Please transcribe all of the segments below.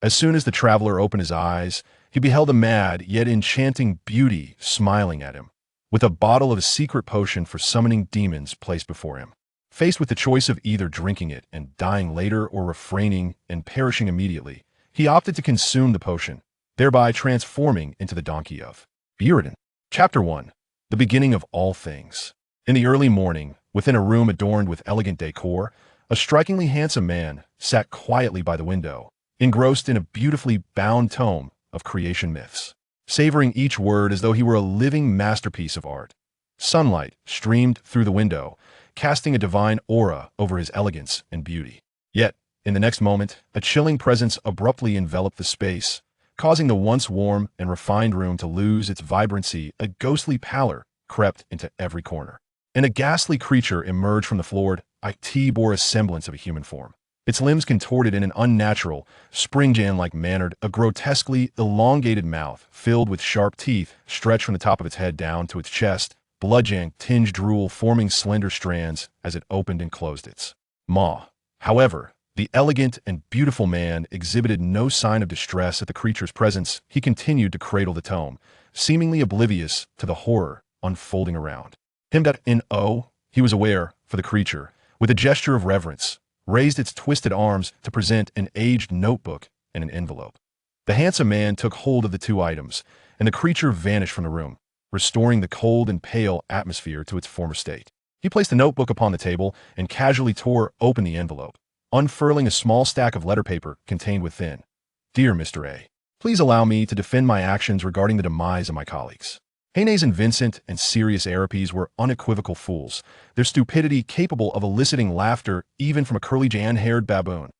As soon as the traveler opened his eyes, he beheld a mad yet enchanting beauty smiling at him, with a bottle of a secret potion for summoning demons placed before him. Faced with the choice of either drinking it and dying later or refraining and perishing immediately, he opted to consume the potion, thereby transforming into the donkey of Buridan. Chapter 1. The Beginning of All Things. In the early morning, within a room adorned with elegant decor, a strikingly handsome man sat quietly by the window, engrossed in a beautifully bound tome of creation myths, savoring each word as though he were a living masterpiece of art. Sunlight streamed through the window, casting a divine aura over his elegance and beauty. Yet, in the next moment, a chilling presence abruptly enveloped the space, causing the once warm and refined room to lose its vibrancy. A ghostly pallor crept into every corner, and a ghastly creature emerged from the floor. It bore a semblance of a human form, its limbs contorted in an unnatural, springjan-like manner. A grotesquely elongated mouth, filled with sharp teeth, stretched from the top of its head down to its chest, blood-tinged drool forming slender strands as it opened and closed its maw. However, the elegant and beautiful man exhibited no sign of distress at the creature's presence. He continued to cradle the tome, seemingly oblivious to the horror unfolding around him. He was aware, for the creature, with a gesture of reverence, raised its twisted arms to present an aged notebook and an envelope. The handsome man took hold of the two items, and the creature vanished from the room, restoring the cold and pale atmosphere to its former state. He placed the notebook upon the table and casually tore open the envelope, unfurling a small stack of letter paper contained within. Dear Mr. A, please allow me to defend my actions regarding the demise of my colleagues. Haynes and Vincent and Sirius Arapes were unequivocal fools, their stupidity capable of eliciting laughter even from a curly-jan-haired baboon.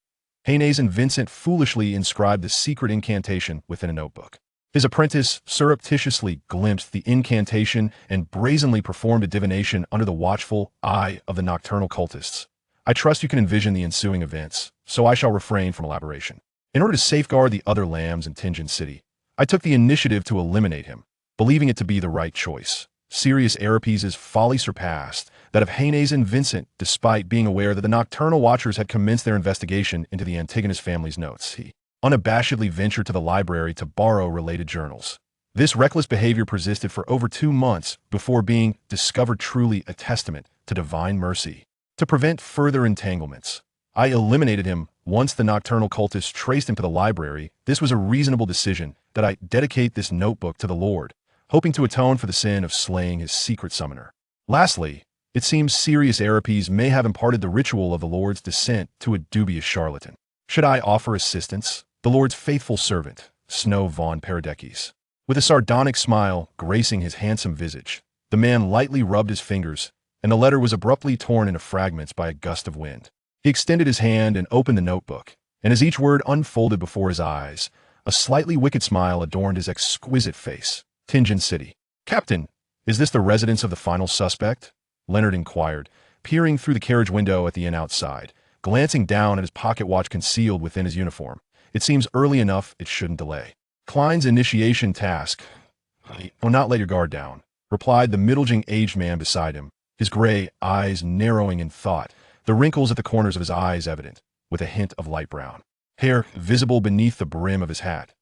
Haynes and Vincent foolishly inscribed the secret incantation within a notebook. His apprentice surreptitiously glimpsed the incantation and brazenly performed a divination under the watchful eye of the nocturnal cultists. I trust you can envision the ensuing events, so I shall refrain from elaboration. In order to safeguard the other lambs in Tinjin City, I took the initiative to eliminate him, believing it to be the right choice. Sirius Arapes' folly surpassed that of Haynes and Vincent, despite being aware that the nocturnal watchers had commenced their investigation into the Antigonus family's notes. He unabashedly ventured to the library to borrow related journals. This reckless behavior persisted for over 2 months before being discovered, truly a testament to divine mercy. To prevent further entanglements, I eliminated him once the nocturnal cultists traced him to the library. This was a reasonable decision that I dedicate this notebook to the Lord, hoping to atone for the sin of slaying his secret summoner. Lastly, it seems Sirius Arapes may have imparted the ritual of the Lord's descent to a dubious charlatan. Should I offer assistance? The Lord's faithful servant, Snow von Paradekes. With a sardonic smile gracing his handsome visage, the man lightly rubbed his fingers, and the letter was abruptly torn into fragments by a gust of wind. He extended his hand and opened the notebook, and as each word unfolded before his eyes, a slightly wicked smile adorned his exquisite face. Tinjin City. Captain, is this the residence of the final suspect? Leonard inquired, peering through the carriage window at the inn outside, glancing down at his pocket watch concealed within his uniform. It seems early enough, it shouldn't delay. Klein's initiation task. Will not let your guard down, replied the middle-aged man beside him, his gray eyes narrowing in thought, the wrinkles at the corners of his eyes evident, with a hint of light brown hair visible beneath the brim of his hat.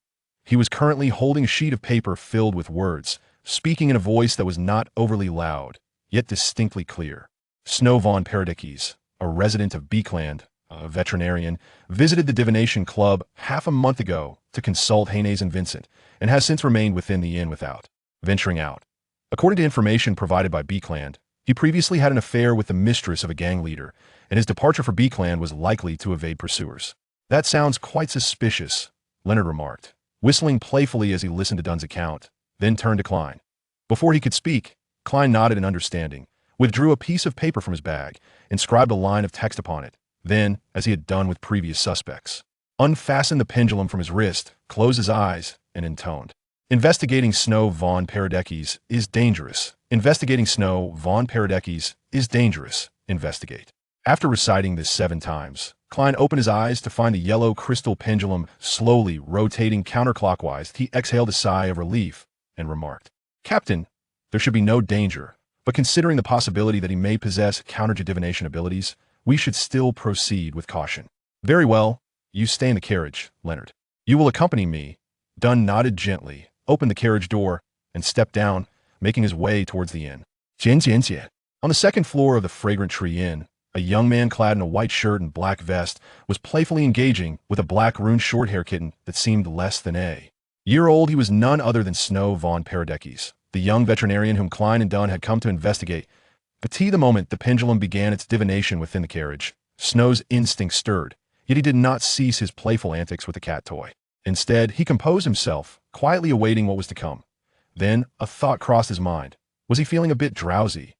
He was currently holding a sheet of paper filled with words, speaking in a voice that was not overly loud, yet distinctly clear. Snow von Paradekes, a resident of Beekland, a veterinarian, visited the divination club half a month ago to consult Haynes and Vincent, and has since remained within the inn without venturing out. According to information provided by Beekland, he previously had an affair with the mistress of a gang leader, and his departure for Beekland was likely to evade pursuers. That sounds quite suspicious, Leonard remarked, whistling playfully as he listened to Dunn's account, then turned to Klein. Before he could speak, Klein nodded in understanding, withdrew a piece of paper from his bag, inscribed a line of text upon it, then, as he had done with previous suspects, unfastened the pendulum from his wrist, closed his eyes, and intoned. Investigating Snow von Paradekes is dangerous. Investigating Snow von Paradekes is dangerous. Investigate. After reciting this 7 times, Klein opened his eyes to find a yellow crystal pendulum slowly rotating counterclockwise. He exhaled a sigh of relief and remarked, Captain, there should be no danger, but considering the possibility that he may possess counter-divination abilities, we should still proceed with caution. Very well, you stay in the carriage, Leonard. You will accompany me. Dunn nodded gently, opened the carriage door, and stepped down, making his way towards the inn. Jian. On the second floor of the Fragrant Tree Inn, a young man clad in a white shirt and black vest was playfully engaging with a black Rune short-hair kitten that seemed less than a year old. He was none other than Snow von Paradekis, the young veterinarian whom Klein and Dunn had come to investigate. But the moment the pendulum began its divination within the carriage, Snow's instincts stirred, yet he did not cease his playful antics with the cat toy. Instead, he composed himself, quietly awaiting what was to come. Then, a thought crossed his mind. Was he feeling a bit drowsy?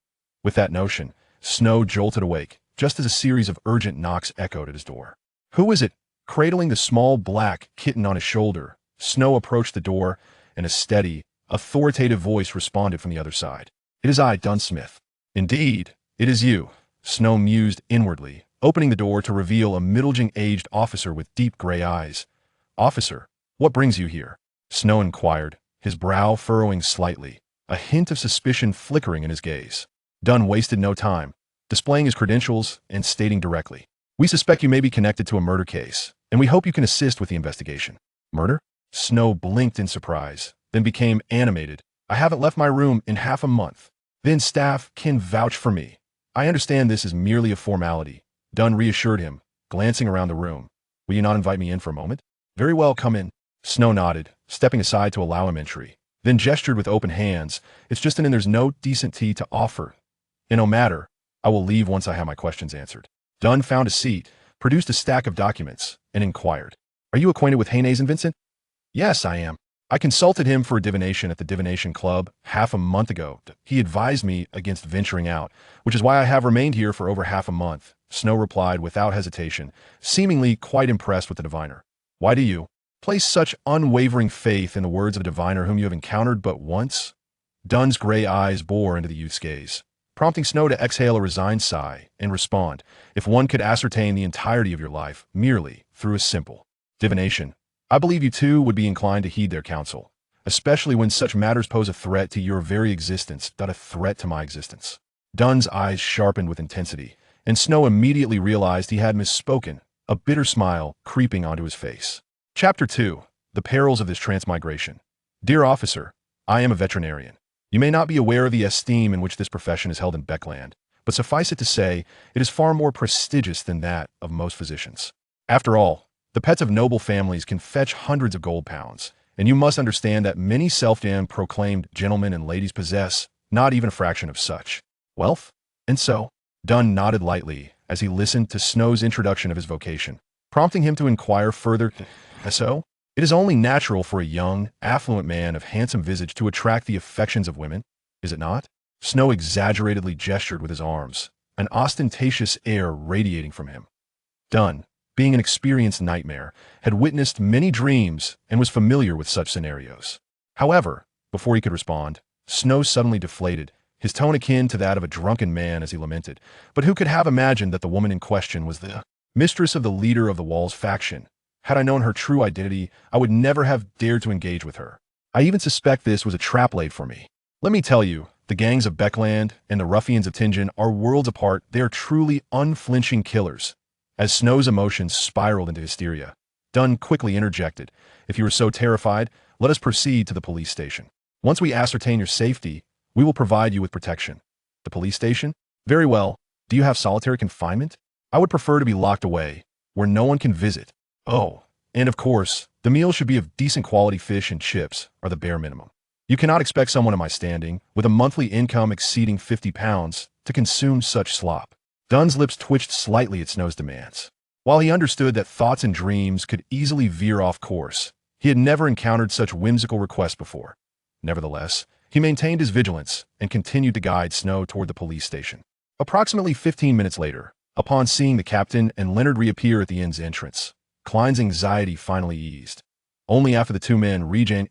With that notion, Snow jolted awake, just as a series of urgent knocks echoed at his door. Who is it? Cradling the small black kitten on his shoulder, Snow approached the door, and a steady, authoritative voice responded from the other side. It is I, Dunsmith. Indeed, it is you, Snow mused inwardly, opening the door to reveal a middle-aged officer with deep gray eyes. Officer, what brings you here? Snow inquired, his brow furrowing slightly, a hint of suspicion flickering in his gaze. Dunn wasted no time, displaying his credentials and stating directly, "We suspect you may be connected to a murder case, and we hope you can assist with the investigation." Murder? Snow blinked in surprise, then became animated. "I haven't left my room in half a month. Then staff can vouch for me. I understand this is merely a formality," Dunn reassured him, glancing around the room. "Will you not invite me in for a moment?" "Very well, come in." Snow nodded, stepping aside to allow him entry, then gestured with open hands. "It's just an there's no decent tea to offer. And no matter, I will leave once I have my questions answered." Dunn found a seat, produced a stack of documents, and inquired, "Are you acquainted with Haynes and Vincent?" "Yes, I am. I consulted him for a divination at the Divination Club half a month ago. He advised me against venturing out, which is why I have remained here for over half a month," Snow replied without hesitation, seemingly quite impressed with the diviner. "Why do you place such unwavering faith in the words of a diviner whom you have encountered but once?" Dunn's gray eyes bore into the youth's gaze, prompting Snow to exhale a resigned sigh and respond, "If one could ascertain the entirety of your life merely through a simple divination, I believe you too would be inclined to heed their counsel, especially when such matters pose a threat to your very existence, not a threat to my existence." Dunn's eyes sharpened with intensity, and Snow immediately realized he had misspoken, a bitter smile creeping onto his face. Chapter 2. The Perils of this Transmigration. Dear Officer, I am a veterinarian. You may not be aware of the esteem in which this profession is held in Beckland, but suffice it to say, it is far more prestigious than that of most physicians. After all, the pets of noble families can fetch hundreds of gold pounds, and you must understand that many self-damned proclaimed gentlemen and ladies possess not even a fraction of such wealth. And so, Dunn nodded lightly as he listened to Snow's introduction of his vocation, prompting him to inquire further. "So, it is only natural for a young, affluent man of handsome visage to attract the affections of women, is it not?" Snow exaggeratedly gestured with his arms, an ostentatious air radiating from him. Dunn, being an experienced nightmare, had witnessed many dreams and was familiar with such scenarios. However, before he could respond, Snow suddenly deflated, his tone akin to that of a drunken man as he lamented. But who could have imagined that the woman in question was the mistress of the leader of the Walls faction? Had I known her true identity, I would never have dared to engage with her. I even suspect this was a trap laid for me. Let me tell you, the gangs of Beckland and the ruffians of Tingen are worlds apart. They are truly unflinching killers. As Snow's emotions spiraled into hysteria, Dunn quickly interjected, "If you are so terrified, let us proceed to the police station. Once we ascertain your safety, we will provide you with protection." "The police station? Very well. Do you have solitary confinement?" "I would prefer to be locked away, where no one can visit." "Oh, and of course, the meal should be of decent quality. Fish and chips are the bare minimum. You cannot expect someone of my standing, with a monthly income exceeding 50 pounds, to consume such slop." Dunn's lips twitched slightly at Snow's demands. While he understood that thoughts and dreams could easily veer off course, he had never encountered such whimsical requests before. Nevertheless, he maintained his vigilance and continued to guide Snow toward the police station. Approximately 15 minutes later, upon seeing the captain and Leonard reappear at the inn's entrance, Klein's anxiety finally eased. Only after the two men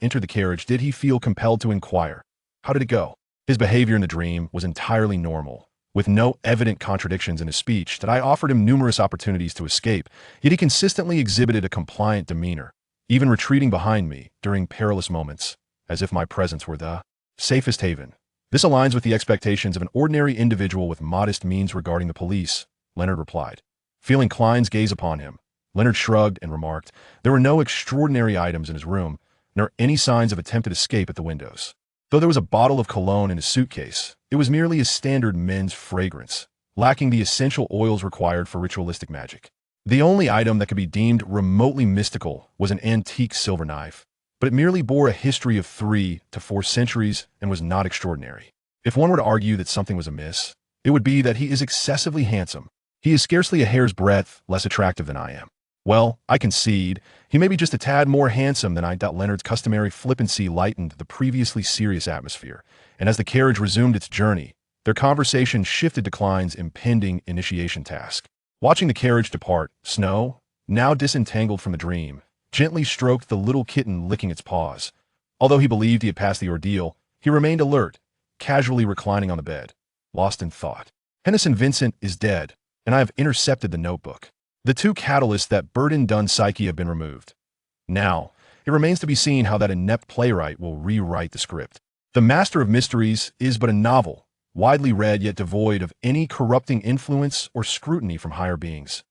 entered the carriage did he feel compelled to inquire, "How did it go?" His behavior in the dream was entirely normal, with no evident contradictions in his speech that I offered him numerous opportunities to escape, yet he consistently exhibited a compliant demeanor, even retreating behind me during perilous moments, as if my presence were the safest haven. "This aligns with the expectations of an ordinary individual with modest means regarding the police," Leonard replied. Feeling Klein's gaze upon him, Leonard shrugged and remarked, there were no extraordinary items in his room, nor any signs of attempted escape at the windows. Though there was a bottle of cologne in his suitcase, it was merely a standard men's fragrance, lacking the essential oils required for ritualistic magic. The only item that could be deemed remotely mystical was an antique silver knife, but it merely bore a history of 3 to 4 centuries and was not extraordinary. If one were to argue that something was amiss, it would be that he is excessively handsome. He is scarcely a hair's breadth less attractive than I am. Well, I concede, he may be just a tad more handsome than I. Leonard's customary flippancy lightened the previously serious atmosphere, and as the carriage resumed its journey, their conversation shifted to Klein's impending initiation task. Watching the carriage depart, Snow, now disentangled from the dream, gently stroked the little kitten licking its paws. Although he believed he had passed the ordeal, he remained alert, casually reclining on the bed, lost in thought. Henderson Vincent is dead, and I have intercepted the notebook. The 2 catalysts that Buridan psyche have been removed. Now, it remains to be seen how that inept playwright will rewrite the script. The Master of Mysteries is but a novel, widely read yet devoid of any corrupting influence or scrutiny from higher beings.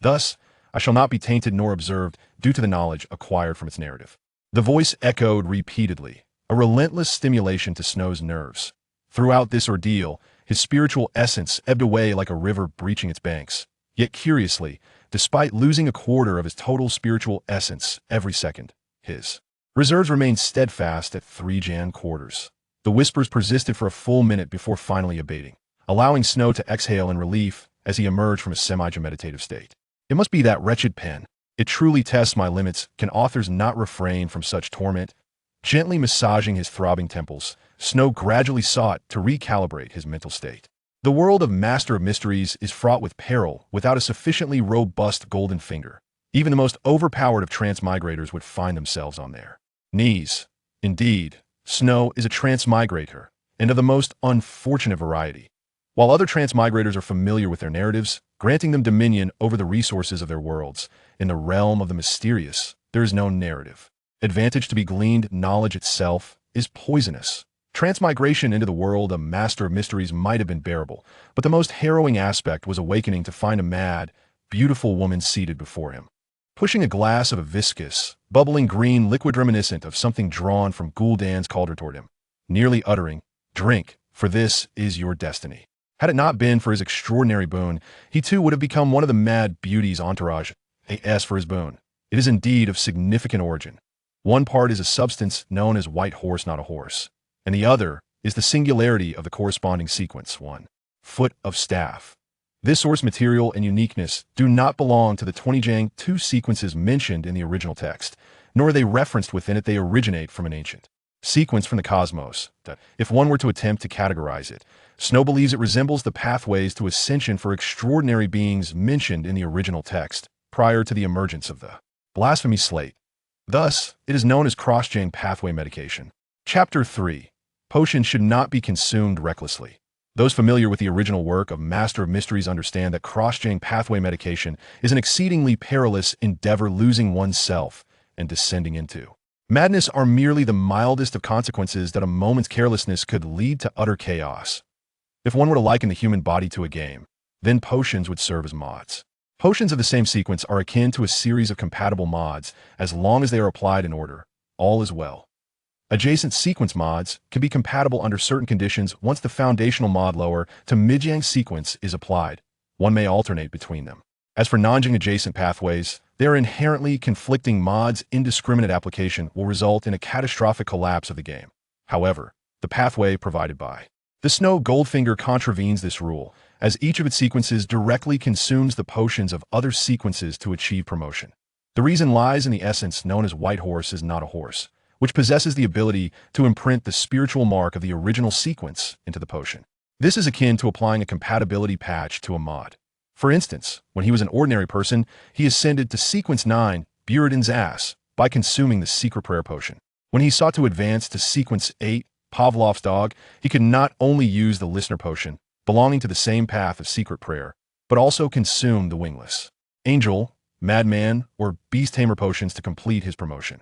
Thus, I shall not be tainted nor observed due to the knowledge acquired from its narrative. The voice echoed repeatedly, a relentless stimulation to Snow's nerves. Throughout this ordeal, his spiritual essence ebbed away like a river breaching its banks. Yet curiously, despite losing a quarter of his total spiritual essence every second, his reserves remained steadfast at 3 Jan quarters. The whispers persisted for a full minute before finally abating, allowing Snow to exhale in relief as he emerged from a semi-meditative state. It must be that wretched pen. It truly tests my limits. Can authors not refrain from such torment? Gently massaging his throbbing temples, Snow gradually sought to recalibrate his mental state. The world of Master of Mysteries is fraught with peril without a sufficiently robust golden finger. Even the most overpowered of transmigrators would find themselves on their knees. Indeed, Snow is a transmigrator, and of the most unfortunate variety. While other transmigrators are familiar with their narratives, granting them dominion over the resources of their worlds, in the realm of the mysterious, there is no narrative. Advantage to be gleaned, knowledge itself is poisonous. Transmigration into the world of Master of Mysteries might have been bearable, but the most harrowing aspect was awakening to find a mad, beautiful woman seated before him, pushing a glass of a viscous, bubbling green liquid reminiscent of something drawn from Gul'dan's cauldron toward him, nearly uttering, "Drink, for this is your destiny." Had it not been for his extraordinary boon, he too would have become one of the mad beauty's entourage. As for his boon, it is indeed of significant origin. One part is a substance known as white horse not a horse, and the other is the singularity of the corresponding sequence, 1 foot of staff. This source material and uniqueness do not belong to the 20 Jang 2 sequences mentioned in the original text, nor are they referenced within it. They originate from an ancient sequence from the cosmos. If one were to attempt to categorize it, Snow believes it resembles the pathways to ascension for extraordinary beings mentioned in the original text, prior to the emergence of the blasphemy slate. Thus, it is known as cross-Jang pathway medication. Chapter 3. Potions should not be consumed recklessly. Those familiar with the original work of Master of Mysteries understand that cross-Jang pathway medication is an exceedingly perilous endeavor, losing oneself and descending into madness are merely the mildest of consequences that a moment's carelessness could lead to utter chaos. If one were to liken the human body to a game, then potions would serve as mods. Potions of the same sequence are akin to a series of compatible mods. As long as they are applied in order, all is well. Adjacent sequence mods can be compatible under certain conditions. Once the foundational mod lower to mid-Jang sequence is applied, one may alternate between them. As for non-Jang adjacent pathways, they are inherently conflicting mods. Indiscriminate application will result in a catastrophic collapse of the game. However, the pathway provided by the Snow Goldfinger contravenes this rule, as each of its sequences directly consumes the potions of other sequences to achieve promotion. The reason lies in the essence known as white horse is not a horse, which possesses the ability to imprint the spiritual mark of the original sequence into the potion. This is akin to applying a compatibility patch to a mod. For instance, when he was an ordinary person, he ascended to sequence 9, Buridan's ass, by consuming the secret prayer potion. When he sought to advance to sequence 8, Pavlov's dog, he could not only use the listener potion, belonging to the same path of secret prayer, but also consume the wingless angel, madman, or beast tamer potions to complete his promotion.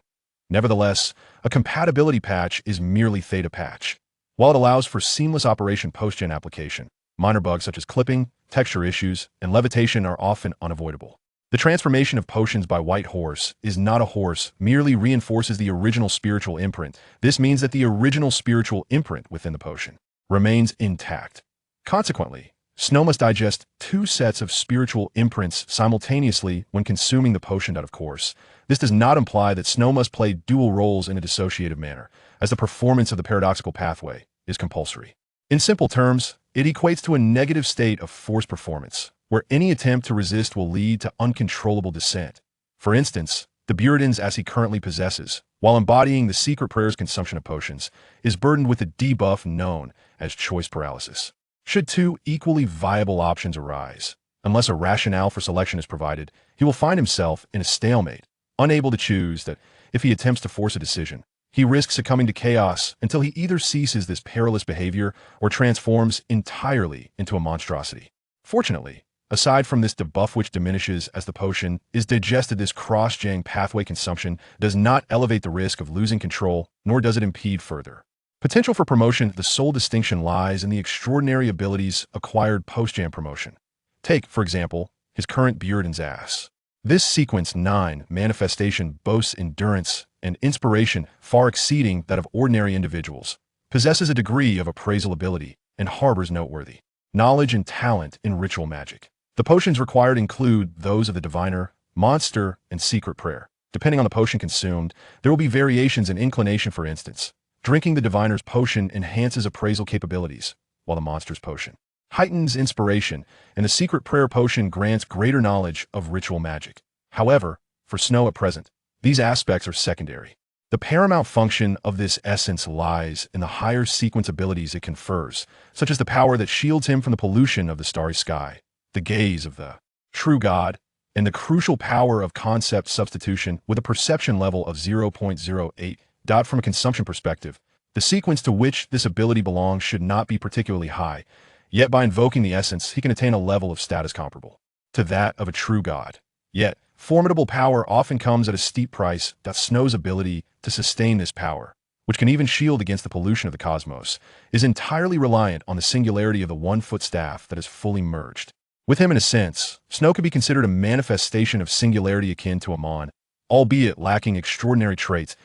Nevertheless, a compatibility patch is merely theta patch. While it allows for seamless operation post-gen application, minor bugs such as clipping, texture issues, and levitation are often unavoidable. The transformation of potions by White Horse is not a horse, merely reinforces the original spiritual imprint. This means that the original spiritual imprint within the potion remains intact. Consequently, Snow must digest two sets of spiritual imprints simultaneously when consuming the potion. Of course, this does not imply that Snow must play dual roles in a dissociative manner, as the performance of the paradoxical pathway is compulsory. In simple terms, it equates to a negative state of forced performance, where any attempt to resist will lead to uncontrollable descent. For instance, the Buridans as he currently possesses, while embodying the secret prayer's consumption of potions, is burdened with a debuff known as choice paralysis. Should two equally viable options arise, unless a rationale for selection is provided, he will find himself in a stalemate, unable to choose. That if he attempts to force a decision, he risks succumbing to chaos until he either ceases this perilous behavior or transforms entirely into a monstrosity. Fortunately, aside from this debuff which diminishes as the potion is digested, this cross-jang pathway consumption does not elevate the risk of losing control, nor does it impede further potential for promotion. The sole distinction lies in the extraordinary abilities acquired post-jam promotion. Take, for example, his current Buridan's ass. This sequence 9 manifestation boasts endurance and inspiration far exceeding that of ordinary individuals, possesses a degree of appraisal ability, and harbors noteworthy knowledge and talent in ritual magic. The potions required include those of the diviner, monster, and secret prayer. Depending on the potion consumed, there will be variations in inclination. For instance, drinking the diviner's potion enhances appraisal capabilities, while the monster's potion heightens inspiration, and the secret prayer potion grants greater knowledge of ritual magic. However, for Snow at present, these aspects are secondary. The paramount function of this essence lies in the higher sequence abilities it confers, such as the power that shields him from the pollution of the starry sky, the gaze of the true God, and the crucial power of concept substitution with a perception level of 0.08. From a consumption perspective, the sequence to which this ability belongs should not be particularly high, yet by invoking the essence, he can attain a level of status comparable to that of a true god. Yet, formidable power often comes at a steep price. Snow's ability to sustain this power, which can even shield against the pollution of the cosmos, is entirely reliant on the singularity of the one-foot staff that is fully merged. With him, in a sense, Snow could be considered a manifestation of singularity akin to a mon, albeit lacking extraordinary traits.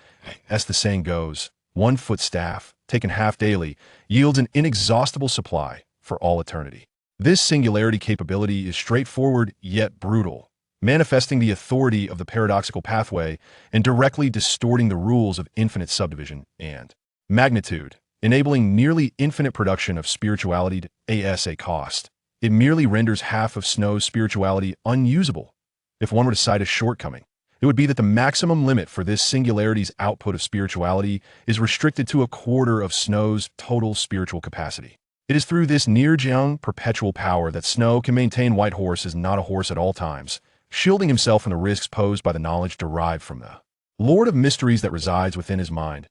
As the saying goes, one-foot staff, taken half daily, yields an inexhaustible supply for all eternity. This singularity capability is straightforward yet brutal, manifesting the authority of the paradoxical pathway and directly distorting the rules of infinite subdivision and magnitude, enabling nearly infinite production of spirituality at a cost. It merely renders half of Snow's spirituality unusable. If one were to cite a shortcoming, it would be that the maximum limit for this singularity's output of spirituality is restricted to a quarter of Snow's total spiritual capacity. It is through this near-jiang perpetual power that Snow can maintain White Horse is not a horse at all times, shielding himself from the risks posed by the knowledge derived from the Lord of Mysteries that resides within his mind.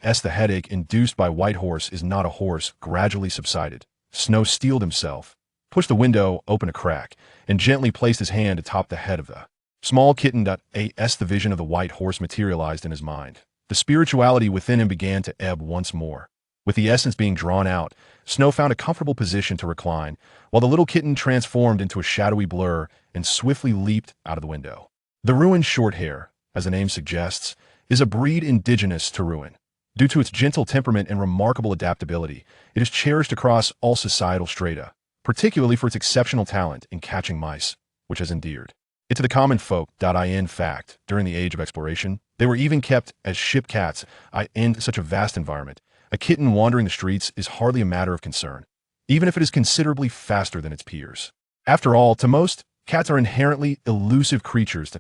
As the headache induced by White Horse is not a horse gradually subsided, Snow steeled himself, pushed the window open a crack, and gently placed his hand atop the head of the small kitten. As the vision of the White Horse materialized in his mind, the spirituality within him began to ebb once more. With the essence being drawn out, Snow found a comfortable position to recline, while the little kitten transformed into a shadowy blur and swiftly leaped out of the window. The Ruined Shorthair, as the name suggests, is a breed indigenous to Ruin. Due to its gentle temperament and remarkable adaptability, it is cherished across all societal strata, particularly for its exceptional talent in catching mice, which has endeared it to the common folk. In fact, during the age of exploration, they were even kept as ship cats. In such a vast environment, a kitten wandering the streets is hardly a matter of concern, even if it is considerably faster than its peers. After all, to most, cats are inherently elusive creatures.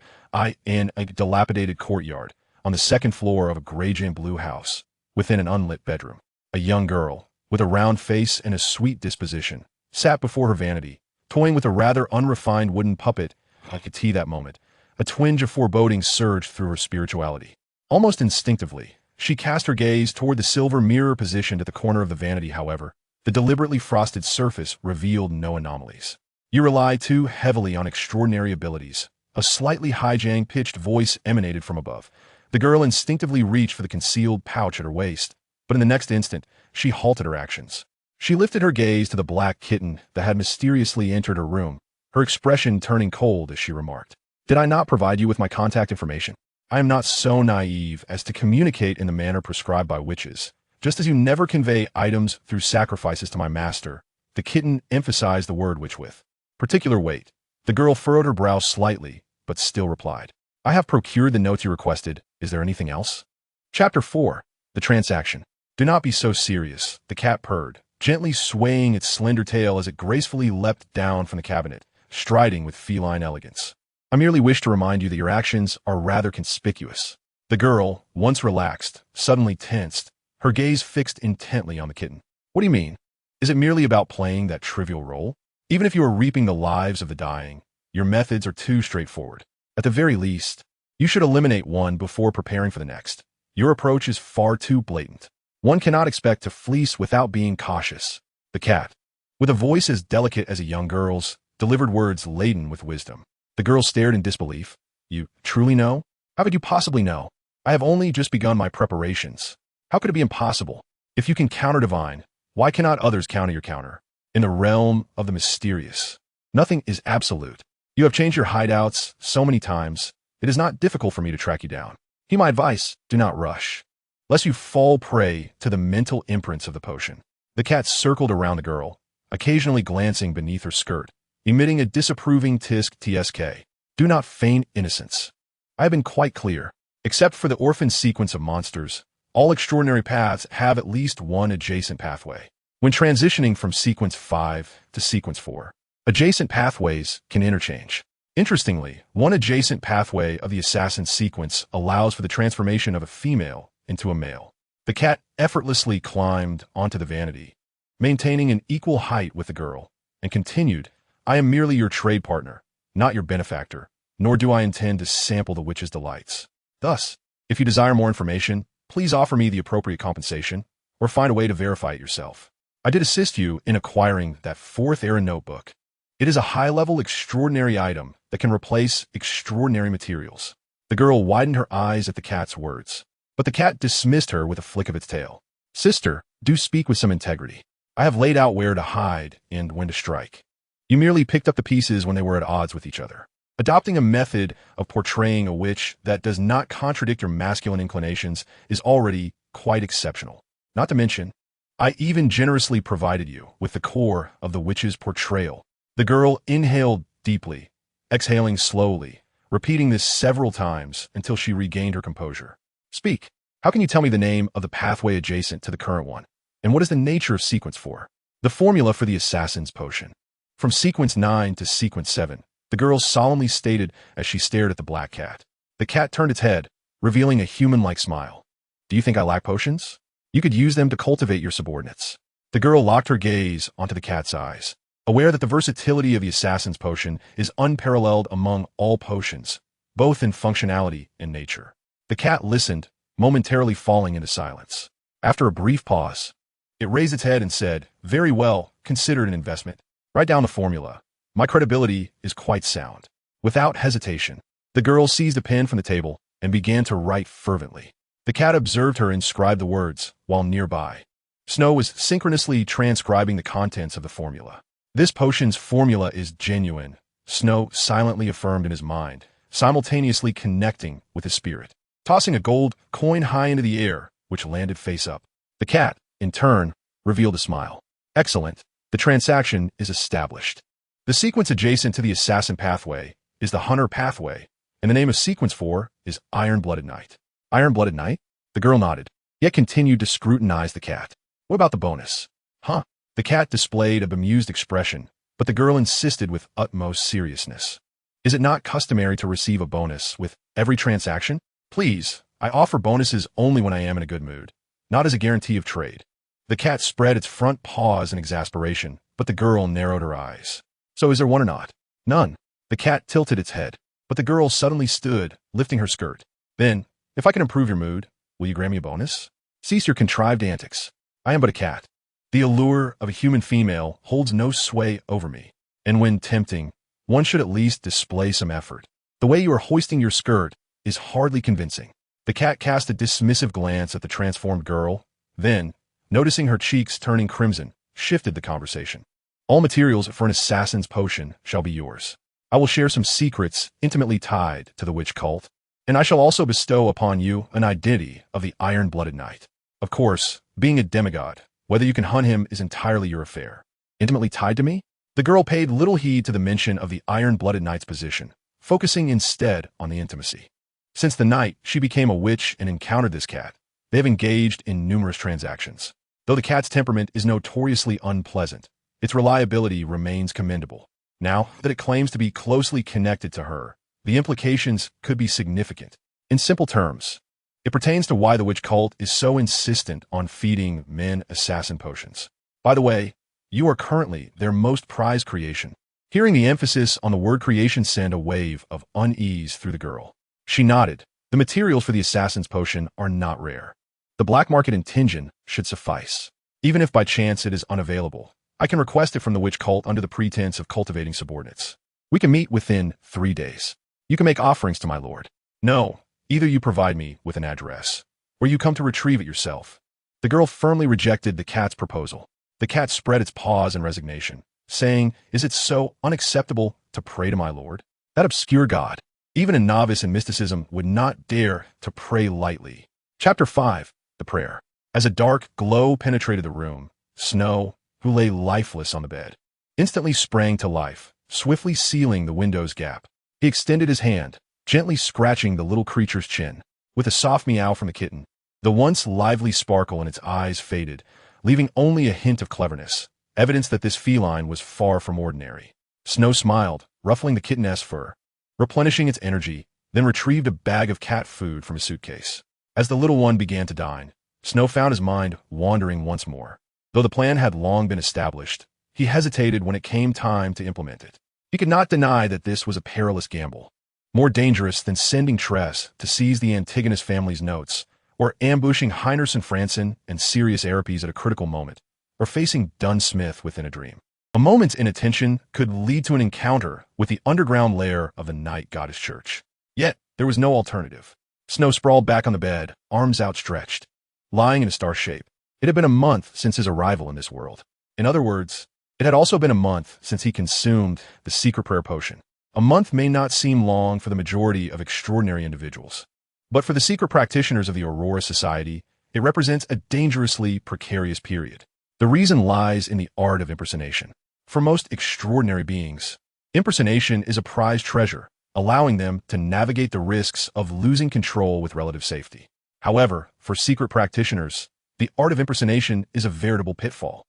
In a dilapidated courtyard, on the second floor of a gray and blue house, within an unlit bedroom, a young girl, with a round face and a sweet disposition, sat before her vanity, toying with a rather unrefined wooden puppet. I could see that moment. A twinge of foreboding surged through her spirituality. Almost instinctively, she cast her gaze toward the silver mirror positioned at the corner of the vanity. However, the deliberately frosted surface revealed no anomalies. You rely too heavily on extraordinary abilities. A slightly high-pitched voice emanated from above. The girl instinctively reached for the concealed pouch at her waist, but in the next instant, she halted her actions. She lifted her gaze to the black kitten that had mysteriously entered her room, her expression turning cold as she remarked, Did I not provide you with my contact information? I am not so naive as to communicate in the manner prescribed by witches. Just as you never convey items through sacrifices to my master, the kitten emphasized the word witch with particular weight. The girl furrowed her brow slightly, but still replied, I have procured the notes you requested. Is there anything else? Chapter 4. The Transaction. Do not be so serious, the cat purred, gently swaying its slender tail as it gracefully leapt down from the cabinet, striding with feline elegance. I merely wish to remind you that your actions are rather conspicuous. The girl, once relaxed, suddenly tensed, her gaze fixed intently on the kitten. What do you mean? Is it merely about playing that trivial role? Even if you are reaping the lives of the dying, your methods are too straightforward. At the very least, you should eliminate one before preparing for the next. Your approach is far too blatant. One cannot expect to fleece without being cautious. The cat, with a voice as delicate as a young girl's, delivered words laden with wisdom. The girl stared in disbelief. You truly know? How could you possibly know? I have only just begun my preparations. How could it be impossible? If you can counter divine, why cannot others counter your counter? In the realm of the mysterious, nothing is absolute. You have changed your hideouts so many times, it is not difficult for me to track you down. Heed my advice, do not rush, lest you fall prey to the mental imprints of the potion. The cat circled around the girl, occasionally glancing beneath her skirt, emitting a disapproving tsk. Do not feign innocence. I have been quite clear. Except for the orphan sequence of monsters, all extraordinary paths have at least one adjacent pathway. When transitioning from sequence 5 to sequence 4, adjacent pathways can interchange. Interestingly, one adjacent pathway of the assassin sequence allows for the transformation of a female into a male. The cat effortlessly climbed onto the vanity, maintaining an equal height with the girl, and continued, I am merely your trade partner, not your benefactor, nor do I intend to sample the witch's delights. Thus, if you desire more information, please offer me the appropriate compensation, or find a way to verify it yourself. I did assist you in acquiring that 4th era notebook. It is a high-level extraordinary item that can replace extraordinary materials. The girl widened her eyes at the cat's words, but the cat dismissed her with a flick of its tail. Sister, do speak with some integrity. I have laid out where to hide and when to strike. You merely picked up the pieces when they were at odds with each other. Adopting a method of portraying a witch that does not contradict your masculine inclinations is already quite exceptional. Not to mention, I even generously provided you with the core of the witch's portrayal. The girl inhaled deeply, exhaling slowly, repeating this several times until she regained her composure. Speak. How can you tell me the name of the pathway adjacent to the current one? And what is the nature of sequence 4? The formula for the assassin's potion. From sequence 9 to sequence 7, the girl solemnly stated as she stared at the black cat. The cat turned its head, revealing a human-like smile. Do you think I lack potions? You could use them to cultivate your subordinates. The girl locked her gaze onto the cat's eyes, aware that the versatility of the assassin's potion is unparalleled among all potions, both in functionality and nature. The cat listened, momentarily falling into silence. After a brief pause, it raised its head and said, Very well, consider it an investment. Write down the formula. My credibility is quite sound. Without hesitation, the girl seized a pen from the table and began to write fervently. The cat observed her inscribe the words, while nearby. Snow was synchronously transcribing the contents of the formula. This potion's formula is genuine, Snow silently affirmed in his mind, simultaneously connecting with his spirit, tossing a gold coin high into the air, which landed face up. The cat, in turn, revealed a smile. Excellent. The transaction is established. The sequence adjacent to the assassin pathway is the hunter pathway, and the name of sequence 4 is Iron-Blooded Knight. Iron-Blooded Knight? The girl nodded, yet continued to scrutinize the cat. What about the bonus? Huh? The cat displayed a bemused expression, but the girl insisted with utmost seriousness. Is it not customary to receive a bonus with every transaction? Please, I offer bonuses only when I am in a good mood, not as a guarantee of trade. The cat spread its front paws in exasperation, but the girl narrowed her eyes. So is there one or not? None. The cat tilted its head, but the girl suddenly stood, lifting her skirt. Then, if I can improve your mood, will you grant me a bonus? Cease your contrived antics. I am but a cat. The allure of a human female holds no sway over me, and when tempting, one should at least display some effort. The way you are hoisting your skirt is hardly convincing. The cat cast a dismissive glance at the transformed girl, then, noticing her cheeks turning crimson, shifted the conversation. All materials for an assassin's potion shall be yours. I will share some secrets intimately tied to the witch cult, and I shall also bestow upon you an identity of the iron-blooded knight. Of course, being a demigod, whether you can hunt him is entirely your affair. Intimately tied to me? The girl paid little heed to the mention of the iron-blooded knight's position, focusing instead on the intimacy. Since the night she became a witch and encountered this cat, they have engaged in numerous transactions. Though the cat's temperament is notoriously unpleasant, its reliability remains commendable. Now that it claims to be closely connected to her, the implications could be significant. In simple terms, it pertains to why the witch cult is so insistent on feeding men assassin potions. By the way, you are currently their most prized creation. Hearing the emphasis on the word creation sent a wave of unease through the girl. She nodded. The materials for the assassin's potion are not rare. The black market in Tingen should suffice. Even if by chance it is unavailable, I can request it from the witch cult under the pretense of cultivating subordinates. We can meet within 3 days. You can make offerings to my lord. No, either you provide me with an address, or you come to retrieve it yourself. The girl firmly rejected the cat's proposal. The cat spread its paws in resignation, saying, "Is it so unacceptable to pray to my lord? That obscure god. Even a novice in mysticism would not dare to pray lightly." Chapter 5. The Prayer. As a dark glow penetrated the room, Snow, who lay lifeless on the bed, instantly sprang to life, swiftly sealing the window's gap. He extended his hand, gently scratching the little creature's chin. With a soft meow from the kitten, the once lively sparkle in its eyes faded, leaving only a hint of cleverness, evidence that this feline was far from ordinary. Snow smiled, ruffling the kitten's fur, replenishing its energy, then retrieved a bag of cat food from his suitcase. As the little one began to dine, Snow found his mind wandering once more. Though the plan had long been established, he hesitated when it came time to implement it. He could not deny that this was a perilous gamble, more dangerous than sending Tress to seize the Antigonus family's notes, or ambushing Heinerson Franson and Sirius Aripes at a critical moment, or facing Dunn Smith within a dream. A moment's inattention could lead to an encounter with the underground lair of the Night Goddess Church. Yet, there was no alternative. Snow sprawled back on the bed, arms outstretched, lying in a star shape. It had been a month since his arrival in this world. In other words, it had also been a month since he consumed the secret prayer potion. A month may not seem long for the majority of extraordinary individuals, but for the secret practitioners of the Aurora Society, it represents a dangerously precarious period. The reason lies in the art of impersonation. For most extraordinary beings, impersonation is a prized treasure, allowing them to navigate the risks of losing control with relative safety. However, for secret practitioners, the art of impersonation is a veritable pitfall.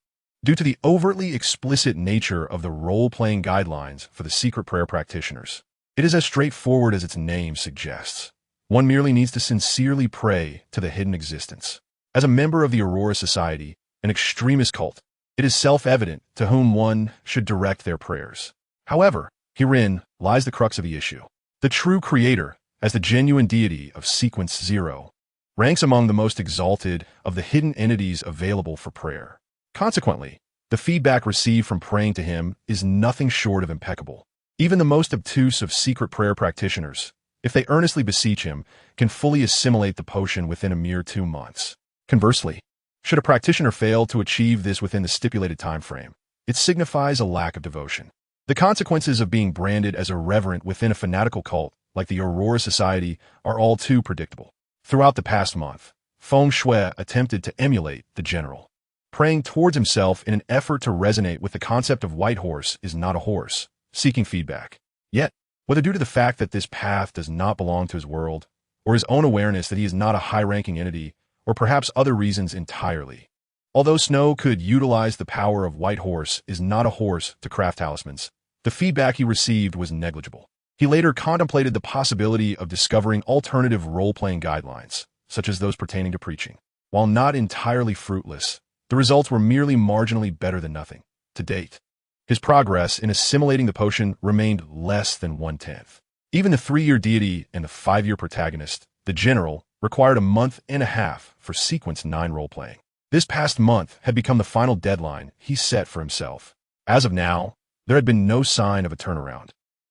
Due to the overtly explicit nature of the role-playing guidelines for the secret prayer practitioners, it is as straightforward as its name suggests. One merely needs to sincerely pray to the hidden existence. As a member of the Aurora Society, an extremist cult, it is self-evident to whom one should direct their prayers. However, herein lies the crux of the issue. The true creator, as the genuine deity of Sequence Zero, ranks among the most exalted of the hidden entities available for prayer. Consequently, the feedback received from praying to him is nothing short of impeccable. Even the most obtuse of secret prayer practitioners, if they earnestly beseech him, can fully assimilate the potion within a mere 2 months. Conversely, should a practitioner fail to achieve this within the stipulated time frame, it signifies a lack of devotion. The consequences of being branded as irreverent within a fanatical cult like the Aurora Society are all too predictable. Throughout the past month, Feng Shui attempted to emulate the general, praying towards himself in an effort to resonate with the concept of white horse is not a horse, seeking feedback. Yet, whether due to the fact that this path does not belong to his world, or his own awareness that he is not a high-ranking entity, or perhaps other reasons entirely, although Snow could utilize the power of white horse is not a horse to craft talismans, the feedback he received was negligible. He later contemplated the possibility of discovering alternative role-playing guidelines, such as those pertaining to preaching. While not entirely fruitless, the results were merely marginally better than nothing. To date, his progress in assimilating the potion remained less than 1/10. Even the 3-year deity and the 5-year protagonist, the general, required a month and a half for Sequence 9 role-playing. This past month had become the final deadline he set for himself. As of now, there had been no sign of a turnaround,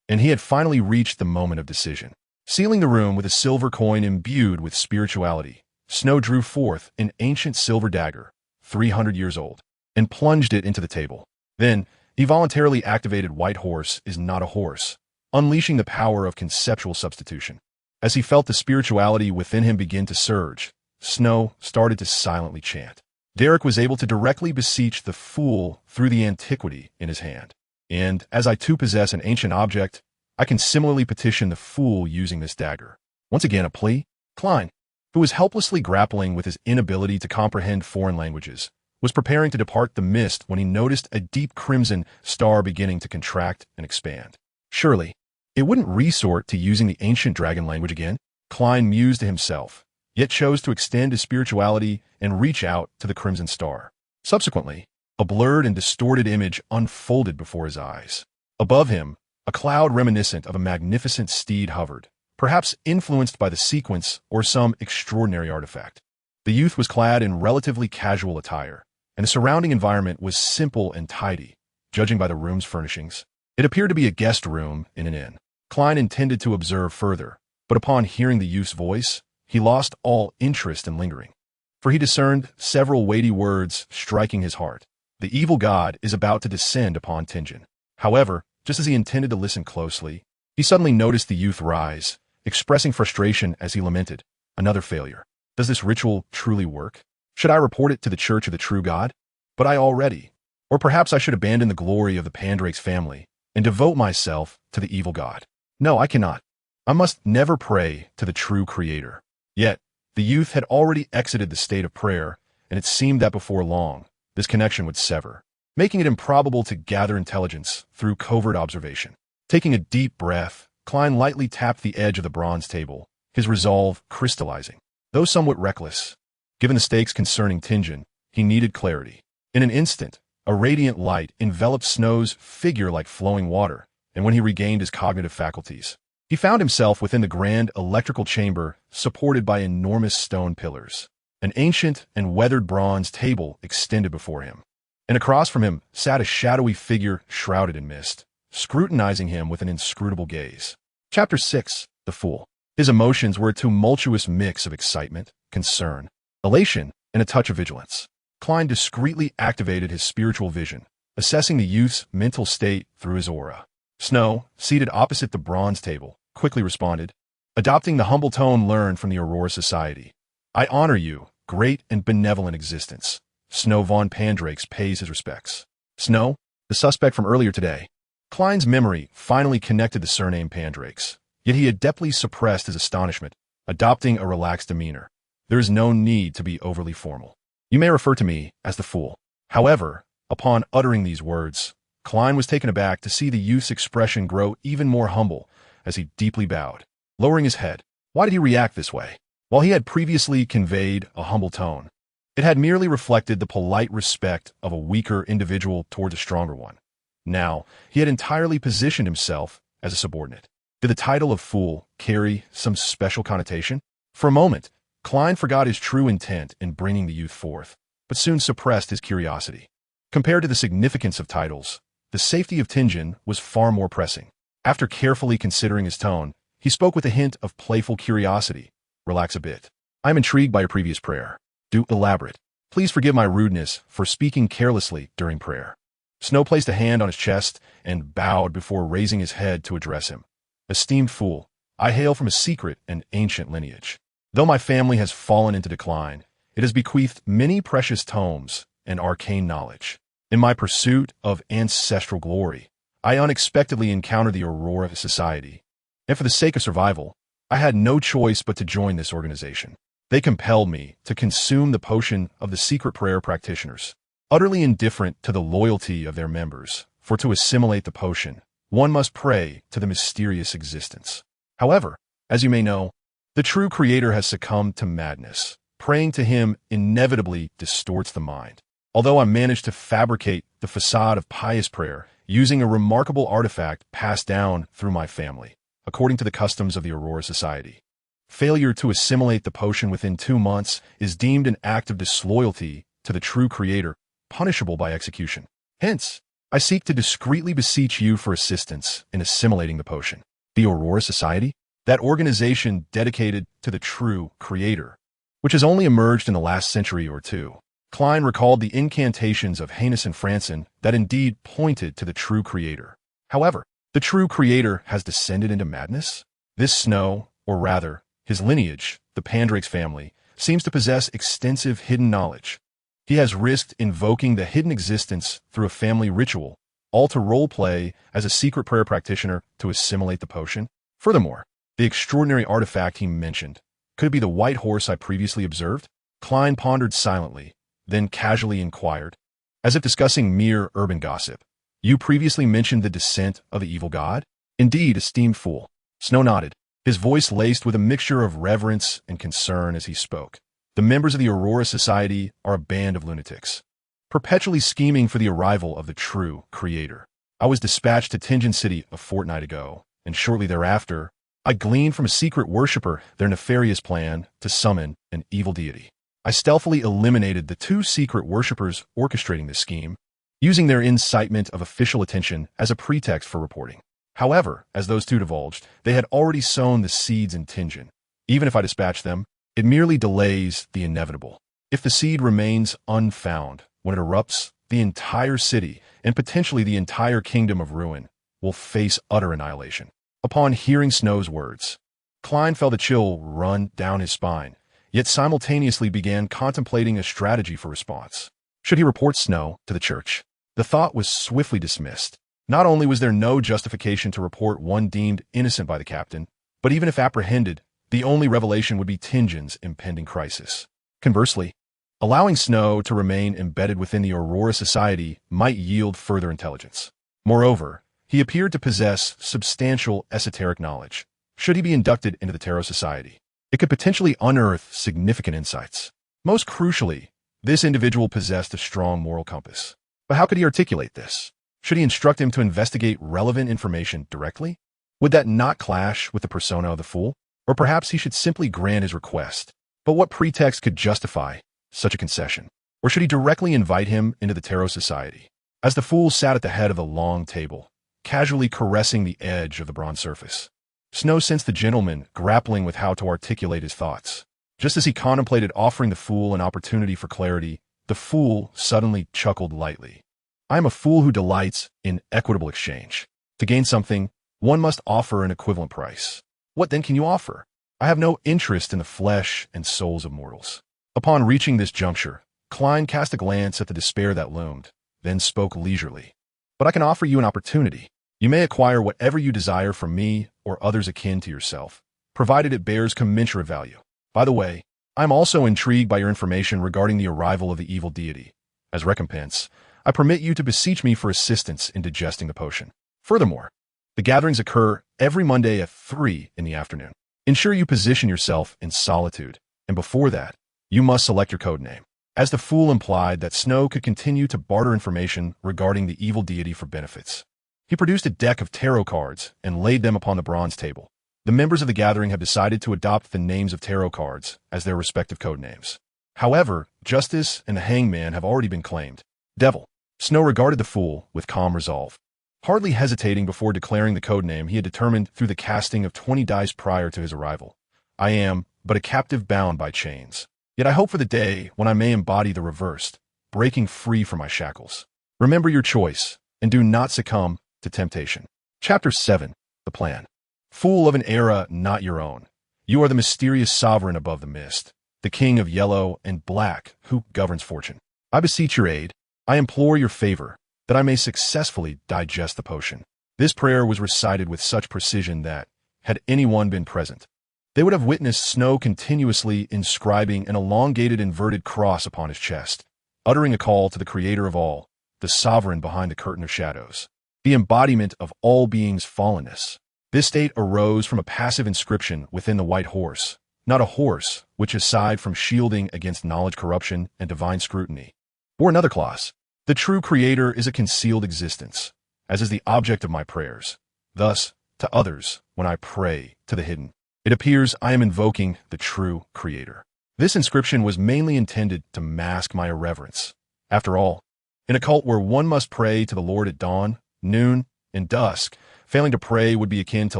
and he had finally reached the moment of decision. Sealing the room with a silver coin imbued with spirituality, Snow drew forth an ancient silver dagger, 300 years old, and plunged it into the table. Then, he voluntarily activated White Horse is not a horse, unleashing the power of conceptual substitution. As he felt the spirituality within him begin to surge, Snow started to silently chant. Derek was able to directly beseech the fool through the antiquity in his hand. And, as I too possess an ancient object, I can similarly petition the fool using this dagger. Once again a plea. Klein, who was helplessly grappling with his inability to comprehend foreign languages, was preparing to depart the mist when he noticed a deep crimson star beginning to contract and expand. Surely, it wouldn't resort to using the ancient dragon language again? Klein mused to himself, yet chose to extend his spirituality and reach out to the crimson star. Subsequently, a blurred and distorted image unfolded before his eyes. Above him, a cloud reminiscent of a magnificent steed hovered, perhaps influenced by the sequence or some extraordinary artifact. The youth was clad in relatively casual attire, and the surrounding environment was simple and tidy, judging by the room's furnishings. It appeared to be a guest room in an inn. Klein intended to observe further, but upon hearing the youth's voice, he lost all interest in lingering. For he discerned several weighty words striking his heart. The evil god is about to descend upon Tingen. However, just as he intended to listen closely, he suddenly noticed the youth rise, expressing frustration as he lamented, "Another failure. Does this ritual truly work? Should I report it to the Church of the True God? But I already. Or perhaps I should abandon the glory of the Pandrake's family and devote myself to the evil god. No, I cannot. I must never pray to the true Creator." Yet, the youth had already exited the state of prayer, and it seemed that before long, this connection would sever, making it improbable to gather intelligence through covert observation. Taking a deep breath, Klein lightly tapped the edge of the bronze table, his resolve crystallizing. Though somewhat reckless, given the stakes concerning Tingen, he needed clarity. In an instant, a radiant light enveloped Snow's figure like flowing water, and when he regained his cognitive faculties, he found himself within the grand electrical chamber supported by enormous stone pillars. An ancient and weathered bronze table extended before him, and across from him sat a shadowy figure shrouded in mist, scrutinizing him with an inscrutable gaze. Chapter 6. The Fool. His emotions were a tumultuous mix of excitement, concern, elation, and a touch of vigilance. Klein discreetly activated his spiritual vision, assessing the youth's mental state through his aura. Snow, seated opposite the bronze table, quickly responded, adopting the humble tone learned from the Aurora Society. "I honor you, great and benevolent existence. Snow von Pandrakes pays his respects." Snow, the suspect from earlier today. Klein's memory finally connected the surname Pandrakes, yet he adeptly suppressed his astonishment, adopting a relaxed demeanor. "There is no need to be overly formal. You may refer to me as the Fool." However, upon uttering these words, Klein was taken aback to see the youth's expression grow even more humble as he deeply bowed, lowering his head. Why did he react this way? While he had previously conveyed a humble tone, it had merely reflected the polite respect of a weaker individual towards a stronger one. Now, he had entirely positioned himself as a subordinate. Did the title of Fool carry some special connotation? For a moment, Klein forgot his true intent in bringing the youth forth, but soon suppressed his curiosity. Compared to the significance of titles, the safety of Tingen was far more pressing. After carefully considering his tone, he spoke with a hint of playful curiosity. "Relax a bit. I am intrigued by your previous prayer. Do elaborate. Please forgive my rudeness for speaking carelessly during prayer." Snow placed a hand on his chest and bowed before raising his head to address him. "Esteemed Fool, I hail from a secret and ancient lineage. Though my family has fallen into decline, it has bequeathed many precious tomes and arcane knowledge. In my pursuit of ancestral glory, I unexpectedly encountered the Aurora Society, and for the sake of survival, I had no choice but to join this organization. They compelled me to consume the potion of the secret prayer practitioners, utterly indifferent to the loyalty of their members, for to assimilate the potion, one must pray to the mysterious existence. However, as you may know, the true Creator has succumbed to madness. Praying to him inevitably distorts the mind. Although I managed to fabricate the facade of pious prayer using a remarkable artifact passed down through my family, according to the customs of the Aurora Society, failure to assimilate the potion within 2 months is deemed an act of disloyalty to the true Creator, punishable by execution. Hence, I seek to discreetly beseech you for assistance in assimilating the potion. The Aurora Society, that organization dedicated to the true Creator, which has only emerged in the last century or two. Klein recalled the incantations of Hannes and Franson that indeed pointed to the true Creator. However, The true creator has descended into madness? This Snow, or rather, his lineage, the Pandrake's family, seems to possess extensive hidden knowledge. He has risked invoking the hidden existence through a family ritual, all to role-play as a secret prayer practitioner to assimilate the potion. Furthermore, the extraordinary artifact he mentioned, could it be the white horse I previously observed? Klein pondered silently, then casually inquired, as if discussing mere urban gossip. You previously mentioned the descent of the evil god? Indeed, esteemed fool. Snow nodded, his voice laced with a mixture of reverence and concern as he spoke. The members of the Aurora Society are a band of lunatics, perpetually scheming for the arrival of the true creator. I was dispatched to Tenjin City a fortnight ago, and shortly thereafter, I gleaned from a secret worshipper their nefarious plan to summon an evil deity. I stealthily eliminated the two secret worshippers orchestrating this scheme, using their incitement of official attention as a pretext for reporting. However, as those two divulged, they had already sown the seeds in Tenjin. Even if I dispatch them, it merely delays the inevitable. If the seed remains unfound, when it erupts, the entire city, and potentially the entire kingdom of ruin, will face utter annihilation. Upon hearing Snow's words, Klein felt a chill run down his spine, yet simultaneously began contemplating a strategy for response. Should he report Snow to the church? The thought was swiftly dismissed. Not only was there no justification to report one deemed innocent by the captain, but even if apprehended, the only revelation would be Tenjin's impending crisis. Conversely, allowing Snow to remain embedded within the Aurora Society might yield further intelligence. Moreover, he appeared to possess substantial esoteric knowledge. Should he be inducted into the Tarot Society, it could potentially unearth significant insights. Most crucially, this individual possessed a strong moral compass. But how could he articulate this? Should he instruct him to investigate relevant information directly? Would that not clash with the persona of the fool? Or perhaps he should simply grant his request. But what pretext could justify such a concession? Or should he directly invite him into the Tarot Society? As the fool sat at the head of the long table, casually caressing the edge of the bronze surface, Snow sensed the gentleman grappling with how to articulate his thoughts. Just as he contemplated offering the fool an opportunity for clarity, the fool suddenly chuckled lightly. I am a fool who delights in equitable exchange. To gain something, one must offer an equivalent price. What then can you offer? I have no interest in the flesh and souls of mortals. Upon reaching this juncture, Klein cast a glance at the despair that loomed, then spoke leisurely. But I can offer you an opportunity. You may acquire whatever you desire from me or others akin to yourself, provided it bears commensurate value. By the way, I am also intrigued by your information regarding the arrival of the evil deity. As recompense, I permit you to beseech me for assistance in digesting the potion. Furthermore, the gatherings occur every Monday at 3 in the afternoon. Ensure you position yourself in solitude, and before that, you must select your code name. As the fool implied that Snow could continue to barter information regarding the evil deity for benefits, he produced a deck of tarot cards and laid them upon the bronze table. The members of the gathering have decided to adopt the names of tarot cards as their respective code names. However, Justice and the Hangman have already been claimed. Devil. Snow regarded the fool with calm resolve. Hardly hesitating before declaring the code name he had determined through the casting of 20 dice prior to his arrival. I am but a captive bound by chains. Yet I hope for the day when I may embody the reversed, breaking free from my shackles. Remember your choice, and do not succumb to temptation. Chapter 7. The Plan. Fool of an era not your own, you are the mysterious sovereign above the mist, the king of yellow and black who governs fortune. I beseech your aid. I implore your favor, that I may successfully digest the potion. This prayer was recited with such precision that, had anyone been present, they would have witnessed Snow continuously inscribing an elongated inverted cross upon his chest, uttering a call to the creator of all, the sovereign behind the curtain of shadows, the embodiment of all beings' fallenness. This state arose from a passive inscription within the white horse, not a horse which, aside from shielding against knowledge corruption and divine scrutiny, bore another clause. The true creator is a concealed existence, as is the object of my prayers. Thus, to others, when I pray to the hidden, it appears I am invoking the true creator. This inscription was mainly intended to mask my irreverence. After all, in a cult where one must pray to the Lord at dawn, noon, and dusk, failing to pray would be akin to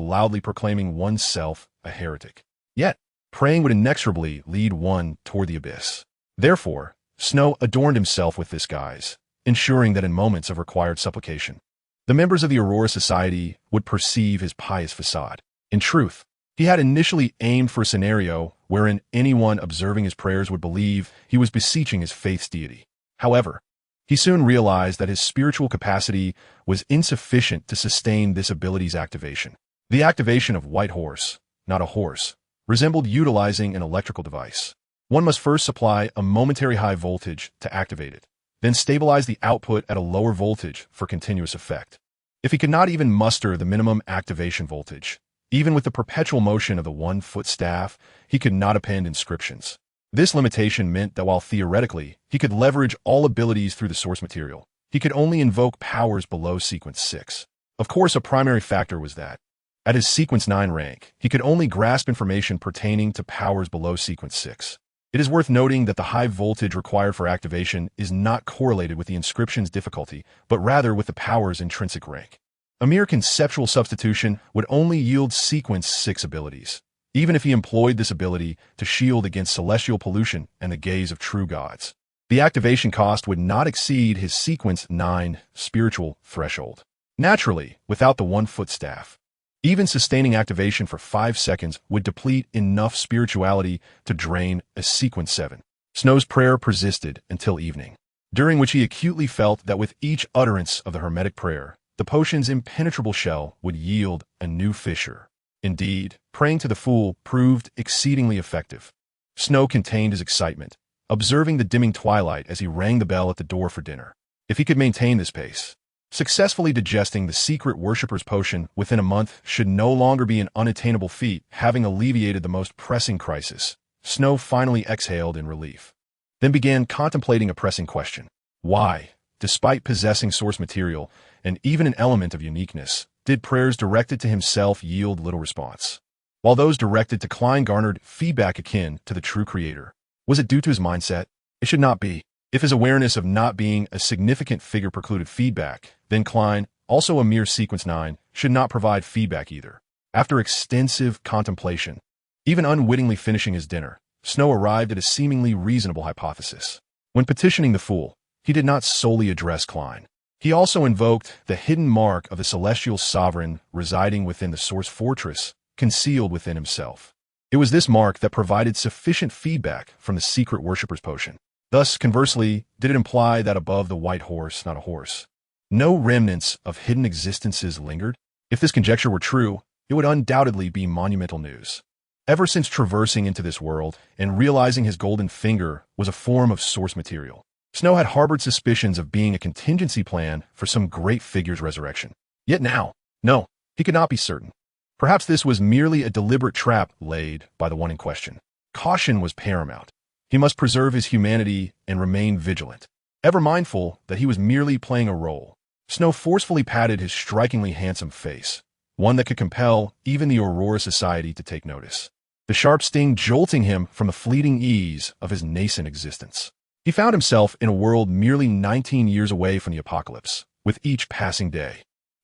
loudly proclaiming oneself a heretic. Yet, praying would inexorably lead one toward the abyss. Therefore, Snow adorned himself with this guise, ensuring that in moments of required supplication, the members of the Aurora Society would perceive his pious facade. In truth, he had initially aimed for a scenario wherein anyone observing his prayers would believe he was beseeching his faith's deity. However, he soon realized that his spiritual capacity was insufficient to sustain this ability's activation. The activation of White Horse, not a horse, resembled utilizing an electrical device. One must first supply a momentary high voltage to activate it, then stabilize the output at a lower voltage for continuous effect. If he could not even muster the minimum activation voltage, even with the perpetual motion of the 1-foot staff, he could not append inscriptions. This limitation meant that while theoretically he could leverage all abilities through the source material, he could only invoke powers below sequence 6. Of course, a primary factor was that, at his sequence 9 rank, he could only grasp information pertaining to powers below sequence 6. It is worth noting that the high voltage required for activation is not correlated with the inscription's difficulty, but rather with the power's intrinsic rank. A mere conceptual substitution would only yield sequence 6 abilities, even if he employed this ability to shield against celestial pollution and the gaze of true gods. The activation cost would not exceed his sequence 9 spiritual threshold. Naturally, without the 1-foot staff, even sustaining activation for 5 seconds would deplete enough spirituality to drain a sequence 7. Snow's prayer persisted until evening, during which he acutely felt that with each utterance of the hermetic prayer, the potion's impenetrable shell would yield a new fissure. Indeed, praying to the fool proved exceedingly effective. Snow contained his excitement, observing the dimming twilight as he rang the bell at the door for dinner. If he could maintain this pace, successfully digesting the secret worshipper's potion within a month should no longer be an unattainable feat. Having alleviated the most pressing crisis, Snow finally exhaled in relief, then began contemplating a pressing question. Why, despite possessing source material and even an element of uniqueness, did prayers directed to himself yield little response, while those directed to Klein garnered feedback akin to the true creator? Was it due to his mindset? It should not be. If his awareness of not being a significant figure precluded feedback, then Klein, also a mere sequence 9, should not provide feedback either. After extensive contemplation, even unwittingly finishing his dinner, Snow arrived at a seemingly reasonable hypothesis. When petitioning the fool, he did not solely address Klein. He also invoked the hidden mark of the celestial sovereign residing within the source fortress, concealed within himself. It was this mark that provided sufficient feedback from the secret worshipper's potion. Thus, conversely, did it imply that above the white horse, not a horse, no remnants of hidden existences lingered? If this conjecture were true, it would undoubtedly be monumental news. Ever since traversing into this world and realizing his golden finger was a form of source material, Snow had harbored suspicions of being a contingency plan for some great figure's resurrection. Yet now, no, he could not be certain. Perhaps this was merely a deliberate trap laid by the one in question. Caution was paramount. He must preserve his humanity and remain vigilant, ever mindful that he was merely playing a role. Snow forcefully patted his strikingly handsome face, one that could compel even the Aurora Society to take notice, the sharp sting jolting him from the fleeting ease of his nascent existence. He found himself in a world merely 19 years away from the apocalypse. With each passing day,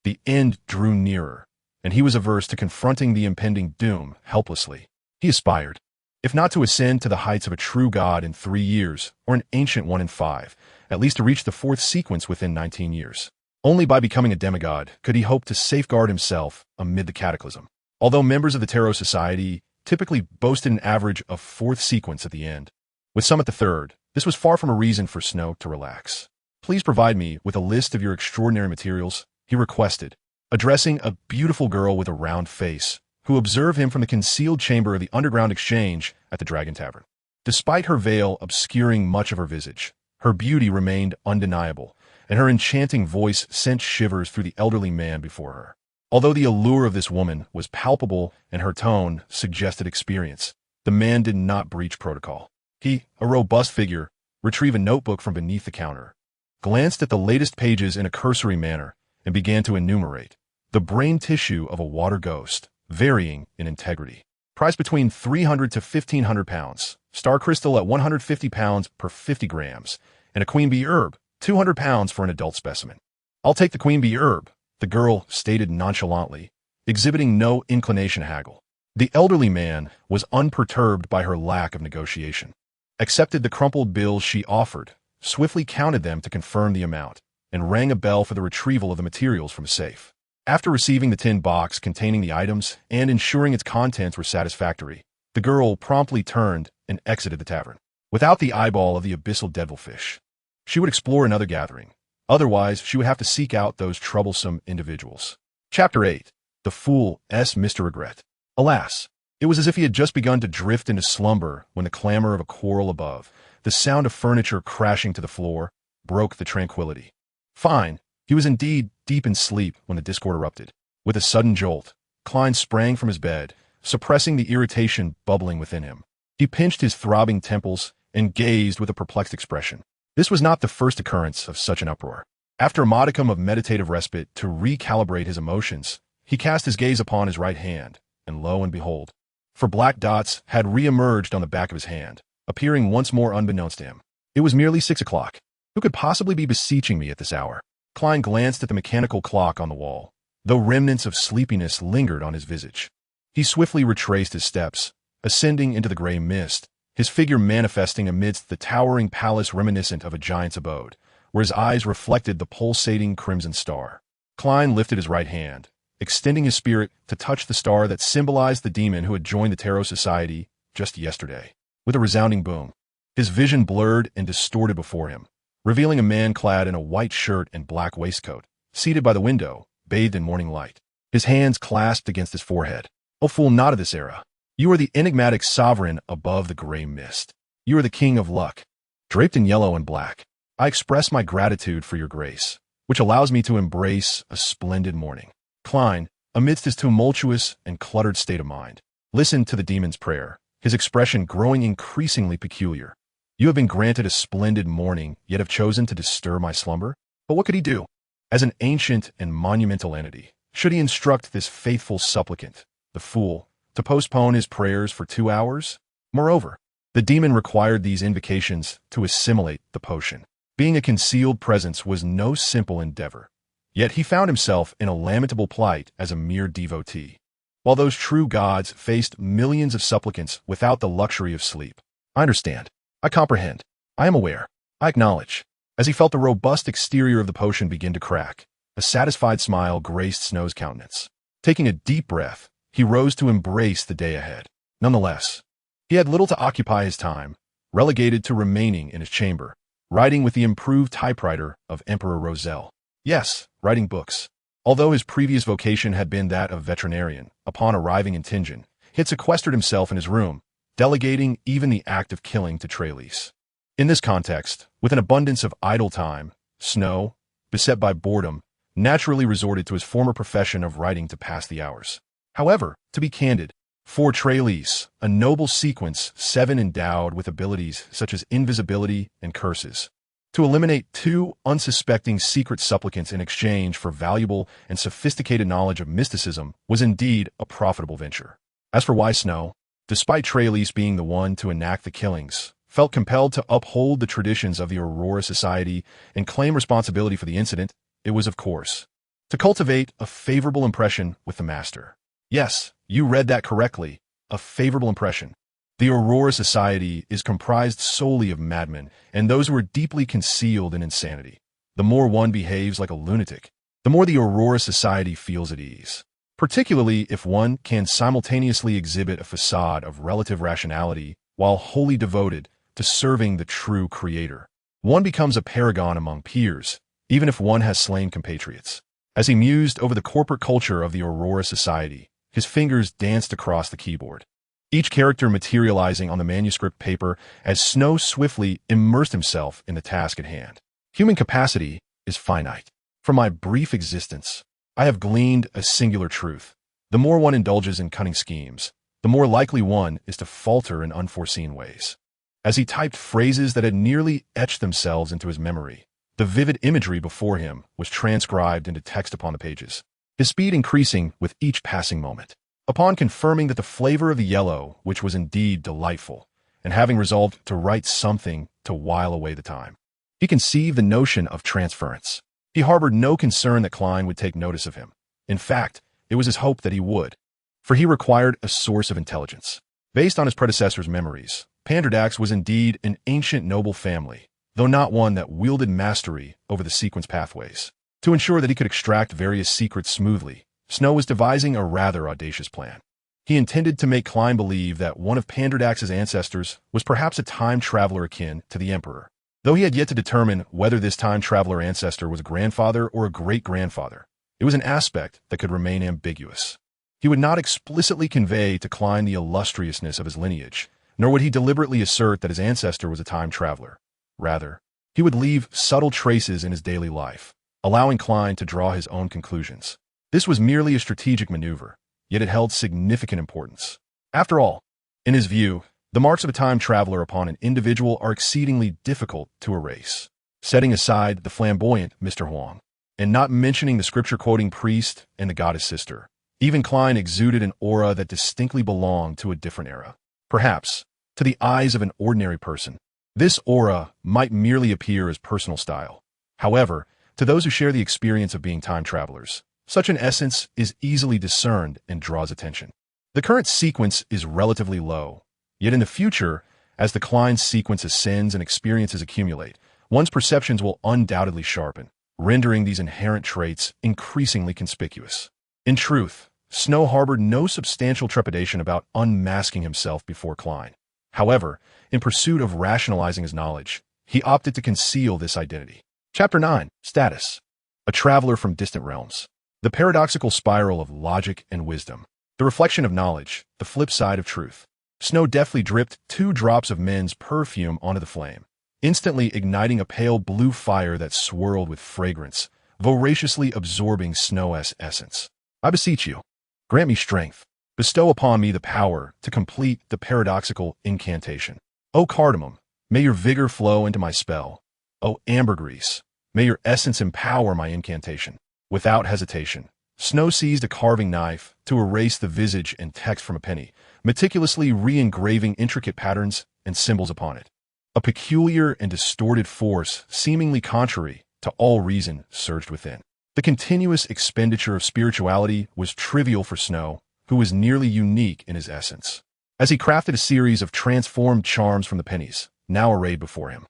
the end drew nearer, and he was averse to confronting the impending doom helplessly. He aspired, if not to ascend to the heights of a true god in 3 years, or an ancient one in 5, at least to reach the 4th sequence within 19 years. Only by becoming a demigod could he hope to safeguard himself amid the cataclysm. Although members of the Tarot Society typically boasted an average of 4th sequence at the end, with some at the 3rd, this was far from a reason for Snow to relax. Please provide me with a list of your extraordinary materials, he requested, addressing a beautiful girl with a round face, who observed him from the concealed chamber of the underground exchange at the Dragon Tavern. Despite her veil obscuring much of her visage, her beauty remained undeniable, and her enchanting voice sent shivers through the elderly man before her. Although the allure of this woman was palpable and her tone suggested experience, the man did not breach protocol. He, a robust figure, retrieved a notebook from beneath the counter, glanced at the latest pages in a cursory manner, and began to enumerate the brain tissue of a water ghost, varying in integrity. Price between 300 to 1,500 pounds, star crystal at 150 pounds per 50 grams, and a queen bee herb, 200 pounds for an adult specimen. I'll take the queen bee herb, the girl stated nonchalantly, exhibiting no inclination to haggle. The elderly man was unperturbed by her lack of negotiation, accepted the crumpled bills she offered, swiftly counted them to confirm the amount, and rang a bell for the retrieval of the materials from a safe. After receiving the tin box containing the items and ensuring its contents were satisfactory, the girl promptly turned and exited the tavern. Without the eyeball of the abyssal devilfish, she would explore another gathering. Otherwise, she would have to seek out those troublesome individuals. Chapter 8. The Fool's Mr. Regret. Alas, it was as if he had just begun to drift into slumber when the clamor of a quarrel above, the sound of furniture crashing to the floor, broke the tranquility. Fine, he was indeed deep in sleep when the discord erupted. With a sudden jolt, Klein sprang from his bed, suppressing the irritation bubbling within him. He pinched his throbbing temples and gazed with a perplexed expression. This was not the first occurrence of such an uproar. After a modicum of meditative respite to recalibrate his emotions, he cast his gaze upon his right hand, and lo and behold, four black dots had re-emerged on the back of his hand, appearing once more unbeknownst to him. It was merely 6 o'clock. Who could possibly be beseeching me at this hour? Klein glanced at the mechanical clock on the wall, though remnants of sleepiness lingered on his visage. He swiftly retraced his steps, ascending into the gray mist, his figure manifesting amidst the towering palace reminiscent of a giant's abode, where his eyes reflected the pulsating crimson star. Klein lifted his right hand, extending his spirit to touch the star that symbolized the demon who had joined the Tarot Society just yesterday. With a resounding boom, his vision blurred and distorted before him, revealing a man clad in a white shirt and black waistcoat, seated by the window, bathed in morning light, his hands clasped against his forehead. O fool not of this era, you are the enigmatic sovereign above the gray mist. You are the king of luck. Draped in yellow and black, I express my gratitude for your grace, which allows me to embrace a splendid morning. Klein, amidst his tumultuous and cluttered state of mind, listened to the demon's prayer, his expression growing increasingly peculiar. You have been granted a splendid morning, yet have chosen to disturb my slumber? But what could he do? As an ancient and monumental entity, should he instruct this faithful supplicant, the fool, to postpone his prayers for 2 hours? Moreover, the demon required these invocations to assimilate the potion. Being a concealed presence was no simple endeavor. Yet he found himself in a lamentable plight as a mere devotee, while those true gods faced millions of supplicants without the luxury of sleep. I understand. I comprehend. I am aware. I acknowledge. As he felt the robust exterior of the potion begin to crack, a satisfied smile graced Snow's countenance. Taking a deep breath, he rose to embrace the day ahead. Nonetheless, he had little to occupy his time, relegated to remaining in his chamber, writing with the improved typewriter of Emperor Roselle. Yes, writing books. Although his previous vocation had been that of veterinarian, upon arriving in Tingen, he had sequestered himself in his room, delegating even the act of killing to Trelise. In this context, with an abundance of idle time, Snow, beset by boredom, naturally resorted to his former profession of writing to pass the hours. However, to be candid, for Trelise, a noble sequence 7 endowed with abilities such as invisibility and curses, to eliminate 2 unsuspecting secret supplicants in exchange for valuable and sophisticated knowledge of mysticism was indeed a profitable venture. As for why Snow, despite Trelise being the one to enact the killings, felt compelled to uphold the traditions of the Aurora Society and claim responsibility for the incident, it was, of course, to cultivate a favorable impression with the master. Yes, you read that correctly, a favorable impression. The Aurora Society is comprised solely of madmen and those who are deeply concealed in insanity. The more one behaves like a lunatic, the more the Aurora Society feels at ease, particularly if one can simultaneously exhibit a facade of relative rationality while wholly devoted to serving the true creator. One becomes a paragon among peers, even if one has slain compatriots. As he mused over the corporate culture of the Aurora Society, his fingers danced across the keyboard, each character materializing on the manuscript paper as Snow swiftly immersed himself in the task at hand. Human capacity is finite. From my brief existence, I have gleaned a singular truth. The more one indulges in cunning schemes, the more likely one is to falter in unforeseen ways. As he typed phrases that had nearly etched themselves into his memory, the vivid imagery before him was transcribed into text upon the pages, his speed increasing with each passing moment. Upon confirming that the flavor of the yellow, which was indeed delightful, and having resolved to write something to while away the time, he conceived the notion of transference. He harbored no concern that Klein would take notice of him. In fact, it was his hope that he would, for he required a source of intelligence. Based on his predecessor's memories, Panderdax was indeed an ancient noble family, though not one that wielded mastery over the sequence pathways. To ensure that he could extract various secrets smoothly, Snow was devising a rather audacious plan. He intended to make Klein believe that one of Panderdax's ancestors was perhaps a time traveler akin to the Emperor, though he had yet to determine whether this time traveler ancestor was a grandfather or a great-grandfather. It was an aspect that could remain ambiguous. He would not explicitly convey to Klein the illustriousness of his lineage, nor would he deliberately assert that his ancestor was a time traveler. Rather, he would leave subtle traces in his daily life, allowing Klein to draw his own conclusions. This was merely a strategic maneuver, yet it held significant importance. After all, in his view, the marks of a time traveler upon an individual are exceedingly difficult to erase. Setting aside the flamboyant Mr. Huang, and not mentioning the scripture-quoting priest and the goddess sister, even Klein exuded an aura that distinctly belonged to a different era. Perhaps, to the eyes of an ordinary person, this aura might merely appear as personal style. However, to those who share the experience of being time travelers, such an essence is easily discerned and draws attention. The current sequence is relatively low, yet in the future, as the Klein sequence ascends and experiences accumulate, one's perceptions will undoubtedly sharpen, rendering these inherent traits increasingly conspicuous. In truth, Snow harbored no substantial trepidation about unmasking himself before Klein. However, in pursuit of rationalizing his knowledge, he opted to conceal this identity. Chapter 9. Status. A traveler from distant realms. The paradoxical spiral of logic and wisdom. The reflection of knowledge, the flip side of truth. Snow deftly dripped 2 drops of men's perfume onto the flame, instantly igniting a pale blue fire that swirled with fragrance, voraciously absorbing Snow's essence. I beseech you, grant me strength. Bestow upon me the power to complete the paradoxical incantation. O cardamom, may your vigor flow into my spell. O ambergris, may your essence empower my incantation. Without hesitation, Snow seized a carving knife to erase the visage and text from a penny, meticulously re-engraving intricate patterns and symbols upon it. A peculiar and distorted force, seemingly contrary to all reason, surged within. The continuous expenditure of spirituality was trivial for Snow, who was nearly unique in his essence. As he crafted a series of transformed charms from the pennies, now arrayed before him.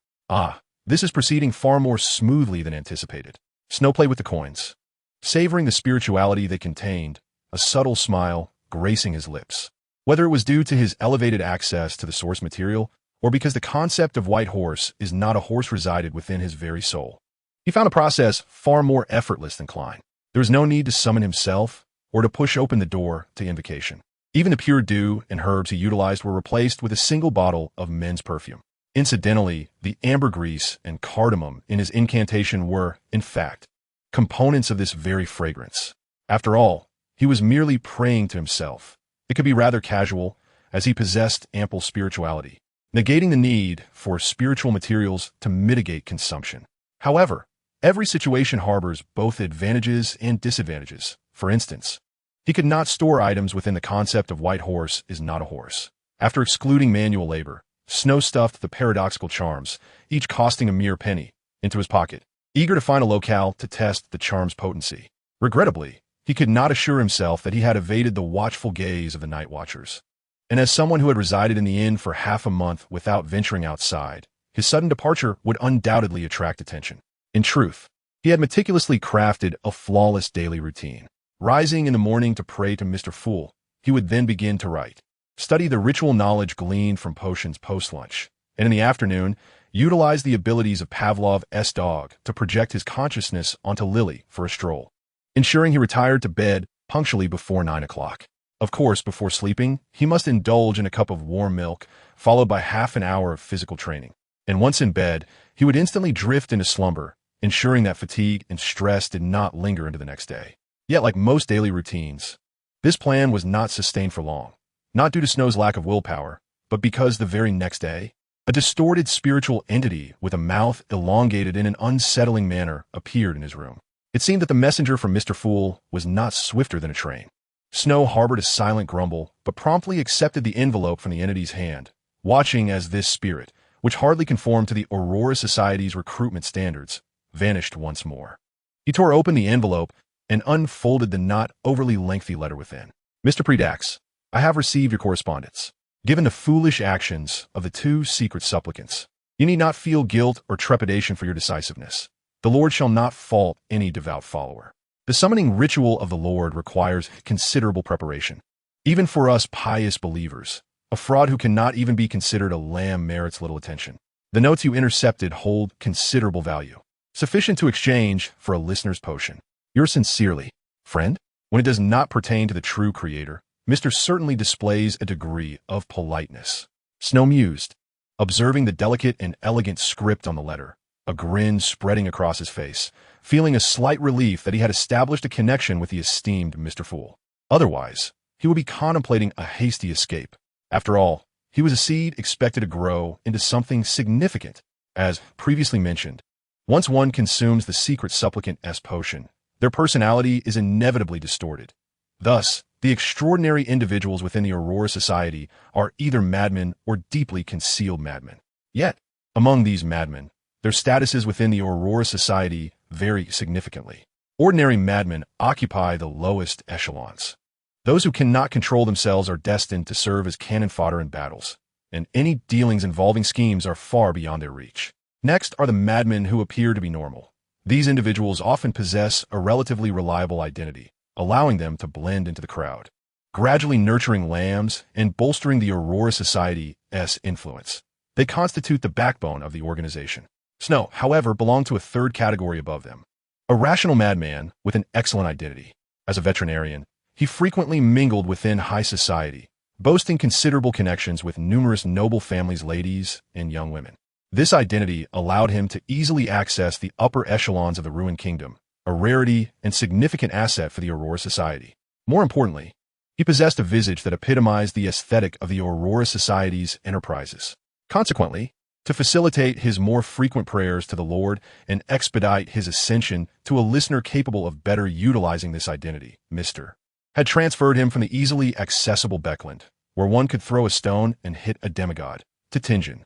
This is proceeding far more smoothly than anticipated. Snow played with the coins, savoring the spirituality they contained, a subtle smile gracing his lips. Whether it was due to his elevated access to the source material, or because the concept of white horse is not a horse resided within his very soul, he found a process far more effortless than Klein. There was no need to summon himself, or to push open the door to invocation. Even the pure dew and herbs he utilized were replaced with a single bottle of men's perfume. Incidentally, the ambergris and cardamom in his incantation were, in fact, components of this very fragrance. After all, he was merely praying to himself. It could be rather casual, as he possessed ample spirituality, negating the need for spiritual materials to mitigate consumption. However, every situation harbors both advantages and disadvantages. For instance, he could not store items within the concept of white horse is not a horse. After excluding manual labor, Snow stuffed the paradoxical charms, each costing a mere penny, into his pocket, eager to find a locale to test the charm's potency. Regrettably, he could not assure himself that he had evaded the watchful gaze of the night watchers. And as someone who had resided in the inn for half a month without venturing outside, his sudden departure would undoubtedly attract attention. In truth, he had meticulously crafted a flawless daily routine. Rising in the morning to pray to Mr. Fool, he would then begin to write, study the ritual knowledge gleaned from potions post-lunch, and in the afternoon, utilize the abilities of Pavlov's dog to project his consciousness onto Lily for a stroll, ensuring he retired to bed punctually before 9 o'clock. Of course, before sleeping, he must indulge in a cup of warm milk, followed by half an hour of physical training. And once in bed, he would instantly drift into slumber, ensuring that fatigue and stress did not linger into the next day. Yet, like most daily routines, this plan was not sustained for long, not due to Snow's lack of willpower, but because the very next day, a distorted spiritual entity with a mouth elongated in an unsettling manner appeared in his room. It seemed that the messenger from Mr. Fool was not swifter than a train. Snow harbored a silent grumble, but promptly accepted the envelope from the entity's hand, watching as this spirit, which hardly conformed to the Aurora Society's recruitment standards, vanished once more. He tore open the envelope and unfolded the not overly lengthy letter within. Mr. Predax, I have received your correspondence. Given the foolish actions of the 2 secret supplicants, You need not feel guilt or trepidation for your decisiveness. The Lord shall not fault any devout follower. The summoning ritual of the Lord requires considerable preparation. Even for us pious believers, a fraud who cannot even be considered a lamb merits little attention. The notes you intercepted hold considerable value, sufficient to exchange for a listener's potion. Yours sincerely, friend. When it does not pertain to the true Creator, Mr. certainly displays a degree of politeness. Snow mused, observing the delicate and elegant script on the letter, a grin spreading across his face, feeling a slight relief that he had established a connection with the esteemed Mr. Fool. Otherwise, he would be contemplating a hasty escape. After all, he was a seed expected to grow into something significant. As previously mentioned, once one consumes the secret supplicant's potion, their personality is inevitably distorted. Thus, the extraordinary individuals within the Aurora Society are either madmen or deeply concealed madmen. Yet, among these madmen, their statuses within the Aurora Society vary significantly. Ordinary madmen occupy the lowest echelons. Those who cannot control themselves are destined to serve as cannon fodder in battles, and any dealings involving schemes are far beyond their reach. Next are the madmen who appear to be normal. These individuals often possess a relatively reliable identity, allowing them to blend into the crowd, gradually nurturing lambs and bolstering the Aurora Society's influence. They constitute the backbone of the organization. Snow, however, belonged to a third category above them. A rational madman with an excellent identity. As a veterinarian, he frequently mingled within high society, boasting considerable connections with numerous noble families, ladies, and young women. This identity allowed him to easily access the upper echelons of the Ruined Kingdom, a rarity and significant asset for the Aurora Society. More importantly, he possessed a visage that epitomized the aesthetic of the Aurora Society's enterprises. Consequently, to facilitate his more frequent prayers to the Lord and expedite his ascension to a listener capable of better utilizing this identity, Mr. had transferred him from the easily accessible Beckland, where one could throw a stone and hit a demigod, to Tingen,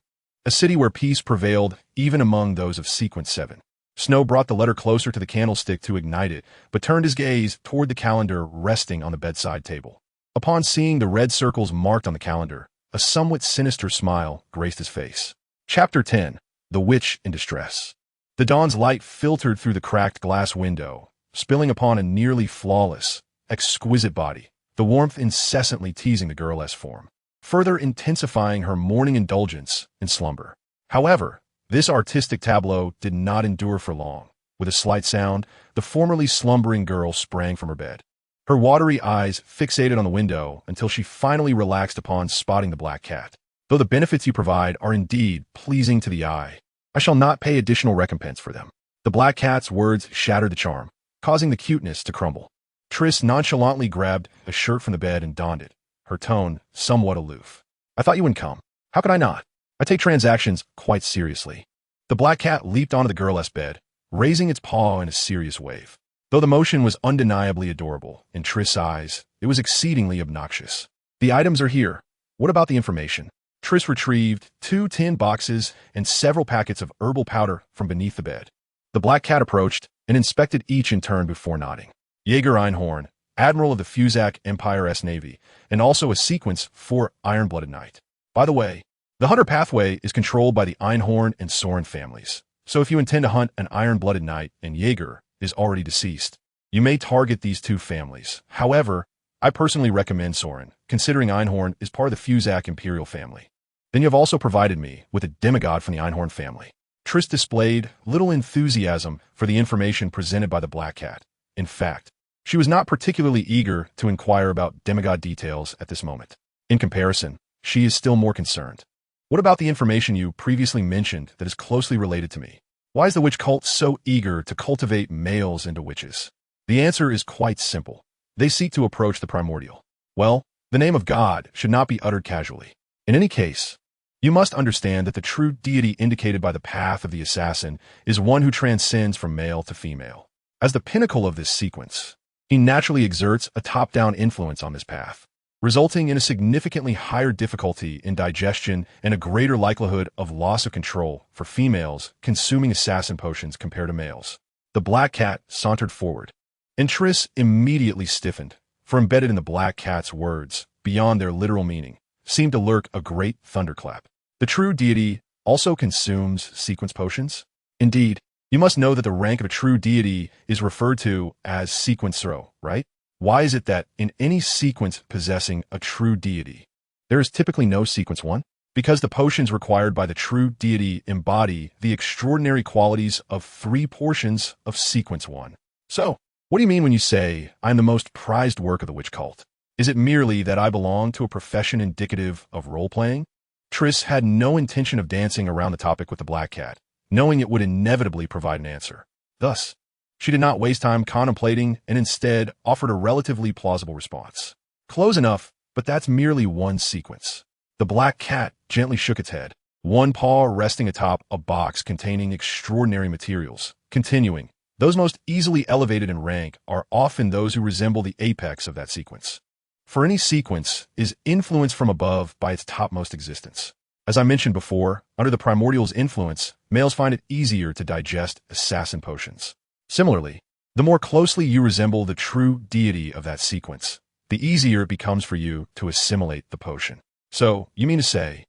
a city where peace prevailed even among those of Sequence 7. Snow brought the letter closer to the candlestick to ignite it, but turned his gaze toward the calendar resting on the bedside table. Upon seeing the red circles marked on the calendar, a somewhat sinister smile graced his face. Chapter 10. The Witch in Distress. The dawn's light filtered through the cracked glass window, spilling upon a nearly flawless, exquisite body, the warmth incessantly teasing the girl's form, further intensifying her morning indulgence in slumber. However, this artistic tableau did not endure for long. With a slight sound, the formerly slumbering girl sprang from her bed, her watery eyes fixated on the window until she finally relaxed upon spotting the black cat. Though the benefits you provide are indeed pleasing to the eye, I shall not pay additional recompense for them. The black cat's words shattered the charm, causing the cuteness to crumble. Triss nonchalantly grabbed a shirt from the bed and donned it, her tone somewhat aloof. I thought you wouldn't come. How could I not? I take transactions quite seriously. The black cat leaped onto the girl's bed, raising its paw in a serious wave. Though the motion was undeniably adorable, in Triss' eyes, it was exceedingly obnoxious. The items are here. What about the information? Triss retrieved 2 tin boxes and several packets of herbal powder from beneath the bed. The black cat approached and inspected each in turn before nodding. Jaeger Einhorn, Admiral of the Fuzak Empire's Navy, and also a Sequence 4 Iron-Blooded Knight. By the way, the Hunter pathway is controlled by the Einhorn and Soren families, so if you intend to hunt an Iron-Blooded Knight and Jaeger is already deceased, you may target these 2 families. However, I personally recommend Soren, considering Einhorn is part of the Fuzak Imperial family. Then you have also provided me with a demigod from the Einhorn family. Triss displayed little enthusiasm for the information presented by the black cat. In fact, she was not particularly eager to inquire about demigod details at this moment. In comparison, she is still more concerned. What about the information you previously mentioned that is closely related to me? Why is the witch cult so eager to cultivate males into witches? The answer is quite simple. They seek to approach the primordial. Well, the name of God should not be uttered casually. In any case, you must understand that the true deity indicated by the path of the assassin is one who transcends from male to female. As the pinnacle of this sequence, he naturally exerts a top-down influence on this path, resulting in a significantly higher difficulty in digestion and a greater likelihood of loss of control for females consuming assassin potions compared to males. The black cat sauntered forward, and Triss immediately stiffened, for embedded in the black cat's words, beyond their literal meaning, seemed to lurk a great thunderclap. The true deity also consumes sequence potions? Indeed, you must know that the rank of a true deity is referred to as sequence 0, right? Why is it that in any sequence possessing a true deity, there is typically no sequence 1? Because the potions required by the true deity embody the extraordinary qualities of 3 portions of sequence 1. So, what do you mean when you say, I am the most prized work of the witch cult? Is it merely that I belong to a profession indicative of role-playing? Triss had no intention of dancing around the topic with the black cat, knowing it would inevitably provide an answer. Thus, she did not waste time contemplating and instead offered a relatively plausible response. Close enough, but that's merely one sequence. The black cat gently shook its head, one paw resting atop a box containing extraordinary materials, continuing, those most easily elevated in rank are often those who resemble the apex of that sequence. For any sequence is influence from above by its topmost existence. As I mentioned before, under the primordial's influence, males find it easier to digest assassin potions. Similarly, the more closely you resemble the true deity of that sequence, the easier it becomes for you to assimilate the potion. So, you mean to say,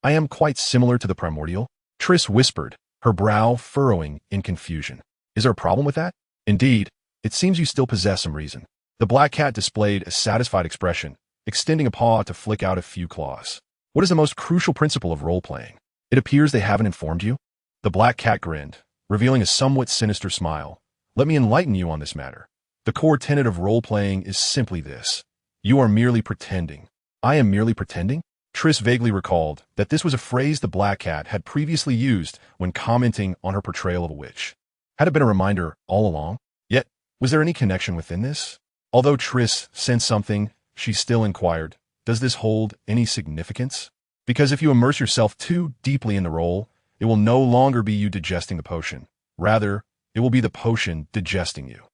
I am quite similar to the primordial? Triss whispered, her brow furrowing in confusion. Is there a problem with that? Indeed, it seems you still possess some reason. The black cat displayed a satisfied expression, extending a paw to flick out a few claws. What is the most crucial principle of role-playing? It appears they haven't informed you. The black cat grinned, revealing a somewhat sinister smile. Let me enlighten you on this matter. The core tenet of role-playing is simply this. You are merely pretending. I am merely pretending? Triss vaguely recalled that this was a phrase the black cat had previously used when commenting on her portrayal of a witch. Had it been a reminder all along? Yet, was there any connection within this? Although Triss sensed something, she still inquired, does this hold any significance? Because if you immerse yourself too deeply in the role, it will no longer be you digesting the potion. Rather, it will be the potion digesting you.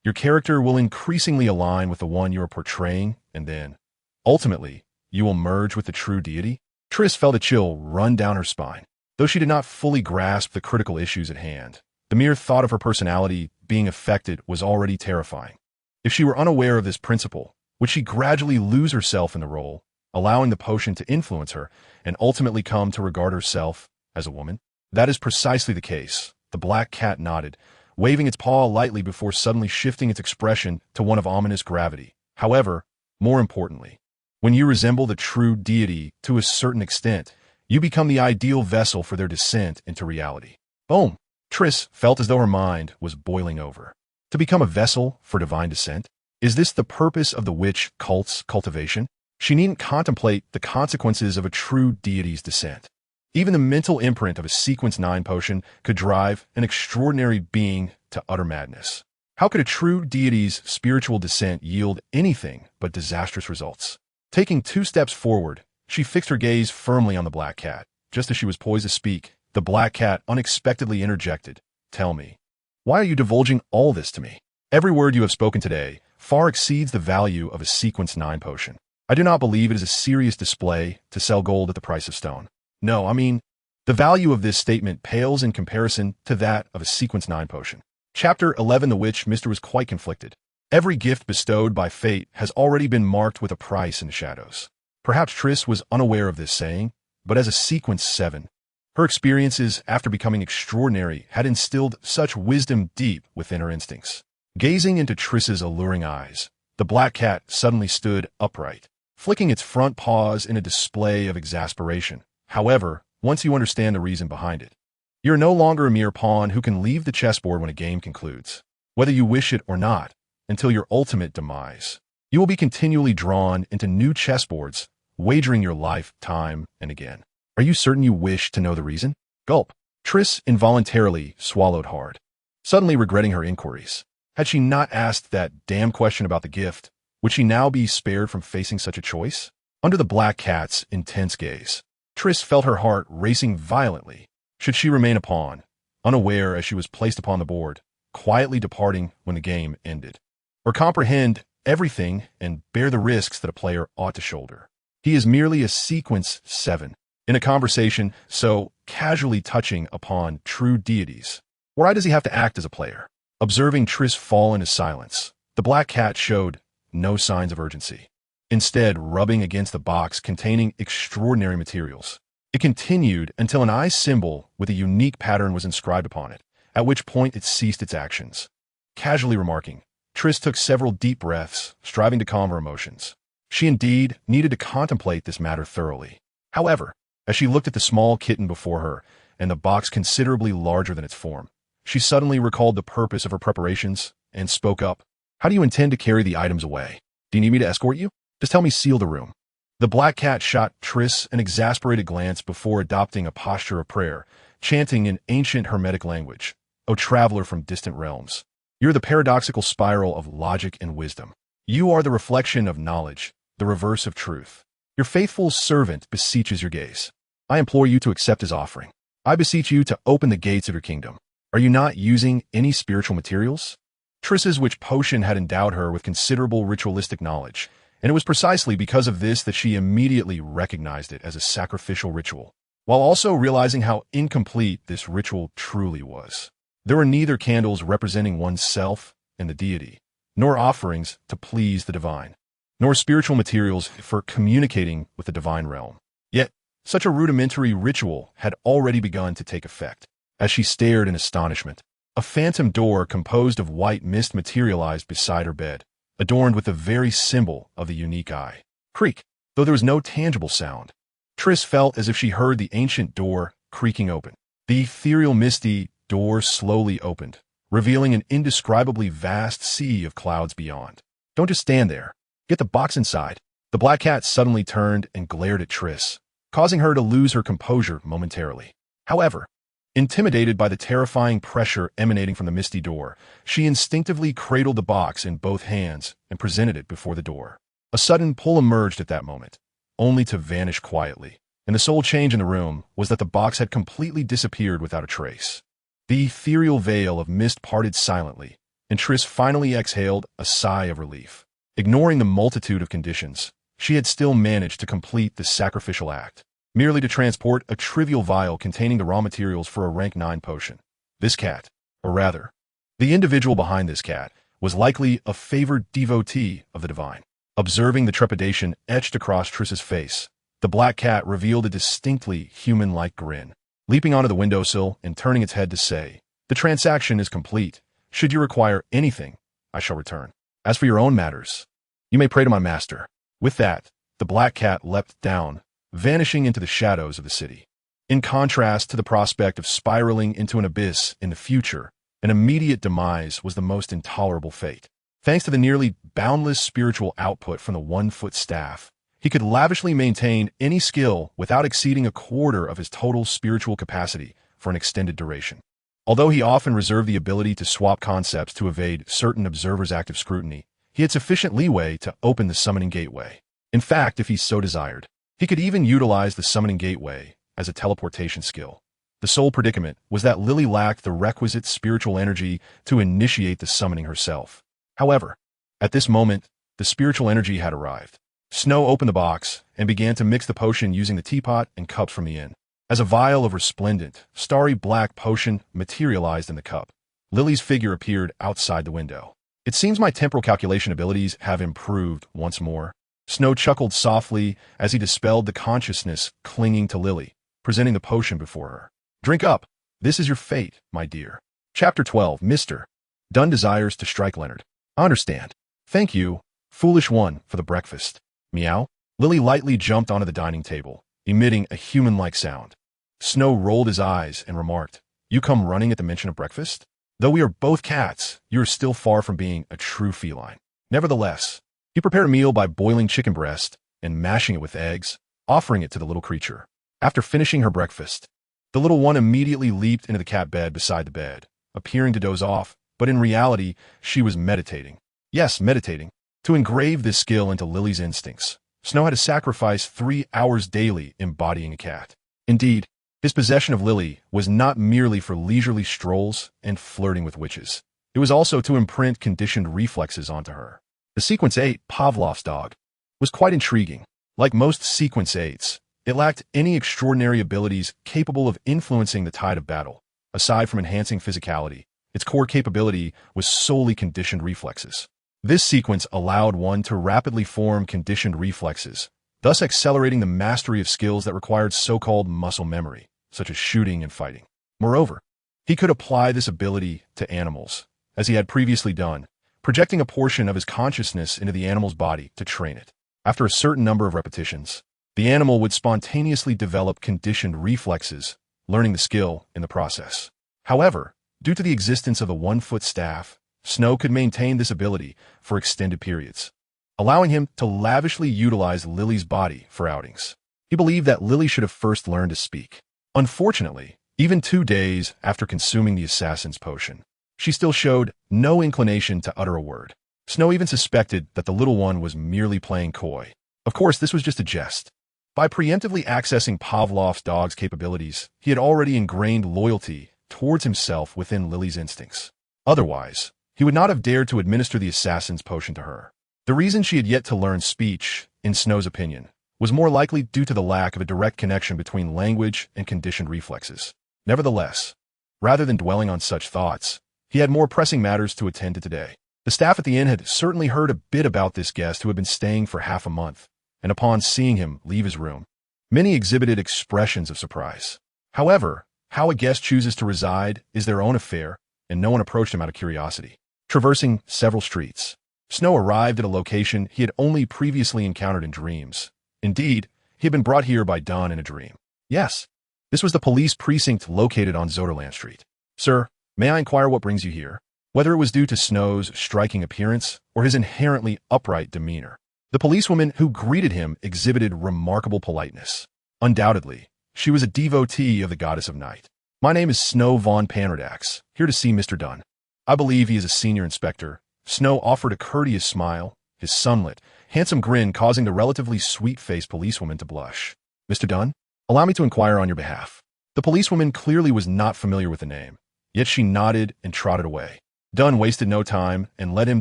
Your character will increasingly align with the one you are portraying, and then, ultimately, you will merge with the true deity? Triss felt a chill run down her spine. Though she did not fully grasp the critical issues at hand, the mere thought of her personality being affected was already terrifying. If she were unaware of this principle, would she gradually lose herself in the role, allowing the potion to influence her and ultimately come to regard herself as a woman? That is precisely the case. The black cat nodded, waving its paw lightly before suddenly shifting its expression to one of ominous gravity. However, more importantly, when you resemble the true deity to a certain extent, you become the ideal vessel for their descent into reality. Boom! Triss felt as though her mind was boiling over. To become a vessel for divine descent? Is this the purpose of the witch cult's cultivation? She needn't contemplate the consequences of a true deity's descent. Even the mental imprint of a sequence 9 potion could drive an extraordinary being to utter madness. How could a true deity's spiritual descent yield anything but disastrous results? Taking 2 steps forward, she fixed her gaze firmly on the black cat. Just as she was poised to speak, the black cat unexpectedly interjected, Tell me, why are you divulging all this to me? Every word you have spoken today far exceeds the value of a sequence 9 potion. I do not believe it is a serious display to sell gold at the price of stone. No, I mean, the value of this statement pales in comparison to that of a sequence 9 potion. Chapter 11 The Witch Mister was quite conflicted. Every gift bestowed by fate has already been marked with a price in the shadows. Perhaps Triss was unaware of this saying, but as a sequence 7, her experiences after becoming extraordinary had instilled such wisdom deep within her instincts. Gazing into Triss's alluring eyes, the black cat suddenly stood upright, flicking its front paws in a display of exasperation. However, once you understand the reason behind it, you're no longer a mere pawn who can leave the chessboard when a game concludes, whether you wish it or not, until your ultimate demise. You will be continually drawn into new chessboards, wagering your life time and again. Are you certain you wish to know the reason? Gulp. Triss involuntarily swallowed hard, suddenly regretting her inquiries. Had she not asked that damn question about the gift, would she now be spared from facing such a choice? Under the black cat's intense gaze, Triss felt her heart racing violently. Should she remain a pawn, unaware as she was placed upon the board, quietly departing when the game ended? Or comprehend everything and bear the risks that a player ought to shoulder? He is merely a sequence 7, in a conversation so casually touching upon true deities. Why does he have to act as a player? Observing Triss fall into silence, the black cat showed no signs of urgency, instead rubbing against the box containing extraordinary materials. It continued until an eye symbol with a unique pattern was inscribed upon it, at which point it ceased its actions. Casually remarking, Triss took several deep breaths, striving to calm her emotions. She indeed needed to contemplate this matter thoroughly. However, as she looked at the small kitten before her, and the box considerably larger than its form, she suddenly recalled the purpose of her preparations and spoke up. How do you intend to carry the items away? Do you need me to escort you? Just help me seal the room. The black cat shot Triss an exasperated glance before adopting a posture of prayer, chanting in ancient Hermetic language, O traveler from distant realms, you're the paradoxical spiral of logic and wisdom. You are the reflection of knowledge, the reverse of truth. Your faithful servant beseeches your gaze. I implore you to accept his offering. I beseech you to open the gates of your kingdom. Are you not using any spiritual materials? Triss's witch potion had endowed her with considerable ritualistic knowledge, and it was precisely because of this that she immediately recognized it as a sacrificial ritual, while also realizing how incomplete this ritual truly was. There were neither candles representing oneself and the deity, nor offerings to please the divine, nor spiritual materials for communicating with the divine realm. Yet, such a rudimentary ritual had already begun to take effect. As she stared in astonishment, a phantom door composed of white mist materialized beside her bed, adorned with the very symbol of the unique eye. Creak, though there was no tangible sound. Triss felt as if she heard the ancient door creaking open. The ethereal misty door slowly opened, revealing an indescribably vast sea of clouds beyond. Don't just stand there. Get the box inside. The black cat suddenly turned and glared at Triss, causing her to lose her composure momentarily. However, intimidated by the terrifying pressure emanating from the misty door, she instinctively cradled the box in both hands and presented it before the door. A sudden pull emerged at that moment, only to vanish quietly, and the sole change in the room was that the box had completely disappeared without a trace. The ethereal veil of mist parted silently, and Triss finally exhaled a sigh of relief. Ignoring the multitude of conditions, she had still managed to complete the sacrificial act, merely to transport a trivial vial containing the raw materials for a rank 9 potion. This cat, or rather, the individual behind this cat, was likely a favored devotee of the divine. Observing the trepidation etched across Triss's face, the black cat revealed a distinctly human-like grin, leaping onto the windowsill and turning its head to say, "The transaction is complete. Should you require anything, I shall return. As for your own matters, you may pray to my master." With that, the black cat leapt down, vanishing into the shadows of the city. In contrast to the prospect of spiraling into an abyss in the future, an immediate demise was the most intolerable fate. Thanks to the nearly boundless spiritual output from the 1-foot staff, he could lavishly maintain any skill without exceeding a quarter of his total spiritual capacity for an extended duration. Although he often reserved the ability to swap concepts to evade certain observers' active scrutiny, he had sufficient leeway to open the summoning gateway. In fact, if he so desired, he could even utilize the summoning gateway as a teleportation skill. The sole predicament was that Lily lacked the requisite spiritual energy to initiate the summoning herself. However, at this moment, the spiritual energy had arrived. Snow opened the box and began to mix the potion using the teapot and cups from the inn. As a vial of resplendent, starry black potion materialized in the cup, Lily's figure appeared outside the window. It seems my temporal calculation abilities have improved once more. Snow chuckled softly as he dispelled the consciousness clinging to Lily, presenting the potion before her. Drink up. This is your fate, my dear. Chapter 12, Mr. Dunn desires to strike Leonard. I understand. Thank you, foolish one, for the breakfast. Meow. Lily lightly jumped onto the dining table, emitting a human-like sound. Snow rolled his eyes and remarked, You come running at the mention of breakfast? Though we are both cats, you are still far from being a true feline. Nevertheless, he prepared a meal by boiling chicken breast and mashing it with eggs, offering it to the little creature. After finishing her breakfast, the little one immediately leaped into the cat bed beside the bed, appearing to doze off, but in reality, she was meditating. Yes, meditating. To engrave this skill into Lily's instincts, Snow had to sacrifice 3 hours daily embodying a cat. Indeed, his possession of Lily was not merely for leisurely strolls and flirting with witches. It was also to imprint conditioned reflexes onto her. The Sequence 8, Pavlov's dog, was quite intriguing. Like most Sequence 8s, it lacked any extraordinary abilities capable of influencing the tide of battle. Aside from enhancing physicality, its core capability was solely conditioned reflexes. This sequence allowed one to rapidly form conditioned reflexes, thus accelerating the mastery of skills that required so-called muscle memory, such as shooting and fighting. Moreover, he could apply this ability to animals, as he had previously done, projecting a portion of his consciousness into the animal's body to train it. After a certain number of repetitions, the animal would spontaneously develop conditioned reflexes, learning the skill in the process. However, due to the existence of the 1-foot staff, Snow could maintain this ability for extended periods, allowing him to lavishly utilize Lily's body for outings. He believed that Lily should have first learned to speak. Unfortunately, even 2 days after consuming the assassin's potion, she still showed no inclination to utter a word. Snow even suspected that the little one was merely playing coy. Of course, this was just a jest. By preemptively accessing Pavlov's dog's capabilities, he had already ingrained loyalty towards himself within Lily's instincts. Otherwise, he would not have dared to administer the assassin's potion to her. The reason she had yet to learn speech, in Snow's opinion, was more likely due to the lack of a direct connection between language and conditioned reflexes. Nevertheless, rather than dwelling on such thoughts, he had more pressing matters to attend to today. The staff at the inn had certainly heard a bit about this guest who had been staying for half a month, and upon seeing him leave his room, many exhibited expressions of surprise. However, how a guest chooses to reside is their own affair, and no one approached him out of curiosity. Traversing several streets, Snow arrived at a location he had only previously encountered in dreams. Indeed, he had been brought here by Dunn in a dream. Yes, this was the police precinct located on Zoderland Street. Sir, may I inquire what brings you here? Whether it was due to Snow's striking appearance or his inherently upright demeanor, the policewoman who greeted him exhibited remarkable politeness. Undoubtedly, she was a devotee of the goddess of night. My name is Snow von Panardax, here to see Mr. Dunn. I believe he is a senior inspector. Snow offered a courteous smile, his sunlit, handsome grin causing the relatively sweet-faced policewoman to blush. Mr. Dunn, allow me to inquire on your behalf. The policewoman clearly was not familiar with the name, yet she nodded and trotted away. Dunn wasted no time and led him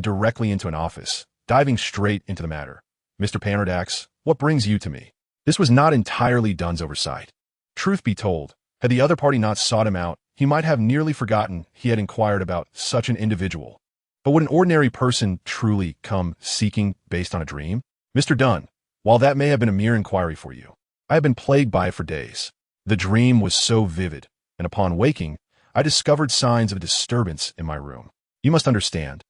directly into an office, diving straight into the matter. Mr. Panardax, what brings you to me? This was not entirely Dunn's oversight. Truth be told, had the other party not sought him out, he might have nearly forgotten he had inquired about such an individual. But would an ordinary person truly come seeking based on a dream? Mr. Dunn, while that may have been a mere inquiry for you, I have been plagued by it for days. The dream was so vivid, and upon waking, I discovered signs of a disturbance in my room. You must understand,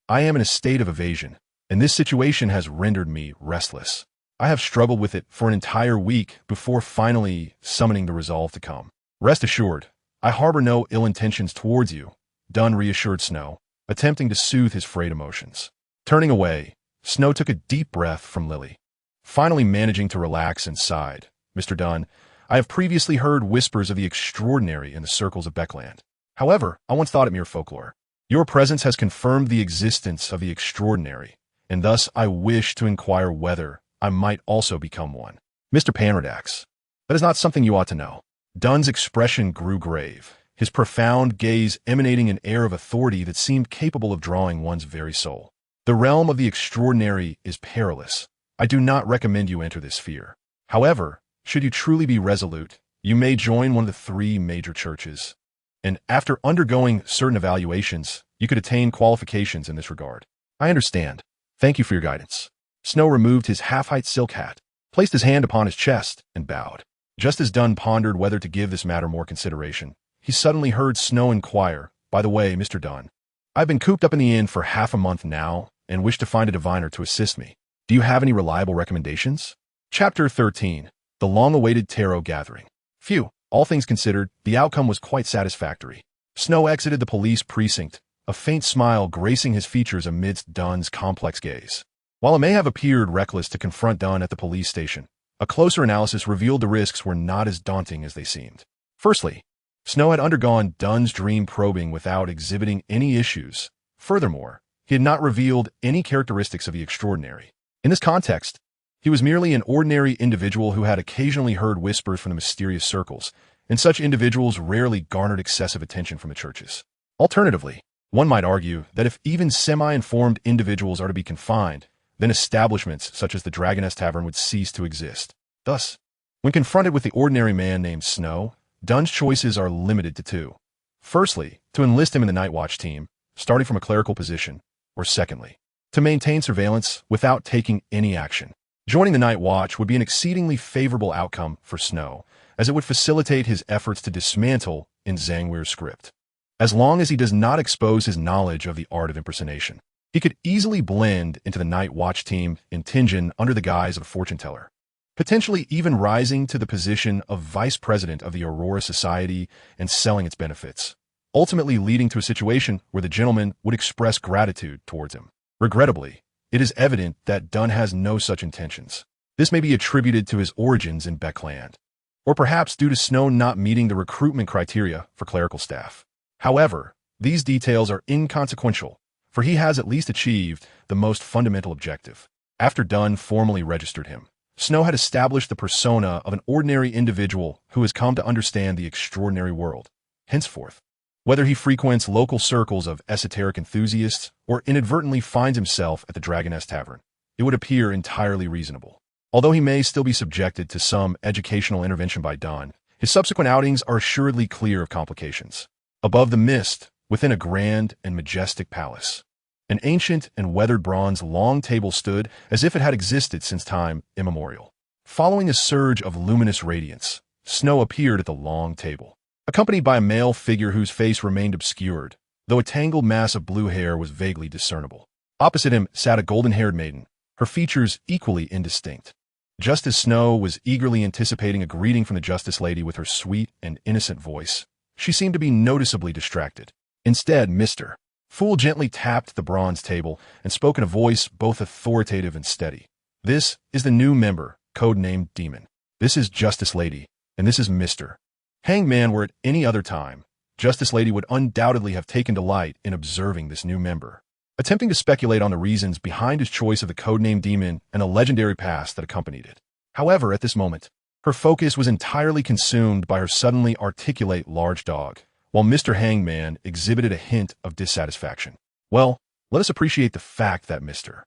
I am in a state of evasion, and this situation has rendered me restless. I have struggled with it for an entire week before finally summoning the resolve to come. Rest assured, I harbor no ill intentions towards you, Dunn reassured Snow, attempting to soothe his frayed emotions. Turning away, Snow took a deep breath from Lily. Finally managing to relax and sighed, Mr. Dunn, I have previously heard whispers of the extraordinary in the circles of Beckland. However, I once thought it mere folklore. Your presence has confirmed the existence of the extraordinary, and thus I wish to inquire whether I might also become one. Mr. Panardax, that is not something you ought to know. Dunn's expression grew grave, his profound gaze emanating an air of authority that seemed capable of drawing one's very soul. The realm of the extraordinary is perilous. I do not recommend you enter this sphere. However, should you truly be resolute, you may join one of the 3 major churches, and after undergoing certain evaluations, you could attain qualifications in this regard. I understand. Thank you for your guidance. Snow removed his half-height silk hat, placed his hand upon his chest, and bowed. Just as Dunn pondered whether to give this matter more consideration, he suddenly heard Snow inquire, "By the way, Mr. Dunn, I've been cooped up in the inn for half a month now and wish to find a diviner to assist me. Do you have any reliable recommendations?" Chapter 13. The Long-Awaited Tarot Gathering. Phew, all things considered, the outcome was quite satisfactory. Snow exited the police precinct, a faint smile gracing his features amidst Dunn's complex gaze. While it may have appeared reckless to confront Dunn at the police station, a closer analysis revealed the risks were not as daunting as they seemed. Firstly, Snow had undergone Dunn's dream probing without exhibiting any issues. Furthermore, he had not revealed any characteristics of the extraordinary. In this context, he was merely an ordinary individual who had occasionally heard whispers from the mysterious circles, and such individuals rarely garnered excessive attention from the churches. Alternatively, one might argue that if even semi-informed individuals are to be confined, then establishments such as the Dragoness Tavern would cease to exist. Thus, when confronted with the ordinary man named Snow, Dunn's choices are limited to 2. Firstly, to enlist him in the Night Watch team, starting from a clerical position, or secondly, to maintain surveillance without taking any action. Joining the Night Watch would be an exceedingly favorable outcome for Snow, as it would facilitate his efforts to dismantle in Zangwir's script. As long as he does not expose his knowledge of the art of impersonation, he could easily blend into the Night Watch team in Tinjin under the guise of a fortune teller, potentially even rising to the position of vice president of the Aurora Society and selling its benefits, ultimately leading to a situation where the gentleman would express gratitude towards him. Regrettably, it is evident that Dunn has no such intentions. This may be attributed to his origins in Beckland, or perhaps due to Snow not meeting the recruitment criteria for clerical staff. However, these details are inconsequential, for he has at least achieved the most fundamental objective. After Dunn formally registered him, Snow had established the persona of an ordinary individual who has come to understand the extraordinary world. Henceforth, whether he frequents local circles of esoteric enthusiasts or inadvertently finds himself at the Dragoness Tavern, it would appear entirely reasonable. Although he may still be subjected to some educational intervention by Dunn, his subsequent outings are assuredly clear of complications. Above the mist, within a grand and majestic palace, an ancient and weathered bronze long table stood as if it had existed since time immemorial. Following a surge of luminous radiance, Snow appeared at the long table, accompanied by a male figure whose face remained obscured, though a tangled mass of blue hair was vaguely discernible. Opposite him sat a golden-haired maiden, her features equally indistinct. Just as Snow was eagerly anticipating a greeting from the Justice Lady with her sweet and innocent voice, she seemed to be noticeably distracted. Instead, Mr. Fool gently tapped the bronze table and spoke in a voice both authoritative and steady. "This is the new member, codenamed Demon. This is Justice Lady, and this is Mr. Hangman. Were at any other time, Justice Lady would undoubtedly have taken delight in observing this new member, attempting to speculate on the reasons behind his choice of the codename Demon and the legendary past that accompanied it. However, at this moment, her focus was entirely consumed by her suddenly articulate large dog, while Mr. Hangman exhibited a hint of dissatisfaction. Well, let us appreciate the fact that Mr.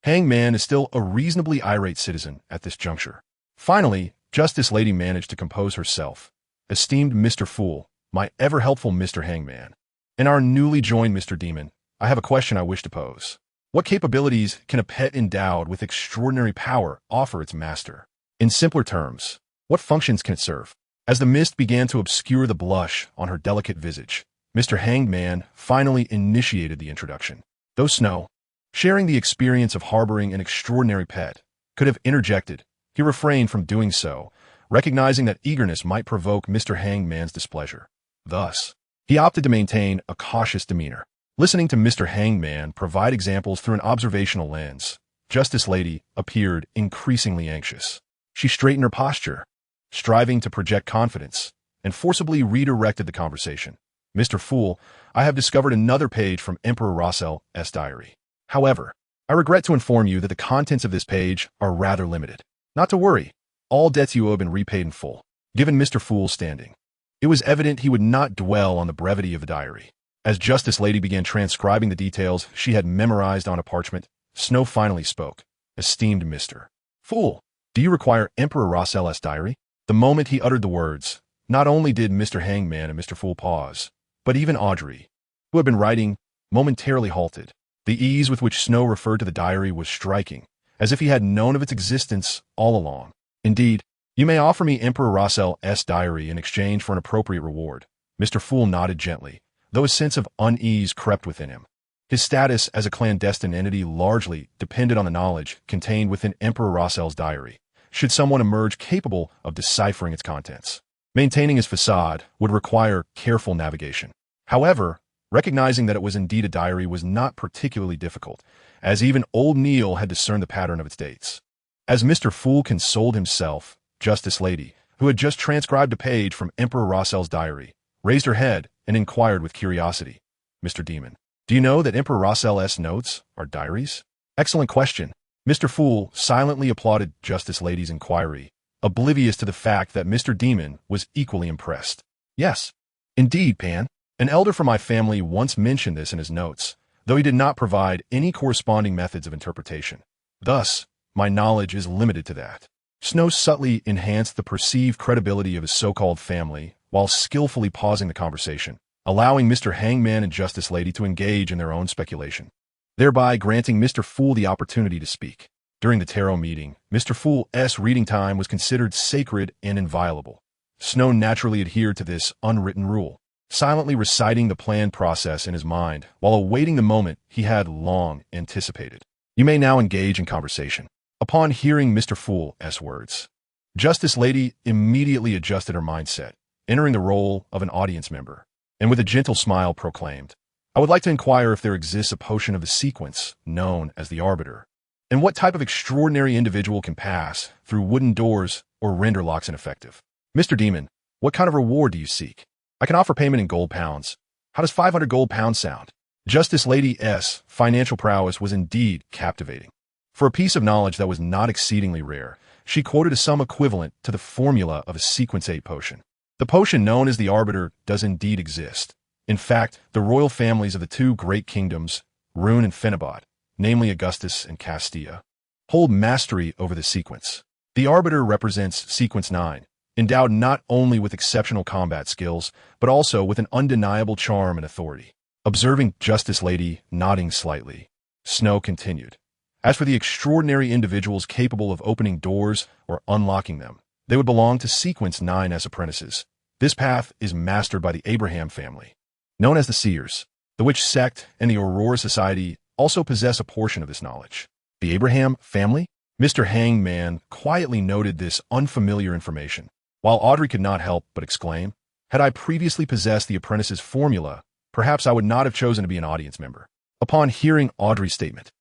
Hangman is still a reasonably irate citizen at this juncture. Finally, Justice Lady managed to compose herself. "Esteemed Mr. Fool, my ever-helpful Mr. Hangman, and our newly joined Mr. Demon, I have a question I wish to pose. What capabilities can a pet endowed with extraordinary power offer its master? In simpler terms, what functions can it serve?" As the mist began to obscure the blush on her delicate visage, Mr. Hangman finally initiated the introduction. Though Snow, sharing the experience of harboring an extraordinary pet, could have interjected, he refrained from doing so, recognizing that eagerness might provoke Mr. Hangman's displeasure. Thus, he opted to maintain a cautious demeanor. Listening to Mr. Hangman provide examples through an observational lens, Justice Lady appeared increasingly anxious. She straightened her posture, striving to project confidence, and forcibly redirected the conversation. "Mr. Fool, I have discovered another page from Emperor Rossel's diary. However, I regret to inform you that the contents of this page are rather limited. Not to worry, all debts you owe have been repaid in full." Given Mr. Fool's standing, it was evident he would not dwell on the brevity of the diary. As Justice Lady began transcribing the details she had memorized on a parchment, Snow finally spoke. "Esteemed Mr. Fool, do you require Emperor Rossel's diary?" The moment he uttered the words, not only did Mr. Hangman and Mr. Fool pause, but even Audrey, who had been writing, momentarily halted. The ease with which Snow referred to the diary was striking, as if he had known of its existence all along. "Indeed, you may offer me Emperor Rossel's diary in exchange for an appropriate reward." Mr. Fool nodded gently, though a sense of unease crept within him. His status as a clandestine entity largely depended on the knowledge contained within Emperor Rossel's diary, should someone emerge capable of deciphering its contents. Maintaining his facade would require careful navigation. However, recognizing that it was indeed a diary was not particularly difficult, as even old Neil had discerned the pattern of its dates. As Mr. Fool consoled himself, Justice Lady, who had just transcribed a page from Emperor Rossel's diary, raised her head and inquired with curiosity, "Mr. Demon, do you know that Emperor Rossel's notes are diaries?" "Excellent question." Mr. Fool silently applauded Justice Lady's inquiry, oblivious to the fact that Mr. Demon was equally impressed. "Yes, indeed, Pan. An elder from my family once mentioned this in his notes, though he did not provide any corresponding methods of interpretation. Thus, my knowledge is limited to that." Snow subtly enhanced the perceived credibility of his so-called family while skillfully pausing the conversation, allowing Mr. Hangman and Justice Lady to engage in their own speculation, thereby granting Mr. Fool the opportunity to speak. During the tarot meeting, Mr. Fool's reading time was considered sacred and inviolable. Snow naturally adhered to this unwritten rule, silently reciting the planned process in his mind while awaiting the moment he had long anticipated. You may now engage in conversation. Upon hearing Mr. Fool's words, Justice Lady immediately adjusted her mindset, entering the role of an audience member, and with a gentle smile proclaimed, I would like to inquire if there exists a potion of the sequence known as the Arbiter, and what type of extraordinary individual can pass through wooden doors or render locks ineffective. Mr. Demon, what kind of reward do you seek? I can offer payment in gold pounds. How does 500 gold pounds sound? Justice Lady's financial prowess was indeed captivating. For a piece of knowledge that was not exceedingly rare, she quoted a sum equivalent to the formula of a Sequence 8 potion. The potion known as the Arbiter does indeed exist. In fact, the royal families of the two great kingdoms, Rune and Phenibot, namely Augustus and Castilla, hold mastery over the sequence. The Arbiter represents Sequence 9, endowed not only with exceptional combat skills, but also with an undeniable charm and authority. Observing Justice Lady nodding slightly, Snow continued. As for the extraordinary individuals capable of opening doors or unlocking them, they would belong to Sequence 9 as apprentices. This path is mastered by the Abraham family, known as the Seers. The Witch Sect and the Aurora Society also possess a portion of this knowledge. The Abraham family? Mr. Hangman quietly noted this unfamiliar information, while Audrey could not help but exclaim, had I previously possessed the apprentice's formula, perhaps I would not have chosen to be an audience member. Upon hearing Audrey's statement,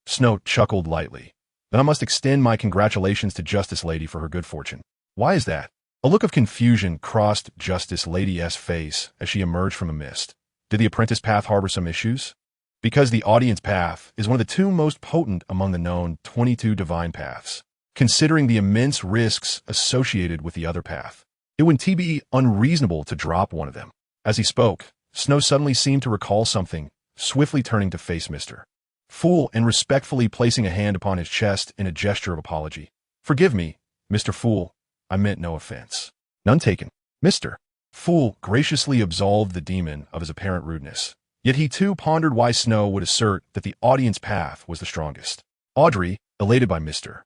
Snow chuckled lightly. Then I must extend my congratulations to Justice Lady for her good fortune. Why is that? A look of confusion crossed Justice Lady's face as she emerged from a mist. Did the apprentice path harbor some issues? Because the audience path is one of the two most potent among the known 22 divine paths. Considering the immense risks associated with the other path, it would be unreasonable to drop one of them. As he spoke, Snow suddenly seemed to recall something, swiftly turning to face Mr. Fool and respectfully placing a hand upon his chest in a gesture of apology. Forgive me, Mr. Fool, I meant no offense. None taken. Mr. Fool graciously absolved the demon of his apparent rudeness. Yet he too pondered why Snow would assert that the audience path was the strongest. Audrey, elated by Mr.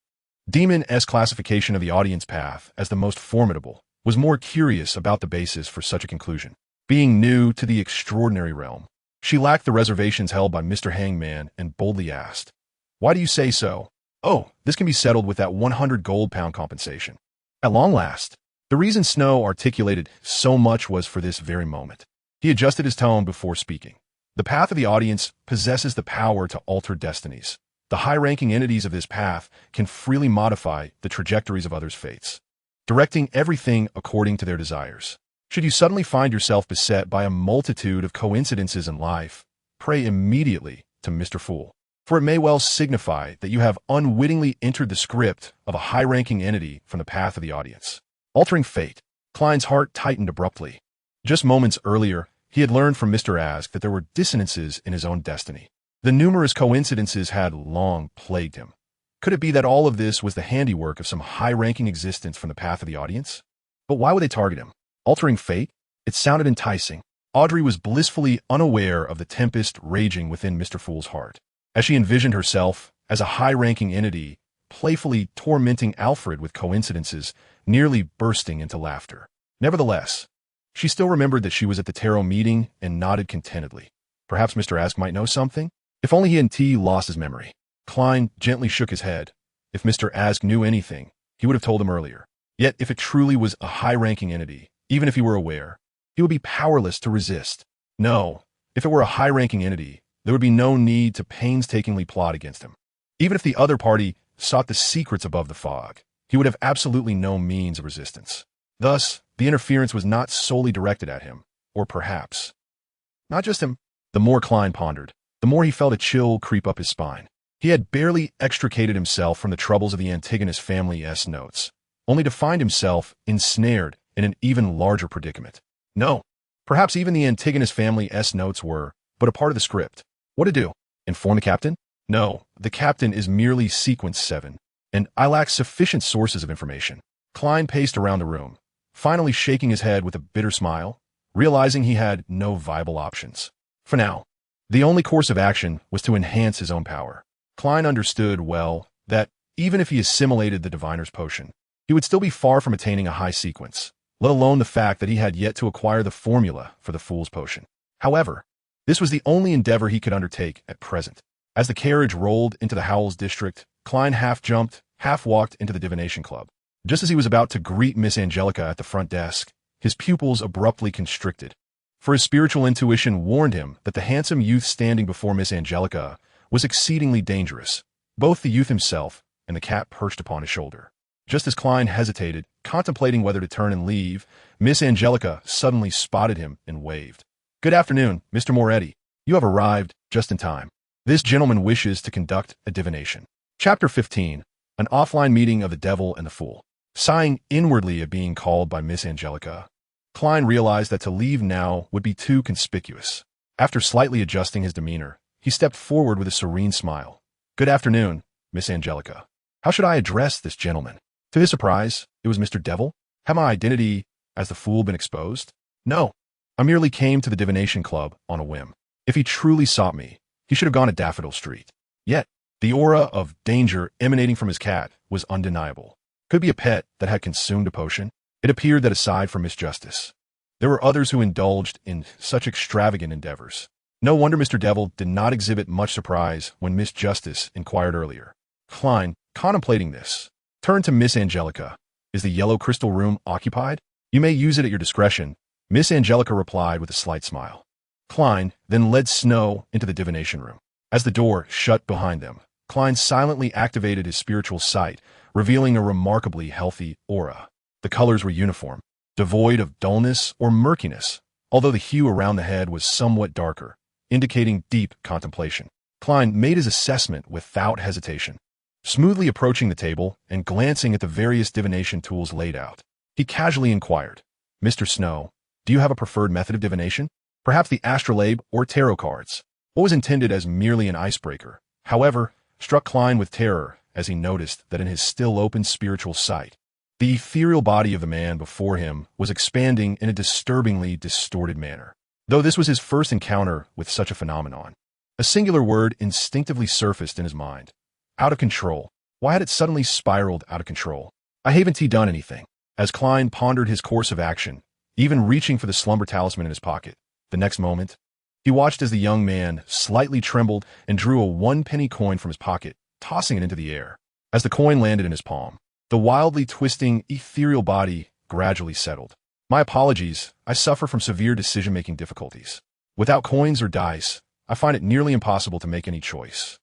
Demon's classification of the audience path as the most formidable, was more curious about the basis for such a conclusion. Being new to the extraordinary realm, she lacked the reservations held by Mr. Hangman and boldly asked, Why do you say so? Oh, this can be settled with that 100 gold pound compensation. At long last, the reason Snow articulated so much was for this very moment. He adjusted his tone before speaking. The path of the audience possesses the power to alter destinies. The high-ranking entities of this path can freely modify the trajectories of others' fates, directing everything according to their desires. Should you suddenly find yourself beset by a multitude of coincidences in life, pray immediately to Mr. Fool, for it may well signify that you have unwittingly entered the script of a high-ranking entity from the path of the audience. Altering fate. Klein's heart tightened abruptly. Just moments earlier, he had learned from Mr. Ask that there were dissonances in his own destiny. The numerous coincidences had long plagued him. Could it be that all of this was the handiwork of some high-ranking existence from the path of the audience? But why would they target him? Altering fate? It sounded enticing. Audrey was blissfully unaware of the tempest raging within Mr. Fool's heart, as she envisioned herself as a high-ranking entity, playfully tormenting Alfred with coincidences, nearly bursting into laughter. Nevertheless, she still remembered that she was at the tarot meeting and nodded contentedly. Perhaps Mr. Ask might know something? If only he hadn't lost his memory. Klein gently shook his head. If Mr. Ask knew anything, he would have told him earlier. Yet if it truly was a high-ranking entity, even if he were aware, he would be powerless to resist. No, if it were a high-ranking entity, there would be no need to painstakingly plot against him. Even if the other party sought the secrets above the fog, he would have absolutely no means of resistance. Thus, the interference was not solely directed at him, or perhaps not just him. The more Klein pondered, the more he felt a chill creep up his spine. He had barely extricated himself from the troubles of the Antigonus family's notes, only to find himself ensnared in an even larger predicament. No, perhaps even the Antigonus family's notes were but a part of the script. What to do? Inform the captain? No, the captain is merely Sequence 7, and I lack sufficient sources of information. Klein paced around the room, finally shaking his head with a bitter smile, realizing he had no viable options. For now, the only course of action was to enhance his own power. Klein understood well that, even if he assimilated the diviner's potion, he would still be far from attaining a high sequence, let alone the fact that he had yet to acquire the formula for the fool's potion. However, this was the only endeavor he could undertake at present. As the carriage rolled into the Howells district, Klein half jumped, half walked into the divination club. Just as he was about to greet Miss Angelica at the front desk, his pupils abruptly constricted. For his spiritual intuition warned him that the handsome youth standing before Miss Angelica was exceedingly dangerous, both the youth himself and the cat perched upon his shoulder. Just as Klein hesitated, contemplating whether to turn and leave, Miss Angelica suddenly spotted him and waved. "Good afternoon, Mr. Moretti. You have arrived just in time. This gentleman wishes to conduct a divination." Chapter 15. An offline meeting of the devil and the fool. Sighing inwardly at being called by Miss Angelica, Klein realized that to leave now would be too conspicuous. After slightly adjusting his demeanor, he stepped forward with a serene smile. "Good afternoon, Miss Angelica. How should I address this gentleman?" To his surprise, it was Mr. Devil. Had my identity as the fool been exposed? No. I merely came to the divination club on a whim. If he truly sought me, he should have gone to Daffodil Street. Yet, the aura of danger emanating from his cat was undeniable. Could it be a pet that had consumed a potion? It appeared that aside from Miss Justice, there were others who indulged in such extravagant endeavors. No wonder Mr. Devil did not exhibit much surprise when Miss Justice inquired earlier. Klein, contemplating this, turned to Miss Angelica. "Is the yellow crystal room occupied? You may use it at your discretion," Miss Angelica replied with a slight smile. Klein then led Snow into the divination room. As the door shut behind them, Klein silently activated his spiritual sight, revealing a remarkably healthy aura. The colors were uniform, devoid of dullness or murkiness, although the hue around the head was somewhat darker, indicating deep contemplation. Klein made his assessment without hesitation. Smoothly approaching the table and glancing at the various divination tools laid out, he casually inquired, "Mr. Snow, do you have a preferred method of divination? Perhaps the astrolabe or tarot cards?" What was intended as merely an icebreaker, however, struck Klein with terror as he noticed that in his still open spiritual sight, the ethereal body of the man before him was expanding in a disturbingly distorted manner. Though this was his first encounter with such a phenomenon, a singular word instinctively surfaced in his mind. Out of control. Why had it suddenly spiraled out of control? I haven't done anything. As Klein pondered his course of action, even reaching for the slumber talisman in his pocket, the next moment, he watched as the young man slightly trembled and drew a 1-penny coin from his pocket, tossing it into the air. As the coin landed in his palm, the wildly twisting, ethereal body gradually settled. "My apologies, I suffer from severe decision-making difficulties. Without coins or dice, I find it nearly impossible to make any choice.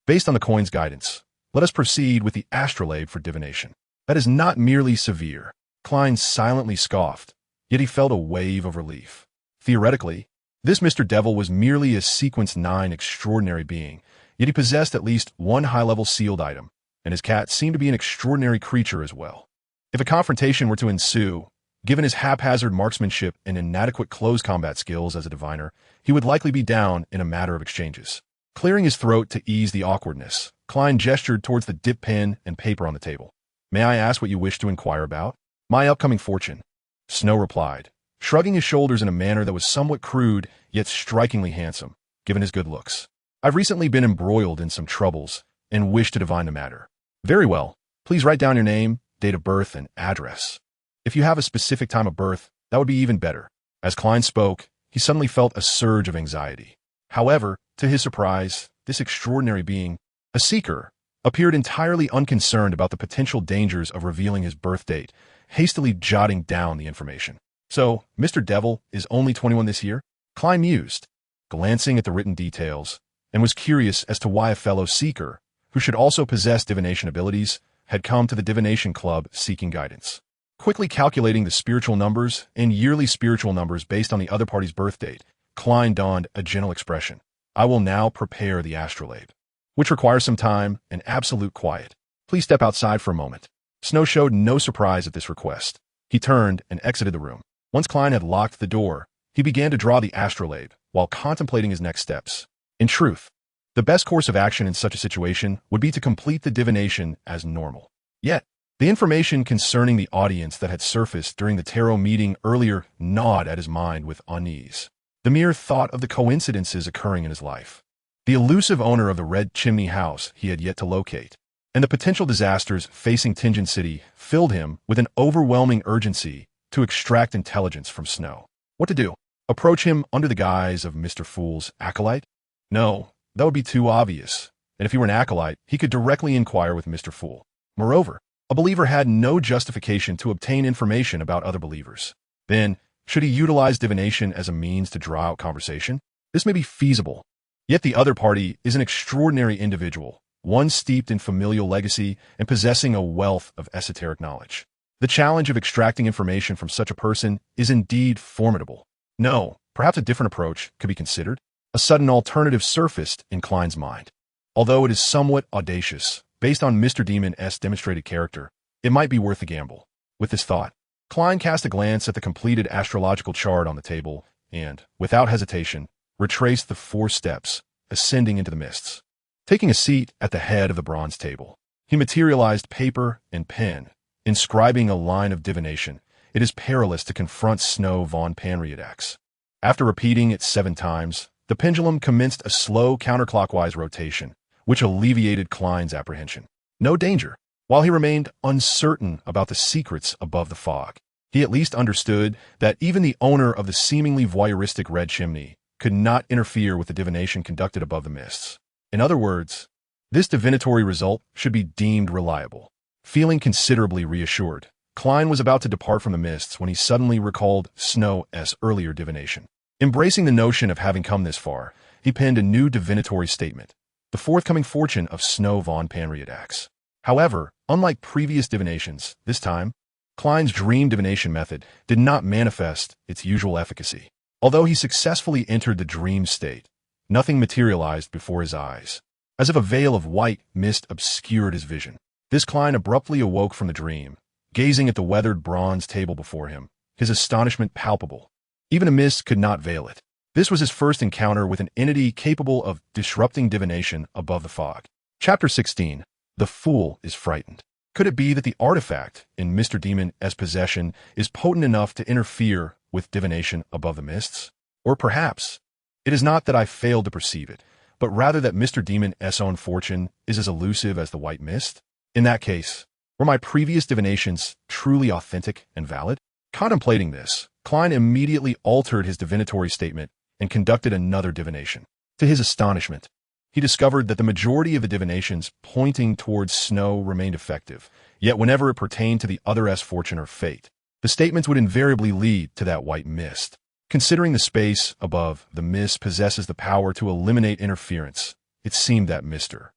Based on the coin's guidance, let us proceed with the astrolabe for divination." "That is not merely severe," Klein silently scoffed, yet he felt a wave of relief. Theoretically, this Mr. Devil was merely a Sequence 9 extraordinary being, yet he possessed at least one high-level sealed item, and his cat seemed to be an extraordinary creature as well. If a confrontation were to ensue, given his haphazard marksmanship and inadequate close combat skills as a diviner, he would likely be down in a matter of exchanges. Clearing his throat to ease the awkwardness, Klein gestured towards the dip pen and paper on the table. "May I ask what you wish to inquire about?" "My upcoming fortune," Snow replied, shrugging his shoulders in a manner that was somewhat crude yet strikingly handsome, given his good looks. "I've recently been embroiled in some troubles and wish to divine the matter." "Very well. Please write down your name, date of birth, and address. If you have a specific time of birth, that would be even better." As Klein spoke, he suddenly felt a surge of anxiety. However, to his surprise, this extraordinary being, a seeker, appeared entirely unconcerned about the potential dangers of revealing his birth date, hastily jotting down the information. "So, Mr. Devil is only 21 this year?" Klein mused, glancing at the written details, and was curious as to why a fellow seeker, who should also possess divination abilities, had come to the divination club seeking guidance. Quickly calculating the spiritual numbers and yearly spiritual numbers based on the other party's birth date, Klein donned a gentle expression. "I will now prepare the astrolabe, which requires some time and absolute quiet. Please step outside for a moment." Snow showed no surprise at this request. He turned and exited the room. Once Klein had locked the door, he began to draw the astrolabe while contemplating his next steps. In truth, the best course of action in such a situation would be to complete the divination as normal. Yet, the information concerning the audience that had surfaced during the tarot meeting earlier gnawed at his mind with unease. The mere thought of the coincidences occurring in his life. The elusive owner of the Red Chimney house he had yet to locate. and the potential disasters facing Tingen City filled him with an overwhelming urgency to extract intelligence from Snow. What to do? Approach him under the guise of Mr. Fool's acolyte? No, that would be too obvious. And if he were an acolyte, he could directly inquire with Mr. Fool. Moreover, a believer had no justification to obtain information about other believers. Then, should he utilize divination as a means to draw out conversation? This may be feasible. Yet the other party is an extraordinary individual, one steeped in familial legacy and possessing a wealth of esoteric knowledge. The challenge of extracting information from such a person is indeed formidable. No, perhaps a different approach could be considered. A sudden alternative surfaced in Klein's mind. Although it is somewhat audacious, based on Mr. Demon's demonstrated character, it might be worth a gamble. With this thought, Klein cast a glance at the completed astrological chart on the table and, without hesitation, retraced the 4 steps, ascending into the mists. Taking a seat at the head of the bronze table, he materialized paper and pen, inscribing a line of divination. It is perilous to confront Snow von Panriadax. After repeating it 7 times, the pendulum commenced a slow counterclockwise rotation, which alleviated Klein's apprehension. No danger. While he remained uncertain about the secrets above the fog, he at least understood that even the owner of the seemingly voyeuristic red chimney could not interfere with the divination conducted above the mists. In other words, this divinatory result should be deemed reliable. Feeling considerably reassured, Klein was about to depart from the mists when he suddenly recalled Snow's earlier divination. Embracing the notion of having come this far, he penned a new divinatory statement, the forthcoming fortune of Snow von Panriadax. However, unlike previous divinations, this time, Klein's dream divination method did not manifest its usual efficacy. Although he successfully entered the dream state, nothing materialized before his eyes. As if a veil of white mist obscured his vision, this Klein abruptly awoke from the dream, gazing at the weathered bronze table before him, his astonishment palpable. Even a mist could not veil it. This was his first encounter with an entity capable of disrupting divination above the fog. Chapter 16. The Fool is Frightened. Could it be that the artifact in Mr. Demon's possession is potent enough to interfere with divination above the mists? Or perhaps it is not that I failed to perceive it, but rather that Mr. Demon's own fortune is as elusive as the white mist? In that case, were my previous divinations truly authentic and valid? Contemplating this, Klein immediately altered his divinatory statement and conducted another divination. To his astonishment, he discovered that the majority of the divinations pointing towards Snow remained effective, yet whenever it pertained to the other's fortune or fate, the statements would invariably lead to that white mist. Considering the space above the mist possesses the power to eliminate interference, it seemed that Mr.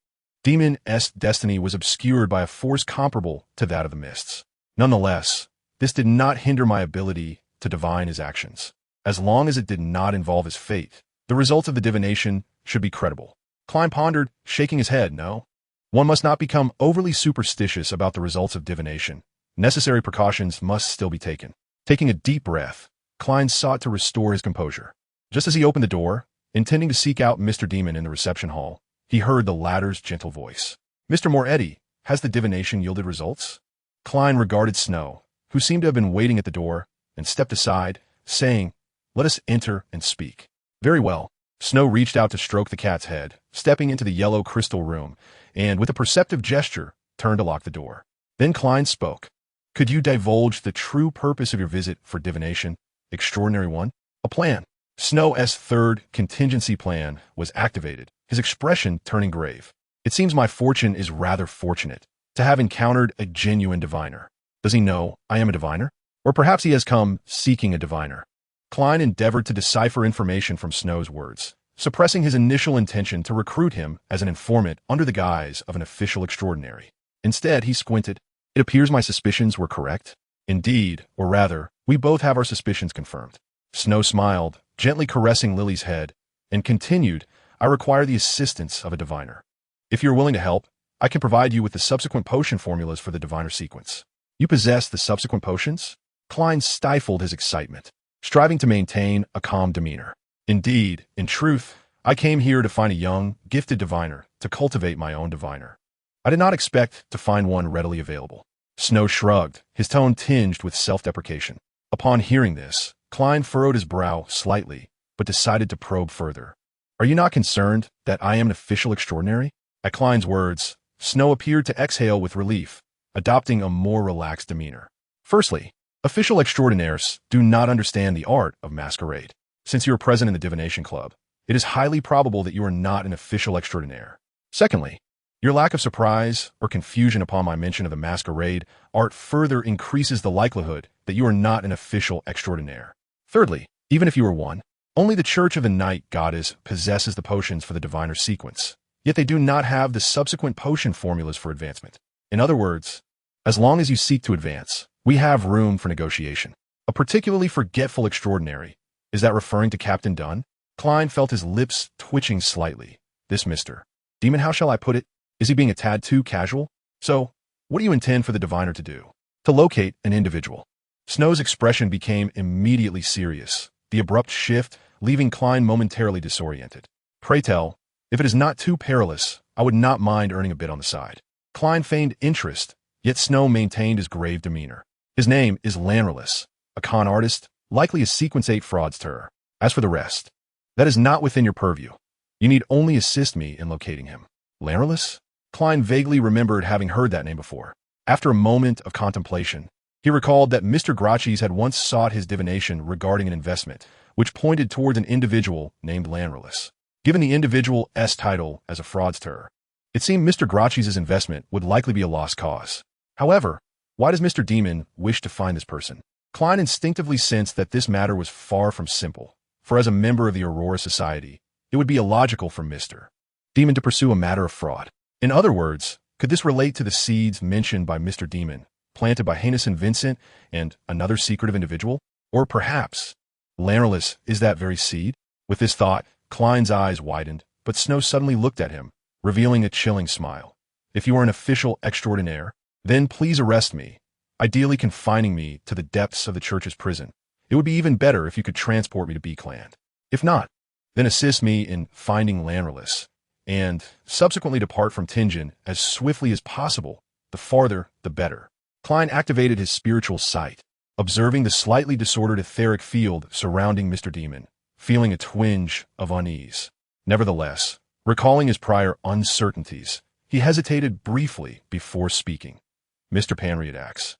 Demon's destiny was obscured by a force comparable to that of the mists. Nonetheless, this did not hinder my ability to divine his actions. As long as it did not involve his fate, the results of the divination should be credible. Klein pondered, shaking his head. No, one must not become overly superstitious about the results of divination. Necessary precautions must still be taken. Taking a deep breath, Klein sought to restore his composure. Just as he opened the door, intending to seek out Mr. Demon in the reception hall, he heard the latter's gentle voice. Mr. Moretti, has the divination yielded results? Klein regarded Snow, who seemed to have been waiting at the door, and stepped aside, saying, "Let us enter and speak." Very well. Snow reached out to stroke the cat's head, stepping into the yellow crystal room, and with a perceptive gesture, turned to lock the door. Then Klein spoke. "Could you divulge the true purpose of your visit for divination, extraordinary one?" A plan. Snow's third contingency plan was activated, his expression turning grave. "It seems my fortune is rather fortunate to have encountered a genuine diviner. Does he know I am a diviner? Or perhaps he has come seeking a diviner." Klein endeavored to decipher information from Snow's words, suppressing his initial intention to recruit him as an informant under the guise of an official extraordinary. Instead, he squinted. "It appears my suspicions were correct. Indeed, or rather, we both have our suspicions confirmed." Snow smiled, gently caressing Lily's head, and continued, "I require the assistance of a diviner. If you're willing to help, I can provide you with the subsequent potion formulas for the diviner sequence." "You possess the subsequent potions?" Klein stifled his excitement, striving to maintain a calm demeanor. "Indeed, in truth, I came here to find a young, gifted diviner, to cultivate my own diviner. I did not expect to find one readily available." Snow shrugged, his tone tinged with self-deprecation. Upon hearing this, Klein furrowed his brow slightly, but decided to probe further. "Are you not concerned that I am an official extraordinary?" At Klein's words, Snow appeared to exhale with relief, adopting a more relaxed demeanor. Firstly, official extraordinaires do not understand the art of masquerade. Since you are present in the divination club, it is highly probable that you are not an official extraordinaire. Secondly, your lack of surprise or confusion upon my mention of the masquerade art further increases the likelihood that you are not an official extraordinaire. Thirdly, even if you are one, only the Church of the Night Goddess possesses the potions for the diviner sequence, yet they do not have the subsequent potion formulas for advancement. In other words, as long as you seek to advance, we have room for negotiation. A particularly forgetful extraordinary. Is that referring to Captain Dunn? Klein felt his lips twitching slightly. This Mr. Demon, how shall I put it? Is he being a tad too casual? So, what do you intend for the diviner to do? To locate an individual. Snow's expression became immediately serious, the abrupt shift leaving Klein momentarily disoriented. Pray tell, if it is not too perilous, I would not mind earning a bit on the side. Klein feigned interest, yet Snow maintained his grave demeanor. His name is Lanrelus, a con artist, likely a Sequence 8 fraudster. As for the rest, that is not within your purview. You need only assist me in locating him. Lanrelus? Klein vaguely remembered having heard that name before. After a moment of contemplation, he recalled that Mr. Grachis had once sought his divination regarding an investment, which pointed towards an individual named Lanrelus. Given the individual's title as a fraudster, it seemed Mr. Grachis' investment would likely be a lost cause. However, why does Mr. Demon wish to find this person? Klein instinctively sensed that this matter was far from simple, for as a member of the Aurora Society, it would be illogical for Mr. Demon to pursue a matter of fraud. In other words, could this relate to the seeds mentioned by Mr. Demon, planted by Heinous and Vincent and another secretive individual? Or perhaps, Lanrelus is that very seed? With this thought, Klein's eyes widened, but Snow suddenly looked at him, revealing a chilling smile. If you are an official extraordinaire, then please arrest me, ideally confining me to the depths of the church's prison. It would be even better if you could transport me to B-Clan. If not, then assist me in finding Lanrelus, and subsequently depart from Tingen as swiftly as possible. The farther, the better. Klein activated his spiritual sight, observing the slightly disordered etheric field surrounding Mr. Demon, feeling a twinge of unease. Nevertheless, recalling his prior uncertainties, he hesitated briefly before speaking. Mr. Panriadax,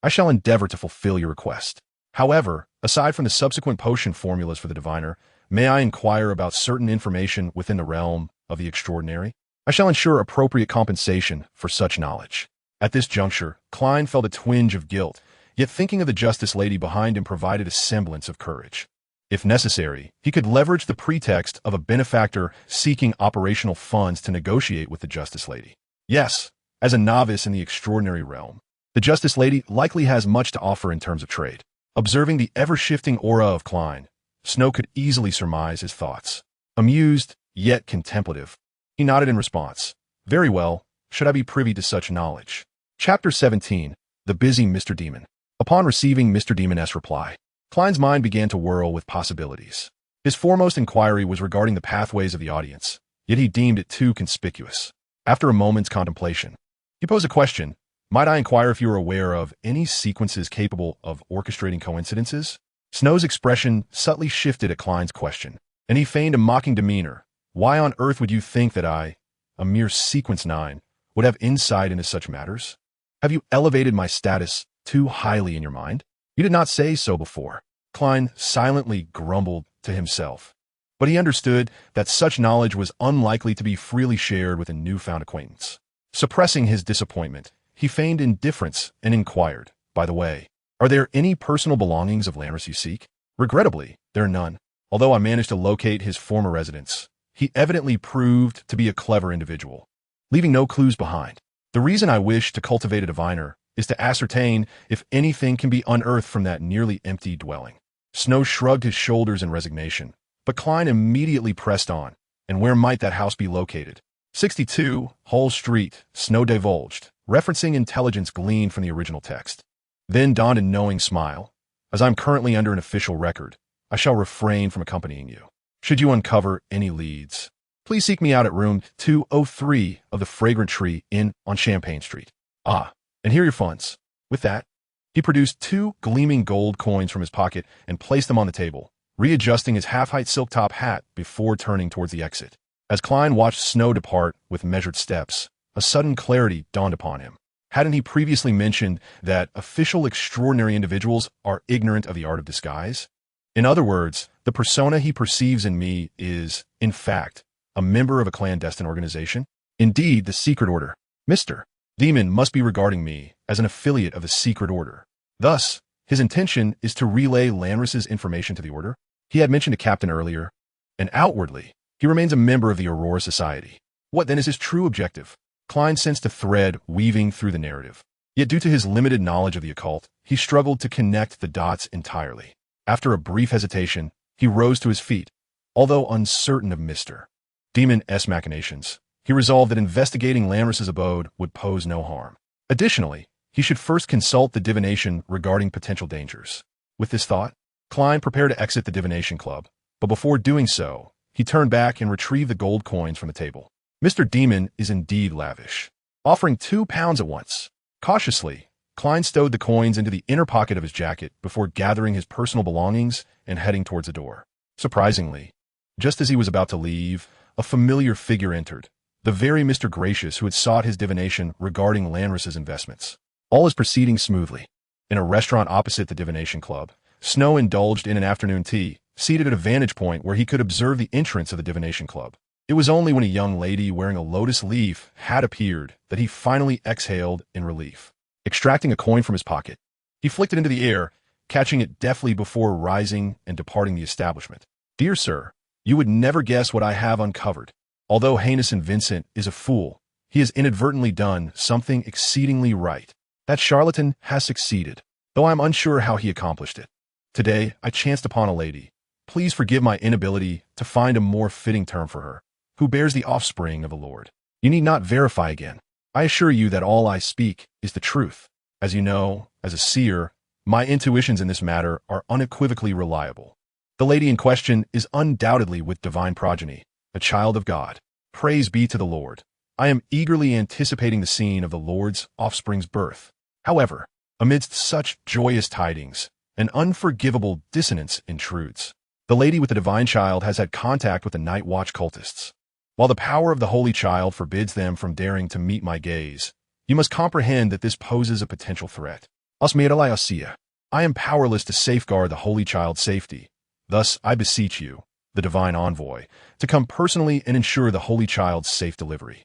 I shall endeavor to fulfill your request. However, aside from the subsequent potion formulas for the diviner, may I inquire about certain information within the realm of the extraordinary? I shall ensure appropriate compensation for such knowledge. At this juncture, Klein felt a twinge of guilt, yet thinking of the Justice Lady behind him provided a semblance of courage. If necessary, he could leverage the pretext of a benefactor seeking operational funds to negotiate with the Justice Lady. Yes, as a novice in the extraordinary realm, the Justice Lady likely has much to offer in terms of trade. Observing the ever-shifting aura of Klein, Snow could easily surmise his thoughts. Amused, yet contemplative, he nodded in response. Very well, should I be privy to such knowledge. Chapter 17, The Busy Mr. Demon. Upon receiving Mr. Demon's reply, Klein's mind began to whirl with possibilities. His foremost inquiry was regarding the pathways of the audience, yet he deemed it too conspicuous. After a moment's contemplation, he posed a question. Might I inquire if you are aware of any sequences capable of orchestrating coincidences? Snow's expression subtly shifted at Klein's question, and he feigned a mocking demeanor. Why on earth would you think that I, a mere Sequence 9, would have insight into such matters? Have you elevated my status too highly in your mind? You did not say so before. Klein silently grumbled to himself, but he understood that such knowledge was unlikely to be freely shared with a newfound acquaintance. Suppressing his disappointment, he feigned indifference and inquired, by the way, are there any personal belongings of Lanrelus you seek? Regrettably, there are none. Although I managed to locate his former residence, he evidently proved to be a clever individual, leaving no clues behind. The reason I wish to cultivate a diviner is to ascertain if anything can be unearthed from that nearly empty dwelling. Snow shrugged his shoulders in resignation, but Klein immediately pressed on. And where might that house be located? 62, Hull Street, Snow divulged, referencing intelligence gleaned from the original text. Then dawned a knowing smile. As I'm currently under an official record, I shall refrain from accompanying you. Should you uncover any leads, please seek me out at room 203 of the Fragrant Tree Inn on Champagne Street. Ah, and here are your funds. With that, he produced 2 gleaming gold coins from his pocket and placed them on the table, readjusting his half-height silk top hat before turning towards the exit. As Klein watched Snow depart with measured steps, a sudden clarity dawned upon him. Hadn't he previously mentioned that official extraordinary individuals are ignorant of the art of disguise? In other words, the persona he perceives in me is, in fact, a member of a clandestine organization? Indeed, the secret order. Mr. Demon must be regarding me as an affiliate of the secret order. Thus, his intention is to relay Lanris's information to the order. He had mentioned a captain earlier, and outwardly, he remains a member of the Aurora Society. What then is his true objective? Klein sensed a thread weaving through the narrative. Yet due to his limited knowledge of the occult, he struggled to connect the dots entirely. After a brief hesitation, he rose to his feet. Although uncertain of Mr. Demon's machinations, he resolved that investigating Lanris's abode would pose no harm. Additionally, he should first consult the divination regarding potential dangers. With this thought, Klein prepared to exit the divination club, but before doing so, he turned back and retrieved the gold coins from the table. Mr. Demon is indeed lavish, offering 2 pounds at once. Cautiously, Klein stowed the coins into the inner pocket of his jacket before gathering his personal belongings and heading towards the door. Surprisingly, just as he was about to leave, a familiar figure entered, the very Mr. Gracious who had sought his divination regarding Lanris's investments. All is proceeding smoothly. In a restaurant opposite the divination club, Snow indulged in an afternoon tea, seated at a vantage point where he could observe the entrance of the divination club. It was only when a young lady wearing a lotus leaf had appeared that he finally exhaled in relief. Extracting a coin from his pocket, he flicked it into the air, catching it deftly before rising and departing the establishment. Dear sir, you would never guess what I have uncovered. Although Heinous Vincent is a fool, he has inadvertently done something exceedingly right. That charlatan has succeeded, though I am unsure how he accomplished it. Today, I chanced upon a lady. Please forgive my inability to find a more fitting term for her, who bears the offspring of the Lord. You need not verify again. I assure you that all I speak is the truth. As you know, as a seer, my intuitions in this matter are unequivocally reliable. The lady in question is undoubtedly with divine progeny, a child of God. Praise be to the Lord. I am eagerly anticipating the scene of the Lord's offspring's birth. However, amidst such joyous tidings, an unforgivable dissonance intrudes. The lady with the divine child has had contact with the night watch cultists. While the power of the holy child forbids them from daring to meet my gaze, you must comprehend that this poses a potential threat. I am powerless to safeguard the holy child's safety. Thus, I beseech you, the divine envoy, to come personally and ensure the holy child's safe delivery.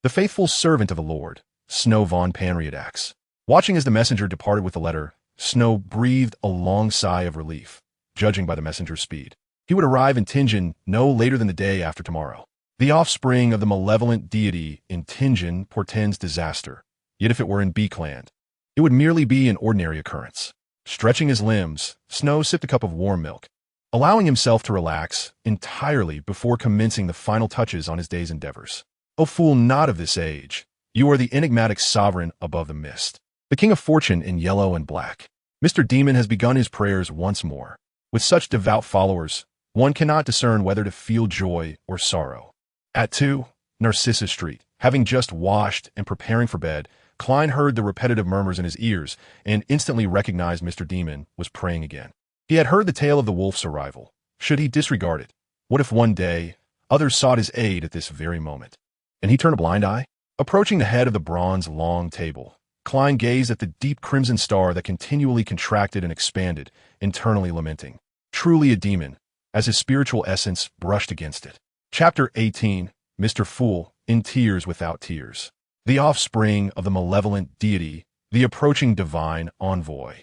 The faithful servant of the Lord, Snow von Panriadax. Watching as the messenger departed with the letter, Snow breathed a long sigh of relief, judging by the messenger's speed. He would arrive in Tingen no later than the day after tomorrow. The offspring of the malevolent deity in Tingen portends disaster, yet if it were in Beakland, it would merely be an ordinary occurrence. Stretching his limbs, Snow sipped a cup of warm milk, allowing himself to relax entirely before commencing the final touches on his day's endeavors. O fool not of this age, you are the enigmatic sovereign above the mist, the king of fortune in yellow and black. Mr. Demon has begun his prayers once more. With such devout followers, one cannot discern whether to feel joy or sorrow. At 2, Narcissus Street, having just washed and preparing for bed, Klein heard the repetitive murmurs in his ears and instantly recognized Mr. Demon was praying again. He had heard the tale of the wolf's arrival. Should he disregard it? What if one day others sought his aid at this very moment? And he turned a blind eye? Approaching the head of the bronze long table, Klein gazed at the deep crimson star that continually contracted and expanded, internally lamenting. Truly a demon, as his spiritual essence brushed against it. Chapter 18, Mr. Fool, in Tears Without Tears. The offspring of the malevolent deity, the approaching divine envoy,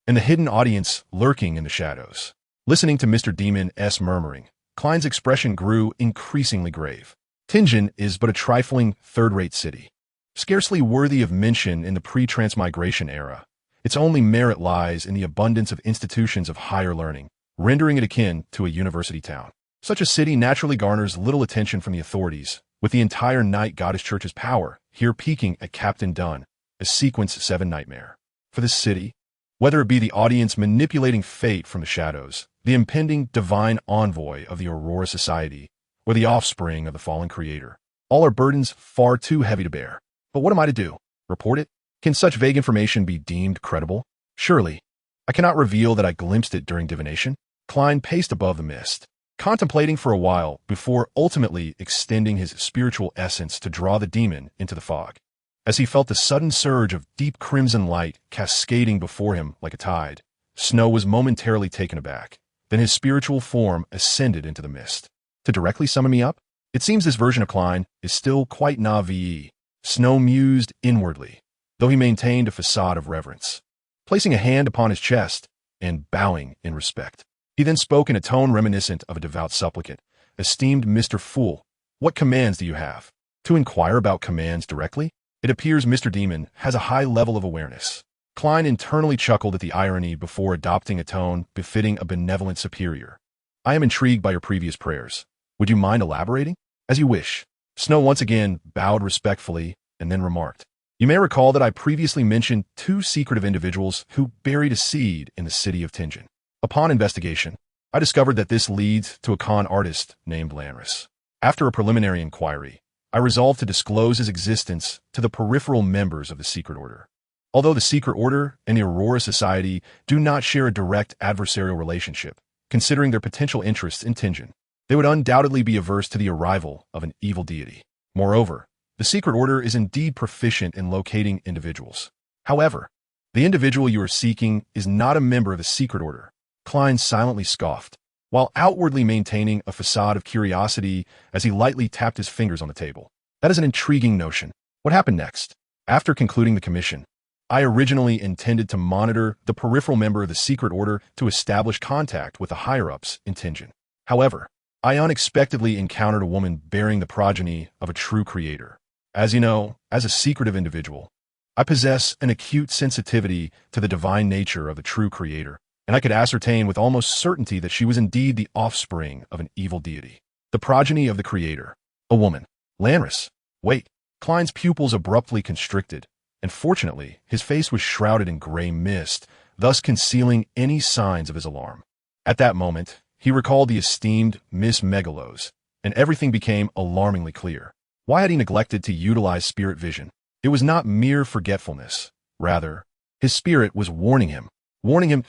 and the hidden audience lurking in the shadows. Listening to Mr. Demon's murmuring, Klein's expression grew increasingly grave. Tingen is but a trifling, third-rate city, scarcely worthy of mention in the pre-transmigration era. Its only merit lies in the abundance of institutions of higher learning, rendering it akin to a university town. Such a city naturally garners little attention from the authorities, with the entire Night Goddess Church's power here peaking at Captain Dunn, a Sequence 7 nightmare. For this city, whether it be the audience manipulating fate from the shadows, the impending divine envoy of the Aurora Society, or the offspring of the fallen creator, all are burdens far too heavy to bear. But what am I to do? Report it? Can such vague information be deemed credible? Surely, I cannot reveal that I glimpsed it during divination. Klein paced above the mist, contemplating for a while before ultimately extending his spiritual essence to draw the demon into the fog. As he felt the sudden surge of deep crimson light cascading before him like a tide, Snow was momentarily taken aback. Then his spiritual form ascended into the mist. To directly summon me up? It seems this version of Klein is still quite naive. Snow mused inwardly, though he maintained a facade of reverence, placing a hand upon his chest and bowing in respect. He then spoke in a tone reminiscent of a devout supplicant. "Esteemed Mr. Fool, what commands do you have?" To inquire about commands directly? It appears Mr. Demon has a high level of awareness. Klein internally chuckled at the irony before adopting a tone befitting a benevolent superior. "I am intrigued by your previous prayers. Would you mind elaborating?" "As you wish." Snow once again bowed respectfully and then remarked, "You may recall that I previously mentioned two secretive individuals who buried a seed in the city of Tingen. Upon investigation, I discovered that this leads to a con artist named Lanris. After a preliminary inquiry, I resolved to disclose his existence to the peripheral members of the Secret Order. Although the Secret Order and the Aurora Society do not share a direct adversarial relationship, considering their potential interests in Tingen, they would undoubtedly be averse to the arrival of an evil deity. Moreover, the Secret Order is indeed proficient in locating individuals. However, the individual you are seeking is not a member of the Secret Order." Klein silently scoffed, while outwardly maintaining a facade of curiosity as he lightly tapped his fingers on the table. "That is an intriguing notion. What happened next?" "After concluding the commission, I originally intended to monitor the peripheral member of the Secret Order to establish contact with the higher-ups in Tingen. However, I unexpectedly encountered a woman bearing the progeny of a true creator. As you know, as a secretive individual, I possess an acute sensitivity to the divine nature of the true creator, and I could ascertain with almost certainty that she was indeed the offspring of an evil deity. The progeny of the creator. A woman. Lanris. Wait." Klein's pupils abruptly constricted, and fortunately, his face was shrouded in gray mist, thus concealing any signs of his alarm. At that moment, he recalled the esteemed Miss Megalos, and everything became alarmingly clear. Why had he neglected to utilize spirit vision? It was not mere forgetfulness. Rather, his spirit was warning him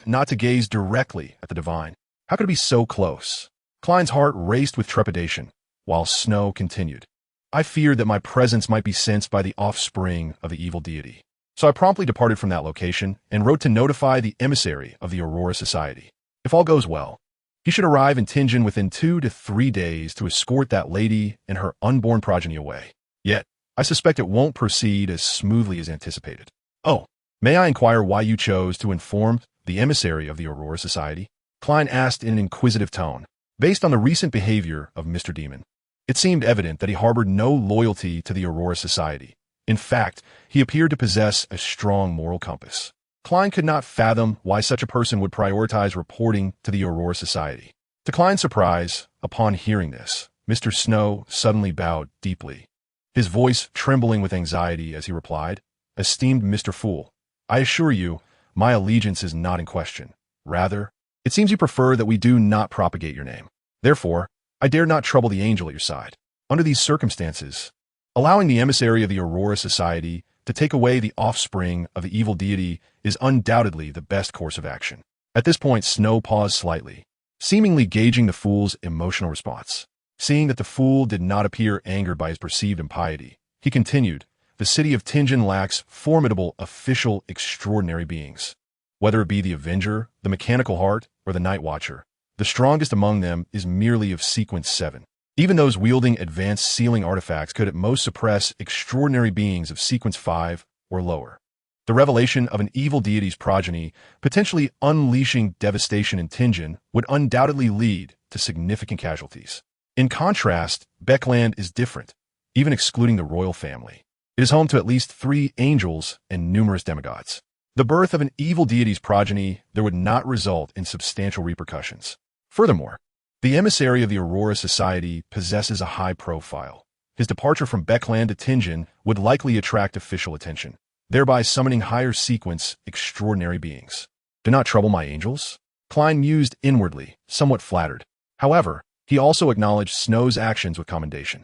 not to gaze directly at the divine. How could it be so close? Klein's heart raced with trepidation, while Snow continued. "I feared that my presence might be sensed by the offspring of the evil deity. So I promptly departed from that location and wrote to notify the emissary of the Aurora Society. If all goes well, he should arrive in Tingen within 2 to 3 days to escort that lady and her unborn progeny away. Yet, I suspect it won't proceed as smoothly as anticipated." "Oh, may I inquire why you chose to inform the emissary of the Aurora Society?" Klein asked in an inquisitive tone. Based on the recent behavior of Mr. Demon, it seemed evident that he harbored no loyalty to the Aurora Society. In fact, he appeared to possess a strong moral compass. Klein could not fathom why such a person would prioritize reporting to the Aurora Society. To Klein's surprise, upon hearing this, Mr. Snow suddenly bowed deeply, his voice trembling with anxiety as he replied, "Esteemed Mr. Fool, I assure you, my allegiance is not in question. Rather, it seems you prefer that we do not propagate your name. Therefore, I dare not trouble the angel at your side. Under these circumstances, allowing the emissary of the Aurora Society to take away the offspring of the evil deity is undoubtedly the best course of action." At this point, Snow paused slightly, seemingly gauging the fool's emotional response. Seeing that the fool did not appear angered by his perceived impiety, he continued, "The city of Tingen lacks formidable official extraordinary beings. Whether it be the Avenger, the Mechanical Heart, or the Night Watcher, the strongest among them is merely of sequence 7. Even those wielding advanced sealing artifacts could at most suppress extraordinary beings of sequence 5 or lower. The revelation of an evil deity's progeny, potentially unleashing devastation in Tingen, would undoubtedly lead to significant casualties. In contrast, Beckland is different, even excluding the royal family. It is home to at least 3 angels and numerous demigods. The birth of an evil deity's progeny there would not result in substantial repercussions. Furthermore, the emissary of the Aurora Society possesses a high profile. His departure from Beckland to Tingen would likely attract official attention, thereby summoning higher sequence extraordinary beings. "Do not trouble my angels?" Klein mused inwardly, somewhat flattered. However, he also acknowledged Snow's actions with commendation.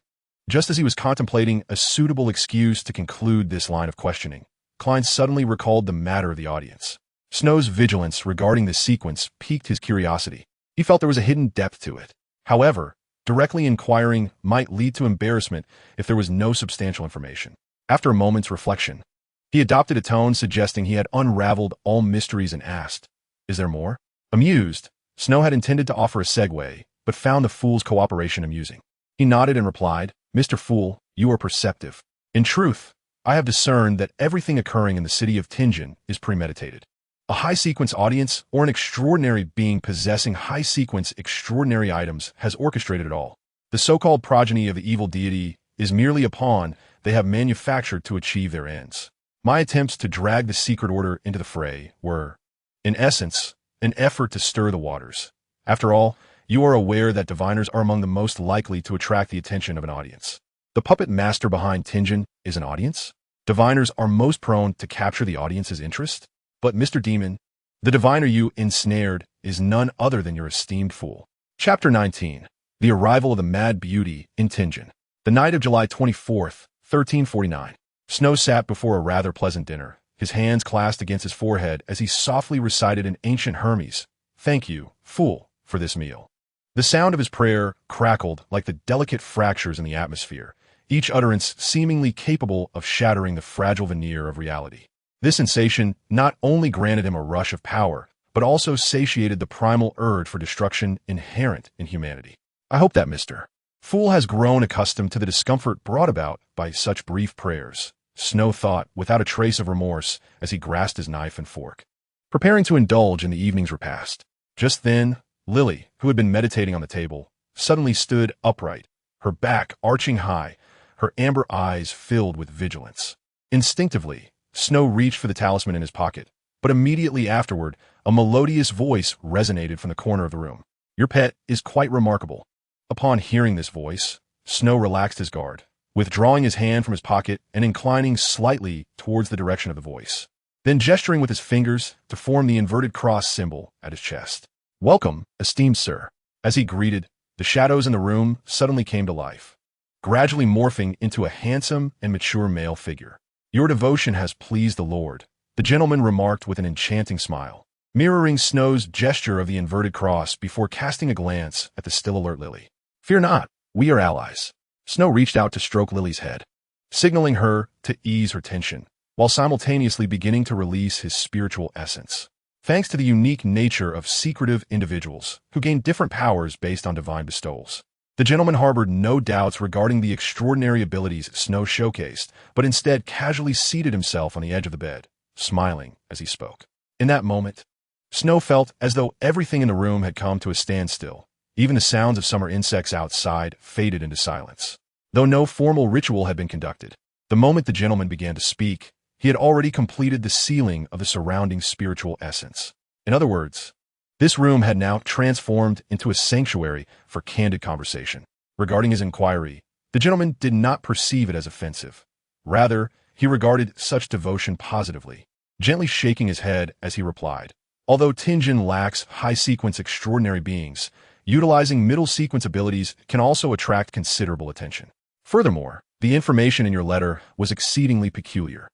Just as he was contemplating a suitable excuse to conclude this line of questioning, Klein suddenly recalled the matter of the audience. Snow's vigilance regarding the sequence piqued his curiosity. He felt there was a hidden depth to it. However, directly inquiring might lead to embarrassment if there was no substantial information. After a moment's reflection, he adopted a tone suggesting he had unraveled all mysteries and asked, "Is there more?" Amused, Snow had intended to offer a segue, but found the fool's cooperation amusing. He nodded and replied, "Mr. Fool, you are perceptive. In truth, I have discerned that everything occurring in the city of Tingen is premeditated. A high-sequence audience or an extraordinary being possessing high-sequence extraordinary items has orchestrated it all. The so-called progeny of the evil deity is merely a pawn they have manufactured to achieve their ends. My attempts to drag the secret order into the fray were, in essence, an effort to stir the waters. After all, you are aware that diviners are among the most likely to attract the attention of an audience. The puppet master behind Tingen is an audience? Diviners are most prone to capture the audience's interest? But Mr. Demon, the diviner you ensnared is none other than your esteemed fool." Chapter 19. The Arrival of the Mad Beauty in Tingen. The night of July 24th, 1349. Snow sat before a rather pleasant dinner, his hands clasped against his forehead as he softly recited an ancient Hermes, "Thank you, fool, for this meal." The sound of his prayer crackled like the delicate fractures in the atmosphere, each utterance seemingly capable of shattering the fragile veneer of reality. This sensation not only granted him a rush of power, but also satiated the primal urge for destruction inherent in humanity. I hope that Mr. Fool has grown accustomed to the discomfort brought about by such brief prayers, Snow thought without a trace of remorse as he grasped his knife and fork, preparing to indulge in the evening's repast. Just then, Lily, who had been meditating on the table, suddenly stood upright, her back arching high, her amber eyes filled with vigilance. Instinctively, Snow reached for the talisman in his pocket, but immediately afterward, a melodious voice resonated from the corner of the room. "Your pet is quite remarkable." Upon hearing this voice, Snow relaxed his guard, withdrawing his hand from his pocket and inclining slightly towards the direction of the voice, then gesturing with his fingers to form the inverted cross symbol at his chest. "Welcome, esteemed sir." As he greeted, the shadows in the room suddenly came to life, gradually morphing into a handsome and mature male figure. "Your devotion has pleased the Lord," the gentleman remarked with an enchanting smile, mirroring Snow's gesture of the inverted cross before casting a glance at the still alert Lily. "Fear not, we are allies." Snow reached out to stroke Lily's head, signaling her to ease her tension, while simultaneously beginning to release his spiritual essence. Thanks to the unique nature of secretive individuals who gain different powers based on divine bestowals, the gentleman harbored no doubts regarding the extraordinary abilities Snow showcased, but instead casually seated himself on the edge of the bed, smiling as he spoke. In that moment, Snow felt as though everything in the room had come to a standstill. Even the sounds of summer insects outside faded into silence. Though no formal ritual had been conducted, the moment the gentleman began to speak, he had already completed the sealing of the surrounding spiritual essence. In other words, this room had now transformed into a sanctuary for candid conversation. Regarding his inquiry, the gentleman did not perceive it as offensive. Rather, he regarded such devotion positively, gently shaking his head as he replied, "Although Tingen lacks high-sequence extraordinary beings, utilizing middle-sequence abilities can also attract considerable attention. Furthermore, the information in your letter was exceedingly peculiar.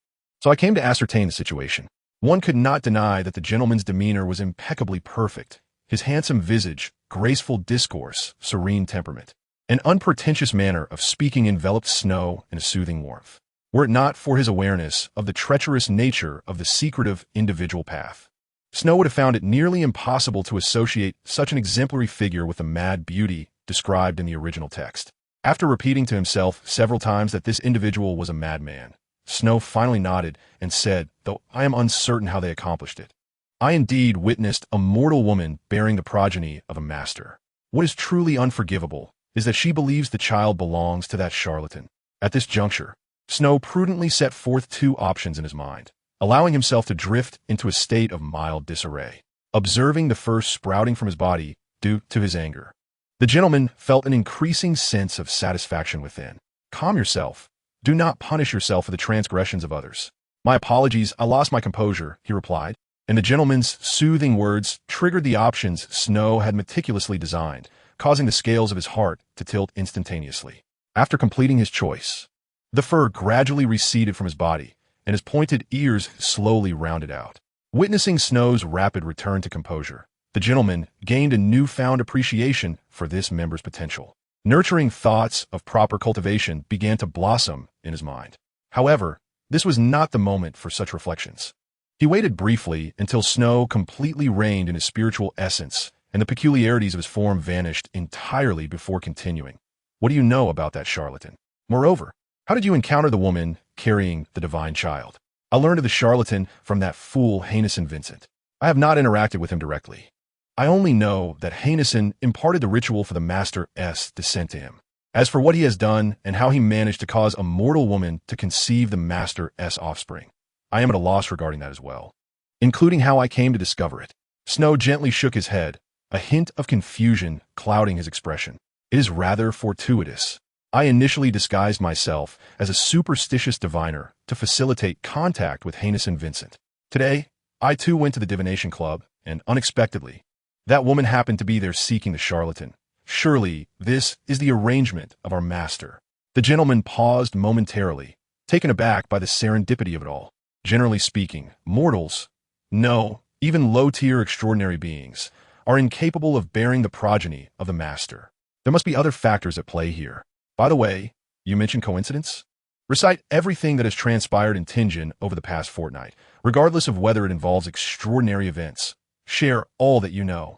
So I came to ascertain the situation." One could not deny that the gentleman's demeanor was impeccably perfect. His handsome visage, graceful discourse, serene temperament, an unpretentious manner of speaking enveloped Snow in a soothing warmth. Were it not for his awareness of the treacherous nature of the secretive individual path, Snow would have found it nearly impossible to associate such an exemplary figure with the mad beauty described in the original text. After repeating to himself several times that this individual was a madman, Snow finally nodded and said, "Though I am uncertain how they accomplished it. I indeed witnessed a mortal woman bearing the progeny of a master. What is truly unforgivable is that she believes the child belongs to that charlatan." At this juncture, Snow prudently set forth two options in his mind, allowing himself to drift into a state of mild disarray. Observing the first sprouting from his body due to his anger, the gentleman felt an increasing sense of satisfaction within. "Calm yourself. Do not punish yourself for the transgressions of others." "My apologies, I lost my composure," he replied, and the gentleman's soothing words triggered the options Snow had meticulously designed, causing the scales of his heart to tilt instantaneously. After completing his choice, the fur gradually receded from his body, and his pointed ears slowly rounded out. Witnessing Snow's rapid return to composure, the gentleman gained a newfound appreciation for this member's potential. Nurturing thoughts of proper cultivation began to blossom in his mind. However, this was not the moment for such reflections. He waited briefly until Snow completely reigned in his spiritual essence and the peculiarities of his form vanished entirely before continuing. What do you know about that charlatan? Moreover, how did you encounter the woman carrying the divine child? I learned of the charlatan from that fool Hainison Vincent. I have not interacted with him directly. I only know that Hainison imparted the ritual for the Master's descent to him. As for what he has done and how he managed to cause a mortal woman to conceive the Master's offspring, I am at a loss regarding that as well, including how I came to discover it. Snow gently shook his head, a hint of confusion clouding his expression. It is rather fortuitous. I initially disguised myself as a superstitious diviner to facilitate contact with Hainison Vincent. Today, I too went to the divination club, and unexpectedly, that woman happened to be there seeking the charlatan. Surely, this is the arrangement of our master. The gentleman paused momentarily, taken aback by the serendipity of it all. Generally speaking, mortals, no, even low-tier extraordinary beings, are incapable of bearing the progeny of the master. There must be other factors at play here. By the way, you mentioned coincidence? Recite everything that has transpired in Tingen over the past fortnight, regardless of whether it involves extraordinary events. Share all that you know.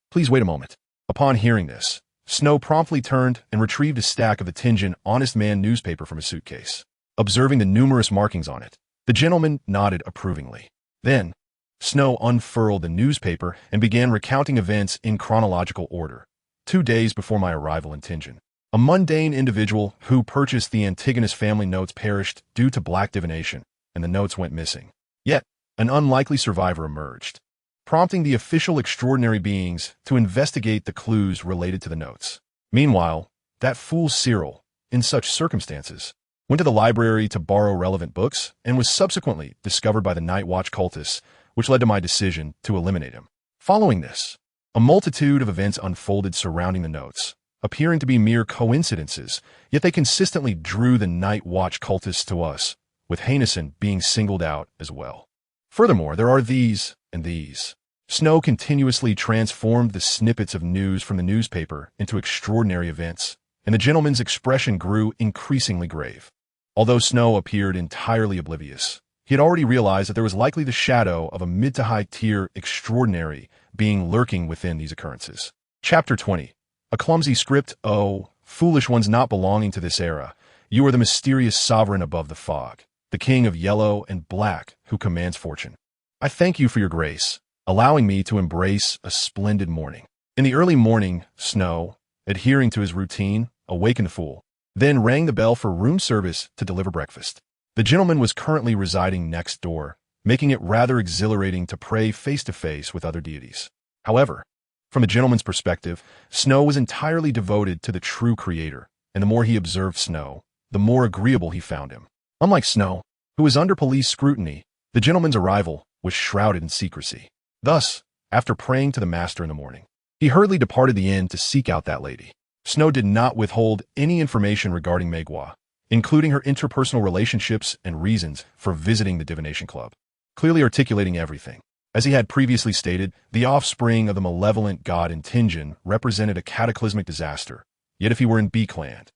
Please wait a moment. Upon hearing this, Snow promptly turned and retrieved a stack of the Tingen Honest Man newspaper from his suitcase. Observing the numerous markings on it, the gentleman nodded approvingly. Then, Snow unfurled the newspaper and began recounting events in chronological order. 2 days before my arrival in Tingen, a mundane individual who purchased the Antigonus family notes perished due to black divination, and the notes went missing. Yet, an unlikely survivor emerged, prompting the official extraordinary beings to investigate the clues related to the notes. Meanwhile, that fool Cyril, in such circumstances, went to the library to borrow relevant books and was subsequently discovered by the Night Watch cultists, which led to my decision to eliminate him. Following this, a multitude of events unfolded surrounding the notes, appearing to be mere coincidences, yet they consistently drew the Night Watch cultists to us, with Hainison being singled out as well. Furthermore, there are these and these. Snow continuously transformed the snippets of news from the newspaper into extraordinary events, and the gentleman's expression grew increasingly grave. Although Snow appeared entirely oblivious, he had already realized that there was likely the shadow of a mid to high tier extraordinary being lurking within these occurrences. Chapter 20. A clumsy script. Oh, foolish ones not belonging to this era, you are the mysterious sovereign above the fog, the king of yellow and black who commands fortune. I thank you for your grace, allowing me to embrace a splendid morning. In the early morning, Snow, adhering to his routine, awakened the fool, then rang the bell for room service to deliver breakfast. The gentleman was currently residing next door, making it rather exhilarating to pray face-to-face with other deities. However, from the gentleman's perspective, Snow was entirely devoted to the true creator, and the more he observed Snow, the more agreeable he found him. Unlike Snow, who was under police scrutiny, the gentleman's arrival was shrouded in secrecy. Thus, after praying to the master in the morning, he hurriedly departed the inn to seek out that lady. Snow did not withhold any information regarding Megwa, including her interpersonal relationships and reasons for visiting the divination club, clearly articulating everything. As he had previously stated, the offspring of the malevolent god in Tingen represented a cataclysmic disaster, yet if he were in Beakland,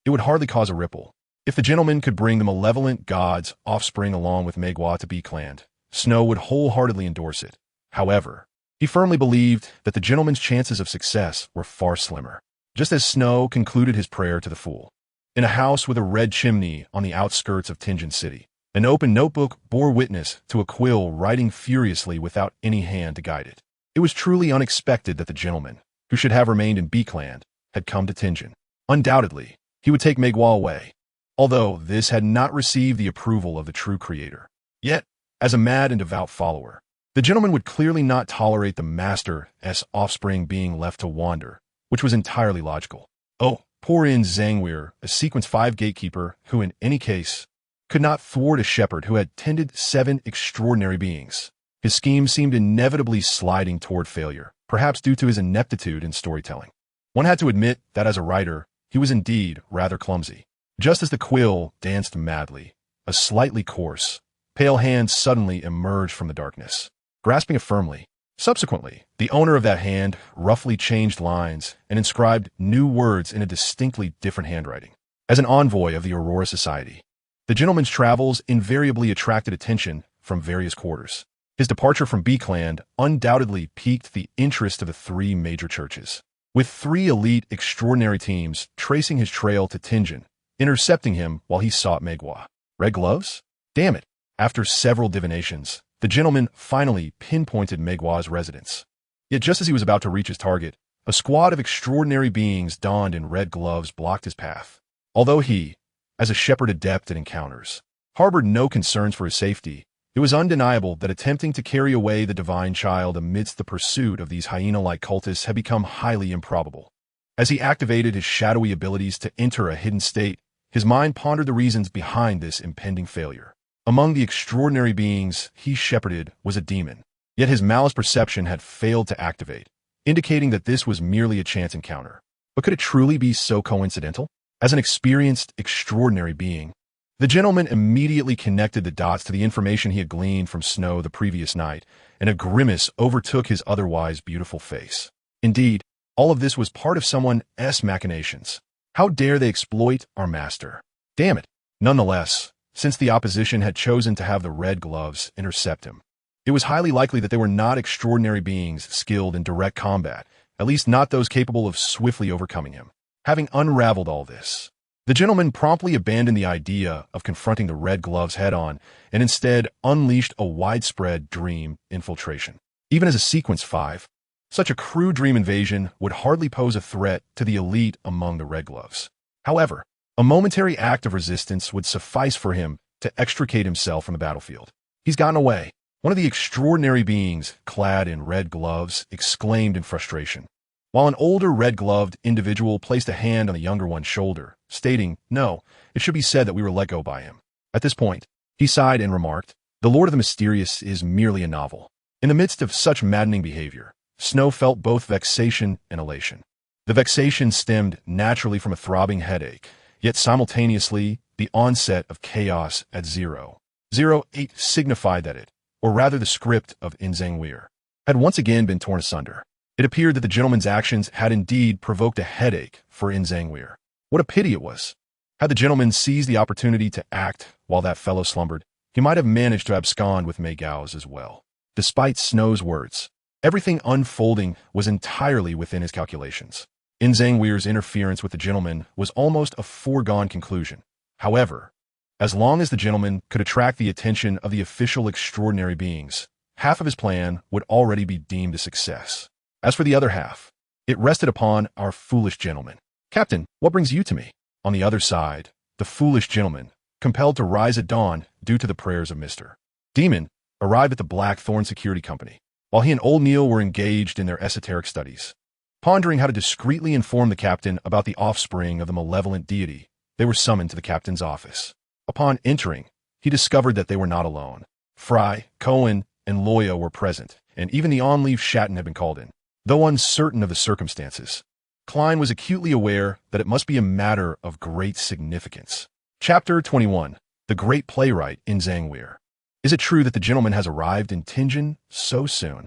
it would hardly cause a ripple. If the gentleman could bring the malevolent god's offspring along with Megwa to Beakland, Snow would wholeheartedly endorse it. However, he firmly believed that the gentleman's chances of success were far slimmer. Just as Snow concluded his prayer to the fool, in a house with a red chimney on the outskirts of Tingen City, an open notebook bore witness to a quill writing furiously without any hand to guide it. It was truly unexpected that the gentleman, who should have remained in Beakland, had come to Tingen. Undoubtedly, he would take Megwa away, although this had not received the approval of the true creator. Yet, as a mad and devout follower, the gentleman would clearly not tolerate the master's offspring being left to wander, which was entirely logical. Oh, poor in Zangweir, a Sequence 5 gatekeeper who in any case could not thwart a shepherd who had tended 7 extraordinary beings. His scheme seemed inevitably sliding toward failure, perhaps due to his ineptitude in storytelling. One had to admit that as a writer, he was indeed rather clumsy. Just as the quill danced madly, a slightly coarse, pale hand suddenly emerged from the darkness. Grasping it firmly, Subsequently, the owner of that hand roughly changed lines and inscribed new words in a distinctly different handwriting. As an envoy of the Aurora Society, the gentleman's travels invariably attracted attention from various quarters. His departure from B-Clan undoubtedly piqued the interest of the three major churches, with three elite extraordinary teams tracing his trail to Tingen, intercepting him while he sought Megwa. Red gloves? Damn it. After several divinations, the gentleman finally pinpointed Megwa's residence. Yet just as he was about to reach his target, a squad of extraordinary beings donned in red gloves blocked his path. Although he, as a shepherd adept at encounters, harbored no concerns for his safety, it was undeniable that attempting to carry away the divine child amidst the pursuit of these hyena-like cultists had become highly improbable. As he activated his shadowy abilities to enter a hidden state, his mind pondered the reasons behind this impending failure. Among the extraordinary beings he shepherded was a demon, yet his malice perception had failed to activate, indicating that this was merely a chance encounter. But could it truly be so coincidental? As an experienced, extraordinary being, the gentleman immediately connected the dots to the information he had gleaned from Snow the previous night, and a grimace overtook his otherwise beautiful face. Indeed, all of this was part of someone's machinations. How dare they exploit our master? Damn it. Nonetheless, since the opposition had chosen to have the red gloves intercept him, it was highly likely that they were not extraordinary beings skilled in direct combat, at least not those capable of swiftly overcoming him. Having unraveled all this, the gentleman promptly abandoned the idea of confronting the red gloves head-on and instead unleashed a widespread dream infiltration. Even as a Sequence 5, such a crude dream invasion would hardly pose a threat to the elite among the red gloves. However, a momentary act of resistance would suffice for him to extricate himself from the battlefield. He's gotten away. One of the extraordinary beings, clad in red gloves, exclaimed in frustration, while an older red-gloved individual placed a hand on the younger one's shoulder, stating, "No, it should be said that we were let go by him." At this point, he sighed and remarked, "The Lord of the Mysterious is merely a novel." In the midst of such maddening behavior, Snow felt both vexation and elation. The vexation stemmed naturally from a throbbing headache, yet simultaneously the onset of chaos at 008 signified that it, or rather the script of Inzangweir, had once again been torn asunder. It appeared that the gentleman's actions had indeed provoked a headache for Inzangweir. What a pity it was. Had the gentleman seized the opportunity to act while that fellow slumbered, he might have managed to abscond with Mei Gao's as well. Despite Snow's words, everything unfolding was entirely within his calculations. Inzangweir's interference with the gentleman was almost a foregone conclusion. However, as long as the gentleman could attract the attention of the official extraordinary beings, half of his plan would already be deemed a success. As for the other half, it rested upon our foolish gentleman. "Captain, what brings you to me?" On the other side, the foolish gentleman, compelled to rise at dawn due to the prayers of Mr. Demon, arrived at the Blackthorn Security Company, while he and Old Neil were engaged in their esoteric studies. Pondering how to discreetly inform the captain about the offspring of the malevolent deity, they were summoned to the captain's office. Upon entering, he discovered that they were not alone. Fry, Cohen, and Loya were present, and even the on-leave Shatton had been called in. Though uncertain of the circumstances, Klein was acutely aware that it must be a matter of great significance. Chapter 21. The Great Playwright in Zangweir. Is it true that the gentleman has arrived in Tingen so soon?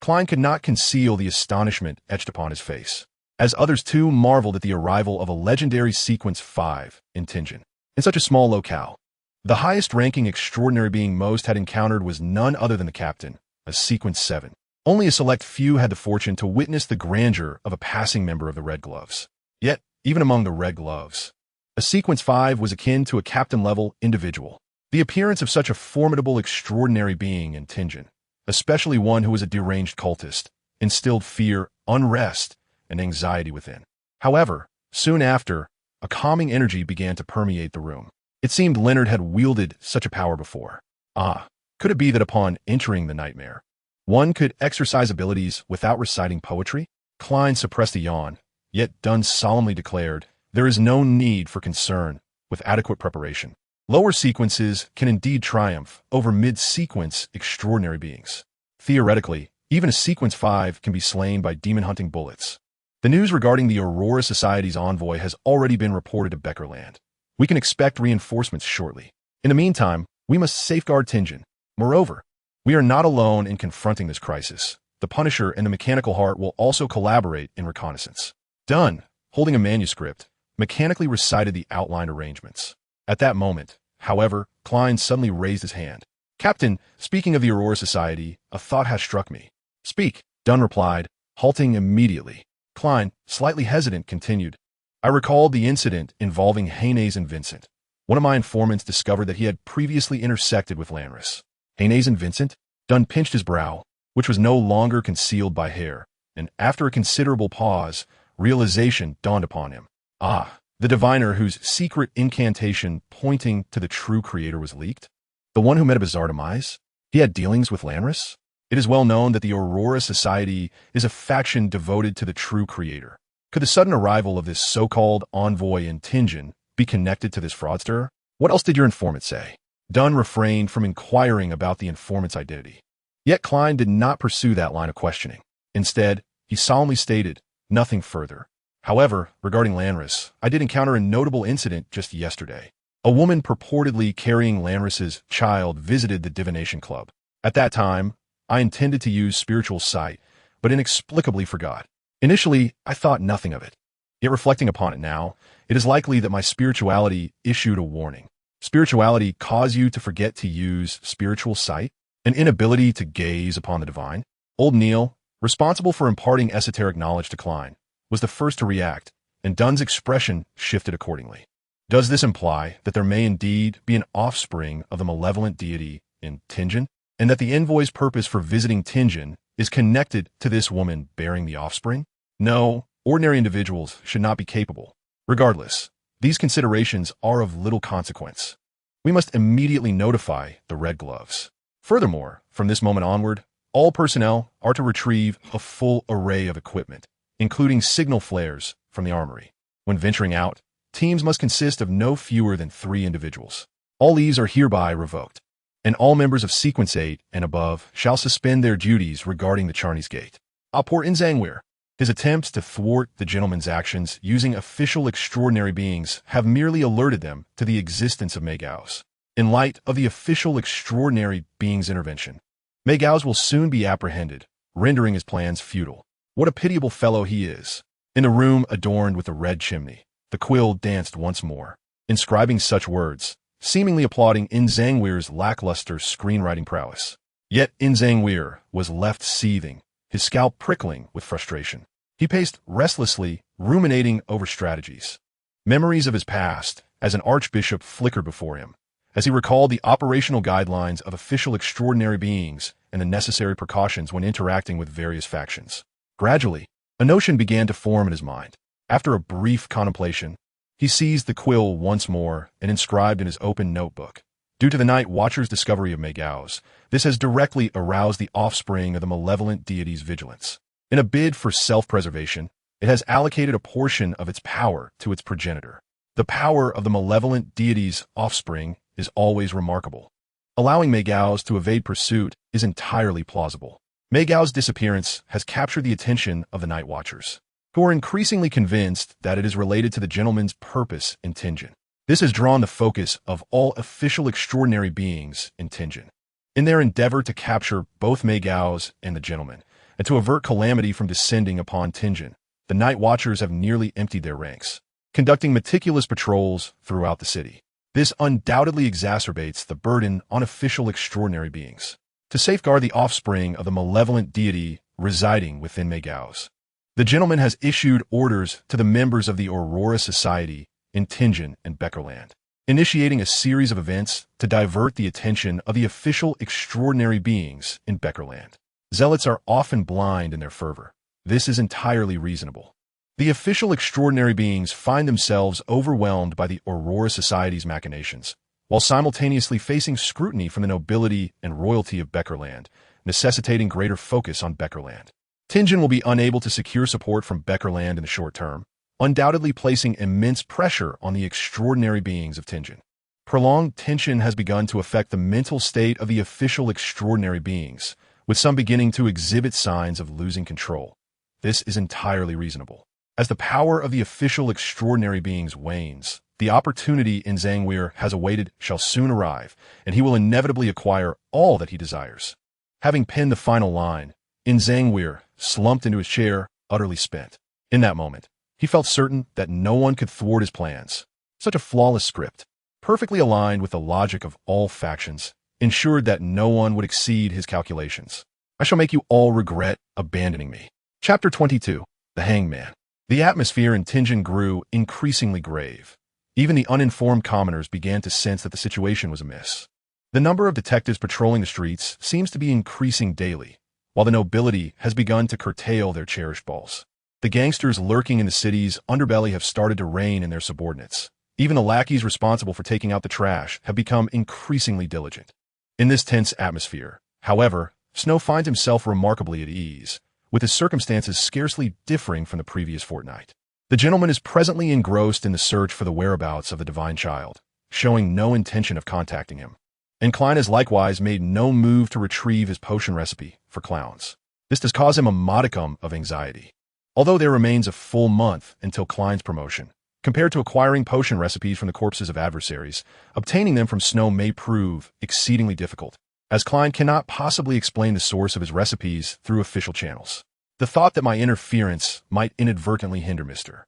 Klein could not conceal the astonishment etched upon his face, as others too marveled at the arrival of a legendary Sequence 5 in Tingen, in such a small locale. The highest-ranking extraordinary being most had encountered was none other than the captain, a Sequence 7. Only a select few had the fortune to witness the grandeur of a passing member of the Red Gloves. Yet, even among the Red Gloves, a Sequence 5 was akin to a captain-level individual. The appearance of such a formidable, extraordinary being in Tingen, especially one who was a deranged cultist, instilled fear, unrest, and anxiety within. However, soon after, a calming energy began to permeate the room. It seemed Leonard had wielded such a power before. Could it be that upon entering the nightmare, one could exercise abilities without reciting poetry? Klein suppressed a yawn, yet Dunn solemnly declared, "There is no need for concern with adequate preparation. Lower sequences can indeed triumph over mid-sequence extraordinary beings. Theoretically, even a Sequence 5 can be slain by demon-hunting bullets." The news regarding the Aurora Society's envoy has already been reported to Beckerland. We can expect reinforcements shortly. In the meantime, we must safeguard Tingen. Moreover, we are not alone in confronting this crisis. the Punisher and the Mechanical Heart will also collaborate in reconnaissance. Dunn, holding a manuscript, mechanically recited the outlined arrangements. At that moment, however, Klein suddenly raised his hand. "Captain, speaking of the Aurora Society, a thought has struck me." "Speak," Dunn replied, halting immediately. Klein, slightly hesitant, continued. "I recalled the incident involving Haynes and Vincent. One of my informants discovered that he had previously intersected with Lanris." "Haynes and Vincent?" Dunn pinched his brow, which was no longer concealed by hair, and after a considerable pause, realization dawned upon him. Ah, the diviner whose secret incantation pointing to the true creator was leaked? The one who met a bizarre demise? He had dealings with Lanris? It is well known that the Aurora Society is a faction devoted to the true creator. Could the sudden arrival of this so-called envoy in Tingen be connected to this fraudster? "What else did your informant say?" Dunn refrained from inquiring about the informant's identity. Yet Klein did not pursue that line of questioning. Instead, he solemnly stated, "Nothing further. However, regarding Lanris, I did encounter a notable incident just yesterday. A woman purportedly carrying Lanris's child visited the Divination Club. At that time, I intended to use spiritual sight, but inexplicably forgot. Initially, I thought nothing of it. Yet reflecting upon it now, it is likely that my spirituality issued a warning. Spirituality cause you to forget to use spiritual sight? An inability to gaze upon the divine?" Old Neil, responsible for imparting esoteric knowledge to Klein, was the first to react, and Dunn's expression shifted accordingly. "Does this imply that there may indeed be an offspring of the malevolent deity in Tingen, and that the envoy's purpose for visiting Tingen is connected to this woman bearing the offspring? No, ordinary individuals should not be capable. Regardless, these considerations are of little consequence. We must immediately notify the Red Gloves. Furthermore, from this moment onward, all personnel are to retrieve a full array of equipment, including signal flares from the armory. When venturing out, teams must consist of no fewer than 3 individuals. All leaves are hereby revoked, and all members of Sequence 8 and above shall suspend their duties regarding the Charney's Gate. Pour in Zangweir. His attempts to thwart the gentleman's actions using official extraordinary beings have merely alerted them to the existence of Megaus. In light of the official extraordinary being's intervention, Megaus will soon be apprehended, rendering his plans futile. What a pitiable fellow he is. In the room adorned with the red chimney, the quill danced once more, inscribing such words, seemingly applauding Zangweir's lackluster screenwriting prowess. Yet Zangweir was left seething, his scalp prickling with frustration. He paced restlessly, ruminating over strategies. Memories of his past, as an archbishop, flickered before him, as he recalled the operational guidelines of official extraordinary beings and the necessary precautions when interacting with various factions. Gradually, a notion began to form in his mind. After a brief contemplation, he seized the quill once more and inscribed in his open notebook. Due to the Night Watcher's discovery of Megaus, this has directly aroused the offspring of the malevolent deity's vigilance. In a bid for self-preservation, it has allocated a portion of its power to its progenitor. The power of the malevolent deity's offspring is always remarkable. Allowing Megaus to evade pursuit is entirely plausible. Megaus' disappearance has captured the attention of the Night Watchers, who are increasingly convinced that it is related to the gentleman's purpose in Tingen. This has drawn the focus of all official extraordinary beings in Tingen. In their endeavor to capture both Megaus and the gentleman, and to avert calamity from descending upon Tingen, the Night Watchers have nearly emptied their ranks, conducting meticulous patrols throughout the city. This undoubtedly exacerbates the burden on official extraordinary beings to safeguard the offspring of the malevolent deity residing within Megaus. The gentleman has issued orders to the members of the Aurora Society in Tingen and Beckerland, initiating a series of events to divert the attention of the official extraordinary beings in Beckerland. Zealots are often blind in their fervor. This is entirely reasonable. The official extraordinary beings find themselves overwhelmed by the Aurora Society's machinations, while simultaneously facing scrutiny from the nobility and royalty of Beckerland, necessitating greater focus on Beckerland. Tingen will be unable to secure support from Beckerland in the short term, undoubtedly placing immense pressure on the extraordinary beings of Tingen. Prolonged tension has begun to affect the mental state of the official extraordinary beings, with some beginning to exhibit signs of losing control. This is entirely reasonable. As the power of the official extraordinary beings wanes, the opportunity Zangweir has awaited shall soon arrive, and he will inevitably acquire all that he desires. Having penned the final line, In Zangweir, slumped into his chair, utterly spent. In that moment, he felt certain that no one could thwart his plans. Such a flawless script, perfectly aligned with the logic of all factions, ensured that no one would exceed his calculations. I shall make you all regret abandoning me. Chapter 22. The Hangman. The atmosphere in Tingen grew increasingly grave. Even the uninformed commoners began to sense that the situation was amiss. The number of detectives patrolling the streets seems to be increasing daily, while the nobility has begun to curtail their cherished balls. The gangsters lurking in the city's underbelly have started to rein in their subordinates. Even the lackeys responsible for taking out the trash have become increasingly diligent. In this tense atmosphere, however, Snow finds himself remarkably at ease, with his circumstances scarcely differing from the previous fortnight. The gentleman is presently engrossed in the search for the whereabouts of the divine child, showing no intention of contacting him. And Klein has likewise made no move to retrieve his potion recipe for clowns. This does cause him a modicum of anxiety. Although there remains a full month until Klein's promotion, compared to acquiring potion recipes from the corpses of adversaries, obtaining them from Snow may prove exceedingly difficult, as Klein cannot possibly explain the source of his recipes through official channels. The thought that my interference might inadvertently hinder Mr.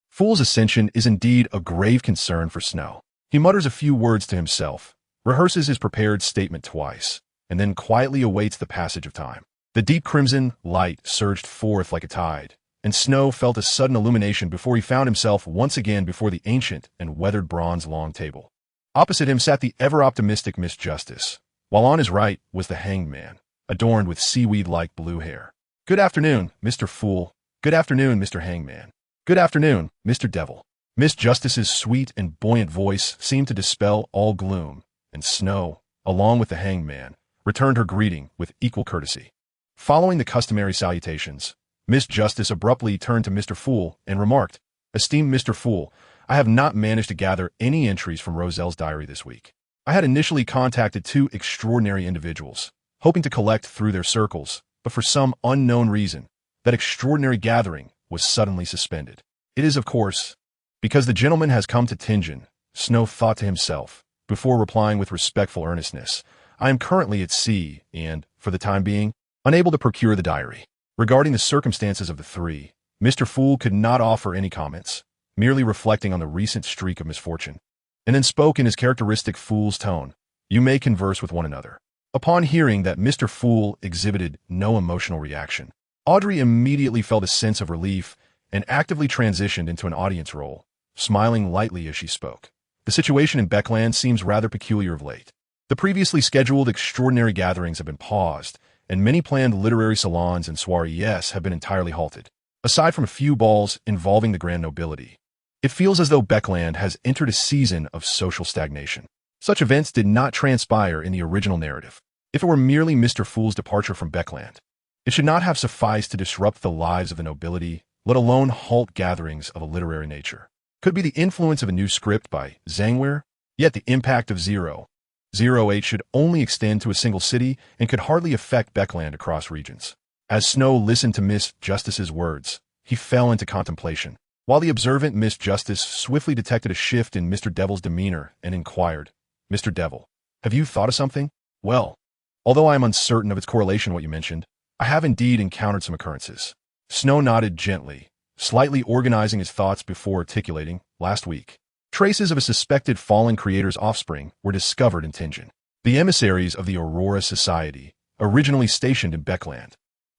Fool's ascension is indeed a grave concern for Snow. He mutters a few words to himself, rehearses his prepared statement twice, and then quietly awaits the passage of time. The deep crimson light surged forth like a tide, and Snow felt a sudden illumination before he found himself once again before the ancient and weathered bronze long table. Opposite him sat the ever-optimistic Miss Justice, while on his right was the Hanged Man, adorned with seaweed-like blue hair. "Good afternoon, Mr. Fool. Good afternoon, Mr. Hangman. Good afternoon, Mr. Devil." Miss Justice's sweet and buoyant voice seemed to dispel all gloom, and Snow, along with the Hanged Man, returned her greeting with equal courtesy. Following the customary salutations, Miss Justice abruptly turned to Mr. Fool and remarked, "Esteemed Mr. Fool, I have not managed to gather any entries from Roselle's diary this week. I had initially contacted two extraordinary individuals, hoping to collect through their circles, but for some unknown reason, that extraordinary gathering was suddenly suspended. It is, of course, because the gentleman has come to Tingen," Snow thought to himself, before replying with respectful earnestness. "I am currently at sea and, for the time being, unable to procure the diary." Regarding the circumstances of the three, Mr. Fool could not offer any comments, merely reflecting on the recent streak of misfortune, and then spoke in his characteristic fool's tone. "You may converse with one another." Upon hearing that Mr. Fool exhibited no emotional reaction, Audrey immediately felt a sense of relief and actively transitioned into an audience role, smiling lightly as she spoke. "The situation in Beckland seems rather peculiar of late. The previously scheduled extraordinary gatherings have been paused, and many planned literary salons and soirees have been entirely halted. Aside from a few balls involving the grand nobility, it feels as though Beckland has entered a season of social stagnation. Such events did not transpire in the original narrative. If it were merely Mr. Fool's departure from Beckland, it should not have sufficed to disrupt the lives of the nobility, let alone halt gatherings of a literary nature. Could be the influence of a new script by Zangweir, yet the impact of 008 should only extend to a single city and could hardly affect Beckland across regions." As Snow listened to Miss Justice's words, he fell into contemplation, while the observant Miss Justice swiftly detected a shift in Mr. Devil's demeanor and inquired, "Mr. Devil, have you thought of something?" "Well, although I am uncertain of its correlation with what you mentioned, I have indeed encountered some occurrences." Snow nodded gently, slightly organizing his thoughts before articulating, "Last week, traces of a suspected fallen creator's offspring were discovered in Tingen. The emissaries of the Aurora Society, originally stationed in Beckland,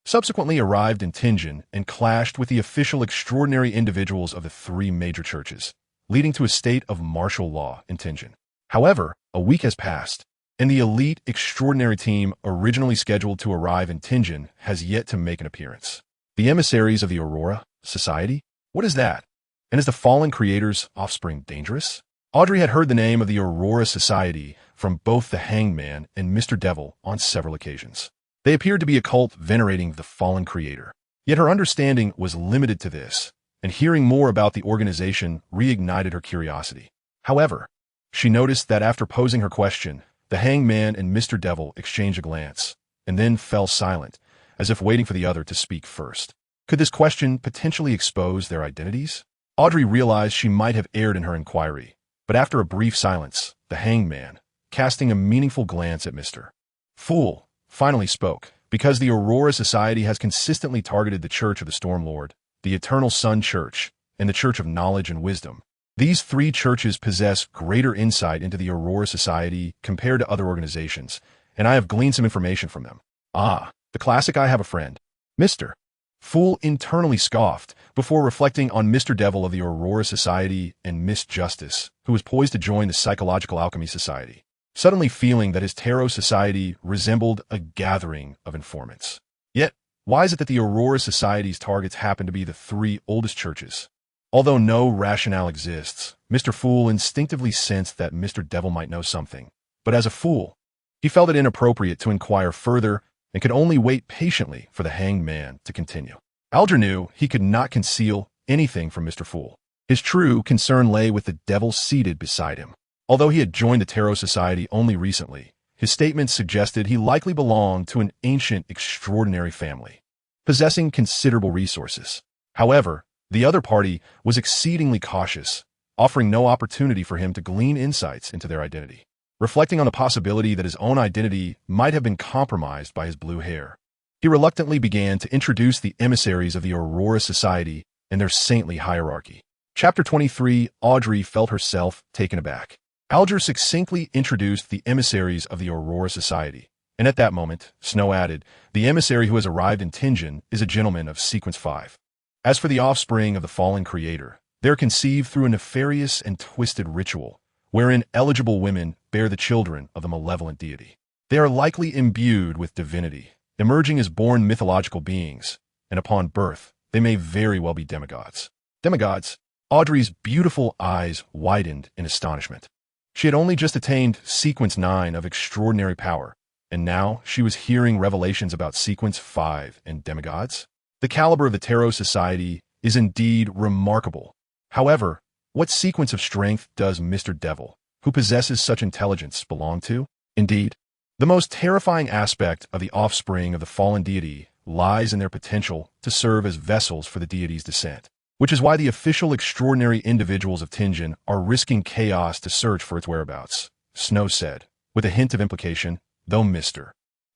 subsequently arrived in Tingen and clashed with the official extraordinary individuals of the three major churches, leading to a state of martial law in Tingen. However, a week has passed, and the elite extraordinary team originally scheduled to arrive in Tingen has yet to make an appearance." "The emissaries of the Aurora Society? What is that? And is the fallen creator's offspring dangerous?" Audrey had heard the name of the Aurora Society from both the Hanged Man and Mr. Devil on several occasions. They appeared to be a cult venerating the fallen creator. Yet her understanding was limited to this, and hearing more about the organization reignited her curiosity. However, she noticed that after posing her question, the Hanged Man and Mr. Devil exchanged a glance, and then fell silent, as if waiting for the other to speak first. Could this question potentially expose their identities? Audrey realized she might have erred in her inquiry, but after a brief silence, the Hanged Man, casting a meaningful glance at Mr. Fool, finally spoke, because the Aurora Society has consistently targeted the Church of the Stormlord, the Eternal Sun Church, and the Church of Knowledge and Wisdom. These three churches possess greater insight into the Aurora Society compared to other organizations, and I have gleaned some information from them. Ah, the classic I have a friend. Mr. Fool internally scoffed before reflecting on Mr. Devil of the Aurora Society and Miss Justice, who was poised to join the Psychological Alchemy Society, suddenly feeling that his tarot society resembled a gathering of informants. Yet, why is it that the Aurora Society's targets happen to be the three oldest churches? Although no rationale exists, Mr. Fool instinctively sensed that Mr. Devil might know something. But as a fool, he felt it inappropriate to inquire further and could only wait patiently for the hanged man to continue. Alger knew he could not conceal anything from Mr. Fool. His true concern lay with the devil seated beside him. Although he had joined the Tarot Society only recently, his statements suggested he likely belonged to an ancient, extraordinary family, possessing considerable resources. However, the other party was exceedingly cautious, offering no opportunity for him to glean insights into their identity. Reflecting on the possibility that his own identity might have been compromised by his blue hair, he reluctantly began to introduce the emissaries of the Aurora Society and their saintly hierarchy. Chapter 23, Audrey felt herself taken aback. Alger succinctly introduced the emissaries of the Aurora Society, and at that moment, Snow added, the emissary who has arrived in Tingen is a gentleman of Sequence 5. As for the offspring of the fallen creator, they are conceived through a nefarious and twisted ritual, wherein eligible women bear the children of the malevolent deity. They are likely imbued with divinity, emerging as born mythological beings, and upon birth, they may very well be demigods. Demigods? Audrey's beautiful eyes widened in astonishment. She had only just attained Sequence 9 of extraordinary power, and now she was hearing revelations about Sequence 5 and demigods. The caliber of the Tarot Society is indeed remarkable. However, what sequence of strength does Mr. Devil, who possesses such intelligence, belong to? Indeed, the most terrifying aspect of the offspring of the fallen deity lies in their potential to serve as vessels for the deity's descent, which is why the official extraordinary individuals of Tingen are risking chaos to search for its whereabouts, Snow said, with a hint of implication, though Mr.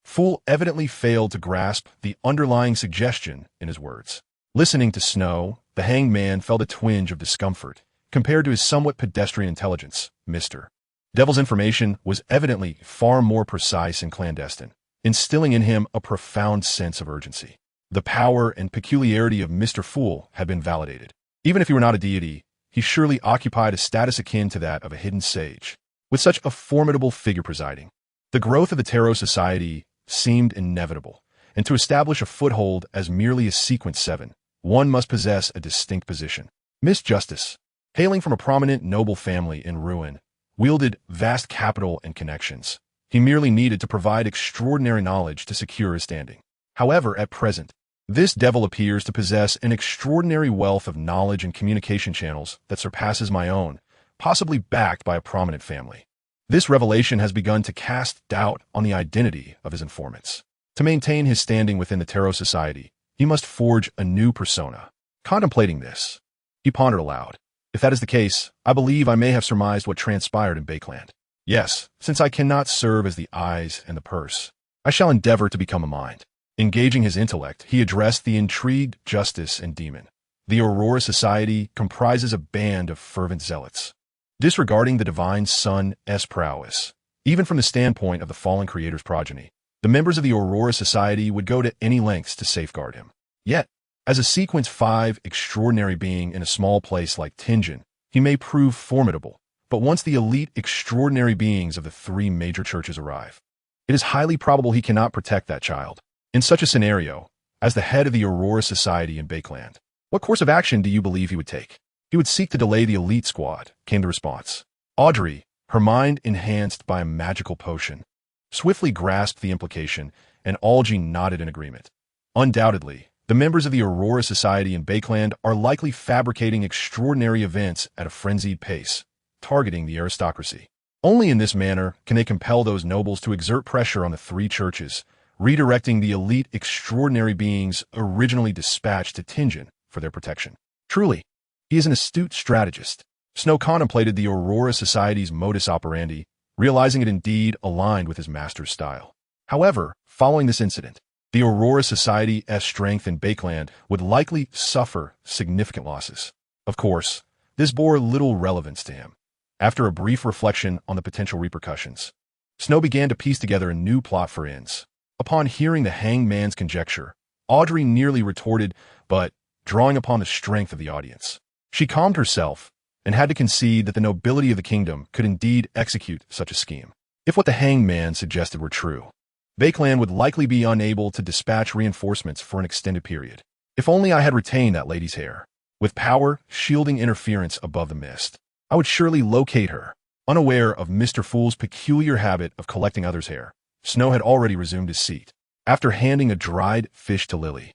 Fool evidently failed to grasp the underlying suggestion in his words. Listening to Snow, the hanged man felt a twinge of discomfort. Compared to his somewhat pedestrian intelligence, Mr. Devil's information was evidently far more precise and clandestine, instilling in him a profound sense of urgency. The power and peculiarity of Mr. Fool had been validated. Even if he were not a deity, he surely occupied a status akin to that of a hidden sage, with such a formidable figure presiding. The growth of the Tarot Society seemed inevitable, and to establish a foothold as merely a Sequence 7, one must possess a distinct position. Miss Justice, hailing from a prominent noble family in ruin, wielded vast capital and connections. He merely needed to provide extraordinary knowledge to secure his standing. However, at present, this devil appears to possess an extraordinary wealth of knowledge and communication channels that surpasses my own, possibly backed by a prominent family. This revelation has begun to cast doubt on the identity of his informants. To maintain his standing within the Tarot Society, he must forge a new persona. Contemplating this, he pondered aloud. If that is the case, I believe I may have surmised what transpired in Bakeland. Yes, since I cannot serve as the eyes and the purse, I shall endeavor to become a mind. Engaging his intellect, he addressed the intrigued Justice and Demon. The Aurora Society comprises a band of fervent zealots, disregarding the divine sun's prowess. Even from the standpoint of the fallen creator's progeny, the members of the Aurora Society would go to any lengths to safeguard him. Yet, as a Sequence 5 extraordinary being in a small place like Tingen, he may prove formidable, but once the elite extraordinary beings of the three major churches arrive, it is highly probable he cannot protect that child. In such a scenario, as the head of the Aurora Society in Bakeland, what course of action do you believe he would take? He would seek to delay the elite squad, came the response. Audrey, her mind enhanced by a magical potion, swiftly grasped the implication, and Algie nodded in agreement. Undoubtedly, the members of the Aurora Society in Bakeland are likely fabricating extraordinary events at a frenzied pace, targeting the aristocracy. Only in this manner can they compel those nobles to exert pressure on the three churches, redirecting the elite extraordinary beings originally dispatched to Tingen for their protection. Truly, he is an astute strategist. Snow contemplated the Aurora Society's modus operandi, realizing it indeed aligned with his master's style. However, following this incident, The Aurora Society's strength in Bakeland would likely suffer significant losses. Of course, this bore little relevance to him. After a brief reflection on the potential repercussions, Snow began to piece together a new plot for Inns. Upon hearing the hanged man's conjecture, Audrey nearly retorted, but drawing upon the strength of the audience, she calmed herself and had to concede that the nobility of the kingdom could indeed execute such a scheme. If what the hanged man suggested were true, Bakeland would likely be unable to dispatch reinforcements for an extended period. If only I had retained that lady's hair. With power shielding interference above the mist, I would surely locate her. Unaware of Mr. Fool's peculiar habit of collecting others' hair, Snow had already resumed his seat. After handing a dried fish to Lily,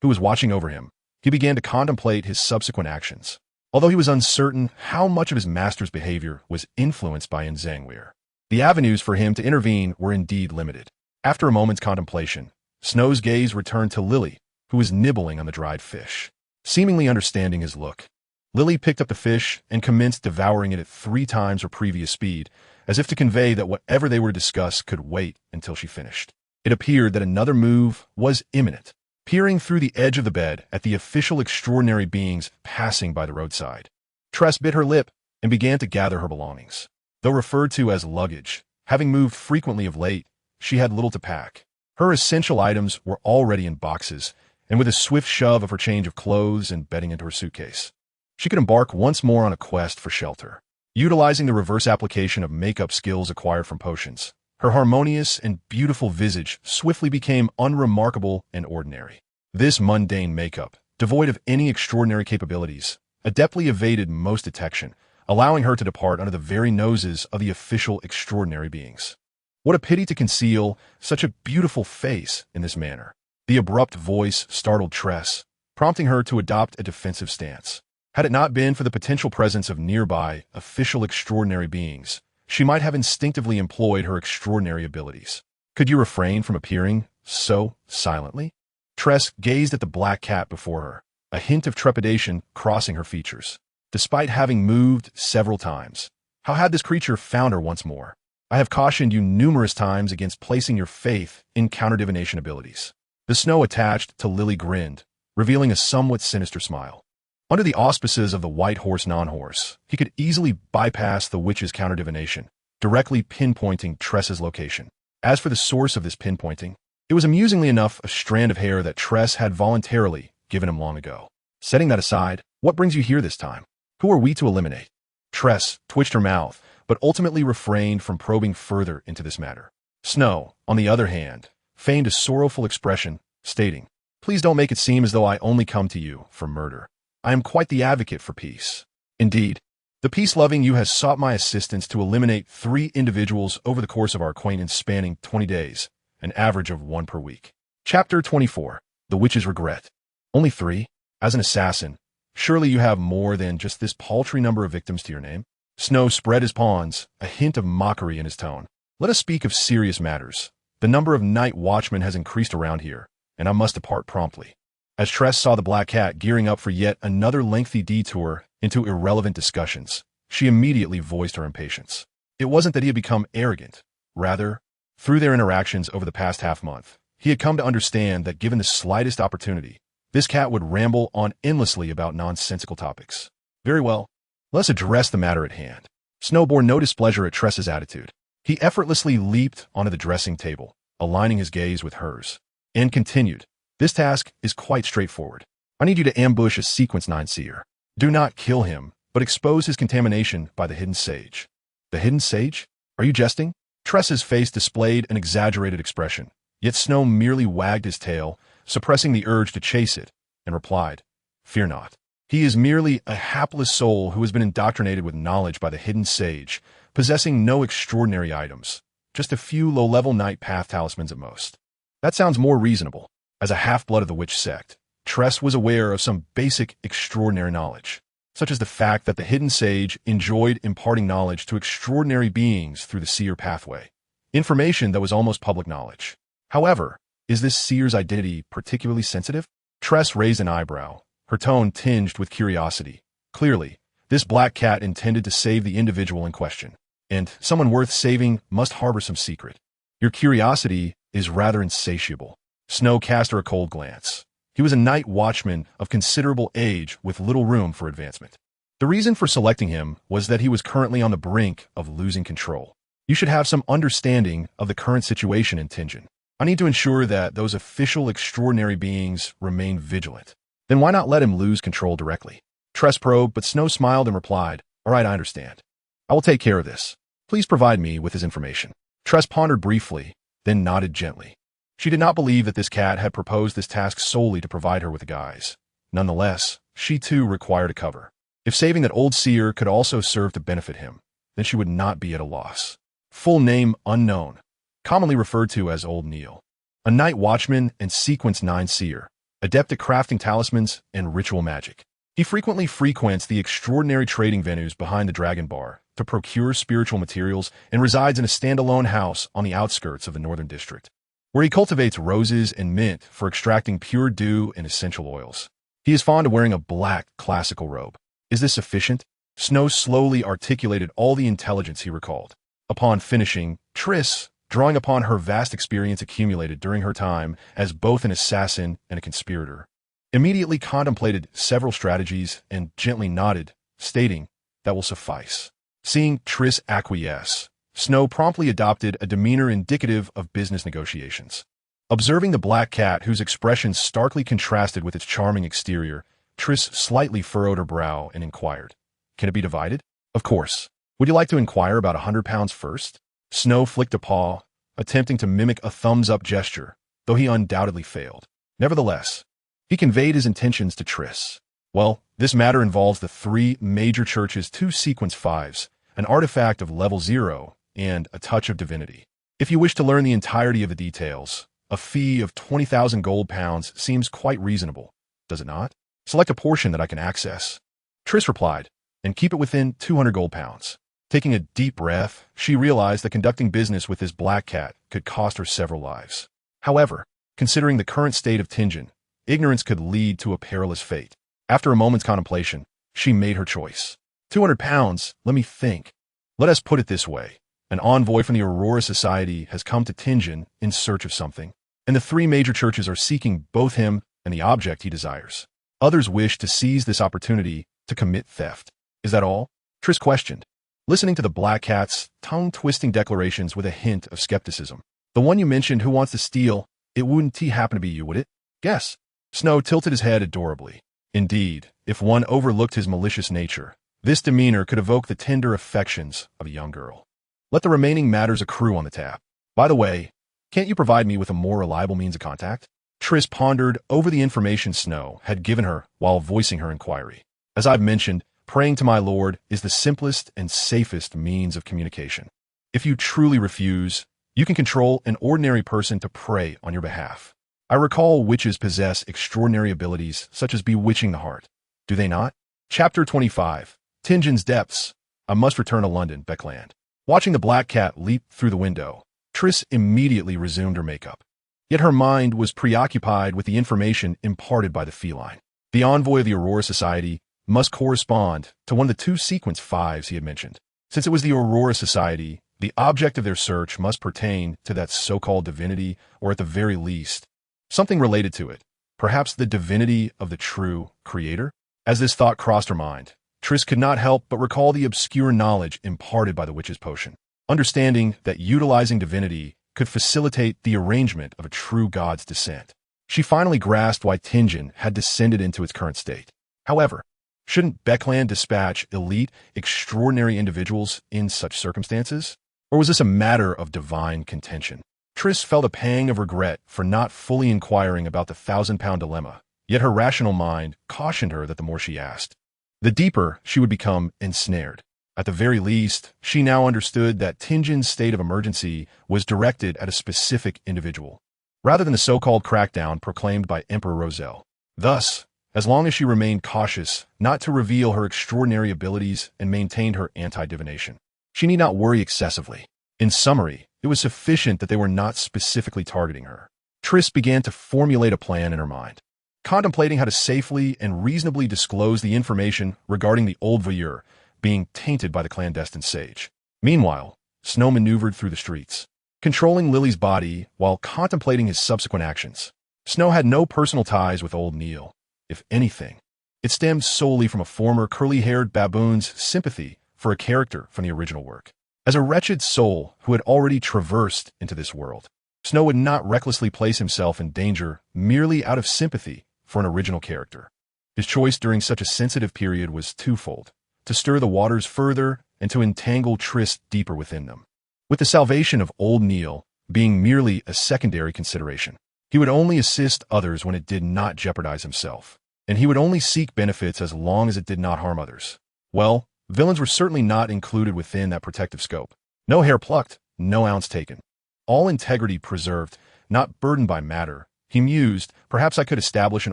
who was watching over him, he began to contemplate his subsequent actions. Although he was uncertain how much of his master's behavior was influenced by Nzangweer, the avenues for him to intervene were indeed limited. After a moment's contemplation, Snow's gaze returned to Lily, who was nibbling on the dried fish. Seemingly understanding his look, Lily picked up the fish and commenced devouring it at 3 times her previous speed, as if to convey that whatever they were to discuss could wait until she finished. It appeared that another move was imminent. Peering through the edge of the bed at the official extraordinary beings passing by the roadside, Tress bit her lip and began to gather her belongings. Though referred to as luggage, having moved frequently of late, she had little to pack. Her essential items were already in boxes, and with a swift shove of her change of clothes and bedding into her suitcase, she could embark once more on a quest for shelter. Utilizing the reverse application of makeup skills acquired from potions, her harmonious and beautiful visage swiftly became unremarkable and ordinary. This mundane makeup, devoid of any extraordinary capabilities, adeptly evaded most detection, allowing her to depart under the very noses of the official extraordinary beings. What a pity to conceal such a beautiful face in this manner. The abrupt voice startled Tress, prompting her to adopt a defensive stance. Had it not been for the potential presence of nearby, official extraordinary beings, she might have instinctively employed her extraordinary abilities. Could you refrain from appearing so silently? Tress gazed at the black cat before her, a hint of trepidation crossing her features. Despite having moved several times, how had this creature found her once more? I have cautioned you numerous times against placing your faith in counter-divination abilities. The Snow attached to Lily grinned, revealing a somewhat sinister smile. Under the auspices of the white horse non-horse, he could easily bypass the witch's counter-divination, directly pinpointing Tress's location. As for the source of this pinpointing, it was amusingly enough a strand of hair that Tress had voluntarily given him long ago. Setting that aside, what brings you here this time? Who are we to eliminate? Tress twitched her mouth, but ultimately refrained from probing further into this matter. Snow, on the other hand, feigned a sorrowful expression, stating, "Please don't make it seem as though I only come to you for murder. I am quite the advocate for peace. Indeed, the peace-loving you has sought my assistance to eliminate 3 individuals over the course of our acquaintance spanning 20 days, an average of 1 per week." Chapter 24. The Witch's Regret. Only 3? As an assassin, surely you have more than just this paltry number of victims to your name? Snow spread his pawns, a hint of mockery in his tone. Let us speak of serious matters. The number of night watchmen has increased around here, and I must depart promptly. As Tress saw the black cat gearing up for yet another lengthy detour into irrelevant discussions, she immediately voiced her impatience. It wasn't that he had become arrogant. Rather, through their interactions over the past half-month, he had come to understand that given the slightest opportunity, this cat would ramble on endlessly about nonsensical topics. Very well, let's address the matter at hand. Snow bore no displeasure at Tress's attitude. He effortlessly leaped onto the dressing table, aligning his gaze with hers, and continued, "This task is quite straightforward. I need you to ambush a Sequence 9 Seer. Do not kill him, but expose his contamination by the hidden sage." The hidden sage? Are you jesting? Tress's face displayed an exaggerated expression, yet Snow merely wagged his tail, suppressing the urge to chase it, and replied, "Fear not. He is merely a hapless soul who has been indoctrinated with knowledge by the hidden sage, possessing no extraordinary items, just a few low-level night path talismans at most." That sounds more reasonable. As a half-blood of the witch sect, Tress was aware of some basic extraordinary knowledge, such as the fact that the hidden sage enjoyed imparting knowledge to extraordinary beings through the seer pathway, information that was almost public knowledge. However, is this seer's identity particularly sensitive? Tress raised an eyebrow, her tone tinged with curiosity. Clearly, this black cat intended to save the individual in question, and someone worth saving must harbor some secret. Your curiosity is rather insatiable. Snow cast her a cold glance. He was a night watchman of considerable age with little room for advancement. The reason for selecting him was that he was currently on the brink of losing control. You should have some understanding of the current situation in Tingen. I need to ensure that those official extraordinary beings remain vigilant. Then why not let him lose control directly? Tress probed, but Snow smiled and replied, "All right, I understand. I will take care of this. Please provide me with his information." Tress pondered briefly, then nodded gently. She did not believe that this cat had proposed this task solely to provide her with a guise. Nonetheless, she too required a cover. If saving that old Seer could also serve to benefit him, then she would not be at a loss. Full name unknown, commonly referred to as Old Neil. A night watchman and sequence 9 Seer, adept at crafting talismans and ritual magic. He frequently frequents the extraordinary trading venues behind the Dragon Bar to procure spiritual materials and resides in a standalone house on the outskirts of the Northern District, where he cultivates roses and mint for extracting pure dew and essential oils. He is fond of wearing a black classical robe. Is this sufficient? Snow slowly articulated all the intelligence he recalled. Upon finishing, Triss, drawing upon her vast experience accumulated during her time as both an assassin and a conspirator, immediately contemplated several strategies and gently nodded, stating, "That will suffice." Seeing Triss acquiesce, Snow promptly adopted a demeanor indicative of business negotiations. Observing the black cat, whose expression starkly contrasted with its charming exterior, Triss slightly furrowed her brow and inquired, "Can it be divided?" "Of course. Would you like to inquire about 100 pounds first?" Snow flicked a paw, attempting to mimic a thumbs-up gesture, though he undoubtedly failed. Nevertheless, he conveyed his intentions to Triss. "Well, this matter involves the 3 major churches' 2 sequence 5s, an artifact of level 0, and a touch of divinity. If you wish to learn the entirety of the details, a fee of 20,000 gold pounds seems quite reasonable, does it not? Select a portion that I can access." Triss replied, "And keep it within 200 gold pounds." Taking a deep breath, she realized that conducting business with this black cat could cost her several lives. However, considering the current state of Tingen, ignorance could lead to a perilous fate. After a moment's contemplation, she made her choice. 200 pounds, let me think. Let us put it this way. An envoy from the Aurora Society has come to Tingen in search of something, and the 3 major churches are seeking both him and the object he desires. Others wish to seize this opportunity to commit theft. Is that all? Triss questioned, listening to the black cat's tongue-twisting declarations with a hint of skepticism. "The one you mentioned who wants to steal, it wouldn't happen to be you, would it?" "Guess." Snow tilted his head adorably. Indeed, if one overlooked his malicious nature, this demeanor could evoke the tender affections of a young girl. "Let the remaining matters accrue on the tab. By the way, can't you provide me with a more reliable means of contact?" Triss pondered over the information Snow had given her while voicing her inquiry. "As I've mentioned, praying to my lord is the simplest and safest means of communication. If you truly refuse, you can control an ordinary person to pray on your behalf. I recall witches possess extraordinary abilities such as bewitching the heart. Do they not?" Chapter 25. Tingen's Depths. I must return to London, Beckland. Watching the black cat leap through the window, Triss immediately resumed her makeup. Yet her mind was preoccupied with the information imparted by the feline. The envoy of the Aurora Society must correspond to one of the 2 sequence 5s he had mentioned. Since it was the Aurora Society, the object of their search must pertain to that so-called divinity, or at the very least, something related to it, perhaps the divinity of the true creator. As this thought crossed her mind, Triss could not help but recall the obscure knowledge imparted by the witch's potion, understanding that utilizing divinity could facilitate the arrangement of a true god's descent. She finally grasped why Tingen had descended into its current state. However, shouldn't Beckland dispatch elite, extraordinary individuals in such circumstances? Or was this a matter of divine contention? Triss felt a pang of regret for not fully inquiring about the 1,000-pound dilemma, yet her rational mind cautioned her that the more she asked, the deeper she would become ensnared. At the very least, she now understood that Tingen's state of emergency was directed at a specific individual, rather than the so-called crackdown proclaimed by Emperor Roselle. Thus, as long as she remained cautious not to reveal her extraordinary abilities and maintained her anti-divination, she need not worry excessively. In summary, it was sufficient that they were not specifically targeting her. Triss began to formulate a plan in her mind, contemplating how to safely and reasonably disclose the information regarding the old voyeur being tainted by the clandestine sage. Meanwhile, Snow maneuvered through the streets, controlling Lily's body while contemplating his subsequent actions. Snow had no personal ties with old Neil. If anything, it stemmed solely from a former curly-haired baboon's sympathy for a character from the original work. As a wretched soul who had already traversed into this world, Snow would not recklessly place himself in danger merely out of sympathy for an original character. His choice during such a sensitive period was twofold: to stir the waters further and to entangle Tryst deeper within them. With the salvation of old Neil being merely a secondary consideration, he would only assist others when it did not jeopardize himself, and he would only seek benefits as long as it did not harm others. Well, villains were certainly not included within that protective scope. No hair plucked, no ounce taken. All integrity preserved, not burdened by matter. He mused, perhaps I could establish an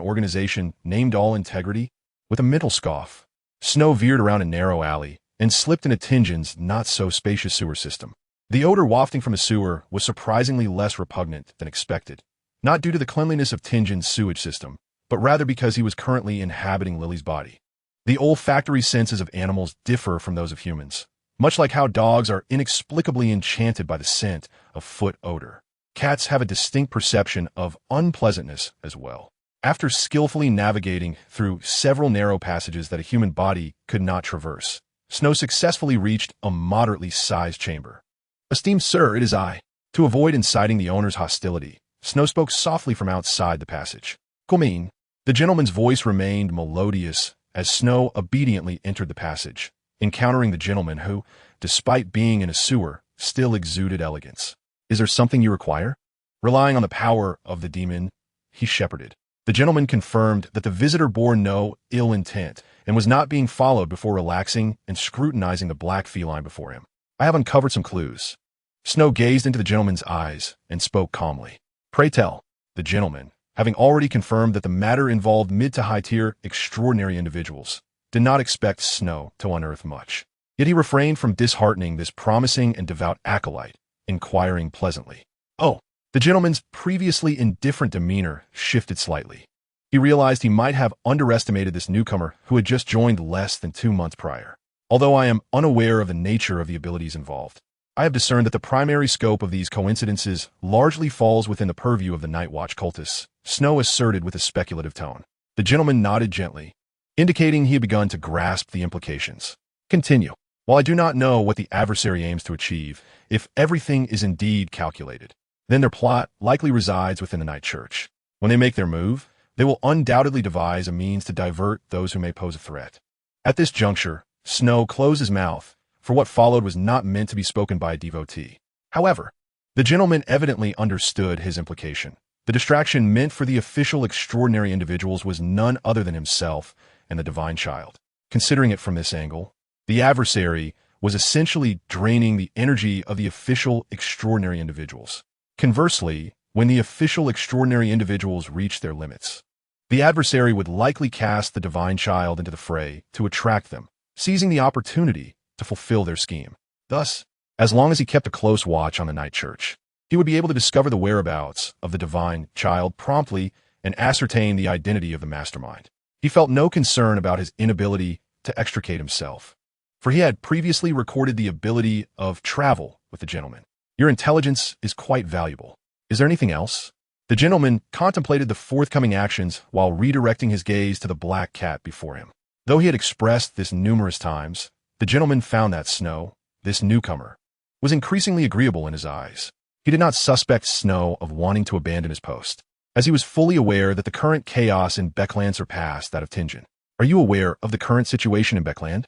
organization named All Integrity? With a mental scoff, Snow veered around a narrow alley and slipped into Tinjin's not-so-spacious sewer system. The odor wafting from the sewer was surprisingly less repugnant than expected, not due to the cleanliness of Tinjin's sewage system, but rather because he was currently inhabiting Lily's body. The olfactory senses of animals differ from those of humans, much like how dogs are inexplicably enchanted by the scent of foot odor. Cats have a distinct perception of unpleasantness as well. After skillfully navigating through several narrow passages that a human body could not traverse, Snow successfully reached a moderately sized chamber. "Esteemed sir, it is I." To avoid inciting the owner's hostility, Snow spoke softly from outside the passage. "Come in." The gentleman's voice remained melodious as Snow obediently entered the passage, encountering the gentleman who, despite being in a sewer, still exuded elegance. "Is there something you require?" Relying on the power of the demon, he shepherded. The gentleman confirmed that the visitor bore no ill intent and was not being followed before relaxing and scrutinizing the black feline before him. "I have uncovered some clues." Snow gazed into the gentleman's eyes and spoke calmly. "Pray tell." The gentleman, having already confirmed that the matter involved mid to high-tier extraordinary individuals, did not expect Snow to unearth much. Yet he refrained from disheartening this promising and devout acolyte, inquiring pleasantly. "Oh." The gentleman's previously indifferent demeanor shifted slightly. He realized he might have underestimated this newcomer who had just joined less than 2 months prior. "Although I am unaware of the nature of the abilities involved, I have discerned that the primary scope of these coincidences largely falls within the purview of the Night Watch cultists," Snow asserted with a speculative tone. The gentleman nodded gently, indicating he had begun to grasp the implications. "Continue." "While I do not know what the adversary aims to achieve, if everything is indeed calculated, then their plot likely resides within the Night Church. When they make their move, they will undoubtedly devise a means to divert those who may pose a threat." At this juncture, Snow closed his mouth, for what followed was not meant to be spoken by a devotee. However, the gentleman evidently understood his implication. The distraction meant for the official extraordinary individuals was none other than himself and the divine child. Considering it from this angle, the adversary was essentially draining the energy of the official extraordinary individuals. Conversely, when the official extraordinary individuals reached their limits, the adversary would likely cast the divine child into the fray to attract them, seizing the opportunity to fulfill their scheme. Thus, as long as he kept a close watch on the Night Church, he would be able to discover the whereabouts of the divine child promptly and ascertain the identity of the mastermind. He felt no concern about his inability to extricate himself, for he had previously recorded the ability of travel with the gentleman. "Your intelligence is quite valuable. Is there anything else?" The gentleman contemplated the forthcoming actions while redirecting his gaze to the black cat before him. Though he had expressed this numerous times, the gentleman found that Snow, this newcomer, was increasingly agreeable in his eyes. He did not suspect Snow of wanting to abandon his post, as he was fully aware that the current chaos in Beckland surpassed that of Tinjin. "Are you aware of the current situation in Beckland?"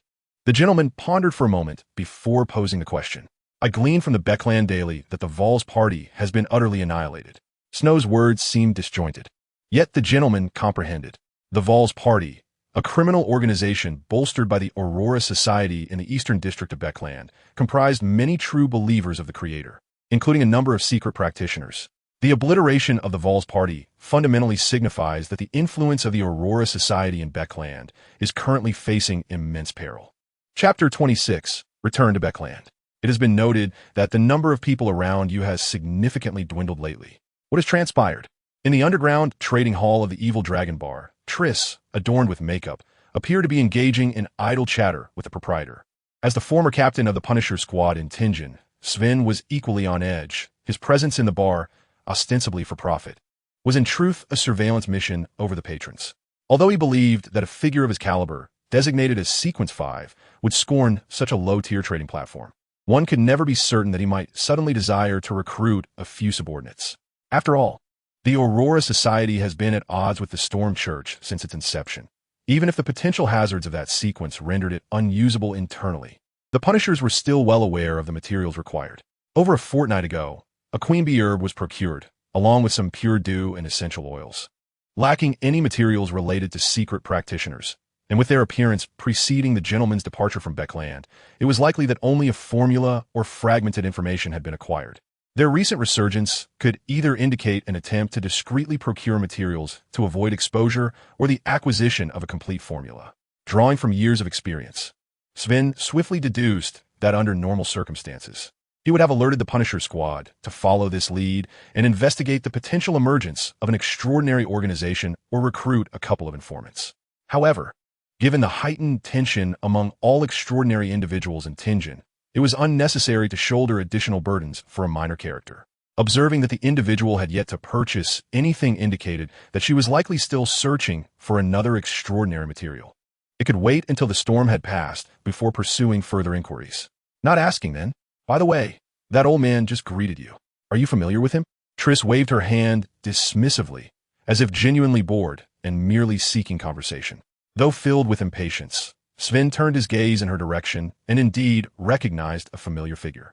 The gentleman pondered for a moment before posing the question. "I glean from the Beckland Daily that the Val's party has been utterly annihilated." Snow's words seemed disjointed. Yet the gentleman comprehended. The Val's party, a criminal organization bolstered by the Aurora Society in the Eastern District of Beckland, comprised many true believers of the Creator, including a number of secret practitioners. The obliteration of the Val's party fundamentally signifies that the influence of the Aurora Society in Beckland is currently facing immense peril. Chapter 26. Return to Beckland. It has been noted that the number of people around you has significantly dwindled lately. What has transpired? In the underground trading hall of the Evil Dragon Bar, Triss, adorned with makeup, appeared to be engaging in idle chatter with the proprietor. As the former captain of the Punisher squad in Tinjin, Sven was equally on edge, his presence in the bar ostensibly for profit. was in truth a surveillance mission over the patrons. Although he believed that a figure of his caliber, designated as Sequence 5, would scorn such a low-tier trading platform, one could never be certain that he might suddenly desire to recruit a few subordinates. After all, the Aurora Society has been at odds with the Storm Church since its inception, even if the potential hazards of that sequence rendered it unusable internally. The Punishers were still well aware of the materials required. Over a fortnight ago, a queen bee herb was procured, along with some pure dew and essential oils. Lacking any materials related to secret practitioners, and with their appearance preceding the gentleman's departure from Beckland, it was likely that only a formula or fragmented information had been acquired. Their recent resurgence could either indicate an attempt to discreetly procure materials to avoid exposure or the acquisition of a complete formula. Drawing from years of experience, Sven swiftly deduced that under normal circumstances, he would have alerted the Punisher Squad to follow this lead and investigate the potential emergence of an extraordinary organization or recruit a couple of informants. However, given the heightened tension among all extraordinary individuals in Tingen, it was unnecessary to shoulder additional burdens for a minor character. Observing that the individual had yet to purchase anything indicated that she was likely still searching for another extraordinary material. It could wait until the storm had passed before pursuing further inquiries. Not asking then, "By the way, that old man just greeted you. Are you familiar with him?" Triss waved her hand dismissively, as if genuinely bored and merely seeking conversation. Though filled with impatience, Sven turned his gaze in her direction and indeed recognized a familiar figure.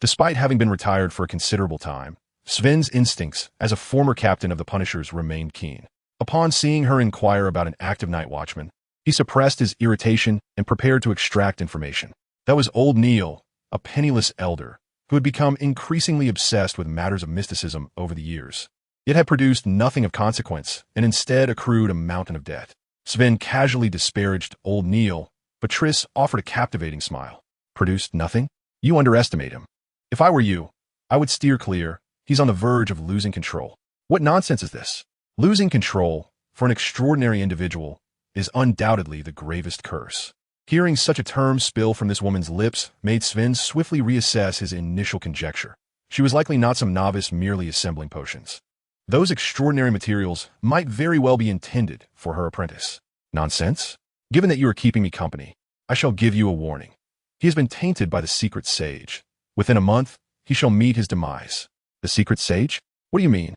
Despite having been retired for a considerable time, Sven's instincts as a former captain of the Punishers remained keen. Upon seeing her inquire about an active night watchman, he suppressed his irritation and prepared to extract information. That was old Neil, a penniless elder, who had become increasingly obsessed with matters of mysticism over the years. It had produced nothing of consequence and instead accrued a mountain of debt. Sven casually disparaged old Neil, but Triss offered a captivating smile. "Produced nothing? You underestimate him. If I were you, I would steer clear. He's on the verge of losing control." "What nonsense is this? Losing control, for an extraordinary individual, is undoubtedly the gravest curse." Hearing such a term spill from this woman's lips made Sven swiftly reassess his initial conjecture. She was likely not some novice merely assembling potions. Those extraordinary materials might very well be intended for her apprentice. "Nonsense? Given that you are keeping me company, I shall give you a warning. He has been tainted by the secret sage. Within a month, he shall meet his demise." "The secret sage? What do you mean?"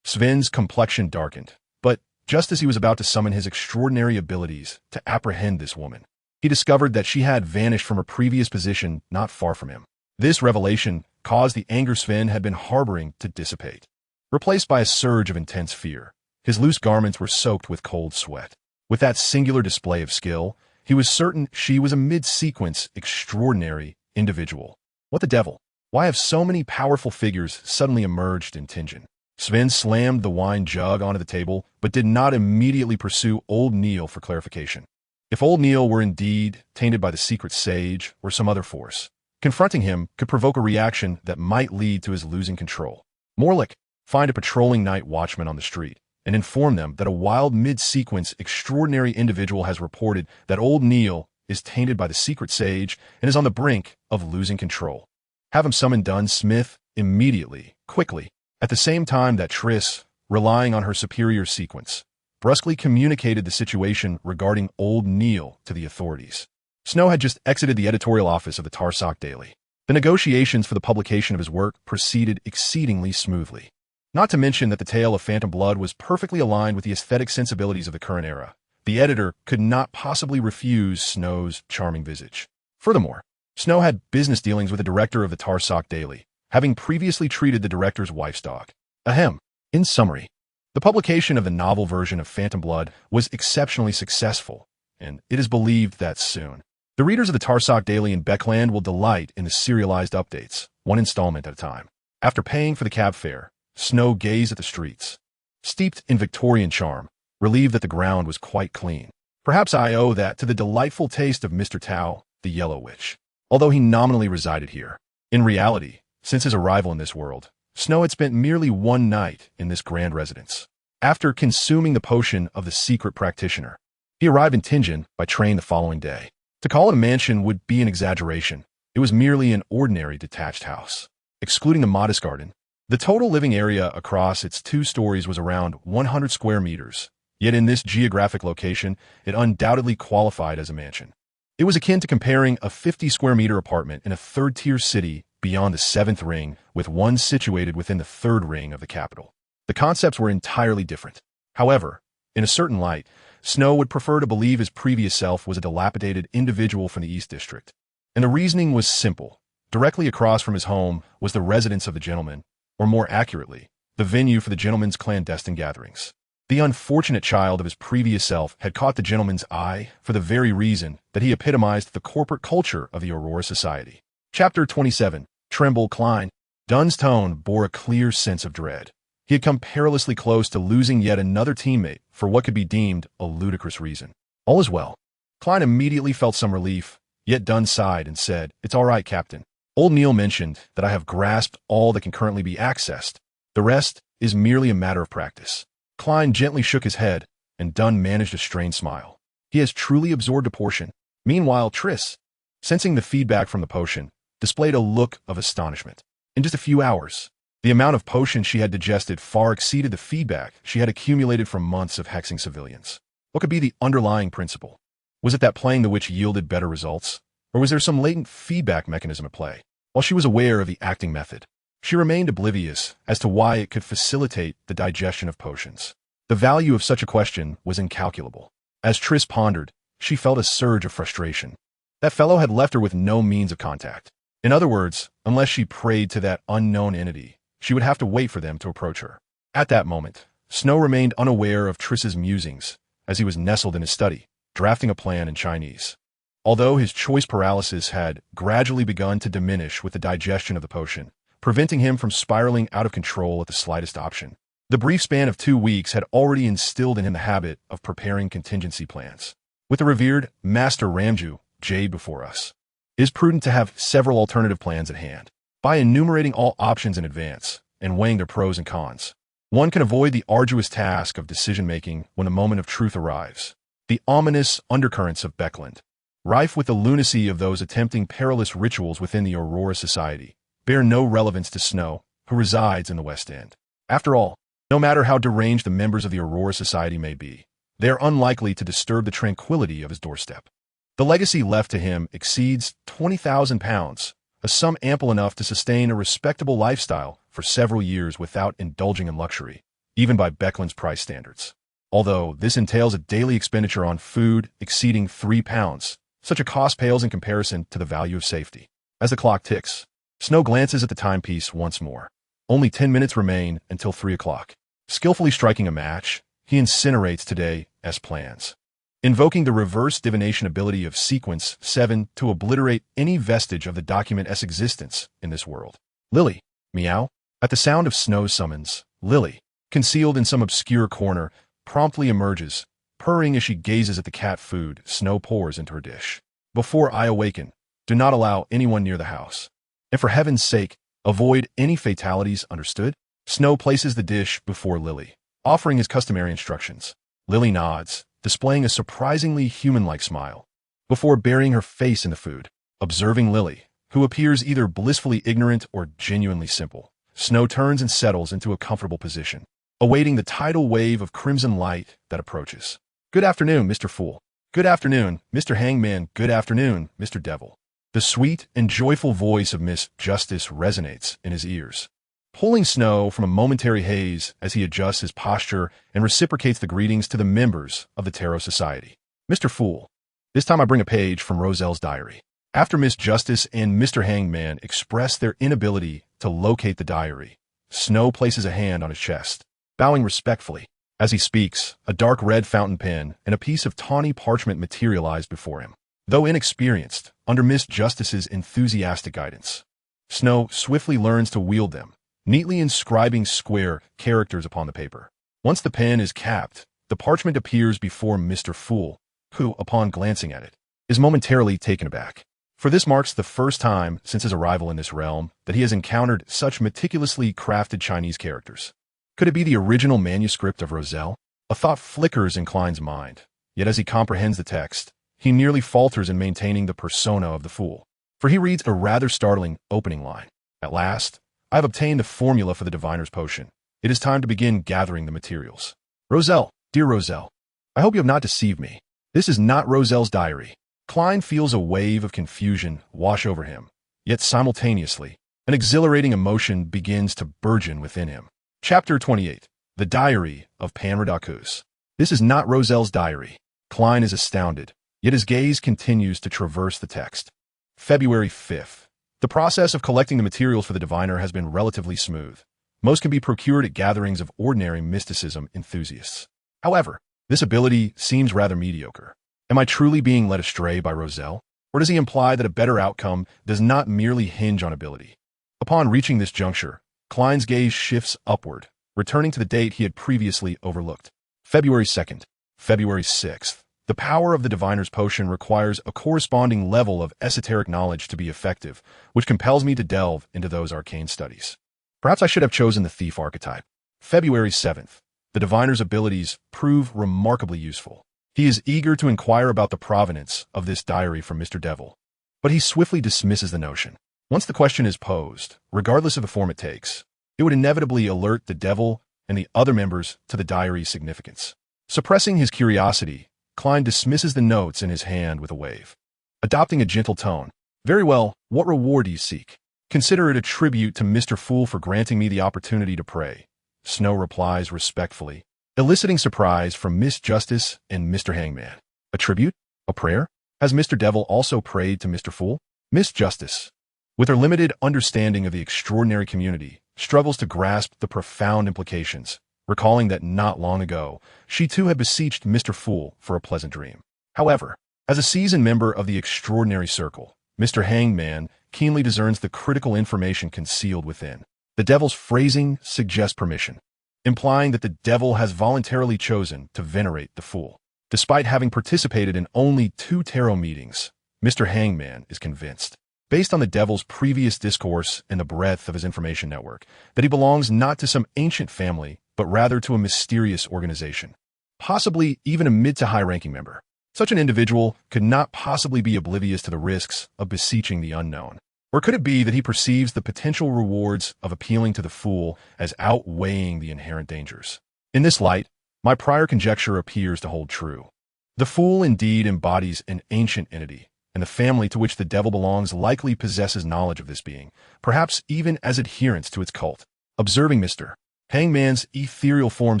Sven's complexion darkened, but just as he was about to summon his extraordinary abilities to apprehend this woman, he discovered that she had vanished from her previous position not far from him. This revelation caused the anger Sven had been harboring to dissipate. Replaced by a surge of intense fear, his loose garments were soaked with cold sweat. With that singular display of skill, he was certain she was a mid-sequence extraordinary individual. What the devil? Why have so many powerful figures suddenly emerged in Tingen? Sven slammed the wine jug onto the table, but did not immediately pursue old Neil for clarification. If old Neil were indeed tainted by the secret sage or some other force, confronting him could provoke a reaction that might lead to his losing control. More like, find a patrolling night watchman on the street and inform them that a wild mid-sequence extraordinary individual has reported that old Neil is tainted by the secret sage and is on the brink of losing control. Have him summon Dunn Smith immediately, quickly, at the same time that Triss, relying on her superior sequence, brusquely communicated the situation regarding old Neil to the authorities. Snow had just exited the editorial office of the Tarsak Daily. The negotiations for the publication of his work proceeded exceedingly smoothly. Not to mention that the tale of Phantom Blood was perfectly aligned with the aesthetic sensibilities of the current era. The editor could not possibly refuse Snow's charming visage. Furthermore, Snow had business dealings with the director of the Tarsak Daily, having previously treated the director's wife's dog. Ahem. In summary, the publication of the novel version of Phantom Blood was exceptionally successful, and it is believed that soon, the readers of the Tarsak Daily in Beckland will delight in the serialized updates, one installment at a time. After paying for the cab fare, Snow gazed at the streets, steeped in Victorian charm, relieved that the ground was quite clean. Perhaps I owe that to the delightful taste of Mr. Tao, the Yellow Witch. Although he nominally resided here, in reality, since his arrival in this world, Snow had spent merely one night in this grand residence. After consuming the potion of the secret practitioner, he arrived in Tingen by train the following day. To call it a mansion would be an exaggeration. It was merely an ordinary detached house. Excluding the modest garden, The total living area across its 2 stories was around 100 square meters, yet in this geographic location, it undoubtedly qualified as a mansion. It was akin to comparing a 50-square-meter apartment in a third-tier city beyond the 7th ring with one situated within the 3rd ring of the capital. The concepts were entirely different. However, in a certain light, Snow would prefer to believe his previous self was a dilapidated individual from the East District. And the reasoning was simple. Directly across from his home was the residence of the gentleman, or more accurately, the venue for the gentleman's clandestine gatherings. The unfortunate child of his previous self had caught the gentleman's eye for the very reason that he epitomized the corporate culture of the Aurora Society. Chapter 27. Tremble, Klein. Dunn's tone bore a clear sense of dread. He had come perilously close to losing yet another teammate for what could be deemed a ludicrous reason. All is well. Klein immediately felt some relief, yet Dunn sighed and said, "It's all right, Captain. Old Neil mentioned that I have grasped all that can currently be accessed. The rest is merely a matter of practice." Klein gently shook his head, and Dunn managed a strained smile. He has truly absorbed a portion. Meanwhile, Triss, sensing the feedback from the potion, displayed a look of astonishment. In just a few hours, the amount of potion she had digested far exceeded the feedback she had accumulated from months of hexing civilians. What could be the underlying principle? Was it that playing the witch yielded better results? Or was there some latent feedback mechanism at play? While she was aware of the acting method, she remained oblivious as to why it could facilitate the digestion of potions. The value of such a question was incalculable. As Triss pondered, she felt a surge of frustration. That fellow had left her with no means of contact. In other words, unless she prayed to that unknown entity, she would have to wait for them to approach her. At that moment, Snow remained unaware of Triss's musings, as he was nestled in his study, drafting a plan in Chinese. Although his choice paralysis had gradually begun to diminish with the digestion of the potion, preventing him from spiraling out of control at the slightest option, the brief span of 2 weeks had already instilled in him the habit of preparing contingency plans. With the revered Master Ramju, Jade, before us, it is prudent to have several alternative plans at hand. By enumerating all options in advance and weighing their pros and cons, one can avoid the arduous task of decision-making when the moment of truth arrives. The ominous undercurrents of Beckland, rife with the lunacy of those attempting perilous rituals within the Aurora Society, bear no relevance to Snow, who resides in the West End. After all, no matter how deranged the members of the Aurora Society may be, they are unlikely to disturb the tranquility of his doorstep. The legacy left to him exceeds £20,000, a sum ample enough to sustain a respectable lifestyle for several years without indulging in luxury, even by Beckland's price standards. Although this entails a daily expenditure on food exceeding £3, such a cost pales in comparison to the value of safety. As the clock ticks, Snow glances at the timepiece once more. Only 10 minutes remain until 3 o'clock. Skillfully striking a match, he incinerates today as plans, invoking the reverse divination ability of Sequence 7 to obliterate any vestige of the document S existence in this world. Lily, meow. At the sound of Snow's summons, Lily, concealed in some obscure corner, promptly emerges, purring as she gazes at the cat food Snow pours into her dish. Before I awaken, do not allow anyone near the house. And for heaven's sake, avoid any fatalities, understood? Snow places the dish before Lily, offering his customary instructions. Lily nods, displaying a surprisingly human-like smile, before burying her face in the food. Observing Lily, who appears either blissfully ignorant or genuinely simple, Snow turns and settles into a comfortable position, awaiting the tidal wave of crimson light that approaches. Good afternoon, Mr. Fool. Good afternoon, Mr. Hangman. Good afternoon, Mr. Devil. The sweet and joyful voice of Miss Justice resonates in his ears, pulling Snow from a momentary haze as he adjusts his posture and reciprocates the greetings to the members of the Tarot Society. Mr. Fool. This time I bring a page from Roselle's diary. After Miss Justice and Mr. Hangman express their inability to locate the diary, Snow places a hand on his chest, bowing respectfully. As he speaks, a dark red fountain pen and a piece of tawny parchment materialize before him. Though inexperienced, under Miss Justice's enthusiastic guidance, Snow swiftly learns to wield them, neatly inscribing square characters upon the paper. Once the pen is capped, the parchment appears before Mr. Fool, who, upon glancing at it, is momentarily taken aback. For this marks the first time since his arrival in this realm that he has encountered such meticulously crafted Chinese characters. Could it be the original manuscript of Roselle? A thought flickers in Klein's mind, yet as he comprehends the text, he nearly falters in maintaining the persona of the fool. For he reads a rather startling opening line. At last, I have obtained the formula for the diviner's potion. It is time to begin gathering the materials. Roselle, dear Roselle, I hope you have not deceived me. This is not Roselle's diary. Klein feels a wave of confusion wash over him, yet simultaneously, an exhilarating emotion begins to burgeon within him. Chapter 28. The Diary of Panradacus. This is not Roselle's diary. Klein is astounded, yet his gaze continues to traverse the text. February 5th. The process of collecting the materials for the diviner has been relatively smooth. Most can be procured at gatherings of ordinary mysticism enthusiasts. However, this ability seems rather mediocre. Am I truly being led astray by Roselle? Or does he imply that a better outcome does not merely hinge on ability? Upon reaching this juncture, Klein's gaze shifts upward, returning to the date he had previously overlooked. February 2nd. February 6th. The power of the diviner's potion requires a corresponding level of esoteric knowledge to be effective, which compels me to delve into those arcane studies. Perhaps I should have chosen the thief archetype. February 7th. The diviner's abilities prove remarkably useful. He is eager to inquire about the provenance of this diary from Mr. Devil, but he swiftly dismisses the notion. Once the question is posed, regardless of the form it takes, it would inevitably alert the devil and the other members to the diary's significance. Suppressing his curiosity, Klein dismisses the notes in his hand with a wave. Adopting a gentle tone, "Very well, what reward do you seek? Consider it a tribute to Mr. Fool for granting me the opportunity to pray," Snow replies respectfully, eliciting surprise from Miss Justice and Mr. Hangman. A tribute? A prayer? Has Mr. Devil also prayed to Mr. Fool? Miss Justice, with her limited understanding of the extraordinary community, struggles to grasp the profound implications, recalling that not long ago, she too had beseeched Mr. Fool for a pleasant dream. However, as a seasoned member of the extraordinary circle, Mr. Hangman keenly discerns the critical information concealed within. The devil's phrasing suggests permission, implying that the devil has voluntarily chosen to venerate the fool. Despite having participated in only 2 tarot meetings, Mr. Hangman is convinced, based on the devil's previous discourse and the breadth of his information network, that he belongs not to some ancient family, but rather to a mysterious organization, possibly even a mid to high-ranking member. Such an individual could not possibly be oblivious to the risks of beseeching the unknown. Or could it be that he perceives the potential rewards of appealing to the fool as outweighing the inherent dangers? In this light, my prior conjecture appears to hold true. The fool indeed embodies an ancient entity, and the family to which the devil belongs likely possesses knowledge of this being, perhaps even as adherents to its cult. Observing Mr. Hangman's ethereal form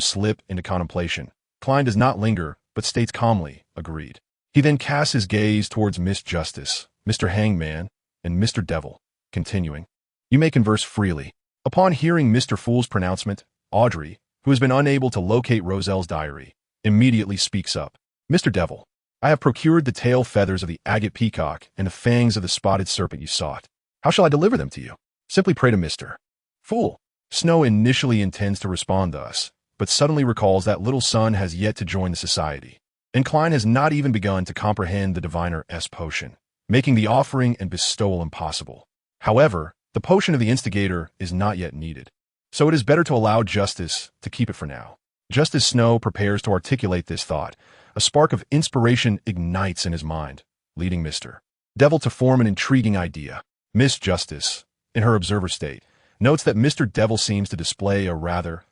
slip into contemplation, Klein does not linger, but states calmly, "Agreed." He then casts his gaze towards Miss Justice, Mr. Hangman, and Mr. Devil, continuing, "You may converse freely." Upon hearing Mr. Fool's pronouncement, Audrey, who has been unable to locate Roselle's diary, immediately speaks up. "Mr. Devil, I have procured the tail feathers of the agate peacock and the fangs of the spotted serpent you sought. How shall I deliver them to you? Simply pray to Mr. Fool." Snow initially intends to respond thus, but suddenly recalls that little son has yet to join the society, and Klein has not even begun to comprehend the diviner's potion, making the offering and bestowal impossible. However, the potion of the instigator is not yet needed, so it is better to allow Justice to keep it for now. Just as Snow prepares to articulate this thought, a spark of inspiration ignites in his mind, leading Mr. Devil to form an intriguing idea. Miss Justice, in her observer state, notes that Mr. Devil seems to display a rather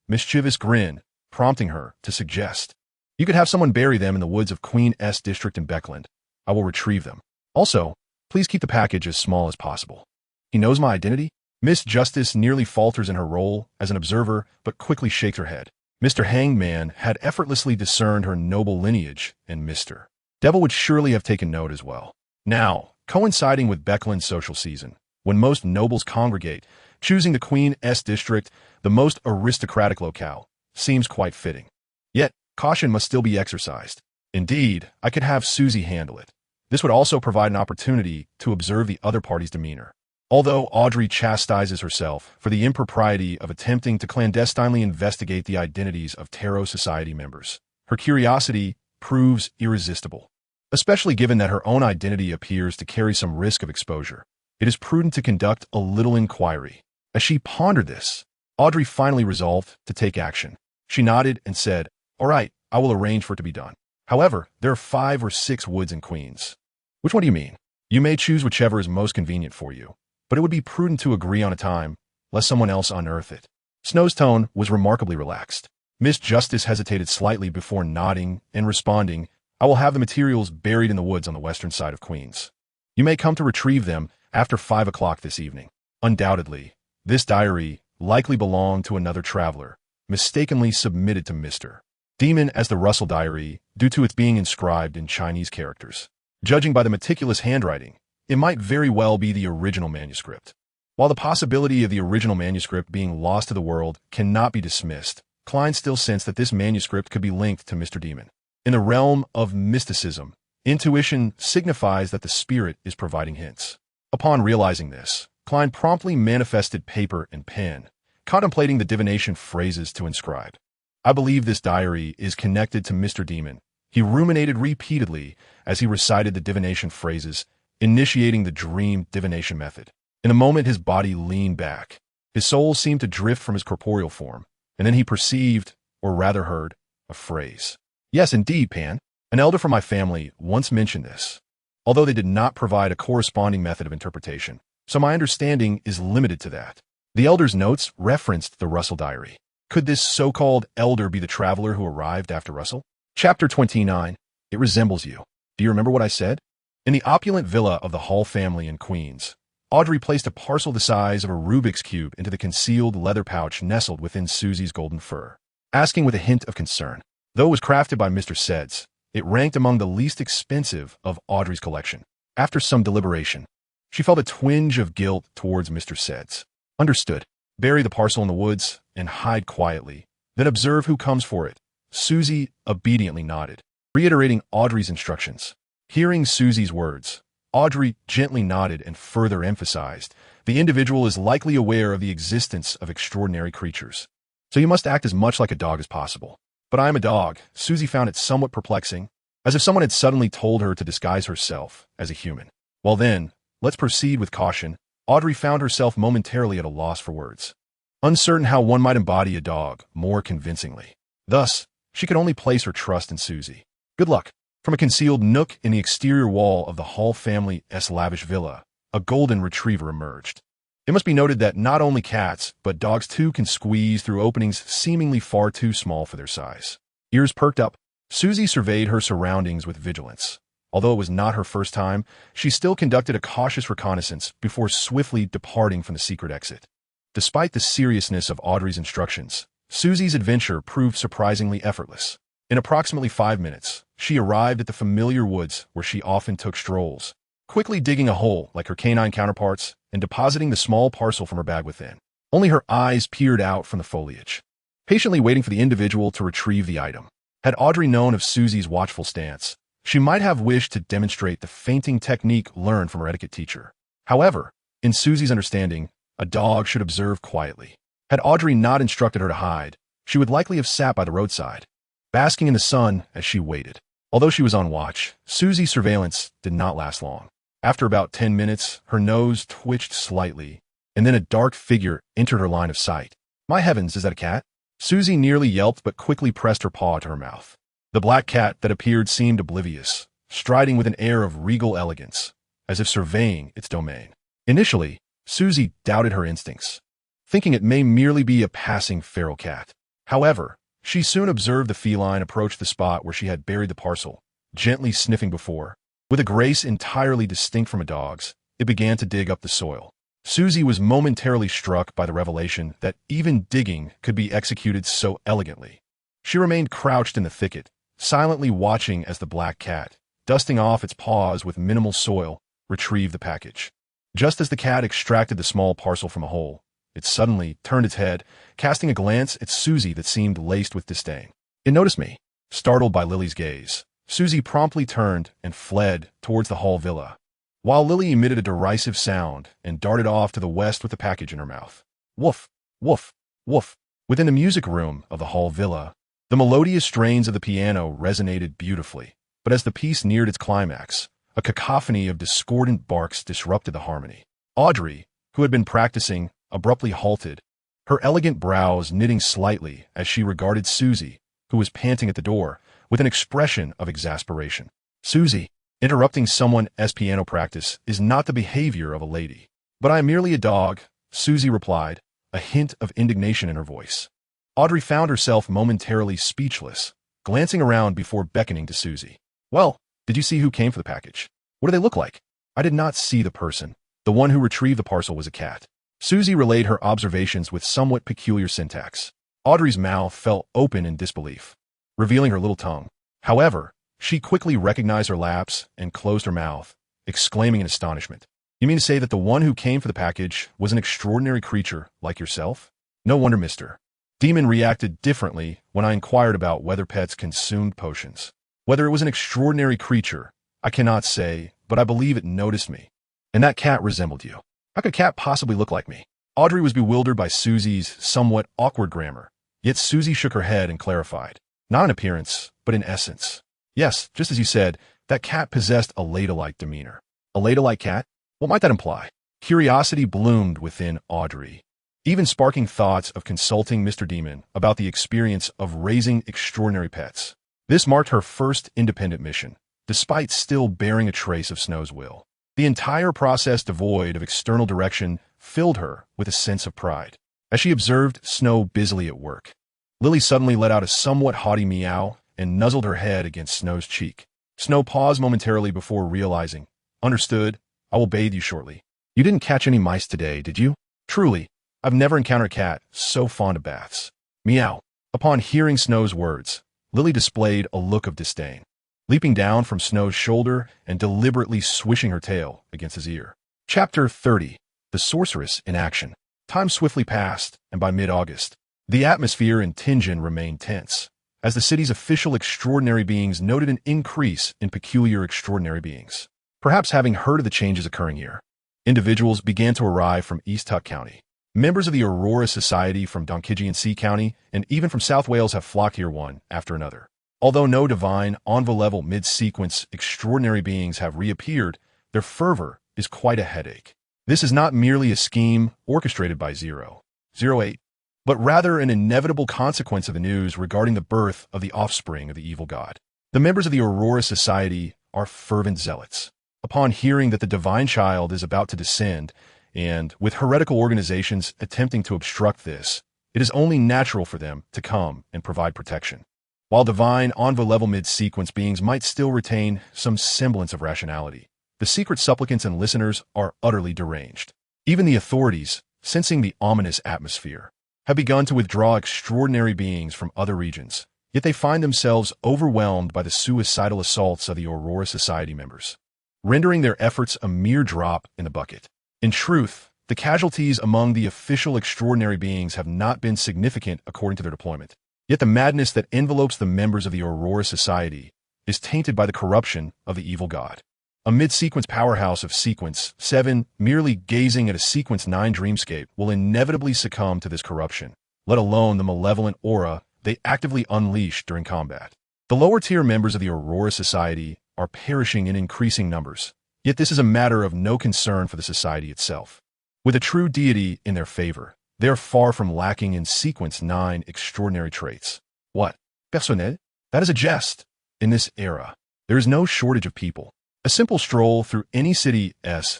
mischievous grin, prompting her to suggest, "You could have someone bury them in the woods of Queen S District in Beckland. I will retrieve them. Also, please keep the package as small as possible." He knows my identity? Miss Justice nearly falters in her role as an observer, but quickly shakes her head. Mr. Hangman had effortlessly discerned her noble lineage, and Mr. Devil would surely have taken note as well. Now, coinciding with Beckland's social season, when most nobles congregate, choosing the Queen S District, the most aristocratic locale, seems quite fitting. Yet, caution must still be exercised. Indeed, I could have Susie handle it. This would also provide an opportunity to observe the other party's demeanor. Although Audrey chastises herself for the impropriety of attempting to clandestinely investigate the identities of Tarot Society members, her curiosity proves irresistible. Especially given that her own identity appears to carry some risk of exposure, it is prudent to conduct a little inquiry. As she pondered this, Audrey finally resolved to take action. She nodded and said, "All right, I will arrange for it to be done. However, there are 5 or 6 woods in Queens." "Which one do you mean?" "You may choose whichever is most convenient for you. but it would be prudent to agree on a time, lest someone else unearth it. Snow's tone was remarkably relaxed. Miss Justice hesitated slightly before nodding and responding, "I will have the materials buried in the woods on the western side of Queens. You may come to retrieve them after 5 o'clock this evening." Undoubtedly, this diary likely belonged to another traveler, mistakenly submitted to Mr. Demon as the Russell Diary due to its being inscribed in Chinese characters. Judging by the meticulous handwriting, it might very well be the original manuscript. While the possibility of the original manuscript being lost to the world cannot be dismissed, Klein still sensed that this manuscript could be linked to Mr. Demon. In the realm of mysticism, intuition signifies that the spirit is providing hints. Upon realizing this, Klein promptly manifested paper and pen, contemplating the divination phrases to inscribe. "I believe this diary is connected to Mr. Demon," he ruminated repeatedly as he recited the divination phrases, initiating the dream divination method. In a moment his body leaned back. His soul seemed to drift from his corporeal form, and then he perceived, or rather heard, a phrase. "Yes, indeed, Pan. An elder from my family once mentioned this, although they did not provide a corresponding method of interpretation, so my understanding is limited to that." The elder's notes referenced the Russell Diary. Could this so-called elder be the traveler who arrived after Russell? Chapter 29. It resembles you. Do you remember what I said? In the opulent villa of the Hall family in Queens, Audrey placed a parcel the size of a Rubik's Cube into the concealed leather pouch nestled within Susie's golden fur, asking with a hint of concern. Though it was crafted by Mr. Seds, it ranked among the least expensive of Audrey's collection. After some deliberation, she felt a twinge of guilt towards Mr. Seds. "Understood. Bury the parcel in the woods and hide quietly, then observe who comes for it." Susie obediently nodded, reiterating Audrey's instructions. Hearing Susie's words, Audrey gently nodded and further emphasized, "The individual is likely aware of the existence of extraordinary creatures, so you must act as much like a dog as possible." "But I am a dog." Susie found it somewhat perplexing, as if someone had suddenly told her to disguise herself as a human. "Well then, let's proceed with caution." Audrey found herself momentarily at a loss for words, uncertain how one might embody a dog more convincingly. Thus, she could only place her trust in Susie. "Good luck." From a concealed nook in the exterior wall of the Hall family's lavish villa, a golden retriever emerged. It must be noted that not only cats, but dogs too can squeeze through openings seemingly far too small for their size. Ears perked up, Susie surveyed her surroundings with vigilance. Although it was not her first time, she still conducted a cautious reconnaissance before swiftly departing from the secret exit. Despite the seriousness of Audrey's instructions, Susie's adventure proved surprisingly effortless. In approximately 5 minutes, she arrived at the familiar woods where she often took strolls, quickly digging a hole like her canine counterparts and depositing the small parcel from her bag within. Only her eyes peered out from the foliage, patiently waiting for the individual to retrieve the item. Had Audrey known of Susie's watchful stance, she might have wished to demonstrate the fainting technique learned from her etiquette teacher. However, in Susie's understanding, a dog should observe quietly. Had Audrey not instructed her to hide, she would likely have sat by the roadside, basking in the sun as she waited. Although she was on watch, Susie's surveillance did not last long. After about 10 minutes, her nose twitched slightly, and then a dark figure entered her line of sight. "My heavens, is that a cat?" Susie nearly yelped but quickly pressed her paw to her mouth. The black cat that appeared seemed oblivious, striding with an air of regal elegance, as if surveying its domain. Initially, Susie doubted her instincts, thinking it may merely be a passing feral cat. However, she soon observed the feline approach the spot where she had buried the parcel, gently sniffing before. With a grace entirely distinct from a dog's, it began to dig up the soil. Susie was momentarily struck by the revelation that even digging could be executed so elegantly. She remained crouched in the thicket, silently watching as the black cat, dusting off its paws with minimal soil, retrieved the package. Just as the cat extracted the small parcel from a hole, it suddenly turned its head, casting a glance at Susie that seemed laced with disdain. "It noticed me." Startled by Lily's gaze, Susie promptly turned and fled towards the Hall villa, while Lily emitted a derisive sound and darted off to the west with the package in her mouth. Woof, woof, woof. Within the music room of the Hall villa, the melodious strains of the piano resonated beautifully, but as the piece neared its climax, a cacophony of discordant barks disrupted the harmony. Audrey, who had been practicing, abruptly halted, her elegant brows knitting slightly as she regarded Susie, who was panting at the door, with an expression of exasperation. "Susie, interrupting someone's piano practice is not the behavior of a lady." But I am merely a dog, Susie replied, a hint of indignation in her voice. Audrey found herself momentarily speechless, glancing around before beckoning to Susie. Well, did you see who came for the package? What do they look like? I did not see the person. The one who retrieved the parcel was a cat. Susie relayed her observations with somewhat peculiar syntax. Audrey's mouth fell open in disbelief, revealing her little tongue. However, she quickly recognized her lapse and closed her mouth, exclaiming in astonishment. You mean to say that the one who came for the package was an extraordinary creature like yourself? No wonder Mr. Demon reacted differently when I inquired about whether pets consumed potions. Whether it was an extraordinary creature, I cannot say, but I believe it noticed me. And that cat resembled you. How could a cat possibly look like me? Audrey was bewildered by Susie's somewhat awkward grammar, yet Susie shook her head and clarified. Not in appearance, but in essence. Yes, just as you said, that cat possessed a lady-like demeanor. A lady-like cat? What might that imply? Curiosity bloomed within Audrey, even sparking thoughts of consulting Mr. Demon about the experience of raising extraordinary pets. This marked her first independent mission, despite still bearing a trace of Snow's will. The entire process, devoid of external direction, filled her with a sense of pride. As she observed Snow busily at work, Lily suddenly let out a somewhat haughty meow and nuzzled her head against Snow's cheek. Snow paused momentarily before realizing, Understood, I will bathe you shortly. You didn't catch any mice today, did you? Truly, I've never encountered a cat so fond of baths. Meow. Upon hearing Snow's words, Lily displayed a look of disdain, leaping down from Snow's shoulder and deliberately swishing her tail against his ear. Chapter 30. The Sorceress in Action. Time swiftly passed, and by mid-August, the atmosphere in Tingen remained tense, as the city's official extraordinary beings noted an increase in peculiar extraordinary beings. Perhaps having heard of the changes occurring here, individuals began to arrive from East Tuck County. Members of the Aurora Society from Donkigian Sea County and even from South Wales have flocked here one after another. Although no divine, on-the-level mid-sequence extraordinary beings have reappeared, their fervor is quite a headache. This is not merely a scheme orchestrated by 008, but rather an inevitable consequence of the news regarding the birth of the offspring of the evil god. The members of the Aurora Society are fervent zealots. Upon hearing that the divine child is about to descend, and with heretical organizations attempting to obstruct this, it is only natural for them to come and provide protection. While divine, on-the-level mid-sequence beings might still retain some semblance of rationality, the secret supplicants and listeners are utterly deranged. Even the authorities, sensing the ominous atmosphere, have begun to withdraw extraordinary beings from other regions, yet they find themselves overwhelmed by the suicidal assaults of the Aurora Society members, rendering their efforts a mere drop in the bucket. In truth, the casualties among the official extraordinary beings have not been significant according to their deployment. Yet the madness that envelopes the members of the Aurora Society is tainted by the corruption of the evil god. A mid-sequence powerhouse of Sequence 7 merely gazing at a Sequence 9 dreamscape will inevitably succumb to this corruption, let alone the malevolent aura they actively unleash during combat. The lower-tier members of the Aurora Society are perishing in increasing numbers, yet this is a matter of no concern for the society itself. With a true deity in their favor, they are far from lacking in Sequence 9 extraordinary traits. What? Personnel? That is a jest. In this era, there is no shortage of people. A simple stroll through any city's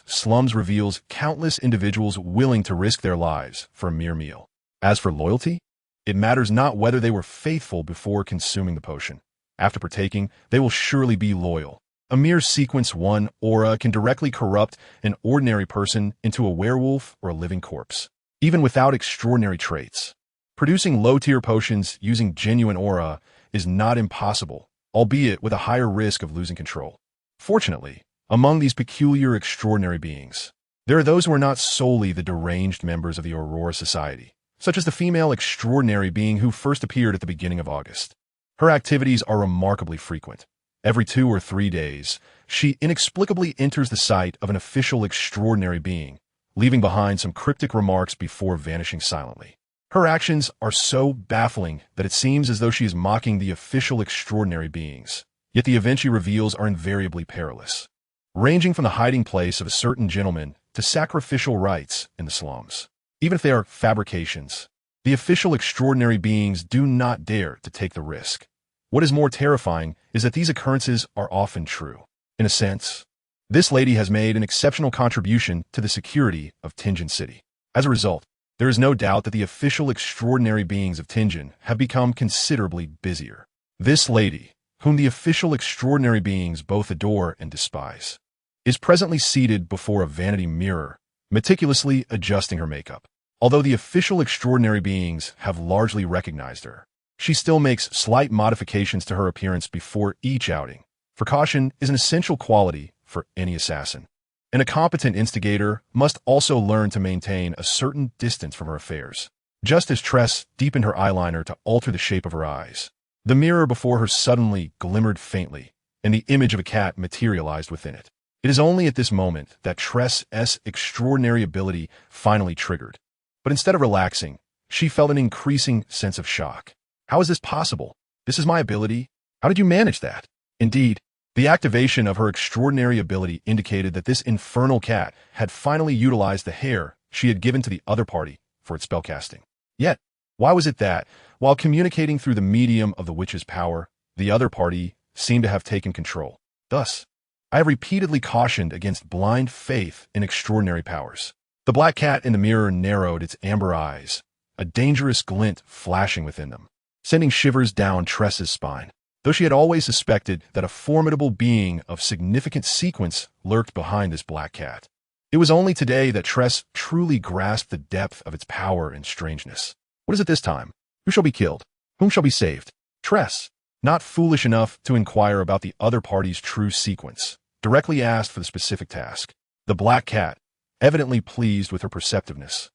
slums reveals countless individuals willing to risk their lives for a mere meal. As for loyalty, it matters not whether they were faithful before consuming the potion. After partaking, they will surely be loyal. A mere Sequence 1 aura can directly corrupt an ordinary person into a werewolf or a living corpse, even without extraordinary traits. Producing low-tier potions using genuine aura is not impossible, albeit with a higher risk of losing control. Fortunately, among these peculiar extraordinary beings, there are those who are not solely the deranged members of the Aurora Society, such as the female extraordinary being who first appeared at the beginning of August. Her activities are remarkably frequent. Every 2 or 3 days, she inexplicably enters the site of an official extraordinary being, leaving behind some cryptic remarks before vanishing silently. Her actions are so baffling that it seems as though she is mocking the official extraordinary beings, yet the events she reveals are invariably perilous, ranging from the hiding place of a certain gentleman to sacrificial rites in the slums. Even if they are fabrications, the official extraordinary beings do not dare to take the risk. What is more terrifying is that these occurrences are often true. In a sense, This lady has made an exceptional contribution to the security of Tinjin City. As a result, there is no doubt that the official extraordinary beings of Tinjin have become considerably busier. This lady, whom the official extraordinary beings both adore and despise, is presently seated before a vanity mirror, meticulously adjusting her makeup. Although the official extraordinary beings have largely recognized her, she still makes slight modifications to her appearance before each outing. For caution is an essential quality for any assassin, and a competent instigator must also learn to maintain a certain distance from her affairs. Just as Tress deepened her eyeliner to alter the shape of her eyes, the mirror before her suddenly glimmered faintly, and the image of a cat materialized within it. It is only at this moment that Tress's extraordinary ability finally triggered. But instead of relaxing, she felt an increasing sense of shock. How is this possible? This is my ability? How did you manage that? Indeed, the activation of her extraordinary ability indicated that this infernal cat had finally utilized the hair she had given to the other party for its spellcasting. Yet, why was it that, while communicating through the medium of the witch's power, the other party seemed to have taken control? Thus, I have repeatedly cautioned against blind faith in extraordinary powers. The black cat in the mirror narrowed its amber eyes, a dangerous glint flashing within them, sending shivers down Tress's spine. Though she had always suspected that a formidable being of significant sequence lurked behind this black cat, it was only today that Tress truly grasped the depth of its power and strangeness. What is it this time? Who shall be killed? Whom shall be saved? Tress, not foolish enough to inquire about the other party's true sequence, directly asked for the specific task. The black cat, evidently pleased with her perceptiveness,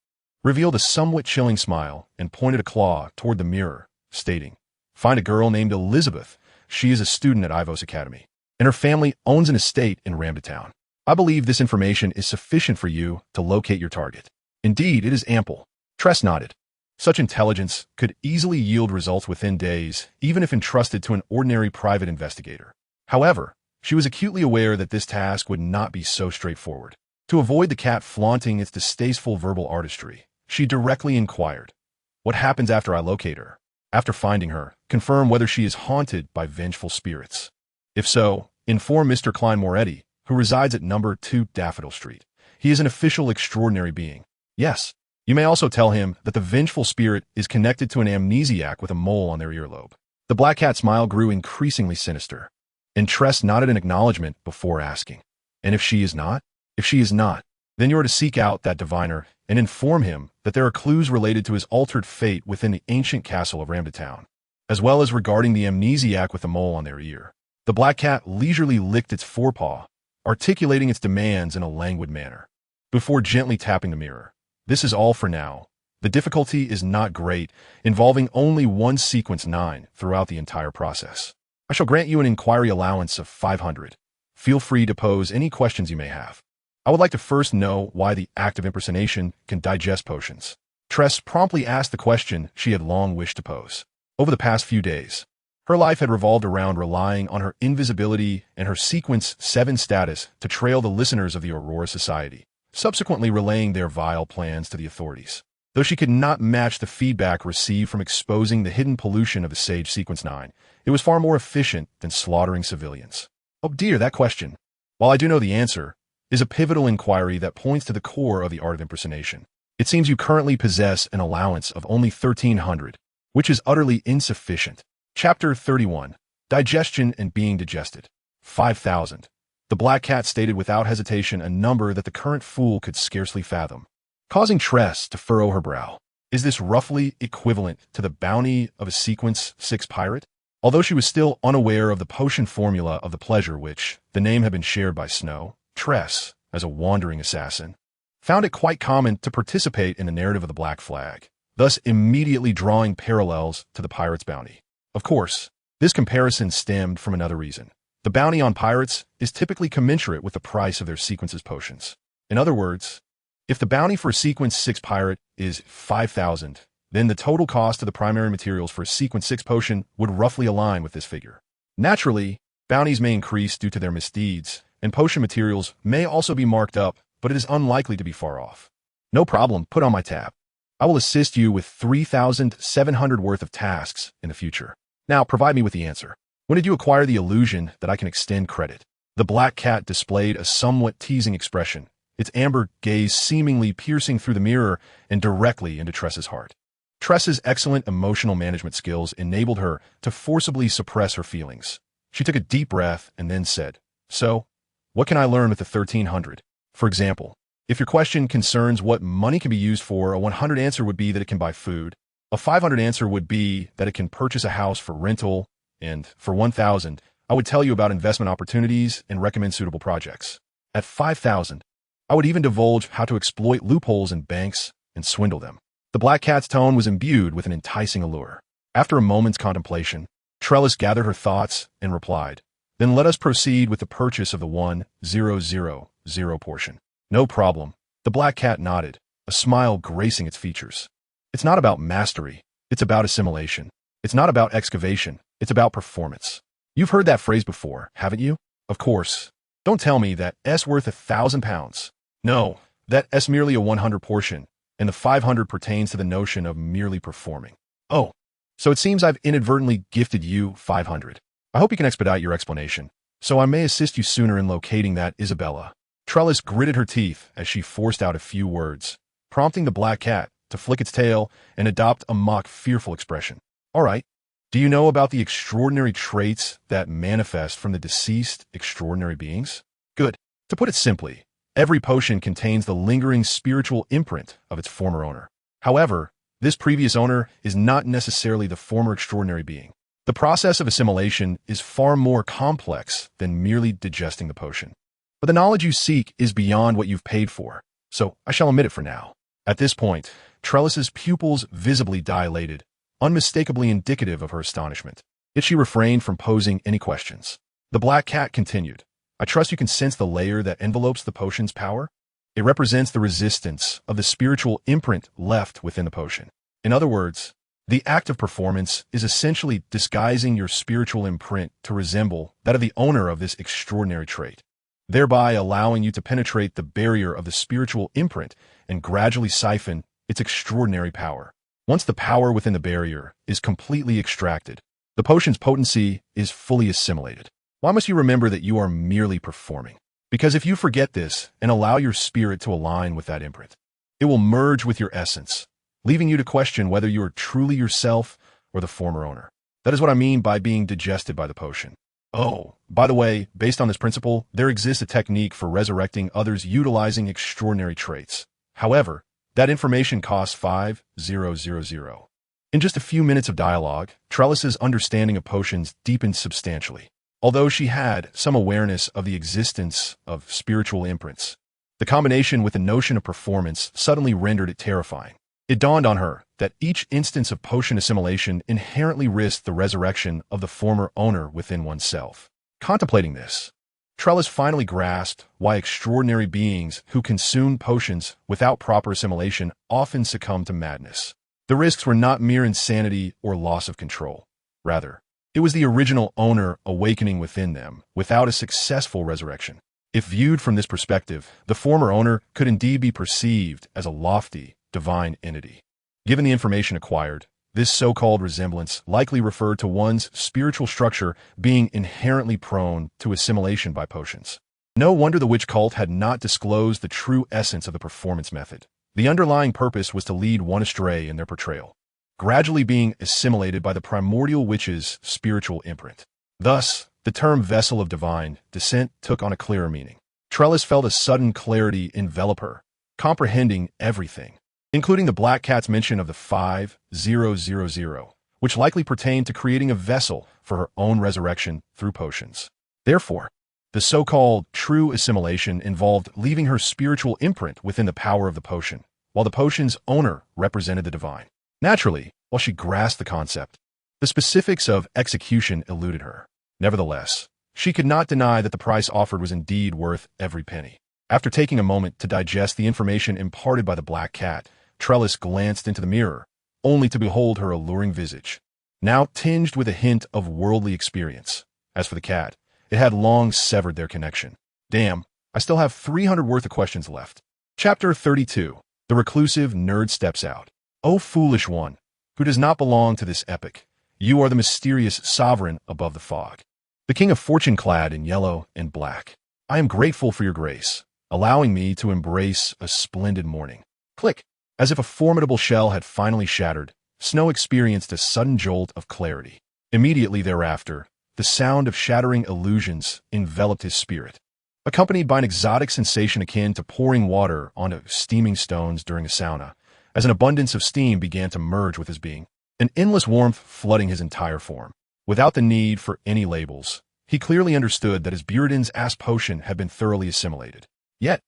revealed a somewhat chilling smile and pointed a claw toward the mirror, stating, "Find a girl named Elizabeth. She is a student at Ivos Academy, and her family owns an estate in Ramdatown. I believe this information is sufficient for you to locate your target." "Indeed, it is ample." Tress nodded. Such intelligence could easily yield results within days, even if entrusted to an ordinary private investigator. However, she was acutely aware that this task would not be so straightforward. To avoid the cat flaunting its distasteful verbal artistry, she directly inquired, "What happens after I locate her? After finding her, confirm whether she is haunted by vengeful spirits. If so, inform Mr. Klein Moretti, who resides at number 2 Daffodil Street. He is an official extraordinary being. Yes, you may also tell him that the vengeful spirit is connected to an amnesiac with a mole on their earlobe." The black cat's smile grew increasingly sinister, and Tress nodded an acknowledgement before asking, "And if she is not?" "If she is not, then you are to seek out that diviner and inform him that there are clues related to his altered fate within the ancient castle of Ramdatown, as well as regarding the amnesiac with the mole on their ear." The black cat leisurely licked its forepaw, articulating its demands in a languid manner, before gently tapping the mirror. "This is all for now. The difficulty is not great, involving only one sequence 9 throughout the entire process. I shall grant you an inquiry allowance of 500. Feel free to pose any questions you may have. I would like to first know why the act of impersonation can digest potions." Tress promptly asked the question she had long wished to pose. Over the past few days, her life had revolved around relying on her invisibility and her Sequence 7 status to trail the listeners of the Aurora Society, subsequently relaying their vile plans to the authorities. Though she could not match the feedback received from exposing the hidden pollution of the Sage Sequence 9, it was far more efficient than slaughtering civilians. Oh dear, that question, while I do know the answer, is a pivotal inquiry that points to the core of the art of impersonation. It seems you currently possess an allowance of only 1,300, which is utterly insufficient. Chapter 31. Digestion and Being Digested. 5,000. The black cat stated without hesitation a number that the current fool could scarcely fathom, causing Tress to furrow her brow. Is this roughly equivalent to the bounty of a Sequence 6 pirate? Although she was still unaware of the potion formula of the pleasure which, the name had been shared by Snow, Tress, as a wandering assassin, found it quite common to participate in the narrative of the Black Flag, thus immediately drawing parallels to the pirate's bounty. Of course, this comparison stemmed from another reason. The bounty on pirates is typically commensurate with the price of their Sequence's potions. In other words, if the bounty for a Sequence 6 pirate is 5,000, then the total cost of the primary materials for a Sequence 6 potion would roughly align with this figure. Naturally, bounties may increase due to their misdeeds, and potion materials may also be marked up, but it is unlikely to be far off. No problem, put on my tab. I will assist you with 3,700 worth of tasks in the future. Now, provide me with the answer. When did you acquire the illusion that I can extend credit? The black cat displayed a somewhat teasing expression, its amber gaze seemingly piercing through the mirror and directly into Tress's heart. Tress's excellent emotional management skills enabled her to forcibly suppress her feelings. She took a deep breath and then said, "So, what can I learn with the 1300? For example, if your question concerns what money can be used for, a 100 answer would be that it can buy food. A 500 answer would be that it can purchase a house for rental. And for 1000, I would tell you about investment opportunities and recommend suitable projects. At 5000, I would even divulge how to exploit loopholes in banks and swindle them." The black cat's tone was imbued with an enticing allure. After a moment's contemplation, Trellis gathered her thoughts and replied, "Then let us proceed with the purchase of the 1000 portion." "No problem." The black cat nodded, a smile gracing its features. "It's not about mastery, it's about assimilation. It's not about excavation, it's about performance. You've heard that phrase before, haven't you? Of course. Don't tell me that S worth £1,000. No, that S merely a 100 portion, and the 500 pertains to the notion of merely performing. Oh, so it seems I've inadvertently gifted you 500. I hope you can expedite your explanation, so I may assist you sooner in locating that Isabella." Trellis gritted her teeth as she forced out a few words, prompting the black cat to flick its tail and adopt a mock fearful expression. "All right. Do you know about the extraordinary traits that manifest from the deceased extraordinary beings? Good. To put it simply, every potion contains the lingering spiritual imprint of its former owner. However, this previous owner is not necessarily the former extraordinary being. The process of assimilation is far more complex than merely digesting the potion. But the knowledge you seek is beyond what you've paid for, so I shall omit it for now." At this point, Trellis's pupils visibly dilated, unmistakably indicative of her astonishment. Yet she refrained from posing any questions. The black cat continued, "I trust you can sense the layer that envelopes the potion's power? It represents the resistance of the spiritual imprint left within the potion. In other words, the act of performance is essentially disguising your spiritual imprint to resemble that of the owner of this extraordinary trait, thereby allowing you to penetrate the barrier of the spiritual imprint and gradually siphon its extraordinary power. Once the power within the barrier is completely extracted, the potion's potency is fully assimilated. Why must you remember that you are merely performing? Because if you forget this and allow your spirit to align with that imprint, it will merge with your essence, leaving you to question whether you are truly yourself or the former owner. That is what I mean by being digested by the potion. Oh, by the way, based on this principle, there exists a technique for resurrecting others utilizing extraordinary traits. However, that information costs 5,000. In just a few minutes of dialogue, Trellis's understanding of potions deepened substantially. Although she had some awareness of the existence of spiritual imprints, the combination with the notion of performance suddenly rendered it terrifying. It dawned on her that each instance of potion assimilation inherently risked the resurrection of the former owner within oneself. Contemplating this, Trellis finally grasped why extraordinary beings who consume potions without proper assimilation often succumb to madness. The risks were not mere insanity or loss of control. Rather, it was the original owner awakening within them without a successful resurrection. If viewed from this perspective, the former owner could indeed be perceived as a lofty, divine entity. Given the information acquired, this so-called resemblance likely referred to one's spiritual structure being inherently prone to assimilation by potions. No wonder the witch cult had not disclosed the true essence of the performance method. The underlying purpose was to lead one astray in their portrayal, gradually being assimilated by the primordial witch's spiritual imprint. Thus, the term vessel of divine descent took on a clearer meaning. Trellis felt a sudden clarity envelop her, comprehending everything, including the black cat's mention of the 5,000, which likely pertained to creating a vessel for her own resurrection through potions. Therefore, the so-called true assimilation involved leaving her spiritual imprint within the power of the potion, while the potion's owner represented the divine. Naturally, while she grasped the concept, the specifics of execution eluded her. Nevertheless, she could not deny that the price offered was indeed worth every penny. After taking a moment to digest the information imparted by the black cat, Trellis glanced into the mirror, only to behold her alluring visage, now tinged with a hint of worldly experience. As for the cat, it had long severed their connection. Damn, I still have 300 worth of questions left. Chapter 32. The reclusive nerd steps out. O foolish one, who does not belong to this epoch, you are the mysterious sovereign above the fog. The The King of Fortune clad in yellow and black. I am grateful for your grace, allowing me to embrace a splendid morning. Click. As if a formidable shell had finally shattered, Snow experienced a sudden jolt of clarity. Immediately thereafter, the sound of shattering illusions enveloped his spirit, accompanied by an exotic sensation akin to pouring water onto steaming stones during a sauna, as an abundance of steam began to merge with his being, an endless warmth flooding his entire form. Without the need for any labels, he clearly understood that his Buridan's ass potion had been thoroughly assimilated. Yet,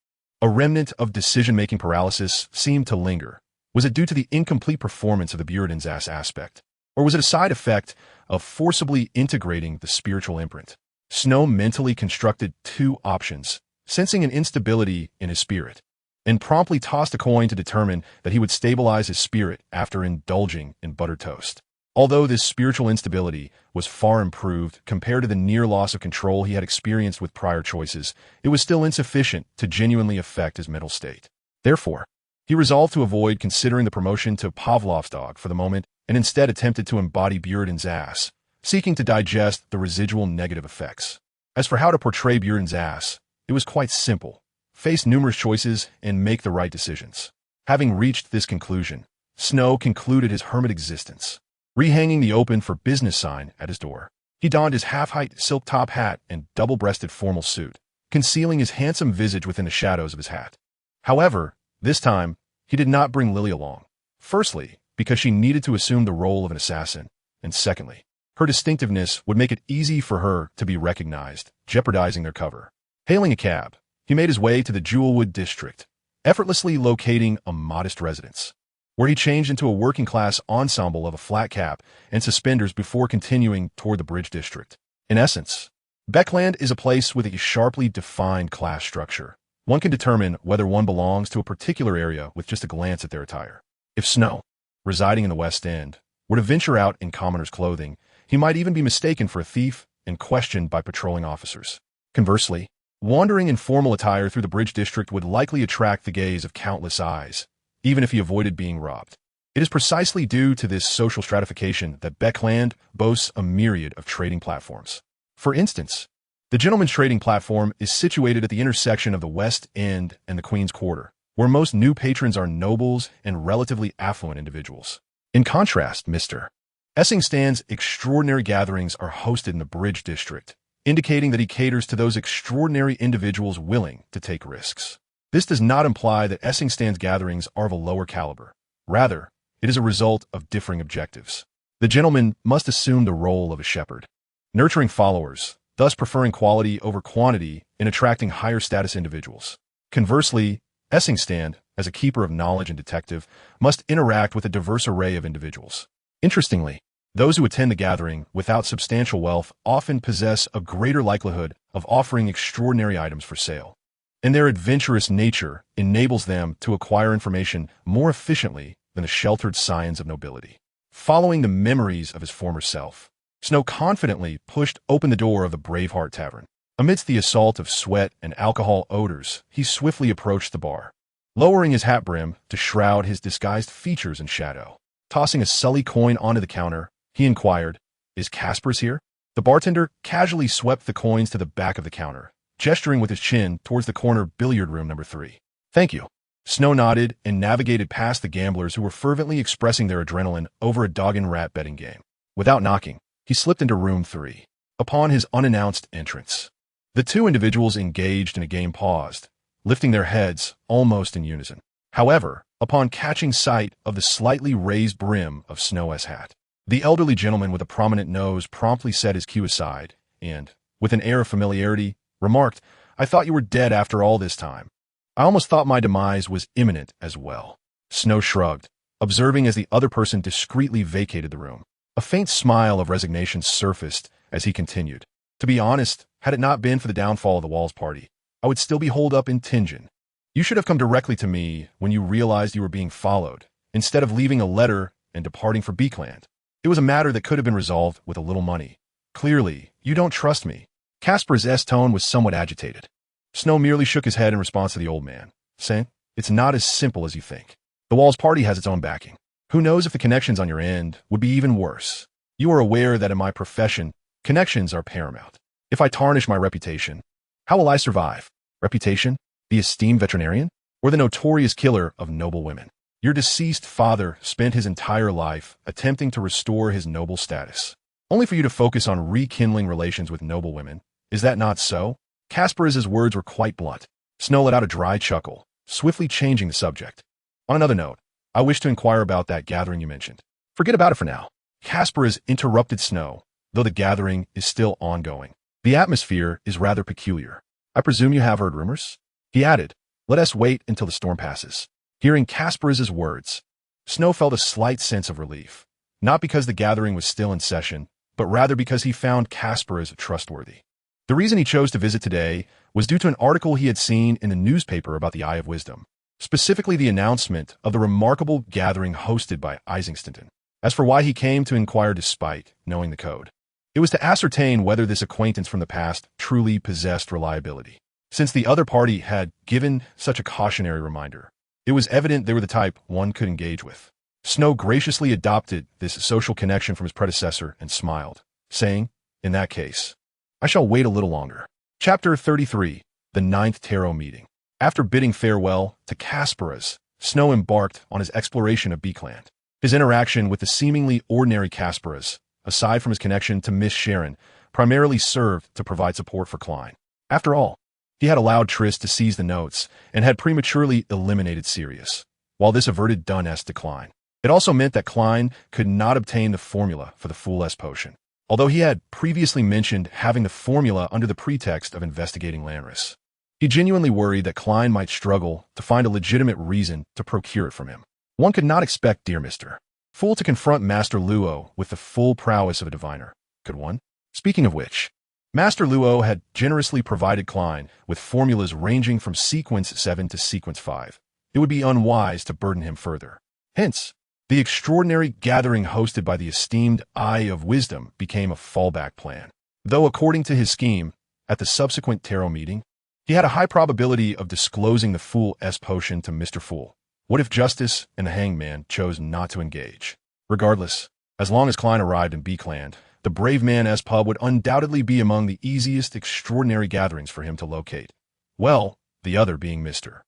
a remnant of decision-making paralysis seemed to linger. Was it due to the incomplete performance of the Buridan's ass aspect? Or was it a side effect of forcibly integrating the spiritual imprint? Snow mentally constructed two options, sensing an instability in his spirit, and promptly tossed a coin to determine that he would stabilize his spirit after indulging in buttered toast. Although this spiritual instability was far improved compared to the near loss of control he had experienced with prior choices, it was still insufficient to genuinely affect his mental state. Therefore, he resolved to avoid considering the promotion to Pavlov's dog for the moment and instead attempted to embody Buridan's ass, seeking to digest the residual negative effects. As for how to portray Buridan's ass, it was quite simple. Face numerous choices and make the right decisions. Having reached this conclusion, Snow concluded his hermit existence, rehanging the open for business sign at his door. He donned his half-height silk top hat and double-breasted formal suit, concealing his handsome visage within the shadows of his hat. However, this time, he did not bring Lily along. Firstly, because she needed to assume the role of an assassin, and secondly, her distinctiveness would make it easy for her to be recognized, jeopardizing their cover. Hailing a cab, he made his way to the Jewelwood district, effortlessly locating a modest residence, where he changed into a working-class ensemble of a flat cap and suspenders before continuing toward the Bridge district. In essence, Beckland is a place with a sharply defined class structure. One can determine whether one belongs to a particular area with just a glance at their attire. If Snow, residing in the West End, were to venture out in commoner's clothing, he might even be mistaken for a thief and questioned by patrolling officers. Conversely, wandering in formal attire through the Bridge district would likely attract the gaze of countless eyes, even if he avoided being robbed. It is precisely due to this social stratification that Beckland boasts a myriad of trading platforms. For instance, the Gentleman's Trading Platform is situated at the intersection of the West End and the Queen's Quarter, where most new patrons are nobles and relatively affluent individuals. In contrast, Mr. Essingstan's extraordinary gatherings are hosted in the Bridge district, indicating that he caters to those extraordinary individuals willing to take risks. This does not imply that Essingstan's gatherings are of a lower caliber. Rather, it is a result of differing objectives. The gentleman must assume the role of a shepherd, nurturing followers, thus preferring quality over quantity in attracting higher status individuals. Conversely,Essingstan, as a keeper of knowledge and detective, must interact with a diverse array of individuals. Interestingly, those who attend the gathering without substantial wealth often possess a greater likelihood of offering extraordinary items for sale, and their adventurous nature enables them to acquire information more efficiently than the sheltered scions of nobility. Following the memories of his former self, Snow confidently pushed open the door of the Braveheart Tavern. Amidst the assault of sweat and alcohol odors, he swiftly approached the bar, lowering his hat brim to shroud his disguised features in shadow. Tossing a Sully coin onto the counter, he inquired, "Is Caspers here?" The bartender casually swept the coins to the back of the counter, gesturing with his chin towards the corner billiard room number 3. "Thank you." Snow nodded and navigated past the gamblers who were fervently expressing their adrenaline over a dog and rat betting game. Without knocking, he slipped into room 3. Upon his unannounced entrance, the two individuals engaged in a game paused, lifting their heads almost in unison. However, upon catching sight of the slightly raised brim of Snow's hat, the elderly gentleman with a prominent nose promptly set his cue aside and, with an air of familiarity, remarked, "I thought you were dead after all this time. I almost thought my demise was imminent as well." Snow shrugged, observing as the other person discreetly vacated the room. A faint smile of resignation surfaced as he continued. "To be honest, had it not been for the downfall of the Walls party, I would still be holed up in Tingen. You should have come directly to me when you realized you were being followed, instead of leaving a letter and departing for Beekland. It was a matter that could have been resolved with a little money. Clearly, you don't trust me." Casper's tone was somewhat agitated. Snow merely shook his head in response to the old man, saying, "It's not as simple as you think. The Walls party has its own backing. Who knows if the connections on your end would be even worse? You are aware that in my profession, connections are paramount. If I tarnish my reputation, how will I survive? Reputation? The esteemed veterinarian? Or the notorious killer of noble women? Your deceased father spent his entire life attempting to restore his noble status, only for you to focus on rekindling relations with noble women. Is that not so? Kaspariz's words were quite blunt. Snow let out a dry chuckle, swiftly changing the subject. On another note, I wish to inquire about that gathering you mentioned. Forget about it for now. Kaspariz interrupted Snow, though the gathering is still ongoing. The atmosphere is rather peculiar. I presume you have heard rumors? He added, let us wait until the storm passes. Hearing Kaspariz's words, Snow felt a slight sense of relief, not because the gathering was still in session, but rather because he found Kaspariz trustworthy. The reason he chose to visit today was due to an article he had seen in the newspaper about the Eye of Wisdom, specifically the announcement of the remarkable gathering hosted by Isingston. As for why he came to inquire despite knowing the code, it was to ascertain whether this acquaintance from the past truly possessed reliability. Since the other party had given such a cautionary reminder, it was evident they were the type one could engage with. Snow graciously adopted this social connection from his predecessor and smiled, saying, in that case, I shall wait a little longer. Chapter 33, The Ninth Tarot Meeting. After bidding farewell to Kaspariz, Snow embarked on his exploration of Beakland. His interaction with the seemingly ordinary Kaspariz, aside from his connection to Miss Sharon, primarily served to provide support for Klein. After all, he had allowed Triss to seize the notes and had prematurely eliminated Sirius. While this averted Dun's decline, it also meant that Klein could not obtain the formula for the Fool S potion, although he had previously mentioned having the formula under the pretext of investigating Lanris. He genuinely worried that Klein might struggle to find a legitimate reason to procure it from him. One could not expect dear Mr. Fool to confront Master Luo with the full prowess of a diviner, could one? Speaking of which, Master Luo had generously provided Klein with formulas ranging from sequence 7 to sequence 5. It would be unwise to burden him further. Hence, the extraordinary gathering hosted by the esteemed Eye of Wisdom became a fallback plan. Though according to his scheme, at the subsequent tarot meeting, he had a high probability of disclosing the Fool S potion to Mr. Fool. What if Justice and the Hangman chose not to engage? Regardless, as long as Klein arrived in Beakland, the Brave Man S pub would undoubtedly be among the easiest extraordinary gatherings for him to locate. Well, the other being Mr.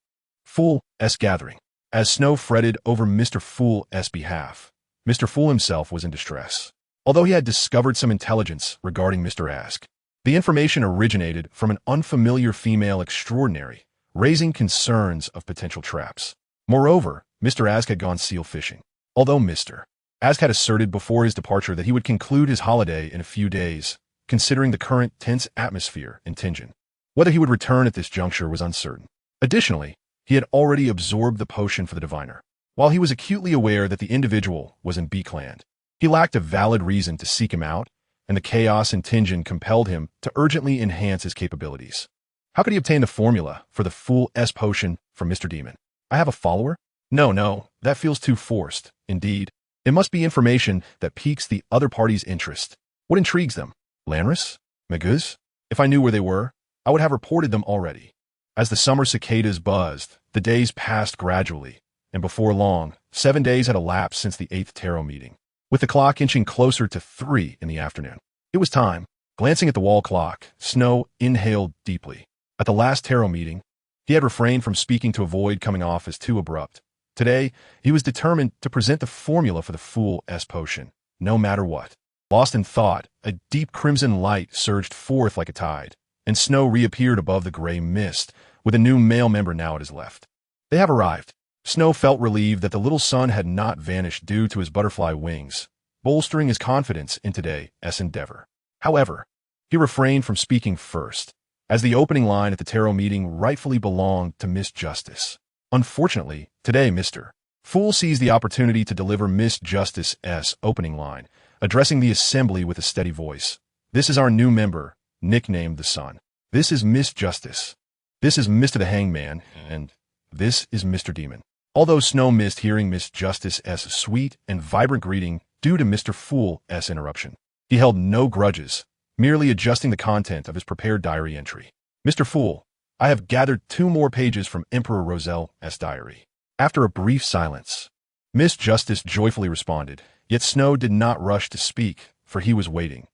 Fool S gathering. As Snow fretted over Mr. Fool S behalf, Mr. Fool himself was in distress. Although he had discovered some intelligence regarding Mr. Ask, the information originated from an unfamiliar female extraordinary, raising concerns of potential traps. Moreover, Mr. Ask had gone seal fishing. Although Mr. Ask had asserted before his departure that he would conclude his holiday in a few days, considering the current tense atmosphere in Tingen. Whether he would return at this juncture was uncertain. Additionally, he had already absorbed the potion for the diviner. While he was acutely aware that the individual was in Beakland, he lacked a valid reason to seek him out, and the chaos in Tingen compelled him to urgently enhance his capabilities. How could he obtain the formula for the Fool S potion from Mr. Demon? I have a follower? No, that feels too forced. Indeed, it must be information that piques the other party's interest. What intrigues them? Lanris? Maguz? If I knew where they were, I would have reported them already. As the summer cicadas buzzed, the days passed gradually, and before long, 7 days had elapsed since the 8th tarot meeting, with the clock inching closer to 3 in the afternoon. It was time. Glancing at the wall clock, Snow inhaled deeply. At the last tarot meeting, he had refrained from speaking to avoid coming off as too abrupt. Today, he was determined to present the formula for the Fool S potion, no matter what. Lost in thought, a deep crimson light surged forth like a tide, and Snow reappeared above the gray mist, with a new male member now at his left. They have arrived. Snow felt relieved that the little sun had not vanished due to his butterfly wings, bolstering his confidence in today's endeavor. However, he refrained from speaking first, as the opening line at the tarot meeting rightfully belonged to Miss Justice. Unfortunately, today Mr. Fool seized the opportunity to deliver Miss Justice's opening line, addressing the assembly with a steady voice. This is our new member, nicknamed the Sun. This is Miss Justice. This is Mr. the Hangman, and this is Mr. Demon. Although Snow missed hearing Miss Justice's sweet and vibrant greeting due to Mr. Fool's interruption, he held no grudges, merely adjusting the content of his prepared diary entry. Mr. Fool, I have gathered 2 more pages from Emperor Roselle's diary. After a brief silence, Miss Justice joyfully responded, yet Snow did not rush to speak, for he was waiting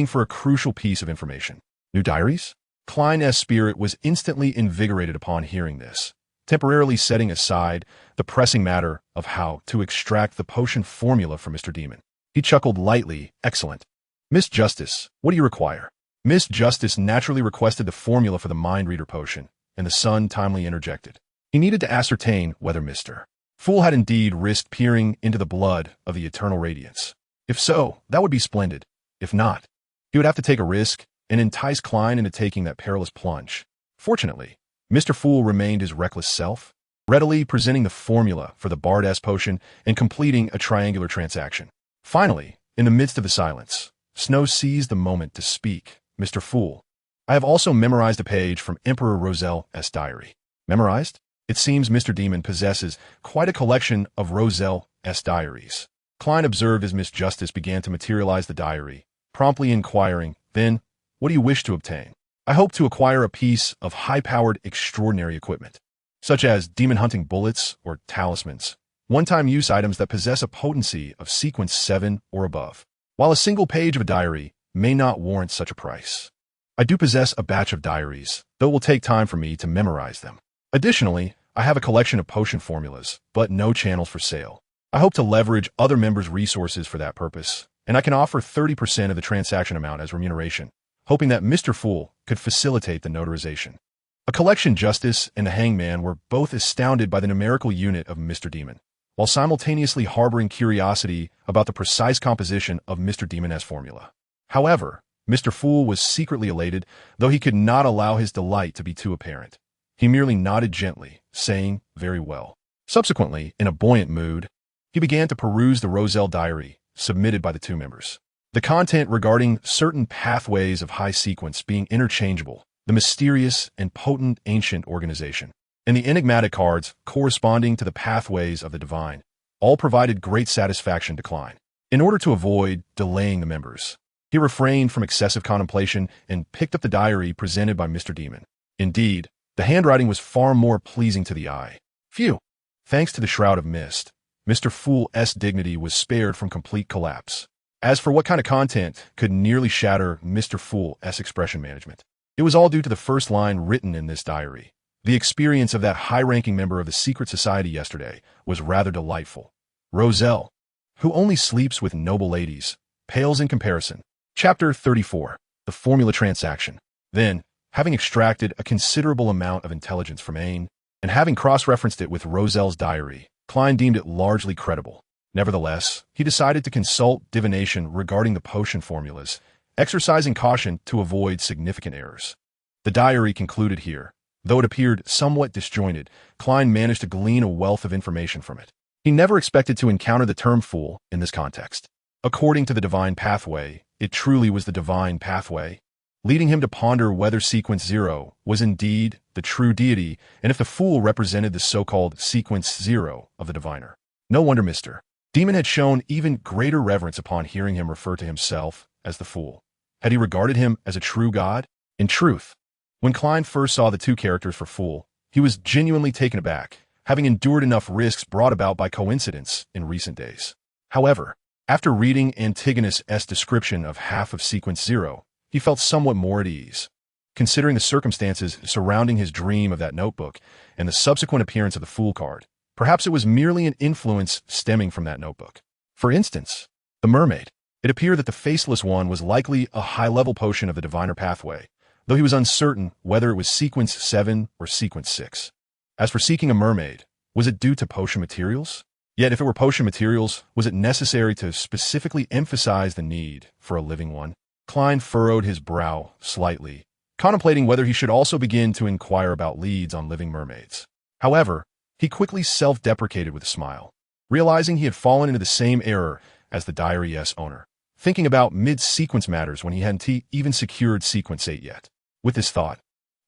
for a crucial piece of information. New diaries? Klein's spirit was instantly invigorated upon hearing this, temporarily setting aside the pressing matter of how to extract the potion formula from Mr. Demon. He chuckled lightly. Excellent. Miss Justice, what do you require? Miss Justice naturally requested the formula for the mind reader potion, and the son timely interjected. He needed to ascertain whether Mr. Fool had indeed risked peering into the blood of the eternal radiance. If so, that would be splendid. If not, he would have to take a risk and entice Klein into taking that perilous plunge. Fortunately, Mr. Fool remained his reckless self, readily presenting the formula for the Bard-S potion and completing a triangular transaction. Finally, in the midst of the silence, Snow seized the moment to speak. Mr. Fool, I have also memorized a page from Emperor Rosel's diary. Memorized? It seems Mr. Demon possesses quite a collection of Rosel's diaries. Klein observed as Miss Justice began to materialize the diary, promptly inquiring, then, what do you wish to obtain? I hope to acquire a piece of high-powered extraordinary equipment, such as demon-hunting bullets or talismans, one-time use items that possess a potency of sequence 7 or above. While a single page of a diary may not warrant such a price, I do possess a batch of diaries, though it will take time for me to memorize them. Additionally, I have a collection of potion formulas, but no channels for sale. I hope to leverage other members' resources for that purpose, and I can offer 30% of the transaction amount as remuneration, hoping that Mr. Fool could facilitate the notarization. A collection justice and the hangman were both astounded by the numerical unit of Mr. Demon, while simultaneously harboring curiosity about the precise composition of Mr. Demon's formula. However, Mr. Fool was secretly elated, though he could not allow his delight to be too apparent. He merely nodded gently, saying, very well. Subsequently, in a buoyant mood, he began to peruse the Rosel diary, submitted by the two members. The content regarding certain pathways of high sequence being interchangeable, the mysterious and potent ancient organization, and the enigmatic cards corresponding to the pathways of the divine, all provided great satisfaction to Klein. In order to avoid delaying the members, he refrained from excessive contemplation and picked up the diary presented by Mr. Demon. Indeed, the handwriting was far more pleasing to the eye. Phew! Thanks to the shroud of mist, Mr. Fool's dignity was spared from complete collapse. As for what kind of content could nearly shatter Mr. Fool's expression management, it was all due to the first line written in this diary. The experience of that high-ranking member of the secret society yesterday was rather delightful. Rosel, who only sleeps with noble ladies, pales in comparison. Chapter 34. The Formula Transaction. Then, having extracted a considerable amount of intelligence from Ain, and having cross-referenced it with Rosel's diary, Klein deemed it largely credible. Nevertheless, he decided to consult divination regarding the potion formulas, exercising caution to avoid significant errors. The diary concluded here. Though it appeared somewhat disjointed, Klein managed to glean a wealth of information from it. He never expected to encounter the term fool in this context. According to the divine pathway, it truly was the divine pathway, leading him to ponder whether sequence 0 was indeed the true deity and if the fool represented the so-called sequence 0 of the diviner. No wonder Mr. Demon had shown even greater reverence upon hearing him refer to himself as the fool. Had he regarded him as a true god? In truth, when Klein first saw the two characters for fool, he was genuinely taken aback, having endured enough risks brought about by coincidence in recent days. However, after reading Antigonus' description of half of sequence 0, he felt somewhat more at ease. Considering the circumstances surrounding his dream of that notebook and the subsequent appearance of the fool card, perhaps it was merely an influence stemming from that notebook. For instance, the mermaid. It appeared that the faceless one was likely a high-level potion of the diviner pathway, though he was uncertain whether it was sequence 7 or sequence 6. As for seeking a mermaid, was it due to potion materials? Yet if it were potion materials, was it necessary to specifically emphasize the need for a living one? Klein furrowed his brow slightly, contemplating whether he should also begin to inquire about leads on living mermaids. However, he quickly self-deprecated with a smile, realizing he had fallen into the same error as the diary's owner, thinking about mid-sequence matters when he hadn't even secured sequence 8 yet. With this thought,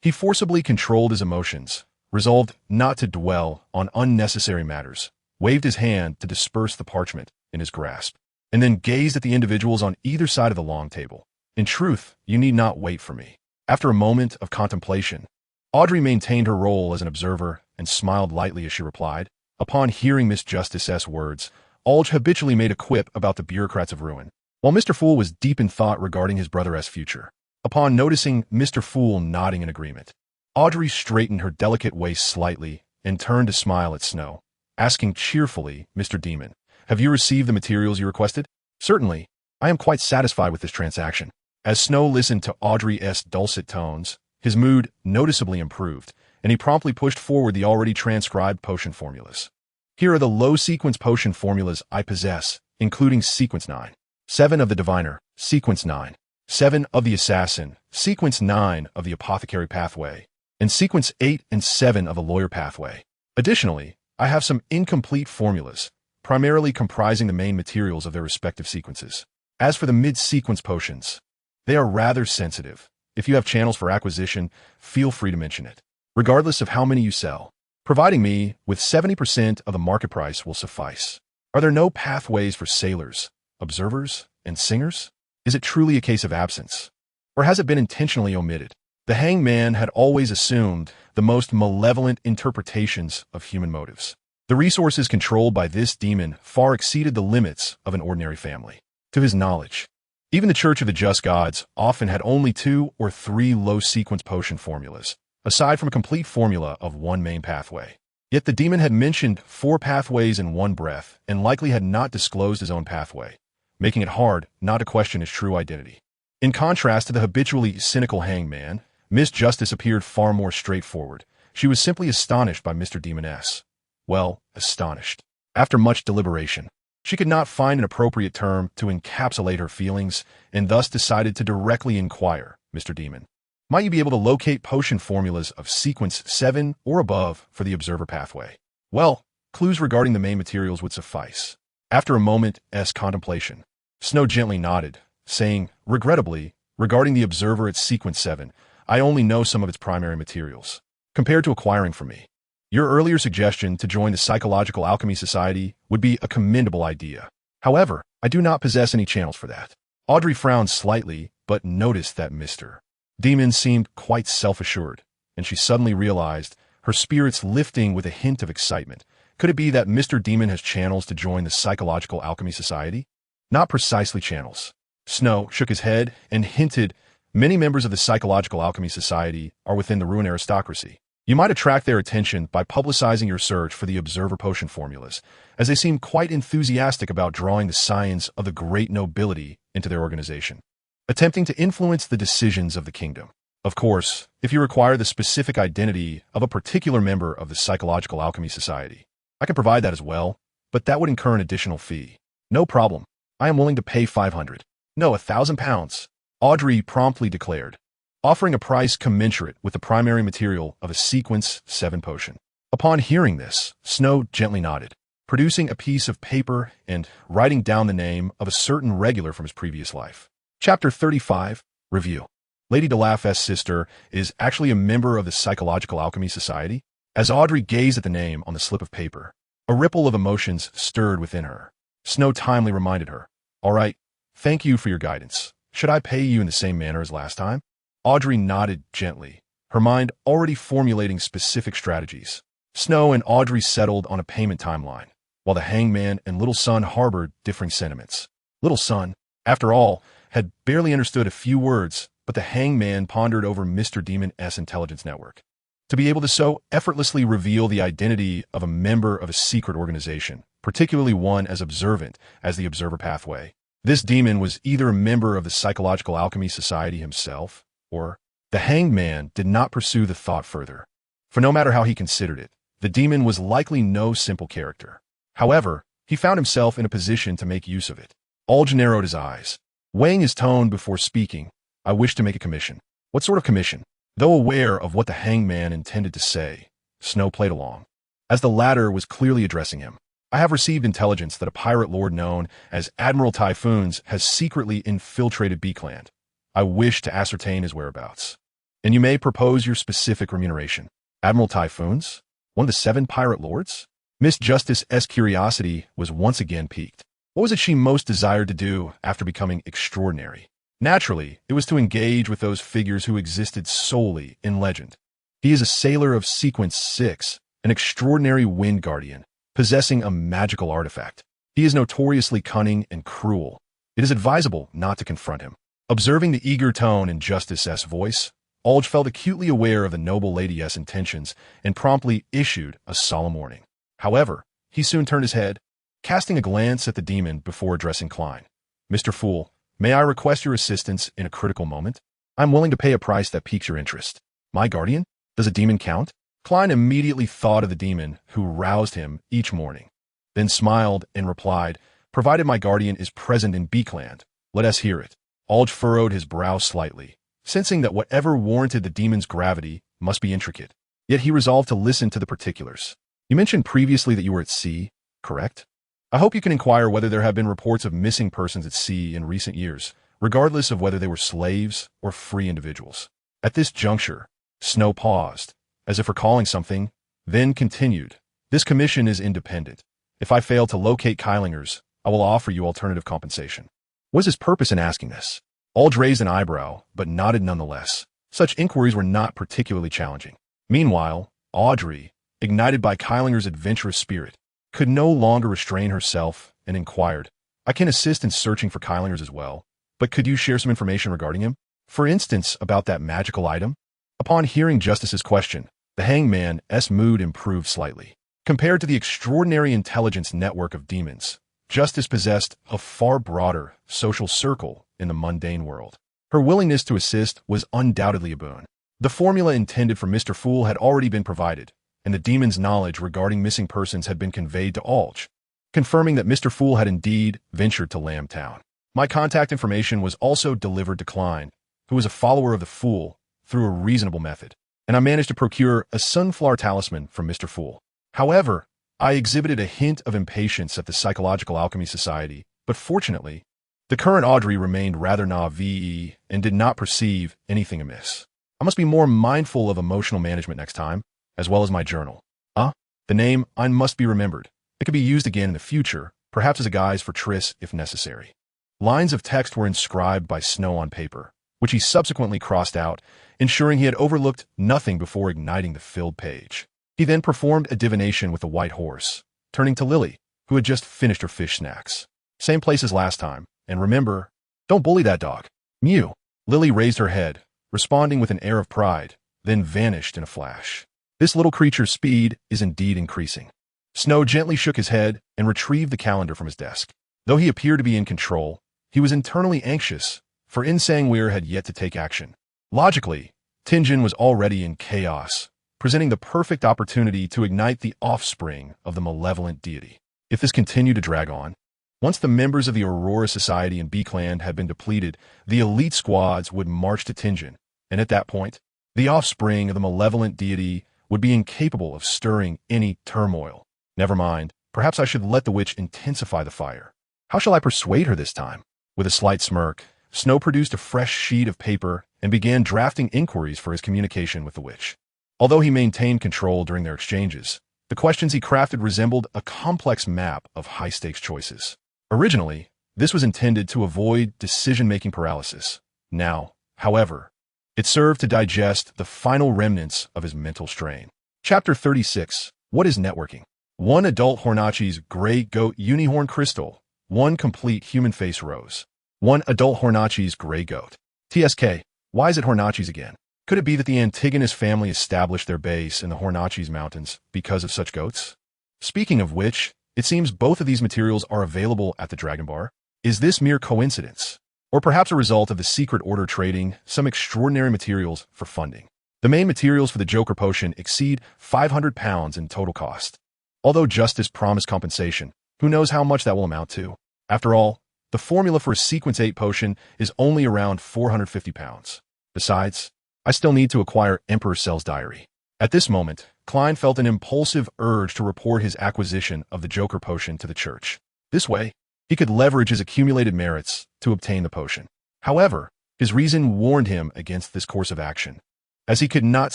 he forcibly controlled his emotions, resolved not to dwell on unnecessary matters, waved his hand to disperse the parchment in his grasp, and then gazed at the individuals on either side of the long table. In truth, you need not wait for me. After a moment of contemplation, Audrey maintained her role as an observer and smiled lightly as she replied. Upon hearing Miss Justice's words, Alge habitually made a quip about the bureaucrats of ruin, while Mr. Fool was deep in thought regarding his brother's future. Upon noticing Mr. Fool nodding in agreement, Audrey straightened her delicate waist slightly and turned to smile at Snow, asking cheerfully, "Mr. Demon, have you received the materials you requested?" "Certainly. I am quite satisfied with this transaction." As Snow listened to Audrey's dulcet tones, his mood noticeably improved, and he promptly pushed forward the already transcribed potion formulas. "Here are the low-sequence potion formulas I possess, including Sequence 9. 7 of the Diviner, Sequence 9. 7 of the Assassin, Sequence 9 of the Apothecary Pathway, and Sequence 8 and 7 of the Lawyer Pathway. Additionally, I have some incomplete formulas, primarily comprising the main materials of their respective sequences. As for the mid-sequence potions, they are rather sensitive. If you have channels for acquisition, feel free to mention it. Regardless of how many you sell, providing me with 70% of the market price will suffice. Are there no pathways for sailors, observers, and singers? Is it truly a case of absence? Or has it been intentionally omitted?" The hangman had always assumed the most malevolent interpretations of human motives. The resources controlled by this demon far exceeded the limits of an ordinary family. To his knowledge, even the Church of the Just Gods often had only 2 or 3 low-sequence potion formulas, aside from a complete formula of one main pathway. Yet the demon had mentioned 4 pathways in one breath and likely had not disclosed his own pathway, making it hard not to question his true identity. In contrast to the habitually cynical hangman, Miss Justice appeared far more straightforward. She was simply astonished by Mr. Demoness. Well, astonished. After much deliberation, she could not find an appropriate term to encapsulate her feelings and thus decided to directly inquire, "Mr. Demon, might you be able to locate potion formulas of Sequence 7 or above for the Observer Pathway?" Well, clues regarding the main materials would suffice. After a moment's contemplation, Snow gently nodded, saying, "Regrettably, regarding the Observer at Sequence 7, I only know some of its primary materials. Compared to acquiring from me, your earlier suggestion to join the Psychological Alchemy Society would be a commendable idea. However, I do not possess any channels for that." Audrey frowned slightly, but noticed that Mr. Demon seemed quite self-assured, and she suddenly realized, her spirits lifting with a hint of excitement. Could it be that Mr. Demon has channels to join the Psychological Alchemy Society? Not precisely channels. Snow shook his head and hinted, "Many members of the Psychological Alchemy Society are within the Ruin aristocracy. You might attract their attention by publicizing your search for the Observer Potion formulas, as they seem quite enthusiastic about drawing the scions of the great nobility into their organization, attempting to influence the decisions of the kingdom. Of course, if you require the specific identity of a particular member of the Psychological Alchemy Society, I can provide that as well, but that would incur an additional fee." "No problem. I am willing to pay 500. No, £1,000, Audrey promptly declared, offering a price commensurate with the primary material of a Sequence 7 potion. Upon hearing this, Snow gently nodded, producing a piece of paper and writing down the name of a certain regular from his previous life. Chapter 35, Review. Lady DeLaugh's sister is actually a member of the Psychological Alchemy Society? As Audrey gazed at the name on the slip of paper, a ripple of emotions stirred within her. Snow timely reminded her, "All right, thank you for your guidance. Should I pay you in the same manner as last time?" Audrey nodded gently, her mind already formulating specific strategies. Snow and Audrey settled on a payment timeline, while the hangman and Little Sun harbored differing sentiments. Little Sun, after all, had barely understood a few words, but the hangman pondered over Mr. Demon's intelligence network. To be able to so effortlessly reveal the identity of a member of a secret organization, particularly one as observant as the Observer Pathway, this demon was either a member of the Psychological Alchemy Society himself, or the hangman did not pursue the thought further. For no matter how he considered it, the demon was likely no simple character. However, he found himself in a position to make use of it. Alge narrowed his eyes, weighing his tone before speaking. "I wish to make a commission." "What sort of commission?" Though aware of what the hangman intended to say, Snow played along, as the latter was clearly addressing him. "I have received intelligence that a pirate lord known as Admiral Typhoons has secretly infiltrated Beakland. I wish to ascertain his whereabouts, and you may propose your specific remuneration." "Admiral Typhoons? One of the 7 pirate lords?" Miss Justice's curiosity was once again piqued. What was it she most desired to do after becoming extraordinary? Naturally, it was to engage with those figures who existed solely in legend. He is a sailor of Sequence 6, an extraordinary wind guardian, possessing a magical artifact. He is notoriously cunning and cruel. It is advisable not to confront him. Observing the eager tone in Justice's voice, Olge felt acutely aware of the noble lady's intentions and promptly issued a solemn warning. However, he soon turned his head, casting a glance at the demon before addressing Klein. "Mr. Fool, may I request your assistance in a critical moment? I'm willing to pay a price that piques your interest." "My guardian? Does a demon count?" Klein immediately thought of the demon who roused him each morning, then smiled and replied, "Provided my guardian is present in Beakland, let us hear it." Olge furrowed his brow slightly, sensing that whatever warranted the demon's gravity must be intricate. Yet he resolved to listen to the particulars. "You mentioned previously that you were at sea, correct? I hope you can inquire whether there have been reports of missing persons at sea in recent years, regardless of whether they were slaves or free individuals." At this juncture, Snow paused, as if recalling something, then continued, "This commission is independent. If I fail to locate Keilingers, I will offer you alternative compensation." Was his purpose in asking this? Olge raised an eyebrow, but nodded nonetheless. Such inquiries were not particularly challenging. Meanwhile, Audrey, ignited by Keilinger's adventurous spirit, could no longer restrain herself and inquired, "I can assist in searching for Keilingers as well, but could you share some information regarding him? For instance, about that magical item?" Upon hearing Justice's question, the hangman's mood improved slightly. Compared to the extraordinary intelligence network of demons, Justice possessed a far broader social circle in the mundane world. Her willingness to assist was undoubtedly a boon. The formula intended for Mr. Fool had already been provided, and the demon's knowledge regarding missing persons had been conveyed to Olge, confirming that Mr. Fool had indeed ventured to Lambtown. My contact information was also delivered to Klein, who was a follower of the Fool, through a reasonable method, and I managed to procure a sunflower talisman from Mr. Fool. However, I exhibited a hint of impatience at the Psychological Alchemy Society, but fortunately, the current Audrey remained rather naive and did not perceive anything amiss. I must be more mindful of emotional management next time, as well as my journal. The name I must be remembered. It could be used again in the future, perhaps as a guise for Triss if necessary. Lines of text were inscribed by Snow on paper, which he subsequently crossed out, ensuring he had overlooked nothing before igniting the filled page. He then performed a divination with the white horse, turning to Lily, who had just finished her fish snacks. "Same place as last time, and remember, don't bully that dog." "Mew." Lily raised her head, responding with an air of pride, then vanished in a flash. This little creature's speed is indeed increasing. Snow gently shook his head and retrieved the calendar from his desk. Though he appeared to be in control, he was internally anxious, for Insangweir had yet to take action. Logically, Tingen was already in chaos, presenting the perfect opportunity to ignite the offspring of the malevolent deity. If this continued to drag on, once the members of the Aurora Society in Beakland had been depleted, the elite squads would march to Tingen, and at that point, the offspring of the malevolent deity would be incapable of stirring any turmoil. Never mind, perhaps I should let the witch intensify the fire. How shall I persuade her this time? With a slight smirk, Snow produced a fresh sheet of paper and began drafting inquiries for his communication with the witch. Although he maintained control during their exchanges, the questions he crafted resembled a complex map of high-stakes choices. Originally, this was intended to avoid decision-making paralysis. Now, however, it served to digest the final remnants of his mental strain. Chapter 36. What is networking? 1 adult Hornachi's gray goat unicorn crystal. 1 complete human face rose. 1 adult Hornachi's gray goat. TSK. Why is it Hornachi's again? Could it be that the Antigonus family established their base in the Hornachi's mountains because of such goats? Speaking of which, it seems both of these materials are available at the Dragon Bar. Is this mere coincidence? Or perhaps a result of the secret order trading some extraordinary materials for funding? The main materials for the Joker potion exceed £500 in total cost. Although Justice promised compensation, who knows how much that will amount to? After all, the formula for a Sequence 8 potion is only around £450. Besides, I still need to acquire Emperor Cell's diary. At this moment, Klein felt an impulsive urge to report his acquisition of the Joker potion to the church. This way, he could leverage his accumulated merits to obtain the potion. However, his reason warned him against this course of action, as he could not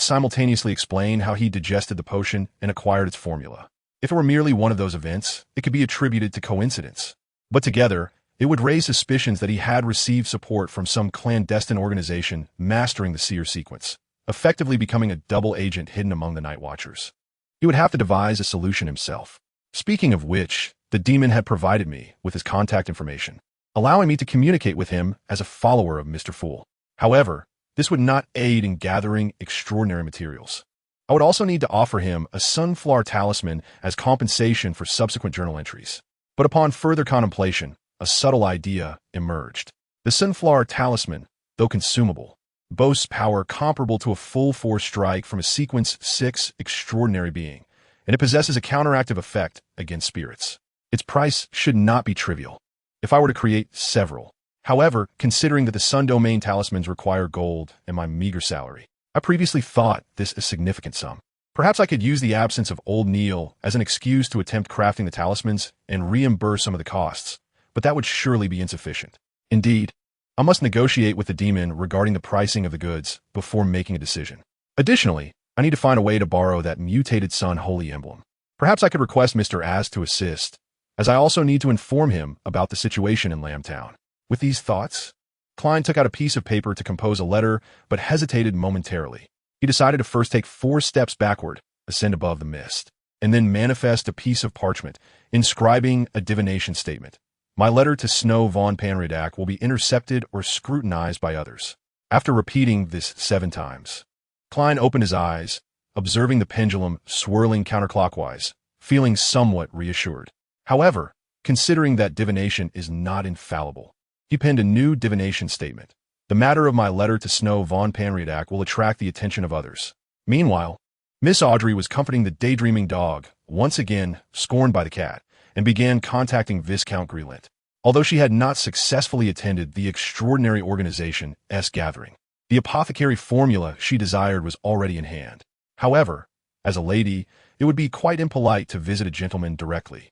simultaneously explain how he digested the potion and acquired its formula. If it were merely one of those events, it could be attributed to coincidence. But together, it would raise suspicions that he had received support from some clandestine organization mastering the Seer sequence, effectively becoming a double agent hidden among the Night Watchers. He would have to devise a solution himself. Speaking of which, the demon had provided me with his contact information. allowing me to communicate with him as a follower of Mr. Fool. However, this would not aid in gathering extraordinary materials. I would also need to offer him a sunflower talisman as compensation for subsequent journal entries. But upon further contemplation, a subtle idea emerged. The sunflower talisman, though consumable, boasts power comparable to a full force strike from a sequence 6 extraordinary being, and it possesses a counteractive effect against spirits. Its price should not be trivial. If I were to create several. However, considering that the Sun Domain talismans require gold and my meager salary, I previously thought this a significant sum. Perhaps I could use the absence of old Neil as an excuse to attempt crafting the talismans and reimburse some of the costs, but that would surely be insufficient. Indeed, I must negotiate with the demon regarding the pricing of the goods before making a decision. Additionally, I need to find a way to borrow that mutated sun holy emblem. Perhaps I could request Mr. Az to assist, as I also need to inform him about the situation in Lambtown. With these thoughts, Klein took out a piece of paper to compose a letter, but hesitated momentarily. He decided to first take 4 steps backward, ascend above the mist, and then manifest a piece of parchment, inscribing a divination statement. My letter to Snow von Panriadak will be intercepted or scrutinized by others. After repeating this 7 times, Klein opened his eyes, observing the pendulum swirling counterclockwise, feeling somewhat reassured. However, considering that divination is not infallible, he penned a new divination statement. The matter of my letter to Snow von Panriadak will attract the attention of others. Meanwhile, Miss Audrey was comforting the daydreaming dog, once again scorned by the cat, and began contacting Viscount Grelent. Although she had not successfully attended the extraordinary organization's gathering, the apothecary formula she desired was already in hand. However, as a lady, it would be quite impolite to visit a gentleman directly.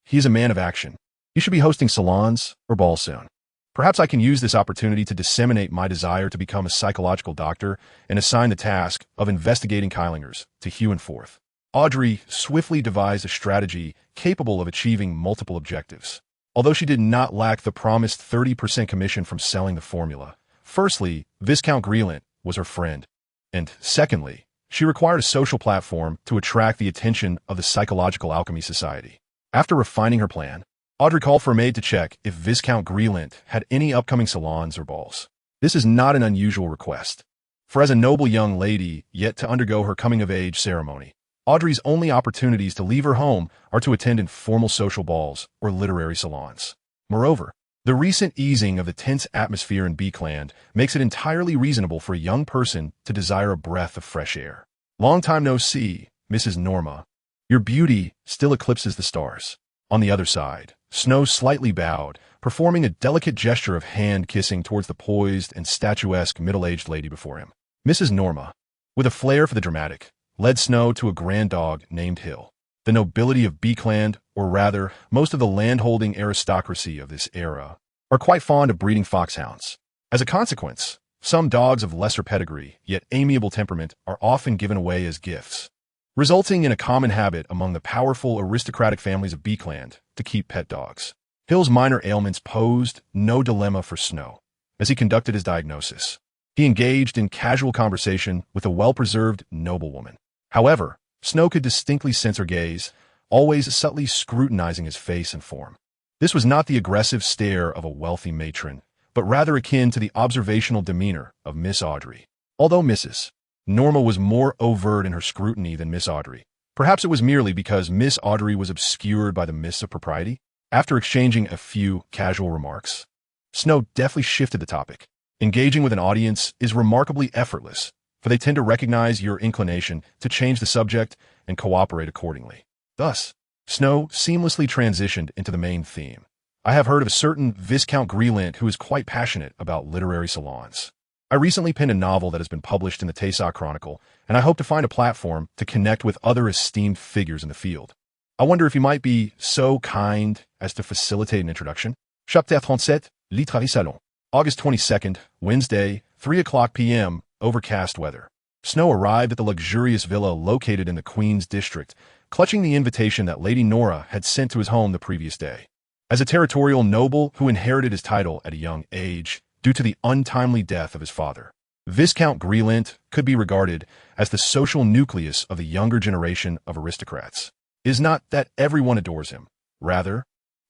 He is a man of action. He should be hosting salons or balls soon. Perhaps I can use this opportunity to disseminate my desire to become a psychological doctor and assign the task of investigating Keilingers to Hugh and Forth. Audrey swiftly devised a strategy capable of achieving multiple objectives. Although she did not lack the promised 30% commission from selling the formula, firstly, Viscount Grelent was her friend, and secondly, she required a social platform to attract the attention of the Psychological Alchemy Society. After refining her plan, Audrey called for a maid to check if Viscount Grelent had any upcoming salons or balls. This is not an unusual request, for as a noble young lady yet to undergo her coming-of-age ceremony, Audrey's only opportunities to leave her home are to attend informal social balls or literary salons. Moreover, the recent easing of the tense atmosphere in Beakland makes it entirely reasonable for a young person to desire a breath of fresh air. Long time no see, Mrs. Norma. Your beauty still eclipses the stars. On the other side, Snow slightly bowed, performing a delicate gesture of hand-kissing towards the poised and statuesque middle-aged lady before him. Mrs. Norma, with a flair for the dramatic, led Snow to a grand dog named Hill. The nobility of Beakland, or rather, most of the landholding aristocracy of this era, are quite fond of breeding foxhounds. As a consequence, some dogs of lesser pedigree, yet amiable temperament, are often given away as gifts, resulting in a common habit among the powerful aristocratic families of Beakland to keep pet dogs. Hill's minor ailments posed no dilemma for Snow. As he conducted his diagnosis, he engaged in casual conversation with a well-preserved noblewoman. However, Snow could distinctly sense her gaze, always subtly scrutinizing his face and form. This was not the aggressive stare of a wealthy matron, but rather akin to the observational demeanor of Miss Audrey. Although Mrs. Norma was more overt in her scrutiny than Miss Audrey. Perhaps it was merely because Miss Audrey was obscured by the mists of propriety. After exchanging a few casual remarks, Snow deftly shifted the topic. Engaging with an audience is remarkably effortless, for they tend to recognize your inclination to change the subject and cooperate accordingly. Thus, Snow seamlessly transitioned into the main theme. I have heard of a certain Viscount Grelent who is quite passionate about literary salons. I recently penned a novel that has been published in the Taysock Chronicle, and I hope to find a platform to connect with other esteemed figures in the field. I wonder if you might be so kind as to facilitate an introduction. Chapitre 37, Le Travail Salon. August 22nd, Wednesday, 3:00 p.m., overcast weather. Snow arrived at the luxurious villa located in the Queen's District, clutching the invitation that Lady Nora had sent to his home the previous day. As a territorial noble who inherited his title at a young age, due to the untimely death of his father, Viscount Grelent could be regarded as the social nucleus of the younger generation of aristocrats. It is not that everyone adores him. Rather,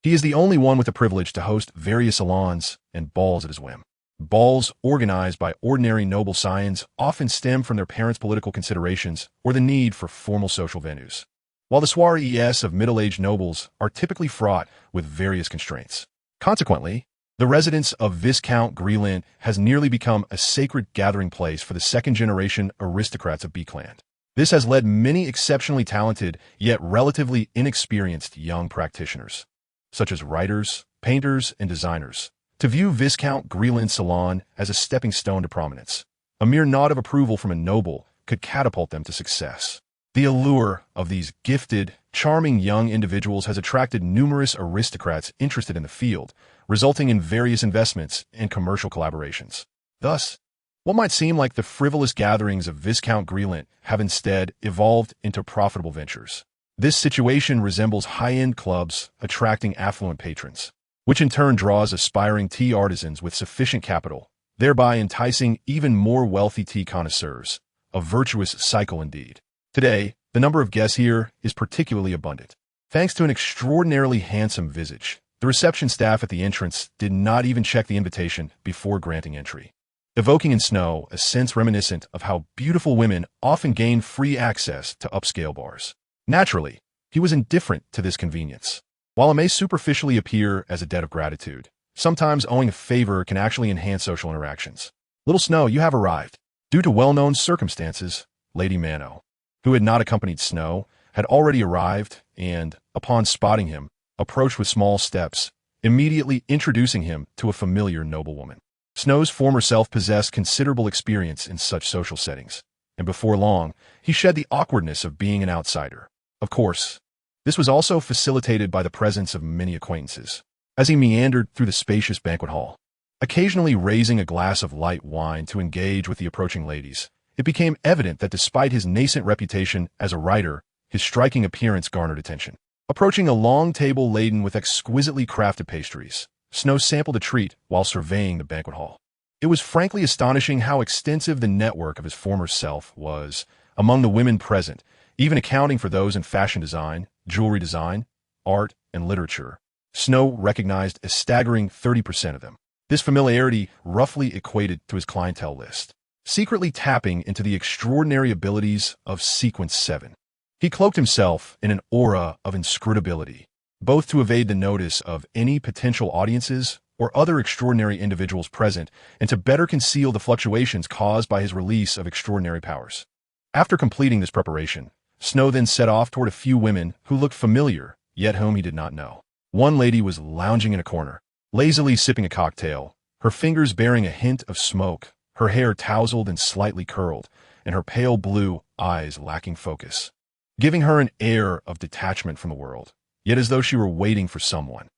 He is the only one with the privilege to host various salons and balls at his whim. Balls organized by ordinary noble scions often stem from their parents' political considerations or the need for formal social venues, while the soirees of middle-aged nobles are typically fraught with various constraints. Consequently, the residence of Viscount Greeland has nearly become a sacred gathering place for the second-generation aristocrats of Beekland. This has led many exceptionally talented yet relatively inexperienced young practitioners, such as writers, painters, and designers, to view Viscount Greeland's salon as a stepping stone to prominence. A mere nod of approval from a noble could catapult them to success. The allure of these gifted, charming young individuals has attracted numerous aristocrats interested in the field, resulting in various investments and commercial collaborations. Thus, what might seem like the frivolous gatherings of Viscount Greeland have instead evolved into profitable ventures. This situation resembles high-end clubs attracting affluent patrons, which in turn draws aspiring tea artisans with sufficient capital, thereby enticing even more wealthy tea connoisseurs. A virtuous cycle indeed. Today, the number of guests here is particularly abundant. Thanks to an extraordinarily handsome visage, the reception staff at the entrance did not even check the invitation before granting entry, evoking in Snow a sense reminiscent of how beautiful women often gain free access to upscale bars. Naturally, he was indifferent to this convenience. While it may superficially appear as a debt of gratitude, sometimes owing a favor can actually enhance social interactions. Little Snow, you have arrived. Due to well-known circumstances, Lady Mano, who had not accompanied Snow, had already arrived and, upon spotting him, approached with small steps, immediately introducing him to a familiar noblewoman. Snow's former self possessed considerable experience in such social settings, and before long, he shed the awkwardness of being an outsider. Of course, this was also facilitated by the presence of many acquaintances, as he meandered through the spacious banquet hall, occasionally raising a glass of light wine to engage with the approaching ladies. It became evident that despite his nascent reputation as a writer, his striking appearance garnered attention. Approaching a long table laden with exquisitely crafted pastries, Snow sampled a treat while surveying the banquet hall. It was frankly astonishing how extensive the network of his former self was among the women present, even accounting for those in fashion design, jewelry design, art, and literature. Snow recognized a staggering 30% of them. This familiarity roughly equated to his clientele list, secretly tapping into the extraordinary abilities of Sequence 7. He cloaked himself in an aura of inscrutability, both to evade the notice of any potential audiences or other extraordinary individuals present, and to better conceal the fluctuations caused by his release of extraordinary powers. After completing this preparation, Snow then set off toward a few women who looked familiar, yet whom he did not know. One lady was lounging in a corner, lazily sipping a cocktail, her fingers bearing a hint of smoke, her hair tousled and slightly curled, and her pale blue eyes lacking focus, giving her an air of detachment from the world, yet as though she were waiting for someone.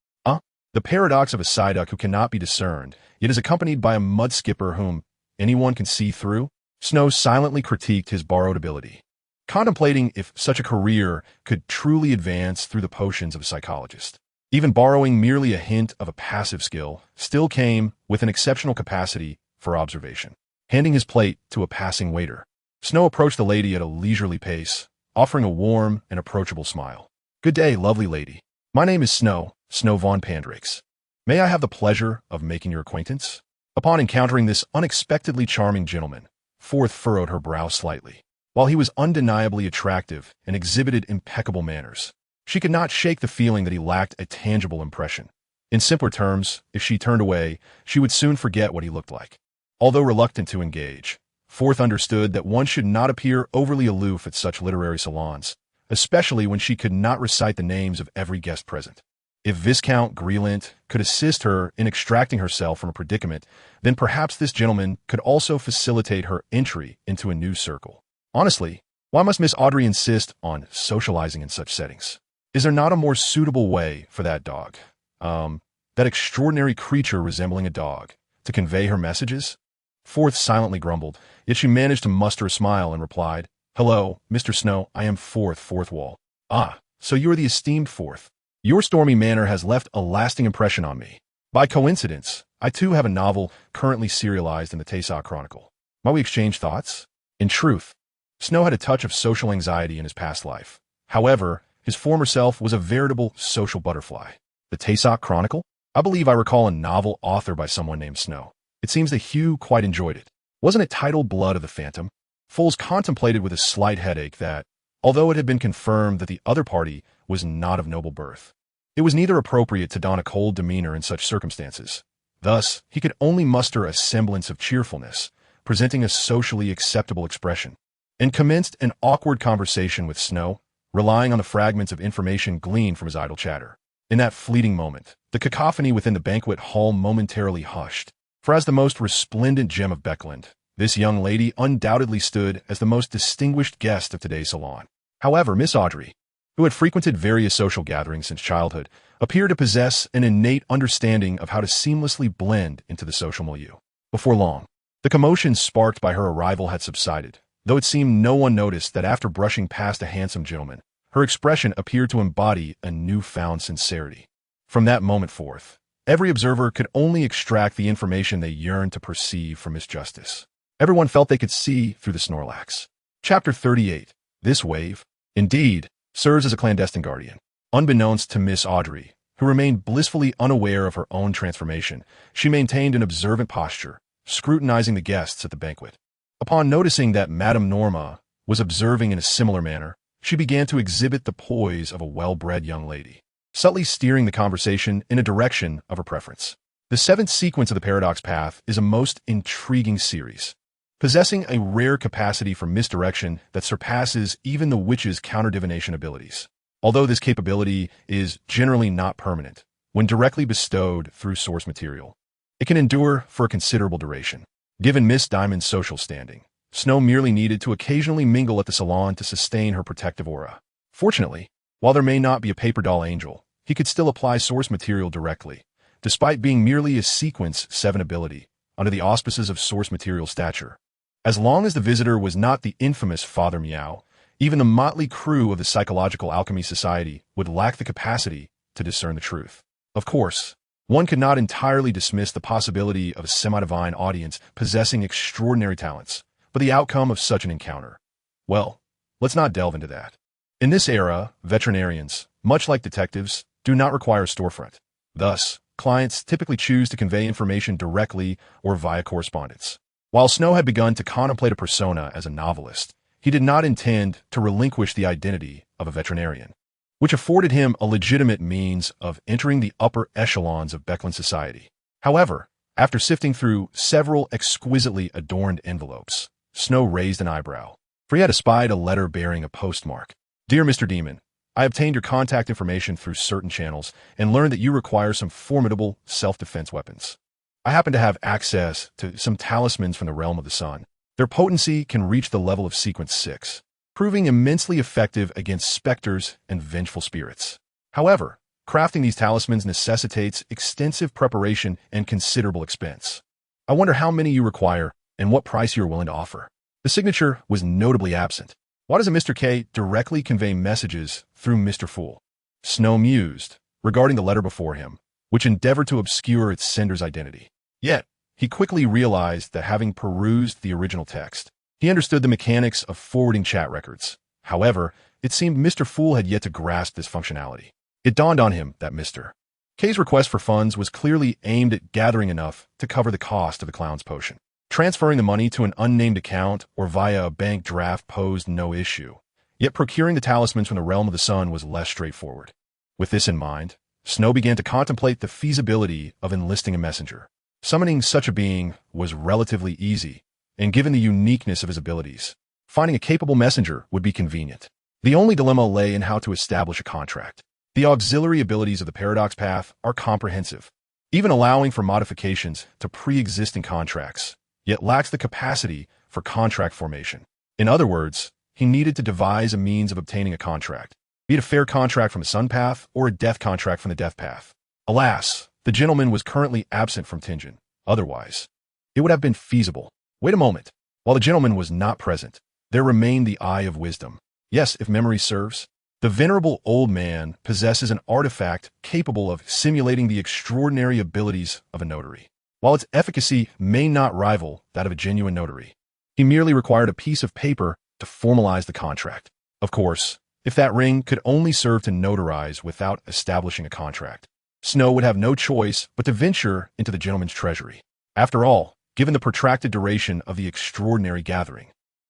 The paradox of a Psyduck who cannot be discerned, yet is accompanied by a mud skipper whom anyone can see through. Snow silently critiqued his borrowed ability, contemplating if such a career could truly advance through the potions of a psychologist. Even borrowing merely a hint of a passive skill still came with an exceptional capacity for observation. Handing his plate to a passing waiter, Snow approached the lady at a leisurely pace, offering a warm and approachable smile. "Good day, lovely lady. My name is Snow von Pandrakes. May I have the pleasure of making your acquaintance?" Upon encountering this unexpectedly charming gentleman, Forth furrowed her brow slightly. While he was undeniably attractive and exhibited impeccable manners, she could not shake the feeling that he lacked a tangible impression. In simpler terms, if she turned away, she would soon forget what he looked like. Although reluctant to engage, Forth understood that one should not appear overly aloof at such literary salons, especially when she could not recite the names of every guest present. If Viscount Greeland could assist her in extracting herself from a predicament, then perhaps this gentleman could also facilitate her entry into a new circle. Honestly, why must Miss Audrey insist on socializing in such settings? Is there not a more suitable way for that dog, that extraordinary creature resembling a dog, to convey her messages? Forth silently grumbled, yet she managed to muster a smile and replied, "Hello, Mr. Snow, I am Forthwall. Ah, so you are the esteemed Forth. Your stormy manner has left a lasting impression on me. By coincidence, I too have a novel currently serialized in the Taysaw Chronicle. Might we exchange thoughts?" In truth, Snow had a touch of social anxiety in his past life. However, his former self was a veritable social butterfly. The Taysok Chronicle? I believe I recall a novel authored by someone named Snow. It seems that Hugh quite enjoyed it. Wasn't it titled Blood of the Phantom? Foles contemplated with a slight headache that, although it had been confirmed that the other party was not of noble birth, it was neither appropriate to don a cold demeanor in such circumstances. Thus, he could only muster a semblance of cheerfulness, presenting a socially acceptable expression, and commenced an awkward conversation with Snow, relying on the fragments of information gleaned from his idle chatter. In that fleeting moment, the cacophony within the banquet hall momentarily hushed, for as the most resplendent gem of Beckland, this young lady undoubtedly stood as the most distinguished guest of today's salon. However, Miss Audrey, who had frequented various social gatherings since childhood, appeared to possess an innate understanding of how to seamlessly blend into the social milieu. Before long, the commotion sparked by her arrival had subsided, though it seemed no one noticed that after brushing past a handsome gentleman, her expression appeared to embody a newfound sincerity. From that moment forth, every observer could only extract the information they yearned to perceive from Miss Justice. Everyone felt they could see through the Snorlax. Chapter 38. This wave, indeed, serves as a clandestine guardian. Unbeknownst to Miss Audrey, who remained blissfully unaware of her own transformation, she maintained an observant posture, scrutinizing the guests at the banquet. Upon noticing that Madame Norma was observing in a similar manner, she began to exhibit the poise of a well-bred young lady, subtly steering the conversation in a direction of her preference. The seventh sequence of the Paradox Path is a most intriguing series, possessing a rare capacity for misdirection that surpasses even the witch's counter-divination abilities. Although this capability is generally not permanent, when directly bestowed through source material, it can endure for a considerable duration. Given Miss Diamond's social standing, Snow merely needed to occasionally mingle at the salon to sustain her protective aura. Fortunately, while there may not be a paper doll angel, he could still apply source material directly, despite being merely a Sequence 7 ability, under the auspices of source material stature. As long as the visitor was not the infamous Father Meow, even the motley crew of the Psychological Alchemy Society would lack the capacity to discern the truth. Of course, one could not entirely dismiss the possibility of a semi-divine audience possessing extraordinary talents, but the outcome of such an encounter, well, let's not delve into that. In this era, veterinarians, much like detectives, do not require a storefront. Thus, clients typically choose to convey information directly or via correspondence. While Snow had begun to contemplate a persona as a novelist, he did not intend to relinquish the identity of a veterinarian, which afforded him a legitimate means of entering the upper echelons of Beckland society. However, after sifting through several exquisitely adorned envelopes, Snow raised an eyebrow, for he had espied a letter bearing a postmark. Dear Mr. Demon, I obtained your contact information through certain channels and learned that you require some formidable self-defense weapons. I happen to have access to some talismans from the realm of the sun. Their potency can reach the level of Sequence 6, proving immensely effective against specters and vengeful spirits. However, crafting these talismans necessitates extensive preparation and considerable expense. I wonder how many you require and what price you are willing to offer. The signature was notably absent. Why doesn't Mr. K directly convey messages through Mr. Fool? Snow mused, regarding the letter before him, which endeavored to obscure its sender's identity. Yet, he quickly realized that having perused the original text, he understood the mechanics of forwarding chat records. However, it seemed Mr. Fool had yet to grasp this functionality. It dawned on him that Mr. K's request for funds was clearly aimed at gathering enough to cover the cost of the clown's potion. Transferring the money to an unnamed account or via a bank draft posed no issue, yet procuring the talismans from the realm of the sun was less straightforward. With this in mind, Snow began to contemplate the feasibility of enlisting a messenger. Summoning such a being was relatively easy, and given the uniqueness of his abilities, finding a capable messenger would be convenient. The only dilemma lay in how to establish a contract. The auxiliary abilities of the Paradox Path are comprehensive, even allowing for modifications to pre-existing contracts, yet lacks the capacity for contract formation. In other words, he needed to devise a means of obtaining a contract, be it a fair contract from the Sun Path or a death contract from the Death Path. Alas, the gentleman was currently absent from Tingen. Otherwise, it would have been feasible. Wait a moment. While the gentleman was not present, there remained the Eye of Wisdom. Yes, if memory serves, the venerable old man possesses an artifact capable of simulating the extraordinary abilities of a notary. While its efficacy may not rival that of a genuine notary, he merely required a piece of paper to formalize the contract. Of course, if that ring could only serve to notarize without establishing a contract, Snow would have no choice but to venture into the gentleman's treasury. After all, given the protracted duration of the extraordinary gathering,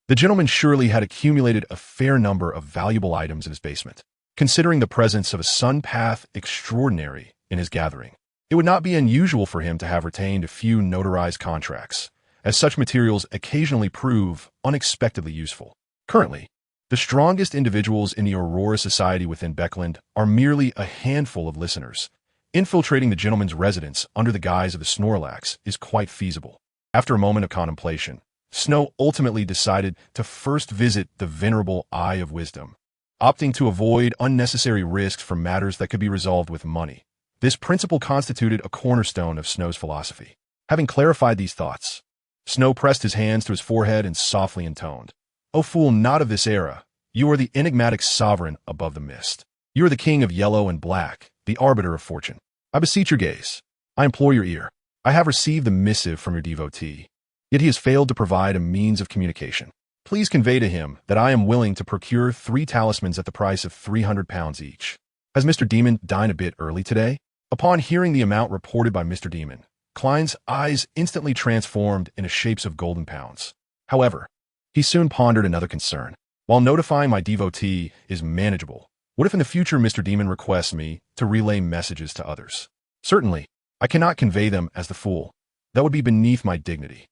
the gentleman surely had accumulated a fair number of valuable items in his basement. Considering the presence of a sun path extraordinary in his gathering, it would not be unusual for him to have retained a few notarized contracts, as such materials occasionally prove unexpectedly useful. Currently, the strongest individuals in the Aurora Society within Beckland are merely a handful of listeners. Infiltrating the gentleman's residence under the guise of a Snorlax is quite feasible. After a moment of contemplation, Snow ultimately decided to first visit the venerable Eye of Wisdom, opting to avoid unnecessary risks for matters that could be resolved with money. This principle constituted a cornerstone of Snow's philosophy. Having clarified these thoughts, Snow pressed his hands to his forehead and softly intoned, "O fool not of this era, you are the enigmatic sovereign above the mist. You are the king of yellow and black, the arbiter of fortune. I beseech your gaze. I implore your ear. I have received the missive from your devotee, yet he has failed to provide a means of communication. Please convey to him that I am willing to procure 3 talismans at the price of £300 each. Has Mr. Demon dined a bit early today?" Upon hearing the amount reported by Mr. Demon, Klein's eyes instantly transformed into shapes of golden pounds. However, he soon pondered another concern. While notifying my devotee is manageable, what if in the future Mr. Demon requests me to relay messages to others? Certainly, I cannot convey them as the fool. That would be beneath my dignity.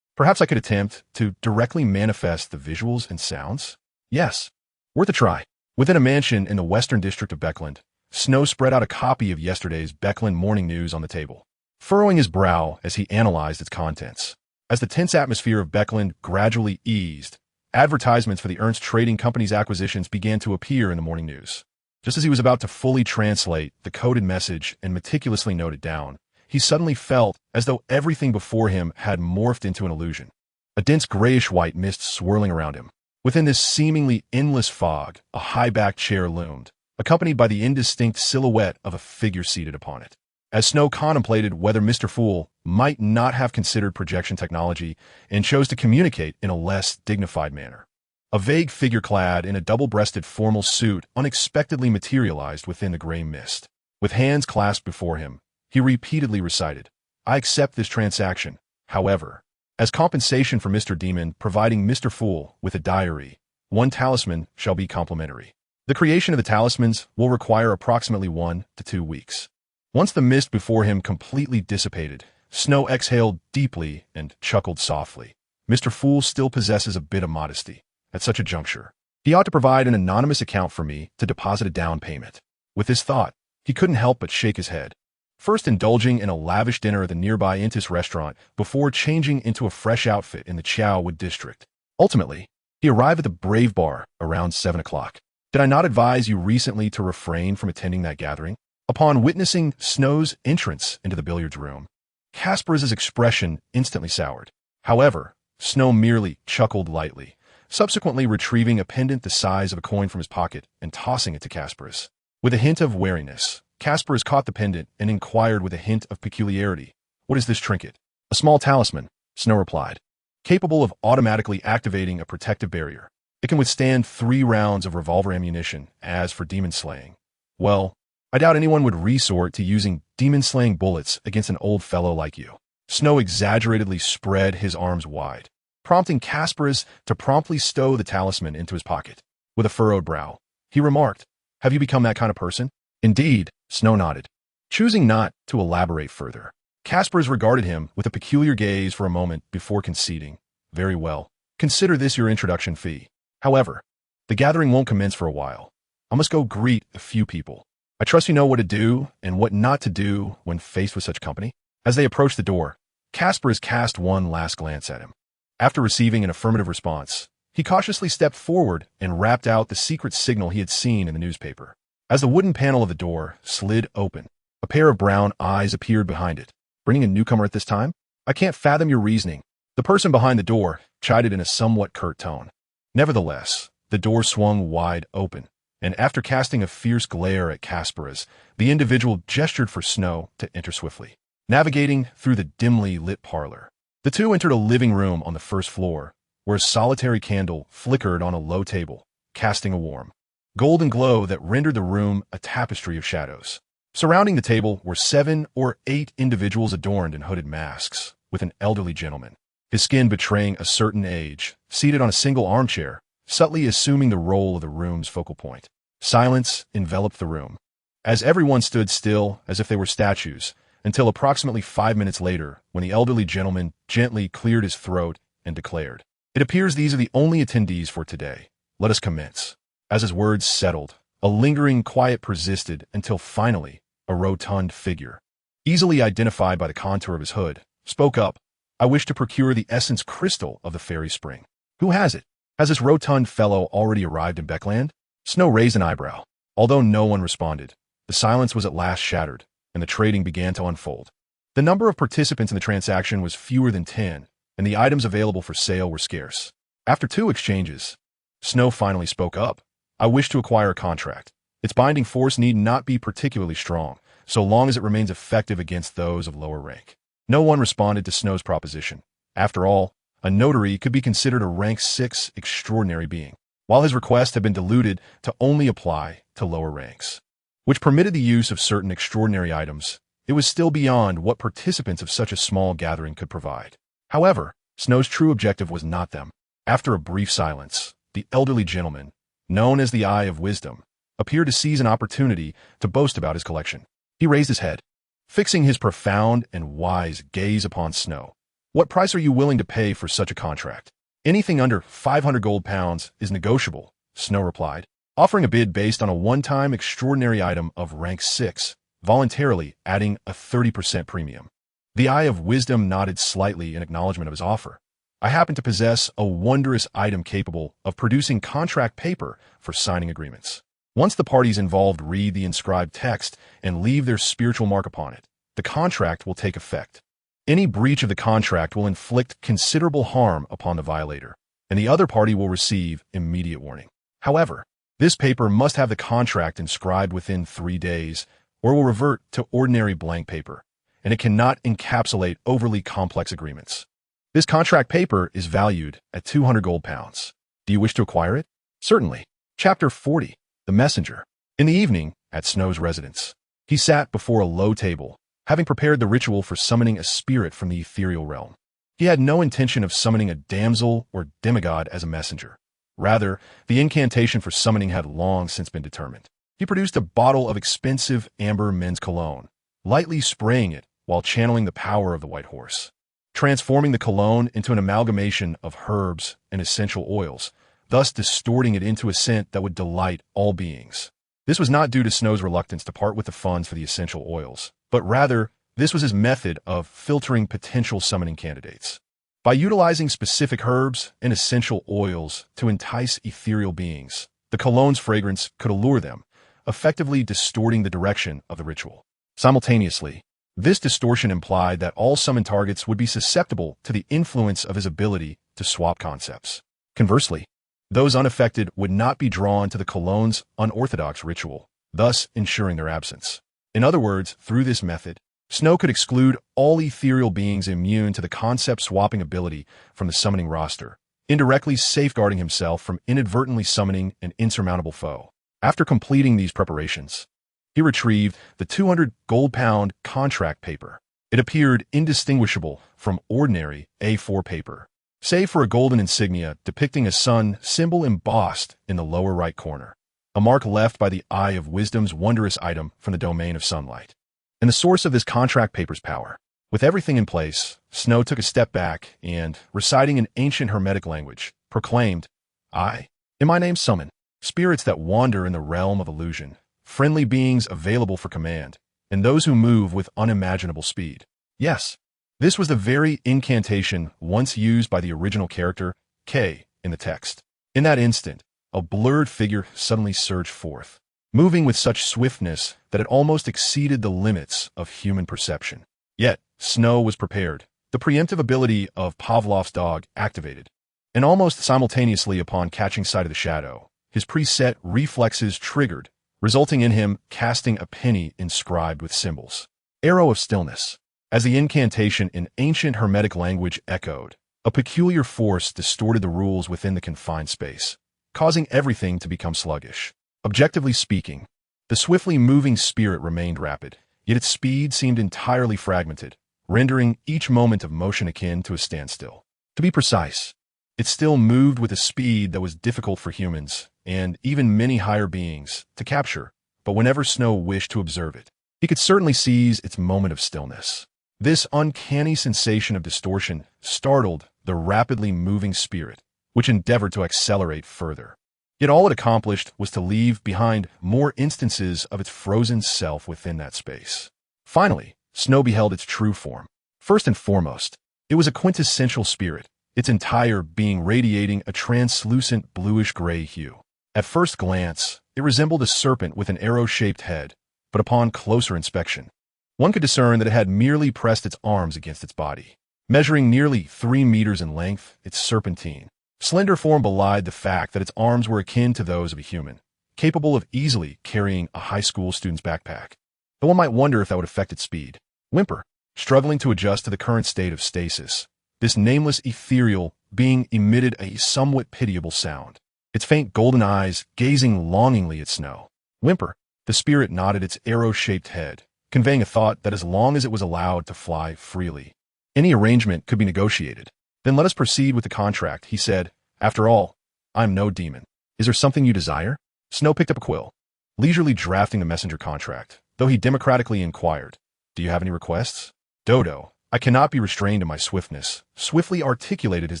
Perhaps I could attempt to directly manifest the visuals and sounds? Yes, worth a try. Within a mansion in the western district of Beckland, Snow spread out a copy of yesterday's Beckland Morning News on the table, furrowing his brow as he analyzed its contents. As the tense atmosphere of Beckland gradually eased, advertisements for the Ernst Trading Company's acquisitions began to appear in the morning news. Just as he was about to fully translate the coded message and meticulously note it down, he suddenly felt as though everything before him had morphed into an illusion. A dense grayish-white mist swirling around him. Within this seemingly endless fog, a high-backed chair loomed, accompanied by the indistinct silhouette of a figure seated upon it. As Snow contemplated whether Mr. Fool might not have considered projection technology and chose to communicate in a less dignified manner, a vague figure clad in a double-breasted formal suit unexpectedly materialized within the gray mist. With hands clasped before him, he repeatedly recited, "I accept this transaction. However, as compensation for Mr. Demon providing Mr. Fool with a diary, 1 talisman shall be complimentary. The creation of the talismans will require approximately 1 to 2 weeks." Once the mist before him completely dissipated, Snow exhaled deeply and chuckled softly. Mr. Fool still possesses a bit of modesty. At such a juncture, he ought to provide an anonymous account for me to deposit a down payment. With this thought, he couldn't help but shake his head. First indulging in a lavish dinner at the nearby Intis restaurant before changing into a fresh outfit in the Chowood district. Ultimately, he arrived at the Brave Bar around 7 o'clock. Did I not advise you recently to refrain from attending that gathering? Upon witnessing Snow's entrance into the billiards room, Kaspar's expression instantly soured. However, Snow merely chuckled lightly, subsequently retrieving a pendant the size of a coin from his pocket and tossing it to Kaspar's. With a hint of wariness, Kaspar's caught the pendant and inquired with a hint of peculiarity, "What is this trinket?" "A small talisman," Snow replied, "capable of automatically activating a protective barrier. It can withstand 3 rounds of revolver ammunition. As for demon slaying, well, I doubt anyone would resort to using demon-slaying bullets against an old fellow like you." Snow exaggeratedly spread his arms wide, prompting Kaspar's to promptly stow the talisman into his pocket. With a furrowed brow, he remarked, "Have you become that kind of person?" "Indeed," Snow nodded, choosing not to elaborate further. Kaspar's regarded him with a peculiar gaze for a moment before conceding, "Very well. Consider this your introduction fee. However, the gathering won't commence for a while. I must go greet a few people. I trust you know what to do and what not to do when faced with such company." As they approached the door, Kaspar's cast one last glance at him. After receiving an affirmative response, he cautiously stepped forward and rapped out the secret signal he had seen in the newspaper. As the wooden panel of the door slid open, a pair of brown eyes appeared behind it. "Bringing a newcomer at this time? I can't fathom your reasoning." The person behind the door chided in a somewhat curt tone. Nevertheless, the door swung wide open, and after casting a fierce glare at Kaspar's, the individual gestured for Snow to enter swiftly. Navigating through the dimly lit parlor, the two entered a living room on the first floor, where a solitary candle flickered on a low table, casting a warm, golden glow that rendered the room a tapestry of shadows. Surrounding the table were 7 or 8 individuals adorned in hooded masks, with an elderly gentleman, his skin betraying a certain age, seated on a single armchair, subtly assuming the role of the room's focal point. Silence enveloped the room, as everyone stood still as if they were statues, until approximately 5 minutes later, when the elderly gentleman gently cleared his throat and declared, "It appears these are the only attendees for today. Let us commence." As his words settled, a lingering quiet persisted until finally, a rotund figure, easily identified by the contour of his hood, spoke up, "I wish to procure the essence crystal of the fairy spring. Who has it? Has this rotund fellow already arrived in Beckland?" Snow raised an eyebrow. Although no one responded, the silence was at last shattered, and the trading began to unfold. The number of participants in the transaction was fewer than 10, and the items available for sale were scarce. After 2 exchanges, Snow finally spoke up. "I wish to acquire a contract. Its binding force need not be particularly strong, so long as it remains effective against those of lower rank." No one responded to Snow's proposition. After all, a notary could be considered a rank 6 extraordinary being, while his request had been diluted to only apply to lower ranks, which permitted the use of certain extraordinary items. It was still beyond what participants of such a small gathering could provide. However, Snow's true objective was not them. After a brief silence, the elderly gentleman, known as the Eye of Wisdom, appeared to seize an opportunity to boast about his collection. He raised his head, fixing his profound and wise gaze upon Snow. "What price are you willing to pay for such a contract?" "Anything under 500 gold pounds is negotiable," Snow replied, offering a bid based on a one-time extraordinary item of rank 6, voluntarily adding a 30% premium. The Eye of Wisdom nodded slightly in acknowledgement of his offer. "I happen to possess a wondrous item capable of producing contract paper for signing agreements. Once the parties involved read the inscribed text and leave their spiritual mark upon it, the contract will take effect. Any breach of the contract will inflict considerable harm upon the violator, and the other party will receive immediate warning. However, this paper must have the contract inscribed within 3 days, or will revert to ordinary blank paper, and it cannot encapsulate overly complex agreements. This contract paper is valued at 200 gold pounds. Do you wish to acquire it?" "Certainly." Chapter 40. The Messenger. In the evening, at Snow's residence, he sat before a low table, having prepared the ritual for summoning a spirit from the ethereal realm. He had no intention of summoning a damsel or demigod as a messenger. Rather, the incantation for summoning had long since been determined. He produced a bottle of expensive amber men's cologne, lightly spraying it while channeling the power of the white horse, transforming the cologne into an amalgamation of herbs and essential oils, thus distorting it into a scent that would delight all beings. This was not due to Snow's reluctance to part with the funds for the essential oils, but rather, this was his method of filtering potential summoning candidates. By utilizing specific herbs and essential oils to entice ethereal beings, the cologne's fragrance could allure them, effectively distorting the direction of the ritual. Simultaneously, this distortion implied that all summoned targets would be susceptible to the influence of his ability to swap concepts. Conversely, those unaffected would not be drawn to the cologne's unorthodox ritual, thus ensuring their absence. In other words, through this method, Snow could exclude all ethereal beings immune to the concept-swapping ability from the summoning roster, indirectly safeguarding himself from inadvertently summoning an insurmountable foe. After completing these preparations, he retrieved the 200 gold pound contract paper. It appeared indistinguishable from ordinary A4 paper, save for a golden insignia depicting a sun symbol embossed in the lower right corner, a mark left by the Eye of Wisdom's wondrous item from the domain of sunlight, and the source of this contract paper's power. With everything in place, Snow took a step back and, reciting an ancient Hermetic language, proclaimed, "I, in my name summon, spirits that wander in the realm of illusion, friendly beings available for command, and those who move with unimaginable speed." Yes, this was the very incantation once used by the original character, K, in the text. In that instant, a blurred figure suddenly surged forth, moving with such swiftness that it almost exceeded the limits of human perception. Yet, Snow was prepared. The preemptive ability of Pavlov's dog activated, and almost simultaneously upon catching sight of the shadow, his preset reflexes triggered, resulting in him casting a penny inscribed with symbols. Arrow of Stillness. As the incantation in ancient Hermetic language echoed, a peculiar force distorted the rules within the confined space, causing everything to become sluggish. Objectively speaking, The swiftly moving spirit remained rapid, yet its speed seemed entirely fragmented, rendering each moment of motion akin to a standstill. To be precise, it still moved with a speed that was difficult for humans, and even many higher beings, to capture, but whenever Snow wished to observe it, he could certainly seize its moment of stillness. This uncanny sensation of distortion startled the rapidly moving spirit, which endeavored to accelerate further. Yet all it accomplished was to leave behind more instances of its frozen self within that space. Finally, Snow beheld its true form. First and foremost, it was a quintessential spirit, its entire being radiating a translucent bluish-gray hue. At first glance, it resembled a serpent with an arrow-shaped head, but upon closer inspection, one could discern that it had merely pressed its arms against its body. Measuring nearly 3 meters in length, its serpentine, slender form belied the fact that its arms were akin to those of a human, capable of easily carrying a high school student's backpack. Though one might wonder if that would affect its speed. Whimper, struggling to adjust to the current state of stasis, this nameless ethereal being emitted a somewhat pitiable sound, its faint golden eyes gazing longingly at Snow. Whimper, the spirit nodded its arrow-shaped head, conveying a thought that as long as it was allowed to fly freely, any arrangement could be negotiated. Then let us proceed with the contract, he said. After all, I'm no demon. Is there something you desire? Snow picked up a quill, leisurely drafting the messenger contract, though he democratically inquired, Do you have any requests? Dodo, I cannot be restrained in my swiftness, swiftly articulated his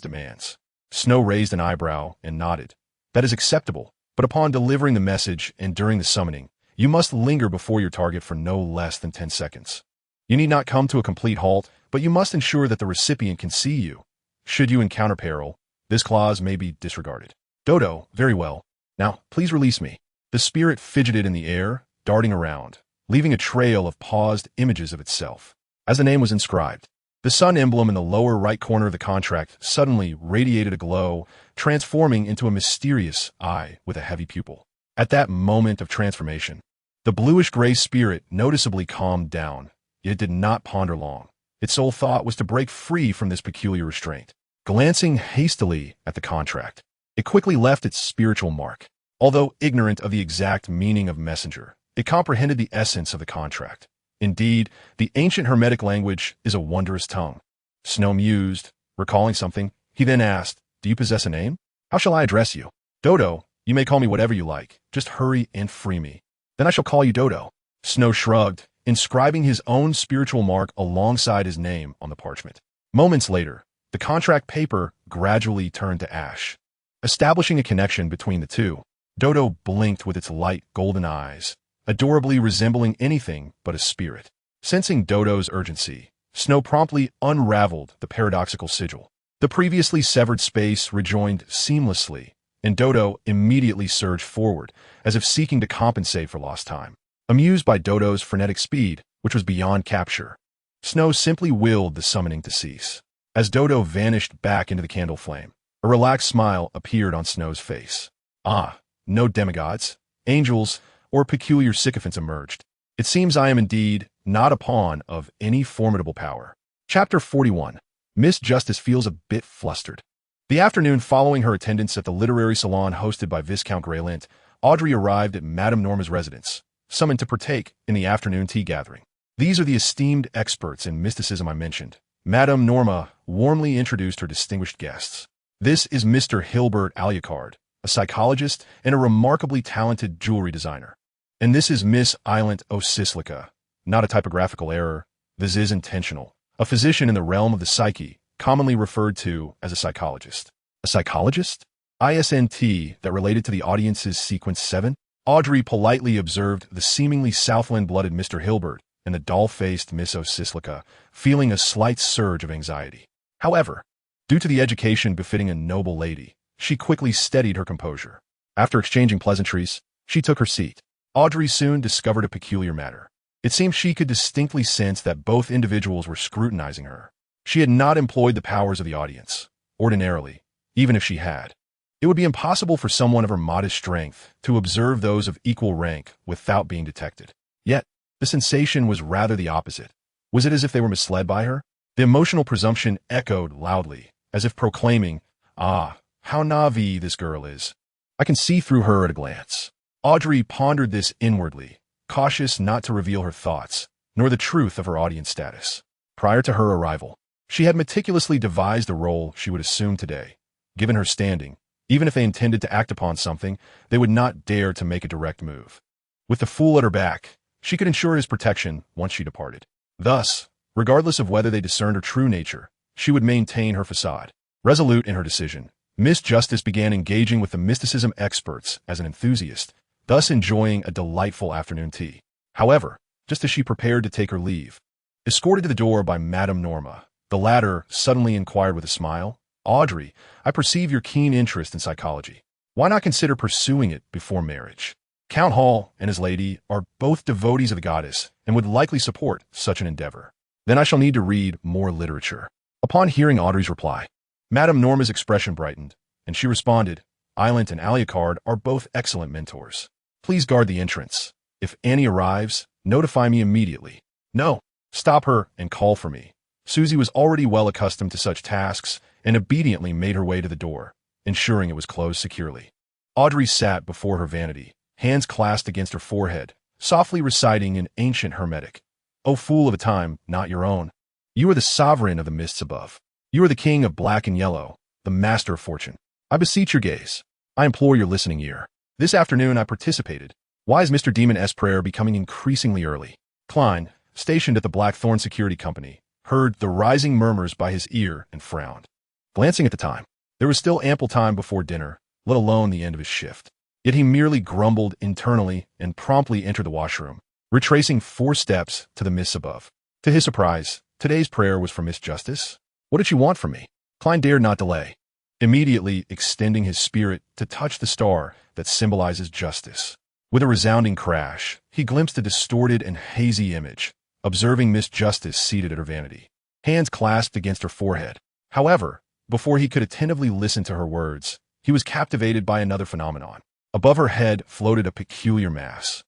demands. Snow raised an eyebrow and nodded. That is acceptable, but upon delivering the message and during the summoning, you must linger before your target for no less than 10 seconds. You need not come to a complete halt, but you must ensure that the recipient can see you. Should you encounter peril, this clause may be disregarded. Dodo, very well. Now, please release me. The spirit fidgeted in the air, darting around, leaving a trail of paused images of itself. As the name was inscribed, the sun emblem in the lower right corner of the contract suddenly radiated a glow, transforming into a mysterious eye with a heavy pupil. At that moment of transformation, the bluish-gray spirit noticeably calmed down, yet it did not ponder long. Its sole thought was to break free from this peculiar restraint. Glancing hastily at the contract, it quickly left its spiritual mark. Although ignorant of the exact meaning of messenger, it comprehended the essence of the contract. Indeed, the ancient Hermetic language is a wondrous tongue. Snow mused, recalling something. He then asked, Do you possess a name? How shall I address you? Dodo, you may call me whatever you like. Just hurry and free me. Then I shall call you Dodo. Snow shrugged, inscribing his own spiritual mark alongside his name on the parchment. Moments later, the contract paper gradually turned to ash. Establishing a connection between the two, Dodo blinked with its light golden eyes, adorably resembling anything but a spirit. Sensing Dodo's urgency, Snow promptly unraveled the paradoxical sigil. The previously severed space rejoined seamlessly, and Dodo immediately surged forward, as if seeking to compensate for lost time. Amused by Dodo's frenetic speed, which was beyond capture, Snow simply willed the summoning to cease. As Dodo vanished back into the candle flame, a relaxed smile appeared on Snow's face. Ah, no demigods, angels, or peculiar sycophants emerged. It seems I am indeed not a pawn of any formidable power. Chapter 41. Miss Justice feels a bit flustered. The afternoon following her attendance at the literary salon hosted by Viscount Greylint, Audrey arrived at Madame Norma's residence, summoned to partake in the afternoon tea gathering. These are the esteemed experts in mysticism I mentioned. Madame Norma warmly introduced her distinguished guests. This is Mr. Hilbert Alucard, a psychologist and a remarkably talented jewelry designer. And this is Miss Islant Osislica, not a typographical error, this is intentional, a physician in the realm of the psyche, commonly referred to as a psychologist. A psychologist? ISNT that related to the audience's sequence 7? Audrey politely observed the seemingly Southland-blooded Mr. Hilbert and the doll-faced Miss Osislica, feeling a slight surge of anxiety. However, due to the education befitting a noble lady, she quickly steadied her composure. After exchanging pleasantries, she took her seat. Audrey soon discovered a peculiar matter. It seemed she could distinctly sense that both individuals were scrutinizing her. She had not employed the powers of the audience. Ordinarily, even if she had, it would be impossible for someone of her modest strength to observe those of equal rank without being detected. Yet, the sensation was rather the opposite. Was it as if they were misled by her? The emotional presumption echoed loudly, as if proclaiming, Ah, how naive this girl is. I can see through her at a glance. Audrey pondered this inwardly, cautious not to reveal her thoughts, nor the truth of her audience status. Prior to her arrival, she had meticulously devised the role she would assume today. Given her standing, even if they intended to act upon something, they would not dare to make a direct move. With the fool at her back, she could ensure his protection once she departed. Thus, regardless of whether they discerned her true nature, she would maintain her facade. Resolute in her decision, Miss Justice began engaging with the mysticism experts as an enthusiast, thus enjoying a delightful afternoon tea. However, just as she prepared to take her leave, escorted to the door by Madame Norma, the latter suddenly inquired with a smile, "Audrey, I perceive your keen interest in psychology. Why not consider pursuing it before marriage? Count Hall and his lady are both devotees of the goddess and would likely support such an endeavor. Then I shall need to read more literature." Upon hearing Audrey's reply, Madame Norma's expression brightened, and she responded, "Islant and Alucard are both excellent mentors. Please guard the entrance. If Annie arrives, notify me immediately. No, stop her and call for me." Susie was already well accustomed to such tasks and obediently made her way to the door, ensuring it was closed securely. Audrey sat before her vanity, hands clasped against her forehead, softly reciting an ancient hermetic. "O fool of a time, not your own. You are the sovereign of the mists above. You are the king of black and yellow, the master of fortune. I beseech your gaze. I implore your listening ear. This afternoon I participated. Why is Mr. Demon's prayer becoming increasingly early?" Klein, stationed at the Blackthorn Security Company, heard the rising murmurs by his ear and frowned. Glancing at the time, there was still ample time before dinner, let alone the end of his shift. Yet he merely grumbled internally and promptly entered the washroom, retracing 4 steps to the mists above. To his surprise, today's prayer was for Miss Justice. "What did she want from me?" Klein dared not delay, immediately extending his spirit to touch the star that symbolizes justice. With a resounding crash, he glimpsed a distorted and hazy image, observing Miss Justice seated at her vanity, hands clasped against her forehead. However, before he could attentively listen to her words, he was captivated by another phenomenon. Above her head floated a peculiar mass,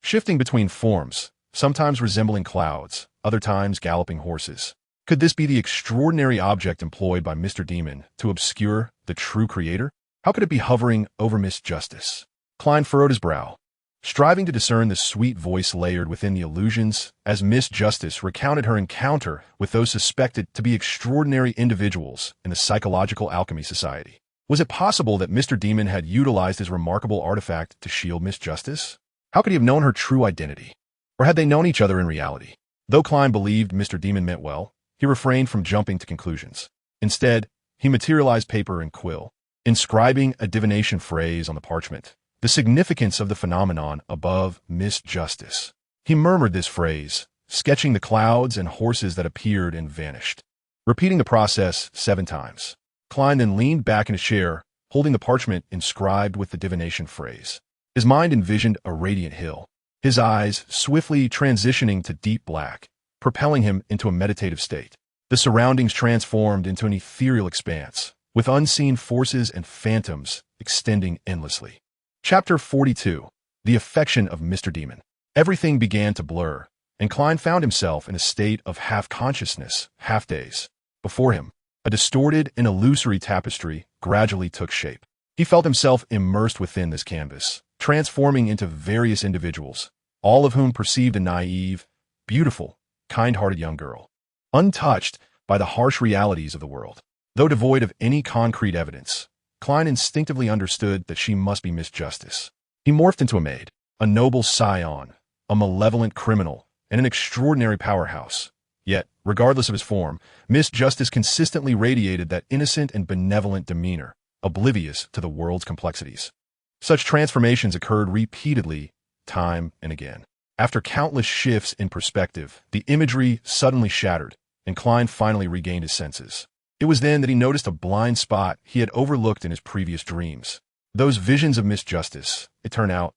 shifting between forms, sometimes resembling clouds, other times galloping horses. Could this be the extraordinary object employed by Mr. Demon to obscure the true creator? How could it be hovering over Miss Justice? Klein furrowed his brow, striving to discern the sweet voice layered within the illusions as Miss Justice recounted her encounter with those suspected to be extraordinary individuals in the Psychological Alchemy Society. Was it possible that Mr. Demon had utilized his remarkable artifact to shield Miss Justice? How could he have known her true identity? Or had they known each other in reality? Though Klein believed Mr. Demon meant well, he refrained from jumping to conclusions. Instead, he materialized paper and quill, inscribing a divination phrase on the parchment, the significance of the phenomenon above Miss Justice. He murmured this phrase, sketching the clouds and horses that appeared and vanished. Repeating the process 7 times, Klein then leaned back in his chair, holding the parchment inscribed with the divination phrase. His mind envisioned a radiant hill, his eyes swiftly transitioning to deep black, propelling him into a meditative state. The surroundings transformed into an ethereal expanse, with unseen forces and phantoms extending endlessly. Chapter 42. The Affection of Mr. Demon. Everything began to blur, and Klein found himself in a state of half-consciousness, half-daze. Before him, a distorted and illusory tapestry gradually took shape. He felt himself immersed within this canvas, transforming into various individuals, all of whom perceived a naive, beautiful, kind-hearted young girl, untouched by the harsh realities of the world. Though devoid of any concrete evidence, Klein instinctively understood that she must be Miss Justice. He morphed into a maid, a noble scion, a malevolent criminal, and an extraordinary powerhouse. Yet, regardless of his form, Miss Justice consistently radiated that innocent and benevolent demeanor, oblivious to the world's complexities. Such transformations occurred repeatedly, time and again. After countless shifts in perspective, the imagery suddenly shattered, and Klein finally regained his senses. It was then that he noticed a blind spot he had overlooked in his previous dreams. Those visions of Miss Justice, it turned out,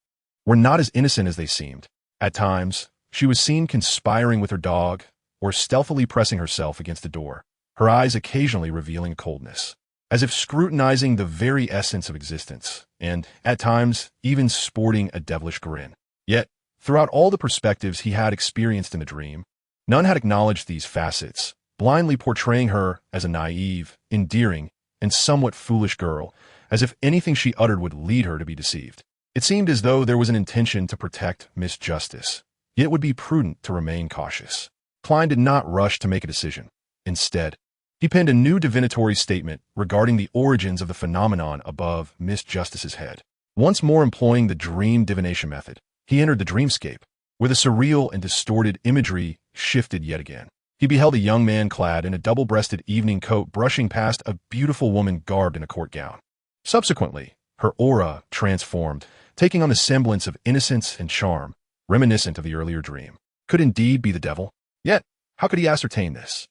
were not as innocent as they seemed. At times, she was seen conspiring with her dog or stealthily pressing herself against the door, her eyes occasionally revealing a coldness, as if scrutinizing the very essence of existence, and, at times, even sporting a devilish grin. Yet, throughout all the perspectives he had experienced in the dream, none had acknowledged these facets, blindly portraying her as a naive, endearing, and somewhat foolish girl, as if anything she uttered would lead her to be deceived. It seemed as though there was an intention to protect Miss Justice, yet it would be prudent to remain cautious. Klein did not rush to make a decision. Instead, he penned a new divinatory statement regarding the origins of the phenomenon above Miss Justice's head. Once more employing the dream divination method, he entered the dreamscape, where the surreal and distorted imagery shifted yet again. He beheld a young man clad in a double-breasted evening coat brushing past a beautiful woman garbed in a court gown. Subsequently, her aura transformed, taking on the semblance of innocence and charm, reminiscent of the earlier dream. Could indeed be the devil? Yet, how could he ascertain this?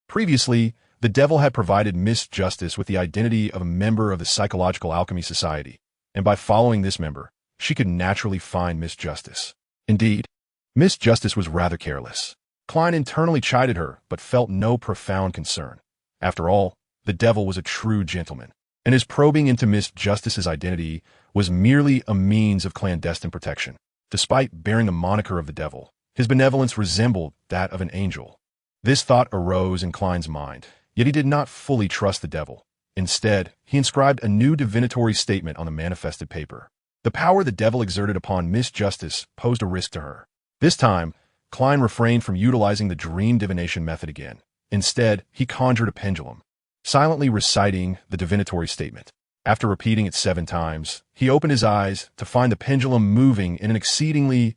Previously, the devil had provided Miss Justice with the identity of a member of the Psychological Alchemy Society, and by following this member, she could naturally find Miss Justice. Indeed, Miss Justice was rather careless. Klein internally chided her, but felt no profound concern. After all, the devil was a true gentleman, and his probing into Miss Justice's identity was merely a means of clandestine protection. Despite bearing the moniker of the devil, his benevolence resembled that of an angel. This thought arose in Klein's mind, yet he did not fully trust the devil. Instead, he inscribed a new divinatory statement on the manifested paper. The power the devil exerted upon Miss Justice posed a risk to her. This time, Klein refrained from utilizing the dream divination method again. Instead, he conjured a pendulum, silently reciting the divinatory statement. After repeating it 7 times, he opened his eyes to find the pendulum moving in an exceedingly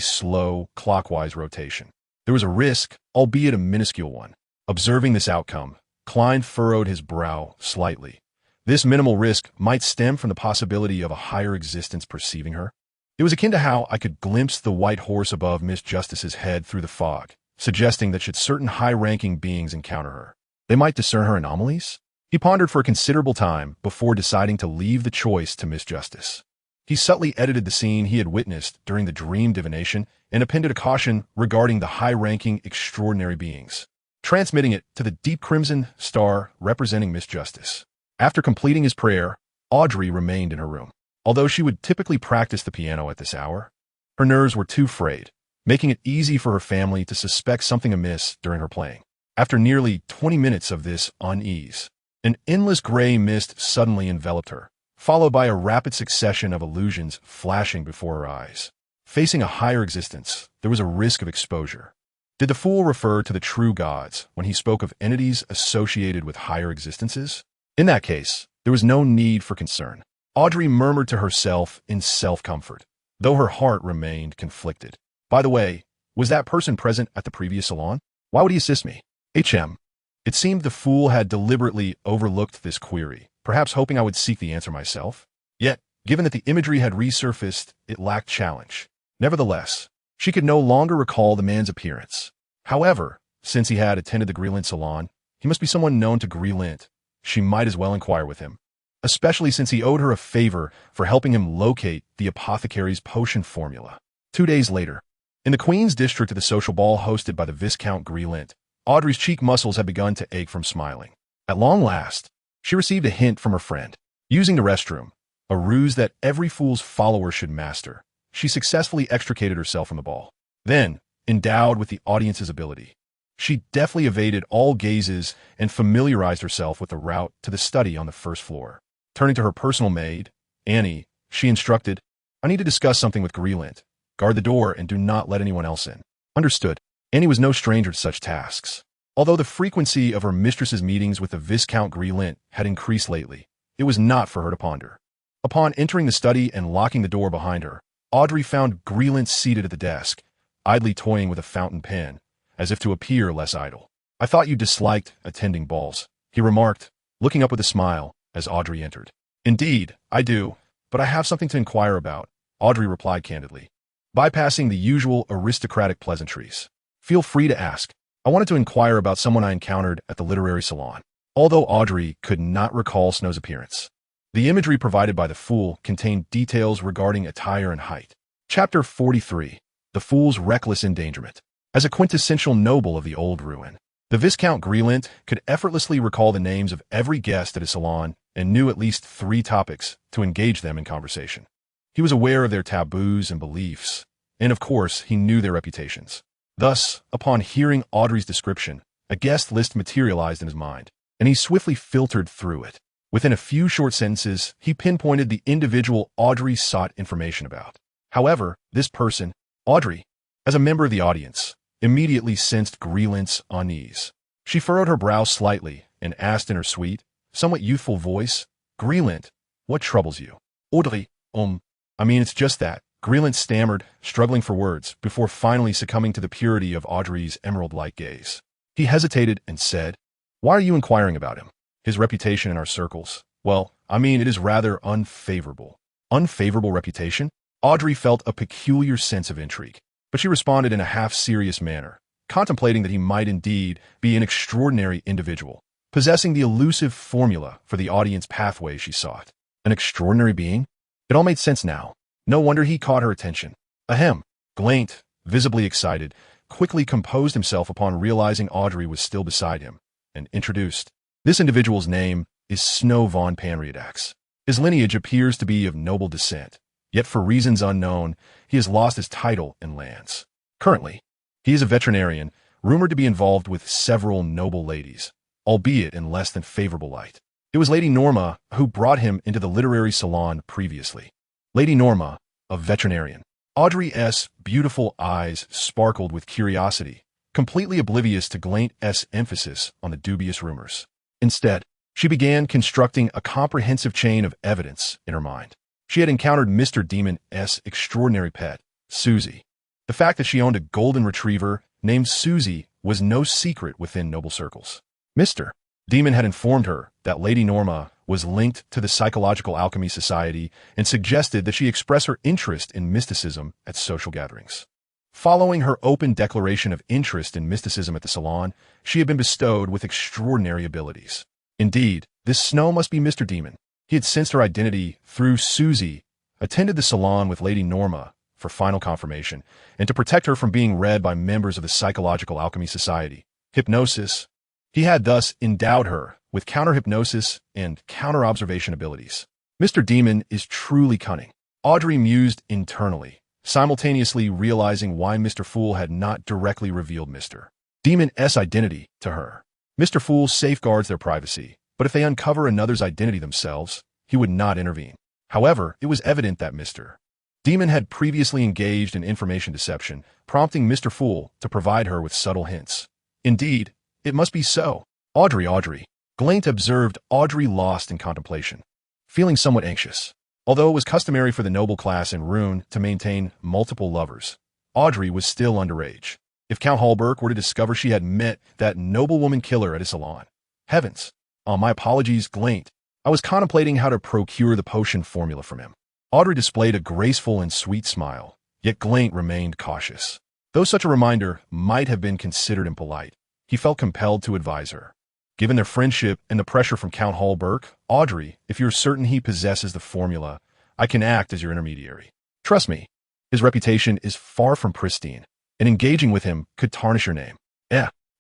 slow clockwise rotation. There was a risk, albeit a minuscule one. Observing this outcome, Klein furrowed his brow slightly. This minimal risk might stem from the possibility of a higher existence perceiving her. It was akin to how I could glimpse the white horse above Miss Justice's head through the fog, suggesting that should certain high-ranking beings encounter her, they might discern her anomalies. He pondered for a considerable time before deciding to leave the choice to Miss Justice. He subtly edited the scene he had witnessed during the dream divination and appended a caution regarding the high-ranking extraordinary beings, transmitting it to the deep crimson star representing Miss Justice. After completing his prayer, Audrey remained in her room. Although she would typically practice the piano at this hour, her nerves were too frayed, making it easy for her family to suspect something amiss during her playing. After nearly 20 minutes of this unease, an endless gray mist suddenly enveloped her, followed by a rapid succession of illusions flashing before her eyes. Facing a higher existence, there was a risk of exposure. Did the fool refer to the true gods when he spoke of entities associated with higher existences? In that case, there was no need for concern. Audrey murmured to herself in self-comfort, though her heart remained conflicted. By the way, was that person present at the previous salon? Why would he assist me? It seemed the fool had deliberately overlooked this query, perhaps hoping I would seek the answer myself. Yet, given that the imagery had resurfaced, it lacked challenge. Nevertheless, she could no longer recall the man's appearance. However, since he had attended the Grelint salon, he must be someone known to Grelint. She might as well inquire with him, especially since he owed her a favor for helping him locate the apothecary's potion formula. 2 days later, in the Queen's district of the social ball hosted by the Viscount Grelint, Audrey's cheek muscles had begun to ache from smiling. At long last, she received a hint from her friend. Using the restroom, a ruse that every fool's follower should master, she successfully extricated herself from the ball. Then, endowed with the audience's ability, she deftly evaded all gazes and familiarized herself with the route to the study on the first floor. Turning to her personal maid, Annie, she instructed, "I need to discuss something with Grelint. Guard the door and do not let anyone else in." Understood. Annie was no stranger to such tasks. Although the frequency of her mistress's meetings with the Viscount Grelint had increased lately, it was not for her to ponder. Upon entering the study and locking the door behind her, Audrey found Grelint seated at the desk, idly toying with a fountain pen, as if to appear less idle. "I thought you disliked attending balls," he remarked, looking up with a smile as Audrey entered. "Indeed, I do, but I have something to inquire about," Audrey replied candidly, bypassing the usual aristocratic pleasantries. "Feel free to ask. I wanted to inquire about someone I encountered at the literary salon." Although Audrey could not recall Snow's appearance, the imagery provided by the fool contained details regarding attire and height. Chapter 43. The Fool's Reckless Endangerment. As a quintessential noble of the old ruin, the Viscount Grelint could effortlessly recall the names of every guest at his salon and knew at least 3 topics to engage them in conversation. He was aware of their taboos and beliefs, and of course, he knew their reputations. Thus, upon hearing Audrey's description, a guest list materialized in his mind, and he swiftly filtered through it. Within a few short sentences, he pinpointed the individual Audrey sought information about. However, this person, Audrey, as a member of the audience, immediately sensed Greelint's unease. She furrowed her brow slightly and asked in her sweet, somewhat youthful voice, "Greelint, what troubles you?" "Audrey, it's just that," Greelint stammered, struggling for words, before finally succumbing to the purity of Audrey's emerald-like gaze. He hesitated and said, "Why are you inquiring about him? His reputation in our circles. Well, it is rather unfavorable." "Unfavorable reputation?" Audrey felt a peculiar sense of intrigue, but she responded in a half-serious manner, contemplating that he might indeed be an extraordinary individual, possessing the elusive formula for the audience pathway she sought. An extraordinary being? It all made sense now. No wonder he caught her attention. Ahem. Gleint, visibly excited, quickly composed himself upon realizing Audrey was still beside him, and introduced. This individual's name is Snow von Panriadax. His lineage appears to be of noble descent, yet for reasons unknown, he has lost his title and lands. Currently, he is a veterinarian, rumored to be involved with several noble ladies, albeit in less than favorable light. It was Lady Norma who brought him into the literary salon previously. Lady Norma, a veterinarian. Audrey's beautiful eyes sparkled with curiosity, completely oblivious to Gleint's emphasis on the dubious rumors. Instead, she began constructing a comprehensive chain of evidence in her mind. She had encountered Mr. Demon's extraordinary pet, Susie. The fact that she owned a golden retriever named Susie was no secret within noble circles. Mr. Demon had informed her that Lady Norma was linked to the Psychological Alchemy Society and suggested that she express her interest in mysticism at social gatherings. Following her open declaration of interest in mysticism at the salon, she had been bestowed with extraordinary abilities. Indeed, this Snow must be Mr. Demon. He had sensed her identity through Susie, attended the salon with Lady Norma for final confirmation, and to protect her from being read by members of the Psychological Alchemy Society. Hypnosis. He had thus endowed her with counter-hypnosis and counter-observation abilities. Mr. Demon is truly cunning. Audrey mused internally, simultaneously realizing why Mr. Fool had not directly revealed Mr. Demon's identity to her. Mr. Fool safeguards their privacy, but if they uncover another's identity themselves, he would not intervene. However, it was evident that Mr. Demon had previously engaged in information deception, prompting Mr. Fool to provide her with subtle hints. Indeed, it must be so. Audrey. Gleint observed Audrey lost in contemplation, feeling somewhat anxious. Although it was customary for the noble class in Rune to maintain multiple lovers, Audrey was still underage. If Count Hallberg were to discover she had met that noblewoman killer at his salon. Heavens. My apologies, Gleint. I was contemplating how to procure the potion formula from him. Audrey displayed a graceful and sweet smile, yet Gleint remained cautious. Though such a reminder might have been considered impolite, he felt compelled to advise her. Given their friendship and the pressure from Count Hallberg, Audrey, if you're certain he possesses the formula, I can act as your intermediary. Trust me, his reputation is far from pristine, and engaging with him could tarnish your name.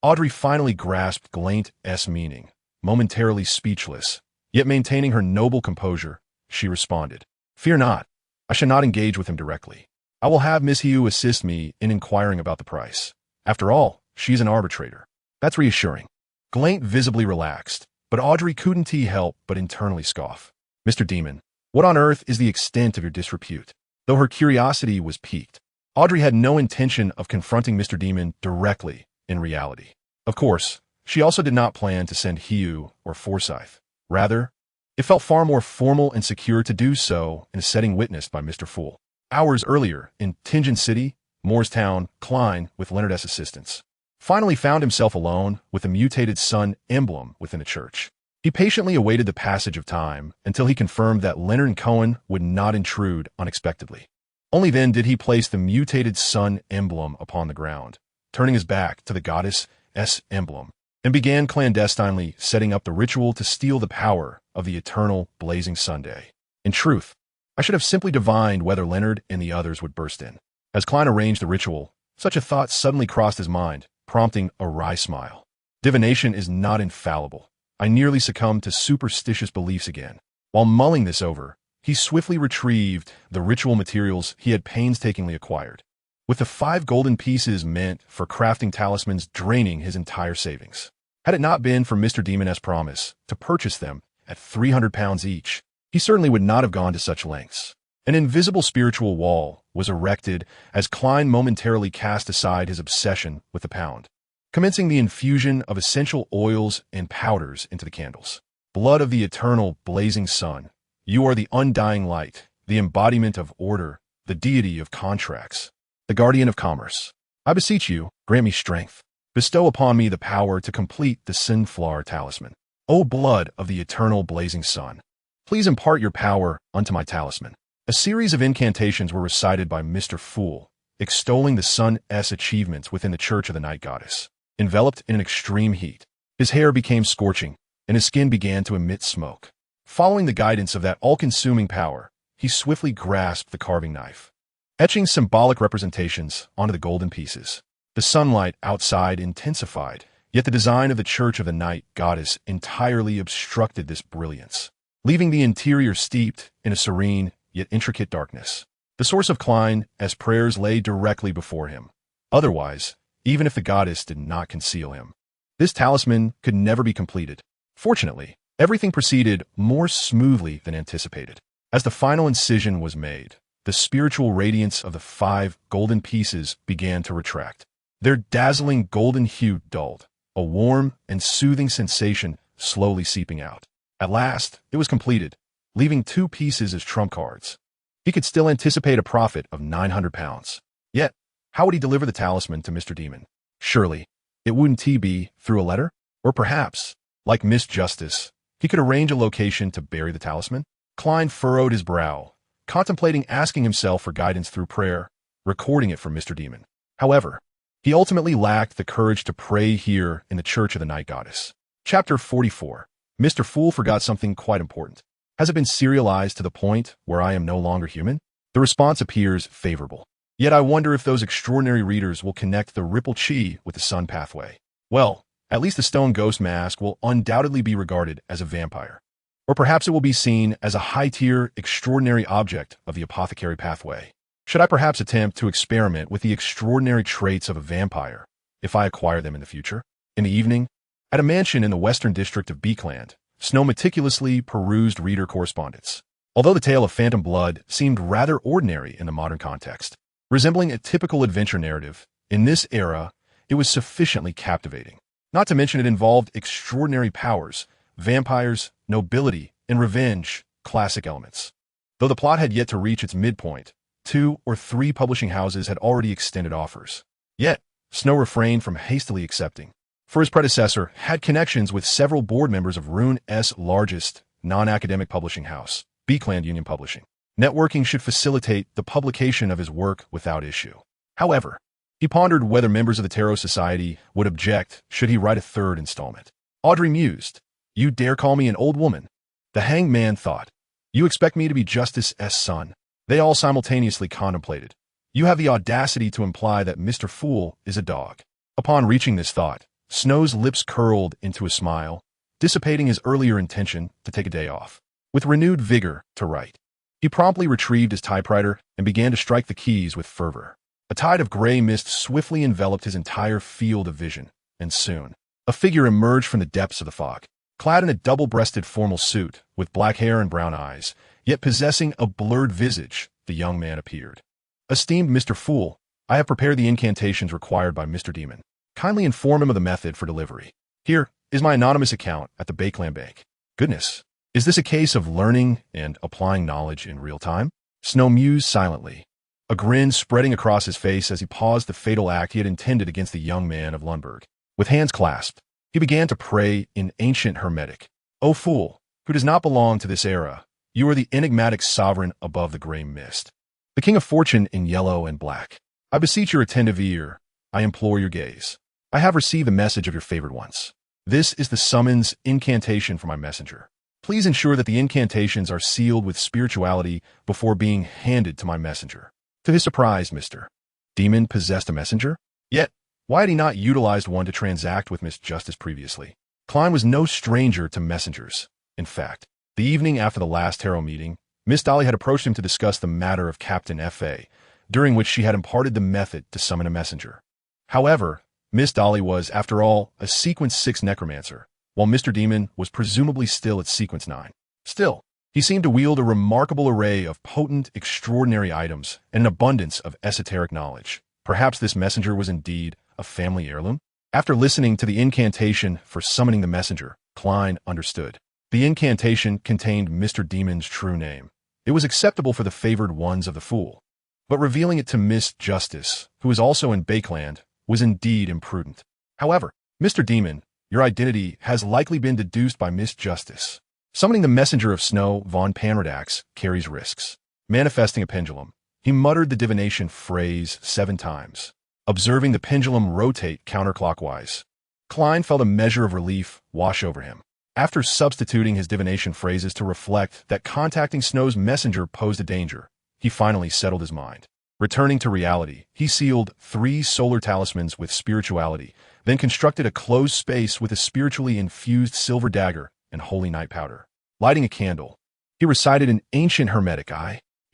Audrey finally grasped Gleint's meaning. Momentarily speechless, yet maintaining her noble composure, she responded, "Fear not, I shall not engage with him directly. I will have Miss Hugh assist me in inquiring about the price. After all, she is an arbitrator." That's reassuring. Gleint visibly relaxed, but Audrey couldn't help but internally scoff. "Mr. Demon, what on earth is the extent of your disrepute?" Though her curiosity was piqued, Audrey had no intention of confronting Mr. Demon directly in reality. Of course, she also did not plan to send Hugh or Forsyth. Rather, it felt far more formal and secure to do so in a setting witnessed by Mr. Fool. Hours earlier, in Tingen City, Moorestown, Klein, with Leonard's assistance, finally found himself alone with the mutated sun emblem within the church. He patiently awaited the passage of time until he confirmed that Leonard and Cohen would not intrude unexpectedly. Only then did he place the mutated sun emblem upon the ground, turning his back to the goddess's emblem, and began clandestinely setting up the ritual to steal the power of the eternal blazing Sunday. In truth, I should have simply divined whether Leonard and the others would burst in. As Klein arranged the ritual, such a thought suddenly crossed his mind, prompting a wry smile. Divination is not infallible. I nearly succumbed to superstitious beliefs again. While mulling this over, he swiftly retrieved the ritual materials he had painstakingly acquired, with the 5 golden pieces meant for crafting talismans draining his entire savings. Had it not been for Mr. Demon's promise to purchase them at 300 pounds each, he certainly would not have gone to such lengths. An invisible spiritual wall was erected as Klein momentarily cast aside his obsession with the pound, commencing the infusion of essential oils and powders into the candles. Blood of the eternal blazing sun, you are the undying light, the embodiment of order, the deity of contracts, the guardian of commerce. I beseech you, grant me strength. Bestow upon me the power to complete the Sinflar talisman. O blood of the eternal blazing sun, please impart your power unto my talisman. A series of incantations were recited by Mr. Fool, extolling the sun's achievements within the Church of the Night Goddess. Enveloped in an extreme heat, his hair became scorching, and his skin began to emit smoke. Following the guidance of that all-consuming power, he swiftly grasped the carving knife, etching symbolic representations onto the golden pieces. The sunlight outside intensified, yet the design of the Church of the Night Goddess entirely obstructed this brilliance, leaving the interior steeped in a serene yet intricate darkness. The source of Klein's prayers lay directly before him. Otherwise, even if the goddess did not conceal him, this talisman could never be completed. Fortunately, everything proceeded more smoothly than anticipated. As the final incision was made, the spiritual radiance of the 5 golden pieces began to retract. Their dazzling golden hue dulled, a warm and soothing sensation slowly seeping out. At last, it was completed, leaving 2 pieces as trump cards. He could still anticipate a profit of 900 pounds. Yet, how would he deliver the talisman to Mr. Demon? Surely, it wouldn't be through a letter? Or perhaps, like Miss Justice, he could arrange a location to bury the talisman? Klein furrowed his brow, contemplating asking himself for guidance through prayer, recording it for Mr. Demon. However, he ultimately lacked the courage to pray here in the Church of the Night Goddess. Chapter 44. Mr. Fool forgot something quite important. Has it been serialized to the point where I am no longer human? The response appears favorable. Yet I wonder if those extraordinary readers will connect the ripple chi with the sun pathway. Well, at least the stone ghost mask will undoubtedly be regarded as a vampire. Or perhaps it will be seen as a high-tier, extraordinary object of the apothecary pathway. Should I perhaps attempt to experiment with the extraordinary traits of a vampire, if I acquire them in the future? In the evening, at a mansion in the western district of Beekland, Snow meticulously perused reader correspondence. Although the tale of phantom blood seemed rather ordinary in the modern context, resembling a typical adventure narrative, in this era, it was sufficiently captivating. Not to mention it involved extraordinary powers, vampires, nobility, and revenge, classic elements. Though the plot had yet to reach its midpoint, 2 or 3 publishing houses had already extended offers. Yet, Snow refrained from hastily accepting, for his predecessor had connections with several board members of Rune's largest non-academic publishing house, Beekland Union Publishing. Networking should facilitate the publication of his work without issue. However, he pondered whether members of the Tarot Society would object should he write a 3rd installment. Audrey mused, "You dare call me an old woman?" The hanged man thought, "You expect me to be Justice's son?" They all simultaneously contemplated, "You have the audacity to imply that Mr. Fool is a dog." Upon reaching this thought, Snow's lips curled into a smile, dissipating his earlier intention to take a day off. With renewed vigor to write, he promptly retrieved his typewriter and began to strike the keys with fervor. A tide of gray mist swiftly enveloped his entire field of vision, and soon, a figure emerged from the depths of the fog. Clad in a double-breasted formal suit, with black hair and brown eyes, yet possessing a blurred visage, the young man appeared. "Esteemed Mr. Fool, I have prepared the incantations required by Mr. Demon. Kindly inform him of the method for delivery. Here is my anonymous account at the Bakeland Bank." Goodness, is this a case of learning and applying knowledge in real time? Snow mused silently, a grin spreading across his face as he paused the fatal act he had intended against the young man of Lundberg. With hands clasped, he began to pray in ancient Hermetic. "O fool, who does not belong to this era, you are the enigmatic sovereign above the gray mist, the king of fortune in yellow and black. I beseech your attentive ear, I implore your gaze. I have received the message of your favored ones. This is the summons incantation for my messenger. Please ensure that the incantations are sealed with spirituality before being handed to my messenger." To his surprise, Mr. Demon possessed a messenger? Yet, why had he not utilized one to transact with Miss Justice previously? Klein was no stranger to messengers. In fact, the evening after the last tarot meeting, Miss Dolly had approached him to discuss the matter of Captain F.A., during which she had imparted the method to summon a messenger. However, Miss Dolly was, after all, a Sequence 6 necromancer, while Mr. Demon was presumably still at sequence 9. Still, he seemed to wield a remarkable array of potent, extraordinary items and an abundance of esoteric knowledge. Perhaps this messenger was indeed a family heirloom? After listening to the incantation for summoning the messenger, Klein understood. The incantation contained Mr. Demon's true name. It was acceptable for the favored ones of the fool. But revealing it to Miss Justice, who was also in Bakeland, was indeed imprudent. However, Mr. Demon, your identity has likely been deduced by Miss Justice. Summoning the messenger of Snow von Panradax carries risks. Manifesting a pendulum, he muttered the divination phrase 7 times. Observing the pendulum rotate counterclockwise, Klein felt a measure of relief wash over him. After substituting his divination phrases to reflect that contacting Snow's messenger posed a danger, he finally settled his mind. Returning to reality, he sealed 3 solar talismans with spirituality, then constructed a closed space with a spiritually infused silver dagger and holy night powder. Lighting a candle, he recited an ancient hermetic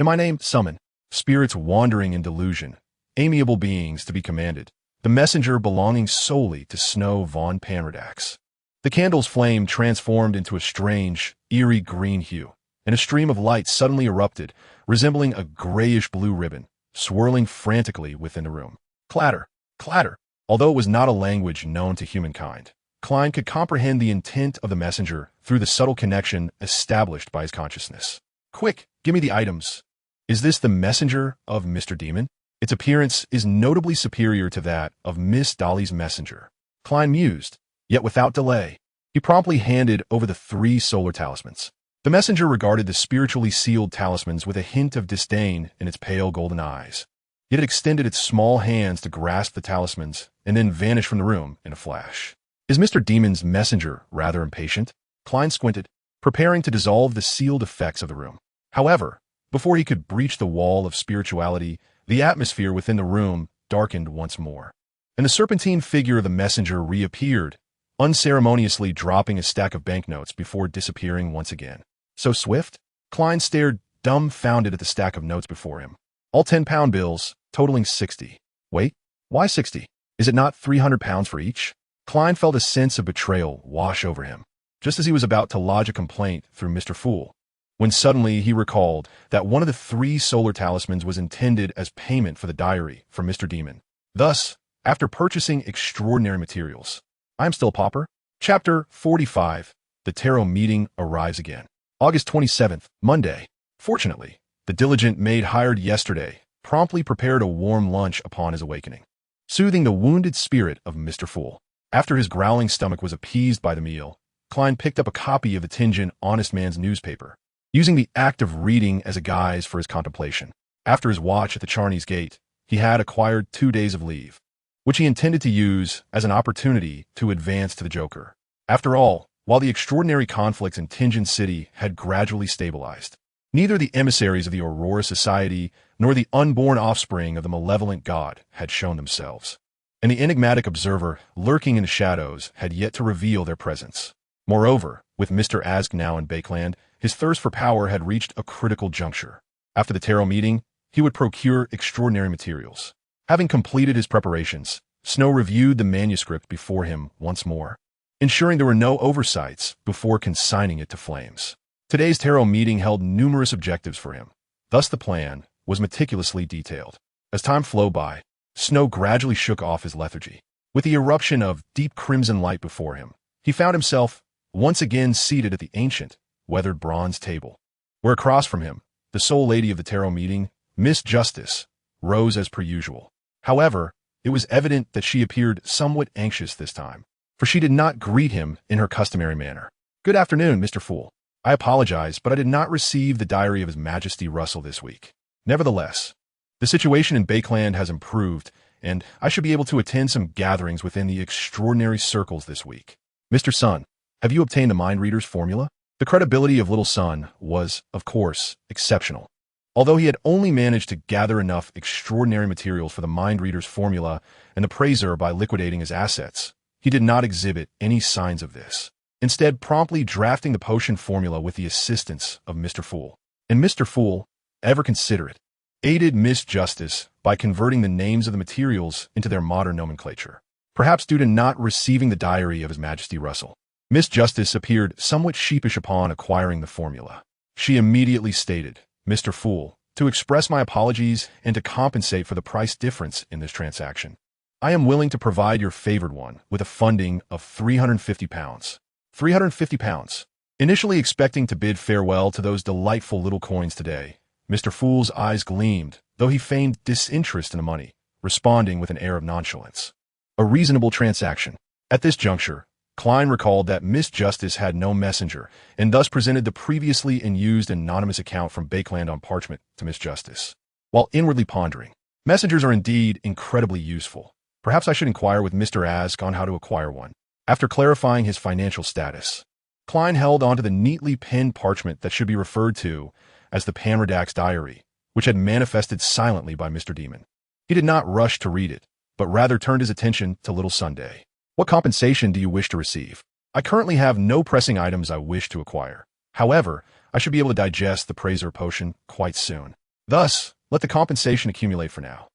in my name, summon, spirits wandering in delusion, amiable beings to be commanded, the messenger belonging solely to Snow von Panradax. The candle's flame transformed into a strange, eerie green hue, and a stream of light suddenly erupted, resembling a grayish-blue ribbon, swirling frantically within the room. Clatter, clatter. Although it was not a language known to humankind, Klein could comprehend the intent of the messenger through the subtle connection established by his consciousness. Quick, give me the items. Is this the messenger of Mr. Demon? Its appearance is notably superior to that of Miss Dolly's messenger. Klein mused, yet without delay. He promptly handed over the 3 solar talismans. The messenger regarded the spiritually sealed talismans with a hint of disdain in its pale golden eyes. It had extended its small hands to grasp the talismans and then vanished from the room in a flash. Is Mr. Demon's messenger rather impatient? Klein squinted, preparing to dissolve the sealed effects of the room. However, before he could breach the wall of spirituality, the atmosphere within the room darkened once more, and the serpentine figure of the messenger reappeared, unceremoniously dropping a stack of banknotes before disappearing once again. So swift? Klein stared dumbfounded at the stack of notes before him. All 10-pound bills, totaling 60. Wait, why 60? Is it not 300 pounds for each? Klein felt a sense of betrayal wash over him, just as he was about to lodge a complaint through Mr. Fool, when suddenly he recalled that one of the 3 solar talismans was intended as payment for the diary from Mr. Demon. Thus, after purchasing extraordinary materials, I'm still a pauper? Chapter 45. The Tarot Meeting arrives again. August 27th, Monday. Fortunately, the diligent maid hired yesterday promptly prepared a warm lunch upon his awakening, soothing the wounded spirit of Mr. Fool. After his growling stomach was appeased by the meal, Klein picked up a copy of the Tianjin Honest Man's newspaper, using the act of reading as a guise for his contemplation. After his watch at the Charney's Gate, he had acquired 2 days of leave, which he intended to use as an opportunity to advance to the Joker. After all, while the extraordinary conflicts in Tianjin City had gradually stabilized, neither the emissaries of the Aurora Society nor the unborn offspring of the malevolent god had shown themselves, and the enigmatic observer lurking in the shadows had yet to reveal their presence. Moreover, with Mr. Ask now in Bakeland, his thirst for power had reached a critical juncture. After the tarot meeting, he would procure extraordinary materials. Having completed his preparations, Snow reviewed the manuscript before him once more, ensuring there were no oversights before consigning it to flames. Today's tarot meeting held numerous objectives for him. Thus the plan was meticulously detailed. As time flowed by, Snow gradually shook off his lethargy. With the eruption of deep crimson light before him, he found himself once again seated at the ancient, weathered bronze table, where across from him, the sole lady of the tarot meeting, Miss Justice, rose as per usual. However, it was evident that she appeared somewhat anxious this time, for she did not greet him in her customary manner. Good afternoon, Mr. Fool. I apologize, but I did not receive the diary of His Majesty Russell this week. Nevertheless, the situation in Bakeland has improved, and I should be able to attend some gatherings within the extraordinary circles this week. Mr. Sun, have you obtained the Mind Reader's formula? The credibility of Little Sun was, of course, exceptional. Although he had only managed to gather enough extraordinary materials for the Mind Reader's formula and the praiser by liquidating his assets, he did not exhibit any signs of this, instead promptly drafting the potion formula with the assistance of Mr. Fool. And Mr. Fool, ever considerate, aided Miss Justice by converting the names of the materials into their modern nomenclature, perhaps due to not receiving the diary of His Majesty Russell. Miss Justice appeared somewhat sheepish upon acquiring the formula. She immediately stated, "Mr. Fool, to express my apologies and to compensate for the price difference in this transaction, I am willing to provide your favored one with a funding of £350. £350. Initially expecting to bid farewell to those delightful little coins today, Mr. Fool's eyes gleamed, though he feigned disinterest in the money, responding with an air of nonchalance. A reasonable transaction. At this juncture, Klein recalled that Miss Justice had no messenger, and thus presented the previously unused anonymous account from Bakeland on parchment to Miss Justice. While inwardly pondering, messengers are indeed incredibly useful. Perhaps I should inquire with Mr. Ask on how to acquire one. After clarifying his financial status, Klein held onto the neatly pinned parchment that should be referred to as the Panredact's diary, which had manifested silently by Mr. Demon. He did not rush to read it, but rather turned his attention to Little Sunday. What compensation do you wish to receive? I currently have no pressing items I wish to acquire. However, I should be able to digest the Praiser potion quite soon. Thus, let the compensation accumulate for now.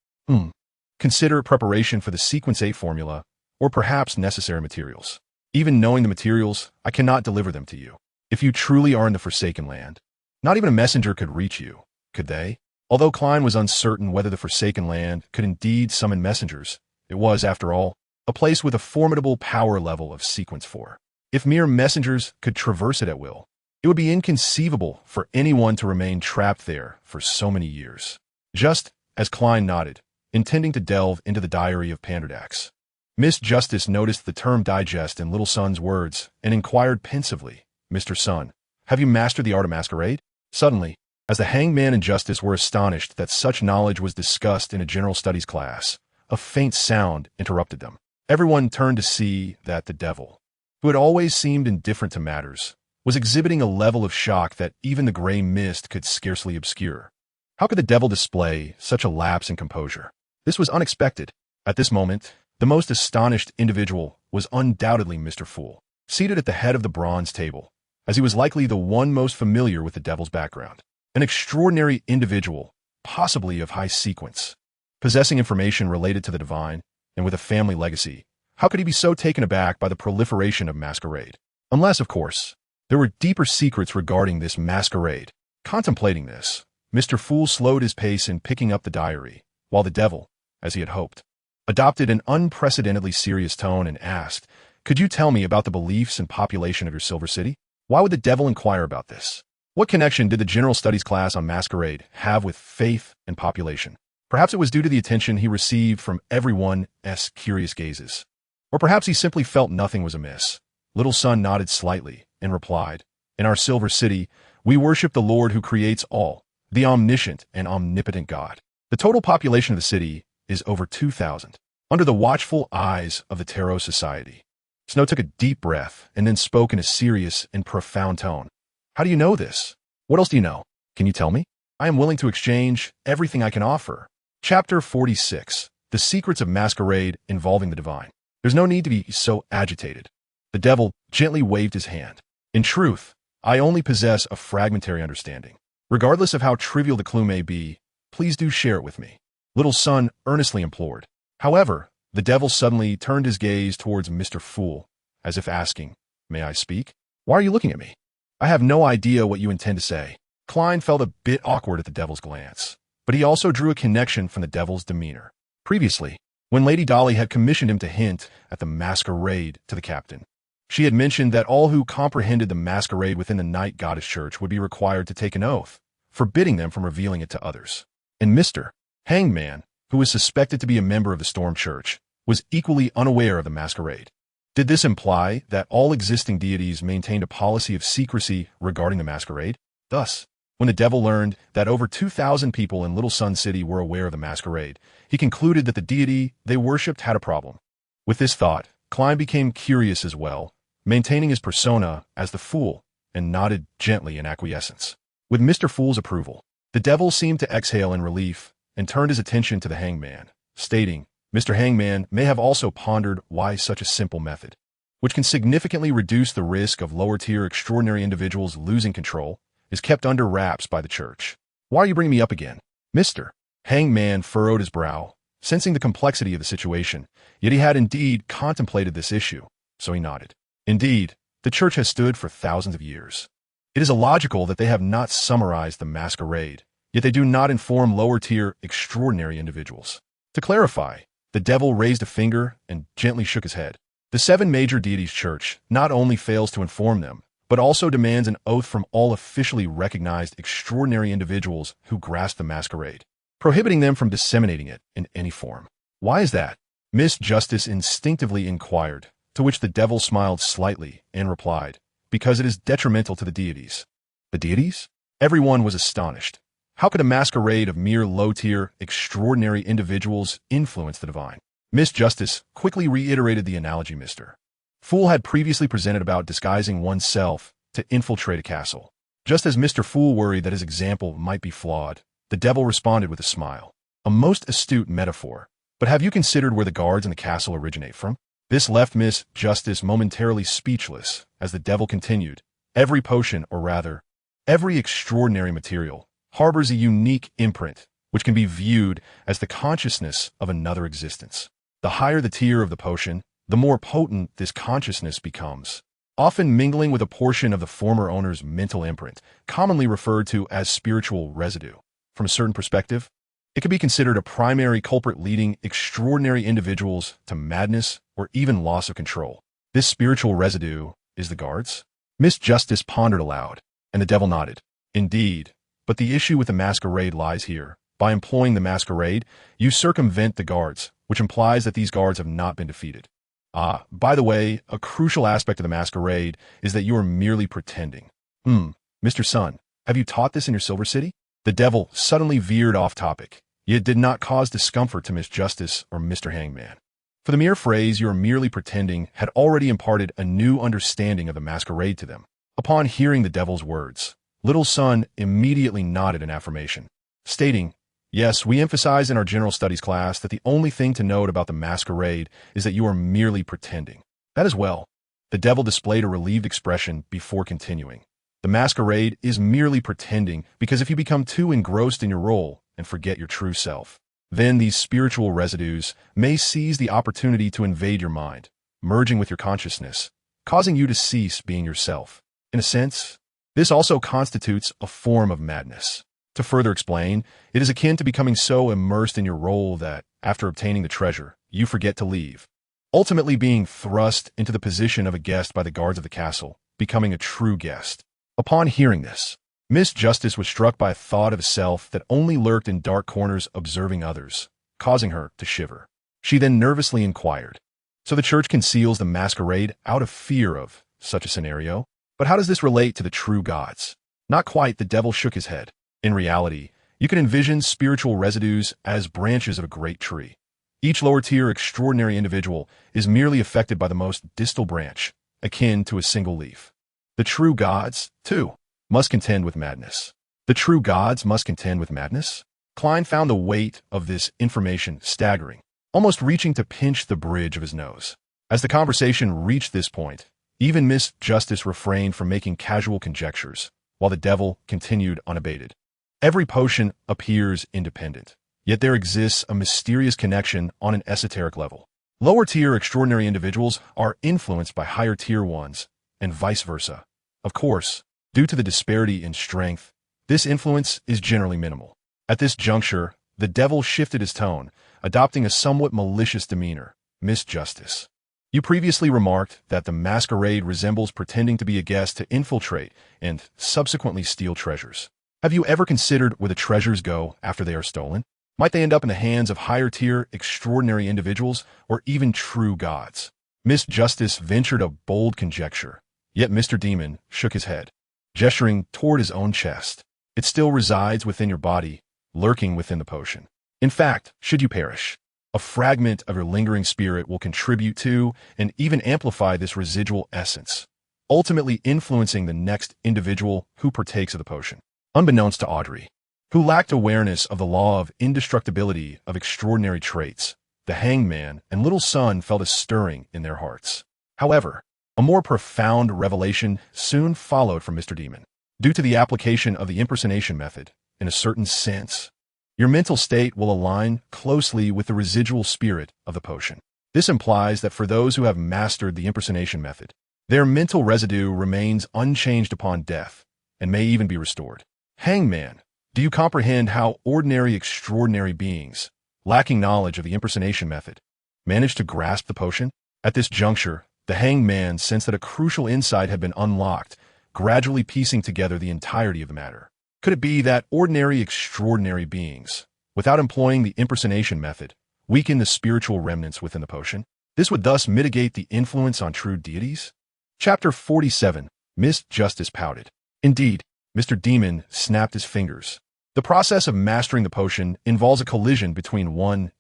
Consider preparation for the Sequence 8 formula, or perhaps necessary materials. Even knowing the materials, I cannot deliver them to you. If you truly are in the Forsaken Land, not even a messenger could reach you, could they? Although Klein was uncertain whether the Forsaken Land could indeed summon messengers, it was, after all, a place with a formidable power level of Sequence 4. If mere messengers could traverse it at will, it would be inconceivable for anyone to remain trapped there for so many years. Just as Klein nodded, intending to delve into the diary of Panderdax, Miss Justice noticed the term digest in Little Son's words and inquired pensively, "Mr. Son, have you mastered the art of masquerade?" Suddenly, as the hangman and Justice were astonished that such knowledge was discussed in a general studies class, a faint sound interrupted them. Everyone turned to see that the devil, who had always seemed indifferent to matters, was exhibiting a level of shock that even the gray mist could scarcely obscure. How could the devil display such a lapse in composure? This was unexpected. At this moment, the most astonished individual was undoubtedly Mr. Fool, seated at the head of the bronze table, as he was likely the one most familiar with the devil's background. An extraordinary individual, possibly of high sequence, possessing information related to the divine, and with a family legacy. How could he be so taken aback by the proliferation of masquerade? Unless, of course, there were deeper secrets regarding this masquerade. Contemplating this, Mr. Fool slowed his pace in picking up the diary, while the devil, as he had hoped, adopted an unprecedentedly serious tone and asked, "Could you tell me about the beliefs and population of your Silver City?" Why would the devil inquire about this? What connection did the general studies class on masquerade have with faith and population? Perhaps it was due to the attention he received from everyone's curious gazes. Or perhaps he simply felt nothing was amiss. Little Son nodded slightly and replied, "In our Silver City, we worship the Lord who creates all, the omniscient and omnipotent God. The total population of the city is over 2,000. Under the watchful eyes of the Tarot Society." Snow took a deep breath and then spoke in a serious and profound tone. "How do you know this? What else do you know? Can you tell me? I am willing to exchange everything I can offer." Chapter 46. The Secrets of Masquerade Involving the Divine. There's no need to be so agitated. The devil gently waved his hand. "In truth, I only possess a fragmentary understanding. Regardless of how trivial the clue may be, please do share it with me," Little Son earnestly implored. However, the devil suddenly turned his gaze towards Mr. Fool, as if asking, "May I speak? Why are you looking at me? I have no idea what you intend to say." Klein felt a bit awkward at the devil's glance, but he also drew a connection from the devil's demeanor. Previously, when Lady Dolly had commissioned him to hint at the masquerade to the captain, she had mentioned that all who comprehended the masquerade within the Night Goddess Church would be required to take an oath, forbidding them from revealing it to others. And Mr. Hangman, who was suspected to be a member of the Storm Church, was equally unaware of the masquerade. Did this imply that all existing deities maintained a policy of secrecy regarding the masquerade? Thus, when the devil learned that over 2,000 people in Little Sun City were aware of the masquerade, he concluded that the deity they worshipped had a problem. With this thought, Klein became curious as well, maintaining his persona as the Fool, and nodded gently in acquiescence. With Mr. Fool's approval, the devil seemed to exhale in relief and turned his attention to the hangman, stating, "Mr. Hangman may have also pondered why such a simple method, which can significantly reduce the risk of lower-tier extraordinary individuals losing control, is kept under wraps by the church. Why are you bringing me up again?" Mr. Hangman furrowed his brow, sensing the complexity of the situation, yet he had indeed contemplated this issue, so he nodded. "Indeed, the church has stood for thousands of years. It is illogical that they have not summarized the masquerade, yet they do not inform lower-tier, extraordinary individuals. To clarify, the devil raised a finger and gently shook his head. The seven major deities church not only fails to inform them, but also demands an oath from all officially recognized extraordinary individuals who grasp the masquerade, prohibiting them from disseminating it in any form. Why is that? Miss Justice instinctively inquired, to which the devil smiled slightly and replied, because it is detrimental to the deities. The deities? Everyone was astonished. How could a masquerade of mere low-tier, extraordinary individuals influence the divine? Miss Justice quickly reiterated the analogy Mr. Fool had previously presented about disguising oneself to infiltrate a castle. Just as Mr. Fool worried that his example might be flawed, the devil responded with a smile. A most astute metaphor. But have you considered where the guards in the castle originate from? This left Miss Justice momentarily speechless as the devil continued. Every potion, or rather, every extraordinary material, harbors a unique imprint, which can be viewed as the consciousness of another existence. The higher the tier of the potion, the more potent this consciousness becomes, often mingling with a portion of the former owner's mental imprint, commonly referred to as spiritual residue. From a certain perspective, it can be considered a primary culprit leading extraordinary individuals to madness or even loss of control. This spiritual residue is the guards? Miss Justice pondered aloud, and the devil nodded. Indeed, but the issue with the masquerade lies here. By employing the masquerade, you circumvent the guards, which implies that these guards have not been defeated. By the way, a crucial aspect of the masquerade is that you are merely pretending. Mr. Sun, have you taught this in your Silver City? The devil suddenly veered off topic, yet did not cause discomfort to Miss Justice or Mr. Hangman. For the mere phrase "you are merely pretending" had already imparted a new understanding of the masquerade to them. Upon hearing the devil's words, Little Sun immediately nodded in affirmation, stating, "Yes, we emphasize in our general studies class that the only thing to note about the masquerade is that you are merely pretending." That is well. The devil displayed a relieved expression before continuing. The masquerade is merely pretending because if you become too engrossed in your role and forget your true self, then these spiritual residues may seize the opportunity to invade your mind, merging with your consciousness, causing you to cease being yourself. In a sense, this also constitutes a form of madness. To further explain, it is akin to becoming so immersed in your role that, after obtaining the treasure, you forget to leave, ultimately being thrust into the position of a guest by the guards of the castle, becoming a true guest. Upon hearing this, Miss Justice was struck by a thought of a self that only lurked in dark corners observing others, causing her to shiver. She then nervously inquired, "So the church conceals the masquerade out of fear of such a scenario? But how does this relate to the true gods?" Not quite, the devil shook his head. In reality, you can envision spiritual residues as branches of a great tree. Each lower-tier extraordinary individual is merely affected by the most distal branch, akin to a single leaf. The true gods, too, must contend with madness. The true gods must contend with madness? Klein found the weight of this information staggering, almost reaching to pinch the bridge of his nose. As the conversation reached this point, even Miss Justice refrained from making casual conjectures, while the devil continued unabated. Every potion appears independent, yet there exists a mysterious connection on an esoteric level. Lower-tier extraordinary individuals are influenced by higher-tier ones, and vice versa. Of course, due to the disparity in strength, this influence is generally minimal. At this juncture, the devil shifted his tone, adopting a somewhat malicious demeanor. "Miss Justice, you previously remarked that the masquerade resembles pretending to be a guest to infiltrate and subsequently steal treasures. Have you ever considered where the treasures go after they are stolen? Might they end up in the hands of higher-tier extraordinary individuals or even true gods?" Miss Justice ventured a bold conjecture, yet Mr. Demon shook his head, gesturing toward his own chest. "It still resides within your body, lurking within the potion. In fact, should you perish, a fragment of your lingering spirit will contribute to and even amplify this residual essence, ultimately influencing the next individual who partakes of the potion." Unbeknownst to Audrey, who lacked awareness of the law of indestructibility of extraordinary traits, the hangman and Little Sun felt a stirring in their hearts. However, a more profound revelation soon followed from Mr. Demon. Due to the application of the impersonation method, in a certain sense, your mental state will align closely with the residual spirit of the potion. This implies that for those who have mastered the impersonation method, Their mental residue remains unchanged upon death, and may even be restored. Hangman, do you comprehend how ordinary extraordinary beings, lacking knowledge of the impersonation method, managed to grasp the potion? At this juncture, the hangman sensed that a crucial insight had been unlocked, gradually piecing together the entirety of the matter. Could it be that ordinary extraordinary beings, without employing the impersonation method, weaken the spiritual remnants within the potion? This would thus mitigate the influence on true deities? Chapter 47. Miss Justice pouted. Indeed, Mr. Demon snapped his fingers. The process of mastering the potion involves a collision between one's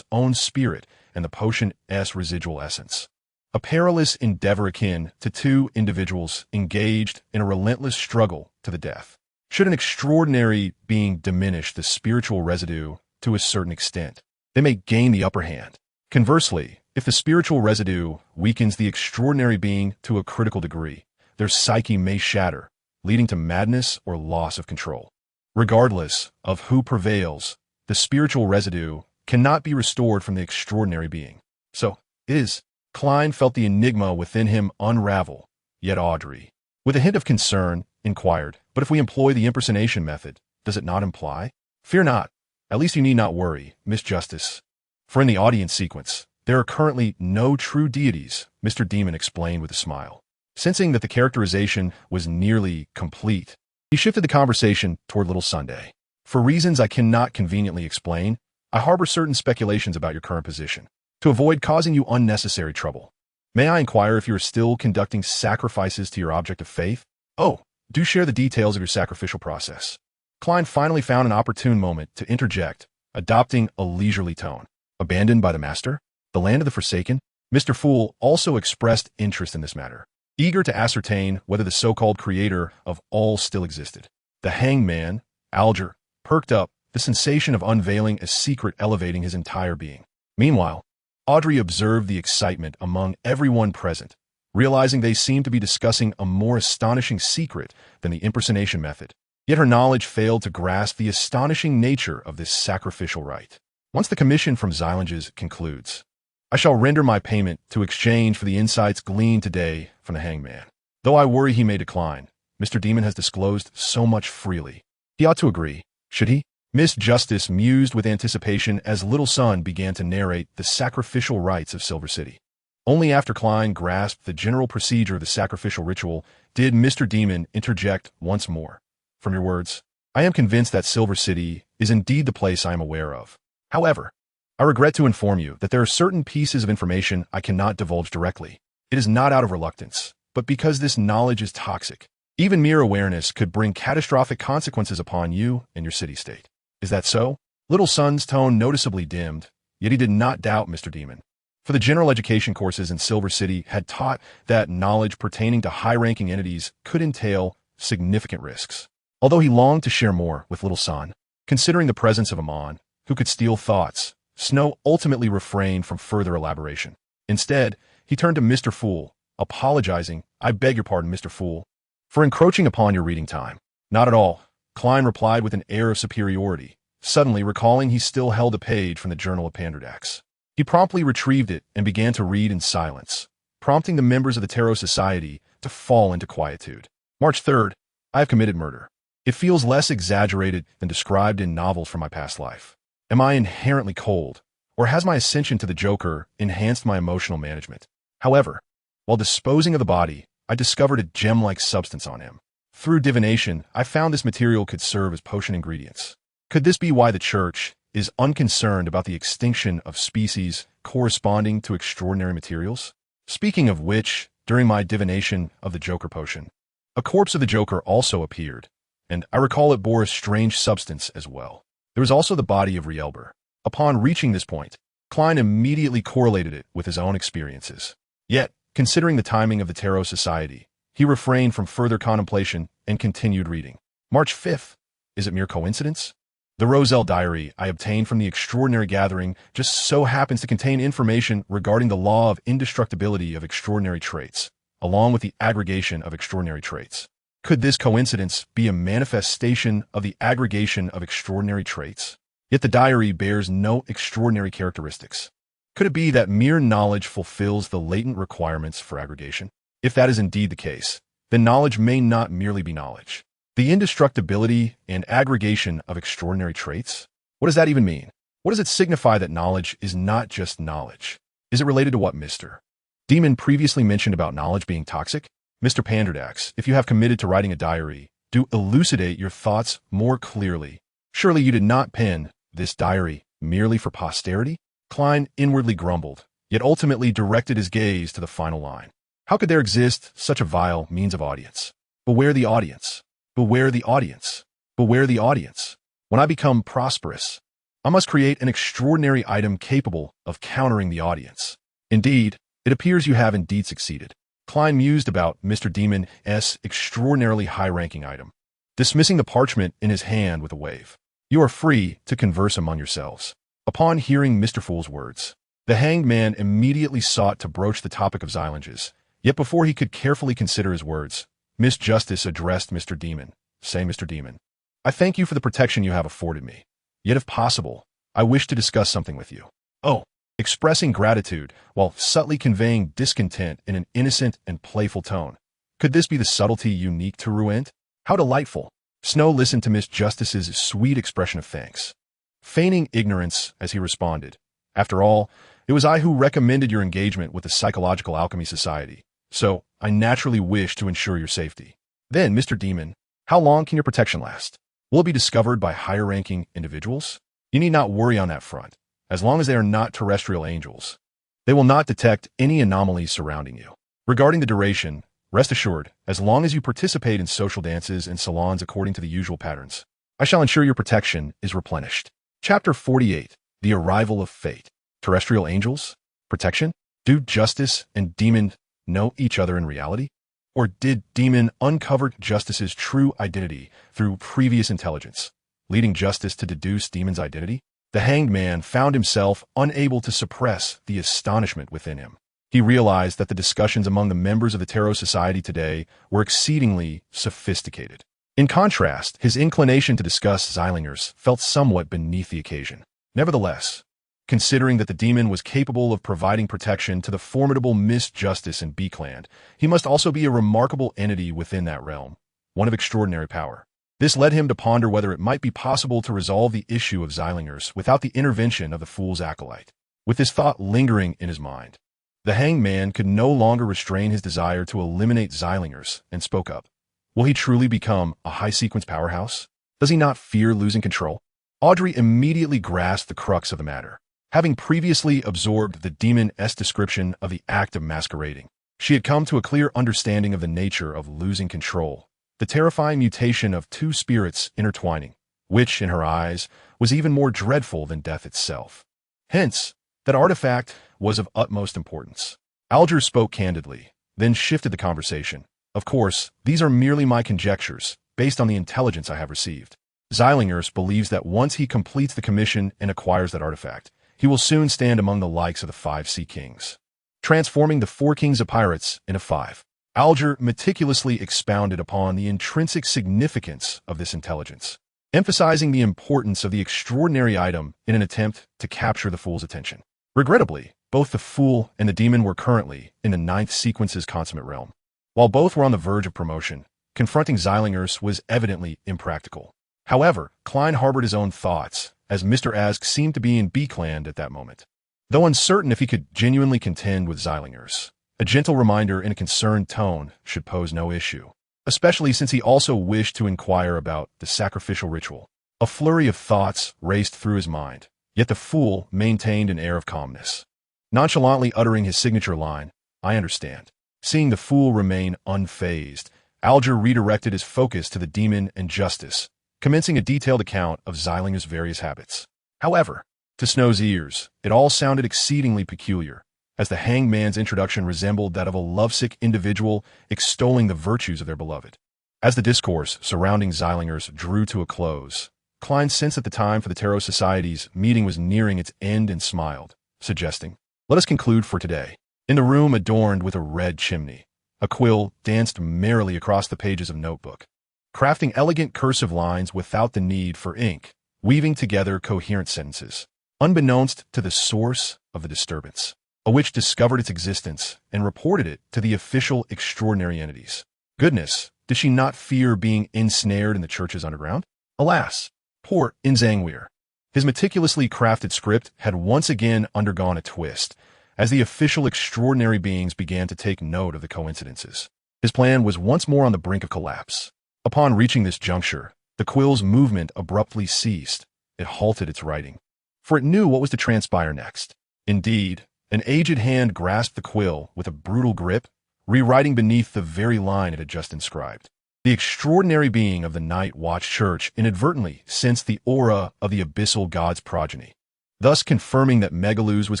own spirit and the potion's residual essence. A perilous endeavor akin to two individuals engaged in a relentless struggle to the death. Should an extraordinary being diminish the spiritual residue to a certain extent, they may gain the upper hand. Conversely, if the spiritual residue weakens the extraordinary being to a critical degree, their psyche may shatter, leading to madness or loss of control. Regardless of who prevails, the spiritual residue cannot be restored from the extraordinary being. So, it is. Klein felt the enigma within him unravel, yet Audrey, with a hint of concern, inquired, "But if we employ the impersonation method, does it not imply?" "Fear not. At least you need not worry, Miss Justice. For in the audience sequence, there are currently no true deities," Mr. Demon explained with a smile. Sensing that the characterization was nearly complete, he shifted the conversation toward Little Sunday. "For reasons I cannot conveniently explain, I harbor certain speculations about your current position. To avoid causing you unnecessary trouble, may I inquire if you are still conducting sacrifices to your object of faith?" "Oh, do share the details of your sacrificial process." Klein finally found an opportune moment to interject, adopting a leisurely tone. "Abandoned by the master? The land of the forsaken?" Mr. Fool also expressed interest in this matter, eager to ascertain whether the so-called creator of all still existed. The hangman, Alger, perked up, the sensation of unveiling a secret elevating his entire being. Meanwhile, Audrey observed the excitement among everyone present, realizing they seemed to be discussing a more astonishing secret than the impersonation method. Yet her knowledge failed to grasp the astonishing nature of this sacrificial rite. Once the commission from Xilanges concludes, I shall render my payment to exchange for the insights gleaned today from the hangman. Though I worry he may decline, Mr. Demon has disclosed so much freely. He ought to agree, should he? Miss Justice mused with anticipation as Little Sun began to narrate the sacrificial rites of Silver City. Only after Klein grasped the general procedure of the sacrificial ritual did Mr. Demon interject once more. "From your words, I am convinced that Silver City is indeed the place I am aware of. However, I regret to inform you that there are certain pieces of information I cannot divulge directly. It is not out of reluctance, but because this knowledge is toxic. Even mere awareness could bring catastrophic consequences upon you and your city-state. Is that so?" Little Sun's tone noticeably dimmed, yet he did not doubt Mr. Demon. For the general education courses in Silver City had taught that knowledge pertaining to high-ranking entities could entail significant risks. Although he longed to share more with Little Sun, considering the presence of Amon, who could steal thoughts, Snow ultimately refrained from further elaboration. Instead, he turned to Mr. Fool, apologizing, "I beg your pardon, Mr. Fool, for encroaching upon your reading time." "Not at all," Klein replied with an air of superiority, suddenly recalling he still held a page from the Journal of Panderdax. He promptly retrieved it and began to read in silence, prompting the members of the Tarot Society to fall into quietude. March 3rd, I have committed murder. It feels less exaggerated than described in novels from my past life. Am I inherently cold, or has my ascension to the Joker enhanced my emotional management? However, while disposing of the body, I discovered a gem-like substance on him. Through divination, I found this material could serve as potion ingredients. Could this be why the Church is unconcerned about the extinction of species corresponding to extraordinary materials? Speaking of which, during my divination of the Joker potion, a corpse of the Joker also appeared, and I recall it bore a strange substance as well. There was also the body of Rielber. Upon reaching this point, Klein immediately correlated it with his own experiences. Yet, considering the timing of the Tarot Society, he refrained from further contemplation and continued reading. March 5th. Is it mere coincidence? The Roselle diary I obtained from the extraordinary gathering just so happens to contain information regarding the law of indestructibility of extraordinary traits, along with the aggregation of extraordinary traits. Could this coincidence be a manifestation of the aggregation of extraordinary traits? Yet the diary bears no extraordinary characteristics. Could it be that mere knowledge fulfills the latent requirements for aggregation? If that is indeed the case, then knowledge may not merely be knowledge. The indestructibility and aggregation of extraordinary traits? What does that even mean? What does it signify that knowledge is not just knowledge? Is it related to what Mr. Demon previously mentioned about knowledge being toxic? Mr. Panderdax, if you have committed to writing a diary, do elucidate your thoughts more clearly. Surely you did not pen this diary merely for posterity? Klein inwardly grumbled, yet ultimately directed his gaze to the final line. How could there exist such a vile means of audience? Beware the audience. Beware the audience. Beware the audience. When I become prosperous, I must create an extraordinary item capable of countering the audience. Indeed, it appears you have indeed succeeded. Klein mused about Mr. Demon's extraordinarily high-ranking item, dismissing the parchment in his hand with a wave. You are free to converse among yourselves. Upon hearing Mr. Fool's words, the hanged man immediately sought to broach the topic of Xilinges, yet before he could carefully consider his words, Miss Justice addressed Mr. Demon. Say, Mr. Demon, I thank you for the protection you have afforded me. Yet if possible, I wish to discuss something with you. Oh, expressing gratitude while subtly conveying discontent in an innocent and playful tone. Could this be the subtlety unique to Ruent? How delightful! Snow listened to Miss Justice's sweet expression of thanks, feigning ignorance as he responded. After all, it was I who recommended your engagement with the Psychological Alchemy Society, so I naturally wish to ensure your safety. Then, Mr. Demon, how long can your protection last? Will it be discovered by higher-ranking individuals? You need not worry on that front. As long as they are not terrestrial angels, they will not detect any anomalies surrounding you. Regarding the duration, rest assured, as long as you participate in social dances and salons according to the usual patterns, I shall ensure your protection is replenished. Chapter 48. The Arrival of Fate. Terrestrial angels? Protection? Do Justice and Demon know each other in reality? Or did Demon uncover Justice's true identity through previous intelligence, leading Justice to deduce Demon's identity? The hanged man found himself unable to suppress the astonishment within him. He realized that the discussions among the members of the Tarot Society today were exceedingly sophisticated. In contrast, his inclination to discuss Xilinges felt somewhat beneath the occasion. Nevertheless, considering that the demon was capable of providing protection to the formidable Miss Justice and B-Clan, he must also be a remarkable entity within that realm, one of extraordinary power. This led him to ponder whether it might be possible to resolve the issue of Xilinges without the intervention of the fool's acolyte. With this thought lingering in his mind, the hanged man could no longer restrain his desire to eliminate Xilinges and spoke up. Will he truly become a high-sequence powerhouse? Does he not fear losing control? Audrey immediately grasped the crux of the matter. Having previously absorbed the demon's description of the act of masquerading, she had come to a clear understanding of the nature of losing control, the terrifying mutation of two spirits intertwining, which, in her eyes, was even more dreadful than death itself. Hence, that artifact was of utmost importance. Alger spoke candidly, then shifted the conversation. Of course, these are merely my conjectures, based on the intelligence I have received. Xilinges believes that once he completes the commission and acquires that artifact, he will soon stand among the likes of the 5 Sea Kings, transforming the 4 Kings of Pirates into 5. Alger meticulously expounded upon the intrinsic significance of this intelligence, emphasizing the importance of the extraordinary item in an attempt to capture the fool's attention. Regrettably, both the fool and the demon were currently in the 9th sequence's consummate realm. While both were on the verge of promotion, confronting Xilinges was evidently impractical. However, Klein harbored his own thoughts, as Mr. Ask seemed to be in B-Clan at that moment. Though uncertain if he could genuinely contend with Xilinges, a gentle reminder in a concerned tone should pose no issue, especially since he also wished to inquire about the sacrificial ritual. A flurry of thoughts raced through his mind, yet the fool maintained an air of calmness, nonchalantly uttering his signature line, "I understand." Seeing the fool remain unfazed, Alger redirected his focus to the demon and Justice, commencing a detailed account of Xilinges' various habits. However, to Snow's ears, it all sounded exceedingly peculiar, as the hanged man's introduction resembled that of a lovesick individual extolling the virtues of their beloved. As the discourse surrounding Xilinges drew to a close, Klein sensed that the time for the Tarot Society's meeting was nearing its end and smiled, suggesting, "Let us conclude for today." In the room adorned with a red chimney, a quill danced merrily across the pages of notebook, crafting elegant cursive lines without the need for ink, weaving together coherent sentences, unbeknownst to the source of the disturbance. a witch discovered its existence and reported it to the official extraordinary entities. Goodness, did she not fear being ensnared in the church's underground? Alas, poor Inzangweer. His meticulously crafted script had once again undergone a twist, as the official extraordinary beings began to take note of the coincidences. His plan was once more on the brink of collapse. Upon reaching this juncture, the quill's movement abruptly ceased. It halted its writing, for it knew what was to transpire next. Indeed, an aged hand grasped the quill with a brutal grip, rewriting beneath the very line it had just inscribed. The extraordinary being of the Night Watch Church inadvertently sensed the aura of the abyssal god's progeny, thus confirming that Megaluz was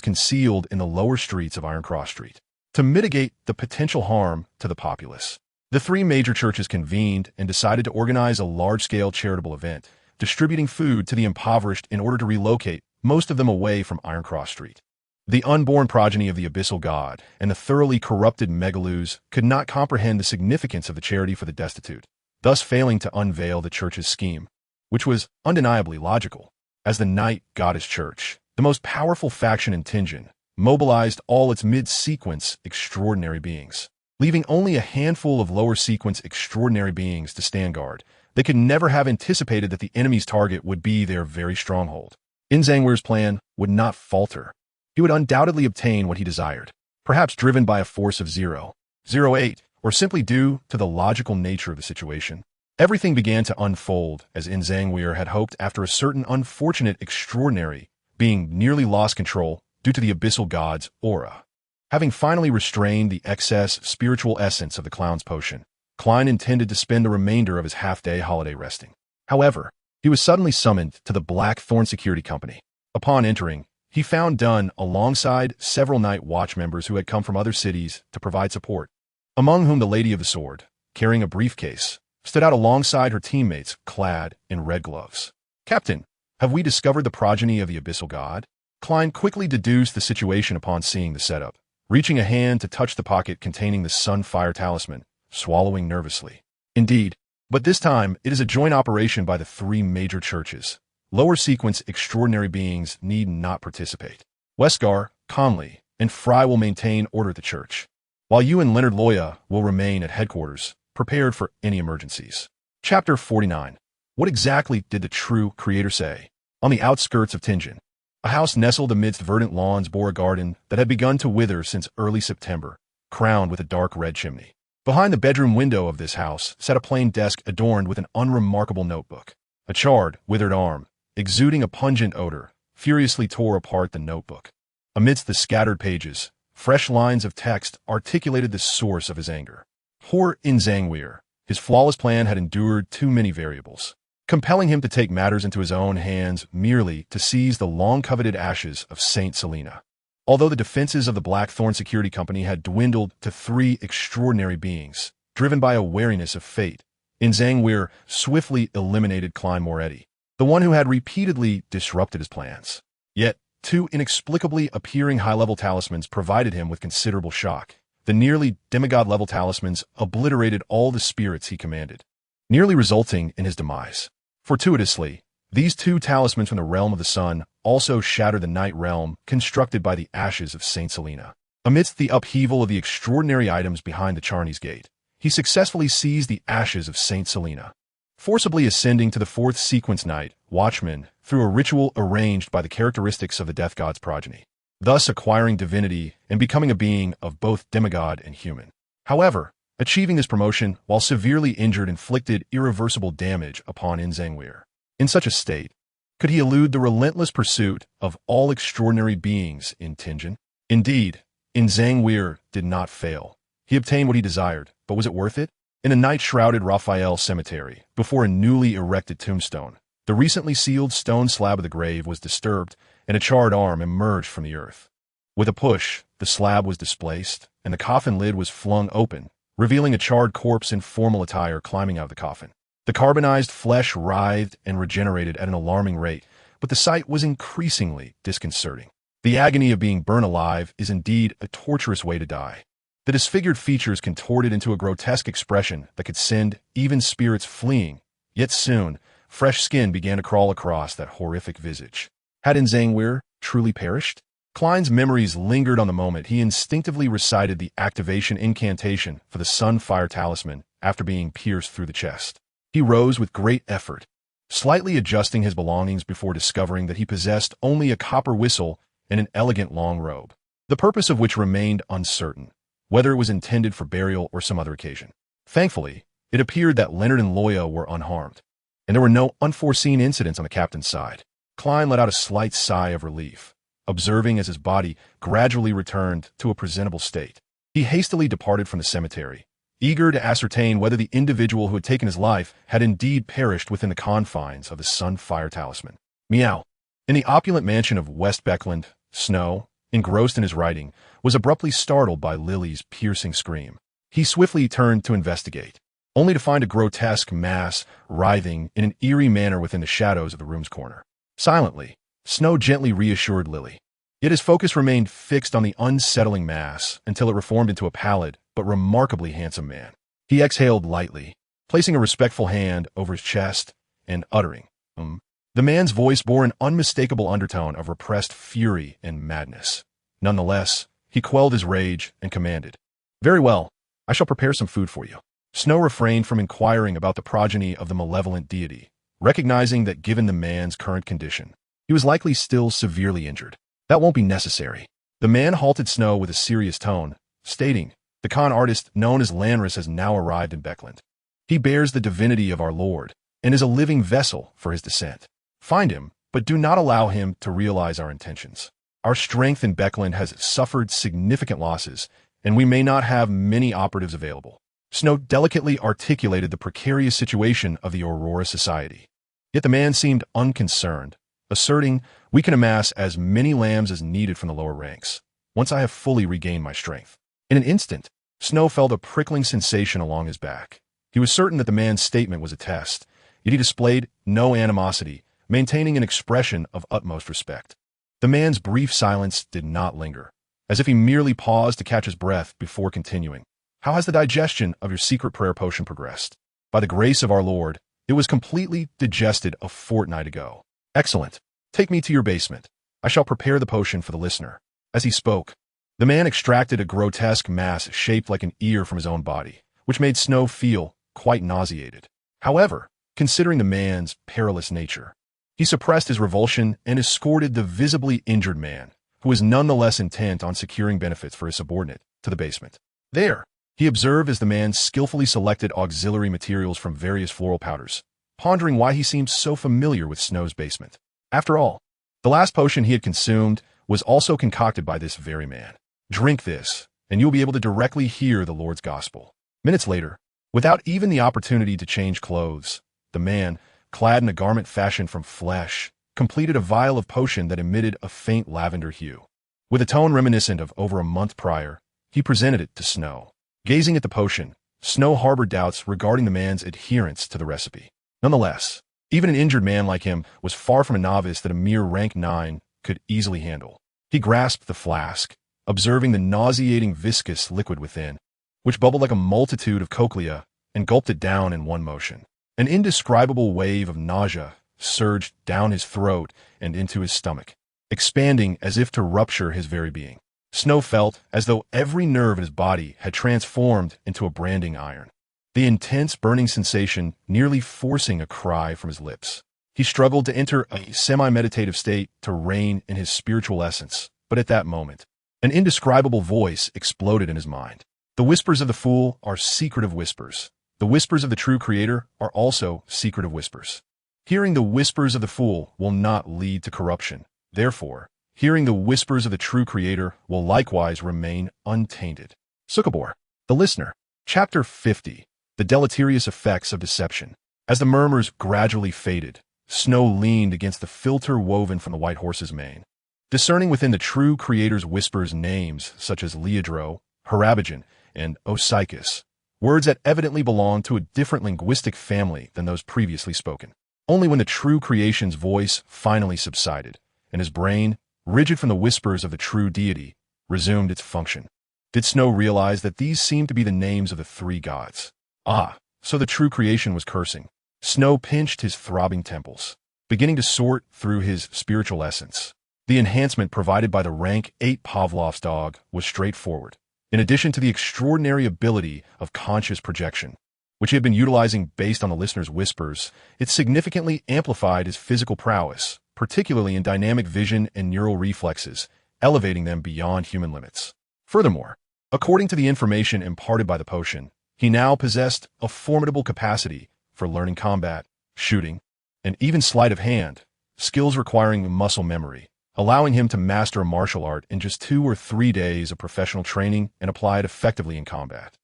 concealed in the lower streets of Ironcross Street. To mitigate the potential harm to the populace, the three major churches convened and decided to organize a large-scale charitable event, distributing food to the impoverished in order to relocate most of them away from Ironcross Street. The unborn progeny of the abyssal god and the thoroughly corrupted Megaluz could not comprehend the significance of the charity for the destitute, thus failing to unveil the church's scheme, which was undeniably logical. As the Night Goddess Church, the most powerful faction in Tinjin, mobilized all its mid-sequence extraordinary beings, leaving only a handful of lower-sequence extraordinary beings to stand guard. They could never have anticipated that the enemy's target would be their very stronghold. Inzangweer's plan would not falter. He would undoubtedly obtain what he desired, perhaps driven by a force of 0.08, or simply due to the logical nature of the situation. Everything began to unfold as Inzangweer had hoped after a certain unfortunate extraordinary being nearly lost control due to the abyssal god's aura. Having finally restrained the excess spiritual essence of the clown's potion, Klein intended to spend the remainder of his half-day holiday resting. However, he was suddenly summoned to the Blackthorn Security Company. Upon entering, he found Dunn alongside several Night Watch members who had come from other cities to provide support, among whom the Lady of the Sword, carrying a briefcase, stood out alongside her teammates clad in red gloves. "Captain, have we discovered the progeny of the abyssal god?" Klein quickly deduced the situation upon seeing the setup, reaching a hand to touch the pocket containing the Sunfire talisman, swallowing nervously. "Indeed, but this time it is a joint operation by the three major churches. Lower sequence extraordinary beings need not participate. Westgar, Conley, and Fry will maintain order at the church, while you and Leonard Loya will remain at headquarters, prepared for any emergencies." Chapter 49. What exactly did the true creator say? On the outskirts of Tinjin, a house nestled amidst verdant lawns bore a garden that had begun to wither since early September, crowned with a dark red chimney. Behind the bedroom window of this house sat a plain desk adorned with an unremarkable notebook. A charred, withered arm, exuding a pungent odor, furiously tore apart the notebook. Amidst the scattered pages, fresh lines of text articulated the source of his anger. Poor Inzangweer, his flawless plan had endured too many variables, compelling him to take matters into his own hands merely to seize the long-coveted ashes of Saint Selena. Although the defenses of the Blackthorn Security Company had dwindled to three extraordinary beings, driven by a wariness of fate, Inzangweer swiftly eliminated Klein Moretti, the one who had repeatedly disrupted his plans. Yet, two inexplicably appearing high-level talismans provided him with considerable shock. The nearly demigod-level talismans obliterated all the spirits he commanded, nearly resulting in his demise. Fortuitously, these two talismans from the realm of the sun also shattered the night realm constructed by the ashes of Saint Selena. Amidst the upheaval of the extraordinary items behind the Charney's gate, he successfully seized the ashes of Saint Selena, forcibly ascending to the fourth sequence Night Watchman through a ritual arranged by the characteristics of the death god's progeny, thus acquiring divinity and becoming a being of both demigod and human. However, achieving this promotion while severely injured inflicted irreversible damage upon Inzangweer. In such a state, could he elude the relentless pursuit of all extraordinary beings in Tinjin? Indeed, Inzangweer did not fail. He obtained what he desired, but was it worth it? In a night-shrouded Raphael cemetery, before a newly erected tombstone, the recently sealed stone slab of the grave was disturbed, and a charred arm emerged from the earth. With a push, the slab was displaced, and the coffin lid was flung open, revealing a charred corpse in formal attire climbing out of the coffin. The carbonized flesh writhed and regenerated at an alarming rate, but the sight was increasingly disconcerting. The agony of being burned alive is indeed a torturous way to die. The disfigured features contorted into a grotesque expression that could send even spirits fleeing, yet soon, fresh skin began to crawl across that horrific visage. Had Inzangweer truly perished? Klein's memories lingered on the moment he instinctively recited the activation incantation for the Sunfire Talisman after being pierced through the chest. He rose with great effort, slightly adjusting his belongings before discovering that he possessed only a copper whistle and an elegant long robe, the purpose of which remained uncertain, whether it was intended for burial or some other occasion. Thankfully, it appeared that Leonard and Loya were unharmed, and there were no unforeseen incidents on the captain's side. Klein let out a slight sigh of relief, observing as his body gradually returned to a presentable state. He hastily departed from the cemetery, eager to ascertain whether the individual who had taken his life had indeed perished within the confines of the Sunfire Talisman. Meow. In the opulent mansion of West Beckland, Snow, engrossed in his writing, was abruptly startled by Lily's piercing scream. He swiftly turned to investigate, only to find a grotesque mass writhing in an eerie manner within the shadows of the room's corner. Silently, Snow gently reassured Lily. Yet his focus remained fixed on the unsettling mass until it reformed into a pallid but remarkably handsome man. He exhaled lightly, placing a respectful hand over his chest and uttering, The man's voice bore an unmistakable undertone of repressed fury and madness. Nonetheless, he quelled his rage and commanded, Very well, I shall prepare some food for you. Snow refrained from inquiring about the progeny of the malevolent deity, recognizing that given the man's current condition, he was likely still severely injured. That won't be necessary. The man halted Snow with a serious tone, stating, The con artist known as Lanris has now arrived in Beckland. He bears the divinity of our Lord, and is a living vessel for his descent. Find him, but do not allow him to realize our intentions. Our strength in Beckland has suffered significant losses, and we may not have many operatives available. Snow delicately articulated the precarious situation of the Aurora Society. Yet the man seemed unconcerned, asserting, We can amass as many lambs as needed from the lower ranks, once I have fully regained my strength. In an instant, Snow felt a prickling sensation along his back. He was certain that the man's statement was a test, yet he displayed no animosity, maintaining an expression of utmost respect. The man's brief silence did not linger, as if he merely paused to catch his breath before continuing. How has the digestion of your secret prayer potion progressed? By the grace of our Lord, it was completely digested a fortnight ago. Excellent. Take me to your basement. I shall prepare the potion for the listener. As he spoke, the man extracted a grotesque mass shaped like an ear from his own body, which made Snow feel quite nauseated. However, considering the man's perilous nature, he suppressed his revulsion and escorted the visibly injured man, who was nonetheless intent on securing benefits for his subordinate, to the basement. There, he observed as the man skillfully selected auxiliary materials from various floral powders, pondering why he seemed so familiar with Snow's basement. After all, the last potion he had consumed was also concocted by this very man. Drink this, and you will be able to directly hear the Lord's gospel. Minutes later, without even the opportunity to change clothes, the man, clad in a garment fashioned from flesh, completed a vial of potion that emitted a faint lavender hue. With a tone reminiscent of over a month prior, he presented it to Snow. Gazing at the potion, Snow harbored doubts regarding the man's adherence to the recipe. Nonetheless, even an injured man like him was far from a novice that a mere rank 9 could easily handle. He grasped the flask, observing the nauseating viscous liquid within, which bubbled like a multitude of cochlea, and gulped it down in one motion. An indescribable wave of nausea surged down his throat and into his stomach, expanding as if to rupture his very being. Snow felt as though every nerve in his body had transformed into a branding iron, the intense burning sensation nearly forcing a cry from his lips. He struggled to enter a semi-meditative state to reign in his spiritual essence, but at that moment, an indescribable voice exploded in his mind. The whispers of the fool are secretive whispers. The whispers of the true creator are also secretive whispers. Hearing the whispers of the fool will not lead to corruption. Therefore, hearing the whispers of the true creator will likewise remain untainted. Sukabor, the listener. Chapter 50. The deleterious effects of deception. As the murmurs gradually faded, Snow leaned against the filter woven from the white horse's mane. Discerning within the true creator's whispers names such as Leodro, Harabijan, and Osychus, words that evidently belonged to a different linguistic family than those previously spoken. Only when the true creation's voice finally subsided, and his brain, rigid from the whispers of the true deity, resumed its function, did Snow realize that these seemed to be the names of the three gods. Ah, so the true creation was cursing. Snow pinched his throbbing temples, beginning to sort through his spiritual essence. The enhancement provided by the rank 8 Pavlov's dog was straightforward. In addition to the extraordinary ability of conscious projection, which he had been utilizing based on the listener's whispers, it significantly amplified his physical prowess, particularly in dynamic vision and neural reflexes, elevating them beyond human limits. Furthermore, according to the information imparted by the potion, he now possessed a formidable capacity for learning combat, shooting, and even sleight of hand, skills requiring muscle memory, allowing him to master a martial art in just 2 or 3 days of professional training and apply it effectively in combat.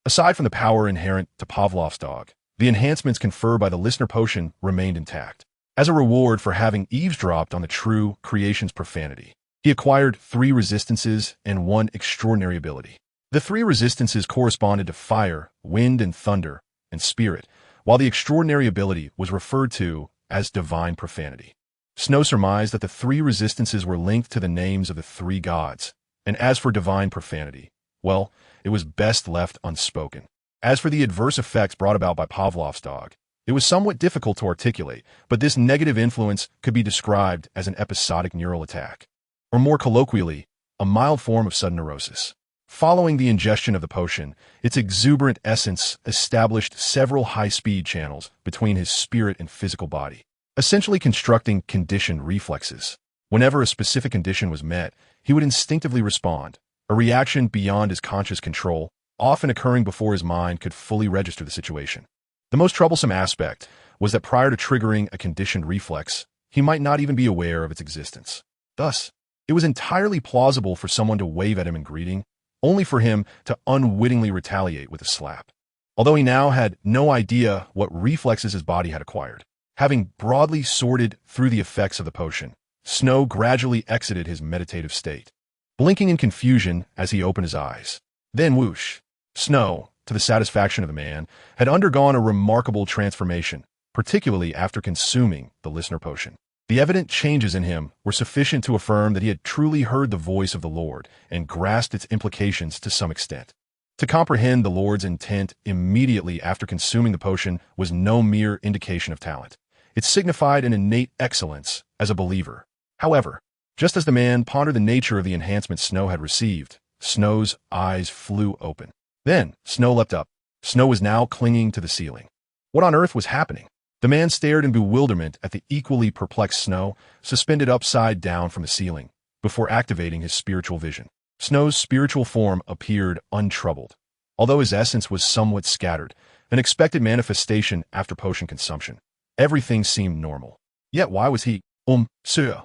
Aside from the power inherent to Pavlov's dog, the enhancements conferred by the listener potion remained intact. As a reward for having eavesdropped on the true creation's profanity, he acquired 3 resistances and 1 extraordinary ability. The 3 resistances corresponded to fire, wind and thunder, and spirit, while the extraordinary ability was referred to as divine profanity. Snow surmised that the 3 resistances were linked to the names of the 3 gods, and as for divine profanity, well, it was best left unspoken. As for the adverse effects brought about by Pavlov's dog, it was somewhat difficult to articulate, but this negative influence could be described as an episodic neural attack, or more colloquially, a mild form of sudden neurosis. Following the ingestion of the potion, its exuberant essence established several high-speed channels between his spirit and physical body, essentially constructing conditioned reflexes. Whenever a specific condition was met, he would instinctively respond, a reaction beyond his conscious control, often occurring before his mind could fully register the situation. The most troublesome aspect was that prior to triggering a conditioned reflex, he might not even be aware of its existence. Thus, it was entirely plausible for someone to wave at him in greeting, only for him to unwittingly retaliate with a slap. Although he now had no idea what reflexes his body had acquired, having broadly sorted through the effects of the potion, Snow gradually exited his meditative state, blinking in confusion as he opened his eyes. Then whoosh! Snow, to the satisfaction of the man, had undergone a remarkable transformation, particularly after consuming the listener potion. The evident changes in him were sufficient to affirm that he had truly heard the voice of the Lord and grasped its implications to some extent. To comprehend the Lord's intent immediately after consuming the potion was no mere indication of talent. It signified an innate excellence as a believer. However, just as the man pondered the nature of the enhancement Snow had received, Snow's eyes flew open. Then, Snow leapt up. Snow was now clinging to the ceiling. What on earth was happening? The man stared in bewilderment at the equally perplexed Snow, suspended upside down from the ceiling, before activating his spiritual vision. Snow's spiritual form appeared untroubled, although his essence was somewhat scattered, an expected manifestation after potion consumption. Everything seemed normal. Yet why was he, Seer,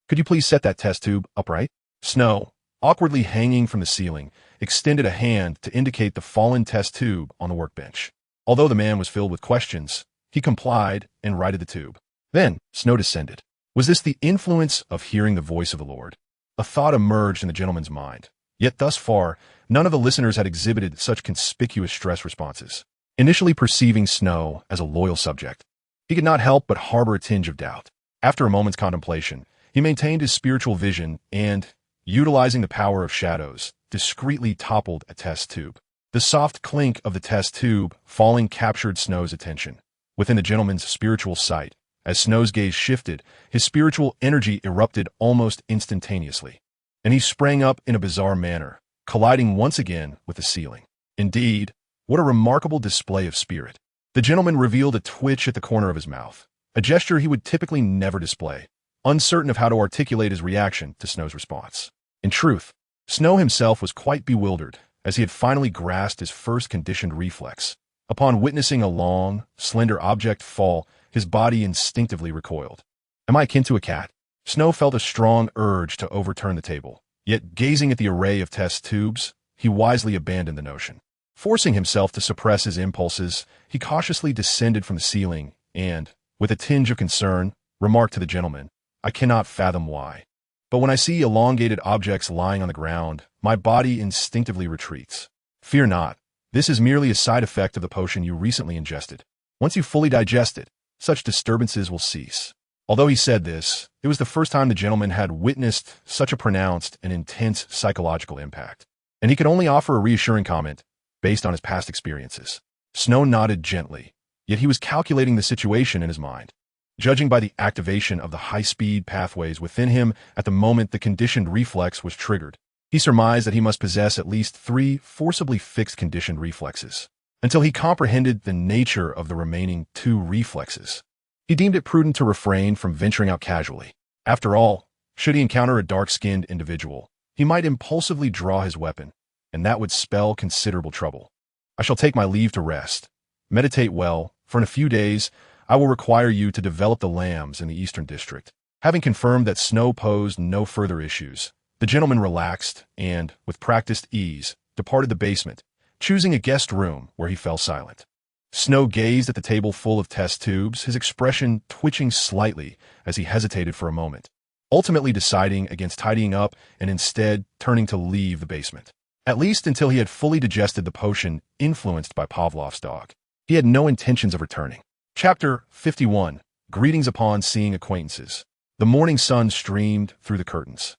could you please set that test tube upright? Snow, awkwardly hanging from the ceiling, extended a hand to indicate the fallen test tube on the workbench. Although the man was filled with questions, he complied and righted the tube. Then, Snow descended. Was this the influence of hearing the voice of the Lord? A thought emerged in the gentleman's mind. Yet thus far, none of the listeners had exhibited such conspicuous stress responses. Initially perceiving Snow as a loyal subject, he could not help but harbor a tinge of doubt. After a moment's contemplation, he maintained his spiritual vision and, utilizing the power of shadows, discreetly toppled a test tube. The soft clink of the test tube falling captured Snow's attention. Within the gentleman's spiritual sight, as Snow's gaze shifted, his spiritual energy erupted almost instantaneously, and he sprang up in a bizarre manner, colliding once again with the ceiling. Indeed, what a remarkable display of spirit. The gentleman revealed a twitch at the corner of his mouth, a gesture he would typically never display, uncertain of how to articulate his reaction to Snow's response. In truth, Snow himself was quite bewildered, as he had finally grasped his first conditioned reflex. Upon witnessing a long, slender object fall, his body instinctively recoiled. Am I akin to a cat? Snow felt a strong urge to overturn the table, yet gazing at the array of test tubes, he wisely abandoned the notion. Forcing himself to suppress his impulses, he cautiously descended from the ceiling and, with a tinge of concern, remarked to the gentleman, I cannot fathom why, but when I see elongated objects lying on the ground, my body instinctively retreats. Fear not. This is merely a side effect of the potion you recently ingested. Once you fully digest it, such disturbances will cease. Although he said this, it was the first time the gentleman had witnessed such a pronounced and intense psychological impact, and he could only offer a reassuring comment based on his past experiences. Snow nodded gently, yet he was calculating the situation in his mind. Judging by the activation of the high-speed pathways within him at the moment the conditioned reflex was triggered, he surmised that he must possess at least 3 forcibly fixed conditioned reflexes. Until he comprehended the nature of the remaining 2 reflexes, he deemed it prudent to refrain from venturing out casually. After all, should he encounter a dark-skinned individual, he might impulsively draw his weapon, and that would spell considerable trouble. I shall take my leave to rest. Meditate well, for in a few days I will require you to develop the lambs in the Eastern District. Having confirmed that Snow posed no further issues, the gentleman relaxed and, with practiced ease, departed the basement, choosing a guest room where he fell silent. Snow gazed at the table full of test tubes, his expression twitching slightly as he hesitated for a moment, ultimately deciding against tidying up and instead turning to leave the basement. At least until he had fully digested the potion influenced by Pavlov's dog. He had no intentions of returning. Chapter 51. Greetings upon seeing acquaintances. The morning sun streamed through the curtains,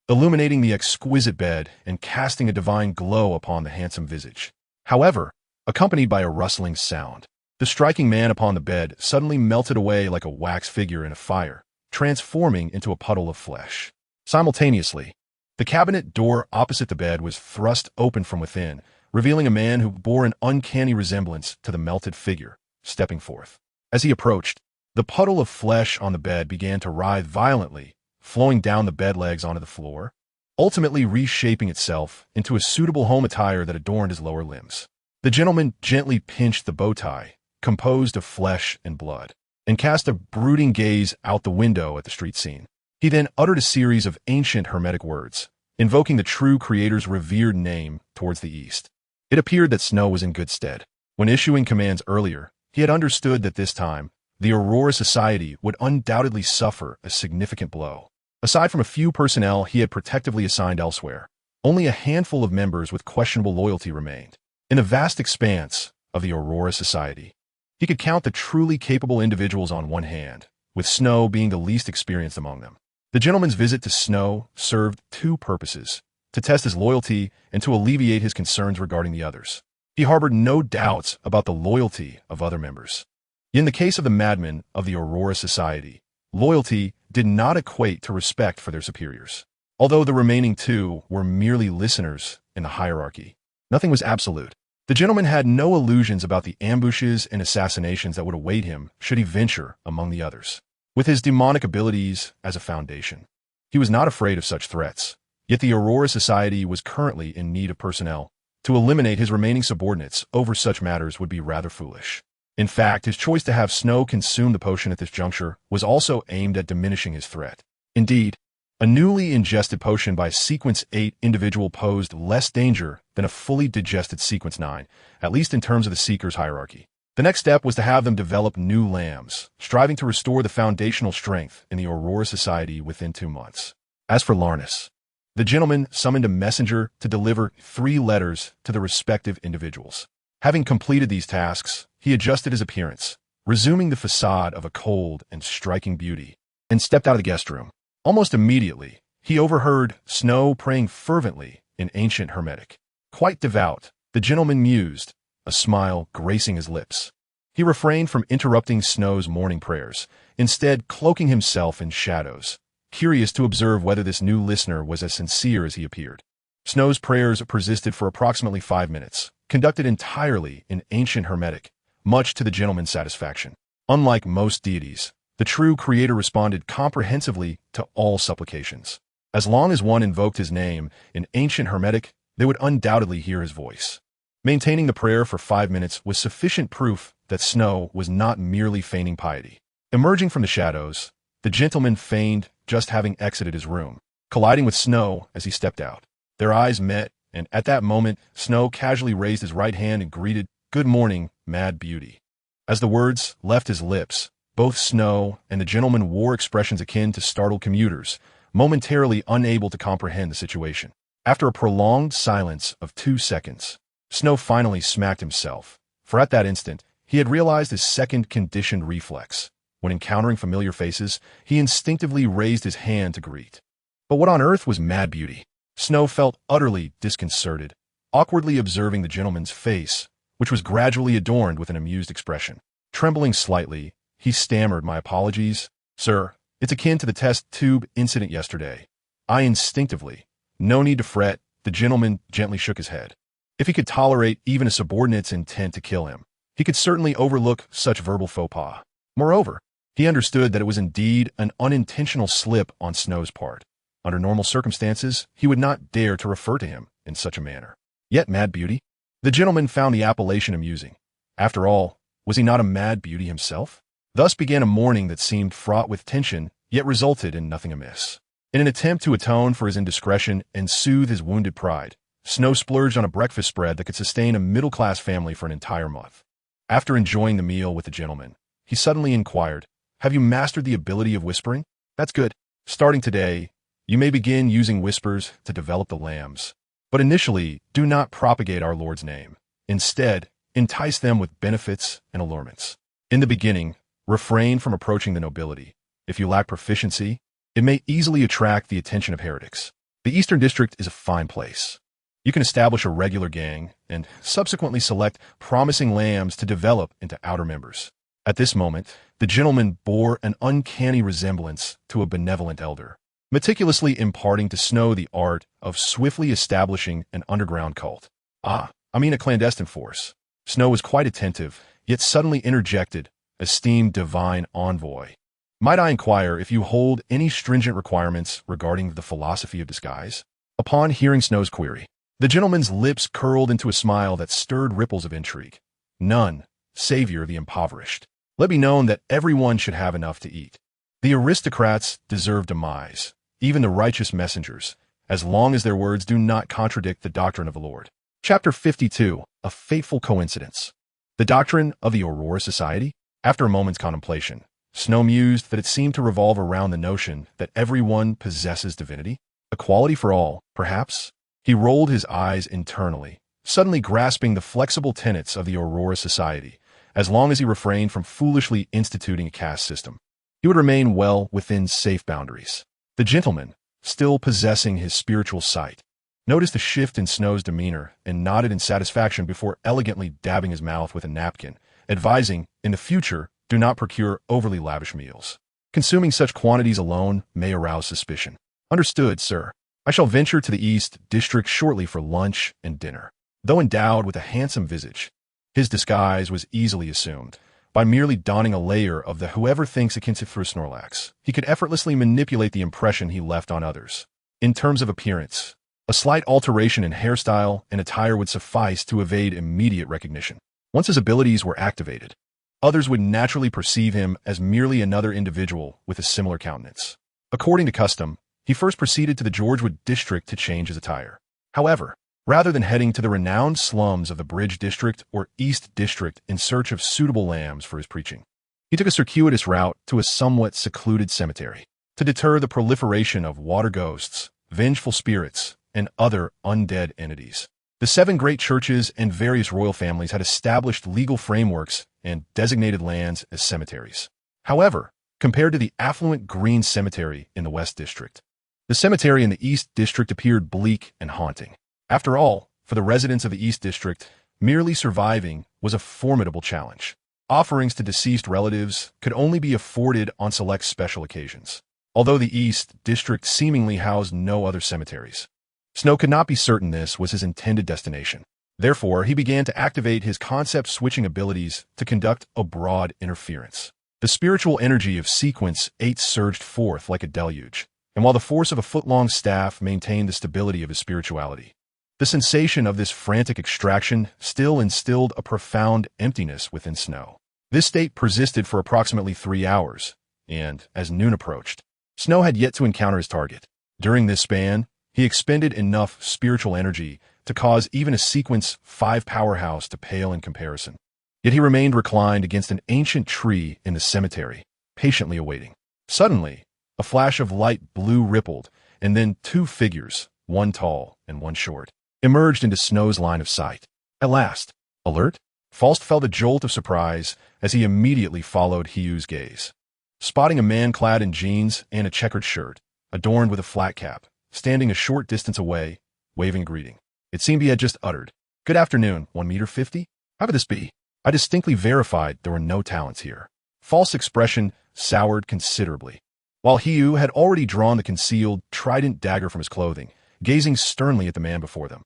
illuminating the exquisite bed and casting a divine glow upon the handsome visage. However, accompanied by a rustling sound, the striking man upon the bed suddenly melted away like a wax figure in a fire, transforming into a puddle of flesh. Simultaneously, the cabinet door opposite the bed was thrust open from within, revealing a man who bore an uncanny resemblance to the melted figure, stepping forth. As he approached, the puddle of flesh on the bed began to writhe violently, flowing down the bed legs onto the floor, ultimately reshaping itself into a suitable home attire that adorned his lower limbs. The gentleman gently pinched the bow tie, composed of flesh and blood, and cast a brooding gaze out the window at the street scene. He then uttered a series of ancient Hermetic words, invoking the true Creator's revered name towards the east. It appeared that Snow was in good stead. When issuing commands earlier, he had understood that this time, the Aurora Society would undoubtedly suffer a significant blow. Aside from a few personnel he had protectively assigned elsewhere, only a handful of members with questionable loyalty remained. In the vast expanse of the Aurora Society, he could count the truly capable individuals on one hand, with Snow being the least experienced among them. The gentleman's visit to Snow served 2 purposes: to test his loyalty and to alleviate his concerns regarding the others. He harbored no doubts about the loyalty of other members. In the case of the madmen of the Aurora Society, loyalty did not equate to respect for their superiors. Although the remaining 2 were merely listeners in the hierarchy, nothing was absolute. The gentleman had no illusions about the ambushes and assassinations that would await him should he venture among the others. With his demonic abilities as a foundation, he was not afraid of such threats. Yet the Aurora Society was currently in need of personnel. To eliminate his remaining subordinates over such matters would be rather foolish. In fact, his choice to have Snow consume the potion at this juncture was also aimed at diminishing his threat. Indeed, a newly ingested potion by Sequence 8 individual posed less danger than a fully digested Sequence 9, at least in terms of the Seeker's hierarchy. The next step was to have them develop new lambs, striving to restore the foundational strength in the Aurora Society within 2 months. As for Larnus, the gentleman summoned a messenger to deliver 3 letters to the respective individuals. Having completed these tasks, he adjusted his appearance, resuming the facade of a cold and striking beauty, and stepped out of the guest room. Almost immediately, he overheard Snow praying fervently in ancient Hermetic. Quite devout, the gentleman mused, a smile gracing his lips. He refrained from interrupting Snow's morning prayers, instead cloaking himself in shadows, curious to observe whether this new listener was as sincere as he appeared. Snow's prayers persisted for approximately 5 minutes, conducted entirely in ancient Hermetic, much to the gentleman's satisfaction. Unlike most deities, the true Creator responded comprehensively to all supplications. As long as one invoked his name in ancient Hermetic, they would undoubtedly hear his voice. Maintaining the prayer for 5 minutes was sufficient proof that Snow was not merely feigning piety. Emerging from the shadows, the gentleman feigned just having exited his room, colliding with Snow as he stepped out. Their eyes met, and at that moment, Snow casually raised his right hand and greeted, "Good morning, Mad Beauty." As the words left his lips, both Snow and the gentleman wore expressions akin to startled commuters, momentarily unable to comprehend the situation. After a prolonged silence of 2 seconds, Snow finally smacked himself, for at that instant, he had realized his second conditioned reflex. When encountering familiar faces, he instinctively raised his hand to greet. But what on earth was Mad Beauty? Snow felt utterly disconcerted, awkwardly observing the gentleman's face, which was gradually adorned with an amused expression. Trembling slightly, He stammered, "My apologies. Sir, it's akin to the test tube incident yesterday. I instinctively—" "No need to fret," the gentleman gently shook his head. If he could tolerate even a subordinate's intent to kill him, he could certainly overlook such verbal faux pas. Moreover, he understood that it was indeed an unintentional slip on Snow's part. Under normal circumstances, he would not dare to refer to him in such a manner. Yet Mad Beauty? The gentleman found the appellation amusing. After all, was he not a mad beauty himself? Thus began a morning that seemed fraught with tension, yet resulted in nothing amiss. In an attempt to atone for his indiscretion and soothe his wounded pride, Snow splurged on a breakfast spread that could sustain a middle-class family for an entire month. After enjoying the meal with the gentleman, he suddenly inquired, "Have you mastered the ability of whispering? That's good. Starting today, you may begin using whispers to develop the lambs. But initially, do not propagate our Lord's name. Instead, entice them with benefits and allurements. In the beginning, refrain from approaching the nobility. If you lack proficiency, it may easily attract the attention of heretics. The Eastern District is a fine place. You can establish a regular gang and subsequently select promising lambs to develop into outer members." At this moment, the gentleman bore an uncanny resemblance to a benevolent elder, meticulously imparting to Snow the art of swiftly establishing an underground cult. "I mean a clandestine force." Snow was quite attentive, yet suddenly interjected, "Esteemed divine envoy, might I inquire if you hold any stringent requirements regarding the philosophy of disguise?" Upon hearing Snow's query, the gentleman's lips curled into a smile that stirred ripples of intrigue. "None, savior of the impoverished. Let be known that everyone should have enough to eat. The aristocrats deserve demise, even the righteous messengers, as long as their words do not contradict the doctrine of the Lord." Chapter 52, A Fateful Coincidence. The doctrine of the Aurora Society? After a moment's contemplation, Snow mused that it seemed to revolve around the notion that everyone possesses divinity. Equality for all, perhaps? He rolled his eyes internally, suddenly grasping the flexible tenets of the Aurora Society. As long as he refrained from foolishly instituting a caste system, he would remain well within safe boundaries. The gentleman, still possessing his spiritual sight, noticed a shift in Snow's demeanor and nodded in satisfaction before elegantly dabbing his mouth with a napkin, advising, in the future, do not procure overly lavish meals. Consuming such quantities alone may arouse suspicion. "Understood, sir. I shall venture to the East District shortly for lunch and dinner." Though endowed with a handsome visage, his disguise was easily assumed. By merely donning a layer of the "whoever thinks akin to through Snorlax," he could effortlessly manipulate the impression he left on others. In terms of appearance, a slight alteration in hairstyle and attire would suffice to evade immediate recognition. Once his abilities were activated, others would naturally perceive him as merely another individual with a similar countenance. According to custom, he first proceeded to the Georgewood district to change his attire. However, rather than heading to the renowned slums of the Bridge District or East District in search of suitable lambs for his preaching, he took a circuitous route to a somewhat secluded cemetery to deter the proliferation of water ghosts, vengeful spirits, and other undead entities. The 7 great churches and various royal families had established legal frameworks and designated lands as cemeteries. However, compared to the affluent Green Cemetery in the West District, the cemetery in the East District appeared bleak and haunting. After all, for the residents of the East District, merely surviving was a formidable challenge. Offerings to deceased relatives could only be afforded on select special occasions, although the East District seemingly housed no other cemeteries. Snow could not be certain this was his intended destination. Therefore, he began to activate his concept-switching abilities to conduct a broad interference. The spiritual energy of Sequence 8 surged forth like a deluge, and while the force of a foot-long staff maintained the stability of his spirituality, the sensation of this frantic extraction still instilled a profound emptiness within Snow. This state persisted for approximately 3 hours, and, as noon approached, Snow had yet to encounter his target. During this span, he expended enough spiritual energy to cause even a Sequence 5 powerhouse to pale in comparison. Yet he remained reclined against an ancient tree in the cemetery, patiently awaiting. Suddenly, a flash of light blue rippled, and then 2 figures, one tall and one short, emerged into Snow's line of sight. At last, alert, Faust felt a jolt of surprise as he immediately followed Hiyu's gaze. Spotting a man clad in jeans and a checkered shirt, adorned with a flat cap, standing a short distance away, waving a greeting. It seemed he had just uttered, "Good afternoon, 1 meter 50? How could this be?" I distinctly verified there were no talents here. False's expression soured considerably. While Hiu had already drawn the concealed, trident dagger from his clothing, gazing sternly at the man before them.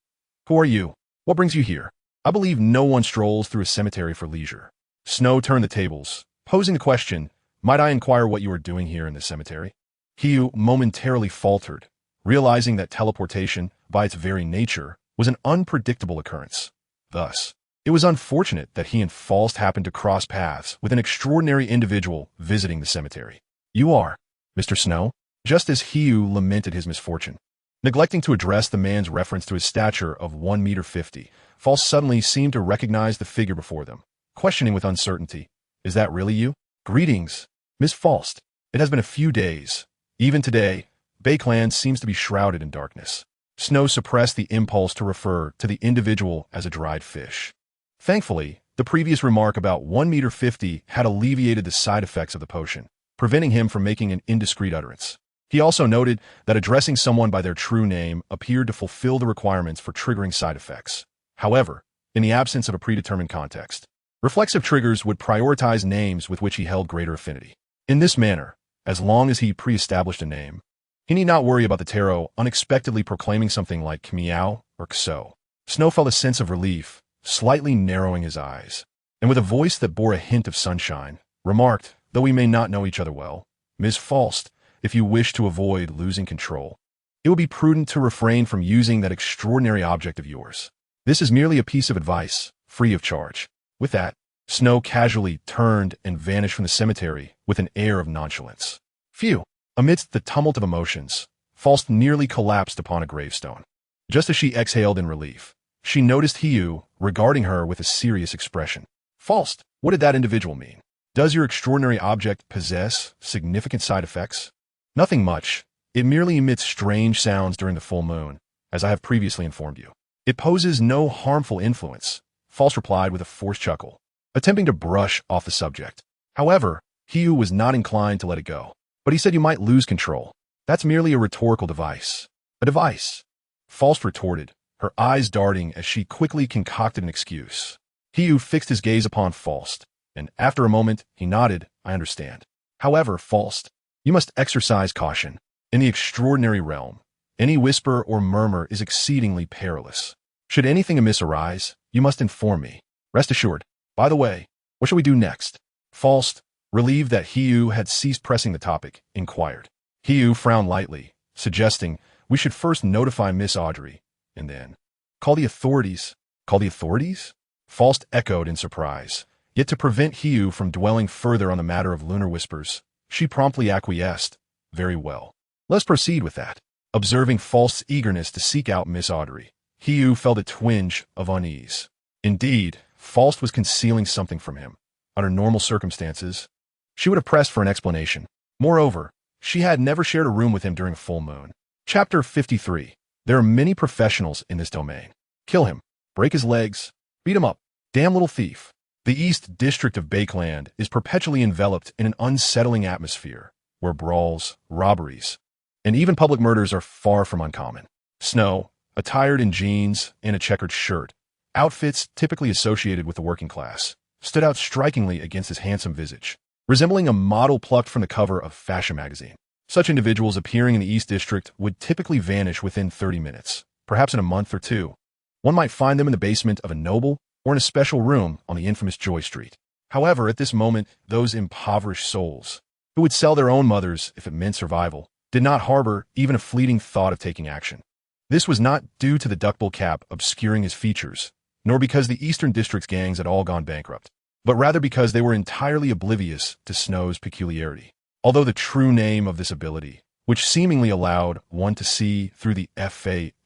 "Who are you? What brings you here? I believe no one strolls through a cemetery for leisure." Snow turned the tables, posing the question, "Might I inquire what you are doing here in this cemetery?" Hiu momentarily faltered, realizing that teleportation, by its very nature, was an unpredictable occurrence. Thus, it was unfortunate that he and Faust happened to cross paths with an extraordinary individual visiting the cemetery. "You are Mr. Snow?" Just as Hiu lamented his misfortune. Neglecting to address the man's reference to his stature of 1 meter 50, Faust suddenly seemed to recognize the figure before them, questioning with uncertainty, "Is that really you?" "Greetings, Miss Faust. It has been a few days. Even today, Bakeland seems to be shrouded in darkness." Snow suppressed the impulse to refer to the individual as a dried fish. Thankfully, the previous remark about 1 meter 50 had alleviated the side effects of the potion, preventing him from making an indiscreet utterance. He also noted that addressing someone by their true name appeared to fulfill the requirements for triggering side effects. However, in the absence of a predetermined context, reflexive triggers would prioritize names with which he held greater affinity. In this manner, as long as he pre-established a name, he need not worry about the tarot unexpectedly proclaiming something like meow or xo. Snow felt a sense of relief, slightly narrowing his eyes, and with a voice that bore a hint of sunshine, remarked, "Though we may not know each other well, Miss Faust, if you wish to avoid losing control, it would be prudent to refrain from using that extraordinary object of yours. This is merely a piece of advice, free of charge." With that, Snow casually turned and vanished from the cemetery with an air of nonchalance. Phew! Amidst the tumult of emotions, Faust nearly collapsed upon a gravestone. Just as she exhaled in relief, she noticed Hiu regarding her with a serious expression. "Faust, what did that individual mean? Does your extraordinary object possess significant side effects?" "Nothing much. It merely emits strange sounds during the full moon, as I have previously informed you. It poses no harmful influence," Faust replied with a forced chuckle, attempting to brush off the subject. However, Hiu was not inclined to let it go. "But he said you might lose control. That's merely a rhetorical device." "A device?" Faust retorted, her eyes darting as she quickly concocted an excuse. Hiu fixed his gaze upon Faust, and after a moment he nodded, "I understand. However, Faust, you must exercise caution. In the extraordinary realm, any whisper or murmur is exceedingly perilous. Should anything amiss arise, you must inform me. Rest assured. By the way, what shall we do next?" Faust, relieved that Hiu had ceased pressing the topic, inquired. Hiu frowned lightly, suggesting, "We should first notify Miss Audrey, and then call the authorities." "Call the authorities?" Faust echoed in surprise. Yet to prevent Hiu from dwelling further on the matter of lunar whispers, she promptly acquiesced. "Very well. Let's proceed with that." Observing Faust's eagerness to seek out Miss Audrey, Hiu felt a twinge of unease. Indeed, Faust was concealing something from him. Under normal circumstances, she would have pressed for an explanation. Moreover, she had never shared a room with him during a full moon. Chapter 53. There are many professionals in this domain. Kill him. Break his legs. Beat him up. Damn little thief. The East District of Bakeland is perpetually enveloped in an unsettling atmosphere, where brawls, robberies, and even public murders are far from uncommon. Snow, attired in jeans and a checkered shirt, outfits typically associated with the working class, stood out strikingly against his handsome visage, resembling a model plucked from the cover of a fashion magazine. Such individuals appearing in the East District would typically vanish within 30 minutes, perhaps in a month or two. One might find them in the basement of a noble or in a special room on the infamous Joy Street. However, at this moment, those impoverished souls, who would sell their own mothers if it meant survival, did not harbor even a fleeting thought of taking action. This was not due to the duckbill cap obscuring his features, nor because the Eastern District's gangs had all gone bankrupt, but rather because they were entirely oblivious to Snow's peculiarity. Although the true name of this ability, which seemingly allowed one to see through the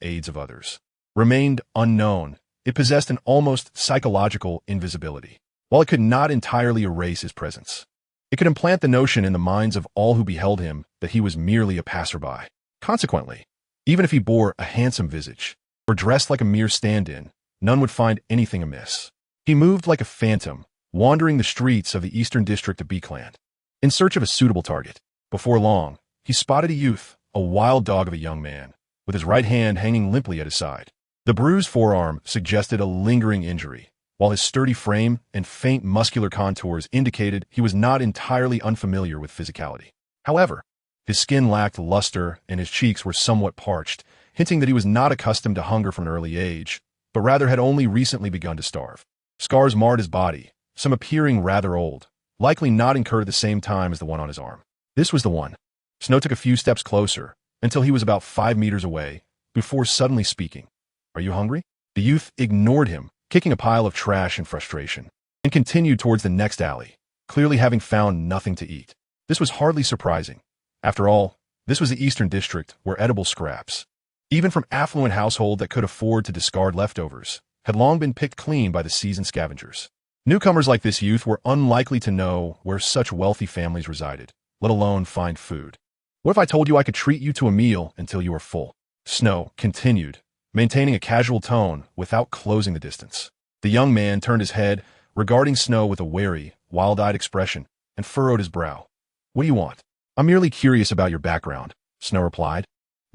aids of others, remained unknown, it possessed an almost psychological invisibility. While it could not entirely erase his presence, it could implant the notion in the minds of all who beheld him that he was merely a passerby. Consequently, even if he bore a handsome visage, or dressed like a mere stand-in, none would find anything amiss. He moved like a phantom, wandering the streets of the Eastern District of Bakeland, in search of a suitable target. Before long, he spotted a youth, a wild dog of a young man, with his right hand hanging limply at his side. The bruised forearm suggested a lingering injury, while his sturdy frame and faint muscular contours indicated he was not entirely unfamiliar with physicality. However, his skin lacked luster and his cheeks were somewhat parched, hinting that he was not accustomed to hunger from an early age, but rather had only recently begun to starve. Scars marred his body, some appearing rather old, likely not incurred at the same time as the one on his arm. This was the one. Snow took a few steps closer, until he was about 5 meters away, before suddenly speaking. "Are you hungry?" The youth ignored him, kicking a pile of trash in frustration, and continued towards the next alley, clearly having found nothing to eat. This was hardly surprising. After all, this was the Eastern District, where edible scraps, even from affluent households that could afford to discard leftovers, had long been picked clean by the seasoned scavengers. Newcomers like this youth were unlikely to know where such wealthy families resided, let alone find food. "What if I told you I could treat you to a meal until you were full?" Snow continued, maintaining a casual tone without closing the distance. The young man turned his head, regarding Snow with a wary, wild-eyed expression, and furrowed his brow. "What do you want?" "I'm merely curious about your background," Snow replied,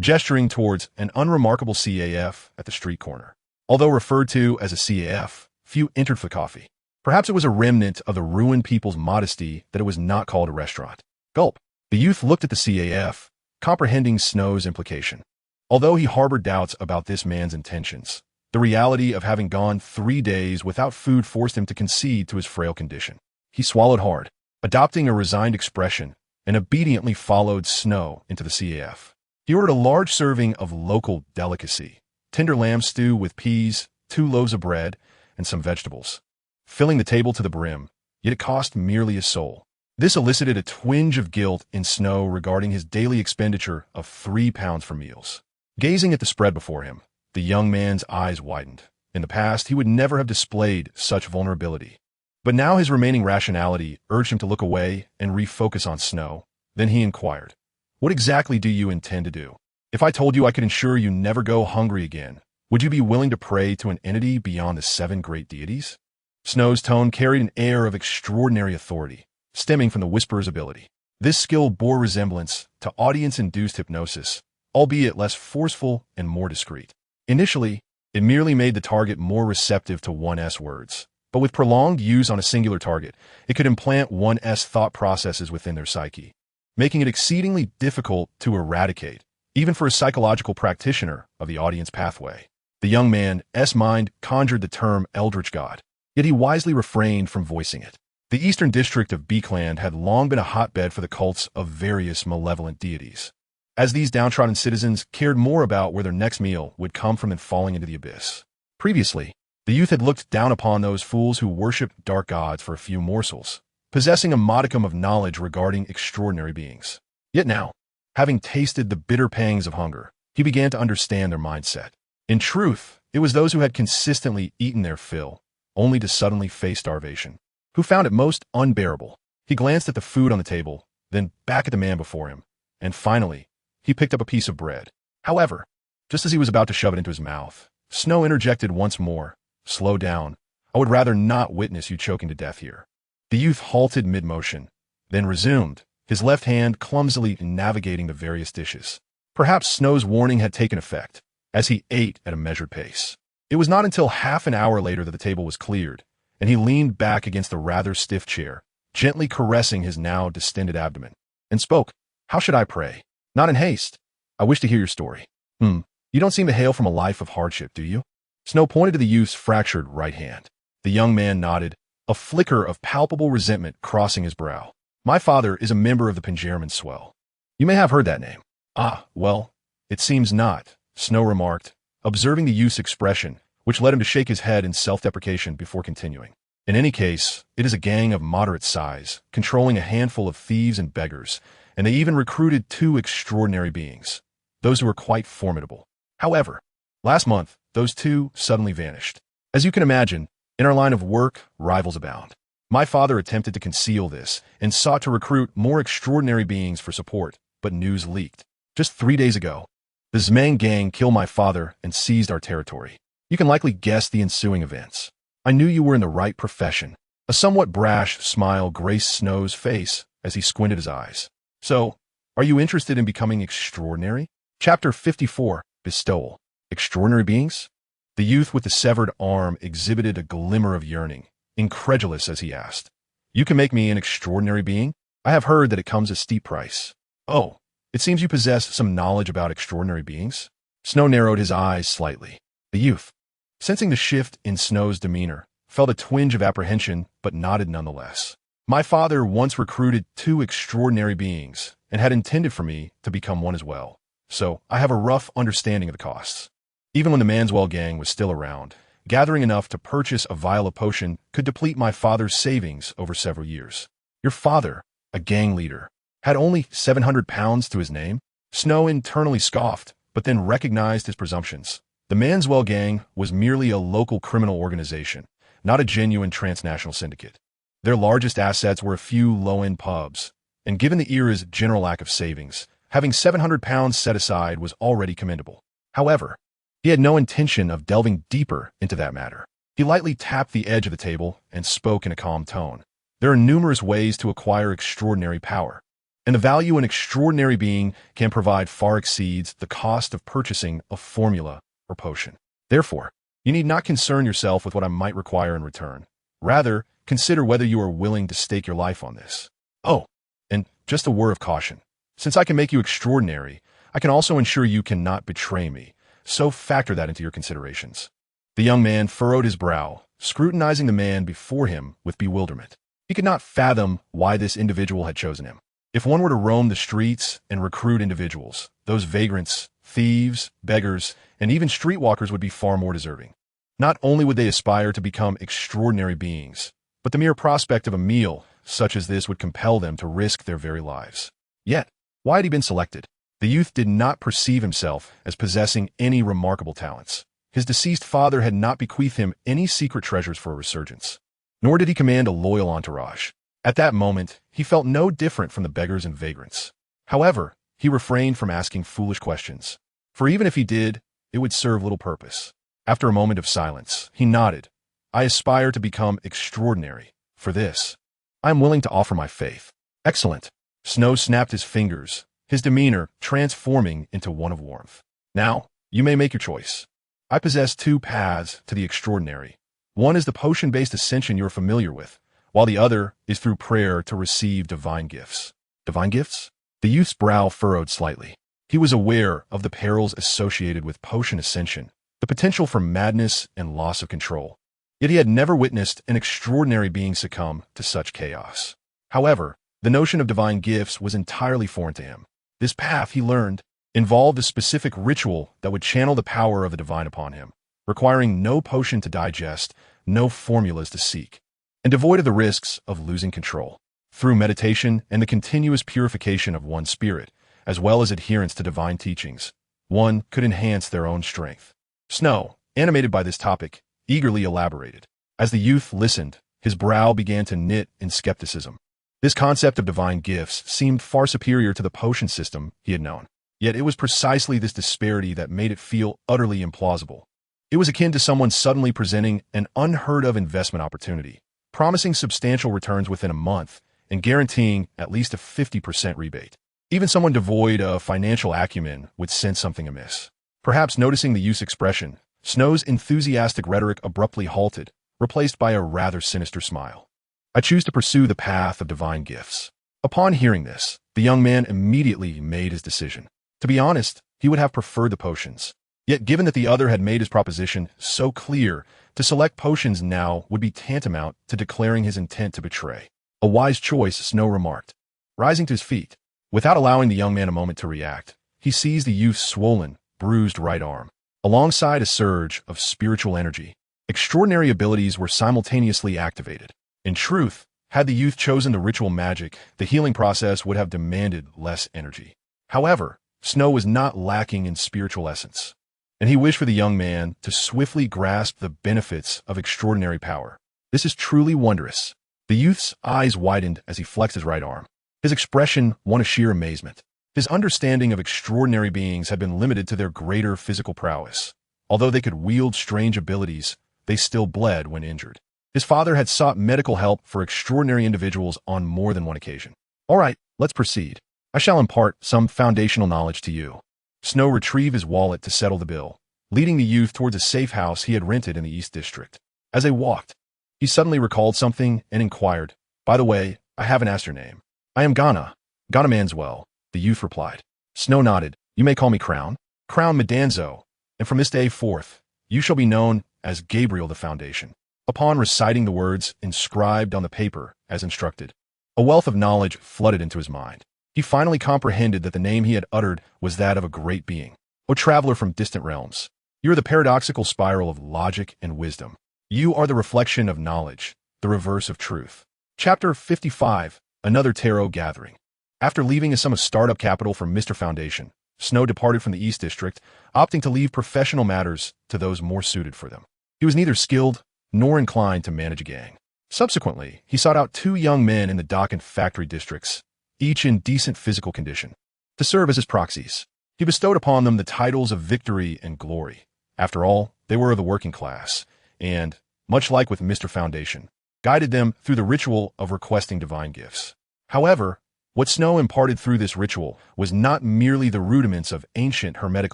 gesturing towards an unremarkable CAF at the street corner. Although referred to as a CAF, few entered for coffee. Perhaps it was a remnant of the ruined people's modesty that it was not called a restaurant. Gulp. The youth looked at the CAF, comprehending Snow's implication. Although he harbored doubts about this man's intentions, the reality of having gone 3 days without food forced him to concede to his frail condition. He swallowed hard, adopting a resigned expression, and obediently followed Snow into the CAF. He ordered a large serving of local delicacy, tender lamb stew with peas, 2 loaves of bread, and some vegetables, filling the table to the brim, yet it cost merely a soul. This elicited a twinge of guilt in Snow regarding his daily expenditure of 3 pounds for meals. Gazing at the spread before him, the young man's eyes widened. In the past, he would never have displayed such vulnerability. But now his remaining rationality urged him to look away and refocus on Snow. Then he inquired, "What exactly do you intend to do? If I told you I could ensure you never go hungry again, would you be willing to pray to an entity beyond the 7 great deities?" Snow's tone carried an air of extraordinary authority, stemming from the whisperer's ability. This skill bore resemblance to audience-induced hypnosis, albeit less forceful and more discreet. Initially, it merely made the target more receptive to one's words, but with prolonged use on a singular target, it could implant one's thought processes within their psyche, making it exceedingly difficult to eradicate, even for a psychological practitioner of the audience pathway. The young man's mind conjured the term Eldritch God, yet he wisely refrained from voicing it. The Eastern District of Beakland had long been a hotbed for the cults of various malevolent deities, as these downtrodden citizens cared more about where their next meal would come from than falling into the abyss. Previously, the youth had looked down upon those fools who worshipped dark gods for a few morsels, possessing a modicum of knowledge regarding extraordinary beings. Yet now, having tasted the bitter pangs of hunger, he began to understand their mindset. In truth, it was those who had consistently eaten their fill, only to suddenly face starvation, who found it most unbearable. He glanced at the food on the table, then back at the man before him, and finally, he picked up a piece of bread. However, just as he was about to shove it into his mouth, Snow interjected once more, "Slow down. I would rather not witness you choking to death here." The youth halted mid-motion, then resumed, his left hand clumsily navigating the various dishes. Perhaps Snow's warning had taken effect, as he ate at a measured pace. It was not until half an hour later that the table was cleared, and he leaned back against the rather stiff chair, gently caressing his now distended abdomen, and spoke, "How should I pray? Not in haste. I wish to hear your story." You don't seem to hail from a life of hardship, do you?" Snow pointed to the youth's fractured right hand. The young man nodded, a flicker of palpable resentment crossing his brow. "My father is a member of the Penjerman Swell. You may have heard that name." "Ah, well, it seems not," Snow remarked, observing the youth's expression, which led him to shake his head in self-deprecation before continuing. "In any case, it is a gang of moderate size, controlling a handful of thieves and beggars, and they even recruited 2 extraordinary beings, those who were quite formidable. However, last month, those 2 suddenly vanished. As you can imagine, in our line of work, rivals abound. My father attempted to conceal this and sought to recruit more extraordinary beings for support, but news leaked. Just 3 days ago, the Zmang gang killed my father and seized our territory. You can likely guess the ensuing events. I knew you were in the right profession." A somewhat brash smile graced Snow's face as he squinted his eyes. "So, are you interested in becoming extraordinary?" Chapter 54, Bestowal. Extraordinary beings? The youth with the severed arm exhibited a glimmer of yearning, incredulous as he asked, "You can make me an extraordinary being? I have heard that it comes at a steep price." "Oh, it seems you possess some knowledge about extraordinary beings." Snow narrowed his eyes slightly. The youth, sensing the shift in Snow's demeanor, felt a twinge of apprehension but nodded nonetheless. "My father once recruited 2 extraordinary beings and had intended for me to become one as well, so I have a rough understanding of the costs." Even when the Manswell gang was still around, gathering enough to purchase a vial of potion could deplete my father's savings over several years. Your father, a gang leader, had only 700 pounds to his name? Snow internally scoffed, but then recognized his presumptions. The Manswell gang was merely a local criminal organization, not a genuine transnational syndicate. Their largest assets were a few low-end pubs, and given the era's general lack of savings, having 700 pounds set aside was already commendable. However, he had no intention of delving deeper into that matter. He lightly tapped the edge of the table and spoke in a calm tone. "There are numerous ways to acquire extraordinary power, and the value an extraordinary being can provide far exceeds the cost of purchasing a formula or potion. Therefore, you need not concern yourself with what I might require in return. Rather, consider whether you are willing to stake your life on this. Oh, and just a word of caution. Since I can make you extraordinary, I can also ensure you cannot betray me, so factor that into your considerations." The young man furrowed his brow, scrutinizing the man before him with bewilderment. He could not fathom why this individual had chosen him. If one were to roam the streets and recruit individuals, those vagrants, thieves, beggars, and even streetwalkers would be far more deserving. Not only would they aspire to become extraordinary beings, but the mere prospect of a meal such as this would compel them to risk their very lives. Yet, why had he been selected? The youth did not perceive himself as possessing any remarkable talents. His deceased father had not bequeathed him any secret treasures for a resurgence. Nor did he command a loyal entourage. At that moment, he felt no different from the beggars and vagrants. However, he refrained from asking foolish questions, for even if he did, it would serve little purpose. After a moment of silence, he nodded. "I aspire to become extraordinary. For this, I am willing to offer my faith." "Excellent." Snow snapped his fingers, his demeanor transforming into one of warmth. "Now, you may make your choice. I possess 2 paths to the extraordinary. One is the potion-based ascension you are familiar with, while the other is through prayer to receive divine gifts." "Divine gifts?" The youth's brow furrowed slightly. He was aware of the perils associated with potion ascension, the potential for madness and loss of control. Yet he had never witnessed an extraordinary being succumb to such chaos. However, the notion of divine gifts was entirely foreign to him. This path, he learned, involved a specific ritual that would channel the power of the divine upon him, requiring no potion to digest, no formulas to seek, and devoid of the risks of losing control. Through meditation and the continuous purification of one's spirit, as well as adherence to divine teachings, one could enhance their own strength. Snow, animated by this topic, eagerly elaborated. As the youth listened, his brow began to knit in skepticism. This concept of divine gifts seemed far superior to the potion system he had known. Yet it was precisely this disparity that made it feel utterly implausible. It was akin to someone suddenly presenting an unheard-of investment opportunity, promising substantial returns within a month and guaranteeing at least a 50% rebate. Even someone devoid of financial acumen would sense something amiss. Perhaps noticing the youth's expression, Snow's enthusiastic rhetoric abruptly halted, replaced by a rather sinister smile. "I choose to pursue the path of divine gifts." Upon hearing this, the young man immediately made his decision. To be honest, he would have preferred the potions. Yet given that the other had made his proposition so clear, to select potions now would be tantamount to declaring his intent to betray. "A wise choice," Snow remarked. Rising to his feet, without allowing the young man a moment to react, he seized the youth's swollen, bruised right arm. Alongside a surge of spiritual energy, extraordinary abilities were simultaneously activated. In truth, had the youth chosen the ritual magic, the healing process would have demanded less energy. However, Snow was not lacking in spiritual essence, and he wished for the young man to swiftly grasp the benefits of extraordinary power. "This is truly wondrous." The youth's eyes widened as he flexed his right arm. His expression one of sheer amazement. His understanding of extraordinary beings had been limited to their greater physical prowess. Although they could wield strange abilities, they still bled when injured. His father had sought medical help for extraordinary individuals on more than one occasion. "All right, let's proceed. I shall impart some foundational knowledge to you." Snow retrieved his wallet to settle the bill, leading the youth towards a safe house he had rented in the East District. As they walked, he suddenly recalled something and inquired, "By the way, I haven't asked your name." "I am Ghana Manswell," the youth replied. Snow nodded. "You may call me Crown Madanzo, and from this day forth, you shall be known as Gabriel the Foundation." Upon reciting the words inscribed on the paper as instructed, a wealth of knowledge flooded into his mind. He finally comprehended that the name he had uttered was that of a great being. "O traveler from distant realms, you are the paradoxical spiral of logic and wisdom. You are the reflection of knowledge, the reverse of truth." Chapter 55, Another Tarot Gathering. After leaving a sum of startup capital from Mr. Foundation, Snow departed from the East District, opting to leave professional matters to those more suited for them. He was neither skilled nor inclined to manage a gang. Subsequently, he sought out 2 young men in the dock and factory districts, each in decent physical condition, to serve as his proxies. He bestowed upon them the titles of victory and glory. After all, they were of the working class, and, much like with Mr. Foundation, guided them through the ritual of requesting divine gifts. However, what Snow imparted through this ritual was not merely the rudiments of ancient Hermetic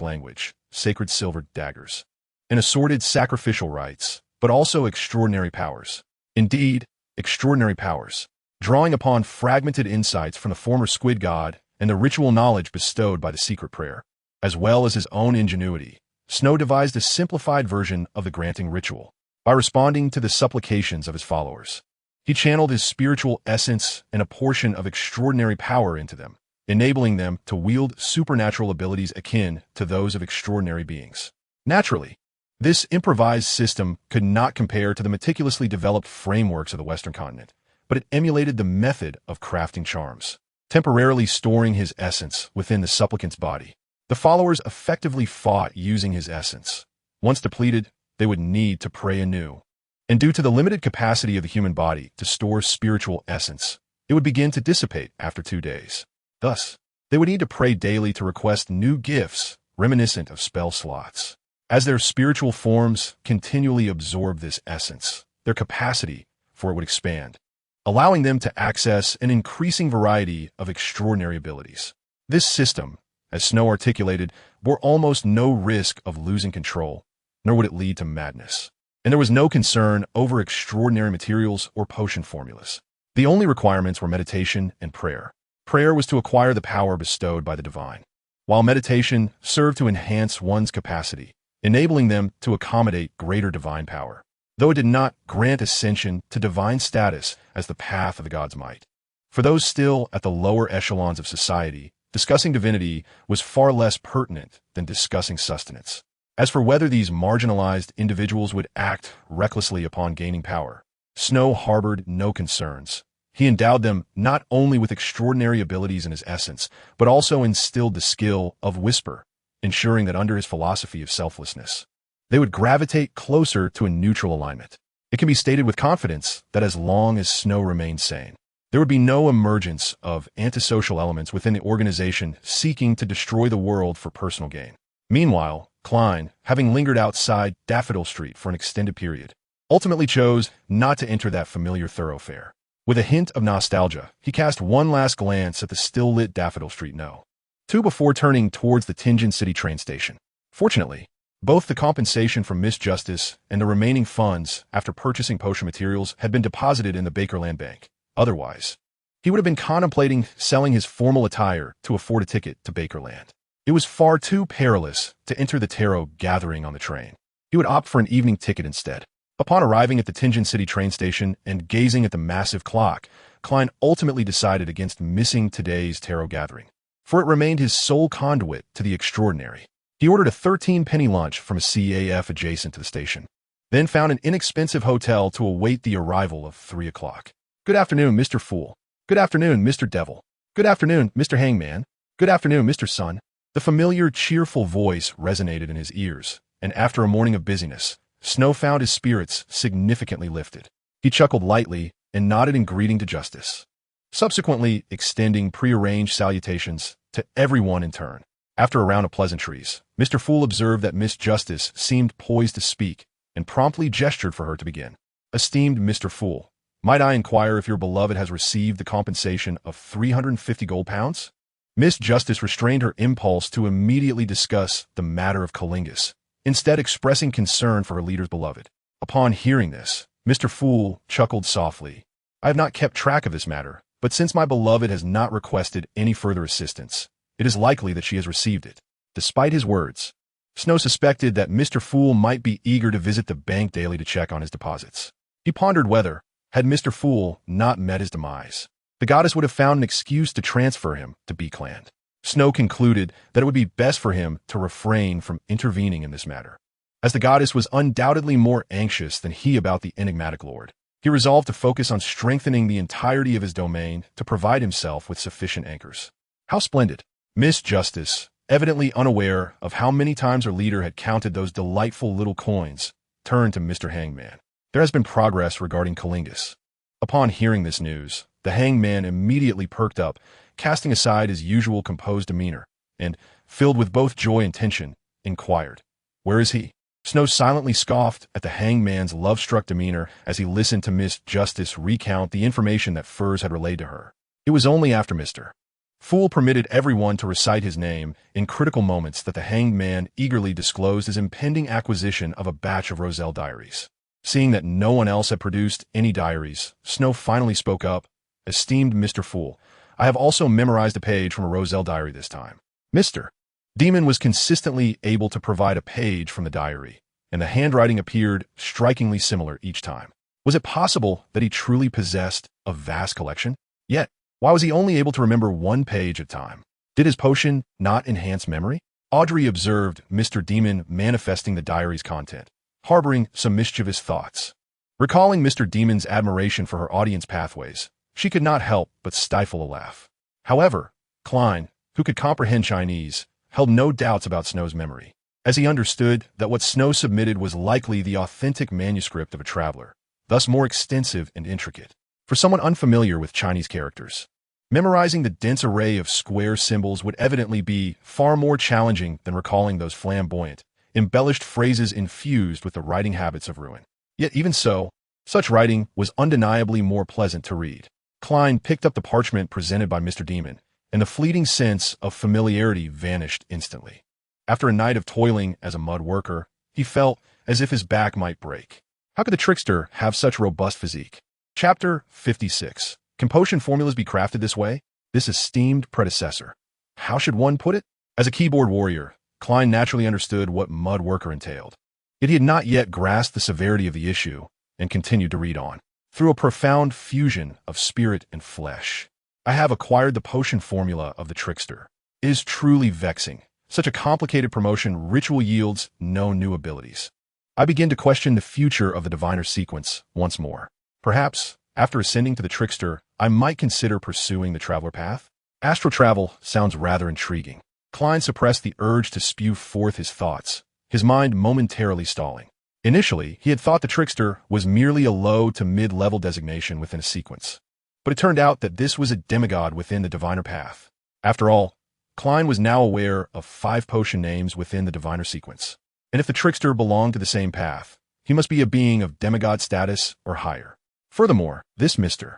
language, sacred silver daggers, and assorted sacrificial rites, but also extraordinary powers. Indeed, extraordinary powers, drawing upon fragmented insights from the former squid god and the ritual knowledge bestowed by the secret prayer, as well as his own ingenuity. Snow devised a simplified version of the granting ritual. By responding to the supplications of his followers, he channeled his spiritual essence and a portion of extraordinary power into them, enabling them to wield supernatural abilities akin to those of extraordinary beings. Naturally, this improvised system could not compare to the meticulously developed frameworks of the Western continent, but it emulated the method of crafting charms, temporarily storing his essence within the supplicant's body. The followers effectively fought using his essence. Once depleted, they would need to pray anew. And due to the limited capacity of the human body to store spiritual essence, it would begin to dissipate after 2 days. Thus, they would need to pray daily to request new gifts reminiscent of spell slots. As their spiritual forms continually absorb this essence, their capacity for it would expand, allowing them to access an increasing variety of extraordinary abilities. This system, as Snow articulated, bore almost no risk of losing control, nor would it lead to madness. And there was no concern over extraordinary materials or potion formulas. The only requirements were meditation and prayer. Prayer was to acquire the power bestowed by the divine, while meditation served to enhance one's capacity, enabling them to accommodate greater divine power, though it did not grant ascension to divine status as the path of the god's might. For those still at the lower echelons of society, discussing divinity was far less pertinent than discussing sustenance. As for whether these marginalized individuals would act recklessly upon gaining power, Snow harbored no concerns. He endowed them not only with extraordinary abilities in his essence, but also instilled the skill of whisper, ensuring that under his philosophy of selflessness, they would gravitate closer to a neutral alignment. It can be stated with confidence that as long as Snow remained sane, there would be no emergence of antisocial elements within the organization seeking to destroy the world for personal gain. Meanwhile, Klein, having lingered outside Daffodil Street for an extended period, ultimately chose not to enter that familiar thoroughfare. With a hint of nostalgia, he cast one last glance at the still-lit Daffodil Street No. 2 before turning towards the Tianjin City train station. Fortunately, both the compensation from Miss Justice and the remaining funds after purchasing potion materials had been deposited in the Bakerland Bank. Otherwise, he would have been contemplating selling his formal attire to afford a ticket to Bakerland. It was far too perilous to enter the tarot gathering on the train. He would opt for an evening ticket instead. Upon arriving at the Tianjin City train station and gazing at the massive clock, Klein ultimately decided against missing today's tarot gathering, for it remained his sole conduit to the extraordinary. He ordered a 13-penny lunch from a CAF adjacent to the station, then found an inexpensive hotel to await the arrival of 3 o'clock. "Good afternoon, Mr. Fool. Good afternoon, Mr. Devil. Good afternoon, Mr. Hangman. Good afternoon, Mr. Sun." The familiar, cheerful voice resonated in his ears, and after a morning of busyness, Snow found his spirits significantly lifted. He chuckled lightly and nodded in greeting to Justice, subsequently extending prearranged salutations to everyone in turn. After a round of pleasantries, Mr. Fool observed that Miss Justice seemed poised to speak and promptly gestured for her to begin. "Esteemed Mr. Fool, might I inquire if your beloved has received the compensation of 350 gold pounds?" Miss Justice restrained her impulse to immediately discuss the matter of Kalingas, instead expressing concern for her leader's beloved. Upon hearing this, Mr. Fool chuckled softly. I have not kept track of this matter, but since my beloved has not requested any further assistance, it is likely that she has received it. Despite his words, Snow suspected that Mr. Fool might be eager to visit the bank daily to check on his deposits. He pondered whether, had Mr. Fool not met his demise, the goddess would have found an excuse to transfer him to B-Clan. Snow concluded that it would be best for him to refrain from intervening in this matter. As the goddess was undoubtedly more anxious than he about the enigmatic lord, he resolved to focus on strengthening the entirety of his domain to provide himself with sufficient anchors. How splendid! Miss Justice, evidently unaware of how many times her leader had counted those delightful little coins, turned to Mr. Hangman. There has been progress regarding Kalingas. Upon hearing this news, the hangman immediately perked up, casting aside his usual composed demeanor, and, filled with both joy and tension, inquired, "Where is he?" Snow silently scoffed at the hangman's love-struck demeanor as he listened to Miss Justice recount the information that Furs had relayed to her. It was only after Mr. Fool permitted everyone to recite his name in critical moments that the hanged man eagerly disclosed his impending acquisition of a batch of Roselle diaries. Seeing that no one else had produced any diaries, Snow finally spoke up. "Esteemed Mr. Fool, I have also memorized a page from a Roselle diary this time." Mr. Demon was consistently able to provide a page from the diary, and the handwriting appeared strikingly similar each time. Was it possible that he truly possessed a vast collection? Yet, why was he only able to remember one page at a time? Did his potion not enhance memory? Audrey observed Mr. Demon manifesting the diary's content, harboring some mischievous thoughts. Recalling Mr. Demon's admiration for her audience pathways, she could not help but stifle a laugh. However, Klein, who could comprehend Chinese, held no doubts about Snow's memory, as he understood that what Snow submitted was likely the authentic manuscript of a traveler, thus more extensive and intricate. For someone unfamiliar with Chinese characters, memorizing the dense array of square symbols would evidently be far more challenging than recalling those flamboyant, embellished phrases infused with the writing habits of Ruin. Yet even so, such writing was undeniably more pleasant to read. Klein picked up the parchment presented by Mr. Demon, and the fleeting sense of familiarity vanished instantly. After a night of toiling as a mud worker, he felt as if his back might break. How could the trickster have such robust physique? Chapter 56. Can potion formulas be crafted this way? This esteemed predecessor. How should one put it? As a keyboard warrior, Klein naturally understood what mud worker entailed. Yet he had not yet grasped the severity of the issue, and continued to read on. Through a profound fusion of spirit and flesh, I have acquired the potion formula of the trickster. It is truly vexing. Such a complicated promotion ritual yields no new abilities. I begin to question the future of the diviner sequence once more. Perhaps, after ascending to the trickster, I might consider pursuing the traveler path. Astral travel sounds rather intriguing. Klein suppressed the urge to spew forth his thoughts, his mind momentarily stalling. Initially, he had thought the trickster was merely a low to mid-level designation within a sequence. But it turned out that this was a demigod within the diviner path. After all, Klein was now aware of 5 potion names within the diviner sequence. And if the trickster belonged to the same path, he must be a being of demigod status or higher. Furthermore, this Mr.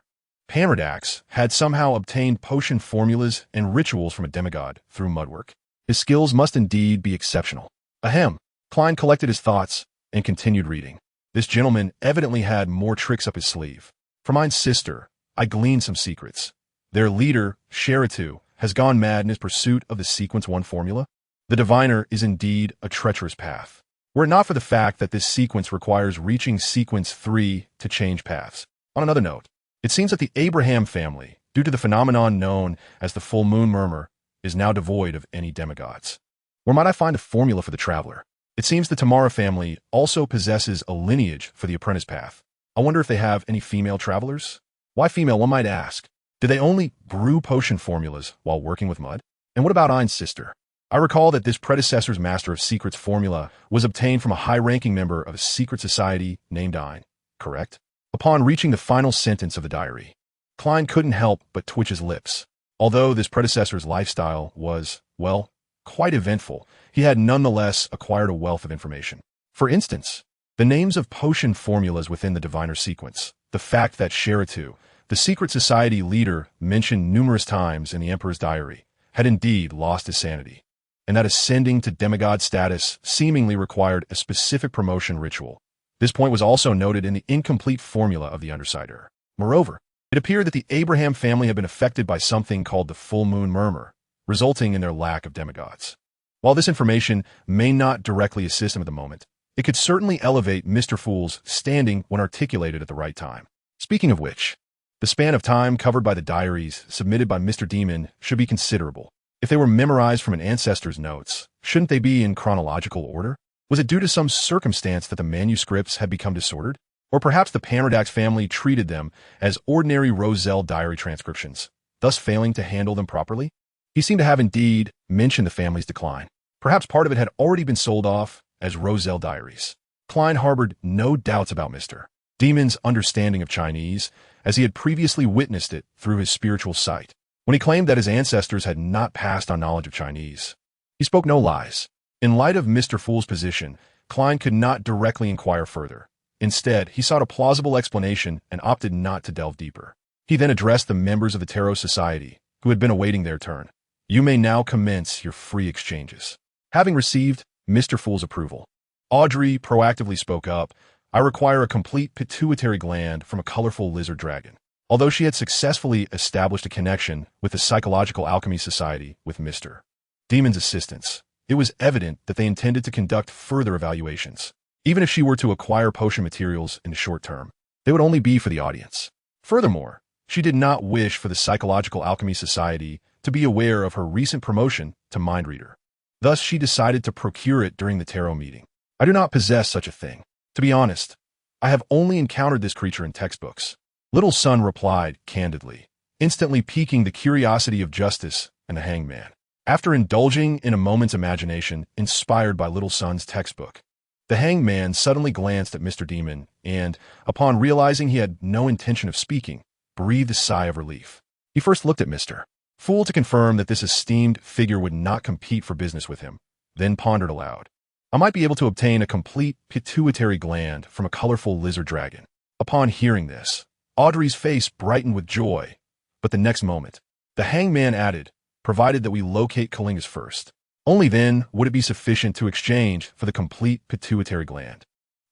Pamerdax had somehow obtained potion formulas and rituals from a demigod through mudwork. His skills must indeed be exceptional. Ahem. Klein collected his thoughts and continued reading. This gentleman evidently had more tricks up his sleeve. From mine sister, I gleaned some secrets. Their leader, Sheritu, has gone mad in his pursuit of the Sequence 1 formula. The diviner is indeed a treacherous path. Were it not for the fact that this sequence requires reaching Sequence 3 to change paths. On another note, it seems that the Abraham family, due to the phenomenon known as the full moon murmur, is now devoid of any demigods. Where might I find a formula for the traveler? It seems the Tamara family also possesses a lineage for the apprentice path. I wonder if they have any female travelers? Why female, one might ask. Do they only brew potion formulas while working with mud? And what about Ein's sister? I recall that this predecessor's Master of Secrets formula was obtained from a high-ranking member of a secret society named Ein, correct? Upon reaching the final sentence of the diary, Klein couldn't help but twitch his lips. Although this predecessor's lifestyle was, well, quite eventful, he had nonetheless acquired a wealth of information. For instance, the names of potion formulas within the diviner sequence, the fact that Sheritu, the secret society leader mentioned numerous times in the Emperor's diary, had indeed lost his sanity. and that ascending to demigod status seemingly required a specific promotion ritual. This point was also noted in the incomplete formula of the Undersider. Moreover, it appeared that the Abraham family had been affected by something called the full moon murmur, resulting in their lack of demigods. While this information may not directly assist him at the moment, it could certainly elevate Mr. Fool's standing when articulated at the right time. Speaking of which, the span of time covered by the diaries submitted by Mr. Demon should be considerable. If they were memorized from an ancestor's notes, shouldn't they be in chronological order? Was it due to some circumstance that the manuscripts had become disordered? Or perhaps the Panardax family treated them as ordinary Roselle diary transcriptions, thus failing to handle them properly? He seemed to have indeed mentioned the family's decline. Perhaps part of it had already been sold off as Roselle diaries. Klein harbored no doubts about Mr. Demon's understanding of Chinese, as he had previously witnessed it through his spiritual sight. When he claimed that his ancestors had not passed on knowledge of Chinese, he spoke no lies. In light of Mr. Fool's position, Klein could not directly inquire further. Instead, he sought a plausible explanation and opted not to delve deeper. He then addressed the members of the Tarot Society, who had been awaiting their turn. You may now commence your free exchanges. Having received Mr. Fool's approval, Audrey proactively spoke up. I require a complete pituitary gland from a colorful lizard dragon. Although she had successfully established a connection with the Psychological Alchemy Society with Mr. Demon's assistance, it was evident that they intended to conduct further evaluations. Even if she were to acquire potion materials in the short term, they would only be for the audience. Furthermore, she did not wish for the Psychological Alchemy Society to be aware of her recent promotion to Mind Reader. Thus, she decided to procure it during the tarot meeting. I do not possess such a thing. To be honest, I have only encountered this creature in textbooks. Little Sun replied candidly, instantly piquing the curiosity of Justice and the Hangman. After indulging in a moment's imagination inspired by Little Sun's textbook, the Hangman suddenly glanced at Mr. Demon and, upon realizing he had no intention of speaking, breathed a sigh of relief. He first looked at Mr. Fool to confirm that this esteemed figure would not compete for business with him, then pondered aloud. I might be able to obtain a complete pituitary gland from a colorful lizard dragon. Upon hearing this, Audrey's face brightened with joy, but the next moment, the Hangman added, provided that we locate Kalinga's first. Only then would it be sufficient to exchange for the complete pituitary gland.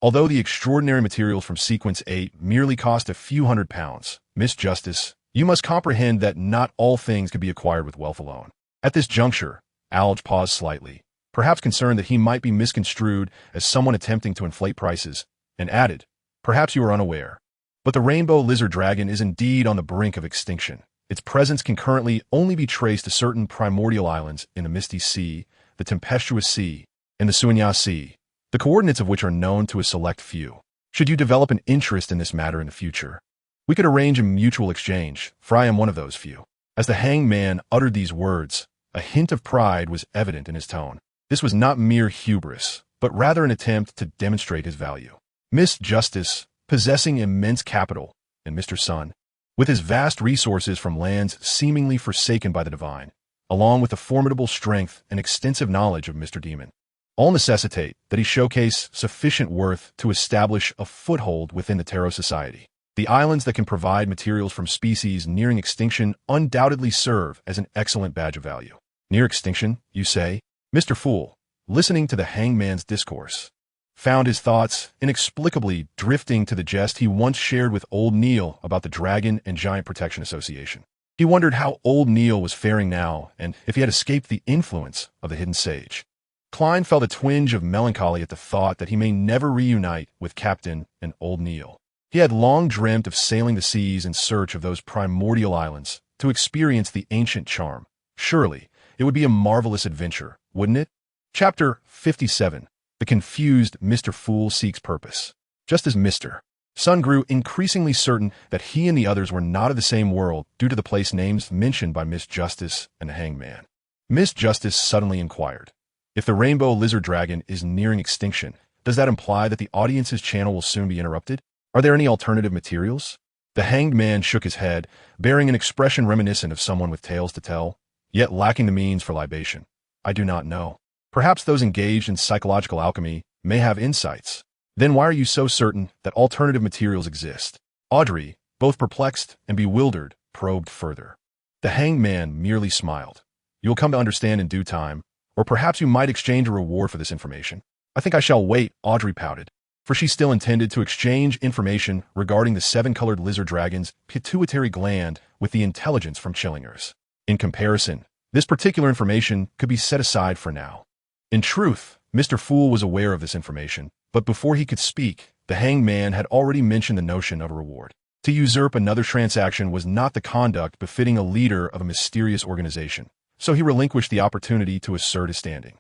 Although the extraordinary materials from Sequence 8 merely cost a few £100, Miss Justice, you must comprehend that not all things can be acquired with wealth alone. At this juncture, Alge paused slightly, perhaps concerned that he might be misconstrued as someone attempting to inflate prices, and added, perhaps you are unaware, but the rainbow lizard dragon is indeed on the brink of extinction. Its presence can currently only be traced to certain primordial islands in the Misty Sea, the Tempestuous Sea, and the Suanya Sea, the coordinates of which are known to a select few. Should you develop an interest in this matter in the future, we could arrange a mutual exchange, for I am one of those few. As the Hangman uttered these words, a hint of pride was evident in his tone. This was not mere hubris, but rather an attempt to demonstrate his value. Miss Justice, possessing immense capital, and Mr. Sun, with his vast resources from lands seemingly forsaken by the divine, along with the formidable strength and extensive knowledge of Mr. Demon, all necessitate that he showcase sufficient worth to establish a foothold within the Tarot Society. The islands that can provide materials from species nearing extinction undoubtedly serve as an excellent badge of value. Near extinction, you say? Mr. Fool, listening to the Hangman's discourse, found his thoughts inexplicably drifting to the jest he once shared with Old Neil about the Dragon and Giant Protection Association. He wondered how Old Neil was faring now and if he had escaped the influence of the hidden sage. Klein felt a twinge of melancholy at the thought that he may never reunite with Captain and Old Neil. He had long dreamt of sailing the seas in search of those primordial islands to experience the ancient charm. Surely, it would be a marvelous adventure, wouldn't it? Chapter 57. The confused Mr. Fool seeks purpose. Just as Mr. Sun grew increasingly certain that he and the others were not of the same world due to the place names mentioned by Miss Justice and the Hangman, Miss Justice suddenly inquired, if the rainbow lizard dragon is nearing extinction, does that imply that the audience's channel will soon be interrupted? Are there any alternative materials? The Hanged Man shook his head, bearing an expression reminiscent of someone with tales to tell, yet lacking the means for libation. I do not know. Perhaps those engaged in psychological alchemy may have insights. Then why are you so certain that alternative materials exist? Audrey, both perplexed and bewildered, probed further. The Hanged Man merely smiled. You will come to understand in due time. Or perhaps you might exchange a reward for this information. I think I shall wait, Audrey pouted, for she still intended to exchange information regarding the seven-colored lizard dragon's pituitary gland with the intelligence from Chillingers. In comparison, this particular information could be set aside for now. In truth, Mr. Fool was aware of this information, but before he could speak, the hanged man had already mentioned the notion of a reward. To usurp another transaction was not the conduct befitting a leader of a mysterious organization, so he relinquished the opportunity to assert his standing.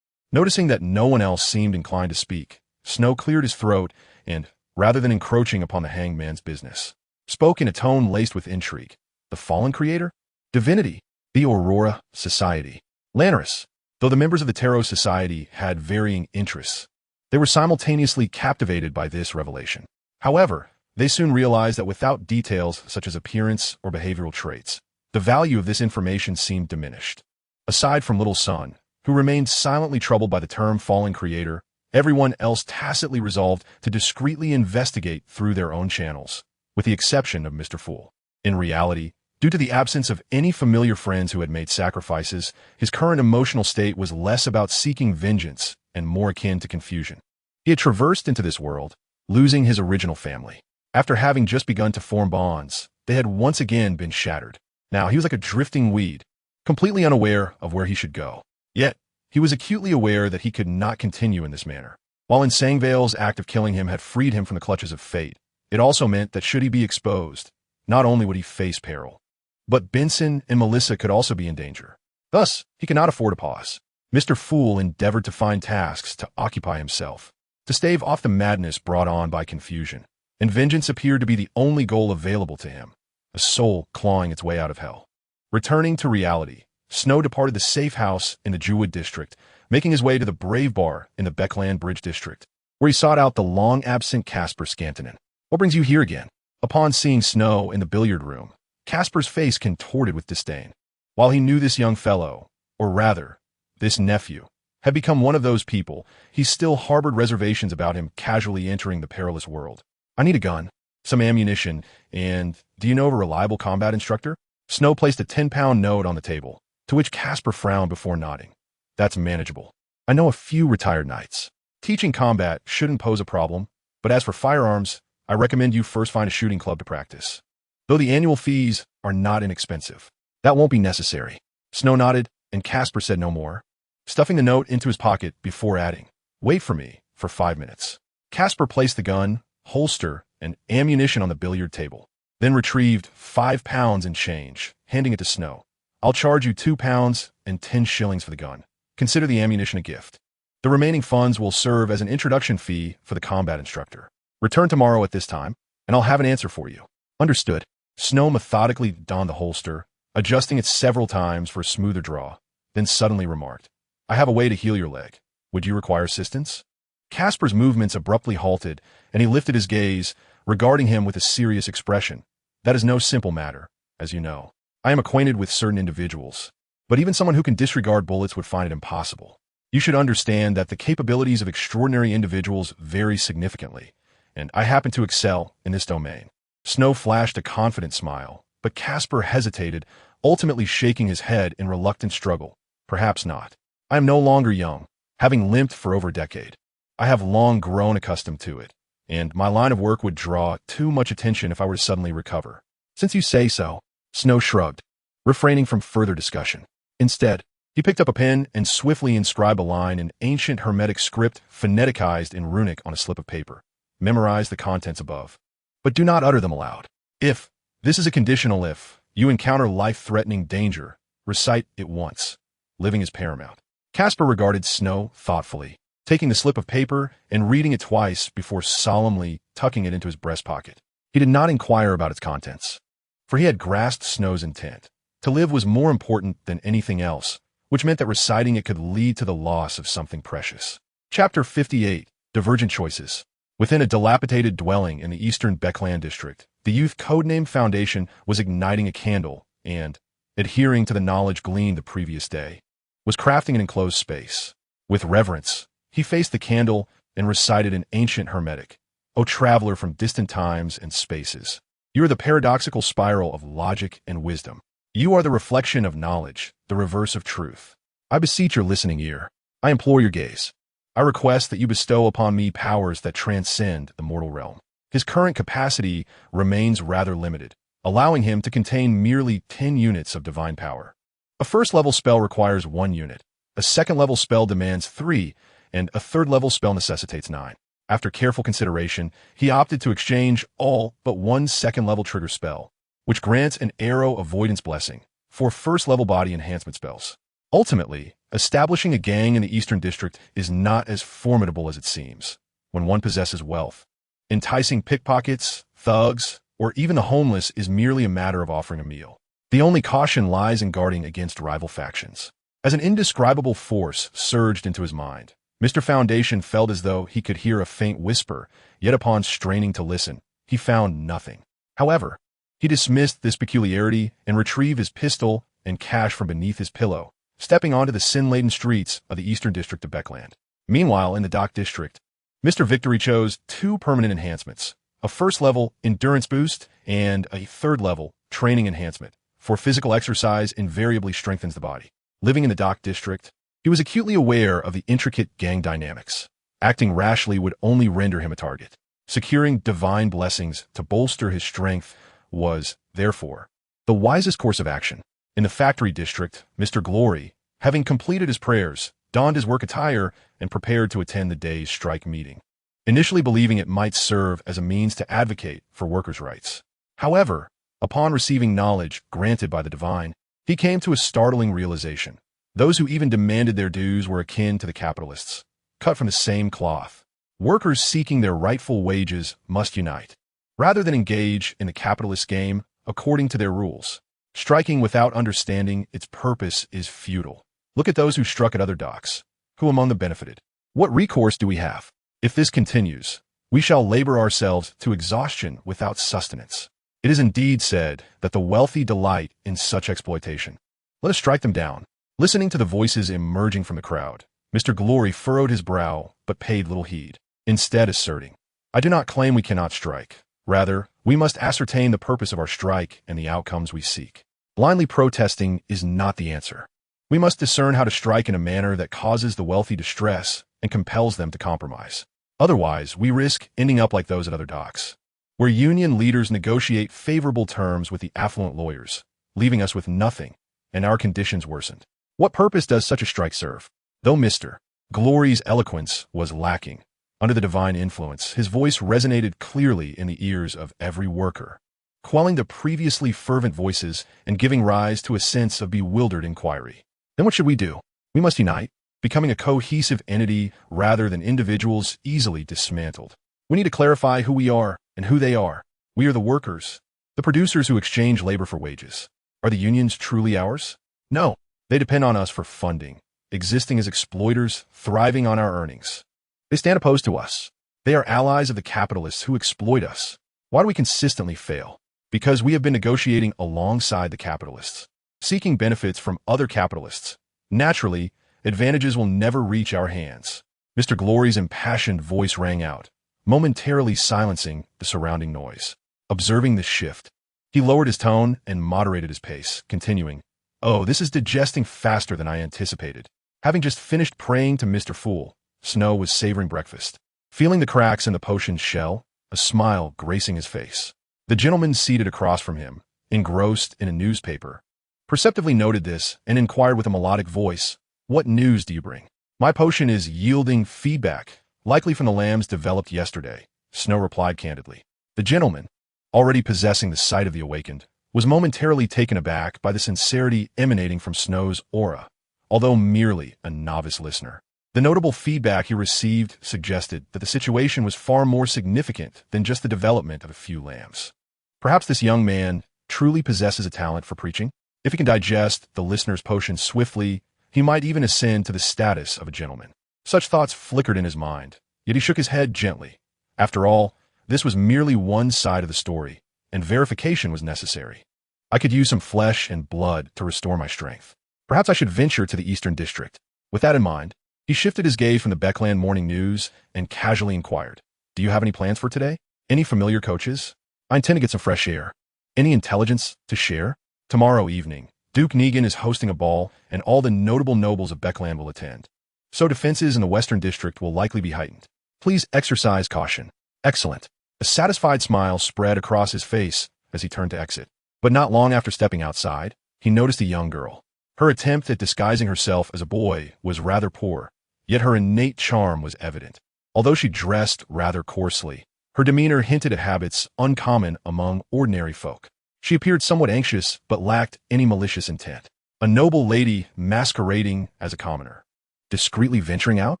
Noticing that no one else seemed inclined to speak, Snow cleared his throat and, rather than encroaching upon the hanged man's business, spoke in a tone laced with intrigue. The fallen creator? Divinity? The Aurora Society? Lanarus? Though the members of the Tarot Society had varying interests, they were simultaneously captivated by this revelation. However, they soon realized that without details such as appearance or behavioral traits, the value of this information seemed diminished. Aside from Little Sun, who remained silently troubled by the term fallen creator, everyone else tacitly resolved to discreetly investigate through their own channels, with the exception of Mr. Fool. In reality, due to the absence of any familiar friends who had made sacrifices, his current emotional state was less about seeking vengeance and more akin to confusion. He had traversed into this world, losing his original family. After having just begun to form bonds, they had once again been shattered. Now he was like a drifting weed, completely unaware of where he should go. Yet, he was acutely aware that he could not continue in this manner. While in Sangvale's act of killing him had freed him from the clutches of fate, it also meant that should he be exposed, not only would he face peril, but Benson and Melissa could also be in danger. Thus, he could not afford a pause. Mr. Fool endeavored to find tasks to occupy himself, to stave off the madness brought on by confusion, and vengeance appeared to be the only goal available to him, a soul clawing its way out of hell. Returning to reality, Snow departed the safe house in the Jewwood district, making his way to the Brave Bar in the Beckland Bridge district, where he sought out the long-absent Casper Scantonin. What brings you here again? Upon seeing Snow in the billiard room, Casper's face contorted with disdain. While he knew this young fellow, or rather, this nephew, had become one of those people, he still harbored reservations about him casually entering the perilous world. I need a gun, some ammunition, and do you know of a reliable combat instructor? Snow placed a 10-pound note on the table, to which Casper frowned before nodding. That's manageable. I know a few retired knights. Teaching combat shouldn't pose a problem, but as for firearms, I recommend you first find a shooting club to practice. Though the annual fees are not inexpensive. That won't be necessary. Snow nodded, and Casper said no more, stuffing the note into his pocket before adding, wait for me for 5 minutes. Casper placed the gun, holster, and ammunition on the billiard table, then retrieved 5 pounds in change, handing it to Snow. I'll charge you 2 pounds and 10 shillings for the gun. Consider the ammunition a gift. The remaining funds will serve as an introduction fee for the combat instructor. Return tomorrow at this time, and I'll have an answer for you. Understood. Snow methodically donned the holster, adjusting it several times for a smoother draw, then suddenly remarked, I have a way to heal your leg. Would you require assistance? Casper's movements abruptly halted, and he lifted his gaze, regarding him with a serious expression. That is no simple matter, as you know. I am acquainted with certain individuals, but even someone who can disregard bullets would find it impossible. You should understand that the capabilities of extraordinary individuals vary significantly, and I happen to excel in this domain. Snow flashed a confident smile, but Casper hesitated, ultimately shaking his head in reluctant struggle. Perhaps not. I am no longer young, having limped for over a decade. I have long grown accustomed to it, and my line of work would draw too much attention if I were to suddenly recover. Since you say so, Snow shrugged, refraining from further discussion. Instead, he picked up a pen and swiftly inscribed a line in ancient Hermetic script phoneticized in runic on a slip of paper. Memorize the contents above, but do not utter them aloud. If, this is a conditional if, you encounter life-threatening danger, recite it once. Living is paramount. Casper regarded Snow thoughtfully, taking the slip of paper and reading it twice before solemnly tucking it into his breast pocket. He did not inquire about its contents, for he had grasped Snow's intent. To live was more important than anything else, which meant that reciting it could lead to the loss of something precious. Chapter 58, Divergent Choices. Within a dilapidated dwelling in the eastern Beckland district, the youth codenamed Foundation was igniting a candle and, adhering to the knowledge gleaned the previous day, was crafting an enclosed space. With reverence, he faced the candle and recited an ancient Hermetic, O traveler from distant times and spaces, you are the paradoxical spiral of logic and wisdom. You are the reflection of knowledge, the reverse of truth. I beseech your listening ear. I implore your gaze. I request that you bestow upon me powers that transcend the mortal realm. His current capacity remains rather limited, allowing him to contain merely 10 units of divine power. A first-level spell requires 1 unit, a second-level spell demands 3, and a third-level spell necessitates 9. After careful consideration, he opted to exchange all but 1 second-level trigger spell, which grants an arrow avoidance blessing, for first-level body enhancement spells. Ultimately, establishing a gang in the Eastern District is not as formidable as it seems when one possesses wealth. Enticing pickpockets, thugs, or even the homeless is merely a matter of offering a meal. The only caution lies in guarding against rival factions. As an indescribable force surged into his mind, Mr. Foundation felt as though he could hear a faint whisper, yet upon straining to listen, he found nothing. However, he dismissed this peculiarity and retrieved his pistol and cash from beneath his pillow, stepping onto the sin-laden streets of the Eastern District of Beckland. Meanwhile, in the Dock District, Mr. Victory chose 2 permanent enhancements, a first-level endurance boost and a third-level training enhancement, for physical exercise invariably strengthens the body. Living in the Dock District, he was acutely aware of the intricate gang dynamics. Acting rashly would only render him a target. Securing divine blessings to bolster his strength was, therefore, the wisest course of action. In the Factory District, Mr. Glory, having completed his prayers, donned his work attire and prepared to attend the day's strike meeting, initially believing it might serve as a means to advocate for workers' rights. However, upon receiving knowledge granted by the divine, he came to a startling realization. Those who even demanded their dues were akin to the capitalists, cut from the same cloth. Workers seeking their rightful wages must unite, rather than engage in the capitalist game according to their rules. Striking without understanding its purpose is futile. Look at those who struck at other docks. Who among them benefited? What recourse do we have? If this continues, we shall labor ourselves to exhaustion without sustenance. It is indeed said that the wealthy delight in such exploitation. Let us strike them down. Listening to the voices emerging from the crowd, Mr. Glory furrowed his brow but paid little heed, instead asserting, I do not claim we cannot strike. Rather, we must ascertain the purpose of our strike and the outcomes we seek. Blindly protesting is not the answer. We must discern how to strike in a manner that causes the wealthy distress and compels them to compromise. Otherwise, we risk ending up like those at other docks, where union leaders negotiate favorable terms with the affluent lawyers, leaving us with nothing, and our conditions worsened. What purpose does such a strike serve? Though Mr. Glory's eloquence was lacking, under the divine influence, his voice resonated clearly in the ears of every worker, quelling the previously fervent voices and giving rise to a sense of bewildered inquiry. Then what should we do? We must unite, becoming a cohesive entity rather than individuals easily dismantled. We need to clarify who we are and who they are. We are the workers, the producers who exchange labor for wages. Are the unions truly ours? No. They depend on us for funding, existing as exploiters, thriving on our earnings. They stand opposed to us. They are allies of the capitalists who exploit us. Why do we consistently fail? Because we have been negotiating alongside the capitalists, seeking benefits from other capitalists. Naturally, advantages will never reach our hands. Mr. Glory's impassioned voice rang out, momentarily silencing the surrounding noise. Observing this shift, he lowered his tone and moderated his pace, continuing, Oh, this is digesting faster than I anticipated. Having just finished praying to Mr. Fool, Snow was savoring breakfast. Feeling the cracks in the potion's shell, a smile gracing his face. The gentleman seated across from him, engrossed in a newspaper, perceptively noted this and inquired with a melodic voice, What news do you bring? My potion is yielding feedback, likely from the lambs developed yesterday, Snow replied candidly. The gentleman, already possessing the sight of the awakened, was momentarily taken aback by the sincerity emanating from Snow's aura, although merely a novice listener. The notable feedback he received suggested that the situation was far more significant than just the development of a few lambs. Perhaps this young man truly possesses a talent for preaching. If he can digest the listener's potion swiftly, he might even ascend to the status of a gentleman. Such thoughts flickered in his mind, yet he shook his head gently. After all, this was merely one side of the story, and verification was necessary. I could use some flesh and blood to restore my strength. Perhaps I should venture to the Eastern District. With that in mind, he shifted his gaze from the Beckland Morning News and casually inquired, Do you have any plans for today? Any familiar coaches? I intend to get some fresh air. Any intelligence to share? Tomorrow evening, Duke Negan is hosting a ball, and all the notable nobles of Beckland will attend. So defenses in the Western District will likely be heightened. Please exercise caution. Excellent. A satisfied smile spread across his face as he turned to exit. But not long after stepping outside, he noticed a young girl. Her attempt at disguising herself as a boy was rather poor, yet her innate charm was evident. Although she dressed rather coarsely, her demeanor hinted at habits uncommon among ordinary folk. She appeared somewhat anxious, but lacked any malicious intent. A noble lady masquerading as a commoner. Discreetly venturing out?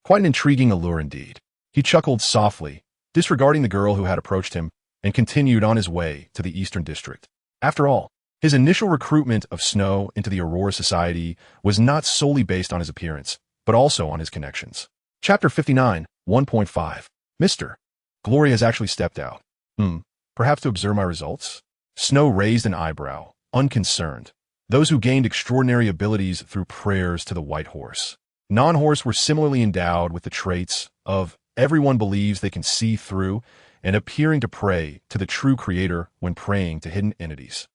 Quite an intriguing allure indeed. He chuckled softly, disregarding the girl who had approached him, and continued on his way to the Eastern District. After all, his initial recruitment of Snow into the Aurora Society was not solely based on his appearance, but also on his connections. Chapter 59, 1.5. Mr. Glory has actually stepped out. Perhaps to observe my results? Snow raised an eyebrow, unconcerned. Those who gained extraordinary abilities through prayers to the White Horse. Non-Horse were similarly endowed with the traits of everyone believes they can see through and appearing to pray to the true creator when praying to hidden entities.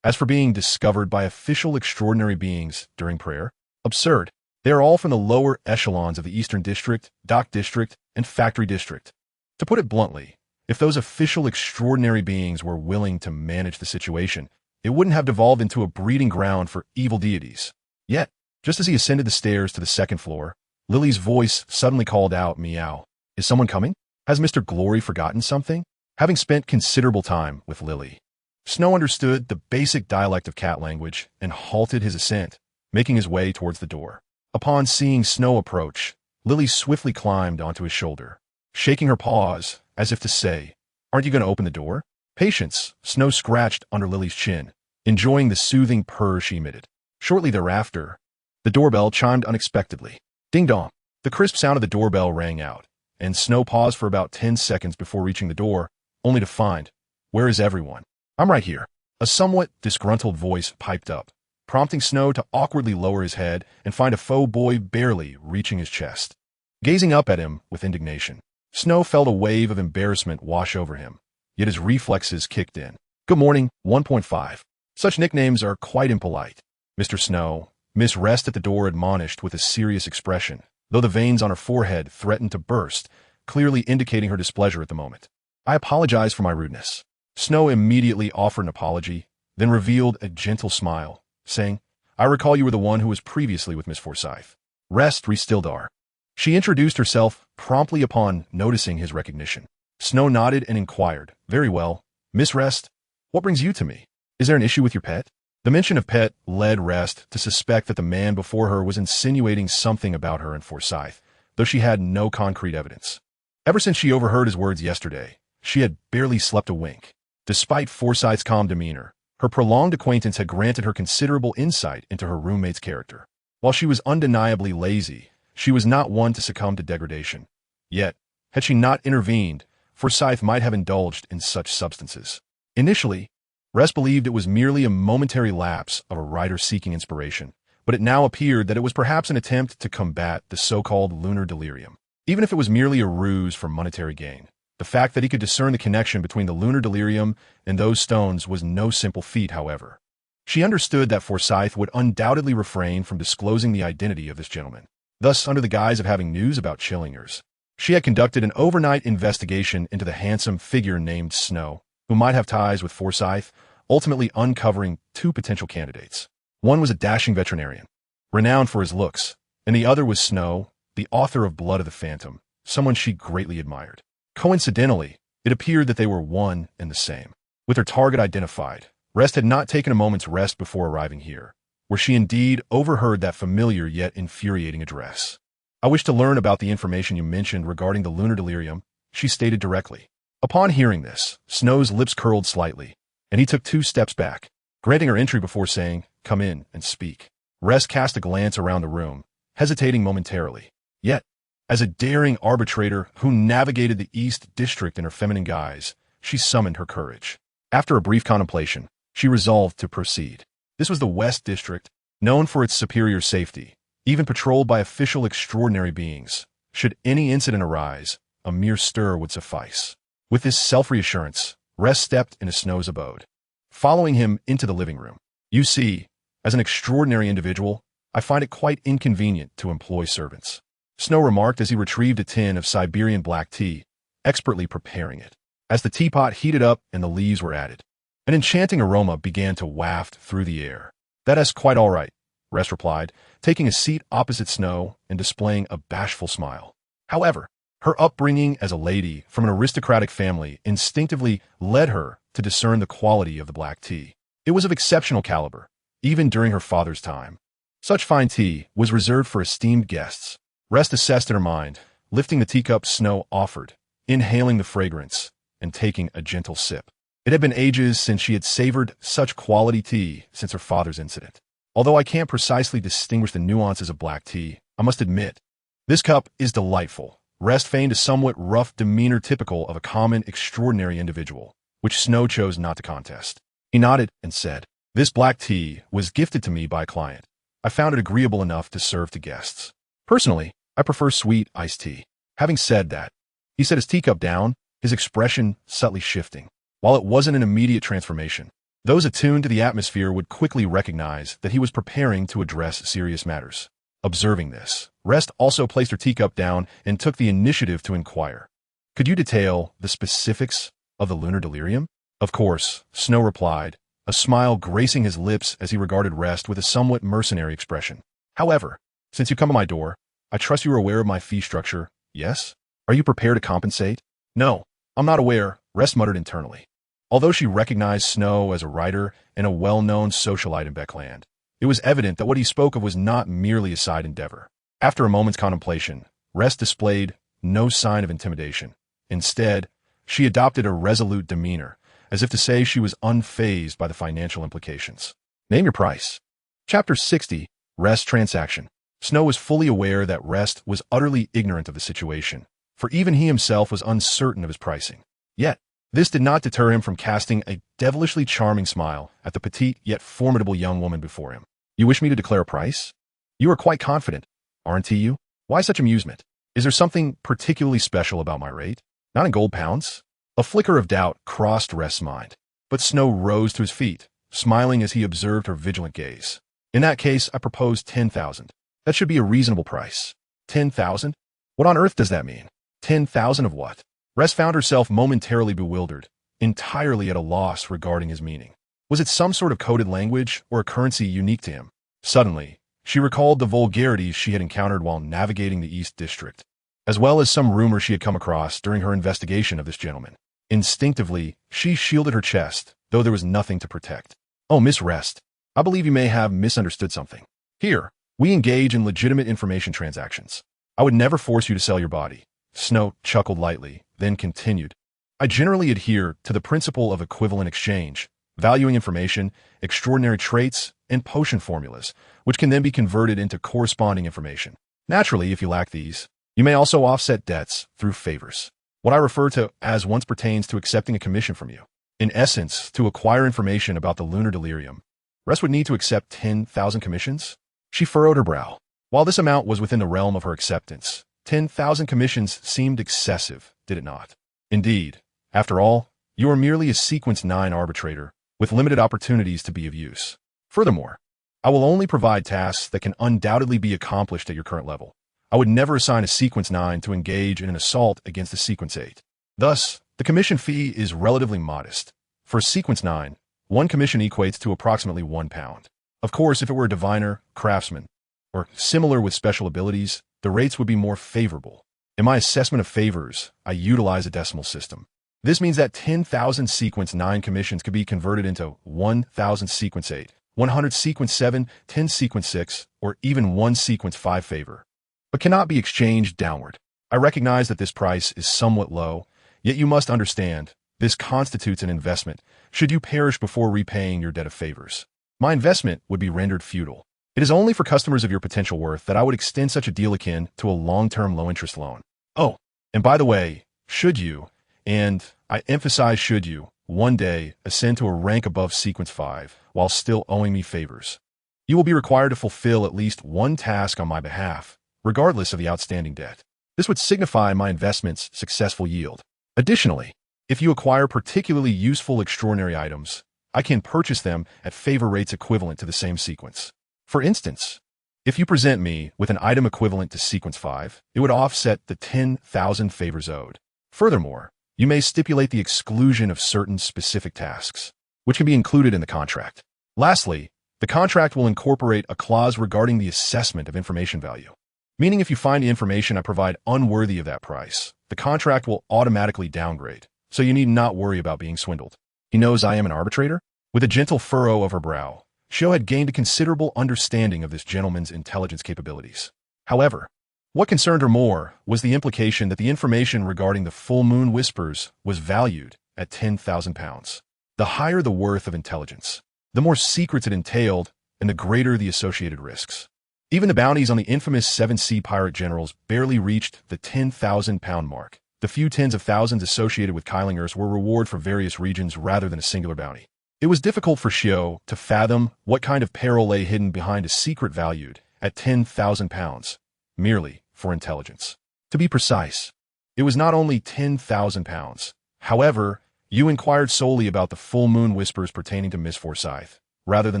As for being discovered by official extraordinary beings during prayer, absurd. They are all from the lower echelons of the Eastern District, Dock District, and Factory District. To put it bluntly, if those official extraordinary beings were willing to manage the situation, it wouldn't have devolved into a breeding ground for evil deities. Yet, just as he ascended the stairs to the second floor, Lily's voice suddenly called out, "Meow. Is someone coming? Has Mr. Glory forgotten something?" Having spent considerable time with Lily, Snow understood the basic dialect of cat language and halted his ascent, making his way towards the door. Upon seeing Snow approach, Lily swiftly climbed onto his shoulder, shaking her paws as if to say, "Aren't you going to open the door?" Patience, Snow scratched under Lily's chin, enjoying the soothing purr she emitted. Shortly thereafter, the doorbell chimed unexpectedly. Ding-dong. The crisp sound of the doorbell rang out, and Snow paused for about 10 seconds before reaching the door, only to find, "Where is everyone?" "I'm right here." A somewhat disgruntled voice piped up, prompting Snow to awkwardly lower his head and find a faux boy barely reaching his chest. Gazing up at him with indignation, Snow felt a wave of embarrassment wash over him, yet his reflexes kicked in. "Good morning, 1.5. Such nicknames are quite impolite. Mr. Snow," Miss Rest at the door admonished with a serious expression, though the veins on her forehead threatened to burst, clearly indicating her displeasure at the moment. "I apologize for my rudeness." Snow immediately offered an apology, then revealed a gentle smile, saying, "I recall you were the one who was previously with Miss Forsyth. Rest Restildar." She introduced herself promptly upon noticing his recognition. Snow nodded and inquired, "Very well. Miss Rest, what brings you to me? Is there an issue with your pet?" The mention of pet led Rest to suspect that the man before her was insinuating something about her and Forsyth, though she had no concrete evidence. Ever since she overheard his words yesterday, she had barely slept a wink. Despite Forsyth's calm demeanor, her prolonged acquaintance had granted her considerable insight into her roommate's character. While she was undeniably lazy, she was not one to succumb to degradation. Yet, had she not intervened, Forsyth might have indulged in such substances. Initially, Rest believed it was merely a momentary lapse of a writer seeking inspiration, but it now appeared that it was perhaps an attempt to combat the so-called lunar delirium. Even if it was merely a ruse for monetary gain, the fact that he could discern the connection between the lunar delirium and those stones was no simple feat, however. She understood that Forsyth would undoubtedly refrain from disclosing the identity of this gentleman. Thus, under the guise of having news about Chillingers, she had conducted an overnight investigation into the handsome figure named Snow, who might have ties with Forsyth, ultimately uncovering two potential candidates. One was a dashing veterinarian, renowned for his looks, and the other was Snow, the author of Blood of the Phantom, someone she greatly admired. Coincidentally, it appeared that they were one and the same. With her target identified, Rest had not taken a moment's rest before arriving here, where she indeed overheard that familiar yet infuriating address. "I wish to learn about the information you mentioned regarding the lunar delirium," she stated directly. Upon hearing this, Snow's lips curled slightly, and he took 2 steps back, granting her entry before saying, "Come in and speak." Rest cast a glance around the room, hesitating momentarily. Yet, as a daring arbitrator who navigated the East District in her feminine guise, she summoned her courage. After a brief contemplation, she resolved to proceed. This was the West District, known for its superior safety, even patrolled by official extraordinary beings. Should any incident arise, a mere stir would suffice. With this self-reassurance, Rest stepped into Snow's abode, following him into the living room. "You see," As an extraordinary individual, I find it quite inconvenient to employ servants. Snow remarked as he retrieved a tin of Siberian black tea, expertly preparing it. As the teapot heated up and the leaves were added, an enchanting aroma began to waft through the air. "That is quite all right," Rest replied, taking a seat opposite Snow and displaying a bashful smile. However, her upbringing as a lady from an aristocratic family instinctively led her to discern the quality of the black tea. It was of exceptional caliber, even during her father's time. Such fine tea was reserved for esteemed guests. Rest assessed in her mind, lifting the teacup Snow offered, inhaling the fragrance, and taking a gentle sip. It had been ages since she had savored such quality tea since her father's incident. Although I can't precisely distinguish the nuances of black tea, I must admit, this cup is delightful. Rest feigned a somewhat rough demeanor typical of a common, extraordinary individual, which Snow chose not to contest. He nodded and said, "This black tea was gifted to me by a client. I found it agreeable enough to serve to guests. Personally, I prefer sweet iced tea." Having said that, he set his teacup down, his expression subtly shifting. While it wasn't an immediate transformation, those attuned to the atmosphere would quickly recognize that he was preparing to address serious matters. Observing this, Rest also placed her teacup down and took the initiative to inquire, "Could you detail the specifics of the lunar delirium?" "Of course," Snow replied, a smile gracing his lips as he regarded Rest with a somewhat mercenary expression. "However, since you come to my door, I trust you are aware of my fee structure, yes? Are you prepared to compensate?" "No, I'm not aware," Rest muttered internally. Although she recognized Snow as a writer and a well-known socialite in Beckland, it was evident that what he spoke of was not merely a side endeavor. After a moment's contemplation, Rest displayed no sign of intimidation. Instead, she adopted a resolute demeanor, as if to say she was unfazed by the financial implications. "Name your price." Chapter 60, Rest Transaction. Snow was fully aware that Rest was utterly ignorant of the situation, for even he himself was uncertain of his pricing. Yet, this did not deter him from casting a devilishly charming smile at the petite yet formidable young woman before him. "You wish me to declare a price? You are quite confident, aren't you? Why such amusement? Is there something particularly special about my rate? Not in gold pounds?" A flicker of doubt crossed Rest's mind, but Snow rose to his feet, smiling as he observed her vigilant gaze. "In that case, I propose 10,000. That should be a reasonable price." 10,000? What on earth does that mean? 10,000 of what? Rest found herself momentarily bewildered, entirely at a loss regarding his meaning. Was it some sort of coded language or a currency unique to him? Suddenly, she recalled the vulgarities she had encountered while navigating the East District, as well as some rumor she had come across during her investigation of this gentleman. Instinctively, she shielded her chest, though there was nothing to protect. "Oh, Miss Rest, I believe you may have misunderstood something. Here, we engage in legitimate information transactions. I would never force you to sell your body." Snow chuckled lightly, then continued, "I generally adhere to the principle of equivalent exchange, valuing information, extraordinary traits, and potion formulas, which can then be converted into corresponding information. Naturally, if you lack these, you may also offset debts through favors. What I refer to as once pertains to accepting a commission from you. In essence, to acquire information about the lunar delirium, Rest would need to accept 10,000 commissions?" She furrowed her brow. While this amount was within the realm of her acceptance, 10,000 commissions seemed excessive, did it not? Indeed, after all, you are merely a Sequence 9 arbitrator, with limited opportunities to be of use. Furthermore, I will only provide tasks that can undoubtedly be accomplished at your current level. I would never assign a Sequence 9 to engage in an assault against a Sequence 8. Thus, the commission fee is relatively modest. For a Sequence 9, one commission equates to approximately £1. Of course, if it were a diviner, craftsman, or similar with special abilities, the rates would be more favorable. In my assessment of favors, I utilize a decimal system. This means that 10,000 Sequence 9 commissions could be converted into 1,000 Sequence 8, 100 Sequence 7, 10 Sequence 6, or even 1 Sequence 5 favor, but cannot be exchanged downward. I recognize that this price is somewhat low, yet you must understand, this constitutes an investment, should you perish before repaying your debt of favors. My investment would be rendered futile. It is only for customers of your potential worth that I would extend such a deal akin to a long-term low-interest loan. Oh, and by the way, should you, and I emphasize should you, one day ascend to a rank above Sequence 5 while still owing me favors, you will be required to fulfill at least one task on my behalf, regardless of the outstanding debt. This would signify my investment's successful yield. Additionally, if you acquire particularly useful extraordinary items, I can purchase them at favor rates equivalent to the same sequence. For instance, if you present me with an item equivalent to sequence 5, it would offset the 10,000 favors owed. Furthermore, you may stipulate the exclusion of certain specific tasks, which can be included in the contract. Lastly, the contract will incorporate a clause regarding the assessment of information value, meaning if you find the information I provide unworthy of that price, the contract will automatically downgrade, so you need not worry about being swindled. He knows I am an arbitrator? With a gentle furrow of her brow, Shio had gained a considerable understanding of this gentleman's intelligence capabilities. However, what concerned her more was the implication that the information regarding the full moon whispers was valued at 10,000 pounds. The higher the worth of intelligence, the more secrets it entailed, and the greater the associated risks. Even the bounties on the infamous 7 Sea pirate generals barely reached the 10,000-pound mark. The few tens of thousands associated with Kylingers were reward for various regions rather than a singular bounty. It was difficult for Shio to fathom what kind of peril lay hidden behind a secret valued at 10,000 pounds, merely for intelligence. To be precise, it was not only 10,000 pounds. However, you inquired solely about the full moon whispers pertaining to Miss Forsyth, rather than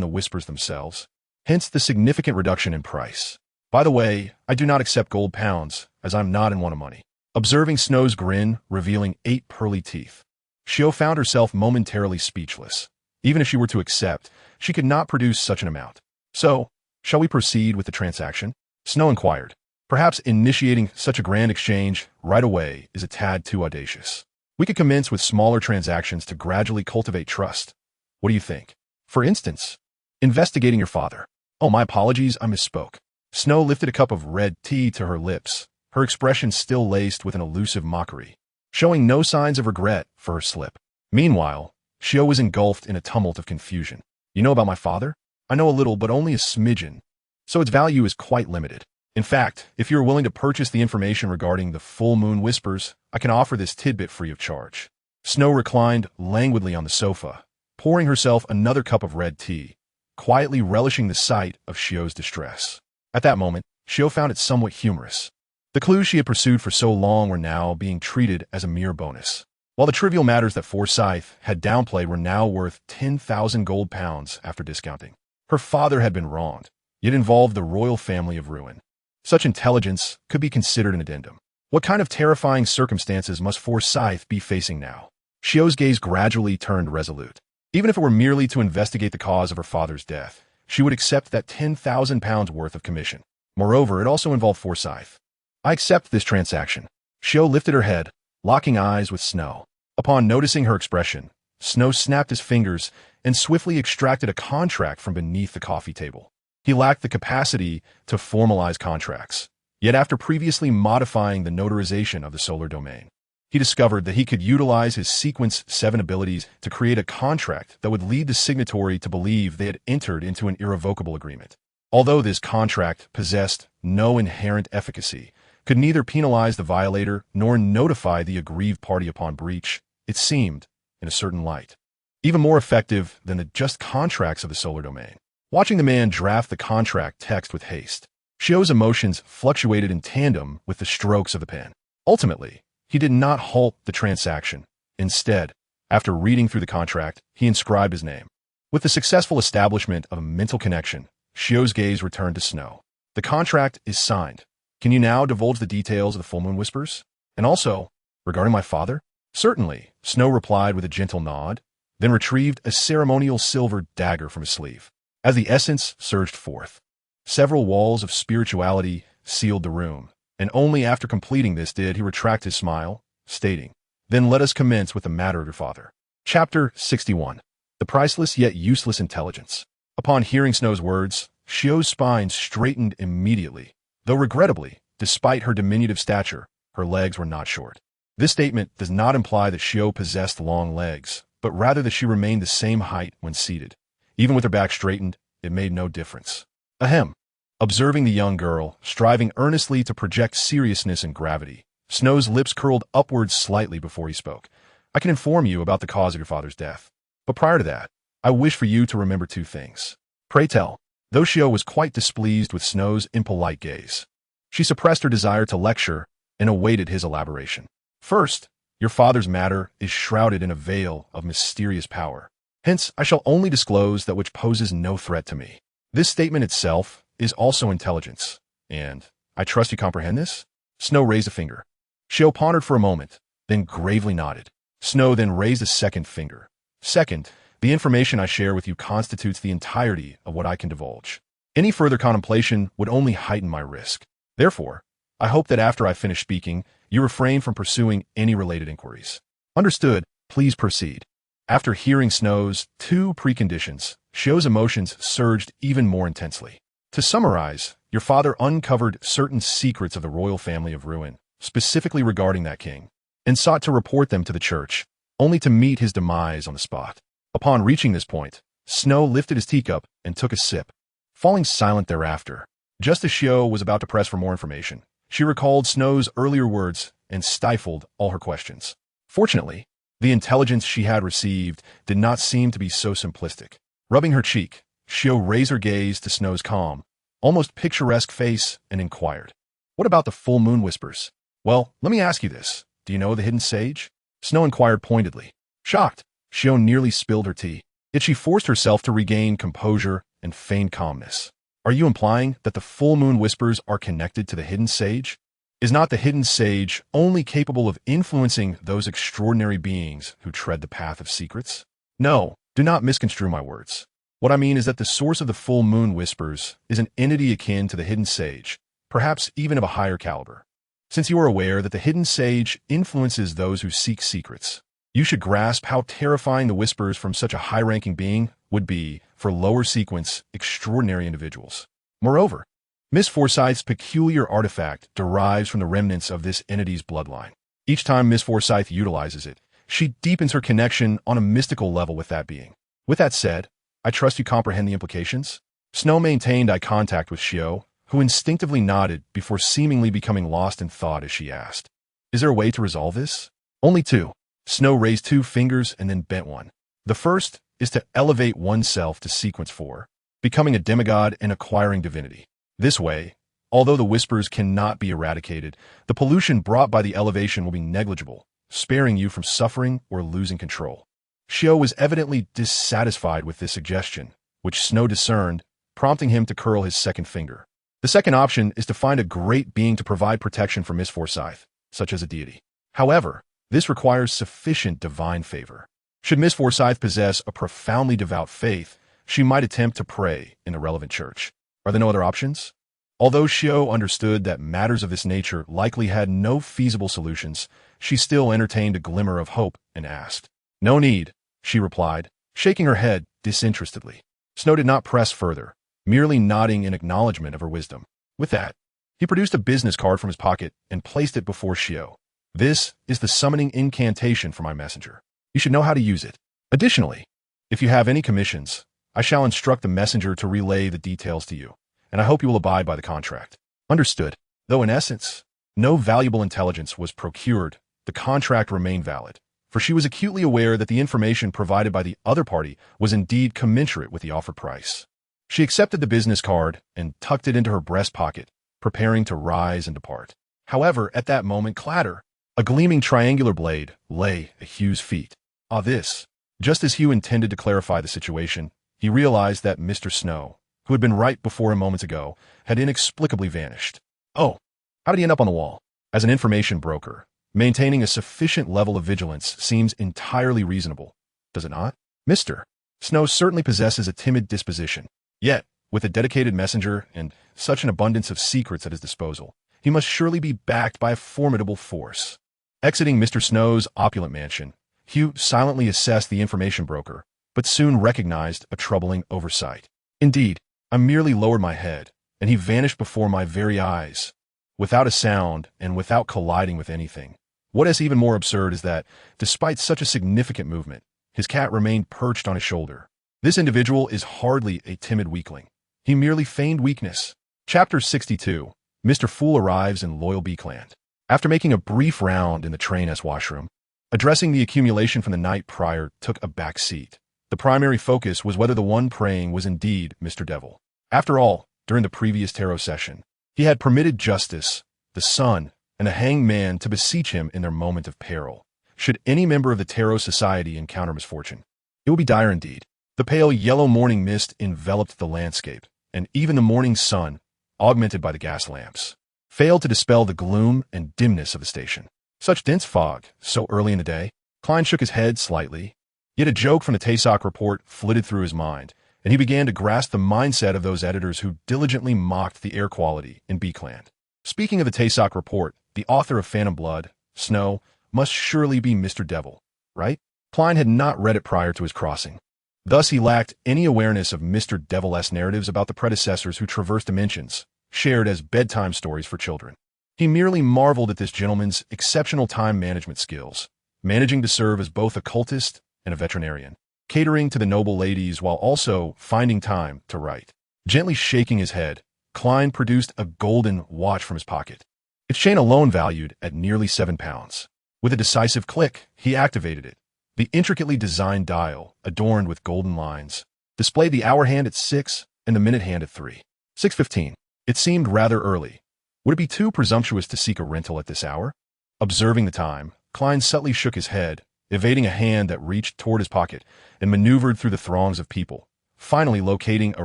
the whispers themselves. Hence the significant reduction in price. By the way, I do not accept gold pounds, as I'm not in want of money. Observing Snow's grin, revealing 8 pearly teeth, Shio found herself momentarily speechless. Even if she were to accept, she could not produce such an amount. So, shall we proceed with the transaction? Snow inquired. Perhaps initiating such a grand exchange right away is a tad too audacious. We could commence with smaller transactions to gradually cultivate trust. What do you think? For instance, investigating your father. Oh, my apologies, I misspoke. Snow lifted a cup of red tea to her lips, her expression still laced with an elusive mockery, showing no signs of regret for her slip. Meanwhile, Shio was engulfed in a tumult of confusion. You know about my father? I know a little, but only a smidgen, so its value is quite limited. In fact, if you are willing to purchase the information regarding the full moon whispers, I can offer this tidbit free of charge. Snow reclined languidly on the sofa, pouring herself another cup of red tea, quietly relishing the sight of Shio's distress. At that moment, Shio found it somewhat humorous. The clues she had pursued for so long were now being treated as a mere bonus, while the trivial matters that Forsyth had downplayed were now worth 10,000 gold pounds after discounting. Her father had been wronged, yet involved the royal family of ruin. Such intelligence could be considered an addendum. What kind of terrifying circumstances must Forsyth be facing now? Shio's gaze gradually turned resolute. Even if it were merely to investigate the cause of her father's death, she would accept that 10,000 pounds worth of commission. Moreover, it also involved Forsyth. I accept this transaction. Shio lifted her head, locking eyes with Snow. Upon noticing her expression, Snow snapped his fingers and swiftly extracted a contract from beneath the coffee table. He lacked the capacity to formalize contracts, yet after previously modifying the notarization of the solar domain, he discovered that he could utilize his Sequence 7 abilities to create a contract that would lead the signatory to believe they had entered into an irrevocable agreement. Although this contract possessed no inherent efficacy, could neither penalize the violator nor notify the aggrieved party upon breach, it seemed, in a certain light, even more effective than the just contracts of the solar domain. Watching the man draft the contract text with haste, Shio's emotions fluctuated in tandem with the strokes of the pen. Ultimately, he did not halt the transaction. Instead, after reading through the contract, he inscribed his name. With the successful establishment of a mental connection, Shio's gaze returned to Snow. The contract is signed. Can you now divulge the details of the full moon whispers? And also, regarding my father? Certainly, Snow replied with a gentle nod, then retrieved a ceremonial silver dagger from his sleeve. As the essence surged forth, several walls of spirituality sealed the room, and only after completing this did he retract his smile, stating, "Then let us commence with the matter of your father." Chapter 61. The Priceless Yet Useless Intelligence. Upon hearing Snow's words, Shio's spine straightened immediately, though regrettably, despite her diminutive stature, her legs were not short. This statement does not imply that Shio possessed long legs, but rather that she remained the same height when seated. Even with her back straightened, it made no difference. Ahem. Observing the young girl, striving earnestly to project seriousness and gravity, Snow's lips curled upwards slightly before he spoke. I can inform you about the cause of your father's death. But prior to that, I wish for you to remember 2 things. Pray tell. Though Shio was quite displeased with Snow's impolite gaze, she suppressed her desire to lecture and awaited his elaboration. First, your father's matter is shrouded in a veil of mysterious power. Hence, I shall only disclose that which poses no threat to me. This statement itself is also intelligence, and I trust you comprehend this? Snow raised a finger. Shio pondered for a moment, then gravely nodded. Snow then raised a second finger. Second, the information I share with you constitutes the entirety of what I can divulge. Any further contemplation would only heighten my risk. Therefore, I hope that after I finish speaking, you refrain from pursuing any related inquiries. Understood, please proceed. After hearing Snow's two preconditions, Shio's emotions surged even more intensely. To summarize, your father uncovered certain secrets of the royal family of Ruin, specifically regarding that king, and sought to report them to the church, only to meet his demise on the spot. Upon reaching this point, Snow lifted his teacup and took a sip, falling silent thereafter. Just as Shio was about to press for more information, she recalled Snow's earlier words and stifled all her questions. Fortunately, the intelligence she had received did not seem to be so simplistic. Rubbing her cheek, Shio raised her gaze to Snow's calm, almost picturesque face and inquired, "What about the full moon whispers?" "Well, let me ask you this. Do you know the hidden sage?" Snow inquired pointedly. Shocked, Shio nearly spilled her tea. Yet she forced herself to regain composure and feigned calmness. "Are you implying that the full moon whispers are connected to the hidden sage? Is not the hidden sage only capable of influencing those extraordinary beings who tread the path of secrets?" "No, do not misconstrue my words. What I mean is that the source of the full moon whispers is an entity akin to the hidden sage, perhaps even of a higher caliber. Since you are aware that the hidden sage influences those who seek secrets, you should grasp how terrifying the whispers from such a high-ranking being would be for lower sequence, extraordinary individuals. Moreover, Miss Forsyth's peculiar artifact derives from the remnants of this entity's bloodline. Each time Miss Forsyth utilizes it, she deepens her connection on a mystical level with that being. With that said, I trust you comprehend the implications?" Snow maintained eye contact with Shio, who instinctively nodded before seemingly becoming lost in thought as she asked, "Is there a way to resolve this?" "Only two." Snow raised two fingers and then bent one. "The first is to elevate oneself to sequence 4, becoming a demigod and acquiring divinity. This way, although the whispers cannot be eradicated, the pollution brought by the elevation will be negligible, sparing you from suffering or losing control." Shio was evidently dissatisfied with this suggestion, which Snow discerned, prompting him to curl his second finger. "The second option is to find a great being to provide protection for Miss Forsyth, such as a deity. However, this requires sufficient divine favor. Should Miss Forsyth possess a profoundly devout faith, she might attempt to pray in the relevant church. Are there no other options?" Although Shio understood that matters of this nature likely had no feasible solutions, she still entertained a glimmer of hope and asked. "No need," she replied, shaking her head disinterestedly. Snow did not press further, merely nodding in acknowledgement of her wisdom. With that, he produced a business card from his pocket and placed it before Shio. "This is the summoning incantation for my messenger. You should know how to use it. Additionally, if you have any commissions, I shall instruct the messenger to relay the details to you, and I hope you will abide by the contract." Understood. Though in essence, no valuable intelligence was procured, the contract remained valid, for she was acutely aware that the information provided by the other party was indeed commensurate with the offered price. She accepted the business card and tucked it into her breast pocket, preparing to rise and depart. However, at that moment, clatter! A gleaming triangular blade lay at Hugh's feet. This. Just as Hugh intended to clarify the situation, he realized that Mr. Snow, who had been right before him moments ago, had inexplicably vanished. "Oh, how did he end up on the wall?" As an information broker, maintaining a sufficient level of vigilance seems entirely reasonable, does it not? Mr. Snow certainly possesses a timid disposition. Yet, with a dedicated messenger and such an abundance of secrets at his disposal, he must surely be backed by a formidable force. Exiting Mr. Snow's opulent mansion, Hugh silently assessed the information broker, but soon recognized a troubling oversight. Indeed, I merely lowered my head, and he vanished before my very eyes, without a sound and without colliding with anything. What is even more absurd is that, despite such a significant movement, his cat remained perched on his shoulder. This individual is hardly a timid weakling. He merely feigned weakness. Chapter 62. Mr. Fool arrives in Loyal Beakland. After making a brief round in the train-s washroom, addressing the accumulation from the night prior took a back seat. The primary focus was whether the one praying was indeed Mr. Devil. After all, during the previous tarot session, he had permitted Justice, the Sun, and the Hanged Man to beseech him in their moment of peril, should any member of the Tarot Society encounter misfortune. it would be dire indeed. The pale yellow morning mist enveloped the landscape, and even the morning sun, augmented by the gas lamps, failed to dispel the gloom and dimness of the station. Such dense fog, so early in the day. Klein shook his head slightly. Yet a joke from the Taysok report flitted through his mind, and he began to grasp the mindset of those editors who diligently mocked the air quality in Beakland. Speaking of the Taysok report, the author of Phantom Blood, Snow, must surely be Mr. Devil, right? Klein had not read it prior to his crossing. Thus he lacked any awareness of Mr. Devil-esque narratives about the predecessors who traversed dimensions, shared as bedtime stories for children. He merely marveled at this gentleman's exceptional time management skills, managing to serve as both a cultist and a veterinarian, catering to the noble ladies while also finding time to write. Gently shaking his head, Klein produced a golden watch from his pocket, its chain alone valued at nearly 7 pounds. With a decisive click, he activated it. The intricately designed dial, adorned with golden lines, displayed the hour hand at 6 and the minute hand at 3. 6:15. It seemed rather early. Would it be too presumptuous to seek a rental at this hour? Observing the time, Klein subtly shook his head, evading a hand that reached toward his pocket and maneuvered through the throngs of people, finally locating a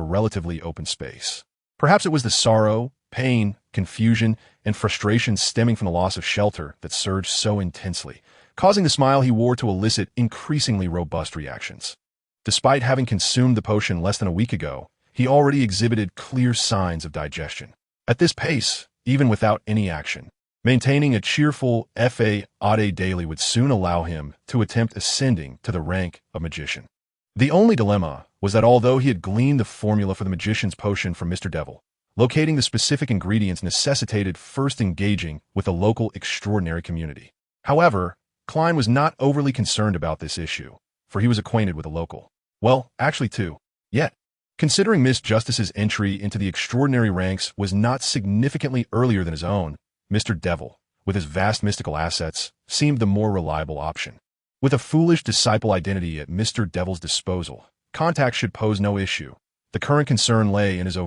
relatively open space. Perhaps it was the sorrow, pain, confusion, and frustration stemming from the loss of shelter that surged so intensely, causing the smile he wore to elicit increasingly robust reactions. Despite having consumed the potion less than a week ago, he already exhibited clear signs of digestion. At this pace, even without any action, maintaining a cheerful fa aude daily would soon allow him to attempt ascending to the rank of magician. The only dilemma was that although he had gleaned the formula for the magician's potion from Mr. Devil, locating the specific ingredients necessitated first engaging with the local extraordinary community. However, Klein was not overly concerned about this issue, for he was acquainted with the local. Well, actually two. Yet, considering Miss Justice's entry into the extraordinary ranks was not significantly earlier than his own, Mr. Devil, with his vast mystical assets, seemed the more reliable option. With a foolish disciple identity at Mr. Devil's disposal, contact should pose no issue. The current concern lay in his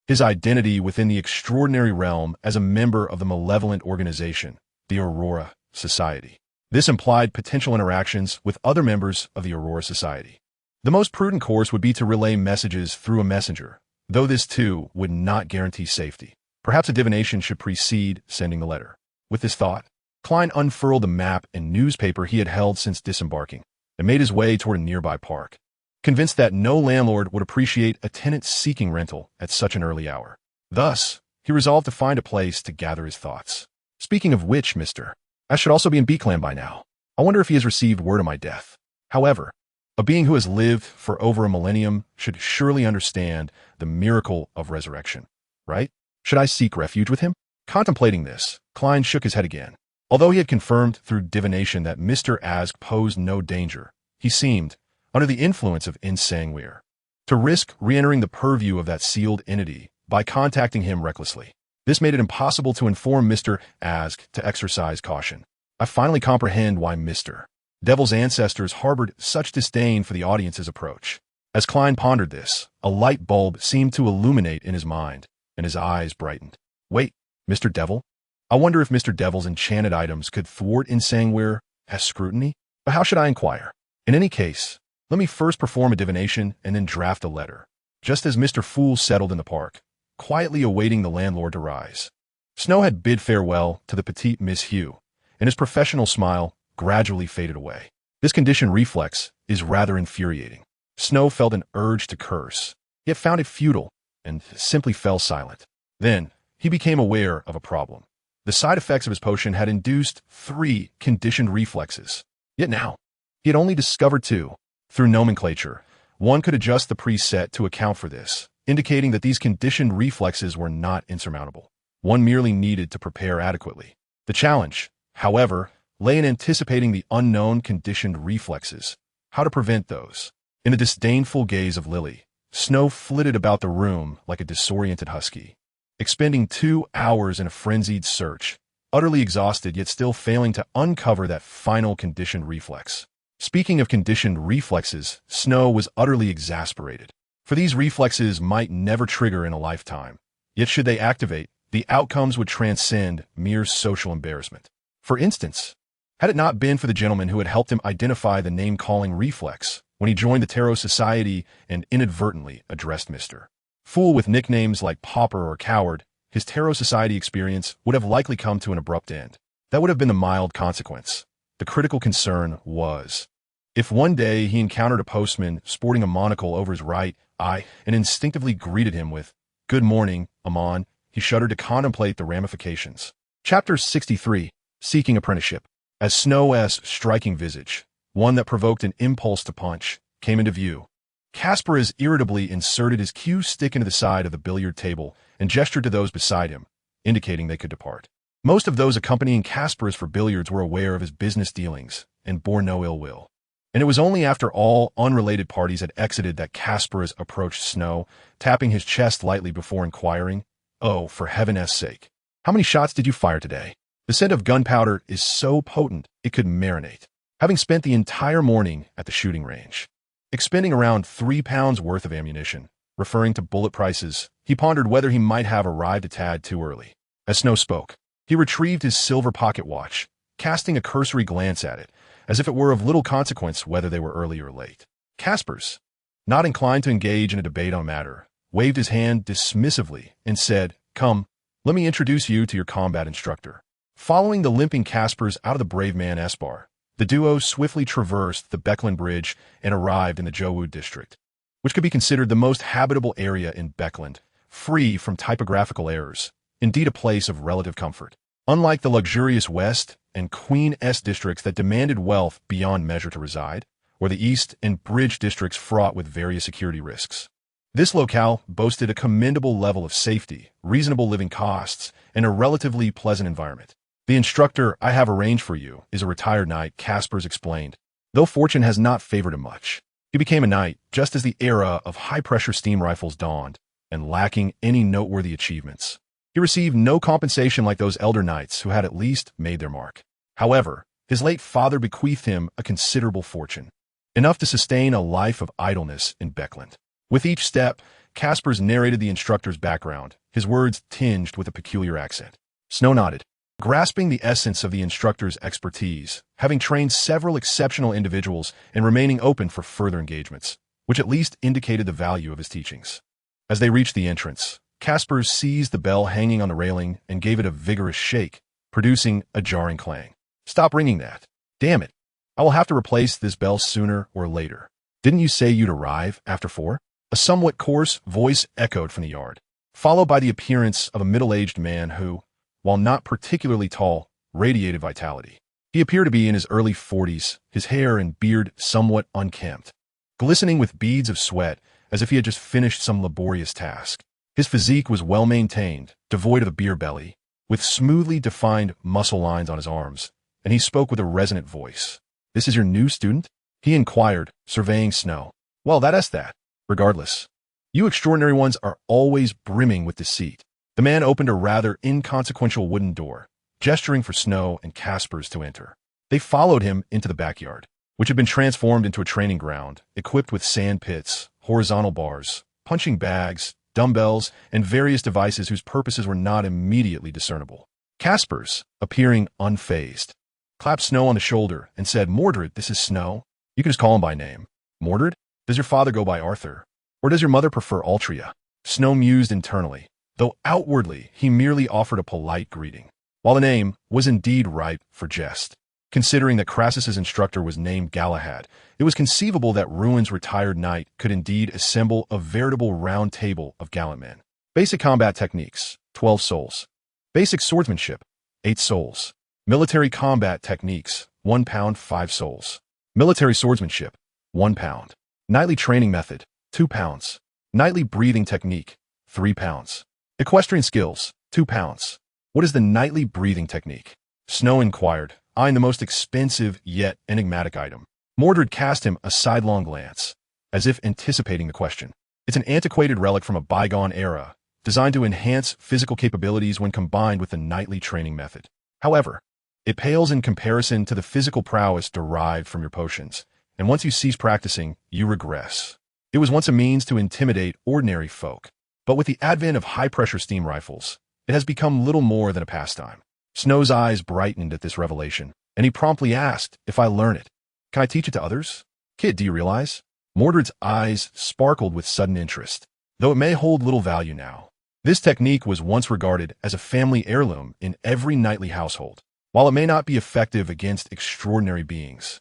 his identity within the extraordinary realm as a member of the malevolent organization, the Aurora Society. This implied potential interactions with other members of the Aurora Society. The most prudent course would be to relay messages through a messenger, though this too would not guarantee safety. Perhaps a divination should precede sending the letter. With this thought, Klein unfurled the map and newspaper he had held since disembarking, and made his way toward a nearby park, convinced that no landlord would appreciate a tenant seeking rental at such an early hour. Thus, he resolved to find a place to gather his thoughts. Speaking of which, Mr. I should also be in Beakland by now. I wonder if he has received word of my death. However, a being who has lived for over a millennium should surely understand the miracle of resurrection, right? Should I seek refuge with him? Contemplating this, Klein shook his head again. Although he had confirmed through divination that Mr. Ask posed no danger, he seemed, under the influence of ensanguine, to risk re-entering the purview of that sealed entity by contacting him recklessly. This made it impossible to inform Mr. Ask to exercise caution. I finally comprehend why Mr. Devil's ancestors harbored such disdain for the audience's approach. As Klein pondered this, a light bulb seemed to illuminate in his mind, and his eyes brightened. Wait, Mr. Devil? I wonder if Mr. Devil's enchanted items could thwart ensanguine as scrutiny? But how should I inquire? In any case, let me first perform a divination and then draft a letter. Just as Mr. Fool settled in the park, quietly awaiting the landlord to rise, Snow had bid farewell to the petite Miss Hugh, and his professional smile gradually faded away. This conditioned reflex is rather infuriating. Snow felt an urge to curse, yet found it futile, and simply fell silent. Then, he became aware of a problem. The side effects of his potion had induced 3 conditioned reflexes. Yet now, he had only discovered 2. Through nomenclature, one could adjust the preset to account for this, indicating that these conditioned reflexes were not insurmountable. One merely needed to prepare adequately. The challenge, however, lay in anticipating the unknown conditioned reflexes. How to prevent those? In the disdainful gaze of Lily, Snow flitted about the room like a disoriented husky, expending 2 hours in a frenzied search, utterly exhausted yet still failing to uncover that final conditioned reflex. Speaking of conditioned reflexes, Snow was utterly exasperated, for these reflexes might never trigger in a lifetime. Yet should they activate, the outcomes would transcend mere social embarrassment. For instance, Had it not been for the gentleman who had helped him identify the name-calling reflex when he joined the Tarot Society and inadvertently addressed Mr. Fool with nicknames like Pauper or Coward, his Tarot Society experience would have likely come to an abrupt end. That would have been the mild consequence. The critical concern was, if one day he encountered a postman sporting a monocle over his right eye and instinctively greeted him with, "Good morning, Amon," he shuddered to contemplate the ramifications. Chapter 63, Seeking Apprenticeship. As Snow's striking visage, one that provoked an impulse to punch, came into view, Kasparas irritably inserted his cue stick into the side of the billiard table and gestured to those beside him, indicating they could depart. Most of those accompanying Kasparas for billiards were aware of his business dealings and bore no ill will. And it was only after all unrelated parties had exited that Kasparas approached Snow, tapping his chest lightly before inquiring, "Oh, for heaven's sake, how many shots did you fire today? The scent of gunpowder is so potent it could marinate." Having spent the entire morning at the shooting range, expending around 3 pounds worth of ammunition, referring to bullet prices, he pondered whether he might have arrived a tad too early. As Snow spoke, he retrieved his silver pocket watch, casting a cursory glance at it, as if it were of little consequence whether they were early or late. Kasparas, not inclined to engage in a debate on matter, waved his hand dismissively and said, "Come, let me introduce you to your combat instructor." Following the limping Kasparas out of the Brave Man S-Bar, the duo swiftly traversed the Beckland Bridge and arrived in the Jowood district, which could be considered the most habitable area in Beckland, free from typographical errors, indeed a place of relative comfort. Unlike the luxurious West and Queen S districts that demanded wealth beyond measure to reside, or the East and Bridge districts fraught with various security risks, this locale boasted a commendable level of safety, reasonable living costs, and a relatively pleasant environment. "The instructor I have arranged for you is a retired knight," Kasparas explained, though fortune has not favored him much. He became a knight just as the era of high-pressure steam rifles dawned, and lacking any noteworthy achievements. He received no compensation like those elder knights who had at least made their mark. However, his late father bequeathed him a considerable fortune, enough to sustain a life of idleness in Beckland. With each step, Kasparas narrated the instructor's background, his words tinged with a peculiar accent. Snow nodded, grasping the essence of the instructor's expertise, having trained several exceptional individuals and remaining open for further engagements, which at least indicated the value of his teachings. As they reached the entrance, Kasparas seized the bell hanging on the railing and gave it a vigorous shake, producing a jarring clang. "Stop ringing that. Damn it. I will have to replace this bell sooner or later. Didn't you say you'd arrive after 4? A somewhat coarse voice echoed from the yard, followed by the appearance of a middle-aged man who, while not particularly tall, radiated vitality. He appeared to be in his early 40s, his hair and beard somewhat unkempt, glistening with beads of sweat as if he had just finished some laborious task. His physique was well-maintained, devoid of a beer belly, with smoothly defined muscle lines on his arms, and he spoke with a resonant voice. "This is your new student?" he inquired, surveying Snow. "Well, that's that. Regardless, you extraordinary ones are always brimming with deceit." The man opened a rather inconsequential wooden door, gesturing for Snow and Kasparas to enter. They followed him into the backyard, which had been transformed into a training ground, equipped with sand pits, horizontal bars, punching bags, dumbbells, and various devices whose purposes were not immediately discernible. Kasparas, appearing unfazed, clapped Snow on the shoulder and said, "Mordred, this is Snow. You can just call him by name. Mordred, does your father go by Arthur? Or does your mother prefer Altria?" Snow mused internally, though outwardly he merely offered a polite greeting. While the name was indeed ripe for jest, considering that Crassus's instructor was named Galahad, it was conceivable that Ruin's retired knight could indeed assemble a veritable round table of gallant men. Basic combat techniques, 12 souls. Basic swordsmanship, 8 souls. Military combat techniques, 1 pound, 5 souls. Military swordsmanship, 1 pound. Knightly training method, 2 pounds. Knightly breathing technique, 3 pounds. Equestrian skills, 2 pounds. What is the knightly breathing technique? Snow inquired, eyeing the most expensive yet enigmatic item. Mordred cast him a sidelong glance, as if anticipating the question. It's an antiquated relic from a bygone era, designed to enhance physical capabilities when combined with the knightly training method. However, it pales in comparison to the physical prowess derived from your potions, and once you cease practicing, you regress. It was once a means to intimidate ordinary folk, but with the advent of high-pressure steam rifles, it has become little more than a pastime. Snow's eyes brightened at this revelation, and he promptly asked if I learn it. Can I teach it to others? Kid, do you realize? Mordred's eyes sparkled with sudden interest, though it may hold little value now. This technique was once regarded as a family heirloom in every knightly household, while it may not be effective against extraordinary beings.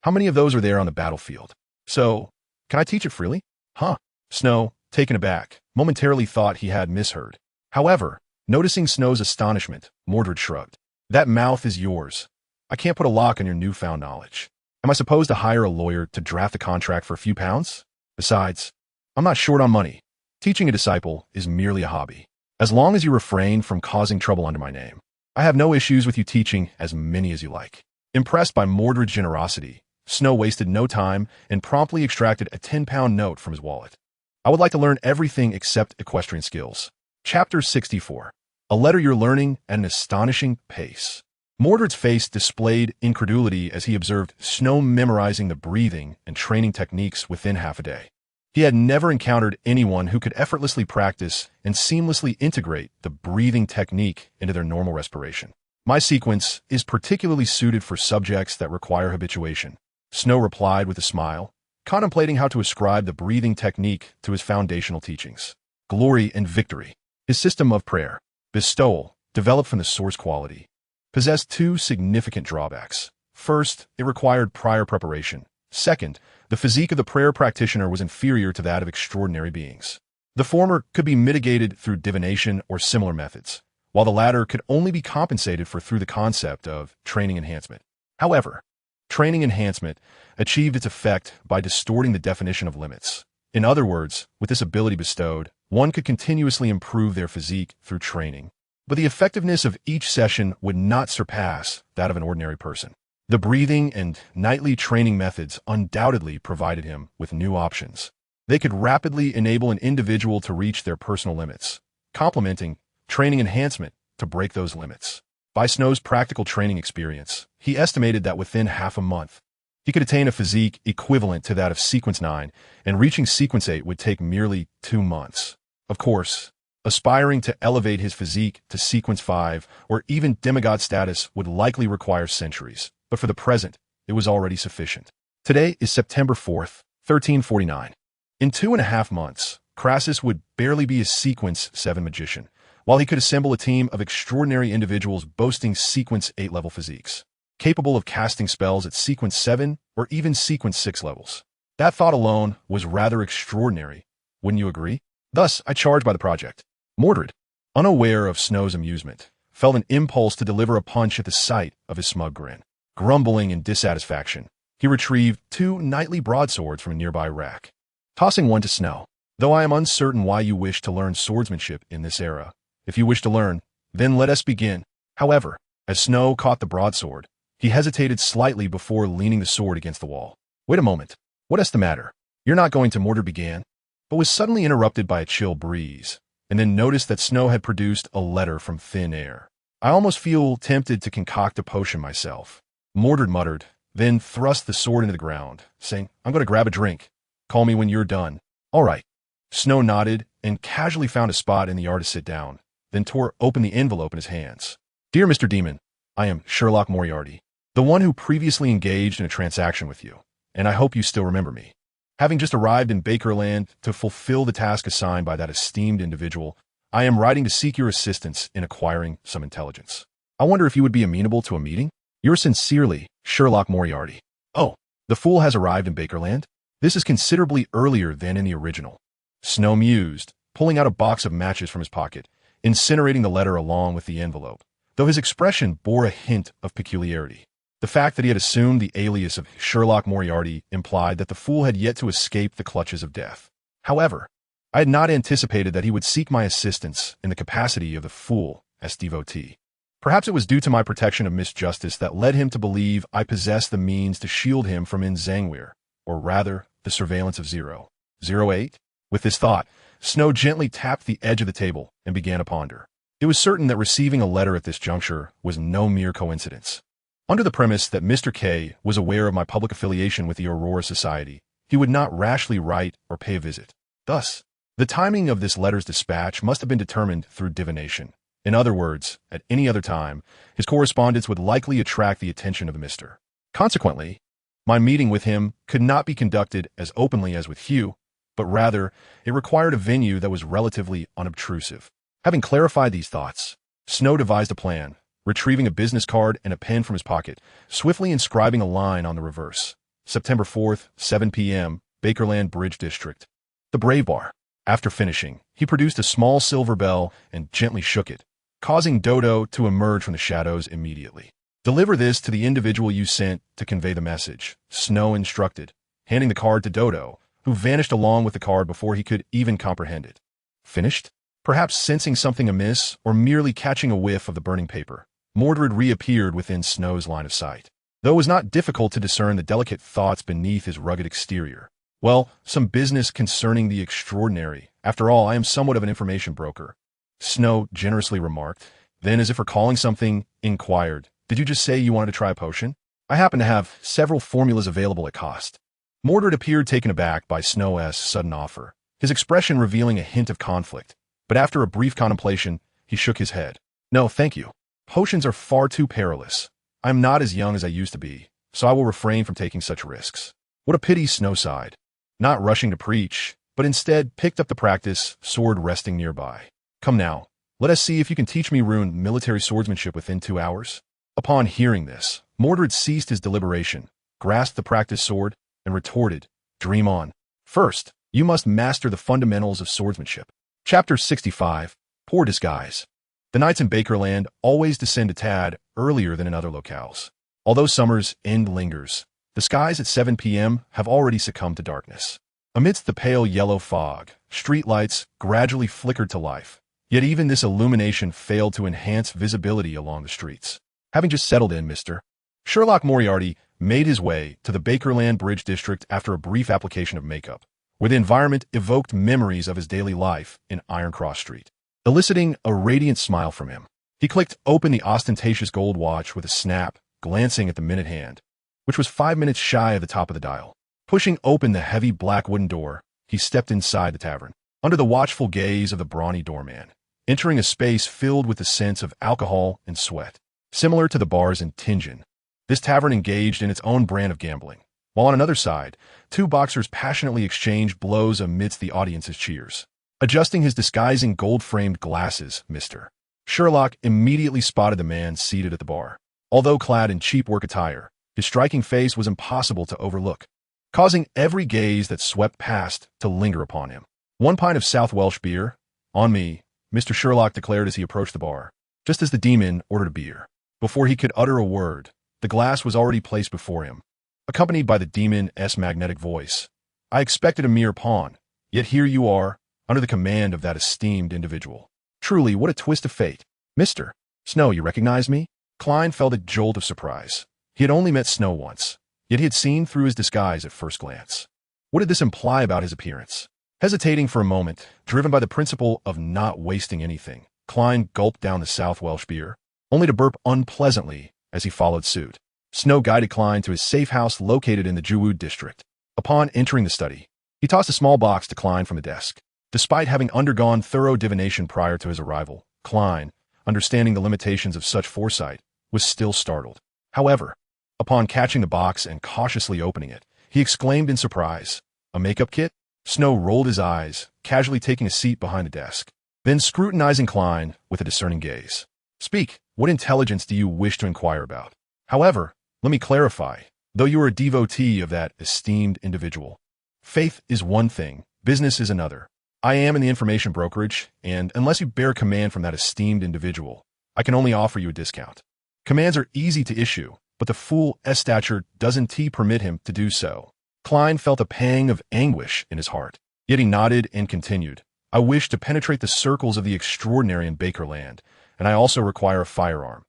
How many of those are there on the battlefield? So, can I teach it freely? Huh? Snow, taken aback, momentarily thought he had misheard. However, noticing Snow's astonishment, Mordred shrugged. That mouth is yours. I can't put a lock on your newfound knowledge. Am I supposed to hire a lawyer to draft a contract for a few pounds? Besides, I'm not short on money. Teaching a disciple is merely a hobby. As long as you refrain from causing trouble under my name, I have no issues with you teaching as many as you like. Impressed by Mordred's generosity, Snow wasted no time and promptly extracted a 10-pound note from his wallet. I would like to learn everything except equestrian skills. Chapter 64. A letter you're learning at an astonishing pace. Mordred's face displayed incredulity as he observed Snow memorizing the breathing and training techniques within half a day. He had never encountered anyone who could effortlessly practice and seamlessly integrate the breathing technique into their normal respiration. My sequence is particularly suited for subjects that require habituation, Snow replied with a smile, contemplating how to ascribe the breathing technique to his foundational teachings. Glory and victory. His system of prayer, bestowal, developed from the source quality, possessed two significant drawbacks. First, it required prior preparation. Second, the physique of the prayer practitioner was inferior to that of extraordinary beings. The former could be mitigated through divination or similar methods, while the latter could only be compensated for through the concept of training enhancement. However, training enhancement achieved its effect by distorting the definition of limits. In other words, with this ability bestowed, one could continuously improve their physique through training, but the effectiveness of each session would not surpass that of an ordinary person. The breathing and nightly training methods undoubtedly provided him with new options. They could rapidly enable an individual to reach their personal limits, complementing training enhancement to break those limits. By Snow's practical training experience, he estimated that within half a month, he could attain a physique equivalent to that of Sequence 9, and reaching Sequence 8 would take merely 2 months. Of course, aspiring to elevate his physique to Sequence 5 or even demigod status would likely require centuries, but for the present, it was already sufficient. Today is September 4th, 1349. In 2.5 months, Crassus would barely be a Sequence 7 magician, while he could assemble a team of extraordinary individuals boasting Sequence 8 level physiques, capable of casting spells at Sequence 7 or even Sequence 6 levels. That thought alone was rather extraordinary, wouldn't you agree? Thus, I charged by the project. Mordred, unaware of Snow's amusement, felt an impulse to deliver a punch at the sight of his smug grin. Grumbling in dissatisfaction, he retrieved 2 knightly broadswords from a nearby rack, tossing one to Snow. Though I am uncertain why you wish to learn swordsmanship in this era, if you wish to learn, then let us begin. However, as Snow caught the broadsword, he hesitated slightly before leaning the sword against the wall. Wait a moment. What is the matter? You're not going to, Mordred began, but was suddenly interrupted by a chill breeze, and then noticed that Snow had produced a letter from thin air. I almost feel tempted to concoct a potion myself, Mordred muttered, then thrust the sword into the ground, saying, I'm going to grab a drink. Call me when you're done. All right. Snow nodded and casually found a spot in the yard to sit down, then tore open the envelope in his hands. Dear Mr. Demon, I am Sherlock Moriarty, the one who previously engaged in a transaction with you, and I hope you still remember me. Having just arrived in Bakerland to fulfill the task assigned by that esteemed individual, I am writing to seek your assistance in acquiring some intelligence. I wonder if you would be amenable to a meeting? Yours sincerely, Sherlock Moriarty. Oh, the fool has arrived in Bakerland? This is considerably earlier than in the original. Snow mused, pulling out a box of matches from his pocket, incinerating the letter along with the envelope, though his expression bore a hint of peculiarity. The fact that he had assumed the alias of Sherlock Moriarty implied that the fool had yet to escape the clutches of death. However, I had not anticipated that he would seek my assistance in the capacity of the fool as devotee. Perhaps it was due to my protection of Miss Justice that led him to believe I possessed the means to shield him from Inzangweer, or rather, the surveillance of 008? With this thought, Snow gently tapped the edge of the table and began to ponder. It was certain that receiving a letter at this juncture was no mere coincidence. Under the premise that Mr. K was aware of my public affiliation with the Aurora Society, he would not rashly write or pay a visit. Thus, the timing of this letter's dispatch must have been determined through divination, In other words, at any other time, his correspondence would likely attract the attention of the Mister. Consequently, my meeting with him could not be conducted as openly as with Hugh, but rather, it required a venue that was relatively unobtrusive. Having clarified these thoughts, Snow devised a plan, retrieving a business card and a pen from his pocket, swiftly inscribing a line on the reverse. September 4th, 7 p.m., Bakerland Bridge District. The Brave Bar. After finishing, he produced a small silver bell and gently shook it, causing Dodo to emerge from the shadows immediately. Deliver this to the individual you sent to convey the message, Snow instructed, handing the card to Dodo, who vanished along with the card before he could even comprehend it. Finished? Perhaps sensing something amiss or merely catching a whiff of the burning paper, Mordred reappeared within Snow's line of sight. Though it was not difficult to discern the delicate thoughts beneath his rugged exterior. Well, some business concerning the extraordinary. After all, I am somewhat of an information broker, Snow generously remarked. Then, as if recalling something, inquired, Did you just say you wanted to try a potion? I happen to have several formulas available at cost. Mordred appeared taken aback by Snow's sudden offer, his expression revealing a hint of conflict. But after a brief contemplation, he shook his head. No, thank you. Potions are far too perilous. I am not as young as I used to be, so I will refrain from taking such risks. What a pity, Snow sighed. Not rushing to preach, but instead picked up the practice, sword resting nearby. Come now, let us see if you can teach me rune military swordsmanship within 2 hours. Upon hearing this, Mordred ceased his deliberation, grasped the practice sword, and retorted, Dream on. First, you must master the fundamentals of swordsmanship. Chapter 65, Poor Disguise. The nights in Bakerland always descend a tad earlier than in other locales. Although summer's end lingers, the skies at 7 p.m. have already succumbed to darkness. Amidst the pale yellow fog, street lights gradually flickered to life, yet even this illumination failed to enhance visibility along the streets. Having just settled in, Mr. Sherlock Moriarty made his way to the Bakerland Bridge District after a brief application of makeup, where the environment evoked memories of his daily life in Iron Cross Street, eliciting a radiant smile from him. He clicked open the ostentatious gold watch with a snap, glancing at the minute hand, which was 5 minutes shy of the top of the dial. Pushing open the heavy black wooden door, he stepped inside the tavern, under the watchful gaze of the brawny doorman, entering a space filled with the scents of alcohol and sweat. Similar to the bars in Tingen, this tavern engaged in its own brand of gambling, while on another side, 2 boxers passionately exchanged blows amidst the audience's cheers. Adjusting his disguising gold-framed glasses, Mr. Sherlock immediately spotted the man seated at the bar. Although clad in cheap work attire, his striking face was impossible to overlook, causing every gaze that swept past to linger upon him. 1 pint of South Welsh beer? On me, Mr. Sherlock declared as he approached the bar, just as the demon ordered a beer. Before he could utter a word, the glass was already placed before him, accompanied by the demon's magnetic voice. I expected a mere pawn, yet here you are, under the command of that esteemed individual. Truly, what a twist of fate. Mr. Snow, you recognize me? Klein felt a jolt of surprise. He had only met Snow once, yet he had seen through his disguise at first glance. What did this imply about his appearance? Hesitating for a moment, driven by the principle of not wasting anything, Klein gulped down the South Welsh beer, only to burp unpleasantly as he followed suit. Snow guided Klein to his safe house located in the Juwood district. Upon entering the study, he tossed a small box to Klein from the desk. Despite having undergone thorough divination prior to his arrival, Klein, understanding the limitations of such foresight, was still startled. However, upon catching the box and cautiously opening it, he exclaimed in surprise, A makeup kit? Snow rolled his eyes, casually taking a seat behind the desk, then scrutinizing Klein with a discerning gaze. Speak, what intelligence do you wish to inquire about? However, let me clarify, though you are a devotee of that esteemed individual, faith is one thing, business is another. I am in the information brokerage, and unless you bear command from that esteemed individual, I can only offer you a discount. Commands are easy to issue, but the fool's stature doesn't permit him to do so. Klein felt a pang of anguish in his heart, yet he nodded and continued. I wish to penetrate the circles of the extraordinary in Bakerland, and I also require a firearm,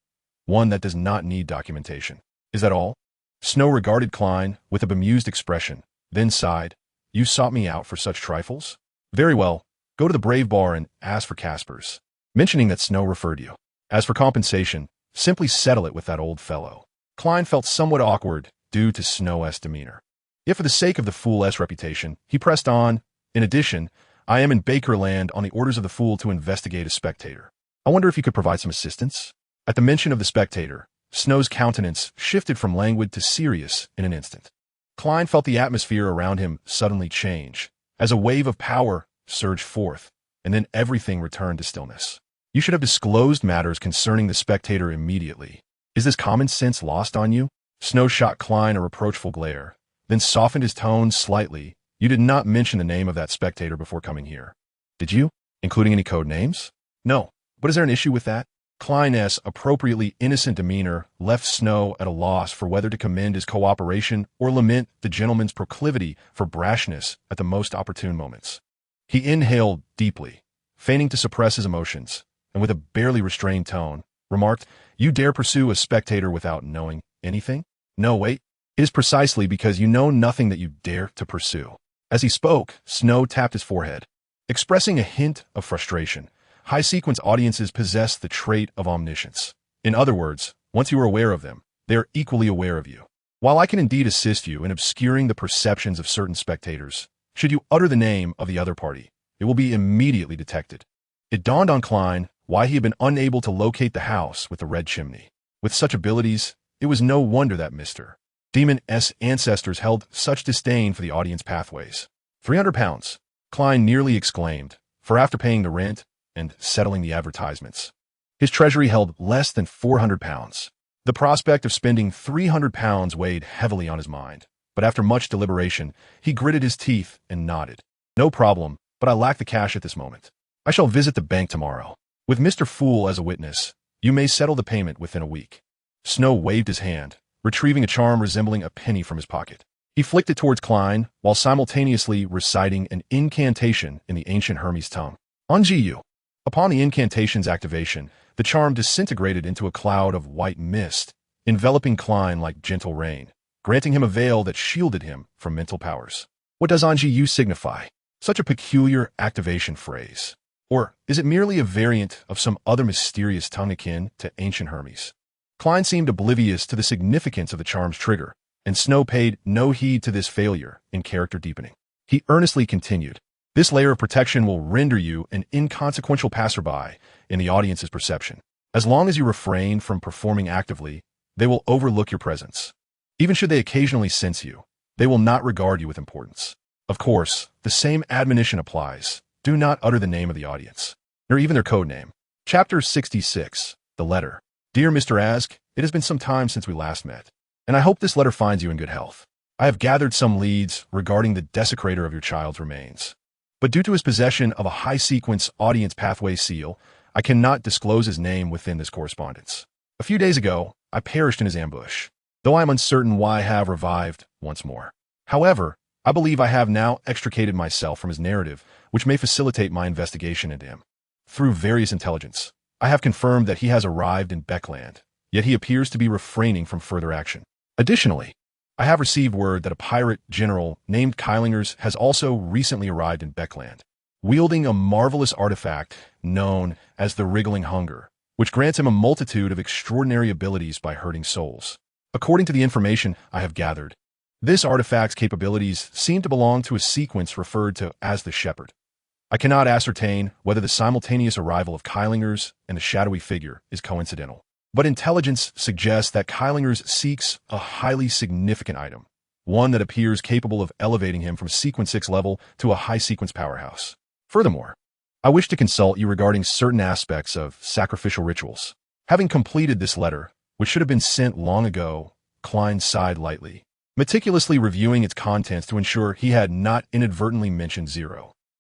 one that does not need documentation. Is that all? Snow regarded Klein with a bemused expression, then sighed. You sought me out for such trifles? Very well, go to the Brave Bar and ask for Casper's, mentioning that Snow referred you. As for compensation, simply settle it with that old fellow. Klein felt somewhat awkward due to Snow's demeanor. Yet for the sake of the fool's reputation, he pressed on. In addition, I am in Bakerland on the orders of the fool to investigate a spectator. I wonder if you could provide some assistance? At the mention of the spectator, Snow's countenance shifted from languid to serious in an instant. Klein felt the atmosphere around him suddenly change, as a wave of power surged forth, and then everything returned to stillness. You should have disclosed matters concerning the spectator immediately. Is this common sense lost on you? Snow shot Klein a reproachful glare, then softened his tone slightly. You did not mention the name of that spectator before coming here. Did you? Including any code names? No. But is there an issue with that? Klein's appropriately innocent demeanor left Snow at a loss for whether to commend his cooperation or lament the gentleman's proclivity for brashness at the most opportune moments. He inhaled deeply, feigning to suppress his emotions, and with a barely restrained tone, remarked, "You dare pursue a spectator without knowing anything? No, wait. It is precisely because you know nothing that you dare to pursue." As he spoke, Snow tapped his forehead, expressing a hint of frustration. High-sequence audiences possess the trait of omniscience. In other words, once you are aware of them, they are equally aware of you. While I can indeed assist you in obscuring the perceptions of certain spectators, should you utter the name of the other party, it will be immediately detected. It dawned on Klein why he had been unable to locate the house with the red chimney. With such abilities, it was no wonder that Mr. Demon's ancestors held such disdain for the audience pathways. £300, Klein nearly exclaimed, for after paying the rent and settling the advertisements, his treasury held less than £400. The prospect of spending £300 weighed heavily on his mind, but after much deliberation, he gritted his teeth and nodded. "No problem, but I lack the cash at this moment. I shall visit the bank tomorrow. With Mr. Fool as a witness, you may settle the payment within a week." Snow waved his hand, retrieving a charm resembling a penny from his pocket. He flicked it towards Klein while simultaneously reciting an incantation in the ancient Hermes tongue. "Ongu." Upon the incantation's activation, the charm disintegrated into a cloud of white mist, enveloping Klein like gentle rain, granting him a veil that shielded him from mental powers. What does Ongu signify? Such a peculiar activation phrase. Or is it merely a variant of some other mysterious tongue akin to ancient Hermes? Klein seemed oblivious to the significance of the charm's trigger, and Snow paid no heed to this failure in character deepening. He earnestly continued, "This layer of protection will render you an inconsequential passerby in the audience's perception. As long as you refrain from performing actively, they will overlook your presence. Even should they occasionally sense you, they will not regard you with importance. Of course, the same admonition applies. Do not utter the name of the audience, nor even their code name." Chapter 66, The Letter. Dear Mr. Ask, it has been some time since we last met, and I hope this letter finds you in good health. I have gathered some leads regarding the desecrator of your child's remains, but due to his possession of a high-sequence audience pathway seal, I cannot disclose his name within this correspondence. A few days ago, I perished in his ambush, though I am uncertain why I have revived once more. However, I believe I have now extricated myself from his narrative, which may facilitate my investigation into him. Through various intelligence, I have confirmed that he has arrived in Beckland, yet he appears to be refraining from further action. Additionally, I have received word that a pirate general named Keilingers has also recently arrived in Beckland, wielding a marvelous artifact known as the Wriggling Hunger, which grants him a multitude of extraordinary abilities by hurting souls. According to the information I have gathered, this artifact's capabilities seem to belong to a sequence referred to as the Shepherd. I cannot ascertain whether the simultaneous arrival of Keilingers and the shadowy figure is coincidental, but intelligence suggests that Keilingers seeks a highly significant item, one that appears capable of elevating him from Sequence 6 level to a high-sequence powerhouse. Furthermore, I wish to consult you regarding certain aspects of sacrificial rituals. Having completed this letter, which should have been sent long ago, Klein sighed lightly, meticulously reviewing its contents to ensure he had not inadvertently mentioned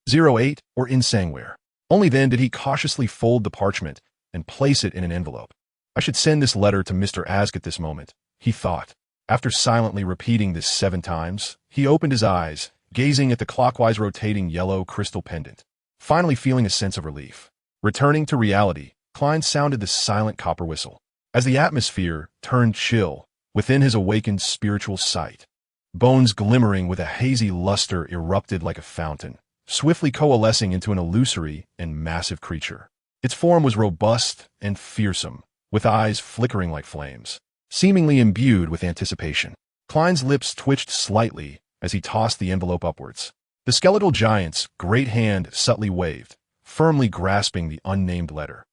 008 or insanguine. Only then did he cautiously fold the parchment and place it in an envelope. I should send this letter to Mr. Ask at this moment, he thought. After silently repeating this 7 times, he opened his eyes, gazing at the clockwise rotating yellow crystal pendant, finally feeling a sense of relief. Returning to reality, Klein sounded the silent copper whistle. As the atmosphere turned chill within his awakened spiritual sight, bones glimmering with a hazy luster erupted like a fountain, swiftly coalescing into an illusory and massive creature. Its form was robust and fearsome, with eyes flickering like flames, seemingly imbued with anticipation. Klein's lips twitched slightly as he tossed the envelope upwards. The skeletal giant's great hand subtly waved, firmly grasping the unnamed letter.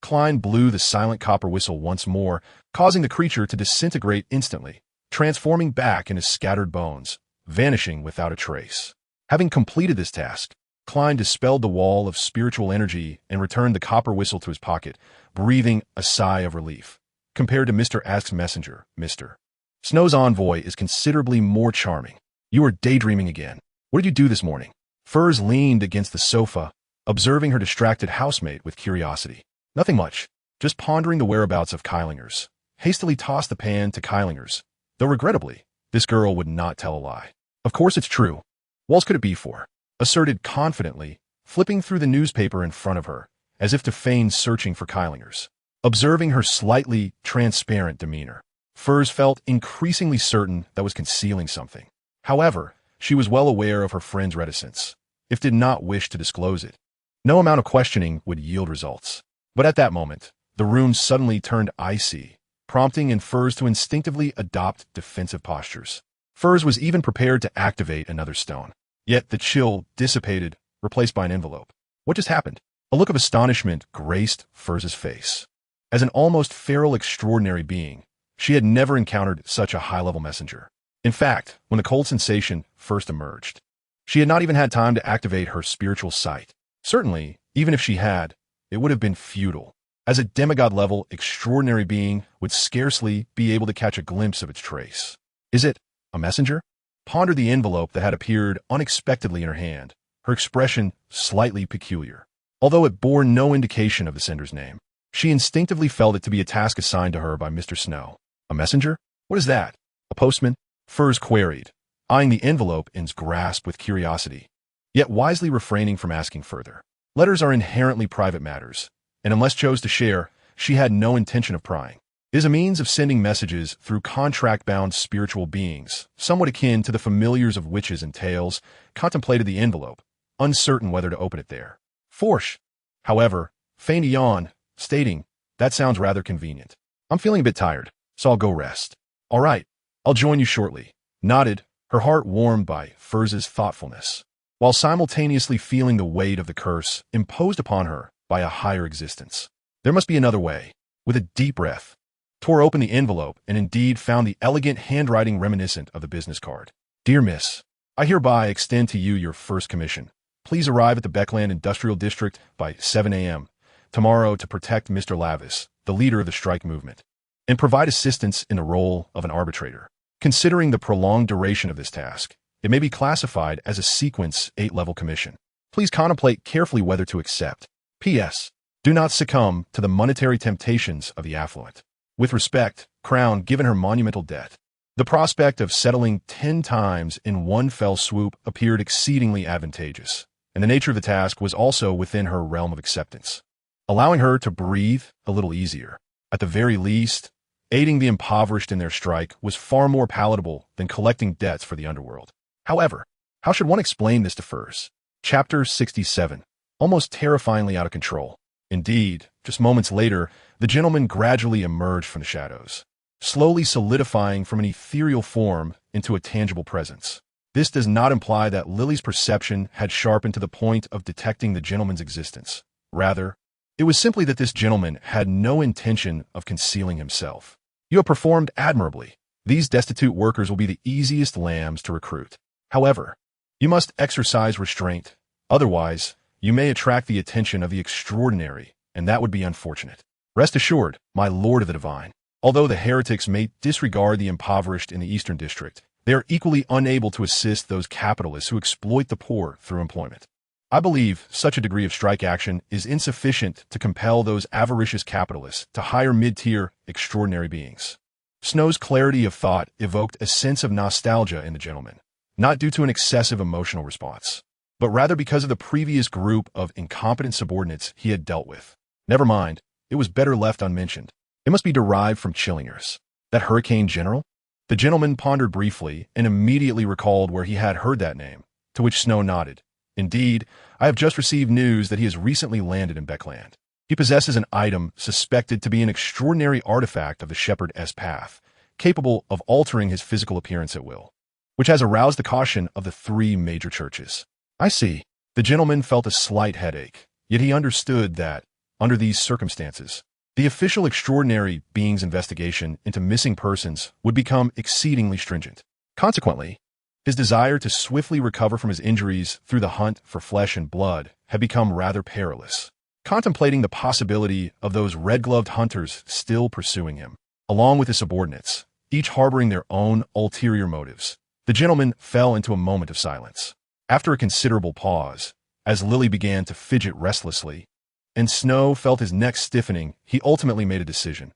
Klein blew the silent copper whistle once more, causing the creature to disintegrate instantly, transforming back into scattered bones, vanishing without a trace. Having completed this task, Klein dispelled the wall of spiritual energy and returned the copper whistle to his pocket, breathing a sigh of relief. Compared to Mr. Ask's messenger, Mr. Snow's envoy is considerably more charming. You are daydreaming again. What did you do this morning? Furs leaned against the sofa, observing her distracted housemate with curiosity. Nothing much, just pondering the whereabouts of Keilingers. Hastily tossed the pan to Keilingers, though regrettably, this girl would not tell a lie. Of course it's true. What else could it be for? Asserted confidently, flipping through the newspaper in front of her, as if to feign searching for Keilingers. Observing her slightly transparent demeanor, Furs felt increasingly certain that was concealing something. However, she was well aware of her friend's reticence, if did not wish to disclose it. No amount of questioning would yield results. But at that moment, the room suddenly turned icy, prompting Furs to instinctively adopt defensive postures. Furs was even prepared to activate another stone. Yet the chill dissipated, replaced by an envelope. What just happened? A look of astonishment graced Furs's face. As an almost feral extraordinary being, she had never encountered such a high-level messenger. In fact, when the cold sensation first emerged, she had not even had time to activate her spiritual sight. Certainly, even if she had, it would have been futile. As a demigod-level extraordinary being would scarcely be able to catch a glimpse of its trace. Is it a messenger? Pondered the envelope that had appeared unexpectedly in her hand, her expression slightly peculiar. Although it bore no indication of the sender's name, she instinctively felt it to be a task assigned to her by Mr. Snow. A messenger? What is that? A postman? Furs queried, eyeing the envelope in his grasp with curiosity, yet wisely refraining from asking further. Letters are inherently private matters, and unless chose to share, she had no intention of prying. It is a means of sending messages through contract-bound spiritual beings, somewhat akin to the familiars of witches and tales, contemplated the envelope, uncertain whether to open it there. Forsh, however, feigned a yawn, stating, "That sounds rather convenient. I'm feeling a bit tired, so I'll go rest." "All right, I'll join you shortly," nodded, her heart warmed by Furs's thoughtfulness, while simultaneously feeling the weight of the curse imposed upon her by a higher existence. There must be another way. With a deep breath, tore open the envelope and indeed found the elegant handwriting reminiscent of the business card. "Dear Miss, I hereby extend to you your first commission. Please arrive at the Beckland Industrial District by 7 a.m. tomorrow to protect Mr. Lavis, the leader of the strike movement, and provide assistance in the role of an arbitrator. Considering the prolonged duration of this task, it may be classified as a Sequence 8-level commission. Please contemplate carefully whether to accept. P.S. Do not succumb to the monetary temptations of the affluent. With respect, Crown, given her monumental debt. The prospect of settling 10 times in one fell swoop appeared exceedingly advantageous, and the nature of the task was also within her realm of acceptance, allowing her to breathe a little easier. At the very least, aiding the impoverished in their strike was far more palatable than collecting debts for the underworld. However, how should one explain this to Furs? Chapter 67. Almost terrifyingly out of control. Indeed, just moments later, the gentleman gradually emerged from the shadows, slowly solidifying from an ethereal form into a tangible presence. This does not imply that Lily's perception had sharpened to the point of detecting the gentleman's existence. Rather, it was simply that this gentleman had no intention of concealing himself. "You have performed admirably. These destitute workers will be the easiest lambs to recruit. However, you must exercise restraint. Otherwise, you may attract the attention of the extraordinary, and that would be unfortunate. Rest assured, my lord of the divine, although the heretics may disregard the impoverished in the Eastern District, they are equally unable to assist those capitalists who exploit the poor through employment. I believe such a degree of strike action is insufficient to compel those avaricious capitalists to hire mid-tier, extraordinary beings." Snow's clarity of thought evoked a sense of nostalgia in the gentleman, not due to an excessive emotional response, but rather because of the previous group of incompetent subordinates he had dealt with. Never mind, it was better left unmentioned. It must be derived from Chillingers. That Hurricane General? The gentleman pondered briefly and immediately recalled where he had heard that name, to which Snow nodded. "Indeed, I have just received news that he has recently landed in Beckland. He possesses an item suspected to be an extraordinary artifact of the Shepherd S path, capable of altering his physical appearance at will, which has aroused the caution of the 3 major churches." "I see." The gentleman felt a slight headache, yet he understood that, under these circumstances. The official extraordinary being's investigation into missing persons would become exceedingly stringent. Consequently, his desire to swiftly recover from his injuries through the hunt for flesh and blood had become rather perilous. Contemplating the possibility of those red-gloved hunters still pursuing him, along with his subordinates, each harboring their own ulterior motives, the gentleman fell into a moment of silence. After a considerable pause, as Lily began to fidget restlessly, and Snow felt his neck stiffening, he ultimately made a decision.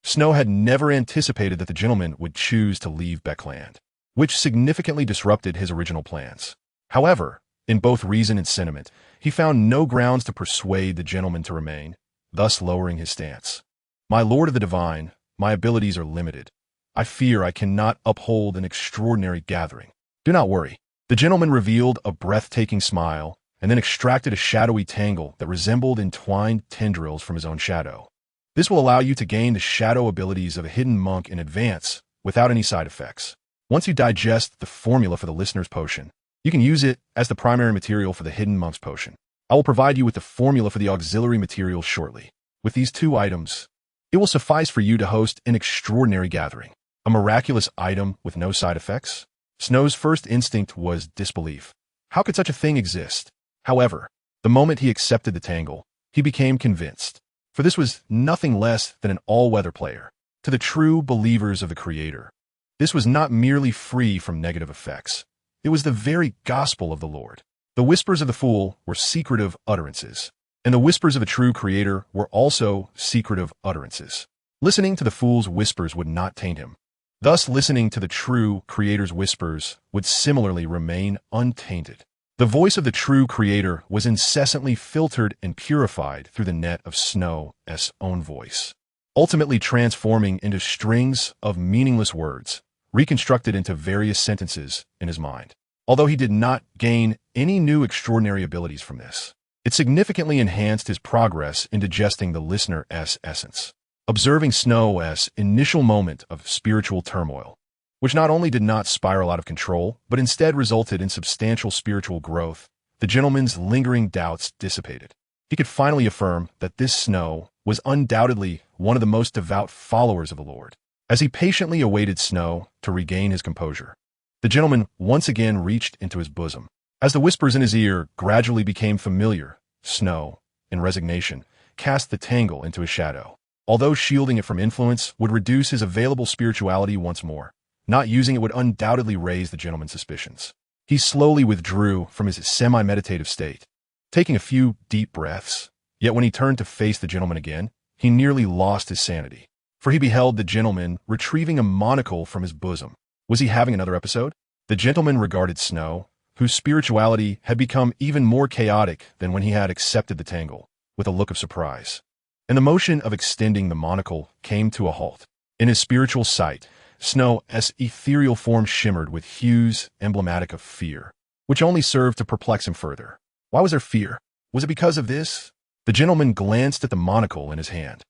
Snow had never anticipated that the gentleman would choose to leave Beckland, which significantly disrupted his original plans. However, in both reason and sentiment, he found no grounds to persuade the gentleman to remain, thus lowering his stance. "My lord of the divine, my abilities are limited. I fear I cannot uphold an extraordinary gathering." "Do not worry." The gentleman revealed a breathtaking smile and then extracted a shadowy tangle that resembled entwined tendrils from his own shadow. "This will allow you to gain the shadow abilities of a hidden monk in advance without any side effects. Once you digest the formula for the listener's potion, you can use it as the primary material for the hidden monk's potion. I will provide you with the formula for the auxiliary material shortly. With these 2 items, it will suffice for you to host an extraordinary gathering." A miraculous item with no side effects? Snow's first instinct was disbelief. How could such a thing exist? However, the moment he accepted the tangle, he became convinced. For this was nothing less than an all-weather player. To the true believers of the Creator, this was not merely free from negative effects. It was the very gospel of the Lord. The whispers of the fool were secretive utterances, and the whispers of a true Creator were also secretive utterances. Listening to the fool's whispers would not taint him. Thus, listening to the true Creator's whispers would similarly remain untainted. The voice of the true Creator was incessantly filtered and purified through the net of Snow's own voice, ultimately transforming into strings of meaningless words, reconstructed into various sentences in his mind. Although he did not gain any new extraordinary abilities from this, it significantly enhanced his progress in digesting the listener's essence. Observing Snow's initial moment of spiritual turmoil, which not only did not spiral out of control, but instead resulted in substantial spiritual growth, the gentleman's lingering doubts dissipated. He could finally affirm that this Snow was undoubtedly one of the most devout followers of the Lord. As he patiently awaited Snow to regain his composure, the gentleman once again reached into his bosom. As the whispers in his ear gradually became familiar, Snow, in resignation, cast the tangle into his shadow. Although shielding it from influence would reduce his available spirituality once more, not using it would undoubtedly raise the gentleman's suspicions. He slowly withdrew from his semi-meditative state, taking a few deep breaths, yet when he turned to face the gentleman again, he nearly lost his sanity, for he beheld the gentleman retrieving a monocle from his bosom. Was he having another episode? The gentleman regarded Snow, whose spirituality had become even more chaotic than when he had accepted the tangle, with a look of surprise. And the motion of extending the monocle came to a halt. In his spiritual sight, Snow's ethereal form shimmered with hues emblematic of fear, which only served to perplex him further. Why was there fear? Was it because of this? The gentleman glanced at the monocle in his hand,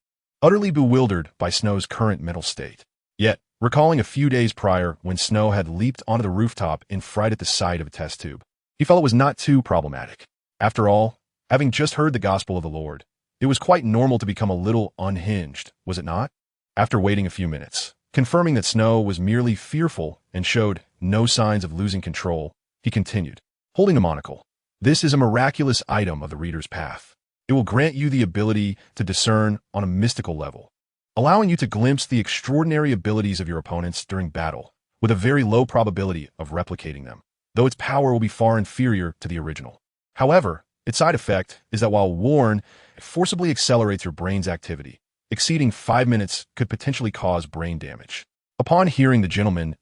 utterly bewildered by Snow's current mental state. Yet, recalling a few days prior when Snow had leaped onto the rooftop in fright at the sight of a test tube, he felt it was not too problematic. After all, having just heard the gospel of the Lord, it was quite normal to become a little unhinged, was it not? After waiting a few minutes, confirming that Snow was merely fearful and showed no signs of losing control, he continued, holding the monocle. "This is a miraculous item of the reader's path. It will grant you the ability to discern on a mystical level, allowing you to glimpse the extraordinary abilities of your opponents during battle, with a very low probability of replicating them, though its power will be far inferior to the original. However, its side effect is that while worn, it forcibly accelerates your brain's activity. Exceeding 5 minutes could potentially cause brain damage." Upon hearing the gentleman's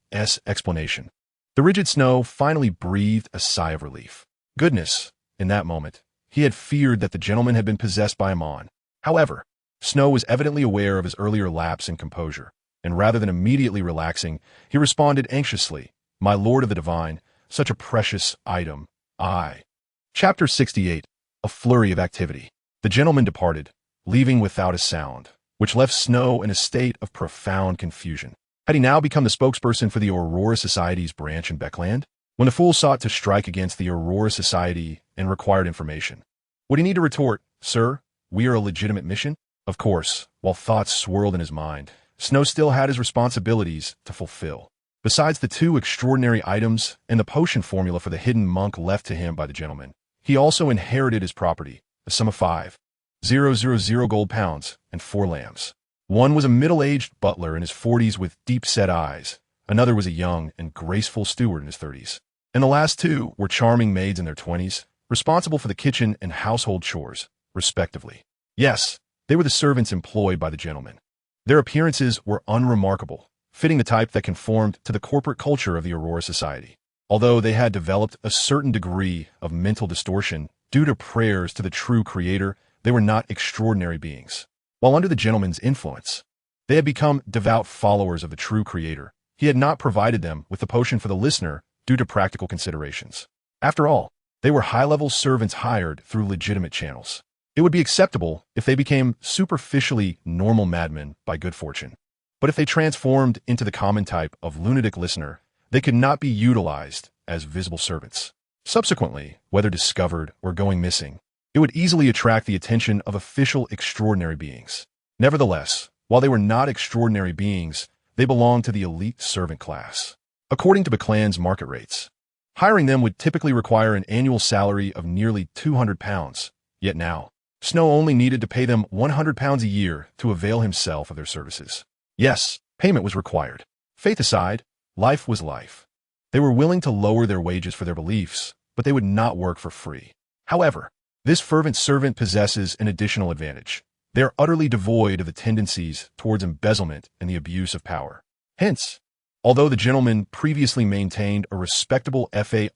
explanation, the rigid Snow finally breathed a sigh of relief. Goodness, in that moment, he had feared that the gentleman had been possessed by a mon. However, Snow was evidently aware of his earlier lapse in composure, and rather than immediately relaxing, he responded anxiously, "My lord of the divine, such a precious item, I." Chapter 68. A flurry of activity. The gentleman departed, leaving without a sound, which left Snow in a state of profound confusion. Had he now become the spokesperson for the Aurora Society's branch in Beckland? When the fool sought to strike against the Aurora Society and required information, would he need to retort, "Sir, we are a legitimate mission? Of course, while thoughts swirled in his mind, Snow still had his responsibilities to fulfill. Besides the 2 extraordinary items and the potion formula for the hidden monk left to him by the gentleman, he also inherited his property, a sum of 5,000 gold pounds and 4 lambs. One was a middle-aged butler in his 40s with deep-set eyes. Another was a young and graceful steward in his 30s. And the last 2 were charming maids in their 20s, responsible for the kitchen and household chores, respectively. Yes, they were the servants employed by the gentleman. Their appearances were unremarkable, fitting the type that conformed to the corporate culture of the Aurora Society. Although they had developed a certain degree of mental distortion due to prayers to the true Creator, they were not extraordinary beings. While under the gentleman's influence, they had become devout followers of the true Creator. He had not provided them with the potion for the listener due to practical considerations. After all, they were high-level servants hired through legitimate channels. It would be acceptable if they became superficially normal madmen by good fortune. But if they transformed into the common type of lunatic listener, they could not be utilized as visible servants. Subsequently, whether discovered or going missing, it would easily attract the attention of official extraordinary beings. Nevertheless, while they were not extraordinary beings, they belonged to the elite servant class. According to Baclan's market rates, hiring them would typically require an annual salary of nearly £200, yet now, Snow only needed to pay them £100 a year to avail himself of their services. Yes, payment was required. Faith aside, life was life. They were willing to lower their wages for their beliefs, but they would not work for free. However, this fervent servant possesses an additional advantage. They are utterly devoid of the tendencies towards embezzlement and the abuse of power. Hence, although the gentleman previously maintained a respectable FA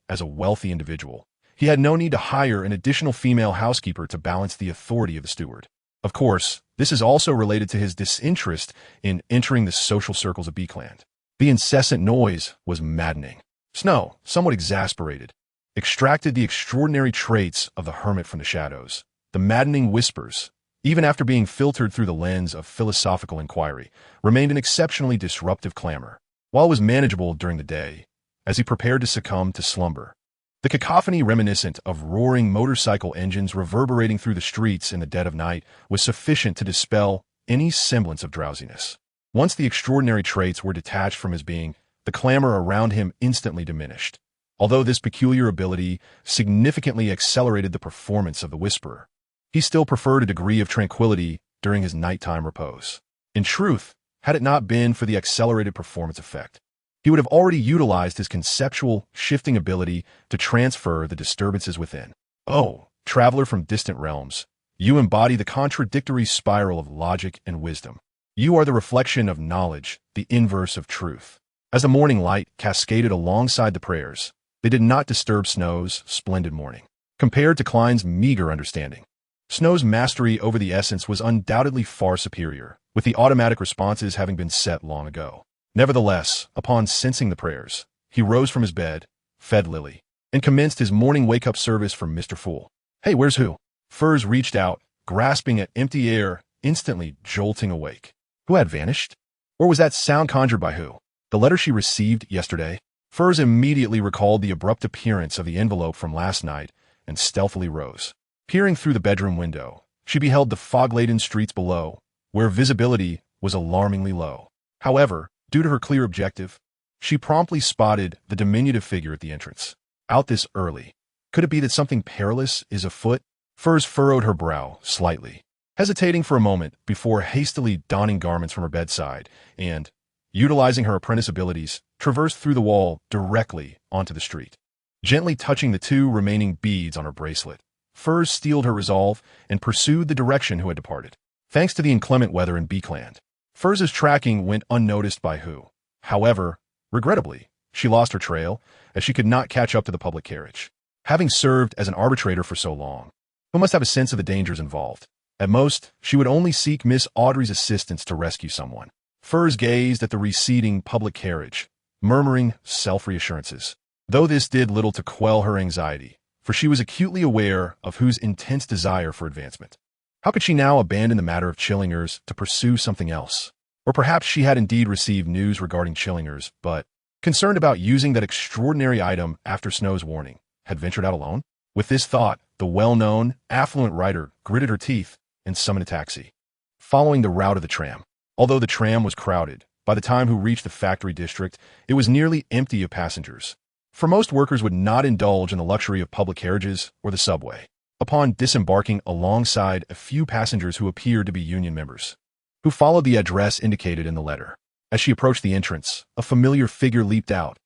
as a wealthy individual, he had no need to hire an additional female housekeeper to balance the authority of the steward. Of course, this is also related to his disinterest in entering the social circles of Beakland. The incessant noise was maddening. Snow, somewhat exasperated, extracted the extraordinary traits of the hermit from the shadows. The maddening whispers, even after being filtered through the lens of philosophical inquiry, remained an exceptionally disruptive clamor. While it was manageable during the day, as he prepared to succumb to slumber, the cacophony reminiscent of roaring motorcycle engines reverberating through the streets in the dead of night was sufficient to dispel any semblance of drowsiness. Once the extraordinary traits were detached from his being, the clamor around him instantly diminished. Although this peculiar ability significantly accelerated the performance of the whisperer, he still preferred a degree of tranquility during his nighttime repose. In truth, had it not been for the accelerated performance effect, he would have already utilized his conceptual shifting ability to transfer the disturbances within. Oh, traveler from distant realms, you embody the contradictory spiral of logic and wisdom. You are the reflection of knowledge, the inverse of truth. As the morning light cascaded alongside the prayers, they did not disturb Snow's splendid morning. Compared to Klein's meager understanding, Snow's mastery over the essence was undoubtedly far superior, with the automatic responses having been set long ago. Nevertheless, upon sensing the prayers, he rose from his bed, fed Lily, and commenced his morning wake-up service for Mr. Fool. "Hey, where's who?" Furs reached out, grasping at empty air, instantly jolting awake. Who had vanished? Or was that sound conjured by who? The letter she received yesterday? Furs immediately recalled the abrupt appearance of the envelope from last night and stealthily rose. Peering through the bedroom window, she beheld the fog-laden streets below, where visibility was alarmingly low. However, due to her clear objective, she promptly spotted the diminutive figure at the entrance. Out this early. Could it be that something perilous is afoot? Furs furrowed her brow slightly, hesitating for a moment before hastily donning garments from her bedside and, utilizing her apprentice abilities, traversed through the wall directly onto the street. Gently touching the 2 remaining beads on her bracelet, Furs steeled her resolve and pursued the direction who had departed. Thanks to the inclement weather in Beakland, Furs's tracking went unnoticed by who. However, regrettably, she lost her trail, as she could not catch up to the public carriage. Having served as an arbitrator for so long, who must have a sense of the dangers involved. At most, she would only seek Miss Audrey's assistance to rescue someone. Furs gazed at the receding public carriage, murmuring self-reassurances. Though this did little to quell her anxiety, for she was acutely aware of whose intense desire for advancement. How could she now abandon the matter of Chillingers to pursue something else? Or perhaps she had indeed received news regarding Chillingers, but, concerned about using that extraordinary item after Snow's warning, had ventured out alone? With this thought, the well-known, affluent writer gritted her teeth and summoned a taxi, following the route of the tram. Although the tram was crowded, by the time who reached the factory district, it was nearly empty of passengers. For most workers would not indulge in the luxury of public carriages or the subway. Upon disembarking alongside a few passengers who appeared to be union members, who followed the address indicated in the letter. As she approached the entrance, a familiar figure leaped out.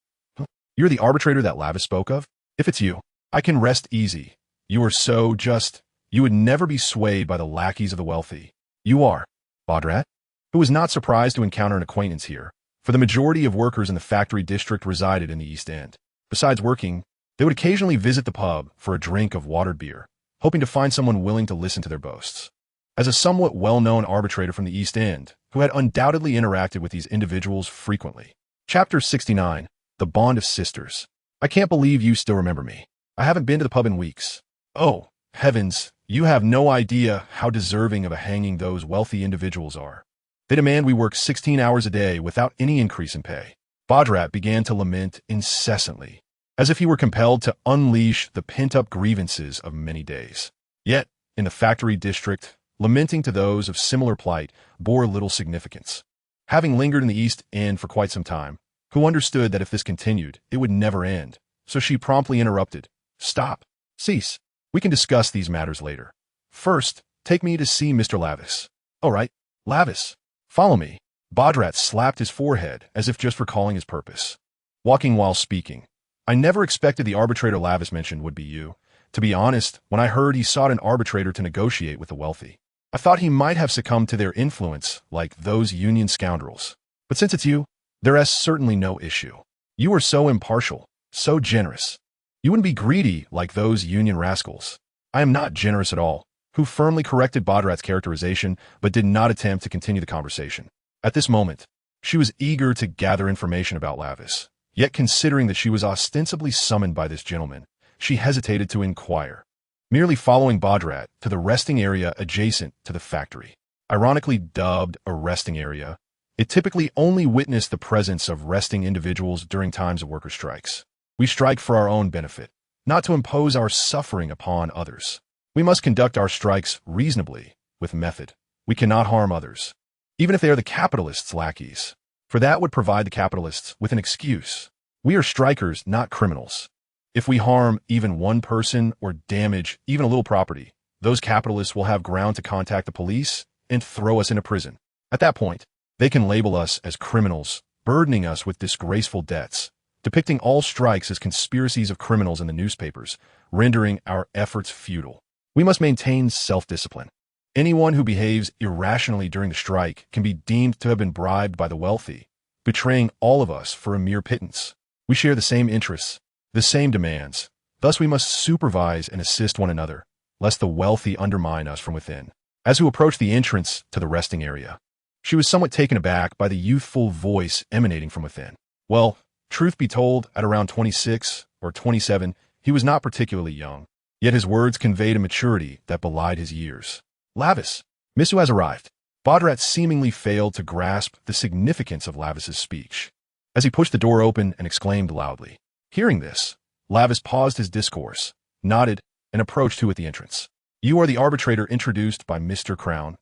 "You're the arbitrator that Lavis spoke of? If it's you, I can rest easy. You are so just. You would never be swayed by the lackeys of the wealthy. You are." Badrat, who was not surprised to encounter an acquaintance here, for the majority of workers in the factory district resided in the East End. Besides working, they would occasionally visit the pub for a drink of watered beer, hoping to find someone willing to listen to their boasts. As a somewhat well-known arbitrator from the East End, who had undoubtedly interacted with these individuals frequently. Chapter 69, The Bond of Sisters. "I can't believe you still remember me. I haven't been to the pub in weeks. Oh, heavens, you have no idea how deserving of a hanging those wealthy individuals are. They demand we work 16 hours a day without any increase in pay." Badrat began to lament incessantly, as if he were compelled to unleash the pent-up grievances of many days. Yet, in the factory district, lamenting to those of similar plight bore little significance. Having lingered in the East End for quite some time, who understood that if this continued, it would never end, so she promptly interrupted. "Stop. Cease. We can discuss these matters later. First, take me to see Mr. Lavis." "All right, Lavis. Follow me." Badrat slapped his forehead as if just recalling his purpose. Walking while speaking. "I never expected the arbitrator Lavis mentioned would be you. To be honest, when I heard he sought an arbitrator to negotiate with the wealthy, I thought he might have succumbed to their influence like those union scoundrels. But since it's you, there is certainly no issue. You are so impartial, so generous. You wouldn't be greedy like those union rascals." "I am not generous at all," who firmly corrected Badrat's characterization but did not attempt to continue the conversation. At this moment, she was eager to gather information about Lavis, yet considering that she was ostensibly summoned by this gentleman, she hesitated to inquire. Merely following Badrat to the resting area adjacent to the factory. Ironically dubbed a resting area, it typically only witnessed the presence of resting individuals during times of worker strikes. We strike for our own benefit, not to impose our suffering upon others. We must conduct our strikes reasonably, with method. We cannot harm others, even if they are the capitalists' lackeys, for that would provide the capitalists with an excuse. We are strikers, not criminals. If we harm even one person or damage even a little property, those capitalists will have ground to contact the police and throw us into prison. At that point, they can label us as criminals, burdening us with disgraceful debts, depicting all strikes as conspiracies of criminals in the newspapers, rendering our efforts futile. We must maintain self-discipline. Anyone who behaves irrationally during the strike can be deemed to have been bribed by the wealthy, betraying all of us for a mere pittance. We share the same interests, the same demands. Thus we must supervise and assist one another, lest the wealthy undermine us from within. As who approached the entrance to the resting area, she was somewhat taken aback by the youthful voice emanating from within. Well, truth be told, at around 26 or 27, he was not particularly young, yet his words conveyed a maturity that belied his years. "Lavis, Miss who has arrived." Badrat seemingly failed to grasp the significance of Lavis's speech, as he pushed the door open and exclaimed loudly. Hearing this, Lavis paused his discourse, nodded, and approached who at the entrance. "You are the arbitrator introduced by Mr. Crown,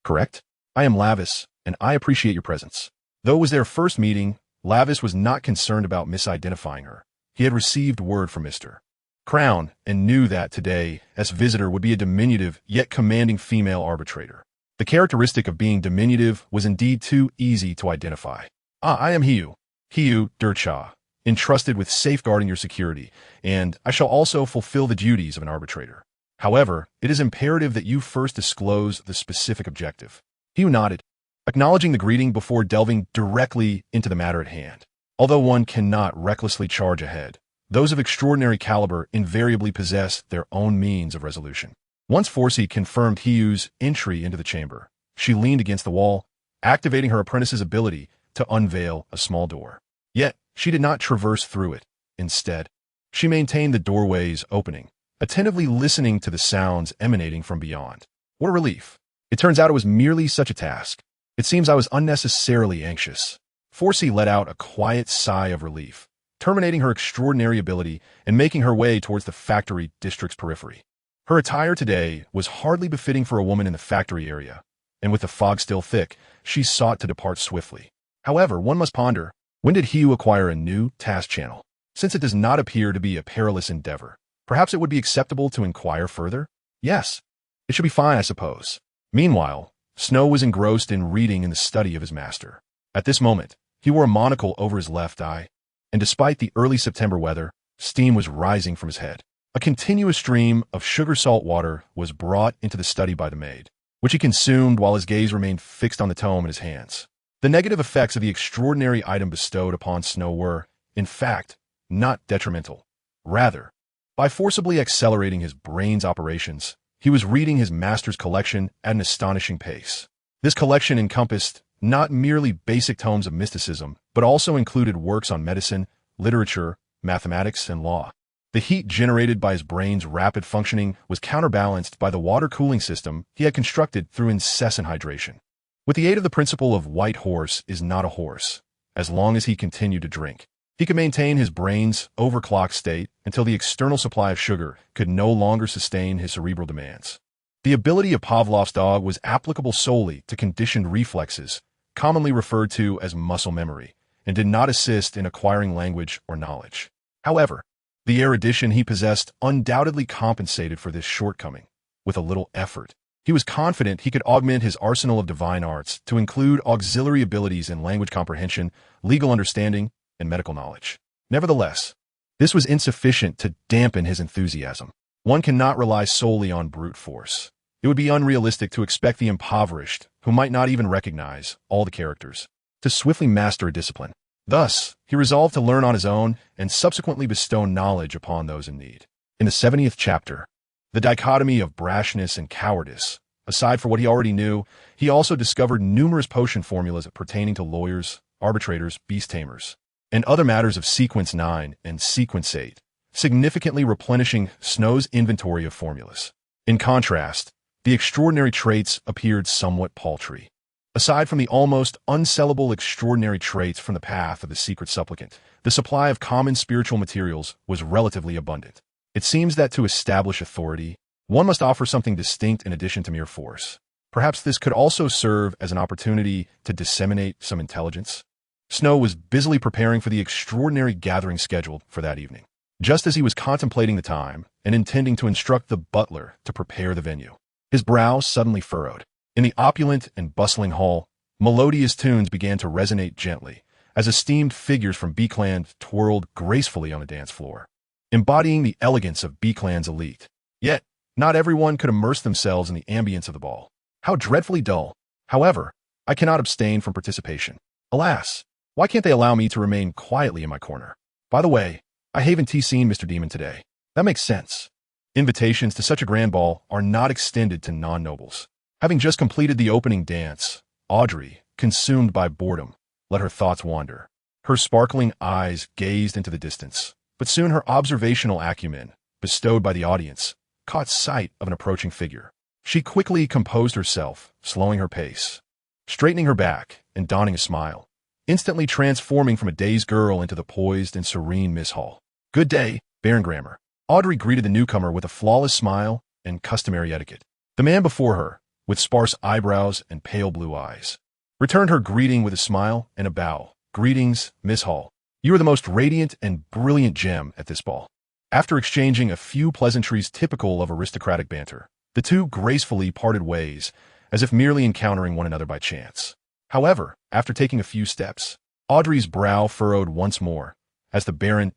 correct?" "I am Lavis, and I appreciate your presence." Though it was their first meeting, Lavis was not concerned about misidentifying her. He had received word from Mr. Crown and knew that today, as visitor would be a diminutive yet commanding female arbitrator. The characteristic of being diminutive was indeed too easy to identify. "I am Hiu Durcha, entrusted with safeguarding your security, and I shall also fulfill the duties of an arbitrator. However, it is imperative that you first disclose the specific objective." Hiu nodded, acknowledging the greeting before delving directly into the matter at hand. Although one cannot recklessly charge ahead, those of extraordinary caliber invariably possess their own means of resolution. Once Forsey confirmed Hiu's entry into the chamber, she leaned against the wall, activating her apprentice's ability to unveil a small door. Yet, she did not traverse through it. Instead, she maintained the doorway's opening, attentively listening to the sounds emanating from beyond. What a relief. It turns out it was merely such a task. It seems I was unnecessarily anxious. Forsey let out a quiet sigh of relief, terminating her extraordinary ability and making her way towards the factory district's periphery. Her attire today was hardly befitting for a woman in the factory area, and with the fog still thick, she sought to depart swiftly. However, one must ponder, when did Hugh acquire a new task channel? Since it does not appear to be a perilous endeavor, perhaps it would be acceptable to inquire further? Yes, it should be fine, I suppose. Meanwhile, Snow was engrossed in reading in the study of his master. At this moment, he wore a monocle over his left eye, and despite the early September weather, steam was rising from his head. A continuous stream of sugar-salt water was brought into the study by the maid, which he consumed while his gaze remained fixed on the tome in his hands. The negative effects of the extraordinary item bestowed upon Snow were, in fact, not detrimental. Rather, by forcibly accelerating his brain's operations, he was reading his master's collection at an astonishing pace. This collection encompassed not merely basic tomes of mysticism, but also included works on medicine, literature, mathematics, and law. The heat generated by his brain's rapid functioning was counterbalanced by the water cooling system he had constructed through incessant hydration. With the aid of the principle of white horse is not a horse, as long as he continued to drink, he could maintain his brain's overclocked state until the external supply of sugar could no longer sustain his cerebral demands. The ability of Pavlov's dog was applicable solely to conditioned reflexes, commonly referred to as muscle memory, and did not assist in acquiring language or knowledge. However, the erudition he possessed undoubtedly compensated for this shortcoming. With a little effort, he was confident he could augment his arsenal of divine arts to include auxiliary abilities in language comprehension, legal understanding, and medical knowledge. Nevertheless, this was insufficient to dampen his enthusiasm. One cannot rely solely on brute force. It would be unrealistic to expect the impoverished, who might not even recognize all the characters, to swiftly master a discipline. Thus, he resolved to learn on his own and subsequently bestow knowledge upon those in need. In the 70th chapter, the dichotomy of brashness and cowardice, aside from what he already knew, he also discovered numerous potion formulas pertaining to lawyers, arbitrators, beast tamers, and other matters of Sequence 9 and Sequence 8, significantly replenishing Snow's inventory of formulas. In contrast, the extraordinary traits appeared somewhat paltry. Aside from the almost unsellable extraordinary traits from the path of the secret supplicant, the supply of common spiritual materials was relatively abundant. It seems that to establish authority, one must offer something distinct in addition to mere force. Perhaps this could also serve as an opportunity to disseminate some intelligence. Snow was busily preparing for the extraordinary gathering scheduled for that evening. Just as he was contemplating the time and intending to instruct the butler to prepare the venue, his brow suddenly furrowed. In the opulent and bustling hall, melodious tunes began to resonate gently as esteemed figures from B-Clan twirled gracefully on the dance floor, embodying the elegance of B-Clan's elite. Yet, not everyone could immerse themselves in the ambience of the ball. How dreadfully dull. However, I cannot abstain from participation. Alas, why can't they allow me to remain quietly in my corner? By the way, I haven't seen Mr. Demon today. That makes sense. Invitations to such a grand ball are not extended to non-nobles. Having just completed the opening dance, Audrey, consumed by boredom, let her thoughts wander. Her sparkling eyes gazed into the distance, but soon her observational acumen, bestowed by the audience, caught sight of an approaching figure. She quickly composed herself, slowing her pace, straightening her back, and donning a smile, instantly transforming from a dazed girl into the poised and serene Miss Hall. "Good day, Baron Grammar." Audrey greeted the newcomer with a flawless smile and customary etiquette. The man before her, with sparse eyebrows and pale blue eyes, returned her greeting with a smile and a bow. "Greetings, Miss Hall. You are the most radiant and brilliant gem at this ball." After exchanging a few pleasantries typical of aristocratic banter, the two gracefully parted ways, as if merely encountering one another by chance. However, after taking a few steps, Audrey's brow furrowed once more, as the Baron's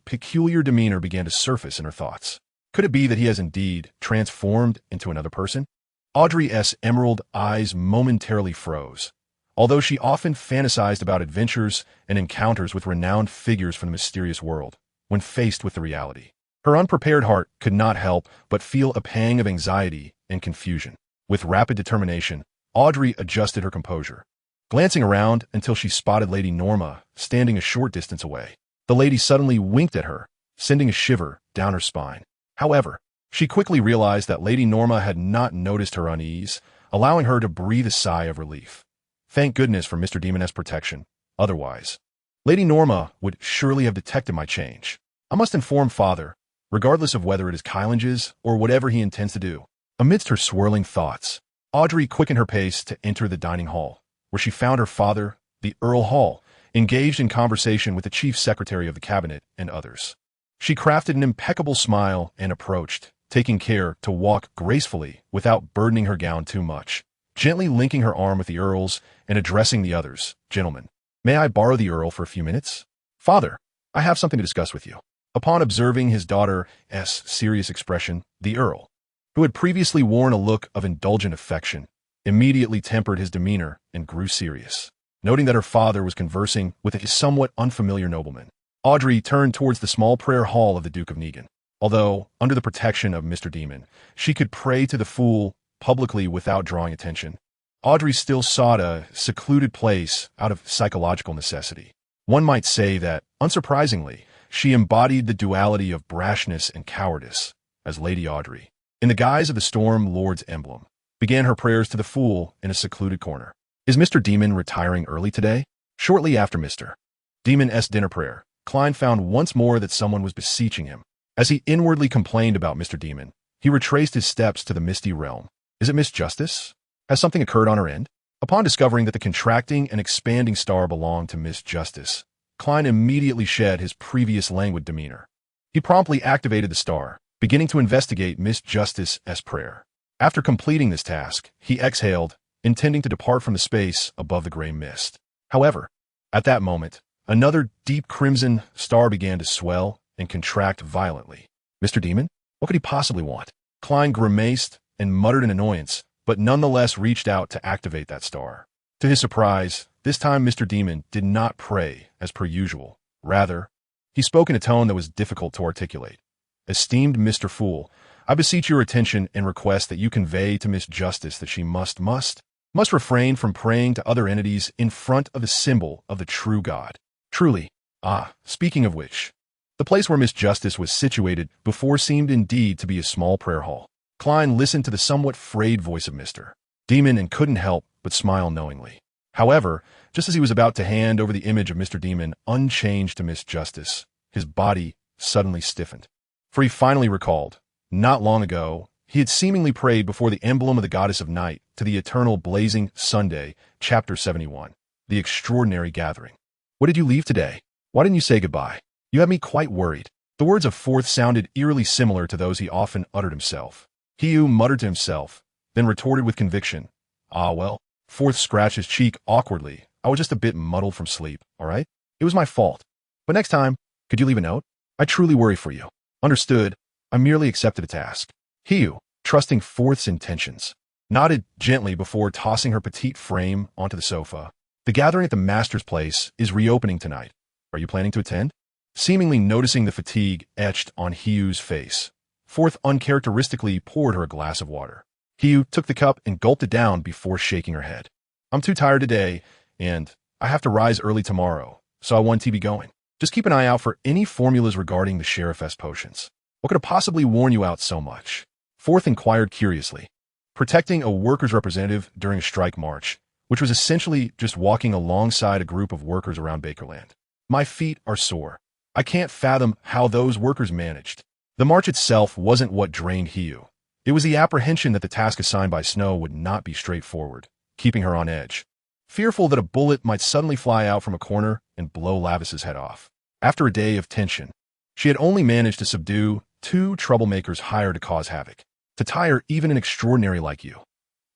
peculiar demeanor began to surface in her thoughts. Could it be that he has indeed transformed into another person? Audrey's emerald eyes momentarily froze, although she often fantasized about adventures and encounters with renowned figures from the mysterious world. When faced with the reality, her unprepared heart could not help but feel a pang of anxiety and confusion. With rapid determination, Audrey adjusted her composure, glancing around until she spotted Lady Norma standing a short distance away. The lady suddenly winked at her, sending a shiver down her spine. However, she quickly realized that Lady Norma had not noticed her unease, allowing her to breathe a sigh of relief. Thank goodness for Mr. Demon's protection. Otherwise, Lady Norma would surely have detected my change. I must inform Father, regardless of whether it is Kylange's or whatever he intends to do. Amidst her swirling thoughts, Audrey quickened her pace to enter the dining hall, where she found her father, the Earl Hall, engaged in conversation with the chief secretary of the cabinet and others. She crafted an impeccable smile and approached, taking care to walk gracefully without burdening her gown too much, gently linking her arm with the Earl's and addressing the others. "Gentlemen, may I borrow the Earl for a few minutes? Father, I have something to discuss with you." Upon observing his daughter's serious expression, the Earl, who had previously worn a look of indulgent affection, immediately tempered his demeanor and grew serious. Noting that her father was conversing with a somewhat unfamiliar nobleman, Audrey turned towards the small prayer hall of the Duke of Negan. Although, under the protection of Mr. Demon, she could pray to the fool publicly without drawing attention, Audrey still sought a secluded place out of psychological necessity. One might say that, unsurprisingly, she embodied the duality of brashness and cowardice, as Lady Audrey, in the guise of the Storm Lord's emblem, began her prayers to the fool in a secluded corner. "Is Mr. Demon retiring early today?" Shortly after Mr. Demon's dinner prayer, Klein found once more that someone was beseeching him. As he inwardly complained about Mr. Demon, he retraced his steps to the misty realm. "Is it Miss Justice? Has something occurred on her end?" Upon discovering that the contracting and expanding star belonged to Miss Justice, Klein immediately shed his previous languid demeanor. He promptly activated the star, beginning to investigate Miss Justice's prayer. After completing this task, he exhaled, intending to depart from the space above the gray mist. However, at that moment, another deep crimson star began to swell and contract violently. "Mr. Demon? What could he possibly want?" Klein grimaced and muttered in annoyance, but nonetheless reached out to activate that star. To his surprise, this time Mr. Demon did not pray as per usual. Rather, he spoke in a tone that was difficult to articulate. "Esteemed Mr. Fool, I beseech your attention and request that you convey to Miss Justice that she must refrain from praying to other entities in front of the symbol of the true God. Truly." Speaking of which, the place where Miss Justice was situated before seemed indeed to be a small prayer hall. Klein listened to the somewhat frayed voice of Mr. Demon and couldn't help but smile knowingly. However, just as he was about to hand over the image of Mr. Demon unchanged to Miss Justice, his body suddenly stiffened. For he finally recalled, not long ago, he had seemingly prayed before the emblem of the goddess of night to the eternal blazing Sunday, chapter 71, the extraordinary gathering. "What did you leave today? Why didn't you say goodbye? You have me quite worried." The words of Forth sounded eerily similar to those he often uttered himself. Hugh muttered to himself, then retorted with conviction, Well. Forth scratched his cheek awkwardly. "I was just a bit muddled from sleep, all right? It was my fault. But next time, could you leave a note? I truly worry for you." "Understood. I merely accepted a task." Hugh, trusting Forth's intentions, nodded gently before tossing her petite frame onto the sofa. "The gathering at the master's place is reopening tonight. Are you planning to attend?" Seemingly noticing the fatigue etched on Hugh's face, Forth uncharacteristically poured her a glass of water. Hugh took the cup and gulped it down before shaking her head. "I'm too tired today, and I have to rise early tomorrow, so I want to be going. Just keep an eye out for any formulas regarding the Sheriff's potions." "What could have possibly worn you out so much?" Forth inquired curiously. "Protecting a workers' representative during a strike march, which was essentially just walking alongside a group of workers around Bakerland. My feet are sore. I can't fathom how those workers managed." The march itself wasn't what drained Hugh. It was the apprehension that the task assigned by Snow would not be straightforward, keeping her on edge, fearful that a bullet might suddenly fly out from a corner and blow Lavis's head off. After a day of tension, she had only managed to subdue 2 troublemakers hired to cause havoc. To tire even an extraordinary like you.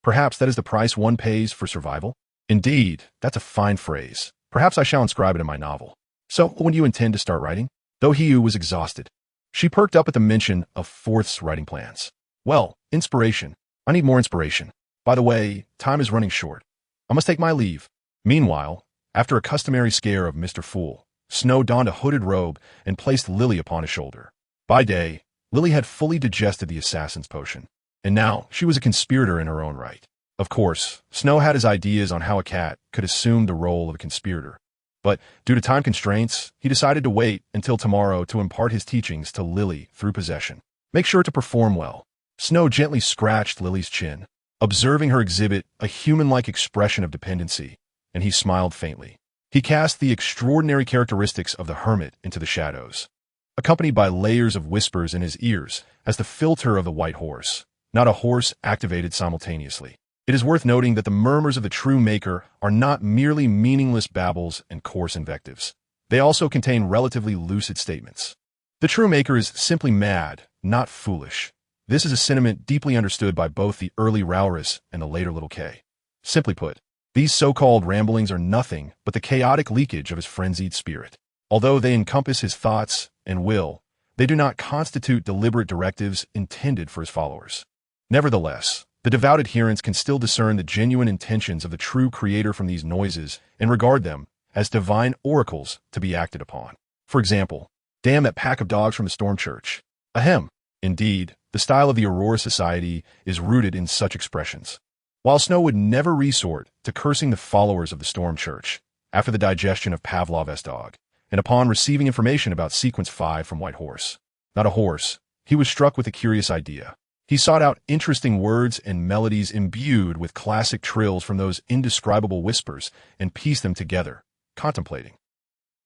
Perhaps that is the price one pays for survival? Indeed, that's a fine phrase. Perhaps I shall inscribe it in my novel. "So, when do you intend to start writing?" Though Hugh was exhausted, she perked up at the mention of Forth's writing plans. "Well, inspiration. I need more inspiration. By the way, time is running short. I must take my leave." Meanwhile, after a customary scare of Mr. Fool, Snow donned a hooded robe and placed Lily upon his shoulder. By day, Lily had fully digested the assassin's potion, and now she was a conspirator in her own right. Of course, Snow had his ideas on how a cat could assume the role of a conspirator, but due to time constraints, he decided to wait until tomorrow to impart his teachings to Lily through possession. "Make sure to perform well." Snow gently scratched Lily's chin, observing her exhibit a human-like expression of dependency, and he smiled faintly. He cast the extraordinary characteristics of the hermit into the shadows. accompanied by layers of whispers in his ears as the filter of the white horse, not a horse activated simultaneously. It is worth noting that the murmurs of the true maker are not merely meaningless babbles and coarse invectives. They also contain relatively lucid statements. The true maker is simply mad, not foolish. This is a sentiment deeply understood by both the early Rauris and the later Little K. Simply put, these so-called ramblings are nothing but the chaotic leakage of his frenzied spirit. Although they encompass his thoughts and will, they do not constitute deliberate directives intended for his followers. Nevertheless, the devout adherents can still discern the genuine intentions of the true creator from these noises and regard them as divine oracles to be acted upon. For example, damn that pack of dogs from the Storm Church. Ahem. Indeed, the style of the Aurora Society is rooted in such expressions. While Snow would never resort to cursing the followers of the Storm Church after the digestion of Pavlov's dog, and upon receiving information about Sequence 5 from White Horse, not a horse, he was struck with a curious idea. He sought out interesting words and melodies imbued with classic trills from those indescribable whispers and pieced them together, contemplating.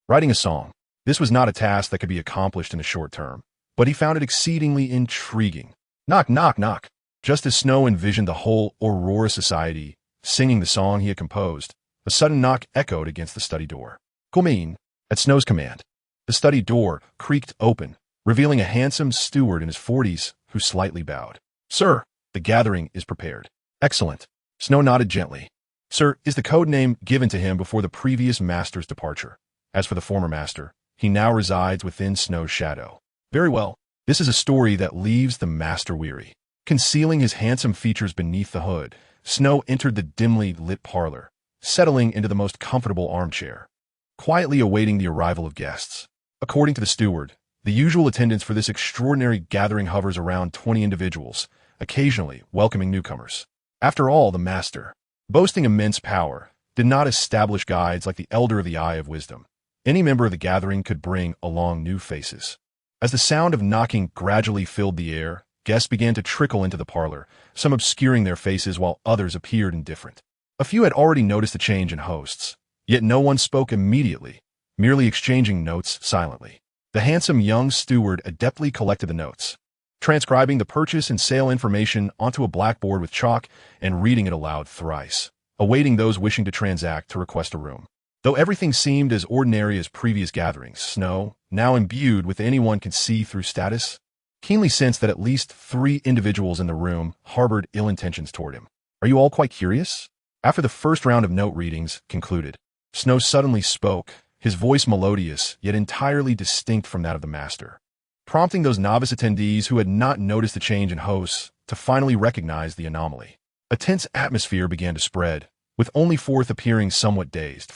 Writing a song. This was not a task that could be accomplished in a short term, but he found it exceedingly intriguing. Knock, knock, knock. Just as Snow envisioned the whole Aurora Society singing the song he had composed, a sudden knock echoed against the study door. Come in. At Snow's command, the study door creaked open, revealing a handsome steward in his 40s who slightly bowed. Sir, the gathering is prepared. Excellent. Snow nodded gently. Sir is the code name given to him before the previous master's departure. As for the former master, he now resides within Snow's shadow. Very well. This is a story that leaves the master weary. Concealing his handsome features beneath the hood, Snow entered the dimly lit parlor, settling into the most comfortable armchair, quietly awaiting the arrival of guests. According to the steward, the usual attendance for this extraordinary gathering hovers around 20 individuals, occasionally welcoming newcomers. After all, the master, boasting immense power, did not establish guides like the elder of the Eye of Wisdom. Any member of the gathering could bring along new faces. As the sound of knocking gradually filled the air, guests began to trickle into the parlor, some obscuring their faces while others appeared indifferent. A few had already noticed the change in hosts. Yet no one spoke immediately, merely exchanging notes silently. The handsome young steward adeptly collected the notes, transcribing the purchase and sale information onto a blackboard with chalk and reading it aloud thrice, awaiting those wishing to transact to request a room. Though everything seemed as ordinary as previous gatherings, Snow, now imbued with anyone can see through status, keenly sensed that at least 3 individuals in the room harbored ill intentions toward him. Are you all quite curious? After the first round of note readings concluded, Snow suddenly spoke, his voice melodious, yet entirely distinct from that of the master, prompting those novice attendees who had not noticed the change in hosts to finally recognize the anomaly. A tense atmosphere began to spread, with only Fourth appearing somewhat dazed.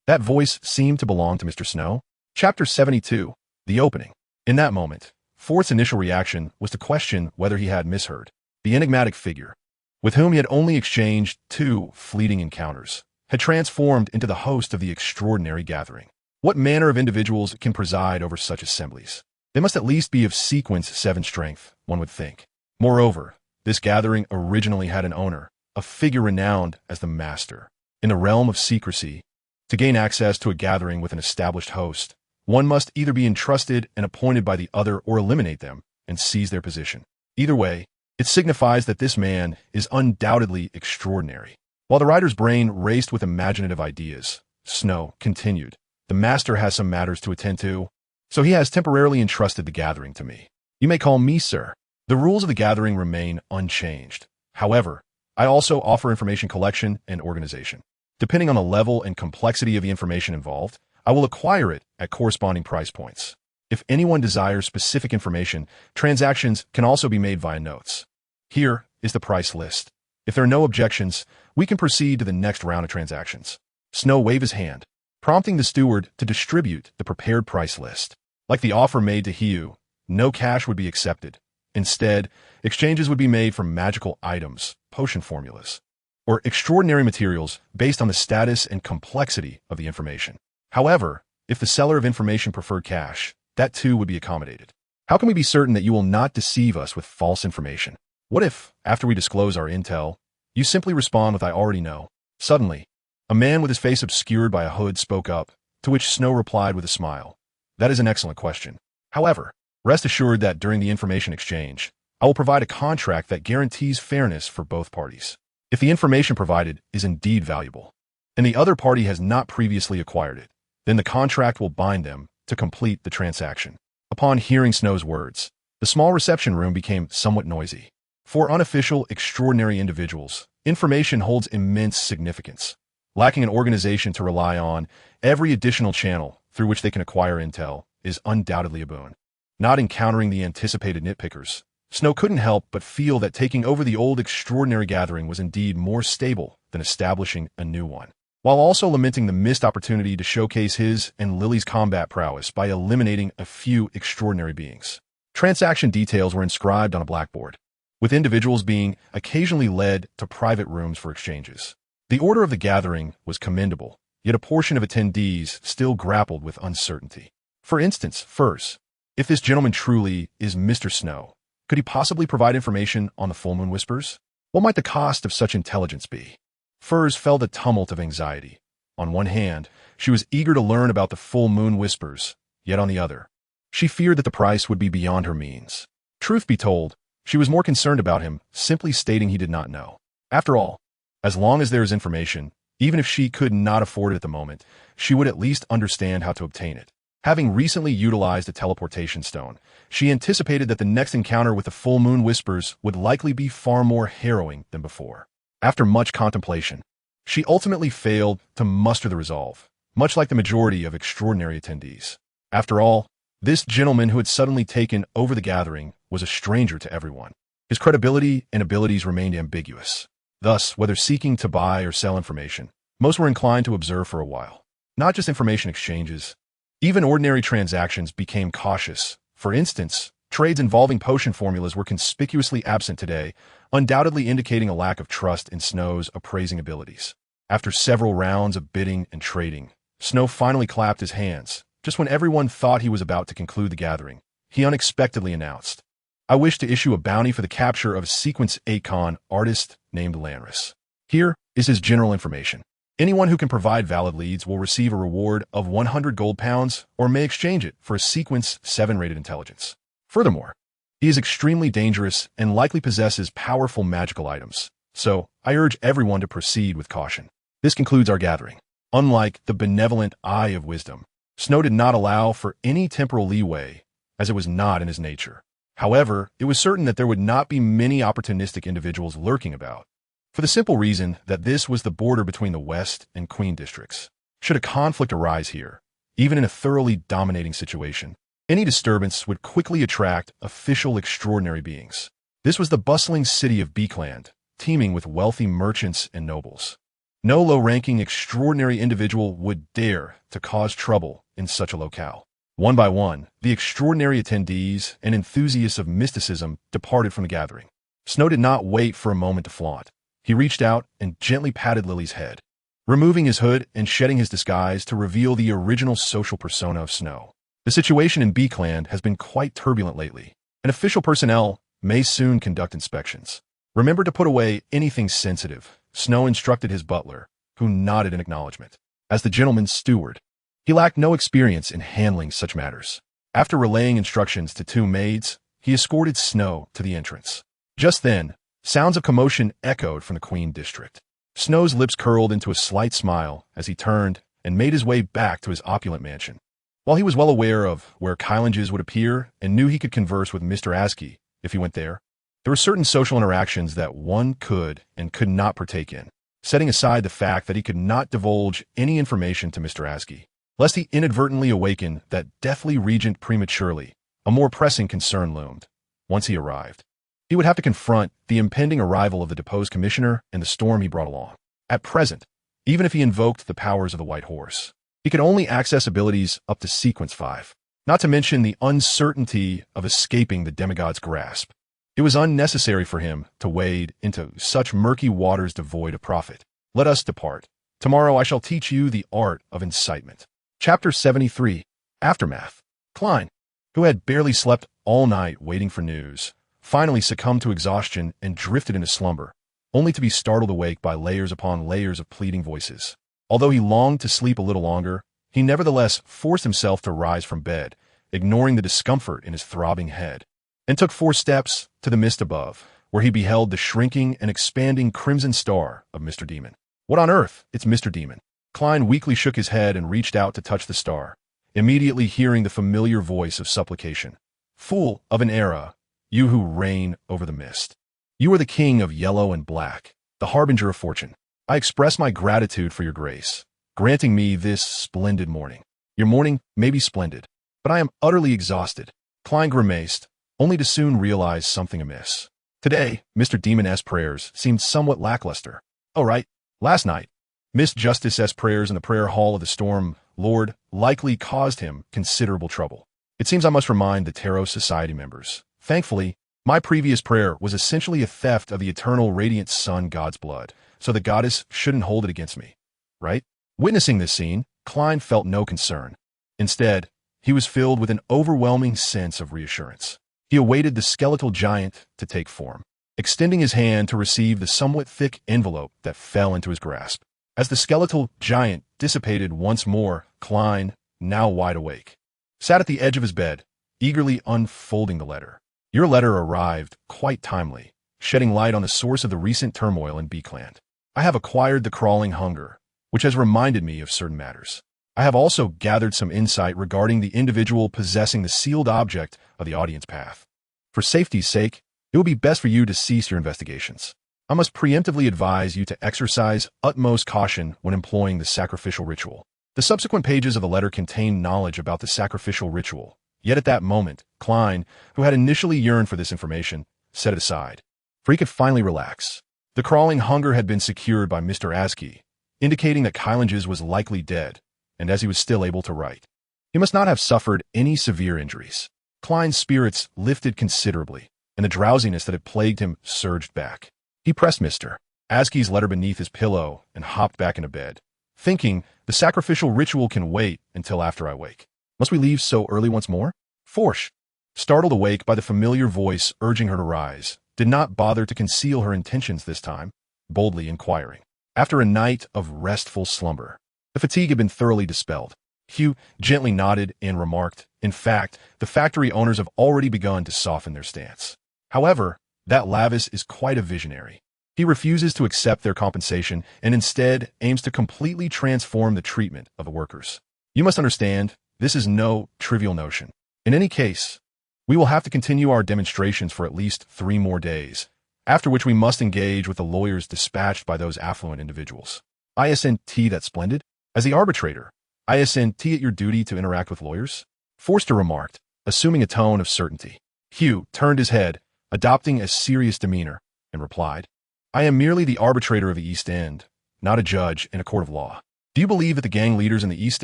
That voice seemed to belong to Mr. Snow. Chapter 72, The Opening. In that moment, Fourth's initial reaction was to question whether he had misheard. The enigmatic figure, with whom he had only exchanged 2 fleeting encounters, had transformed into the host of the extraordinary gathering. What manner of individuals can preside over such assemblies? They must at least be of Sequence 7 strength, one would think. Moreover, this gathering originally had an owner, a figure renowned as the Master. In the realm of secrecy, to gain access to a gathering with an established host, one must either be entrusted and appointed by the other or eliminate them and seize their position. Either way, it signifies that this man is undoubtedly extraordinary. While the writer's brain raced with imaginative ideas, Snow continued, the master has some matters to attend to, so he has temporarily entrusted the gathering to me. You may call me sir. The rules of the gathering remain unchanged. However, I also offer information collection and organization. Depending on the level and complexity of the information involved, I will acquire it at corresponding price points. If anyone desires specific information, transactions can also be made via notes. Here is the price list. If there are no objections, we can proceed to the next round of transactions. Snow waved his hand, prompting the steward to distribute the prepared price list. Like the offer made to Hiu, no cash would be accepted. Instead, exchanges would be made for magical items, potion formulas, or extraordinary materials based on the status and complexity of the information. However, if the seller of information preferred cash, that too would be accommodated. How can we be certain that you will not deceive us with false information? What if, after we disclose our intel, you simply respond with I already know? Suddenly, a man with his face obscured by a hood spoke up, to which Snow replied with a smile. That is an excellent question. However, rest assured that during the information exchange, I will provide a contract that guarantees fairness for both parties. If the information provided is indeed valuable, and the other party has not previously acquired it, then the contract will bind them to complete the transaction. Upon hearing Snow's words, the small reception room became somewhat noisy. For unofficial, extraordinary individuals, information holds immense significance. Lacking an organization to rely on, every additional channel through which they can acquire intel is undoubtedly a boon. Not encountering the anticipated nitpickers, Snow couldn't help but feel that taking over the old extraordinary gathering was indeed more stable than establishing a new one, while also lamenting the missed opportunity to showcase his and Lily's combat prowess by eliminating a few extraordinary beings. Transaction details were inscribed on a blackboard, with individuals being occasionally led to private rooms for exchanges. The order of the gathering was commendable, yet a portion of attendees still grappled with uncertainty. For instance, first, if this gentleman truly is Mr. Snow, could he possibly provide information on the full moon whispers? What might the cost of such intelligence be? Furs felt a tumult of anxiety. On one hand, she was eager to learn about the full moon whispers, yet on the other, she feared that the price would be beyond her means. Truth be told, she was more concerned about him simply stating he did not know. After all, as long as there is information, even if she could not afford it at the moment, she would at least understand how to obtain it. Having recently utilized a teleportation stone, she anticipated that the next encounter with the full moon whispers would likely be far more harrowing than before. After much contemplation, she ultimately failed to muster the resolve, much like the majority of extraordinary attendees. After all, this gentleman who had suddenly taken over the gathering was a stranger to everyone. His credibility and abilities remained ambiguous. Thus, whether seeking to buy or sell information, most were inclined to observe for a while. Not just information exchanges, even ordinary transactions became cautious. For instance, trades involving potion formulas were conspicuously absent today, undoubtedly indicating a lack of trust in Snow's appraising abilities. After several rounds of bidding and trading, Snow finally clapped his hands. Just when everyone thought he was about to conclude the gathering, he unexpectedly announced, "I wish to issue a bounty for the capture of a Sequence 8 artist named Lanris. Here is his general information. Anyone who can provide valid leads will receive a reward of 100 gold pounds or may exchange it for a Sequence 7 rated intelligence. Furthermore, he is extremely dangerous and likely possesses powerful magical items, so I urge everyone to proceed with caution." This concludes our gathering. Unlike the benevolent Eye of Wisdom, Snow did not allow for any temporal leeway, as it was not in his nature. However, it was certain that there would not be many opportunistic individuals lurking about, for the simple reason that this was the border between the West and Queen districts. Should a conflict arise here, even in a thoroughly dominating situation, any disturbance would quickly attract official extraordinary beings. This was the bustling city of Beakland, teeming with wealthy merchants and nobles. No low-ranking extraordinary individual would dare to cause trouble in such a locale. One by one, the extraordinary attendees and enthusiasts of mysticism departed from the gathering. Snow did not wait for a moment to flaunt. He reached out and gently patted Lily's head, removing his hood and shedding his disguise to reveal the original social persona of Snow. The situation in Beakland has been quite turbulent lately, and official personnel may soon conduct inspections. Remember to put away anything sensitive, Snow instructed his butler, who nodded in acknowledgement. As the gentleman's steward, he lacked no experience in handling such matters. After relaying instructions to 2 maids, he escorted Snow to the entrance. Just then, sounds of commotion echoed from the Queen district. Snow's lips curled into a slight smile as he turned and made his way back to his opulent mansion. While he was well aware of where Kylanges would appear and knew he could converse with Mr. Askey if he went there were certain social interactions that one could and could not partake in, setting aside the fact that he could not divulge any information to Mr. Askey, lest he inadvertently awaken that deathly regent prematurely. A more pressing concern loomed. Once he arrived, he would have to confront the impending arrival of the deposed commissioner and the storm he brought along. At present, even if he invoked the powers of the White Horse, he could only access abilities up to Sequence 5, not to mention the uncertainty of escaping the demigod's grasp. It was unnecessary for him to wade into such murky waters devoid of profit. Let us depart. Tomorrow I shall teach you the art of incitement. Chapter 73. Aftermath. Klein, who had barely slept all night waiting for news, finally succumbed to exhaustion and drifted into slumber, only to be startled awake by layers upon layers of pleading voices. Although he longed to sleep a little longer, He nevertheless forced himself to rise from bed, ignoring the discomfort in his throbbing head, and took 4 steps to the mist above, where he beheld the shrinking and expanding crimson star of Mr. Demon. What on earth? It's Mr. Demon. Klein weakly shook his head and reached out to touch the star, immediately hearing the familiar voice of supplication. Fool of an era, you who reign over the mist. You are the king of yellow and black, the harbinger of fortune. I express my gratitude for your grace, granting me this splendid morning. Your morning may be splendid, but I am utterly exhausted. Klein grimaced, only to soon realize something amiss. Today, Mr. Demon's prayers seemed somewhat lackluster. Oh right, last night, Miss Justice's prayers in the prayer hall of the Storm Lord likely caused him considerable trouble. It seems I must remind the Tarot Society members. Thankfully, my previous prayer was essentially a theft of the eternal radiant sun god's blood, so the goddess shouldn't hold it against me, right? Witnessing this scene, Klein felt no concern. Instead, he was filled with an overwhelming sense of reassurance. He awaited the skeletal giant to take form, extending his hand to receive the somewhat thick envelope that fell into his grasp. As the skeletal giant dissipated once more, Klein, now wide awake, sat at the edge of his bed, eagerly unfolding the letter. Your letter arrived quite timely, shedding light on the source of the recent turmoil in Beakland. I have acquired the crawling hunger, which has reminded me of certain matters. I have also gathered some insight regarding the individual possessing the sealed object of the audience path. For safety's sake, it will be best for you to cease your investigations. I must preemptively advise you to exercise utmost caution when employing the sacrificial ritual. The subsequent pages of the letter contain knowledge about the sacrificial ritual, yet at that moment, Klein, who had initially yearned for this information, set it aside, for he could finally relax. The crawling hunger had been secured by Mr. Askey, indicating that Kylanges was likely dead, and as he was still able to write, he must not have suffered any severe injuries. Klein's spirits lifted considerably, and the drowsiness that had plagued him surged back. He pressed Mr. Askey's letter beneath his pillow and hopped back into bed, thinking, the sacrificial ritual can wait until after I wake. Must we leave so early once more? Forsh, startled awake by the familiar voice urging her to rise, did not bother to conceal her intentions this time, boldly inquiring. After a night of restful slumber, the fatigue had been thoroughly dispelled. Hugh gently nodded and remarked, in fact, the factory owners have already begun to soften their stance. However, that Lavis is quite a visionary. He refuses to accept their compensation and instead aims to completely transform the treatment of the workers. You must understand, this is no trivial notion. In any case, we will have to continue our demonstrations for at least 3 more days, after which we must engage with the lawyers dispatched by those affluent individuals. Isn't that splendid? As the arbitrator, isn't it your duty to interact with lawyers? Forster remarked, assuming a tone of certainty. Hugh turned his head, adopting a serious demeanor, and replied, I am merely the arbitrator of the East End, not a judge in a court of law. Do you believe that the gang leaders in the East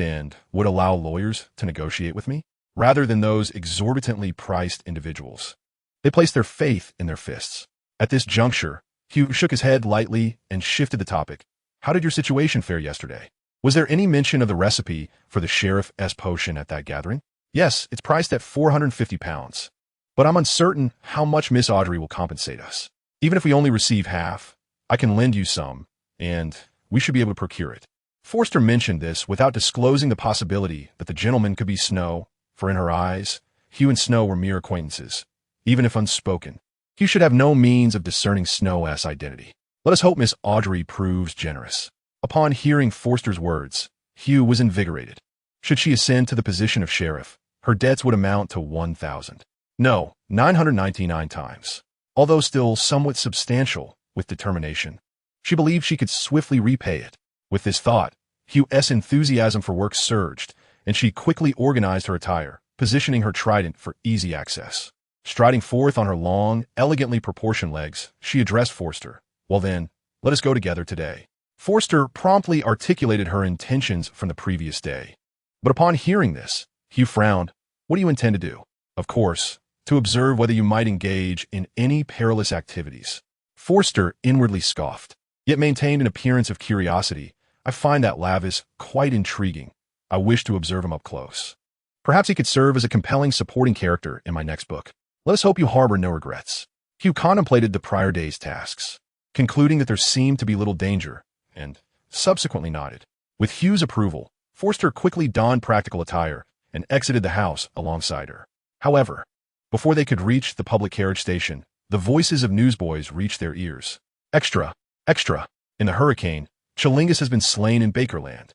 End would allow lawyers to negotiate with me, rather than those exorbitantly priced individuals? They place their faith in their fists. At this juncture, Hugh shook his head lightly and shifted the topic. How did your situation fare yesterday? Was there any mention of the recipe for the sheriff's potion at that gathering? Yes, it's priced at £450, but I'm uncertain how much Miss Audrey will compensate us. Even if we only receive half, I can lend you some, and we should be able to procure it. Forster mentioned this without disclosing the possibility that the gentleman could be Snow, for in her eyes, Hugh and Snow were mere acquaintances, even if unspoken. Hugh should have no means of discerning Snow's identity. Let us hope Miss Audrey proves generous. Upon hearing Forster's words, Hugh was invigorated. Should she ascend to the position of sheriff, her debts would amount to 1,000. No, 999 times. Although still somewhat substantial, with determination, she believed she could swiftly repay it. With this thought, Hugh's enthusiasm for work surged, and she quickly organized her attire, positioning her trident for easy access. Striding forth on her long, elegantly proportioned legs, she addressed Forster. Well then, let us go together today. Forster promptly articulated her intentions from the previous day. But upon hearing this, Hugh frowned. What do you intend to do? Of course, to observe whether you might engage in any perilous activities. Forster inwardly scoffed, yet maintained an appearance of curiosity. I find that Lavis quite intriguing. I wish to observe him up close. Perhaps he could serve as a compelling supporting character in my next book. Let us hope you harbor no regrets. Hugh contemplated the prior day's tasks, concluding that there seemed to be little danger, and subsequently nodded. With Hugh's approval, Forster quickly donned practical attire and exited the house alongside her. However, before they could reach the public carriage station, the voices of newsboys reached their ears. Extra! Extra! In the hurricane, Chillingus has been slain in Bakerland.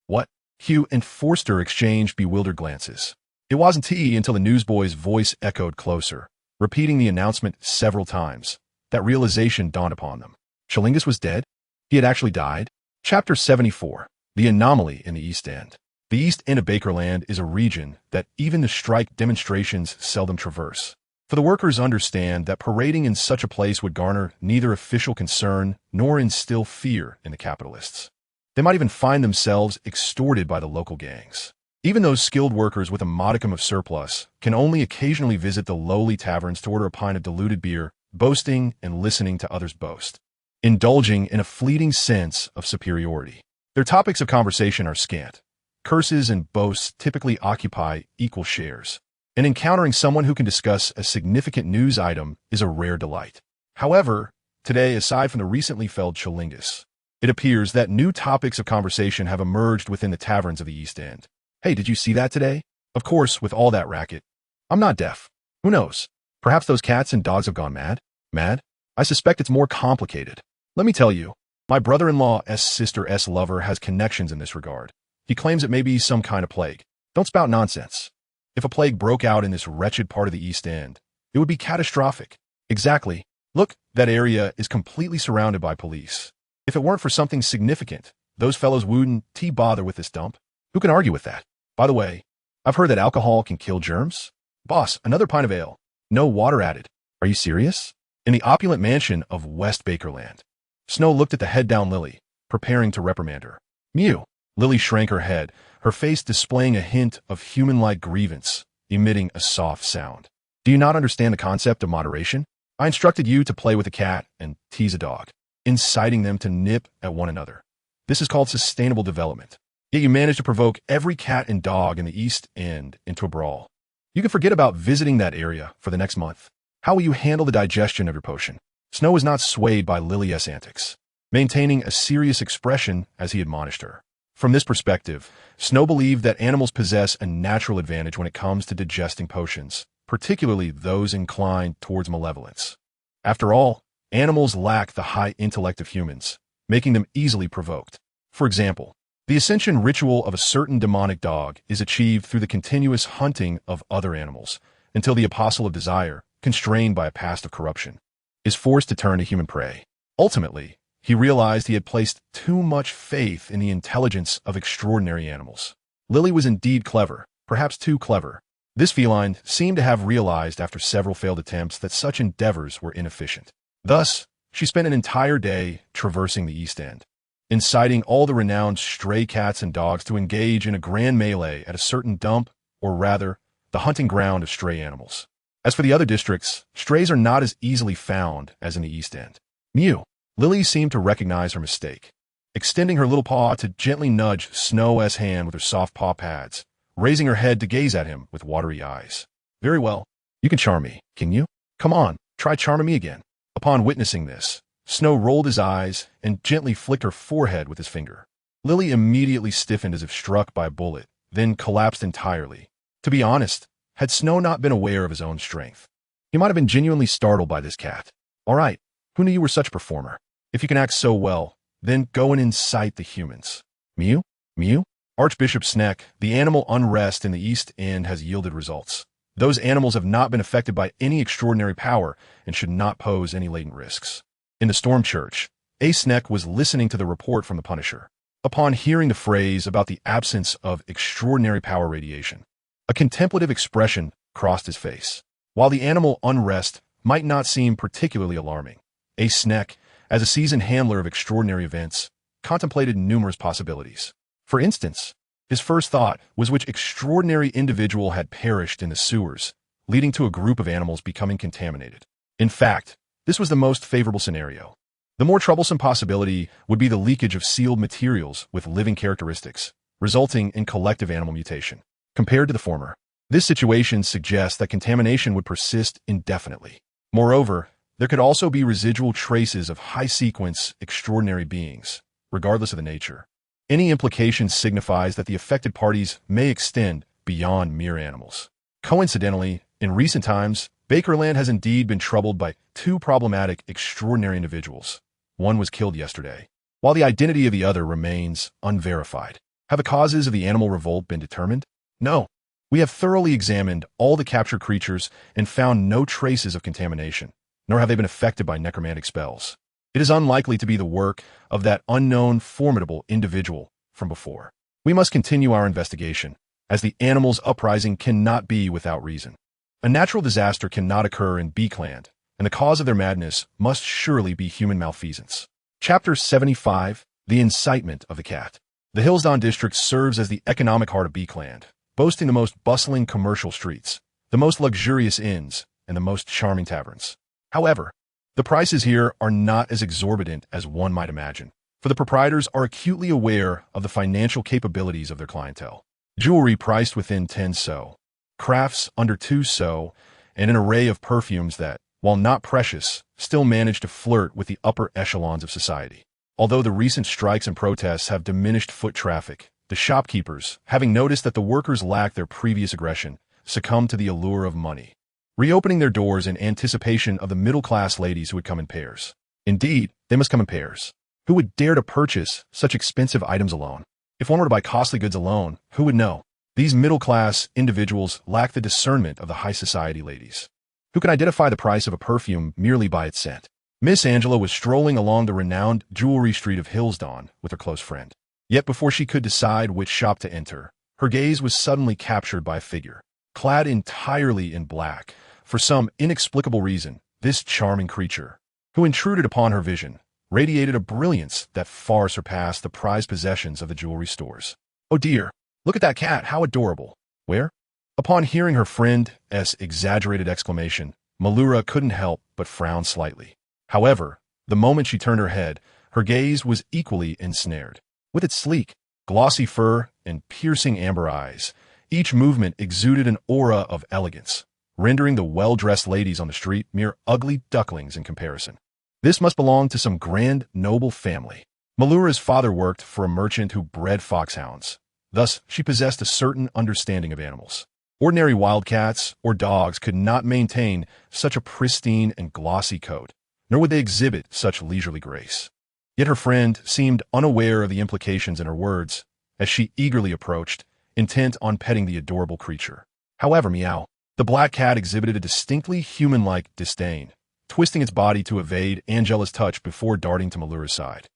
What? Hugh and Forster exchanged bewildered glances. It wasn't until the newsboy's voice echoed closer, repeating the announcement several times, that realization dawned upon them. Chillingus was dead? He had actually died? Chapter 74. The Anomaly in the East End. The East End of Bakerland is a region that even the strike demonstrations seldom traverse. For the workers understand that parading in such a place would garner neither official concern nor instill fear in the capitalists. They might even find themselves extorted by the local gangs. Even those skilled workers with a modicum of surplus can only occasionally visit the lowly taverns to order a pint of diluted beer, boasting and listening to others boast, indulging in a fleeting sense of superiority. Their topics of conversation are scant. Curses and boasts typically occupy equal shares, and encountering someone who can discuss a significant news item is a rare delight. However, today, aside from the recently felled Chillingus, it appears that new topics of conversation have emerged within the taverns of the East End. Hey, did you see that today? Of course, with all that racket. I'm not deaf. Who knows? Perhaps those cats and dogs have gone mad? Mad? I suspect it's more complicated. Let me tell you, my brother-in-law's sister's lover has connections in this regard. He claims it may be some kind of plague. Don't spout nonsense. If a plague broke out in this wretched part of the East End, it would be catastrophic. Exactly. Look, that area is completely surrounded by police. If it weren't for something significant, those fellows wouldn't bother with this dump. Who can argue with that? By the way, I've heard that alcohol can kill germs. Boss, another pint of ale. No water added. Are you serious? In the opulent mansion of West Bakerland, Snow looked at the head-down Lily, preparing to reprimand her. Mew. Lily shrank her head, her face displaying a hint of human-like grievance, emitting a soft sound. Do you not understand the concept of moderation? I instructed you to play with a cat and tease a dog, inciting them to nip at one another. This is called sustainable development. Yet you managed to provoke every cat and dog in the East End into a brawl. You can forget about visiting that area for the next month. How will you handle the digestion of your potion? Snow was not swayed by Lily's antics, maintaining a serious expression as he admonished her. From this perspective, Snow believed that animals possess a natural advantage when it comes to digesting potions, particularly those inclined towards malevolence. After all, animals lack the high intellect of humans, making them easily provoked. For example, the ascension ritual of a certain demonic dog is achieved through the continuous hunting of other animals, until the apostle of desire, constrained by a past of corruption, is forced to turn to human prey. Ultimately, he realized he had placed too much faith in the intelligence of extraordinary animals. Lily was indeed clever, perhaps too clever. This feline seemed to have realized after several failed attempts that such endeavors were inefficient. Thus, she spent an entire day traversing the East End, inciting all the renowned stray cats and dogs to engage in a grand melee at a certain dump, or rather, the hunting ground of stray animals. As for the other districts, strays are not as easily found as in the East End. Mew. Lily seemed to recognize her mistake, extending her little paw to gently nudge Snow's hand with her soft paw pads, raising her head to gaze at him with watery eyes. Very well. You can charm me, can you? Come on, try charming me again. Upon witnessing this, Snow rolled his eyes and gently flicked her forehead with his finger. Lily immediately stiffened as if struck by a bullet, then collapsed entirely. To be honest, had Snow not been aware of his own strength, he might have been genuinely startled by this cat. All right, who knew you were such a performer? If you can act so well, then go and incite the humans. Mew? Mew? Archbishop Sneck, the animal unrest in the East End has yielded results. Those animals have not been affected by any extraordinary power and should not pose any latent risks. In the Storm Church, A. Sneck was listening to the report from the Punisher. Upon hearing the phrase about the absence of extraordinary power radiation, a contemplative expression crossed his face. While the animal unrest might not seem particularly alarming, A. Sneck, as a seasoned handler of extraordinary events, contemplated numerous possibilities. For instance, his first thought was which extraordinary individual had perished in the sewers, leading to a group of animals becoming contaminated. In fact, this was the most favorable scenario. The more troublesome possibility would be the leakage of sealed materials with living characteristics, resulting in collective animal mutation. Compared to the former, this situation suggests that contamination would persist indefinitely. Moreover, there could also be residual traces of high-sequence, extraordinary beings, regardless of the nature. Any implication signifies that the affected parties may extend beyond mere animals. Coincidentally, in recent times, Bakerland has indeed been troubled by two problematic, extraordinary individuals. One was killed yesterday, while the identity of the other remains unverified. Have the causes of the animal revolt been determined? No. We have thoroughly examined all the captured creatures and found no traces of contamination, nor have they been affected by necromantic spells. It is unlikely to be the work of that unknown, formidable individual from before. We must continue our investigation, as the animals' uprising cannot be without reason. A natural disaster cannot occur in Beakland, and the cause of their madness must surely be human malfeasance. Chapter 75, The Incitement of the Cat. The Hillsdon district serves as the economic heart of Beakland, boasting the most bustling commercial streets, the most luxurious inns, and the most charming taverns. However, the prices here are not as exorbitant as one might imagine, for the proprietors are acutely aware of the financial capabilities of their clientele. Jewelry priced within 10 so, crafts under 2 so, and an array of perfumes that, while not precious, still manage to flirt with the upper echelons of society. Although the recent strikes and protests have diminished foot traffic, the shopkeepers, having noticed that the workers lacked their previous aggression, succumbed to the allure of money, reopening their doors in anticipation of the middle-class ladies who would come in pairs. Indeed, they must come in pairs. Who would dare to purchase such expensive items alone? If one were to buy costly goods alone, who would know? These middle-class individuals lack the discernment of the high society ladies, who can identify the price of a perfume merely by its scent. Miss Angela was strolling along the renowned jewelry street of Hillsdon with her close friend. Yet before she could decide which shop to enter, her gaze was suddenly captured by a figure, clad entirely in black. For some inexplicable reason, this charming creature, who intruded upon her vision, radiated a brilliance that far surpassed the prized possessions of the jewelry stores. Oh dear, look at that cat, how adorable. Where? Upon hearing her friend's exaggerated exclamation, Malura couldn't help but frown slightly. However, the moment she turned her head, her gaze was equally ensnared. With its sleek, glossy fur and piercing amber eyes, each movement exuded an aura of elegance, rendering the well-dressed ladies on the street mere ugly ducklings in comparison. This must belong to some grand, noble family. Malura's father worked for a merchant who bred foxhounds. Thus, she possessed a certain understanding of animals. Ordinary wildcats or dogs could not maintain such a pristine and glossy coat, nor would they exhibit such leisurely grace. Yet her friend seemed unaware of the implications in her words, as she eagerly approached, intent on petting the adorable creature. However, meow. The black cat exhibited a distinctly human-like disdain, twisting its body to evade Angela's touch before darting to Malura's side.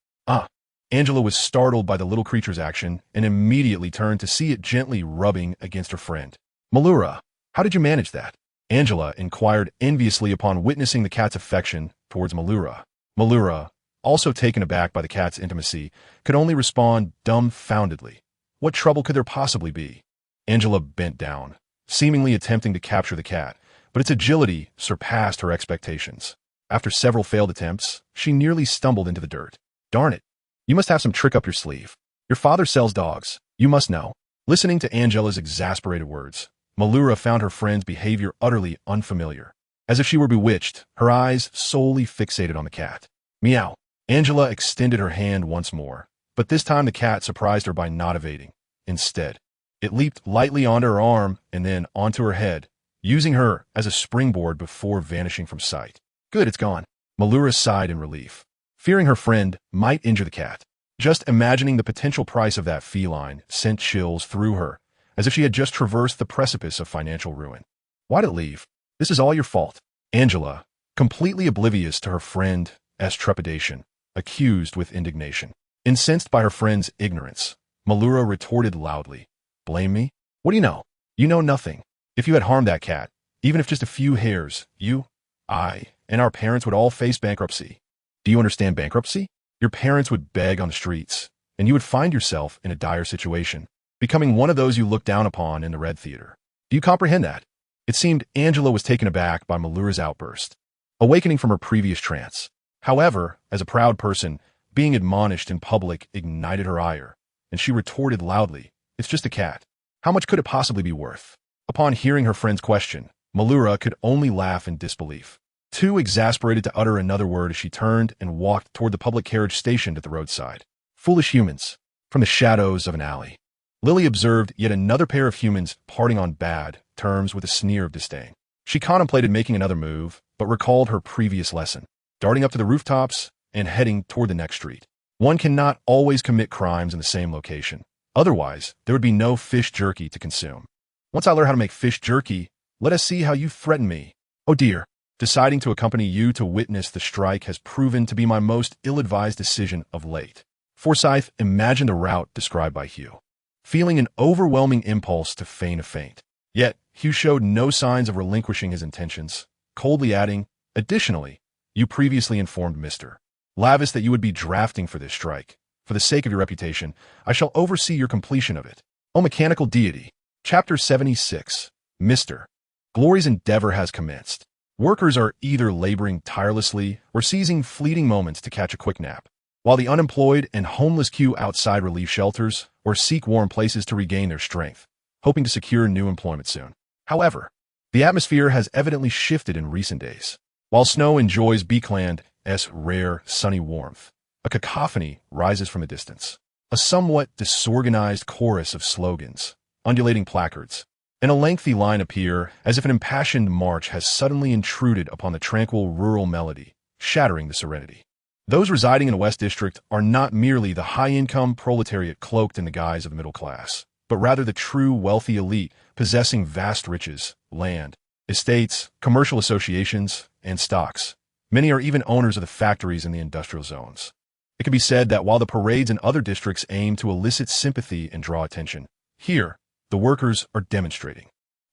Angela was startled by the little creature's action and immediately turned to see it gently rubbing against her friend. Malura, how did you manage that? Angela inquired enviously upon witnessing the cat's affection towards Malura. Malura, also taken aback by the cat's intimacy, could only respond dumbfoundedly. What trouble could there possibly be? Angela bent down, seemingly attempting to capture the cat, but its agility surpassed her expectations. After several failed attempts, she nearly stumbled into the dirt. Darn it. You must have some trick up your sleeve. Your father sells dogs. You must know. Listening to Angela's exasperated words, Malura found her friend's behavior utterly unfamiliar. As if she were bewitched, her eyes solely fixated on the cat. Meow. Angela extended her hand once more, but this time the cat surprised her by not evading. Instead, it leaped lightly onto her arm and then onto her head, using her as a springboard before vanishing from sight. Good, it's gone. Malura sighed in relief, fearing her friend might injure the cat. Just imagining the potential price of that feline sent chills through her, as if she had just traversed the precipice of financial ruin. Why'd it leave? This is all your fault. Angela, completely oblivious to her friend's trepidation, accused with indignation. Incensed by her friend's ignorance, Malura retorted loudly. Blame me? What do you know? You know nothing. If you had harmed that cat, even if just a few hairs, you, I, and our parents would all face bankruptcy. Do you understand bankruptcy? Your parents would beg on the streets, and you would find yourself in a dire situation, becoming one of those you look down upon in the Red Theater. Do you comprehend that? It seemed Angela was taken aback by Malura's outburst, awakening from her previous trance. However, as a proud person, being admonished in public ignited her ire, and she retorted loudly, It's just a cat. How much could it possibly be worth? Upon hearing her friend's question, Malura could only laugh in disbelief, too exasperated to utter another word as she turned and walked toward the public carriage stationed at the roadside. Foolish humans. from the shadows of an alley. Lily observed yet another pair of humans parting on bad terms with a sneer of disdain. She contemplated making another move, but recalled her previous lesson, darting up to the rooftops and heading toward the next street. One cannot always commit crimes in the same location. Otherwise, there would be no fish jerky to consume. Once I learn how to make fish jerky, let us see how you threaten me. Oh dear, deciding to accompany you to witness the strike has proven to be my most ill-advised decision of late. Forsyth imagined the route described by Hugh, feeling an overwhelming impulse to feign a faint. Yet, Hugh showed no signs of relinquishing his intentions, coldly adding, additionally, you previously informed Mr. Lavis that you would be drafting for this strike. For the sake of your reputation, I shall oversee your completion of it. O mechanical deity. Chapter 76. Mr. Glory's endeavor has commenced. Workers are either laboring tirelessly or seizing fleeting moments to catch a quick nap, while the unemployed and homeless queue outside relief shelters or seek warm places to regain their strength, hoping to secure new employment soon. However, the atmosphere has evidently shifted in recent days. While snow enjoys Beekland's rare, sunny warmth, a cacophony rises from a distance. A somewhat disorganized chorus of slogans, undulating placards, and a lengthy line appear as if an impassioned march has suddenly intruded upon the tranquil rural melody, shattering the serenity. Those residing in the West District are not merely the high-income proletariat cloaked in the guise of the middle class, but rather the true wealthy elite possessing vast riches, land, estates, commercial associations, and stocks. Many are even owners of the factories in the industrial zones. It can be said that while the parades in other districts aim to elicit sympathy and draw attention, here, the workers are demonstrating.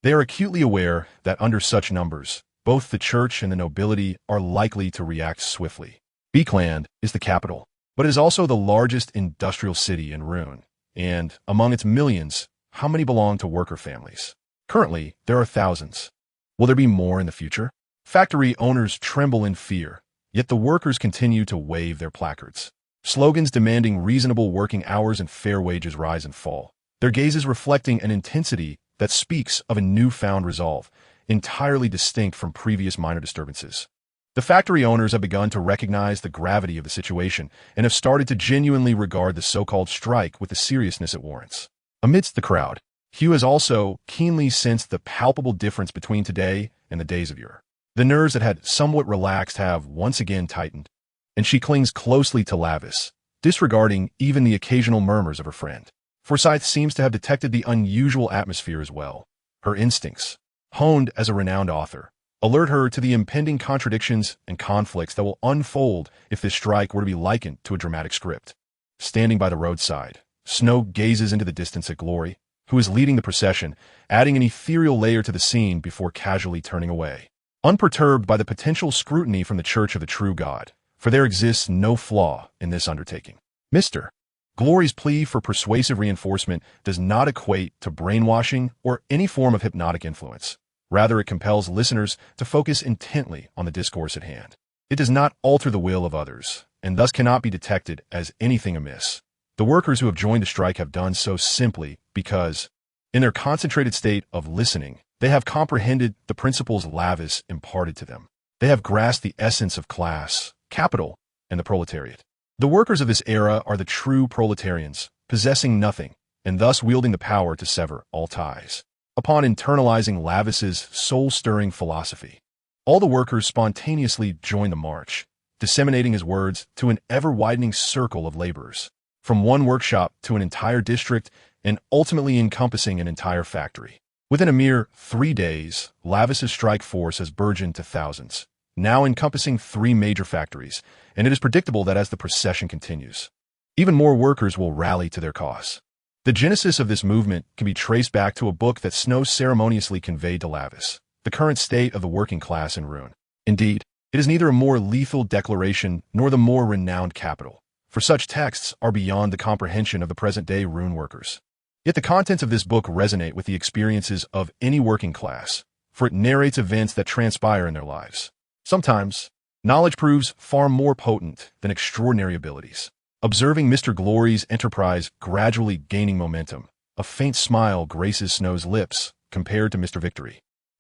They are acutely aware that under such numbers, both the church and the nobility are likely to react swiftly. Beekland is the capital, but it is also the largest industrial city in Rune, and, among its millions, how many belong to worker families? Currently, there are thousands. Will there be more in the future? Factory owners tremble in fear, yet the workers continue to wave their placards. Slogans demanding reasonable working hours and fair wages rise and fall, their gazes reflecting an intensity that speaks of a newfound resolve, entirely distinct from previous minor disturbances. The factory owners have begun to recognize the gravity of the situation and have started to genuinely regard the so-called strike with the seriousness it warrants. Amidst the crowd, Hugh has also keenly sensed the palpable difference between today and the days of yore. The nerves that had somewhat relaxed have once again tightened, and she clings closely to Lavis, disregarding even the occasional murmurs of her friend. Forsyth seems to have detected the unusual atmosphere as well. Her instincts, honed as a renowned author, alert her to the impending contradictions and conflicts that will unfold if this strike were to be likened to a dramatic script. Standing by the roadside, Snow gazes into the distance at Glory, who is leading the procession, adding an ethereal layer to the scene before casually turning away. Unperturbed by the potential scrutiny from the Church of the True God, for there exists no flaw in this undertaking. Mr. Glory's plea for persuasive reinforcement does not equate to brainwashing or any form of hypnotic influence. Rather, it compels listeners to focus intently on the discourse at hand. It does not alter the will of others, and thus cannot be detected as anything amiss. The workers who have joined the strike have done so simply because, in their concentrated state of listening, they have comprehended the principles Lavis imparted to them. They have grasped the essence of class, capital, and the proletariat. The workers of this era are the true proletarians, possessing nothing, and thus wielding the power to sever all ties. Upon internalizing Lavis's soul-stirring philosophy, all the workers spontaneously join the march, disseminating his words to an ever-widening circle of laborers, from one workshop to an entire district and ultimately encompassing an entire factory. Within a mere 3 days, Lavis's strike force has burgeoned to thousands, now encompassing 3 major factories, and it is predictable that as the procession continues, even more workers will rally to their cause. The genesis of this movement can be traced back to a book that Snow ceremoniously conveyed to Lavis, The Current State of the Working Class in Rune. Indeed, it is neither a more lethal declaration nor the more renowned capital, for such texts are beyond the comprehension of the present-day Rune workers. Yet the contents of this book resonate with the experiences of any working class, for it narrates events that transpire in their lives. Sometimes, knowledge proves far more potent than extraordinary abilities. Observing Mr. Glory's enterprise gradually gaining momentum, a faint smile graces Snow's lips compared to Mr. Victory,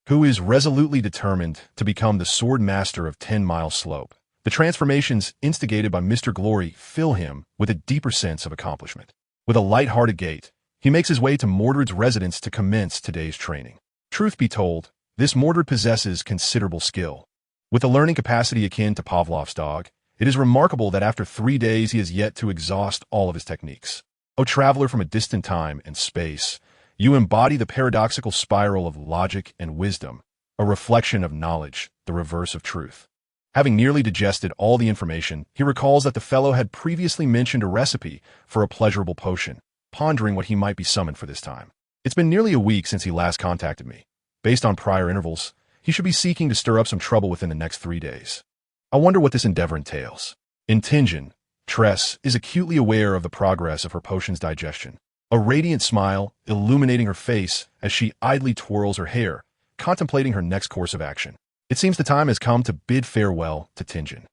who is resolutely determined to become the sword master of 10 Mile Slope. The transformations instigated by Mr. Glory fill him with a deeper sense of accomplishment. With a light-hearted gait, he makes his way to Mordred's residence to commence today's training. Truth be told, this Mordred possesses considerable skill. With a learning capacity akin to Pavlov's dog, it is remarkable that after 3 days he has yet to exhaust all of his techniques. O traveler from a distant time and space, you embody the paradoxical spiral of logic and wisdom, a reflection of knowledge, the reverse of truth. Having nearly digested all the information, he recalls that the fellow had previously mentioned a recipe for a pleasurable potion, pondering what he might be summoned for this time. It's been nearly a week since he last contacted me. Based on prior intervals, he should be seeking to stir up some trouble within the next 3 days. I wonder what this endeavor entails. In Tinjin, Tress is acutely aware of the progress of her potion's digestion. A radiant smile illuminating her face as she idly twirls her hair, contemplating her next course of action. It seems the time has come to bid farewell to Tinjin.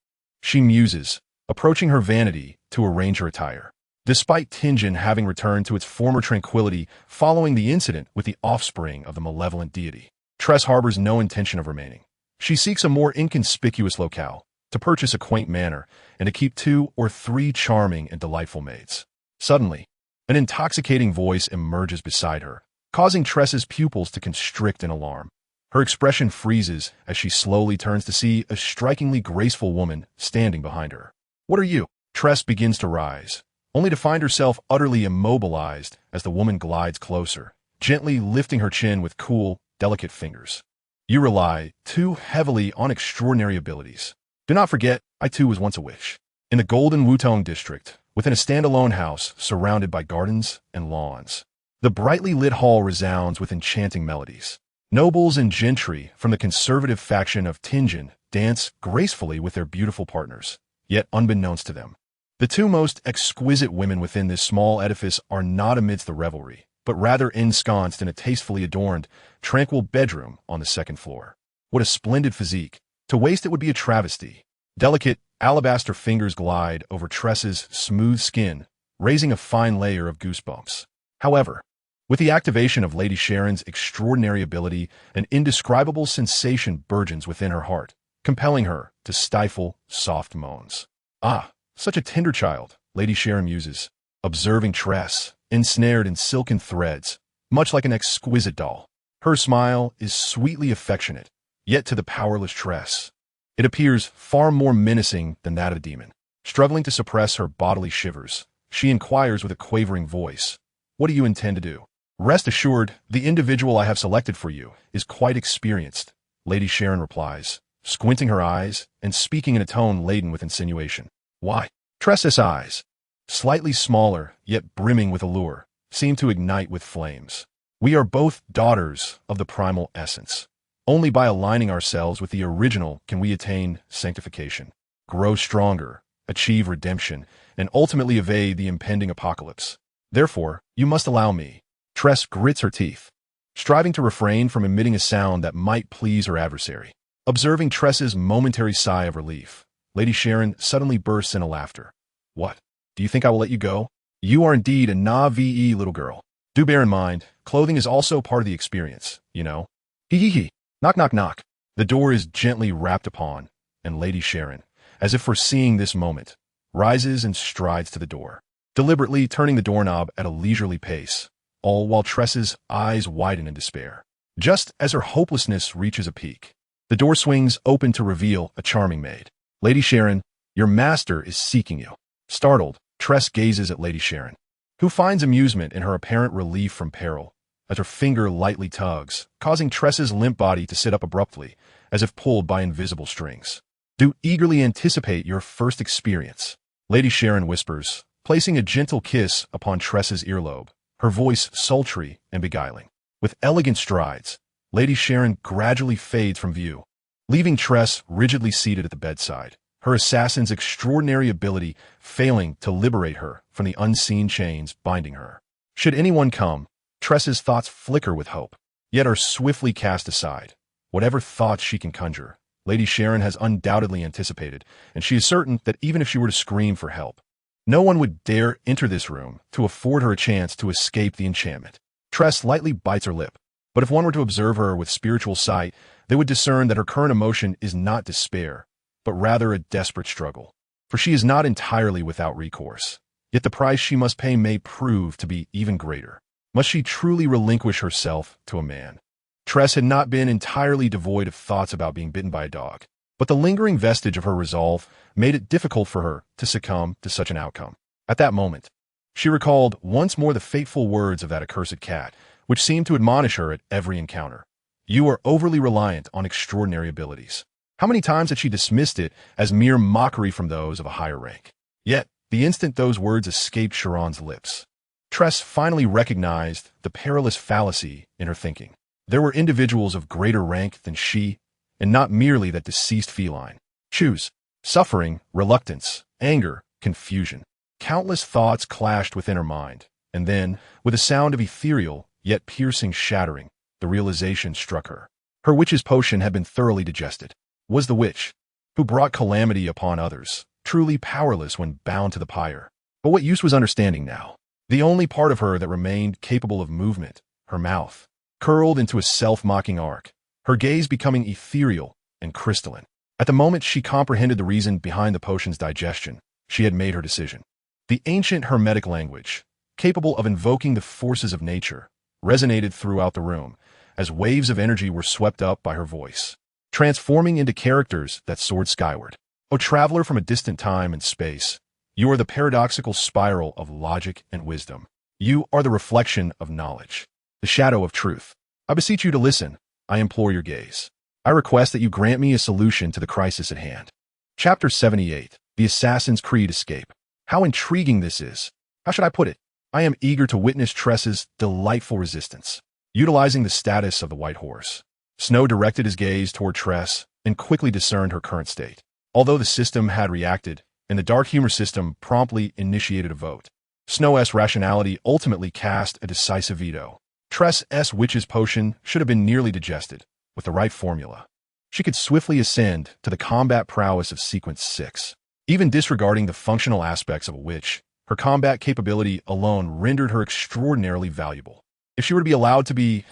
She muses, approaching her vanity to arrange her attire. Despite Tinjin having returned to its former tranquility following the incident with the offspring of the malevolent deity, Tress harbors no intention of remaining. She seeks a more inconspicuous locale, to purchase a quaint manor, and to keep 2 or 3 charming and delightful maids. Suddenly, an intoxicating voice emerges beside her, causing Tress's pupils to constrict in alarm. Her expression freezes as she slowly turns to see a strikingly graceful woman standing behind her. "What are you?" Tress begins to rise, only to find herself utterly immobilized as the woman glides closer, gently lifting her chin with cool, delicate fingers. "You rely too heavily on extraordinary abilities. Do not forget, I too was once a witch." In the Golden Wutong district, within a standalone house surrounded by gardens and lawns, the brightly lit hall resounds with enchanting melodies. Nobles and gentry from the conservative faction of Tinjin dance gracefully with their beautiful partners, yet unbeknownst to them. The 2 most exquisite women within this small edifice are not amidst the revelry, but rather ensconced in a tastefully adorned, tranquil bedroom on the 2nd floor. What a splendid physique! To waste it would be a travesty. Delicate, alabaster fingers glide over Tress's smooth skin, raising a fine layer of goosebumps. However, with the activation of Lady Sharon's extraordinary ability, an indescribable sensation burgeons within her heart, compelling her to stifle soft moans. "Ah, such a tender child," Lady Sharon muses, observing Tress, ensnared in silken threads, much like an exquisite doll. Her smile is sweetly affectionate, yet to the powerless Tress, it appears far more menacing than that of a demon. Struggling to suppress her bodily shivers, she inquires with a quavering voice, "What do you intend to do?" "Rest assured, the individual I have selected for you is quite experienced," Lady Sharon replies, squinting her eyes and speaking in a tone laden with insinuation. "Why?" Tress's eyes, slightly smaller yet brimming with allure, seem to ignite with flames. "We are both daughters of the primal essence. Only by aligning ourselves with the original can we attain sanctification, grow stronger, achieve redemption, and ultimately evade the impending apocalypse. Therefore, you must allow me." Tress grits her teeth, striving to refrain from emitting a sound that might please her adversary. Observing Tress's momentary sigh of relief, Lady Sharon suddenly bursts into laughter. "What? Do you think I will let you go? You are indeed a na-ve little girl. Do bear in mind, clothing is also part of the experience, you know." "Hee hee hee. Knock knock knock." The door is gently rapped upon, and Lady Sharon, as if foreseeing this moment, rises and strides to the door, deliberately turning the doorknob at a leisurely pace, all while Tress's eyes widen in despair. Just as her hopelessness reaches a peak, the door swings open to reveal a charming maid. "Lady Sharon, your master is seeking you." Startled, Tress gazes at Lady Sharon, who finds amusement in her apparent relief from peril, as her finger lightly tugs, causing Tress's limp body to sit up abruptly, as if pulled by invisible strings. "Do eagerly anticipate your first experience," Lady Sharon whispers, placing a gentle kiss upon Tress's earlobe, her voice sultry and beguiling. With elegant strides, Lady Sharon gradually fades from view, leaving Tress rigidly seated at the bedside, her assassin's extraordinary ability failing to liberate her from the unseen chains binding her. Should anyone come, Tress's thoughts flicker with hope, yet are swiftly cast aside. Whatever thoughts she can conjure, Lady Sharon has undoubtedly anticipated, and she is certain that even if she were to scream for help, no one would dare enter this room to afford her a chance to escape the enchantment. Tress lightly bites her lip, but if one were to observe her with spiritual sight, they would discern that her current emotion is not despair, but rather a desperate struggle. For she is not entirely without recourse. Yet the price she must pay may prove to be even greater. Must she truly relinquish herself to a man? Tress had not been entirely devoid of thoughts about being bitten by a dog, but the lingering vestige of her resolve made it difficult for her to succumb to such an outcome. At that moment, she recalled once more the fateful words of that accursed cat, which seemed to admonish her at every encounter. You are overly reliant on extraordinary abilities. How many times had she dismissed it as mere mockery from those of a higher rank? Yet, the instant those words escaped Sharon's lips, Tress finally recognized the perilous fallacy in her thinking. There were individuals of greater rank than she, and not merely that deceased feline. Choose. Suffering, reluctance, anger, confusion. Countless thoughts clashed within her mind, and then, with a sound of ethereal, yet piercing shattering, the realization struck her. Her witch's potion had been thoroughly digested. Was the witch, who brought calamity upon others, truly powerless when bound to the pyre? But what use was understanding now? The only part of her that remained capable of movement, her mouth, curled into a self-mocking arc, her gaze becoming ethereal and crystalline. At the moment she comprehended the reason behind the potion's digestion, she had made her decision. The ancient Hermetic language, capable of invoking the forces of nature, resonated throughout the room, as waves of energy were swept up by her voice, transforming into characters that soared skyward. O traveler from a distant time and space, you are the paradoxical spiral of logic and wisdom. You are the reflection of knowledge, the shadow of truth. I beseech you to listen. I implore your gaze. I request that you grant me a solution to the crisis at hand. Chapter 78. The Assassin's Creed Escape. How intriguing this is. How should I put it? I am eager to witness Tress's delightful resistance. Utilizing the status of the white horse, Snow directed his gaze toward Tress and quickly discerned her current state. Although the system had reacted, and the dark humor system promptly initiated a vote, Snow's rationality ultimately cast a decisive veto. Tress's witch's potion should have been nearly digested. With the right formula, she could swiftly ascend to the combat prowess of Sequence 6. Even disregarding the functional aspects of a witch, her combat capability alone rendered her extraordinarily valuable. If she were to be allowed to be,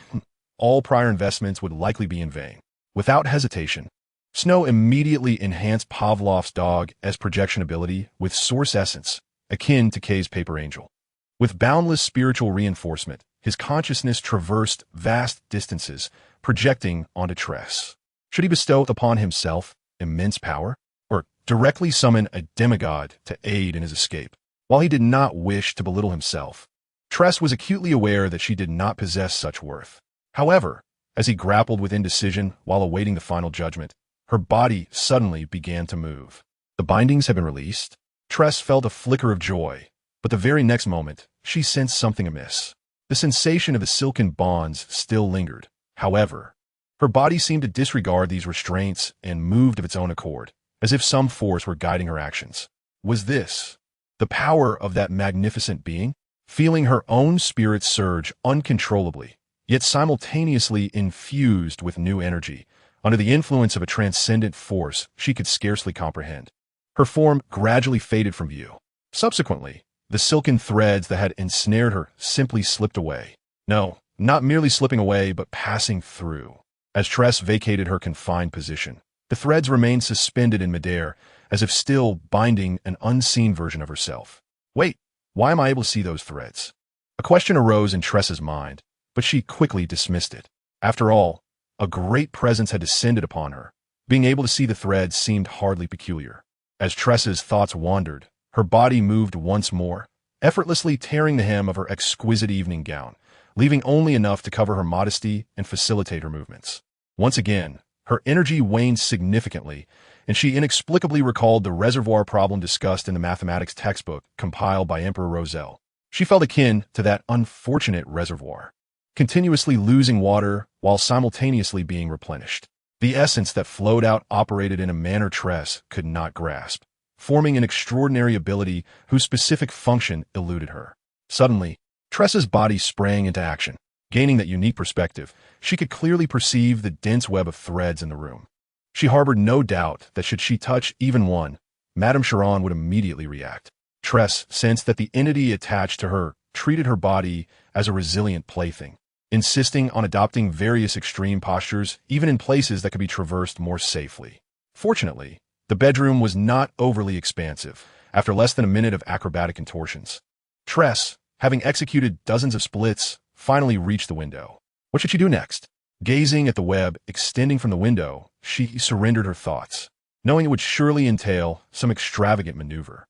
all prior investments would likely be in vain. Without hesitation, Snow immediately enhanced Pavlov's dog as projection ability with source essence, akin to Kay's paper angel. With boundless spiritual reinforcement, his consciousness traversed vast distances, projecting onto Tress. Should he bestow upon himself immense power, or directly summon a demigod to aid in his escape? While he did not wish to belittle himself, Tress was acutely aware that she did not possess such worth. However, as he grappled with indecision while awaiting the final judgment, her body suddenly began to move. The bindings had been released. Tress felt a flicker of joy, but the very next moment, she sensed something amiss. The sensation of the silken bonds still lingered. However, her body seemed to disregard these restraints and moved of its own accord, as if some force were guiding her actions. Was this the power of that magnificent being? Feeling her own spirit surge uncontrollably, yet simultaneously infused with new energy, under the influence of a transcendent force she could scarcely comprehend, her form gradually faded from view. Subsequently, the silken threads that had ensnared her simply slipped away. No, not merely slipping away, but passing through. As Tress vacated her confined position, the threads remained suspended in midair, as if still binding an unseen version of herself. Wait, why am I able to see those threads? A question arose in Tress's mind, but she quickly dismissed it. After all, a great presence had descended upon her. Being able to see the threads seemed hardly peculiar. As Tress's thoughts wandered, her body moved once more, effortlessly tearing the hem of her exquisite evening gown, leaving only enough to cover her modesty and facilitate her movements. Once again, her energy waned significantly, and she inexplicably recalled the reservoir problem discussed in the mathematics textbook compiled by Emperor Roselle. She felt akin to that unfortunate reservoir, continuously losing water while simultaneously being replenished. The essence that flowed out operated in a manner Tress could not grasp, forming an extraordinary ability whose specific function eluded her. Suddenly, Tress's body sprang into action. Gaining that unique perspective, she could clearly perceive the dense web of threads in the room. She harbored no doubt that should she touch even one, Madame Charon would immediately react. Tress sensed that the entity attached to her treated her body as a resilient plaything, insisting on adopting various extreme postures even in places that could be traversed more safely. Fortunately, the bedroom was not overly expansive, after less than a minute of acrobatic contortions. Tress, having executed dozens of splits, finally reached the window. What should she do next? Gazing at the web extending from the window, she surrendered her thoughts, knowing it would surely entail some extravagant maneuver.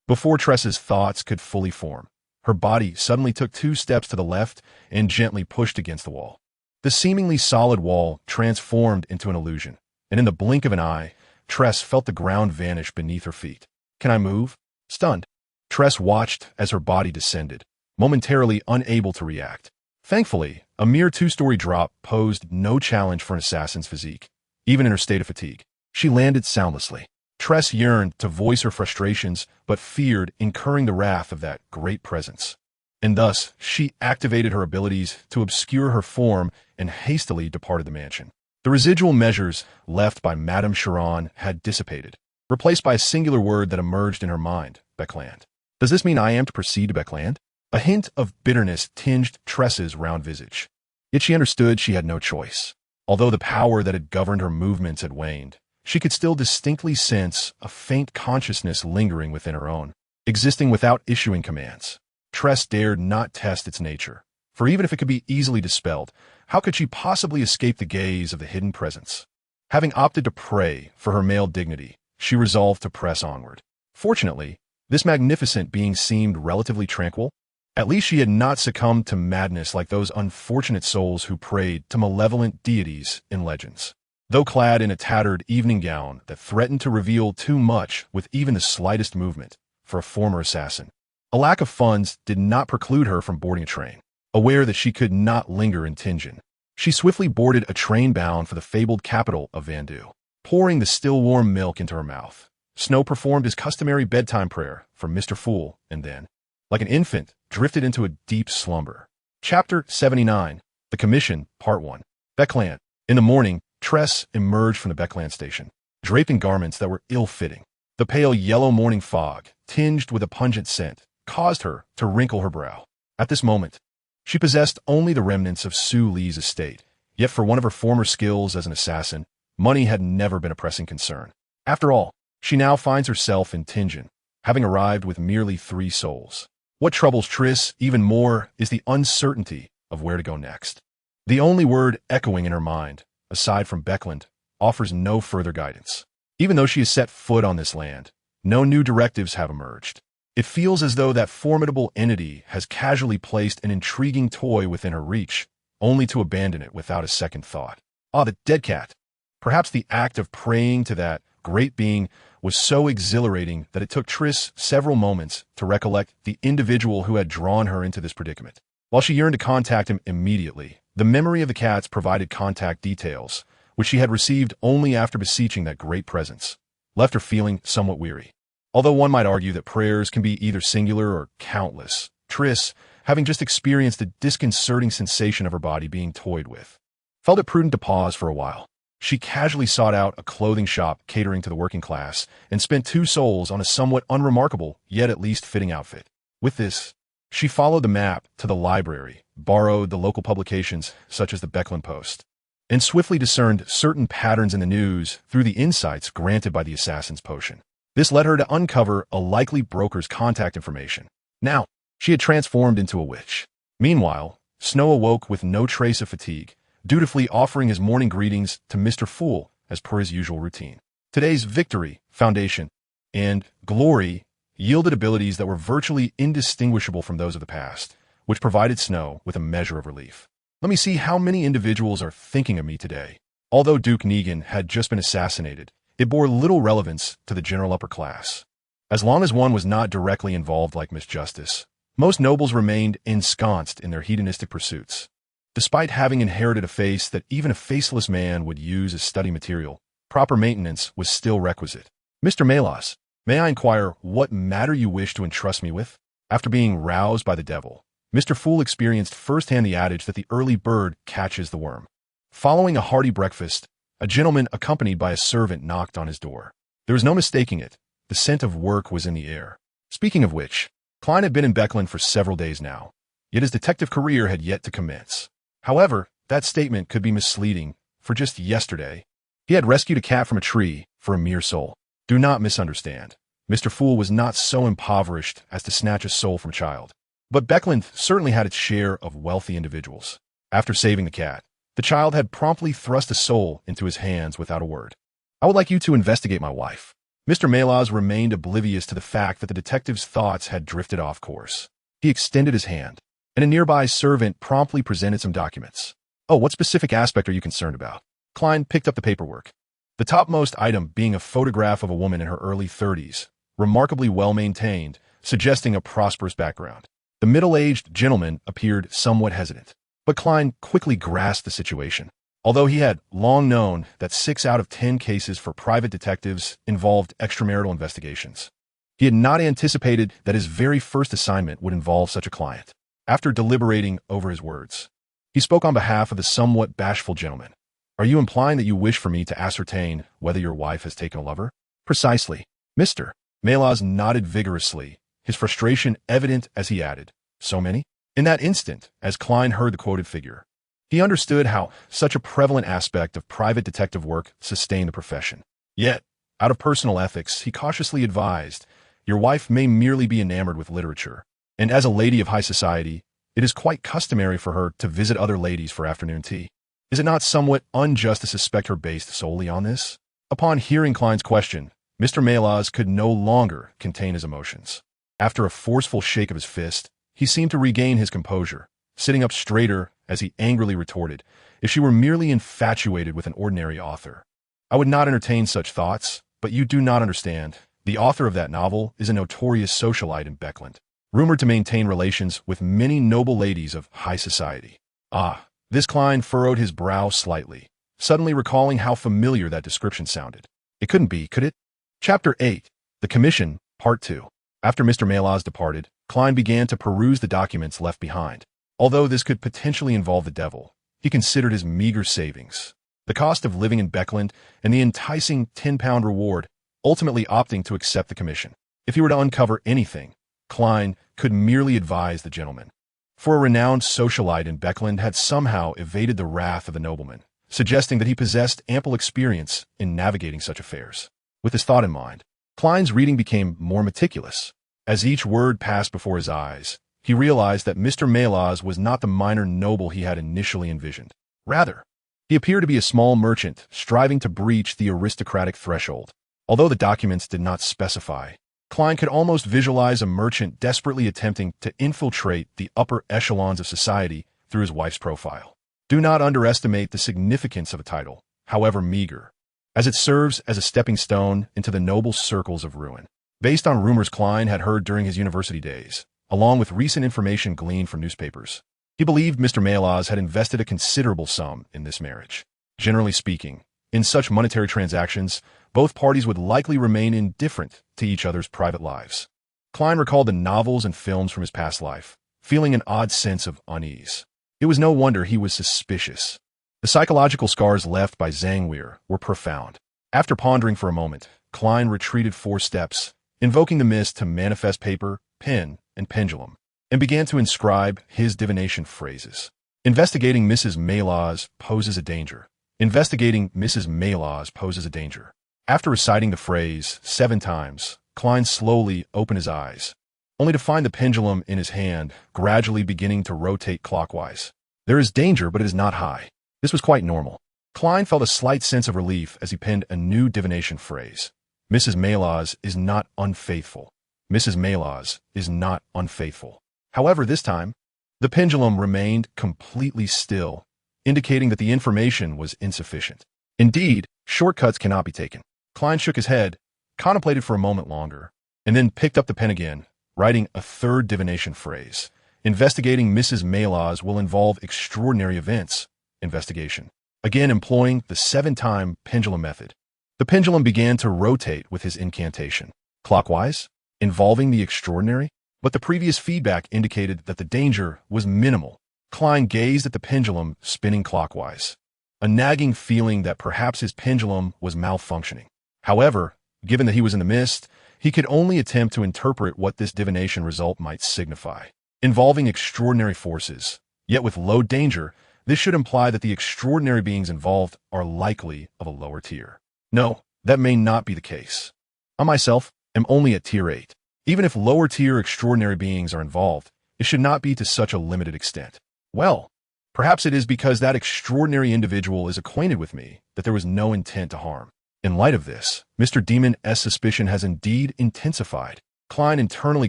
Before Tress's thoughts could fully form, her body suddenly took 2 steps to the left and gently pushed against the wall. The seemingly solid wall transformed into an illusion, and in the blink of an eye, Tress felt the ground vanish beneath her feet. "Can I move?" Stunned, Tress watched as her body descended, momentarily unable to react. Thankfully, a mere 2-story drop posed no challenge for an assassin's physique. Even in her state of fatigue, she landed soundlessly. Tress yearned to voice her frustrations, but feared incurring the wrath of that great presence. And thus, she activated her abilities to obscure her form and hastily departed the mansion. The residual measures left by Madame Chiron had dissipated, replaced by a singular word that emerged in her mind: Beckland. Does this mean I am to proceed to Beckland? A hint of bitterness tinged Tress's round visage. Yet she understood she had no choice. Although the power that had governed her movements had waned, she could still distinctly sense a faint consciousness lingering within her own, existing without issuing commands. Tress dared not test its nature, for even if it could be easily dispelled, how could she possibly escape the gaze of the hidden presence? Having opted to pray for her male dignity, she resolved to press onward. Fortunately, this magnificent being seemed relatively tranquil. At least she had not succumbed to madness like those unfortunate souls who prayed to malevolent deities in legends. Though clad in a tattered evening gown that threatened to reveal too much with even the slightest movement for a former assassin, a lack of funds did not preclude her from boarding a train. Aware that she could not linger in Tingen, she swiftly boarded a train bound for the fabled capital of Vandu. Pouring the still warm milk into her mouth, Snow performed his customary bedtime prayer for Mr. Fool and then, like an infant, drifted into a deep slumber. Chapter 79, The Commission, Part 1. Beckland. In the morning, Tress emerged from the Beckland station, draped in garments that were ill-fitting. The pale yellow morning fog, tinged with a pungent scent, caused her to wrinkle her brow. At this moment, she possessed only the remnants of Sue Lee's estate, yet for one of her former skills as an assassin, money had never been a pressing concern. After all, she now finds herself in Tingen, having arrived with merely 3 souls. What troubles Triss even more is the uncertainty of where to go next. The only word echoing in her mind, aside from Beckland, offers no further guidance. Even though she has set foot on this land, no new directives have emerged. It feels as though that formidable entity has casually placed an intriguing toy within her reach, only to abandon it without a second thought. The dead cat. Perhaps the act of praying to that great being was so exhilarating that it took Triss several moments to recollect the individual who had drawn her into this predicament. While she yearned to contact him immediately, the memory of the cats provided contact details, which she had received only after beseeching that great presence, left her feeling somewhat weary. Although one might argue that prayers can be either singular or countless, Triss, having just experienced the disconcerting sensation of her body being toyed with, felt it prudent to pause for a while. She casually sought out a clothing shop catering to the working class and spent 2 souls on a somewhat unremarkable, yet at least fitting outfit. With this, she followed the map to the library, borrowed the local publications such as the Beckland Post, and swiftly discerned certain patterns in the news through the insights granted by the assassin's potion. This led her to uncover a likely broker's contact information. Now, she had transformed into a witch. Meanwhile, Snow awoke with no trace of fatigue, dutifully offering his morning greetings to Mr. Fool as per his usual routine. Today's victory, foundation, and glory yielded abilities that were virtually indistinguishable from those of the past, which provided Snow with a measure of relief. Let me see how many individuals are thinking of me today. Although Duke Negan had just been assassinated, it bore little relevance to the general upper class. As long as one was not directly involved like Miss Justice, most nobles remained ensconced in their hedonistic pursuits. Despite having inherited a face that even a faceless man would use as study material, proper maintenance was still requisite. "Mr. Melas, may I inquire what matter you wish to entrust me with?" After being roused by the devil, Mr. Fool experienced firsthand the adage that the early bird catches the worm. Following a hearty breakfast, a gentleman accompanied by a servant knocked on his door. There was no mistaking it. The scent of work was in the air. Speaking of which, Klein had been in Beckland for several days now, yet his detective career had yet to commence. However, that statement could be misleading, for just yesterday, he had rescued a cat from a tree for a mere soul. Do not misunderstand. Mr. Fool was not so impoverished as to snatch a soul from a child. But Beckland certainly had its share of wealthy individuals. After saving the cat, the child had promptly thrust a soul into his hands without a word. I would like you to investigate my wife. Mr. Malaz remained oblivious to the fact that the detective's thoughts had drifted off course. He extended his hand, and a nearby servant promptly presented some documents. Oh, what specific aspect are you concerned about? Klein picked up the paperwork. The topmost item being a photograph of a woman in her early 30s, remarkably well-maintained, suggesting a prosperous background. The middle-aged gentleman appeared somewhat hesitant, but Klein quickly grasped the situation. Although he had long known that 6 out of 10 cases for private detectives involved extramarital investigations, he had not anticipated that his very first assignment would involve such a client. After deliberating over his words, he spoke on behalf of the somewhat bashful gentleman. Are you implying that you wish for me to ascertain whether your wife has taken a lover? Precisely. Mr. Malaz nodded vigorously, his frustration evident as he added, so many? In that instant, as Klein heard the quoted figure, he understood how such a prevalent aspect of private detective work sustained the profession. Yet, out of personal ethics, he cautiously advised, your wife may merely be enamored with literature, and as a lady of high society, it is quite customary for her to visit other ladies for afternoon tea. Is it not somewhat unjust to suspect her based solely on this? Upon hearing Klein's question, Mr. Malaz could no longer contain his emotions. After a forceful shake of his fist, he seemed to regain his composure, sitting up straighter as he angrily retorted, if she were merely infatuated with an ordinary author. I would not entertain such thoughts, but you do not understand. The author of that novel is a notorious socialite in Beckland, rumored to maintain relations with many noble ladies of high society. Ah, this Klein furrowed his brow slightly, suddenly recalling how familiar that description sounded. It couldn't be, could it? Chapter 8. The Commission, Part 2. After Mr. Malaz departed, Klein began to peruse the documents left behind. Although this could potentially involve the devil, he considered his meager savings, the cost of living in Beckland, and the enticing 10-pound reward, ultimately opting to accept the commission. If he were to uncover anything, Klein could merely advise the gentleman. For a renowned socialite in Beckland had somehow evaded the wrath of the nobleman, suggesting that he possessed ample experience in navigating such affairs. With this thought in mind, Klein's reading became more meticulous. As each word passed before his eyes, he realized that Mr. Malaz was not the minor noble he had initially envisioned. Rather, he appeared to be a small merchant striving to breach the aristocratic threshold. Although the documents did not specify, Klein could almost visualize a merchant desperately attempting to infiltrate the upper echelons of society through his wife's profile. Do not underestimate the significance of a title, however meager, as it serves as a stepping stone into the noble circles of ruin. Based on rumors Klein had heard during his university days, along with recent information gleaned from newspapers, he believed Mr. Malaz had invested a considerable sum in this marriage. Generally speaking, in such monetary transactions, both parties would likely remain indifferent to each other's private lives. Klein recalled the novels and films from his past life, feeling an odd sense of unease. It was no wonder he was suspicious. The psychological scars left by Zhang Weir were profound. After pondering for a moment, Klein retreated 4 steps, invoking the mist to manifest paper, pen, and pendulum, and began to inscribe his divination phrases. Investigating Mrs. Malaz poses a danger. Investigating Mrs. Malaz poses a danger. After reciting the phrase 7 times, Klein slowly opened his eyes, only to find the pendulum in his hand gradually beginning to rotate clockwise. There is danger, but it is not high. This was quite normal. Klein felt a slight sense of relief as he penned a new divination phrase. Mrs. Malaz is not unfaithful. Mrs. Malaz is not unfaithful. However, this time, the pendulum remained completely still, indicating that the information was insufficient. Indeed, shortcuts cannot be taken. Klein shook his head, contemplated for a moment longer, and then picked up the pen again, writing a 3rd divination phrase. Investigating Mrs. Malaz will involve extraordinary events. Investigation. Again employing the 7-time pendulum method. The pendulum began to rotate with his incantation. Clockwise, involving the extraordinary, but the previous feedback indicated that the danger was minimal. Klein gazed at the pendulum spinning clockwise, a nagging feeling that perhaps his pendulum was malfunctioning. However, given that he was in the mist, he could only attempt to interpret what this divination result might signify. Involving extraordinary forces, yet with low danger, this should imply that the extraordinary beings involved are likely of a lower tier. No, that may not be the case. I myself am only at tier 8. Even if lower-tier extraordinary beings are involved, it should not be to such a limited extent. Well, perhaps it is because that extraordinary individual is acquainted with me that there was no intent to harm. In light of this, Mr. Demon's suspicion has indeed intensified. Klein internally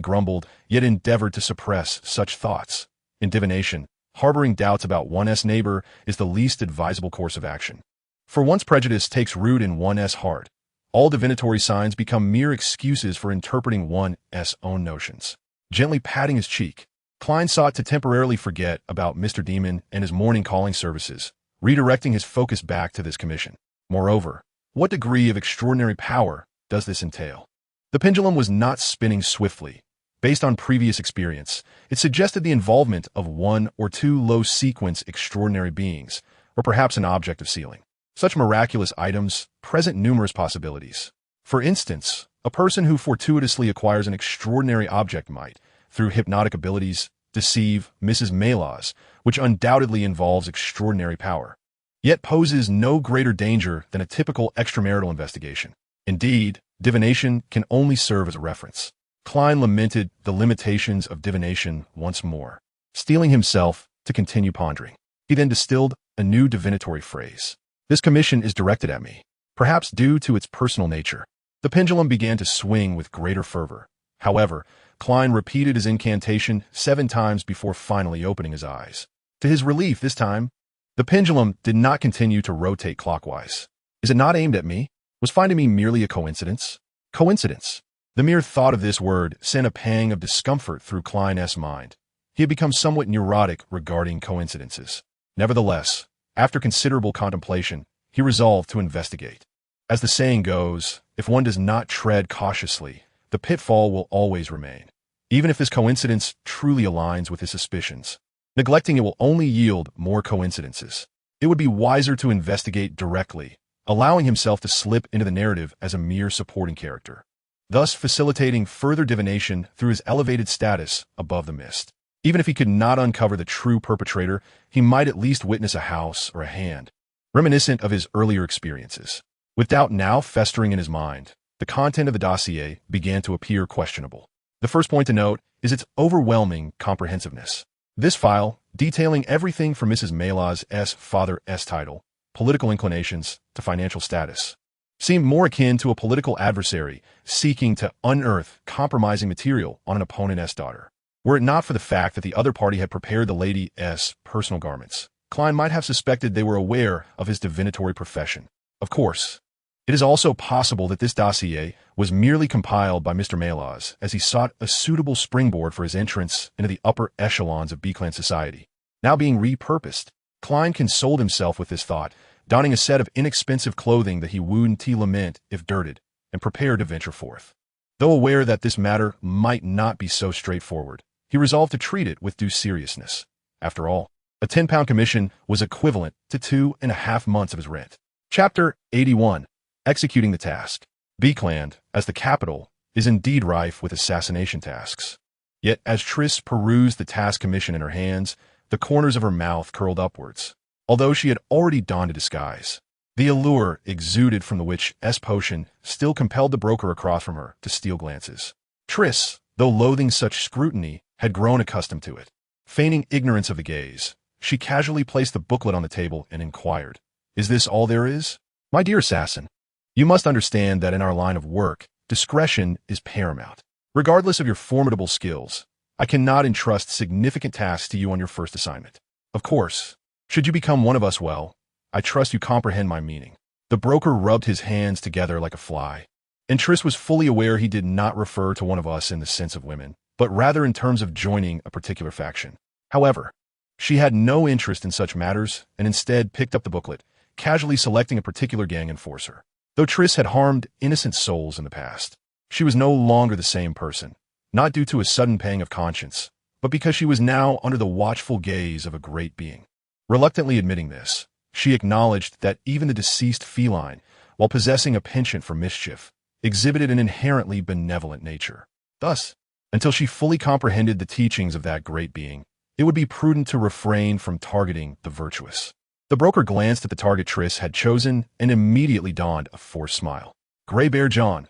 grumbled, yet endeavored to suppress such thoughts. In divination, harboring doubts about one's neighbor is the least advisable course of action. For once prejudice takes root in one's heart, all divinatory signs become mere excuses for interpreting one's own notions. Gently patting his cheek, Klein sought to temporarily forget about Mr. Demon and his morning calling services, redirecting his focus back to this commission. Moreover, what degree of extraordinary power does this entail? The pendulum was not spinning swiftly. Based on previous experience, it suggested the involvement of one or two low-sequence extraordinary beings, or perhaps an object of sealing. Such miraculous items present numerous possibilities. For instance, a person who fortuitously acquires an extraordinary object might, through hypnotic abilities, deceive Mrs. Maylaws, which undoubtedly involves extraordinary power, yet poses no greater danger than a typical extramarital investigation. Indeed, divination can only serve as a reference. Klein lamented the limitations of divination once more, steeling himself to continue pondering. He then distilled a new divinatory phrase. This commission is directed at me, perhaps due to its personal nature. The pendulum began to swing with greater fervor. However, Klein repeated his incantation 7 times before finally opening his eyes. To his relief this time, the pendulum did not continue to rotate clockwise. Is it not aimed at me? Was finding me merely a coincidence? Coincidence. The mere thought of this word sent a pang of discomfort through Klein's mind. He had become somewhat neurotic regarding coincidences. Nevertheless, after considerable contemplation, he resolved to investigate. As the saying goes, if one does not tread cautiously, the pitfall will always remain. Even if this coincidence truly aligns with his suspicions, neglecting it will only yield more coincidences. It would be wiser to investigate directly, allowing himself to slip into the narrative as a mere supporting character, thus facilitating further divination through his elevated status above the mist. Even if he could not uncover the true perpetrator, he might at least witness a house or a hand, reminiscent of his earlier experiences. With doubt now festering in his mind, the content of the dossier began to appear questionable. The first point to note is its overwhelming comprehensiveness. This file, detailing everything from Mrs. Maylaw's father's title, political inclinations, to financial status, seemed more akin to a political adversary seeking to unearth compromising material on an opponent's daughter. Were it not for the fact that the other party had prepared the lady's personal garments, Klein might have suspected they were aware of his divinatory profession. Of course, it is also possible that this dossier was merely compiled by Mr. Maylaws as he sought a suitable springboard for his entrance into the upper echelons of B-Clan society. Now being repurposed, Klein consoled himself with this thought, donning a set of inexpensive clothing that he wouldn't lament if dirted, and prepared to venture forth. Though aware that this matter might not be so straightforward, he resolved to treat it with due seriousness. After all, a 10-pound commission was equivalent to 2.5 months of his rent. Chapter 81. Executing the task. B-Clan, as the capital, is indeed rife with assassination tasks. Yet as Triss perused the task commission in her hands, the corners of her mouth curled upwards. Although she had already donned a disguise, the allure exuded from the witch's potion still compelled the broker across from her to steal glances. Triss, though loathing such scrutiny, had grown accustomed to it. Feigning ignorance of the gaze, she casually placed the booklet on the table and inquired, "Is this all there is?" "My dear assassin, you must understand that in our line of work, discretion is paramount. Regardless of your formidable skills, I cannot entrust significant tasks to you on your first assignment. Of course, should you become one of us, well, I trust you comprehend my meaning." The broker rubbed his hands together like a fly, and Triss was fully aware he did not refer to one of us in the sense of women, but rather in terms of joining a particular faction. However, she had no interest in such matters and instead picked up the booklet, casually selecting a particular gang enforcer. Though Triss had harmed innocent souls in the past, she was no longer the same person, not due to a sudden pang of conscience, but because she was now under the watchful gaze of a great being. Reluctantly admitting this, she acknowledged that even the deceased feline, while possessing a penchant for mischief, exhibited an inherently benevolent nature. Thus, until she fully comprehended the teachings of that great being, it would be prudent to refrain from targeting the virtuous. The broker glanced at the target Triss had chosen and immediately donned a forced smile. "Gray Bear John,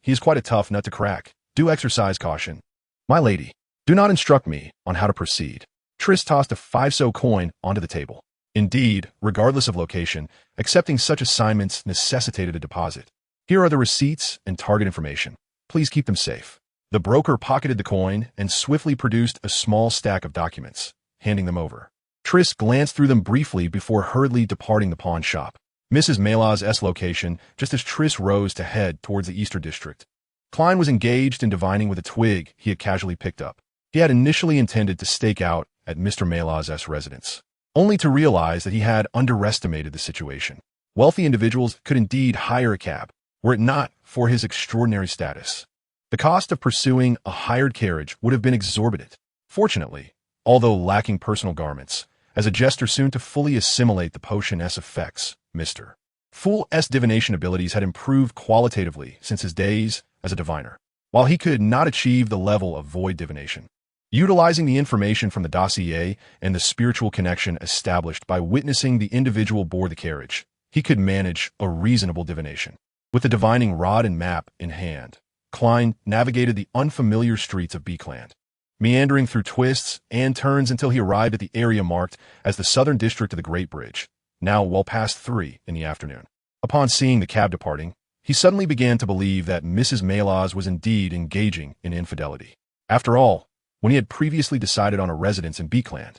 He is quite a tough nut to crack. Do exercise caution. My lady, do not instruct me on how to proceed. Triss tossed a 5-so coin onto the table. Indeed, regardless of location, accepting such assignments necessitated a deposit. Here are the receipts and target information. Please keep them safe. The broker pocketed the coin and swiftly produced a small stack of documents, handing them over. Triss glanced through them briefly before hurriedly departing the pawn shop. Mrs. Malaz's location, just as Triss rose to head towards the Eastern District. Klein was engaged in divining with a twig he had casually picked up. He had initially intended to stake out at Mr. Malaz's residence, only to realize that he had underestimated the situation. Wealthy individuals could indeed hire a cab, were it not for his extraordinary status. The cost of pursuing a hired carriage would have been exorbitant. Fortunately, although lacking personal garments, as a jester soon to fully assimilate the potion's effects, Mr. Fool's divination abilities had improved qualitatively since his days as a diviner, while he could not achieve the level of void divination. Utilizing the information from the dossier and the spiritual connection established by witnessing the individual board the carriage, he could manage a reasonable divination. With the divining rod and map in hand, Klein navigated the unfamiliar streets of Beekland, meandering through twists and turns until he arrived at the area marked as the Southern District of the Great Bridge, now well past 3 in the afternoon. Upon seeing the cab departing, he suddenly began to believe that Mrs. Malaz was indeed engaging in infidelity. After all, when he had previously decided on a residence in Beekland,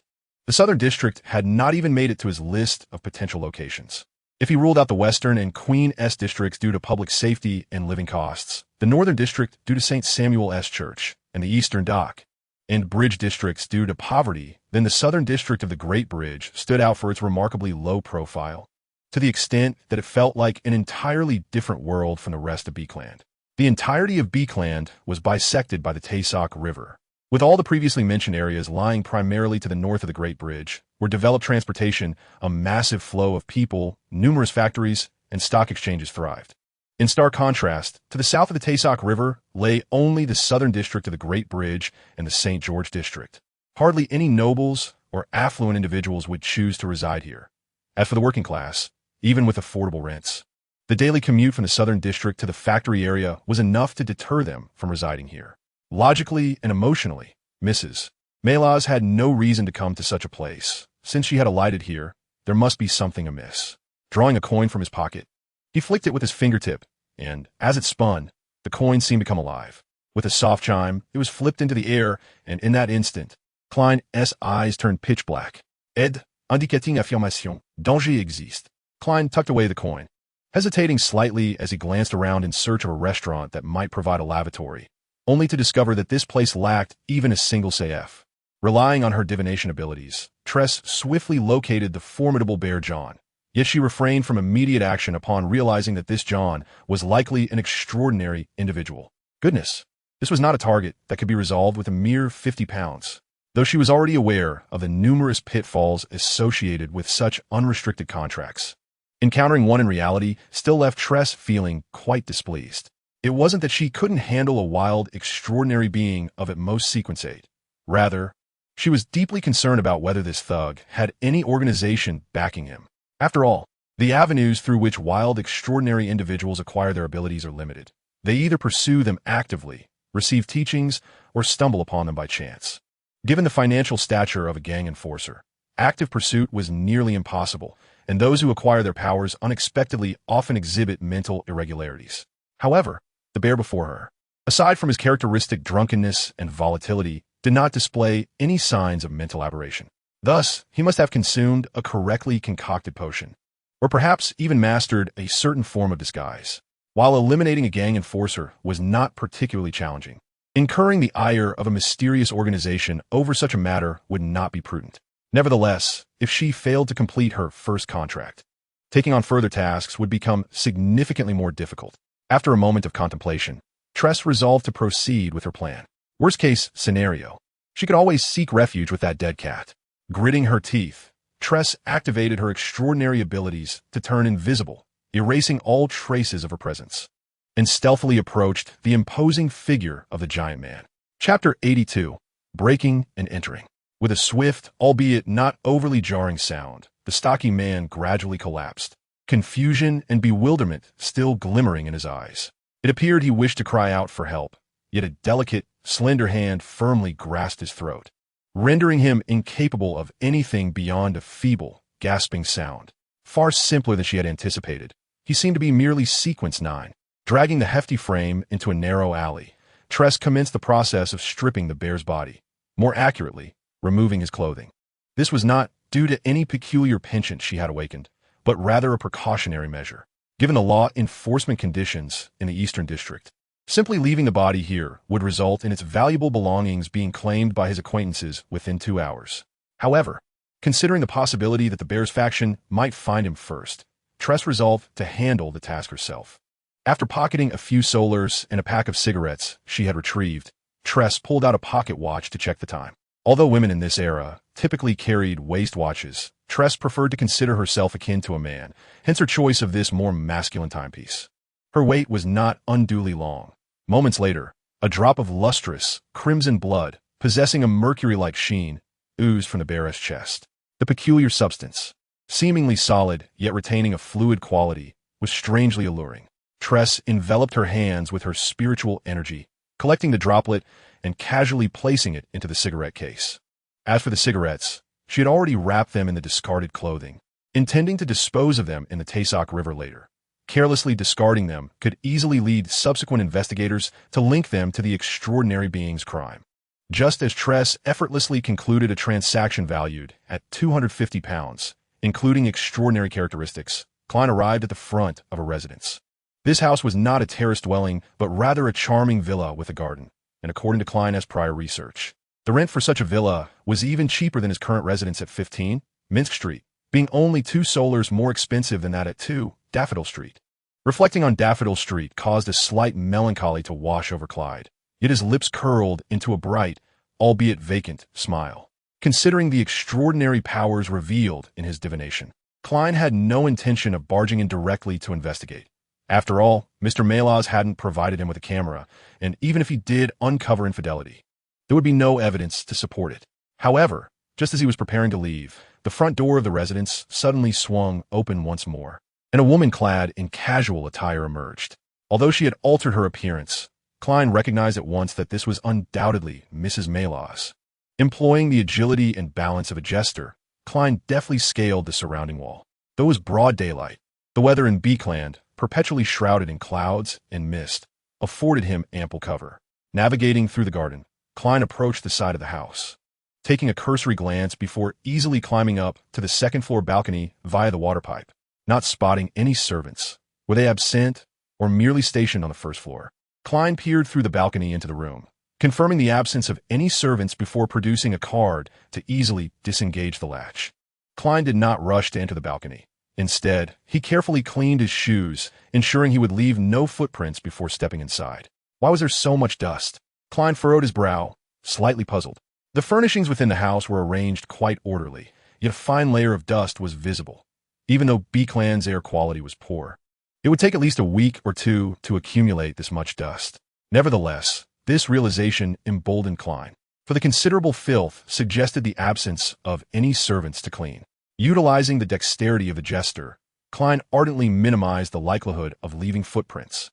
the Southern District had not even made it to his list of potential locations. If he ruled out the Western and Queen S districts due to public safety and living costs, the Northern District due to St. Samuel's Church and the Eastern Dock, and Bridge districts due to poverty, then the Southern District of the Great Bridge stood out for its remarkably low profile, to the extent that it felt like an entirely different world from the rest of Beekland. The entirety of Beekland was bisected by the Taysok River, with all the previously mentioned areas lying primarily to the north of the Great Bridge, where developed transportation, a massive flow of people, numerous factories, and stock exchanges thrived. In stark contrast, to the south of the Taysok River lay only the Southern District of the Great Bridge and the St. George District. Hardly any nobles or affluent individuals would choose to reside here. As for the working class, even with affordable rents, the daily commute from the Southern District to the factory area was enough to deter them from residing here. Logically and emotionally, Mrs. Malaz had no reason to come to such a place. Since she had alighted here, there must be something amiss. Drawing a coin from his pocket, he flicked it with his fingertip, and, as it spun, the coin seemed to come alive. With a soft chime, it was flipped into the air, and in that instant, Klein's eyes turned pitch black. Aide, indiquant affirmation, danger existe. Klein tucked away the coin, hesitating slightly as he glanced around in search of a restaurant that might provide a lavatory, only to discover that this place lacked even a single CF. Relying on her divination abilities, Tress swiftly located the formidable Bear John, yet she refrained from immediate action upon realizing that this John was likely an extraordinary individual. Goodness, this was not a target that could be resolved with a mere 50 pounds, though she was already aware of the numerous pitfalls associated with such unrestricted contracts. Encountering one in reality still left Tress feeling quite displeased. It wasn't that she couldn't handle a wild, extraordinary being of at most sequence 8. Rather, she was deeply concerned about whether this thug had any organization backing him. After all, the avenues through which wild, extraordinary individuals acquire their abilities are limited. They either pursue them actively, receive teachings, or stumble upon them by chance. Given the financial stature of a gang enforcer, active pursuit was nearly impossible, and those who acquire their powers unexpectedly often exhibit mental irregularities. However, the bear before her, aside from his characteristic drunkenness and volatility, did not display any signs of mental aberration. Thus, he must have consumed a correctly concocted potion, or perhaps even mastered a certain form of disguise. While eliminating a gang enforcer was not particularly challenging, incurring the ire of a mysterious organization over such a matter would not be prudent. Nevertheless, if she failed to complete her first contract, taking on further tasks would become significantly more difficult. After a moment of contemplation, Tress resolved to proceed with her plan. Worst-case scenario, she could always seek refuge with that dead cat. Gritting her teeth, Tress activated her extraordinary abilities to turn invisible, erasing all traces of her presence, and stealthily approached the imposing figure of the giant man. Chapter 82, Breaking and Entering. With a swift, albeit not overly jarring sound, the stocky man gradually collapsed, confusion and bewilderment still glimmering in his eyes. It appeared he wished to cry out for help, yet a delicate, slender hand firmly grasped his throat, rendering him incapable of anything beyond a feeble, gasping sound. Far simpler than she had anticipated, he seemed to be merely sequence 9. Dragging the hefty frame into a narrow alley, Tress commenced the process of stripping the bear's body, more accurately, removing his clothing. This was not due to any peculiar penchant she had awakened, but rather a precautionary measure. Given the law enforcement conditions in the Eastern District, simply leaving the body here would result in its valuable belongings being claimed by his acquaintances within 2 hours. However, considering the possibility that the Bears faction might find him first, Tress resolved to handle the task herself. After pocketing a few solars and a pack of cigarettes she had retrieved, Tress pulled out a pocket watch to check the time. Although women in this era typically carried waist watches, Tress preferred to consider herself akin to a man, hence her choice of this more masculine timepiece. Her wait was not unduly long. Moments later, a drop of lustrous, crimson blood, possessing a mercury-like sheen, oozed from the bear's chest. The peculiar substance, seemingly solid yet retaining a fluid quality, was strangely alluring. Tress enveloped her hands with her spiritual energy, collecting the droplet and casually placing it into the cigarette case. As for the cigarettes, she had already wrapped them in the discarded clothing, intending to dispose of them in the Taysok River later. Carelessly discarding them could easily lead subsequent investigators to link them to the extraordinary being's crime. Just as Tress effortlessly concluded a transaction valued at £250, including extraordinary characteristics, Klein arrived at the front of a residence. This house was not a terrace dwelling, but rather a charming villa with a garden, and according to Klein's prior research, the rent for such a villa was even cheaper than his current residence at 15 Minsk Street, being only 2 solars more expensive than that at 2 Daffodil Street. Reflecting on Daffodil Street caused a slight melancholy to wash over Clyde, yet his lips curled into a bright, albeit vacant, smile. Considering the extraordinary powers revealed in his divination, Klein had no intention of barging in directly to investigate. After all, Mr. Malaz hadn't provided him with a camera, and even if he did uncover infidelity, there would be no evidence to support it. However, just as he was preparing to leave, the front door of the residence suddenly swung open once more, and a woman clad in casual attire emerged. Although she had altered her appearance, Klein recognized at once that this was undoubtedly Mrs. Malaz. Employing the agility and balance of a jester, Klein deftly scaled the surrounding wall. Though it was broad daylight, the weather in Beakland, perpetually shrouded in clouds and mist, afforded him ample cover. Navigating through the garden, Klein approached the side of the house, taking a cursory glance before easily climbing up to the second-floor balcony via the water pipe. Not spotting any servants, were they absent or merely stationed on the first floor, Klein peered through the balcony into the room, confirming the absence of any servants before producing a card to easily disengage the latch. Klein did not rush to enter the balcony. Instead, he carefully cleaned his shoes, ensuring he would leave no footprints before stepping inside. Why was there so much dust? Klein furrowed his brow, slightly puzzled. The furnishings within the house were arranged quite orderly, yet a fine layer of dust was visible, even though Beakland's air quality was poor. It would take at least a week or 2 to accumulate this much dust. Nevertheless, this realization emboldened Klein, for the considerable filth suggested the absence of any servants to clean. Utilizing the dexterity of the jester, Klein ardently minimized the likelihood of leaving footprints.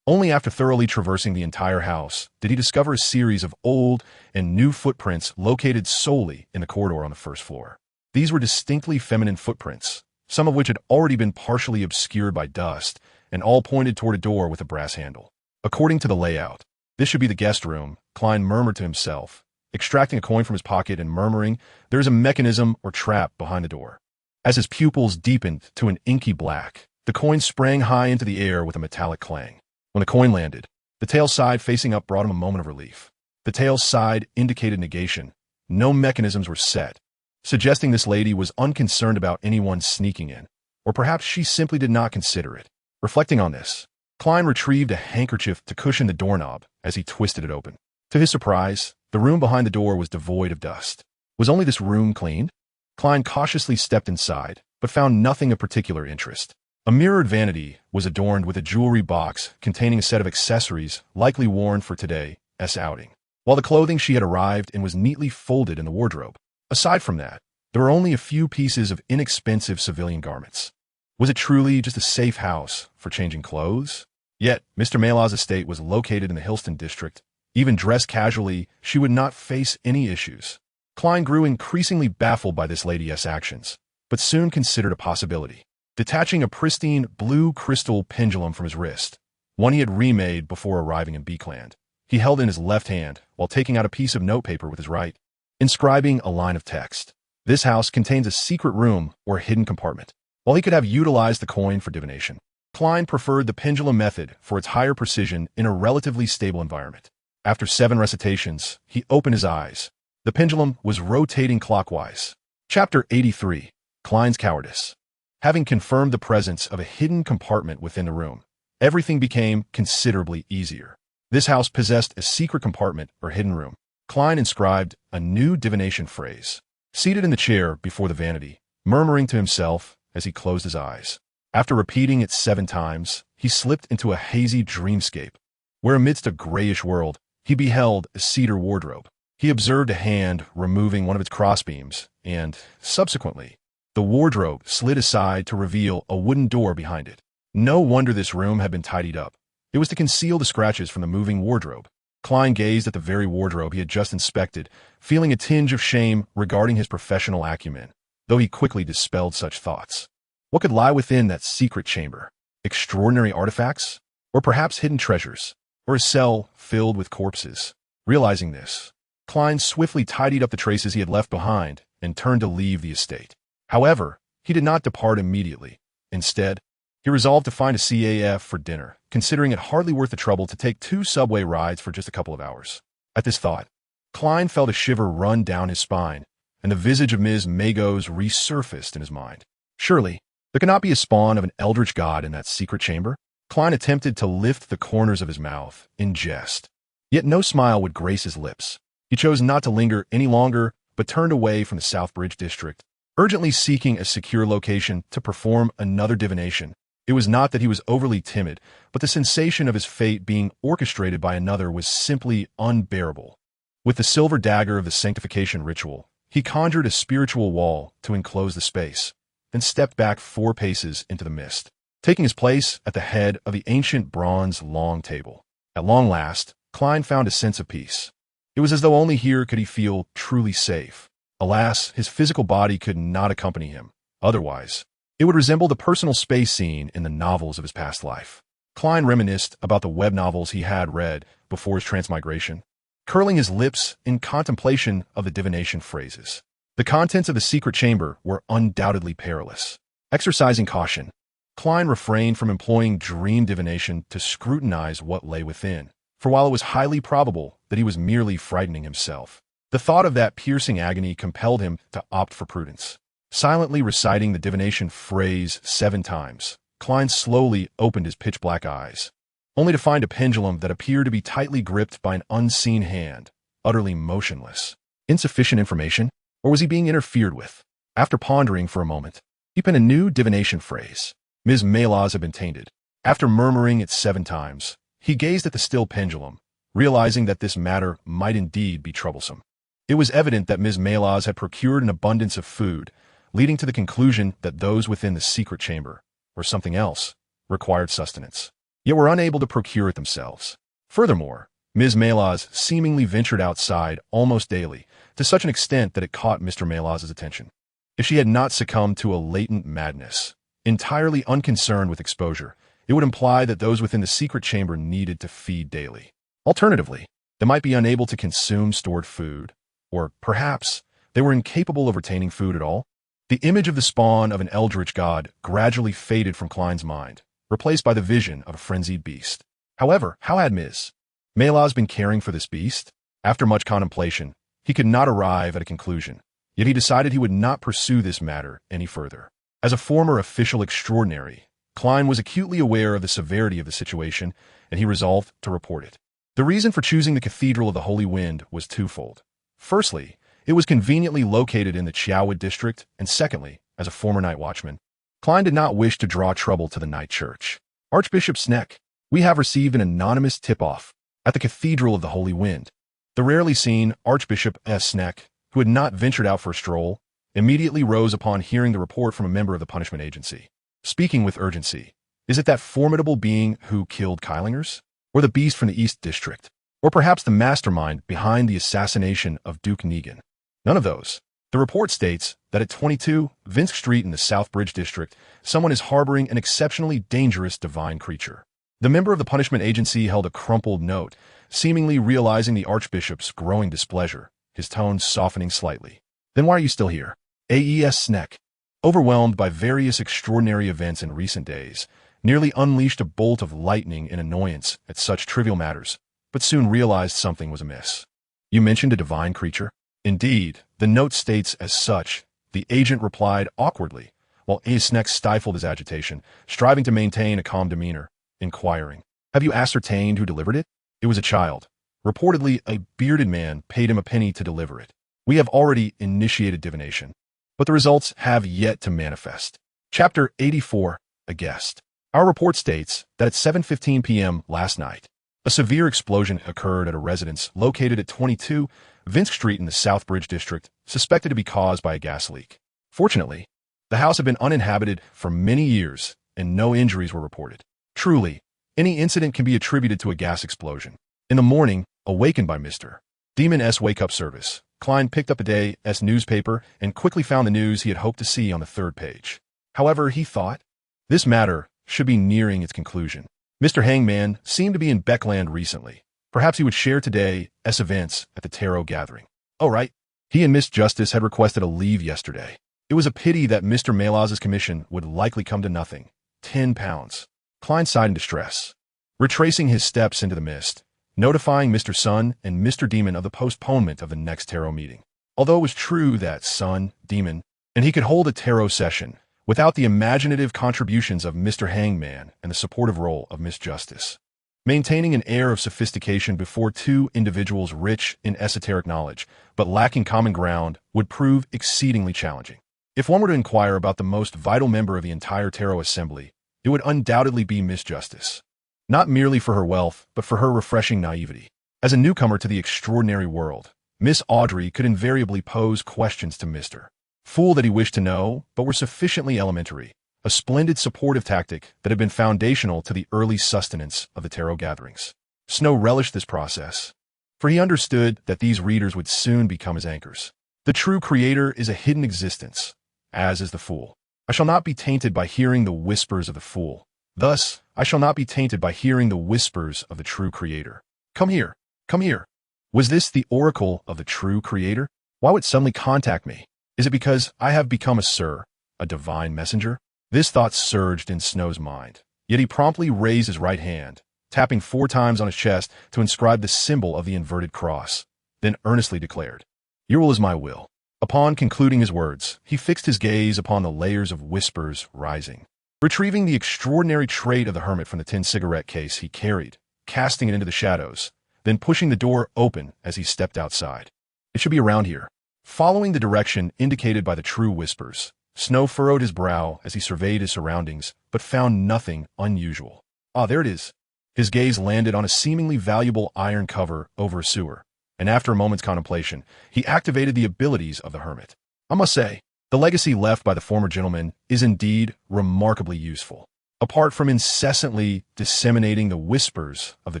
Only after thoroughly traversing the entire house did he discover a series of old and new footprints located solely in the corridor on the first floor. These were distinctly feminine footprints, some of which had already been partially obscured by dust, and all pointed toward a door with a brass handle. According to the layout, this should be the guest room, Klein murmured to himself, extracting a coin from his pocket and murmuring, "There is a mechanism or trap behind the door." As his pupils deepened to an inky black, the coin sprang high into the air with a metallic clang. When the coin landed, the tail side facing up brought him a moment of relief. The tail side indicated negation. No mechanisms were set, suggesting this lady was unconcerned about anyone sneaking in, or perhaps she simply did not consider it. Reflecting on this, Klein retrieved a handkerchief to cushion the doorknob as he twisted it open. To his surprise, the room behind the door was devoid of dust. Was only this room cleaned? Klein cautiously stepped inside, but found nothing of particular interest. A mirrored vanity was adorned with a jewelry box containing a set of accessories likely worn for today's outing, while the clothing she had arrived in was neatly folded in the wardrobe. Aside from that, there were only a few pieces of inexpensive civilian garments. Was it truly just a safe house for changing clothes? Yet, Mr. Malaw's estate was located in the Hillston district. Even dressed casually, she would not face any issues. Klein grew increasingly baffled by this lady's actions, but soon considered a possibility. Detaching a pristine blue crystal pendulum from his wrist, one he had remade before arriving in Beakland, he held in his left hand while taking out a piece of notepaper with his right, inscribing a line of text. This house contains a secret room or hidden compartment. While he could have utilized the coin for divination, Klein preferred the pendulum method for its higher precision in a relatively stable environment. After 7 recitations, he opened his eyes. The pendulum was rotating clockwise. Chapter 83. Klein's Cowardice. Having confirmed the presence of a hidden compartment within the room, everything became considerably easier. This house possessed a secret compartment or hidden room. Klein inscribed a new divination phrase, seated in the chair before the vanity, murmuring to himself as he closed his eyes. After repeating it 7 times, he slipped into a hazy dreamscape, where amidst a grayish world, he beheld a cedar wardrobe. He observed a hand removing one of its crossbeams, and, subsequently, the wardrobe slid aside to reveal a wooden door behind it. No wonder this room had been tidied up. It was to conceal the scratches from the moving wardrobe. Klein gazed at the very wardrobe he had just inspected, feeling a tinge of shame regarding his professional acumen, though he quickly dispelled such thoughts. What could lie within that secret chamber? Extraordinary artifacts? Or perhaps hidden treasures? Or a cell filled with corpses? Realizing this, Klein swiftly tidied up the traces he had left behind and turned to leave the estate. However, he did not depart immediately. Instead, he resolved to find a CAF for dinner, considering it hardly worth the trouble to take 2 subway rides for just a couple of hours. At this thought, Klein felt a shiver run down his spine, and the visage of Ms. Magos resurfaced in his mind. Surely, there could not be a spawn of an eldritch god in that secret chamber? Klein attempted to lift the corners of his mouth in jest. Yet no smile would grace his lips. He chose not to linger any longer, but turned away from the Southbridge district, urgently seeking a secure location to perform another divination. It was not that he was overly timid, but the sensation of his fate being orchestrated by another was simply unbearable. With the silver dagger of the sanctification ritual, he conjured a spiritual wall to enclose the space, then stepped back 4 paces into the mist, taking his place at the head of the ancient bronze long table. At long last, Klein found a sense of peace. It was as though only here could he feel truly safe. Alas, his physical body could not accompany him. Otherwise, it would resemble the personal space scene in the novels of his past life. Klein reminisced about the web novels he had read before his transmigration, curling his lips in contemplation of the divination phrases. The contents of the secret chamber were undoubtedly perilous. Exercising caution, Klein refrained from employing dream divination to scrutinize what lay within, for while it was highly probable that he was merely frightening himself, the thought of that piercing agony compelled him to opt for prudence. Silently reciting the divination phrase 7 times, Klein slowly opened his pitch-black eyes, only to find a pendulum that appeared to be tightly gripped by an unseen hand, utterly motionless. Insufficient information? Or was he being interfered with? After pondering for a moment, he penned a new divination phrase. Ms. Malaw's had been tainted. After murmuring it 7 times, he gazed at the still pendulum, realizing that this matter might indeed be troublesome. It was evident that Ms. Malaw's had procured an abundance of food, leading to the conclusion that those within the secret chamber, or something else, required sustenance, yet were unable to procure it themselves. Furthermore, Ms. Malaw's seemingly ventured outside almost daily, to such an extent that it caught Mr. Malaw's attention. If she had not succumbed to a latent madness, entirely unconcerned with exposure, it would imply that those within the secret chamber needed to feed daily. Alternatively, they might be unable to consume stored food, or perhaps they were incapable of retaining food at all. The image of the spawn of an eldritch god gradually faded from Klein's mind, replaced by the vision of a frenzied beast. However, how had Ms. Malaw's been caring for this beast? After much contemplation, he could not arrive at a conclusion, yet he decided he would not pursue this matter any further. As a former official extraordinary, Klein was acutely aware of the severity of the situation, and he resolved to report it. The reason for choosing the Cathedral of the Holy Wind was twofold. Firstly, it was conveniently located in the Chiawood district, and secondly, as a former night watchman, Klein did not wish to draw trouble to the night church. Archbishop Sneck, we have received an anonymous tip-off at the Cathedral of the Holy Wind. The rarely seen Archbishop S. Sneck, who had not ventured out for a stroll, immediately rose upon hearing the report from a member of the punishment agency. Speaking with urgency, Is it that formidable being who killed Kylingers? Or the beast from the East District? Or perhaps the mastermind behind the assassination of Duke Negan? None of those. The report states that at 22 Vinsk Street in the Southbridge District, someone is harboring an exceptionally dangerous divine creature. The member of the punishment agency held a crumpled note, seemingly realizing the Archbishop's growing displeasure, his tone softening slightly. Then why are you still here? AES Sneck, overwhelmed by various extraordinary events in recent days, nearly unleashed a bolt of lightning in annoyance at such trivial matters, but soon realized something was amiss. You mentioned a divine creature? Indeed, the note states as such. The agent replied awkwardly, while Sneck stifled his agitation, striving to maintain a calm demeanor, inquiring, "Have you ascertained who delivered it?" It was a child. Reportedly, a bearded man paid him a penny to deliver it. We have already initiated divination, but the results have yet to manifest. Chapter 84, A Guest. Our report states that at 7:15 p.m. last night, a severe explosion occurred at a residence located at 22 Vinsk Street in the Southbridge District, suspected to be caused by a gas leak. Fortunately, the house had been uninhabited for many years and no injuries were reported. Truly, any incident can be attributed to a gas explosion. In the morning, awakened by Mr. Demon's wake-up service, Klein picked up a day's newspaper and quickly found the news he had hoped to see on the third page. However, he thought, this matter should be nearing its conclusion. Mr. Hangman seemed to be in Beckland recently. Perhaps he would share today's events at the tarot gathering. Oh, right. He and Miss Justice had requested a leave yesterday. It was a pity that Mr. Malaz's commission would likely come to nothing. £10. Klein sighed in distress, retracing his steps into the mist, notifying Mr. Sun and Mr. Demon of the postponement of the next tarot meeting. Although it was true that Sun, Demon, and he could hold a tarot session without the imaginative contributions of Mr. Hangman and the supportive role of Miss Justice. Maintaining an air of sophistication before two individuals rich in esoteric knowledge but lacking common ground would prove exceedingly challenging. If one were to inquire about the most vital member of the entire tarot assembly, it would undoubtedly be Miss Justice. Not merely for her wealth, but for her refreshing naivety. As a newcomer to the extraordinary world, Miss Audrey could invariably pose questions to Mr. Fool that he wished to know, but were sufficiently elementary. A splendid supportive tactic that had been foundational to the early sustenance of the tarot gatherings. Snow relished this process, for he understood that these readers would soon become his anchors. The true creator is a hidden existence, as is the fool. I shall not be tainted by hearing the whispers of the fool. Thus, I shall not be tainted by hearing the whispers of the true creator. Come here, come here. Was this the oracle of the true creator? Why would it suddenly contact me? Is it because I have become a Seer, a divine messenger? This thought surged in Snow's mind, yet he promptly raised his right hand, tapping 4 times on his chest to inscribe the symbol of the inverted cross, then earnestly declared, "Your will is my will." Upon concluding his words, he fixed his gaze upon the layers of whispers rising. Retrieving the extraordinary trait of the hermit from the tin cigarette case he carried, casting it into the shadows, then pushing the door open as he stepped outside. It should be around here. Following the direction indicated by the true whispers, Snow furrowed his brow as he surveyed his surroundings, but found nothing unusual. Ah, there it is. His gaze landed on a seemingly valuable iron cover over a sewer, and after a moment's contemplation, he activated the abilities of the hermit. I must say, the legacy left by the former gentleman is indeed remarkably useful, apart from incessantly disseminating the whispers of the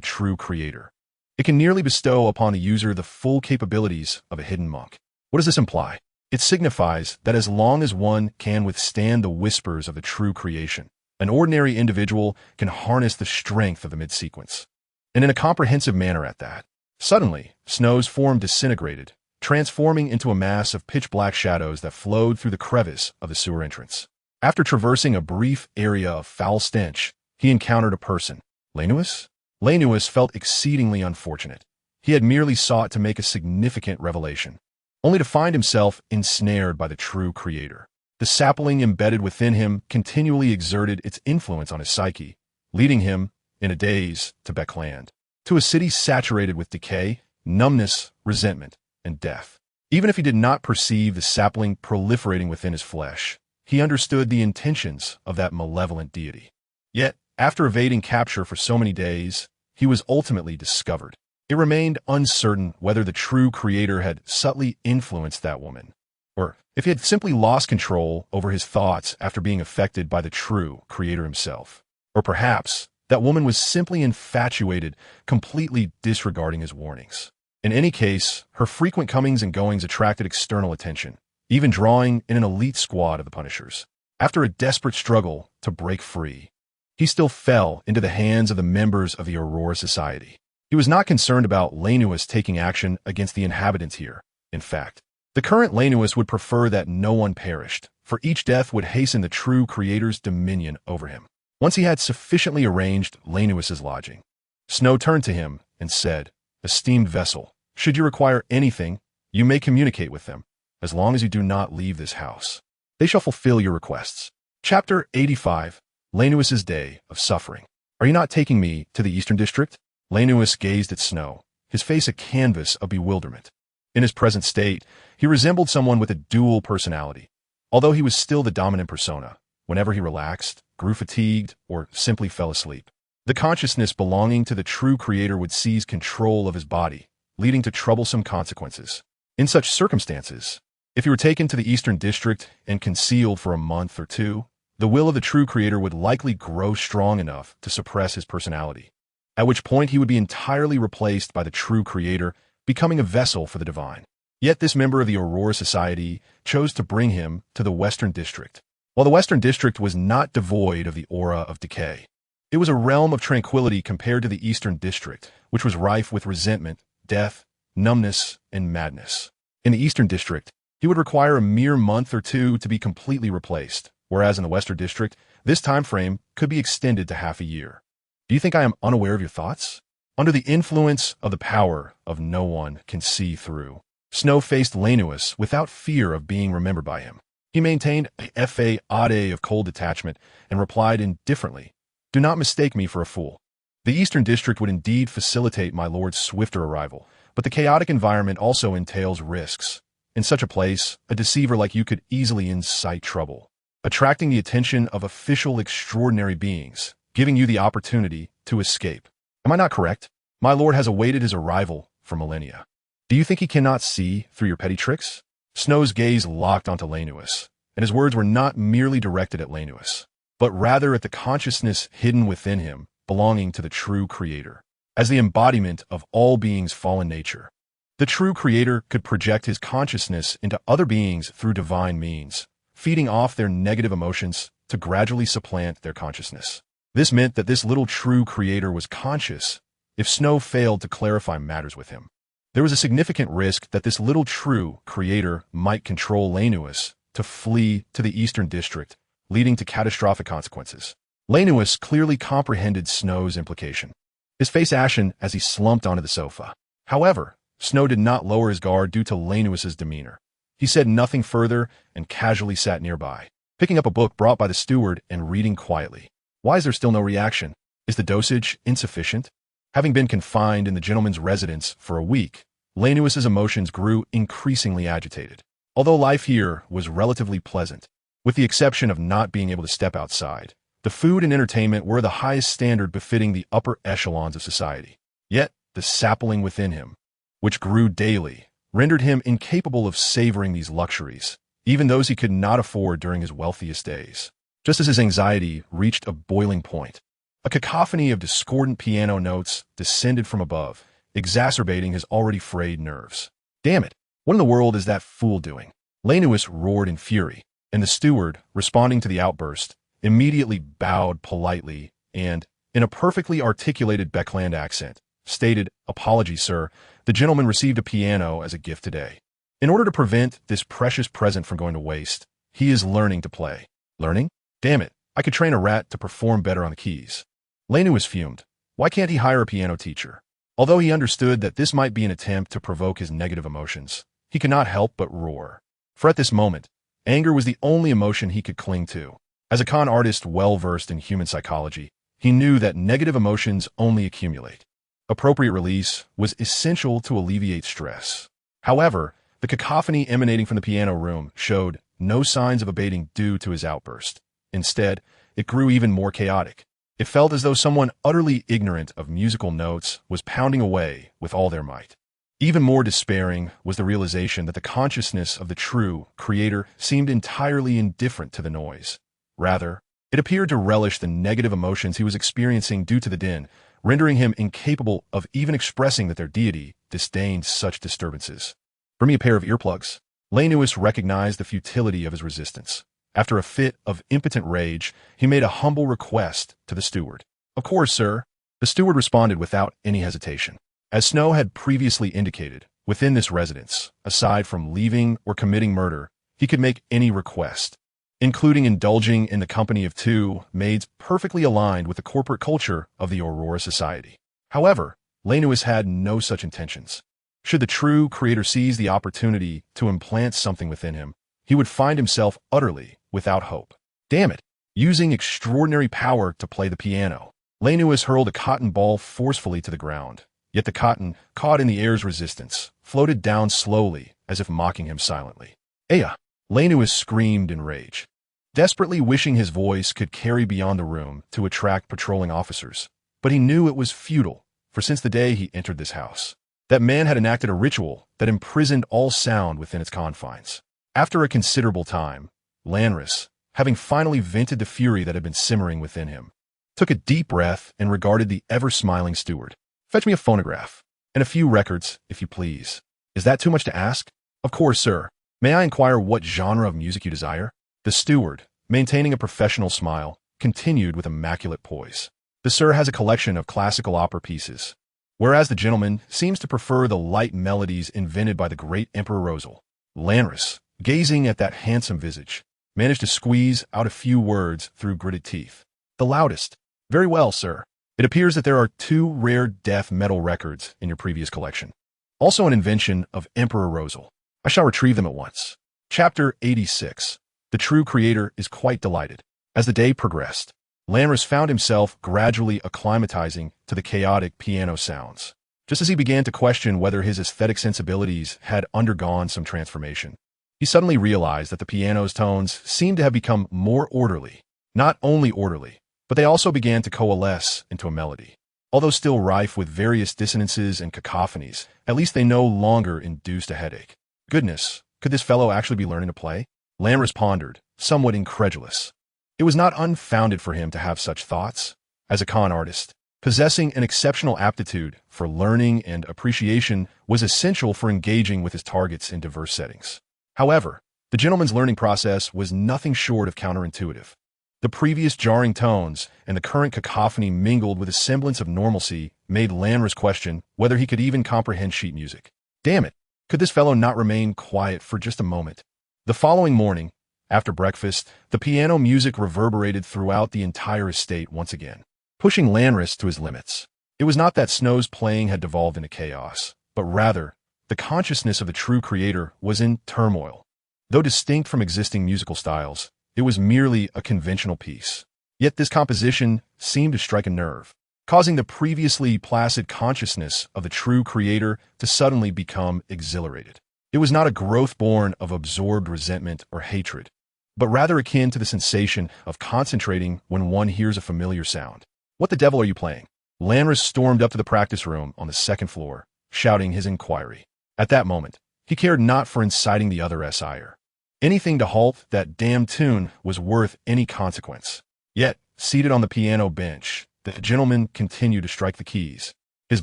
true creator. It can nearly bestow upon the user the full capabilities of a hidden monk. What does this imply? It signifies that as long as one can withstand the whispers of the true creation, an ordinary individual can harness the strength of the mid-sequence, and in a comprehensive manner at that. Suddenly, Snow's form disintegrated, transforming into a mass of pitch-black shadows that flowed through the crevice of the sewer entrance. After traversing a brief area of foul stench, he encountered a person. Lanuus? Lanuus felt exceedingly unfortunate. He had merely sought to make a significant revelation, only to find himself ensnared by the true creator. The sapling embedded within him continually exerted its influence on his psyche, leading him, in a daze, to Beckland, to a city saturated with decay, numbness, resentment, and death. Even if he did not perceive the sapling proliferating within his flesh, he understood the intentions of that malevolent deity. Yet, after evading capture for so many days, he was ultimately discovered. It remained uncertain whether the true creator had subtly influenced that woman, or if he had simply lost control over his thoughts after being affected by the true creator himself. Or perhaps that woman was simply infatuated, completely disregarding his warnings. In any case, her frequent comings and goings attracted external attention, even drawing in an elite squad of the Punishers. After a desperate struggle to break free, he still fell into the hands of the members of the Aurora Society. He was not concerned about Lanus taking action against the inhabitants here. In fact, the current Lanus would prefer that no one perished, for each death would hasten the true Creator's dominion over him. Once he had sufficiently arranged Lanus's lodging, Snow turned to him and said, "Esteemed vessel, should you require anything, you may communicate with them, as long as you do not leave this house. They shall fulfill your requests." Chapter 85, Lanus's Day of Suffering. "Are you not taking me to the Eastern District?" Lanus gazed at Snow, his face a canvas of bewilderment. In his present state, he resembled someone with a dual personality. Although he was still the dominant persona, whenever he relaxed, grew fatigued, or simply fell asleep, the consciousness belonging to the true Creator would seize control of his body, leading to troublesome consequences. In such circumstances, if he were taken to the Eastern District and concealed for a month or two, the will of the true Creator would likely grow strong enough to suppress his personality, at which point he would be entirely replaced by the true Creator, becoming a vessel for the divine. Yet this member of the Aurora Society chose to bring him to the Western District. While the Western District was not devoid of the aura of decay, it was a realm of tranquility compared to the Eastern District, which was rife with resentment, death, numbness, and madness. In the Eastern District, he would require a mere month or two to be completely replaced, whereas in the Western District, this time frame could be extended to half a year. Do you think I am unaware of your thoughts? Under the influence of the power of no one can see through, Snow faced Lanus without fear of being remembered by him. He maintained a fa of cold detachment and replied indifferently, "Do not mistake me for a fool. The Eastern District would indeed facilitate my lord's swifter arrival, but the chaotic environment also entails risks. In such a place, a deceiver like you could easily incite trouble, attracting the attention of official extraordinary beings, giving you the opportunity to escape. Am I not correct? My lord has awaited his arrival for millennia. Do you think he cannot see through your petty tricks?" Snow's gaze locked onto Lanus, and his words were not merely directed at Lanus, but rather at the consciousness hidden within him, belonging to the true Creator. As the embodiment of all beings' fallen nature, the true Creator could project his consciousness into other beings through divine means, feeding off their negative emotions to gradually supplant their consciousness. This meant that this little true Creator was conscious if Snow failed to clarify matters with him. There was a significant risk that this little true Creator might control Lanus to flee to the Eastern District, leading to catastrophic consequences. Lanus clearly comprehended Snow's implication, his face ashen as he slumped onto the sofa. However, Snow did not lower his guard due to Lanus's demeanor. He said nothing further and casually sat nearby, picking up a book brought by the steward and reading quietly. Why is there still no reaction? Is the dosage insufficient? Having been confined in the gentleman's residence for a week, Lanus's emotions grew increasingly agitated. Although life here was relatively pleasant, with the exception of not being able to step outside, the food and entertainment were the highest standard befitting the upper echelons of society. Yet, the sapling within him, which grew daily, rendered him incapable of savoring these luxuries, even those he could not afford during his wealthiest days. Just as his anxiety reached a boiling point, a cacophony of discordant piano notes descended from above, exacerbating his already frayed nerves. "Damn it! What in the world is that fool doing?" Lanus roared in fury, and the steward, responding to the outburst, immediately bowed politely and, in a perfectly articulated Beckland accent, stated, "Apologies, sir. The gentleman received a piano as a gift today. In order to prevent this precious present from going to waste, he is learning to play." "Learning? Damn it, I could train a rat to perform better on the keys." Lanus fumed. Why can't he hire a piano teacher? Although he understood that this might be an attempt to provoke his negative emotions, he could not help but roar. For at this moment, anger was the only emotion he could cling to. As a con artist well-versed in human psychology, he knew that negative emotions only accumulate. Appropriate release was essential to alleviate stress. However, the cacophony emanating from the piano room showed no signs of abating due to his outburst. Instead, it grew even more chaotic. It felt as though someone utterly ignorant of musical notes was pounding away with all their might. Even more despairing was the realization that the consciousness of the true Creator seemed entirely indifferent to the noise. Rather, It appeared to relish the negative emotions he was experiencing due to the din, rendering him incapable of even expressing that their deity disdained such disturbances. "Bring me a pair of earplugs." Lanus recognized the futility of his resistance. After a fit of impotent rage, he made a humble request to the steward. "Of course, sir." The steward responded without any hesitation. As Snow had previously indicated, within this residence, aside from leaving or committing murder, he could make any request, including indulging in the company of two maids perfectly aligned with the corporate culture of the Aurora Society. However, Lanus had no such intentions. Should the true creator seize the opportunity to implant something within him, he would find himself utterly without hope. Damn it! Using extraordinary power to play the piano, Lanus hurled a cotton ball forcefully to the ground. Yet the cotton, caught in the air's resistance, floated down slowly as if mocking him silently. "Aya!" Lanus screamed in rage, desperately wishing his voice could carry beyond the room to attract patrolling officers. But he knew it was futile, for since the day he entered this house, that man had enacted a ritual that imprisoned all sound within its confines. After a considerable time, Lanris, having finally vented the fury that had been simmering within him, took a deep breath and regarded the ever-smiling steward. "Fetch me a phonograph, and a few records, if you please." "Is that too much to ask?" "Of course, sir. May I inquire what genre of music you desire?" The steward, maintaining a professional smile, continued with immaculate poise. "The sir has a collection of classical opera pieces, whereas the gentleman seems to prefer the light melodies invented by the great Emperor Rosal." Lanris, gazing at that handsome visage, managed to squeeze out a few words through gritted teeth. "The loudest." "Very well, sir. It appears that there are 2 rare death metal records in your previous collection, also an invention of Emperor Rosal. I shall retrieve them at once." Chapter 86. The true creator is quite delighted. As the day progressed, Lanris found himself gradually acclimatizing to the chaotic piano sounds. Just as he began to question whether his aesthetic sensibilities had undergone some transformation, he suddenly realized that the piano's tones seemed to have become more orderly. Not only orderly, but they also began to coalesce into a melody. Although still rife with various dissonances and cacophonies, at least they no longer induced a headache. Goodness, could this fellow actually be learning to play? Lanris pondered, somewhat incredulous. It was not unfounded for him to have such thoughts. As a con artist, possessing an exceptional aptitude for learning and appreciation was essential for engaging with his targets in diverse settings. However, the gentleman's learning process was nothing short of counterintuitive. The previous jarring tones and the current cacophony mingled with a semblance of normalcy made Lanris question whether he could even comprehend sheet music. Damn it, could this fellow not remain quiet for just a moment? The following morning, after breakfast, the piano music reverberated throughout the entire estate once again, pushing Lanris to his limits. It was not that Snow's playing had devolved into chaos, but rather, the consciousness of the true creator was in turmoil. Though distinct from existing musical styles, it was merely a conventional piece. Yet this composition seemed to strike a nerve, causing the previously placid consciousness of the true creator to suddenly become exhilarated. It was not a growth born of absorbed resentment or hatred, but rather akin to the sensation of concentrating when one hears a familiar sound. "What the devil are you playing?" Lanris stormed up to the practice room on the 2nd floor, shouting his inquiry. At that moment, he cared not for inciting the other ire. Anything to halt that damned tune was worth any consequence. Yet, seated on the piano bench, the gentleman continued to strike the keys, his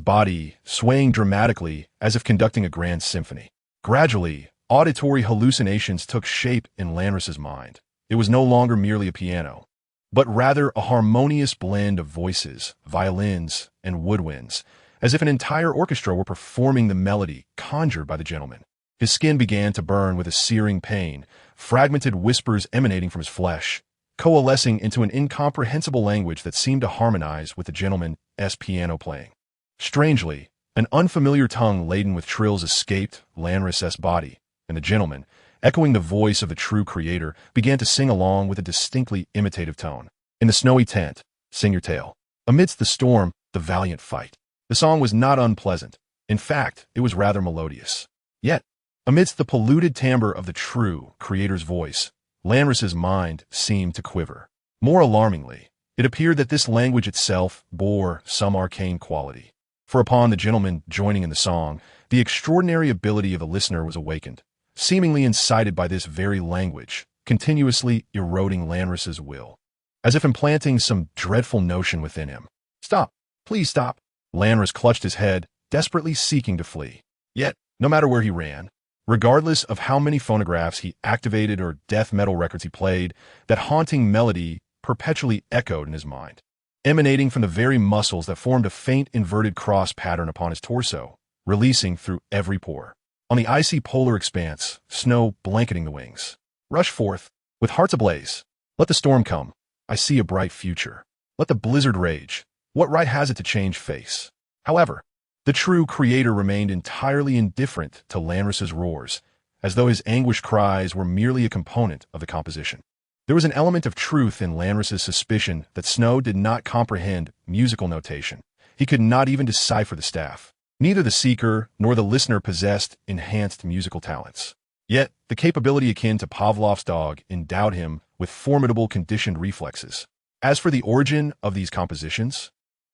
body swaying dramatically as if conducting a grand symphony. Gradually, auditory hallucinations took shape in Lanris's mind. It was no longer merely a piano, but rather a harmonious blend of voices, violins, and woodwinds, as if an entire orchestra were performing the melody conjured by the gentleman. His skin began to burn with a searing pain, fragmented whispers emanating from his flesh, coalescing into an incomprehensible language that seemed to harmonize with the gentleman's piano playing. Strangely, an unfamiliar tongue laden with trills escaped Lanris's body, and the gentleman, echoing the voice of the true creator, began to sing along with a distinctly imitative tone. "In the snowy tent, sing your tale. Amidst the storm, the valiant fight." The song was not unpleasant. In fact, it was rather melodious. Yet, amidst the polluted timbre of the true creator's voice, Lanris's mind seemed to quiver. More alarmingly, it appeared that this language itself bore some arcane quality. For upon the gentleman joining in the song, the extraordinary ability of the listener was awakened, seemingly incited by this very language, continuously eroding Lanris's will. as if implanting some dreadful notion within him. "Stop! Please stop!" Lanrus clutched his head, desperately seeking to flee. Yet, no matter where he ran, regardless of how many phonographs he activated or death metal records he played, that haunting melody perpetually echoed in his mind, emanating from the very muscles that formed a faint inverted cross pattern upon his torso, releasing through every pore. On the icy polar expanse, snow blanketing the wings. "Rush forth, with hearts ablaze. Let the storm come. I see a bright future. Let the blizzard rage. What right has it to change face?" However, the true creator remained entirely indifferent to Lanrus's roars, as though his anguished cries were merely a component of the composition. There was an element of truth in Lanrus's suspicion that Snow did not comprehend musical notation. He could not even decipher the staff. Neither the seeker nor the listener possessed enhanced musical talents. Yet, the capability akin to Pavlov's dog endowed him with formidable conditioned reflexes. As for the origin of these compositions,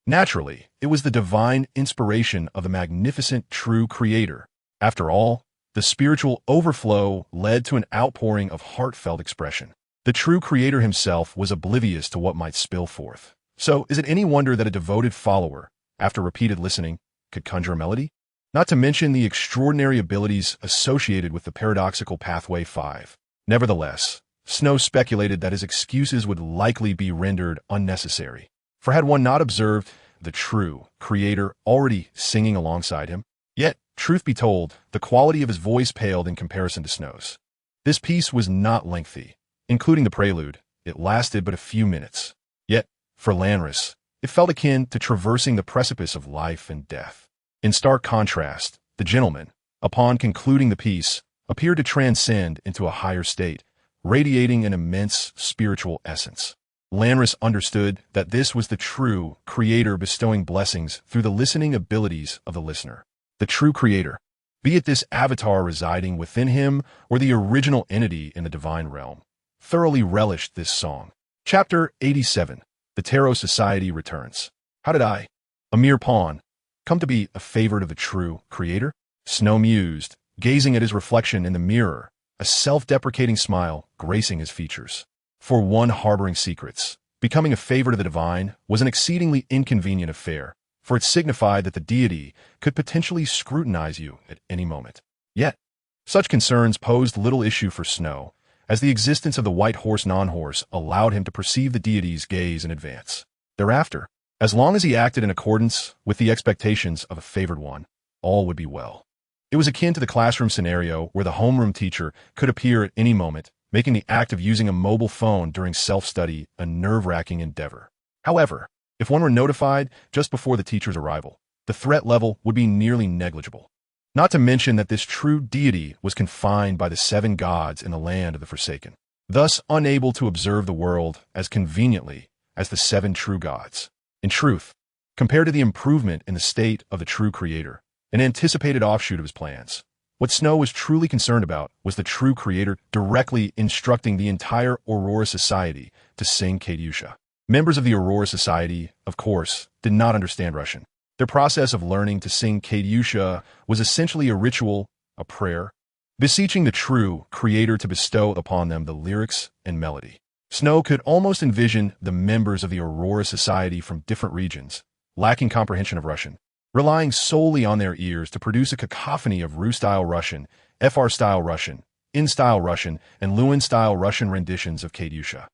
naturally, it was the divine inspiration of the magnificent true creator. After all, the spiritual overflow led to an outpouring of heartfelt expression. The true creator himself was oblivious to what might spill forth. So, is it any wonder that a devoted follower, after repeated listening, could conjure a melody? Not to mention the extraordinary abilities associated with the paradoxical pathway 5. Nevertheless, Snow speculated that his excuses would likely be rendered unnecessary. For had one not observed the true creator already singing alongside him? Yet, truth be told, the quality of his voice paled in comparison to Snow's. This piece was not lengthy. Including the prelude, it lasted but a few minutes. Yet, for Lanrus, it felt akin to traversing the precipice of life and death. In stark contrast, the gentleman, upon concluding the piece, appeared to transcend into a higher state, radiating an immense spiritual essence. Lanrus understood that this was the true creator bestowing blessings through the listening abilities of the listener. The true creator, be it this avatar residing within him or the original entity in the divine realm, thoroughly relished this song. Chapter 87. The Tarot Society Returns. How did I, a mere pawn, come to be a favorite of the true creator? Snow mused, gazing at his reflection in the mirror, a self-deprecating smile gracing his features. For one harboring secrets, becoming a favorite of the divine was an exceedingly inconvenient affair, for it signified that the deity could potentially scrutinize you at any moment. Yet, such concerns posed little issue for Snow, as the existence of the white horse non-horse allowed him to perceive the deity's gaze in advance. Thereafter, as long as he acted in accordance with the expectations of a favored one, all would be well. It was akin to the classroom scenario where the homeroom teacher could appear at any moment, making the act of using a mobile phone during self-study a nerve-wracking endeavor. However, if one were notified just before the teacher's arrival, the threat level would be nearly negligible. Not to mention that this true deity was confined by the 7 gods in the land of the Forsaken, thus unable to observe the world as conveniently as the 7 true gods. In truth, compared to the improvement in the state of the true creator, an anticipated offshoot of his plans, what Snow was truly concerned about was the true creator directly instructing the entire Aurora Society to sing Katiusha. Members of the Aurora Society, of course, did not understand Russian. Their process of learning to sing Katiusha was essentially a ritual, a prayer, beseeching the true creator to bestow upon them the lyrics and melody. Snow could almost envision the members of the Aurora Society from different regions, lacking comprehension of Russian, relying solely on their ears to produce a cacophony of Ru-style Russian, FR-style Russian, In-style Russian, and Lewin-style Russian renditions of Katiusha.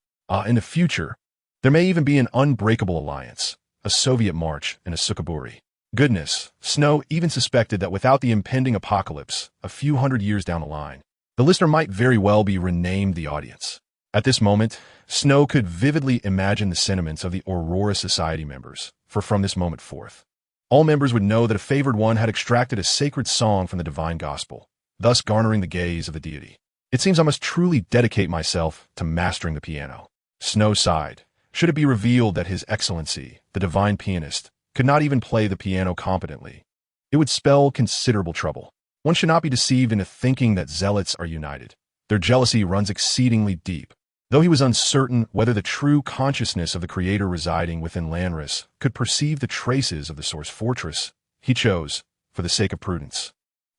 In the future, there may even be an unbreakable alliance, a Soviet march and a Sukhoburi. Goodness, Snow even suspected that without the impending apocalypse, a few hundred years down the line, the listener might very well be renamed the audience. At this moment, Snow could vividly imagine the sentiments of the Aurora Society members, for from this moment forth, all members would know that a favored one had extracted a sacred song from the divine gospel, thus garnering the gaze of the deity. It seems I must truly dedicate myself to mastering the piano. Snow sighed. Should it be revealed that His Excellency, the divine pianist, could not even play the piano competently, it would spell considerable trouble. One should not be deceived into thinking that zealots are united. Their jealousy runs exceedingly deep. Though he was uncertain whether the true consciousness of the Creator residing within Lanrus could perceive the traces of the Source Fortress, he chose, for the sake of prudence,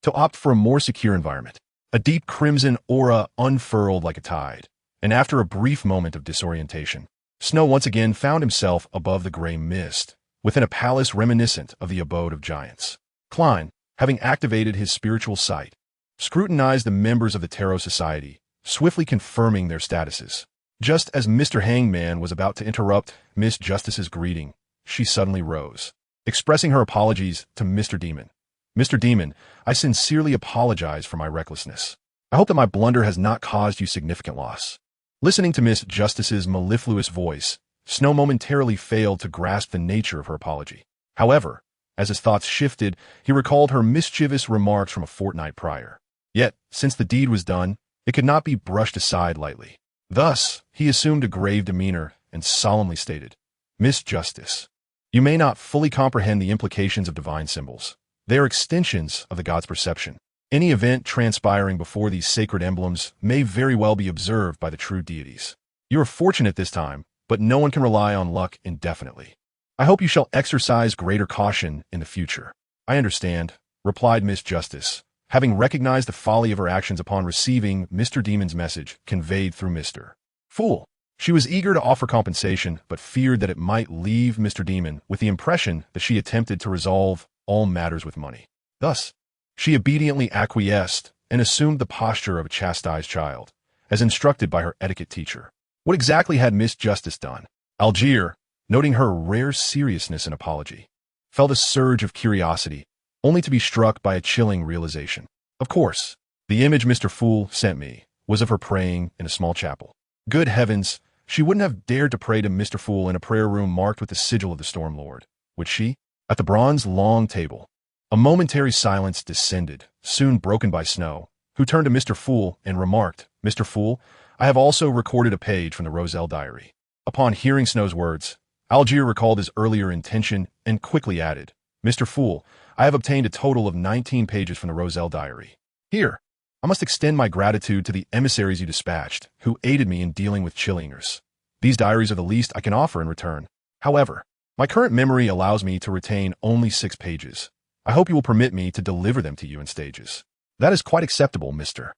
to opt for a more secure environment. A deep crimson aura unfurled like a tide, and after a brief moment of disorientation, Snow once again found himself above the gray mist, within a palace reminiscent of the abode of giants. Klein, having activated his spiritual sight, scrutinized the members of the Tarot Society, swiftly confirming their statuses. Just as Mr. Hangman was about to interrupt Miss Justice's greeting, she suddenly rose, expressing her apologies to Mr. Demon. Mr. Demon, I sincerely apologize for my recklessness. I hope that my blunder has not caused you significant loss. Listening to Miss Justice's mellifluous voice, Snow momentarily failed to grasp the nature of her apology. However, as his thoughts shifted, he recalled her mischievous remarks from a fortnight prior. Yet, since the deed was done, it could not be brushed aside lightly. Thus, he assumed a grave demeanor and solemnly stated, Miss Justice, you may not fully comprehend the implications of divine symbols. They are extensions of the god's perception. Any event transpiring before these sacred emblems may very well be observed by the true deities. You are fortunate this time, but no one can rely on luck indefinitely. I hope you shall exercise greater caution in the future. I understand, replied Miss Justice, having recognized the folly of her actions upon receiving Mr. Demon's message conveyed through Mr. Fool. She was eager to offer compensation, but feared that it might leave Mr. Demon with the impression that she attempted to resolve all matters with money. Thus, she obediently acquiesced and assumed the posture of a chastised child, as instructed by her etiquette teacher. What exactly had Miss Justice done? Algier, noting her rare seriousness and apology, felt a surge of curiosity, only to be struck by a chilling realization. Of course, the image Mr. Fool sent me was of her praying in a small chapel. Good heavens, she wouldn't have dared to pray to Mr. Fool in a prayer room marked with the sigil of the Storm Lord, would she? At the bronze long table, a momentary silence descended, soon broken by Snow, who turned to Mr. Fool and remarked, Mr. Fool, I have also recorded a page from the Roselle diary. Upon hearing Snow's words, Algier recalled his earlier intention and quickly added, Mr. Fool, I have obtained a total of 19 pages from the Roselle diary. Here, I must extend my gratitude to the emissaries you dispatched, who aided me in dealing with Chillingers. These diaries are the least I can offer in return. However, my current memory allows me to retain only 6 pages. I hope you will permit me to deliver them to you in stages. That is quite acceptable, Mr.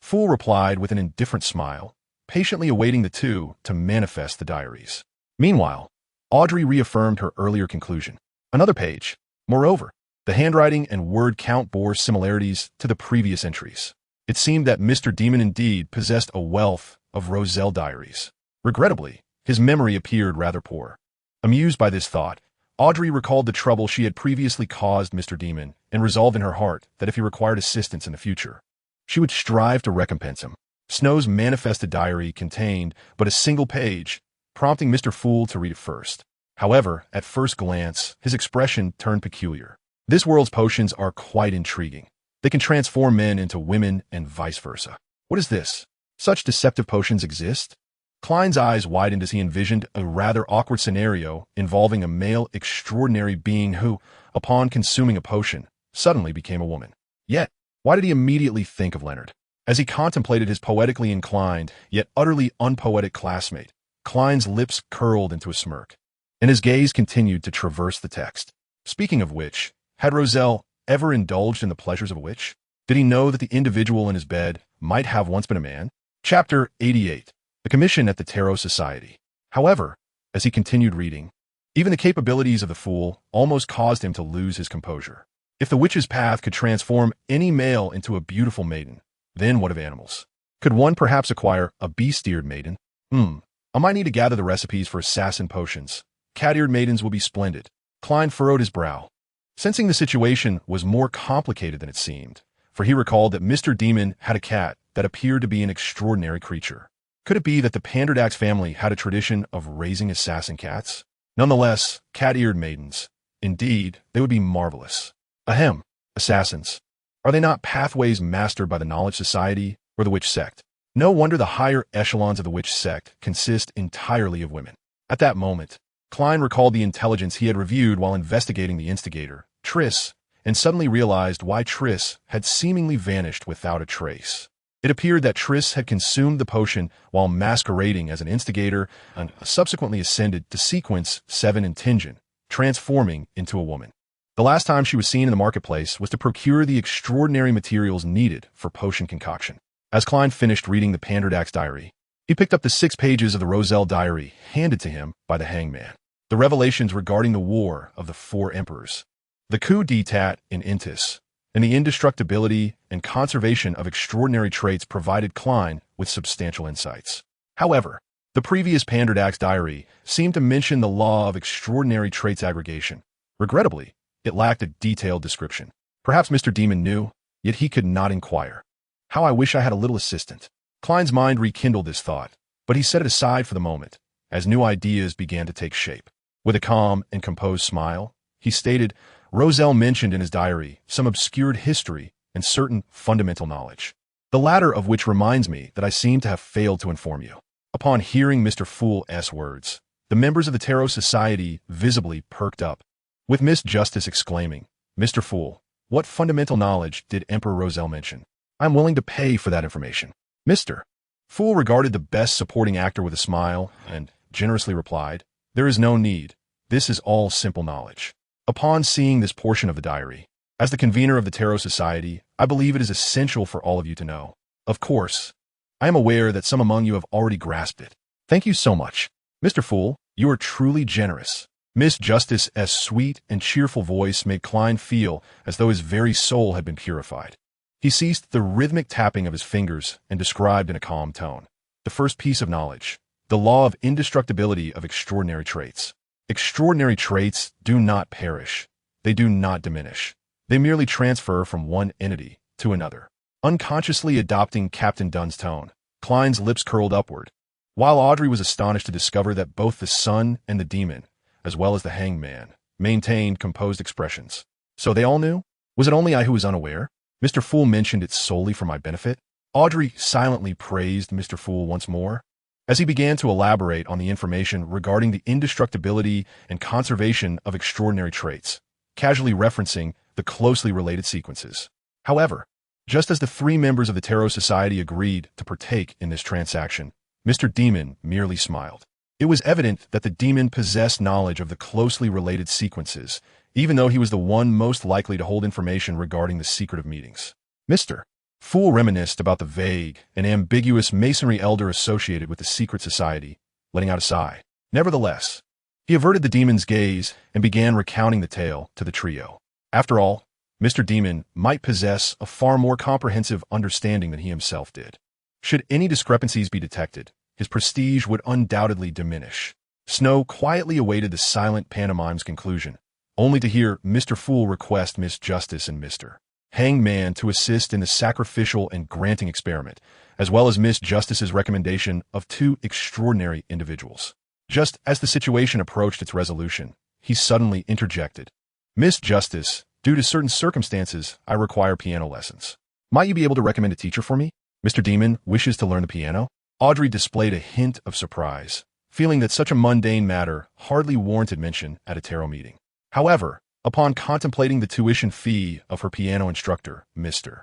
Fool replied with an indifferent smile, patiently awaiting the two to manifest the diaries. Meanwhile, Audrey reaffirmed her earlier conclusion. Another page. Moreover, the handwriting and word count bore similarities to the previous entries. It seemed that Mr. Demon indeed possessed a wealth of Roselle diaries. Regrettably, his memory appeared rather poor. Amused by this thought, Audrey recalled the trouble she had previously caused Mr. Demon and resolved in her heart that if he required assistance in the future, she would strive to recompense him. Snow's manifested diary contained but a single page, prompting Mr. Fool to read it first. However, at first glance, his expression turned peculiar. This world's potions are quite intriguing. They can transform men into women and vice versa. What is this? Such deceptive potions exist? Klein's eyes widened as he envisioned a rather awkward scenario involving a male extraordinary being who, upon consuming a potion, suddenly became a woman. Yet, why did he immediately think of Leonard? As he contemplated his poetically inclined, yet utterly unpoetic classmate, Klein's lips curled into a smirk, and his gaze continued to traverse the text. Speaking of which, had Roselle ever indulged in the pleasures of a witch? Did he know that the individual in his bed might have once been a man? Chapter 88. The Commission at the Tarot Society. However, as he continued reading, even the capabilities of the fool almost caused him to lose his composure. If the witch's path could transform any male into a beautiful maiden, then what of animals? Could one perhaps acquire a beast-eared maiden? I might need to gather the recipes for assassin potions. Cat-eared maidens will be splendid. Klein furrowed his brow, sensing the situation was more complicated than it seemed, for he recalled that Mr. Demon had a cat that appeared to be an extraordinary creature. Could it be that the Panderdax family had a tradition of raising assassin cats? Nonetheless, cat-eared maidens. Indeed, they would be marvelous. Ahem, assassins. Are they not pathways mastered by the Knowledge Society or the Witch Sect? No wonder the higher echelons of the Witch Sect consist entirely of women. At that moment, Klein recalled the intelligence he had reviewed while investigating the instigator, Triss, and suddenly realized why Triss had seemingly vanished without a trace. It appeared that Triss had consumed the potion while masquerading as an instigator and subsequently ascended to sequence 7 in Tingen, transforming into a woman. The last time she was seen in the marketplace was to procure the extraordinary materials needed for potion concoction. As Klein finished reading the Panderdax diary, He picked up the 6 pages of the Roselle diary handed to him by the hangman. The revelations regarding the War of the Four Emperors, the coup d'etat in Intis, and the indestructibility and conservation of extraordinary traits provided Klein with substantial insights. However, the previous Panderdak's diary seemed to mention the law of extraordinary traits aggregation. Regrettably, it lacked a detailed description. Perhaps Mr. Demon knew, yet he could not inquire. How I wish I had a little assistant. Klein's mind rekindled this thought, but he set it aside for the moment, as new ideas began to take shape. With a calm and composed smile, he stated, Roselle mentioned in his diary some obscured history and certain fundamental knowledge, the latter of which reminds me that I seem to have failed to inform you. Upon hearing Mr. Fool's words, the members of the Tarot Society visibly perked up, with Miss Justice exclaiming, Mr. Fool, what fundamental knowledge did Emperor Roselle mention? I'm willing to pay for that information. Mr. Fool regarded the best supporting actor with a smile and generously replied, There is no need. This is all simple knowledge. Upon seeing this portion of the diary, as the convener of the Tarot Society, I believe it is essential for all of you to know. Of course, I am aware that some among you have already grasped it. Thank you so much. Mr. Fool, you are truly generous. Miss Justice's sweet and cheerful voice made Klein feel as though his very soul had been purified. He ceased the rhythmic tapping of his fingers and described in a calm tone. The first piece of knowledge, the law of indestructibility of extraordinary traits. Extraordinary traits do not perish. They do not diminish. They merely transfer from one entity to another. Unconsciously adopting Captain Dunn's tone, Klein's lips curled upward, while Audrey was astonished to discover that both the sun and the demon, as well as the hangman, maintained composed expressions. So they all knew? Was it only I who was unaware? Mr. Fool mentioned it solely for my benefit? Audrey silently praised Mr. Fool once more, as he began to elaborate on the information regarding the indestructibility and conservation of extraordinary traits, casually referencing the closely related sequences. However, just as the 3 members of the Tarot Society agreed to partake in this transaction, Mr. Demon merely smiled. It was evident that the demon possessed knowledge of the closely related sequences, even though he was the one most likely to hold information regarding the secret of meetings. Mr. Fool reminisced about the vague and ambiguous masonry elder associated with the secret society, letting out a sigh. Nevertheless, he averted the demon's gaze and began recounting the tale to the trio. After all, Mr. Demon might possess a far more comprehensive understanding than he himself did. Should any discrepancies be detected, his prestige would undoubtedly diminish. Snow quietly awaited the silent pantomime's conclusion, only to hear Mr. Fool request Miss Justice and Mr. Hangman to assist in the sacrificial and granting experiment, as well as Miss Justice's recommendation of 2 extraordinary individuals. Just as the situation approached its resolution, he suddenly interjected, Miss Justice, due to certain circumstances, I require piano lessons. Might you be able to recommend a teacher for me? Mr. Demon wishes to learn the piano? Audrey displayed a hint of surprise, feeling that such a mundane matter hardly warranted mention at a tarot meeting. However, upon contemplating the tuition fee of her piano instructor, Mr.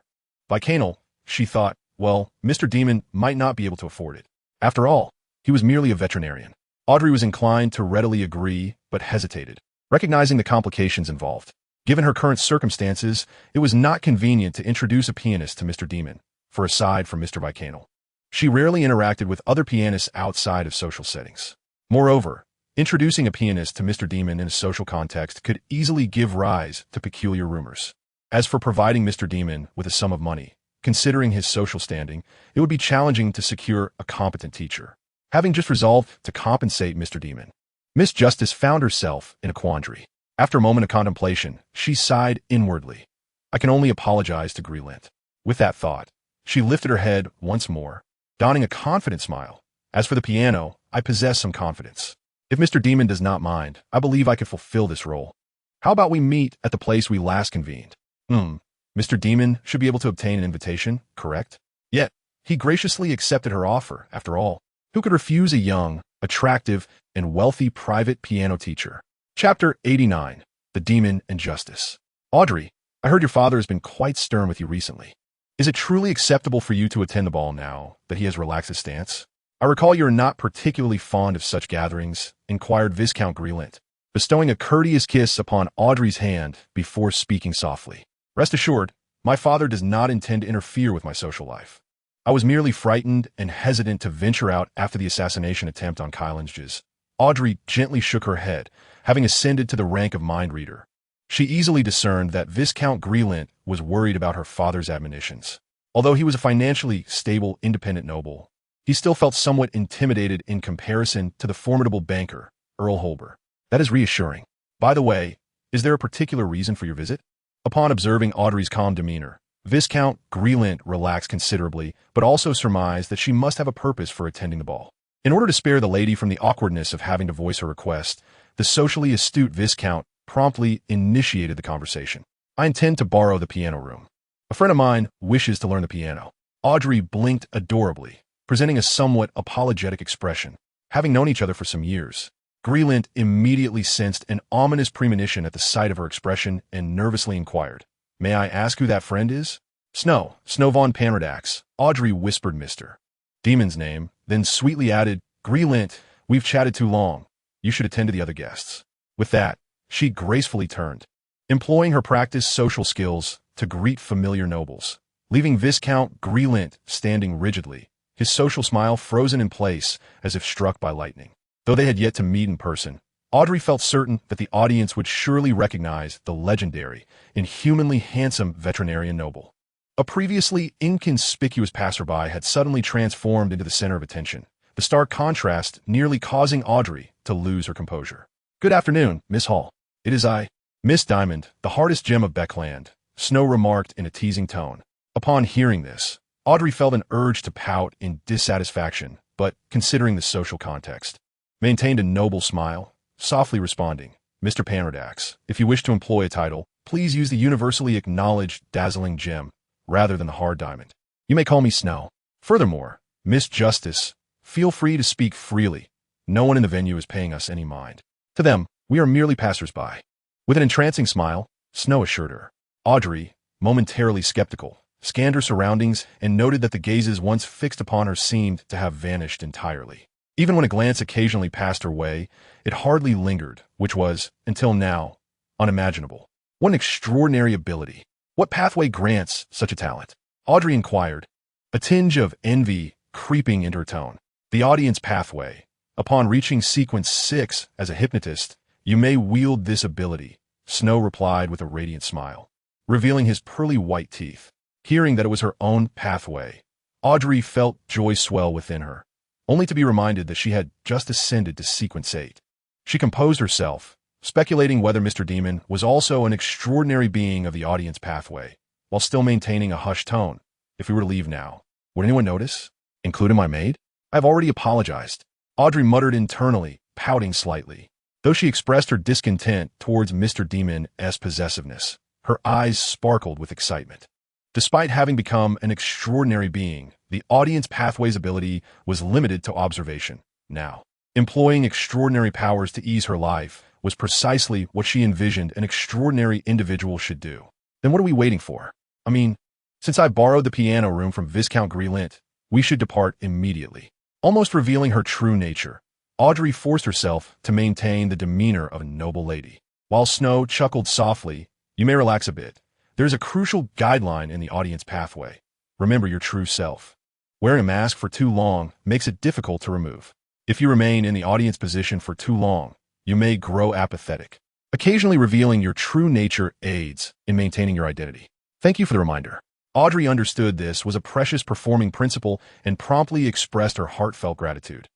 Bacanal, she thought, well, Mr. Demon might not be able to afford it. After all, he was merely a veterinarian. Audrey was inclined to readily agree, but hesitated, recognizing the complications involved. Given her current circumstances, it was not convenient to introduce a pianist to Mr. Demon, for aside from Mr. Bacanal, she rarely interacted with other pianists outside of social settings. Moreover, introducing a pianist to Mr. Demon in a social context could easily give rise to peculiar rumors. As for providing Mr. Demon with a sum of money, considering his social standing, it would be challenging to secure a competent teacher. Having just resolved to compensate Mr. Demon, Miss Justice found herself in a quandary. After a moment of contemplation, she sighed inwardly. I can only apologize to Grelint. With that thought, she lifted her head once more, donning a confident smile. As for the piano, I possess some confidence. If Mr. Demon does not mind, I believe I could fulfill this role. How about we meet at the place we last convened? Mr. Demon should be able to obtain an invitation, correct? Yet, he graciously accepted her offer, after all. Who could refuse a young, attractive, and wealthy private piano teacher? Chapter 89. The Demon and Justice. Audrey, I heard your father has been quite stern with you recently. Is it truly acceptable for you to attend the ball now that he has relaxed his stance? I recall you are not particularly fond of such gatherings, inquired Viscount Grelint, bestowing a courteous kiss upon Audrey's hand before speaking softly. Rest assured, my father does not intend to interfere with my social life. I was merely frightened and hesitant to venture out after the assassination attempt on Kylanges. Audrey gently shook her head, having ascended to the rank of mind reader. She easily discerned that Viscount Grelint was worried about her father's admonitions. Although he was a financially stable, independent noble, he still felt somewhat intimidated in comparison to the formidable banker, Earl Holber. That is reassuring. By the way, is there a particular reason for your visit? Upon observing Audrey's calm demeanor, Viscount Grelint relaxed considerably, but also surmised that she must have a purpose for attending the ball. In order to spare the lady from the awkwardness of having to voice her request, the socially astute Viscount promptly initiated the conversation. I intend to borrow the piano room. A friend of mine wishes to learn the piano. Audrey blinked adorably, presenting a somewhat apologetic expression. Having known each other for some years, Grelint immediately sensed an ominous premonition at the sight of her expression and nervously inquired, "May I ask who that friend is?" Snow von Panradax, Audrey whispered Mr. Demon's name, then sweetly added, "Grelint, we've chatted too long. You should attend to the other guests." With that, she gracefully turned, employing her practiced social skills to greet familiar nobles, leaving Viscount Grelint standing rigidly, his social smile frozen in place as if struck by lightning. Though they had yet to meet in person, Audrey felt certain that the audience would surely recognize the legendary, inhumanly handsome veterinarian noble. A previously inconspicuous passerby had suddenly transformed into the center of attention, the stark contrast nearly causing Audrey to lose her composure. "Good afternoon, Miss Hall. It is I, Miss Diamond, the hardest gem of Beckland," Snow remarked in a teasing tone. Upon hearing this, Audrey felt an urge to pout in dissatisfaction, but, considering the social context, maintained a noble smile, softly responding, "Mr. Panradax, if you wish to employ a title, please use the universally acknowledged dazzling gem, rather than the hard diamond. You may call me Snow. Furthermore, Miss Justice, feel free to speak freely. No one in the venue is paying us any mind. To them, we are merely passers-by." With an entrancing smile, Snow assured her. Audrey, momentarily skeptical, scanned her surroundings and noted that the gazes once fixed upon her seemed to have vanished entirely. Even when a glance occasionally passed her way, it hardly lingered, which was, until now, unimaginable. What an extraordinary ability! What pathway grants such a talent? Audrey inquired, a tinge of envy creeping into her tone. The audience pathway. Upon reaching sequence 6 as a hypnotist, you may wield this ability, Snow replied with a radiant smile, revealing his pearly white teeth. Hearing that it was her own pathway, Audrey felt joy swell within her, only to be reminded that she had just ascended to sequence 8. She composed herself, speculating whether Mr. Demon was also an extraordinary being of the audience pathway, while still maintaining a hushed tone. If we were to leave now, would anyone notice? Including my maid? I've already apologized. Audrey muttered internally, pouting slightly. Though she expressed her discontent towards Mr. Demon's possessiveness, her eyes sparkled with excitement. Despite having become an extraordinary being, the audience pathway's ability was limited to observation. Now, employing extraordinary powers to ease her life was precisely what she envisioned an extraordinary individual should do. Then what are we waiting for? I mean, since I borrowed the piano room from Viscount Grelint, we should depart immediately. Almost revealing her true nature, Audrey forced herself to maintain the demeanor of a noble lady. While Snow chuckled softly, "You may relax a bit. There's a crucial guideline in the audience pathway. Remember your true self. Wearing a mask for too long makes it difficult to remove. If you remain in the audience position for too long, you may grow apathetic. Occasionally revealing your true nature aids in maintaining your identity." Thank you for the reminder. Audrey understood this was a precious performing principle and promptly expressed her heartfelt gratitude.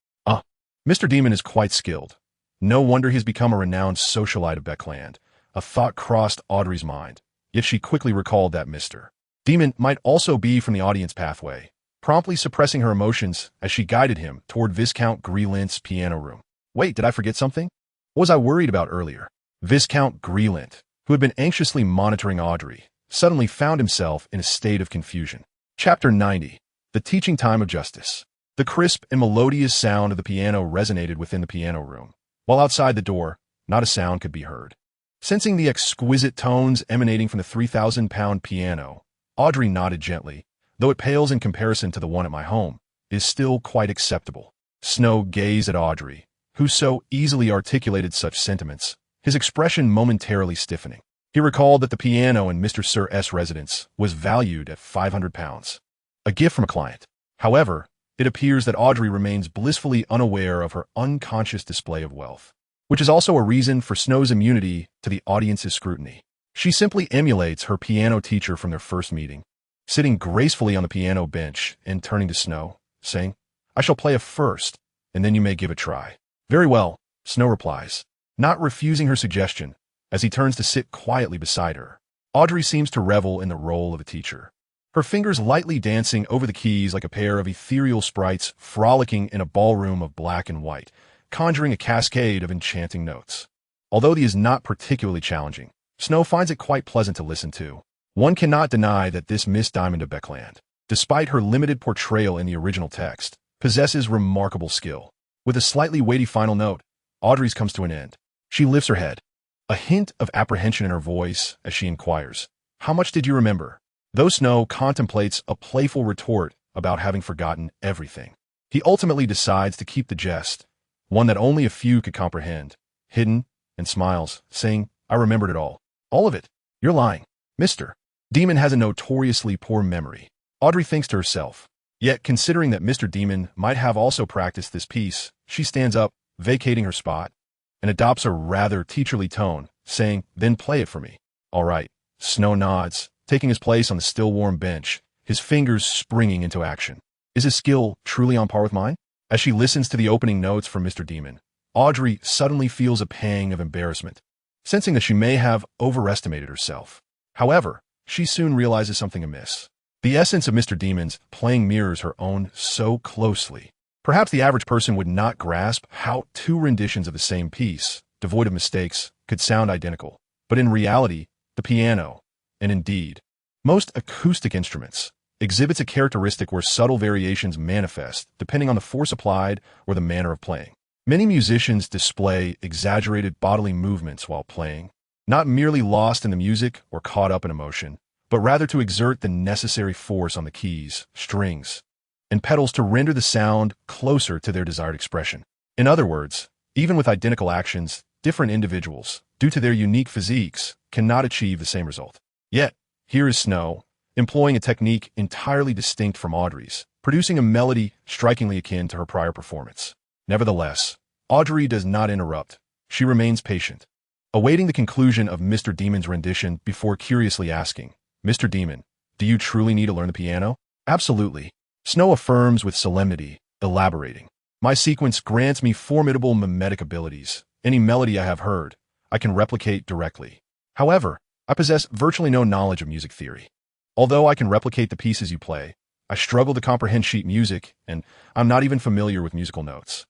Mr. Demon is quite skilled. No wonder he has become a renowned socialite of Beckland. A thought crossed Audrey's mind, yet she quickly recalled that Mr. Demon might also be from the audience pathway, promptly suppressing her emotions as she guided him toward Viscount Grelint's piano room. Wait, did I forget something? What was I worried about earlier? Viscount Grelint, who had been anxiously monitoring Audrey, suddenly found himself in a state of confusion. Chapter 90. The Teaching Time of Justice. The crisp and melodious sound of the piano resonated within the piano room, while outside the door, not a sound could be heard. Sensing the exquisite tones emanating from the 3,000-pound piano, Audrey nodded gently, though it pales in comparison to the one at my home, is still quite acceptable. Snow gazed at Audrey, who so easily articulated such sentiments, his expression momentarily stiffening. He recalled that the piano in Mr. Sir S. residence was valued at £500, a gift from a client. However, it appears that Audrey remains blissfully unaware of her unconscious display of wealth, which is also a reason for Snow's immunity to the audience's scrutiny. She simply emulates her piano teacher from their first meeting, sitting gracefully on the piano bench and turning to Snow, saying, "I shall play a first, and then you may give a try." "Very well," Snow replies, not refusing her suggestion, as he turns to sit quietly beside her. Audrey seems to revel in the role of a teacher, her fingers lightly dancing over the keys like a pair of ethereal sprites frolicking in a ballroom of black and white, conjuring a cascade of enchanting notes. Although he is not particularly challenging, Snow finds it quite pleasant to listen to. One cannot deny that this Miss Diamond of Beckland, despite her limited portrayal in the original text, possesses remarkable skill. With a slightly weighty final note, Audrey's comes to an end. She lifts her head, a hint of apprehension in her voice as she inquires, "How much did you remember?" Though Snow contemplates a playful retort about having forgotten everything, he ultimately decides to keep the jest, one that only a few could comprehend, hidden, and smiles, saying, "I remembered it all. All of it. You're lying. Mr. Demon has a notoriously poor memory." Audrey thinks to herself. Yet, considering that Mr. Demon might have also practiced this piece, she stands up, vacating her spot, and adopts a rather teacherly tone, saying, "Then play it for me." "All right." Snow nods, taking his place on the still warm bench, his fingers springing into action. Is his skill truly on par with mine? As she listens to the opening notes from Mr. Demon, Audrey suddenly feels a pang of embarrassment, sensing that she may have overestimated herself. However, she soon realizes something amiss. The essence of Mr. Demon's playing mirrors her own so closely. Perhaps the average person would not grasp how two renditions of the same piece, devoid of mistakes, could sound identical. But in reality, the piano, and indeed, most acoustic instruments, exhibits a characteristic where subtle variations manifest depending on the force applied or the manner of playing. Many musicians display exaggerated bodily movements while playing, not merely lost in the music or caught up in emotion, but rather to exert the necessary force on the keys, strings, and pedals to render the sound closer to their desired expression. In other words, even with identical actions, different individuals, due to their unique physiques, cannot achieve the same result. Yet, here is Snow, employing a technique entirely distinct from Audrey's, producing a melody strikingly akin to her prior performance. Nevertheless, Audrey does not interrupt. She remains patient, awaiting the conclusion of Mr. Demon's rendition before curiously asking, "Mr. Demon, do you truly need to learn the piano?" "Absolutely," Snow affirms with solemnity, elaborating. "My sequence grants me formidable mimetic abilities. Any melody I have heard, I can replicate directly. However, I possess virtually no knowledge of music theory. Although I can replicate the pieces you play, I struggle to comprehend sheet music, and I'm not even familiar with musical notes."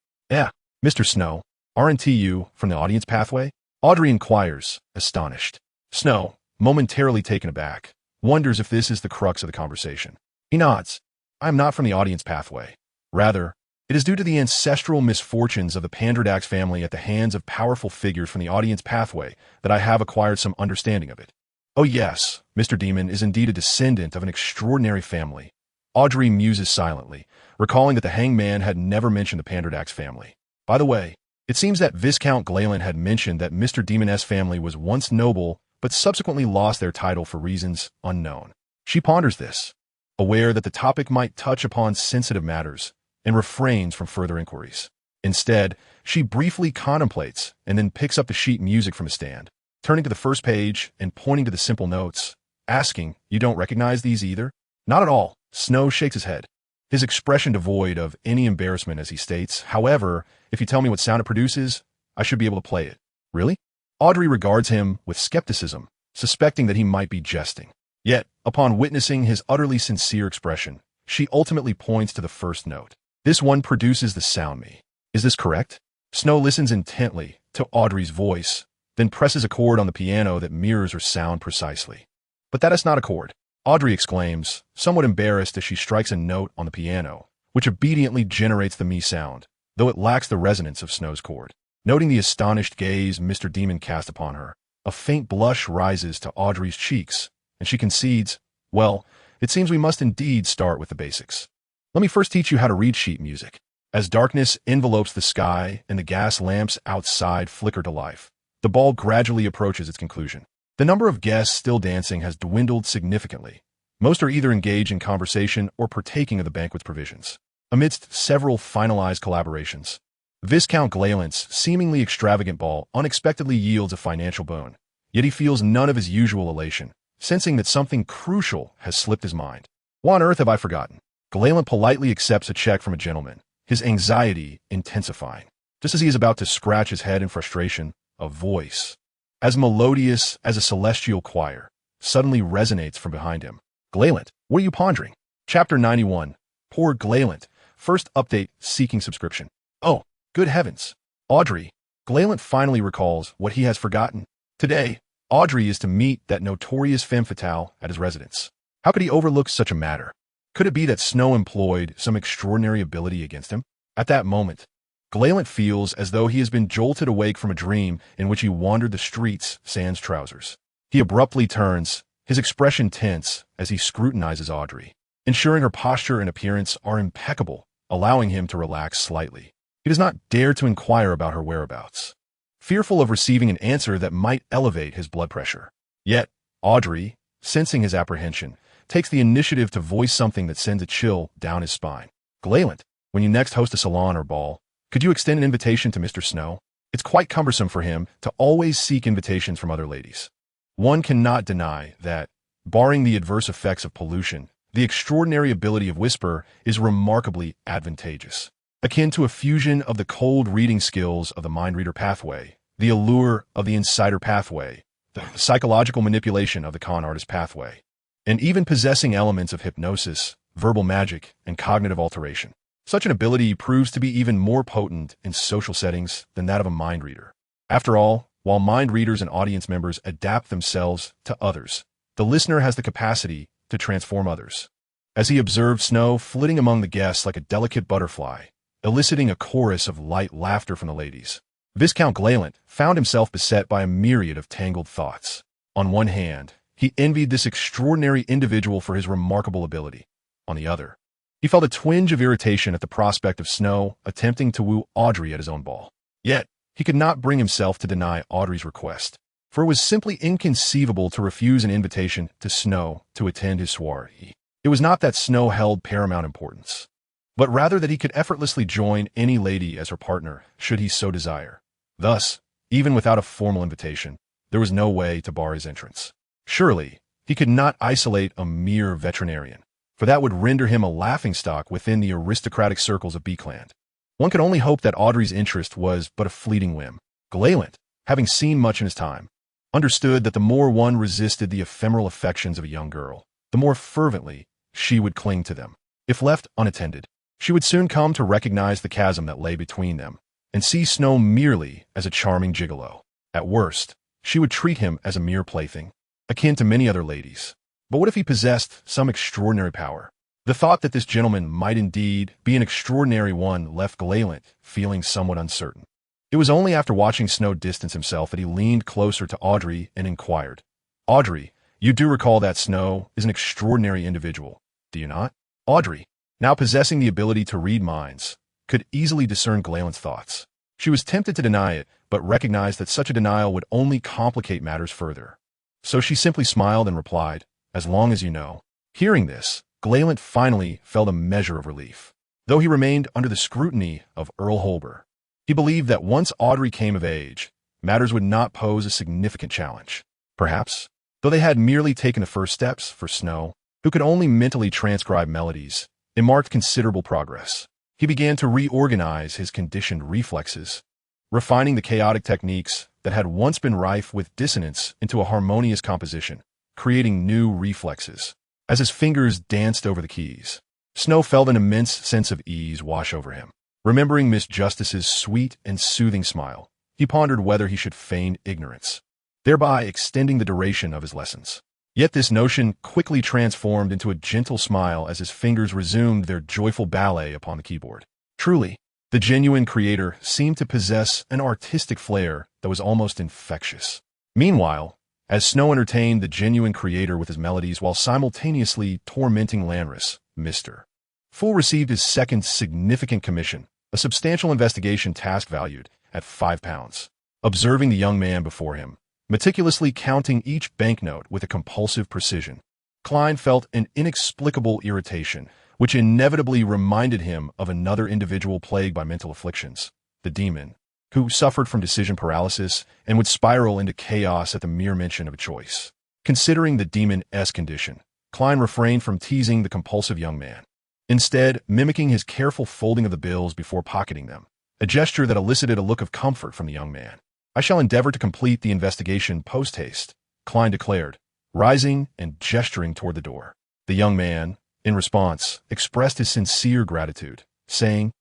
Mr. Snow, aren't you from the audience pathway?" Audrey inquires, astonished. Snow, momentarily taken aback, wonders if this is the crux of the conversation. He nods. "I am not from the audience pathway. Rather, it is due to the ancestral misfortunes of the Pandradax family at the hands of powerful figures from the audience pathway that I have acquired some understanding of it." "Oh yes, Mr. Demon is indeed a descendant of an extraordinary family." Audrey muses silently, recalling that the hangman had never mentioned the Pandradax family. By the way, it seems that Viscount Glayland had mentioned that Mr. Demon's family was once noble, but subsequently lost their title for reasons unknown. She ponders this, aware that the topic might touch upon sensitive matters, and refrains from further inquiries. Instead, she briefly contemplates and then picks up the sheet music from a stand, turning to the first page and pointing to the simple notes, asking, "You don't recognize these either?" "Not at all." Snow shakes his head, his expression devoid of any embarrassment as he states, "However, if you tell me what sound it produces, I should be able to play it." "Really?" Audrey regards him with skepticism, suspecting that he might be jesting. Yet, upon witnessing his utterly sincere expression, she ultimately points to the first note. "This one produces the sound me. Is this correct?" Snow listens intently to Audrey's voice, then presses a chord on the piano that mirrors her sound precisely. "But that is not a chord," Audrey exclaims, somewhat embarrassed as she strikes a note on the piano, which obediently generates the me sound, though it lacks the resonance of Snow's chord. Noting the astonished gaze Mr. Demon cast upon her, a faint blush rises to Audrey's cheeks, and she concedes, "Well, it seems we must indeed start with the basics. Let me first teach you how to read sheet music." As darkness envelopes the sky and the gas lamps outside flicker to life, the ball gradually approaches its conclusion. The number of guests still dancing has dwindled significantly, Most are either engaged in conversation or partaking of the banquet's provisions. Amidst several finalized collaborations, Viscount Glailant's seemingly extravagant ball unexpectedly yields a financial boon, yet he feels none of his usual elation, sensing that something crucial has slipped his mind. What on earth have I forgotten? Glailant politely accepts a check from a gentleman, his anxiety intensifying. Just as he is about to scratch his head in frustration, a voice, as melodious as a celestial choir, suddenly resonates from behind him. Glailant, what are you pondering? Chapter 91. Poor Glailant. First update seeking subscription. Oh, good heavens. Audrey. Glailant finally recalls what he has forgotten. Today, Audrey is to meet that notorious femme fatale at his residence. How could he overlook such a matter? Could it be that Snow employed some extraordinary ability against him? At that moment, Glailant feels as though he has been jolted awake from a dream in which he wandered the streets sans trousers. He abruptly turns, his expression tense as he scrutinizes Audrey, ensuring her posture and appearance are impeccable, allowing him to relax slightly. He does not dare to inquire about her whereabouts, fearful of receiving an answer that might elevate his blood pressure. Yet, Audrey, sensing his apprehension, takes the initiative to voice something that sends a chill down his spine. Glailant, when you next host a salon or ball, could you extend an invitation to Mr. Snow? It's quite cumbersome for him to always seek invitations from other ladies. One cannot deny that, barring the adverse effects of pollution, the extraordinary ability of Whisper is remarkably advantageous. Akin to a fusion of the cold reading skills of the mind reader pathway, the allure of the insider pathway, the psychological manipulation of the con artist pathway, and even possessing elements of hypnosis, verbal magic, and cognitive alteration. Such an ability proves to be even more potent in social settings than that of a mind reader. After all, while mind readers and audience members adapt themselves to others, the listener has the capacity to transform others. As he observed Snow flitting among the guests like a delicate butterfly, eliciting a chorus of light laughter from the ladies, Viscount Glailant found himself beset by a myriad of tangled thoughts. On one hand, he envied this extraordinary individual for his remarkable ability. On the other, he felt a twinge of irritation at the prospect of Snow attempting to woo Audrey at his own ball. Yet, he could not bring himself to deny Audrey's request, for it was simply inconceivable to refuse an invitation to Snow to attend his soiree. It was not that Snow held paramount importance, but rather that he could effortlessly join any lady as her partner, should he so desire. Thus, even without a formal invitation, there was no way to bar his entrance. Surely, he could not isolate a mere veterinarian, for that would render him a laughingstock within the aristocratic circles of Beakland. One could only hope that Audrey's interest was but a fleeting whim. Glailant, having seen much in his time, understood that the more one resisted the ephemeral affections of a young girl, the more fervently she would cling to them. If left unattended, she would soon come to recognize the chasm that lay between them, and see Snow merely as a charming gigolo. At worst, she would treat him as a mere plaything, akin to many other ladies. But what if he possessed some extraordinary power? The thought that this gentleman might indeed be an extraordinary one left Glailant feeling somewhat uncertain. It was only after watching Snow distance himself that he leaned closer to Audrey and inquired, "Audrey, you do recall that Snow is an extraordinary individual, do you not?" Audrey, now possessing the ability to read minds, could easily discern Glailant's thoughts. She was tempted to deny it, but recognized that such a denial would only complicate matters further. So she simply smiled and replied, "As long as you know." Hearing this, Glailant finally felt a measure of relief. Though he remained under the scrutiny of Earl Holber, he believed that once Audrey came of age, matters would not pose a significant challenge. Perhaps, though they had merely taken the first steps, for Snow, who could only mentally transcribe melodies, it marked considerable progress. He began to reorganize his conditioned reflexes, refining the chaotic techniques that had once been rife with dissonance into a harmonious composition, creating new reflexes. As his fingers danced over the keys, Snow felt an immense sense of ease wash over him. Remembering Miss Justice's sweet and soothing smile, he pondered whether he should feign ignorance, thereby extending the duration of his lessons. Yet this notion quickly transformed into a gentle smile as his fingers resumed their joyful ballet upon the keyboard. Truly, the genuine creator seemed to possess an artistic flair that was almost infectious. Meanwhile, as Snow entertained the genuine creator with his melodies while simultaneously tormenting Lanris, Mr. Fool received his second significant commission, a substantial investigation task valued at £5. Observing the young man before him, meticulously counting each banknote with a compulsive precision, Klein felt an inexplicable irritation, which inevitably reminded him of another individual plagued by mental afflictions, the demon, who suffered from decision paralysis and would spiral into chaos at the mere mention of a choice. Considering the demon-esque condition, Klein refrained from teasing the compulsive young man, instead mimicking his careful folding of the bills before pocketing them, a gesture that elicited a look of comfort from the young man. "I shall endeavor to complete the investigation post-haste," Klein declared, rising and gesturing toward the door. The young man, in response, expressed his sincere gratitude, saying,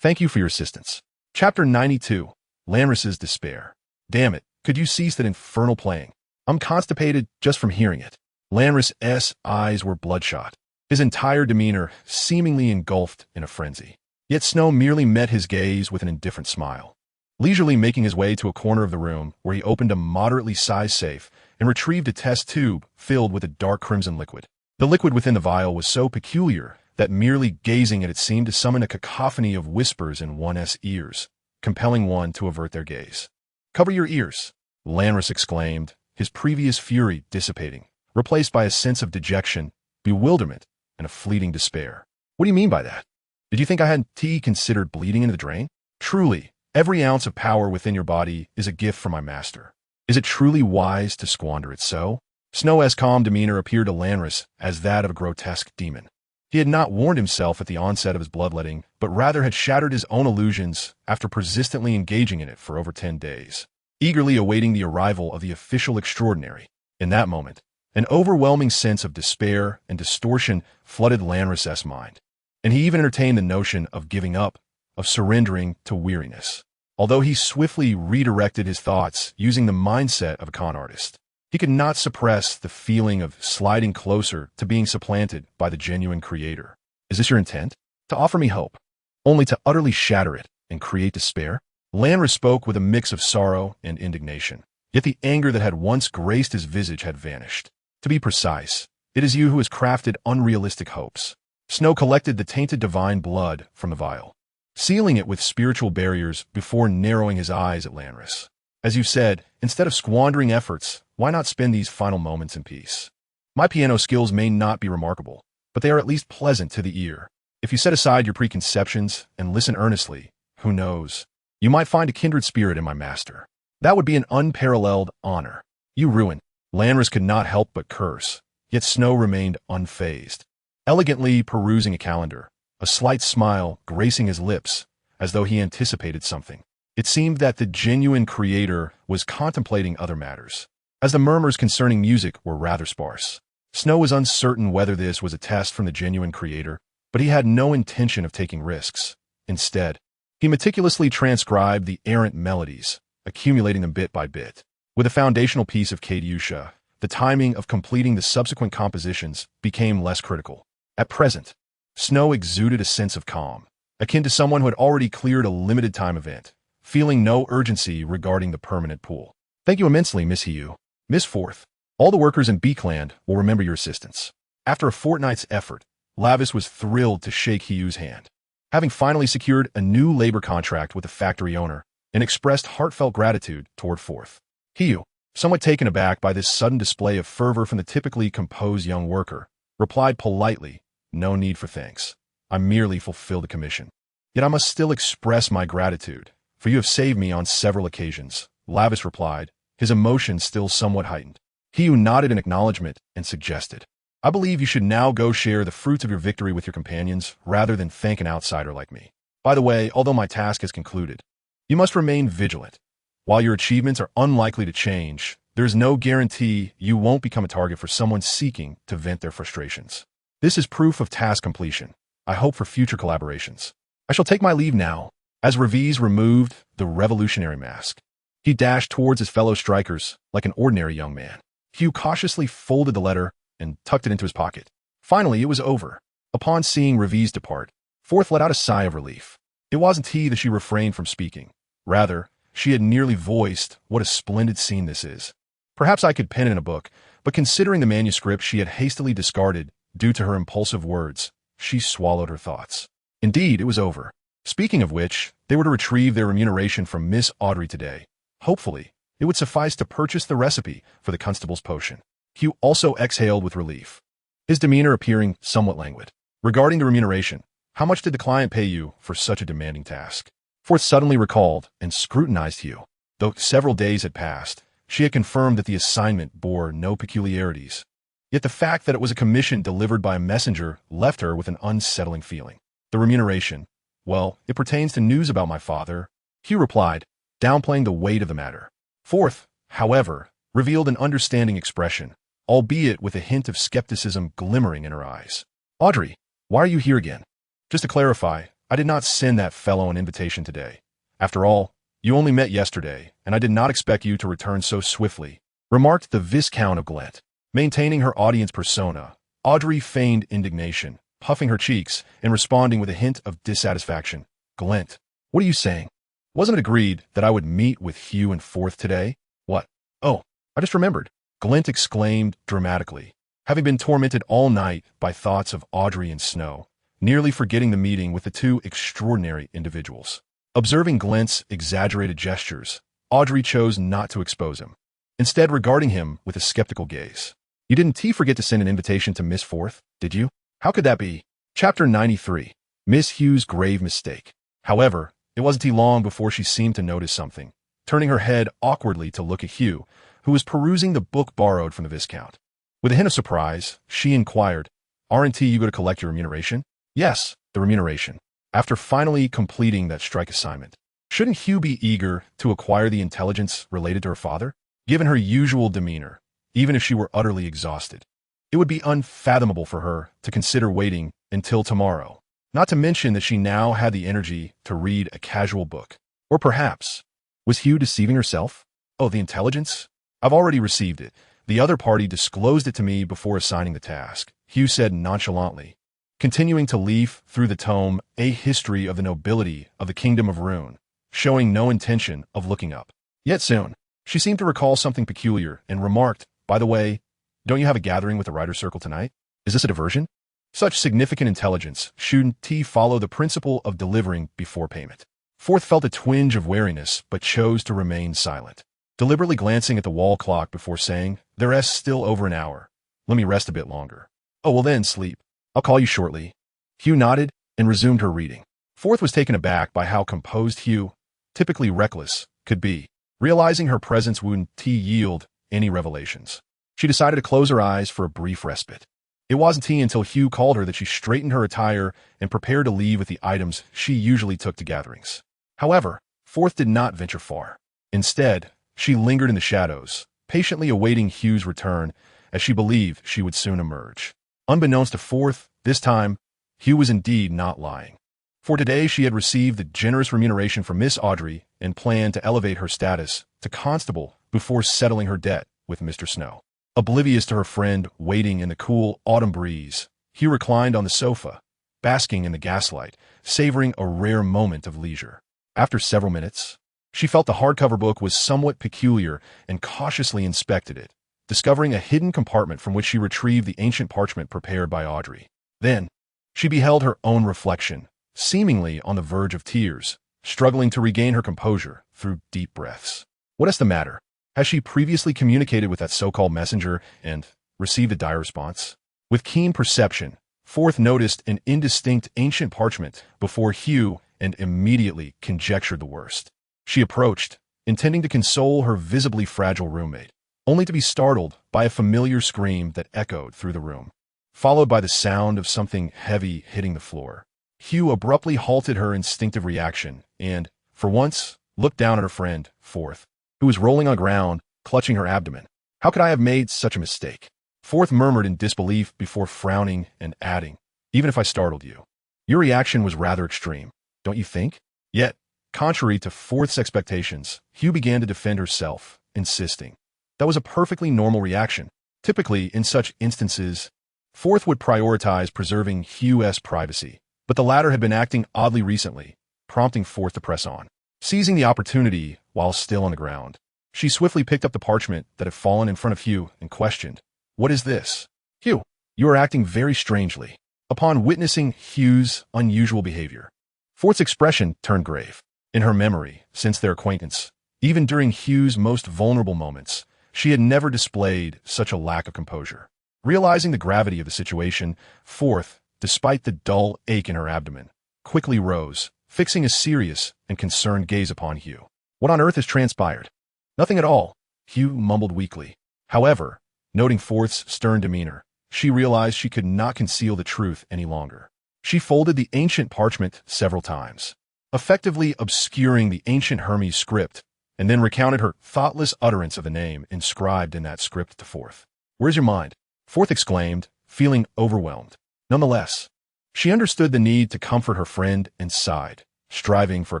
"Thank you for your assistance." Chapter 92. Lanris's Despair. "Damn it, could you cease that infernal playing? I'm constipated just from hearing it." Lanris's eyes were bloodshot, his entire demeanor seemingly engulfed in a frenzy. Yet Snow merely met his gaze with an indifferent smile, leisurely making his way to a corner of the room where he opened a moderately sized safe and retrieved a test tube filled with a dark crimson liquid. The liquid within the vial was so peculiar that merely gazing at it seemed to summon a cacophony of whispers in one's ears, compelling one to avert their gaze. "Cover your ears," Lanris exclaimed, his previous fury dissipating, replaced by a sense of dejection, bewilderment, and a fleeting despair. "What do you mean by that? Did you think I hadn't considered bleeding into the drain? Truly, every ounce of power within your body is a gift from my master. Is it truly wise to squander it so?" Snow's calm demeanor appeared to Lanris as that of a grotesque demon. He had not warned himself at the onset of his bloodletting, but rather had shattered his own illusions after persistently engaging in it for over 10 days, eagerly awaiting the arrival of the official extraordinary. In that moment, an overwhelming sense of despair and distortion flooded Lanris's mind, and he even entertained the notion of giving up, of surrendering to weariness. Although he swiftly redirected his thoughts using the mindset of a con artist, he could not suppress the feeling of sliding closer to being supplanted by the genuine creator. "Is this your intent? To offer me hope, only to utterly shatter it and create despair?" Lanris spoke with a mix of sorrow and indignation, yet the anger that had once graced his visage had vanished. "To be precise, it is you who has crafted unrealistic hopes." Snow collected the tainted divine blood from the vial, sealing it with spiritual barriers before narrowing his eyes at Lanris. "As you said, instead of squandering efforts, why not spend these final moments in peace? My piano skills may not be remarkable, but they are at least pleasant to the ear. If you set aside your preconceptions and listen earnestly, who knows, you might find a kindred spirit in my master. That would be an unparalleled honor." "You ruin." Lanris could not help but curse, yet Snow remained unfazed, elegantly perusing a calendar, a slight smile gracing his lips, as though he anticipated something. It seemed that the genuine creator was contemplating other matters, as the murmurs concerning music were rather sparse. Snow was uncertain whether this was a test from the genuine creator, but he had no intention of taking risks. Instead, he meticulously transcribed the errant melodies, accumulating them bit by bit. With a foundational piece of Katiusha, the timing of completing the subsequent compositions became less critical. At present, Snow exuded a sense of calm, akin to someone who had already cleared a limited-time event, feeling no urgency regarding the permanent pool. "Thank you immensely, Miss Hiyu. Miss Forth, all the workers in Beakland will remember your assistance." After a fortnight's effort, Lavis was thrilled to shake Hiyu's hand, having finally secured a new labor contract with the factory owner, and expressed heartfelt gratitude toward Forth. Hiyu, somewhat taken aback by this sudden display of fervor from the typically composed young worker, replied politely, "No need for thanks. I merely fulfilled a commission. Yet I must still express my gratitude, for you have saved me on several occasions," Lavis replied, his emotions still somewhat heightened. Hiyu nodded in acknowledgement and suggested, "I believe you should now go share the fruits of your victory with your companions rather than thank an outsider like me. By the way, although my task is concluded, you must remain vigilant. While your achievements are unlikely to change, there is no guarantee you won't become a target for someone seeking to vent their frustrations. This is proof of task completion. I hope for future collaborations. I shall take my leave now." As Reviz removed the revolutionary mask, he dashed towards his fellow strikers like an ordinary young man. Hugh cautiously folded the letter and tucked it into his pocket. Finally, it was over. Upon seeing Reviz depart, Forth let out a sigh of relief. It wasn't he that she refrained from speaking. Rather, she had nearly voiced what a splendid scene this is. Perhaps I could pen it in a book, but considering the manuscript she had hastily discarded due to her impulsive words, she swallowed her thoughts. Indeed, it was over. Speaking of which, they were to retrieve their remuneration from Miss Audrey today. Hopefully, it would suffice to purchase the recipe for the constable's potion. Hugh also exhaled with relief. his demeanor appearing somewhat languid. Regarding the remuneration, how much did the client pay you for such a demanding task? Forth suddenly recalled and scrutinized Hugh. Though several days had passed, she had confirmed that the assignment bore no peculiarities. Yet the fact that it was a commission delivered by a messenger left her with an unsettling feeling. The remuneration, well, it pertains to news about my father, Hugh replied, downplaying the weight of the matter. Forth, however, revealed an understanding expression, albeit with a hint of skepticism glimmering in her eyes. Audrey, why are you here again? Just to clarify, I did not send that fellow an invitation today. After all, you only met yesterday, and I did not expect you to return so swiftly, remarked the Viscount of Glent. Maintaining her audience persona, Audrey feigned indignation, puffing her cheeks and responding with a hint of dissatisfaction. Glent, what are you saying? Wasn't it agreed that I would meet with Hugh and Forth today? What? Oh, I just remembered, Glent exclaimed dramatically, having been tormented all night by thoughts of Audrey and Snow, nearly forgetting the meeting with the two extraordinary individuals. Observing Glent's exaggerated gestures, Audrey chose not to expose him, instead regarding him with a skeptical gaze. You didn't forget to send an invitation to Miss Forth, did you? How could that be? Chapter 93. Miss Hugh's Grave Mistake. However, it wasn't long before she seemed to notice something, turning her head awkwardly to look at Hugh, who was perusing the book borrowed from the Viscount. With a hint of surprise, she inquired, "Aren't you going to collect your remuneration?" Yes, the remuneration. After finally completing that strike assignment, shouldn't Hugh be eager to acquire the intelligence related to her father? Given her usual demeanor, even if she were utterly exhausted, it would be unfathomable for her to consider waiting until tomorrow, not to mention that she now had the energy to read a casual book. Or perhaps, was Hugh deceiving herself? Oh, the intelligence? I've already received it. The other party disclosed it to me before assigning the task, Hugh said nonchalantly, continuing to leaf through the tome A History of the Nobility of the Kingdom of Rune, showing no intention of looking up. Yet soon, she seemed to recall something peculiar and remarked, "By the way, don't you have a gathering with the writer's circle tonight? Is this a diversion?" Such significant intelligence shouldn't follow the principle of delivering before payment. Forth felt a twinge of wariness but chose to remain silent, deliberately glancing at the wall clock before saying, "The rest's still over an hour. Let me rest a bit longer." "Oh, well then, sleep. I'll call you shortly." Hugh nodded and resumed her reading. Forth was taken aback by how composed Hugh, typically reckless, could be. Realizing her presence wouldn't yield any revelations, she decided to close her eyes for a brief respite. It wasn't until Hugh called her that she straightened her attire and prepared to leave with the items she usually took to gatherings. However, Forth did not venture far. Instead, she lingered in the shadows, patiently awaiting Hugh's return, as she believed she would soon emerge. Unbeknownst to Forth, this time, Hugh was indeed not lying. For today she had received the generous remuneration from Miss Audrey and planned to elevate her status to constable before settling her debt with Mr. Snow. Oblivious to her friend waiting in the cool autumn breeze, Hugh reclined on the sofa, basking in the gaslight, savoring a rare moment of leisure. After several minutes, she felt the hardcover book was somewhat peculiar and cautiously inspected it, discovering a hidden compartment from which she retrieved the ancient parchment prepared by Audrey. Then, she beheld her own reflection, seemingly on the verge of tears, struggling to regain her composure through deep breaths. What is the matter? Has she previously communicated with that so-called messenger and received a dire response? With keen perception, Forth noticed an indistinct ancient parchment before Hugh and immediately conjectured the worst. She approached, intending to console her visibly fragile roommate, only to be startled by a familiar scream that echoed through the room, followed by the sound of something heavy hitting the floor. Hugh abruptly halted her instinctive reaction and, for once, looked down at her friend, Forth, who was rolling on the ground, clutching her abdomen. "How could I have made such a mistake?" Forth murmured in disbelief before frowning and adding, "Even if I startled you, your reaction was rather extreme, don't you think?" Yet, contrary to Forth's expectations, Hugh began to defend herself, insisting that was a perfectly normal reaction. Typically, in such instances, Forth would prioritize preserving Hugh's privacy, but the latter had been acting oddly recently, prompting Forth to press on. Seizing the opportunity while still on the ground, she swiftly picked up the parchment that had fallen in front of Hugh and questioned, "What is this?" "Hugh, you are acting very strangely." Upon witnessing Hugh's unusual behavior, Forth's expression turned grave. In her memory, since their acquaintance, even during Hugh's most vulnerable moments, she had never displayed such a lack of composure. Realizing the gravity of the situation, Fourth, despite the dull ache in her abdomen, quickly rose, fixing a serious and concerned gaze upon Hugh. What on earth has transpired? Nothing at all, Hugh mumbled weakly. However, noting Fourth's stern demeanor, she realized she could not conceal the truth any longer. She folded the ancient parchment several times, effectively obscuring the ancient Hermes script, and then recounted her thoughtless utterance of the name inscribed in that script to Fourth. "Where's your mind?" Fourth exclaimed, feeling overwhelmed. Nonetheless, she understood the need to comfort her friend and sighed, striving for a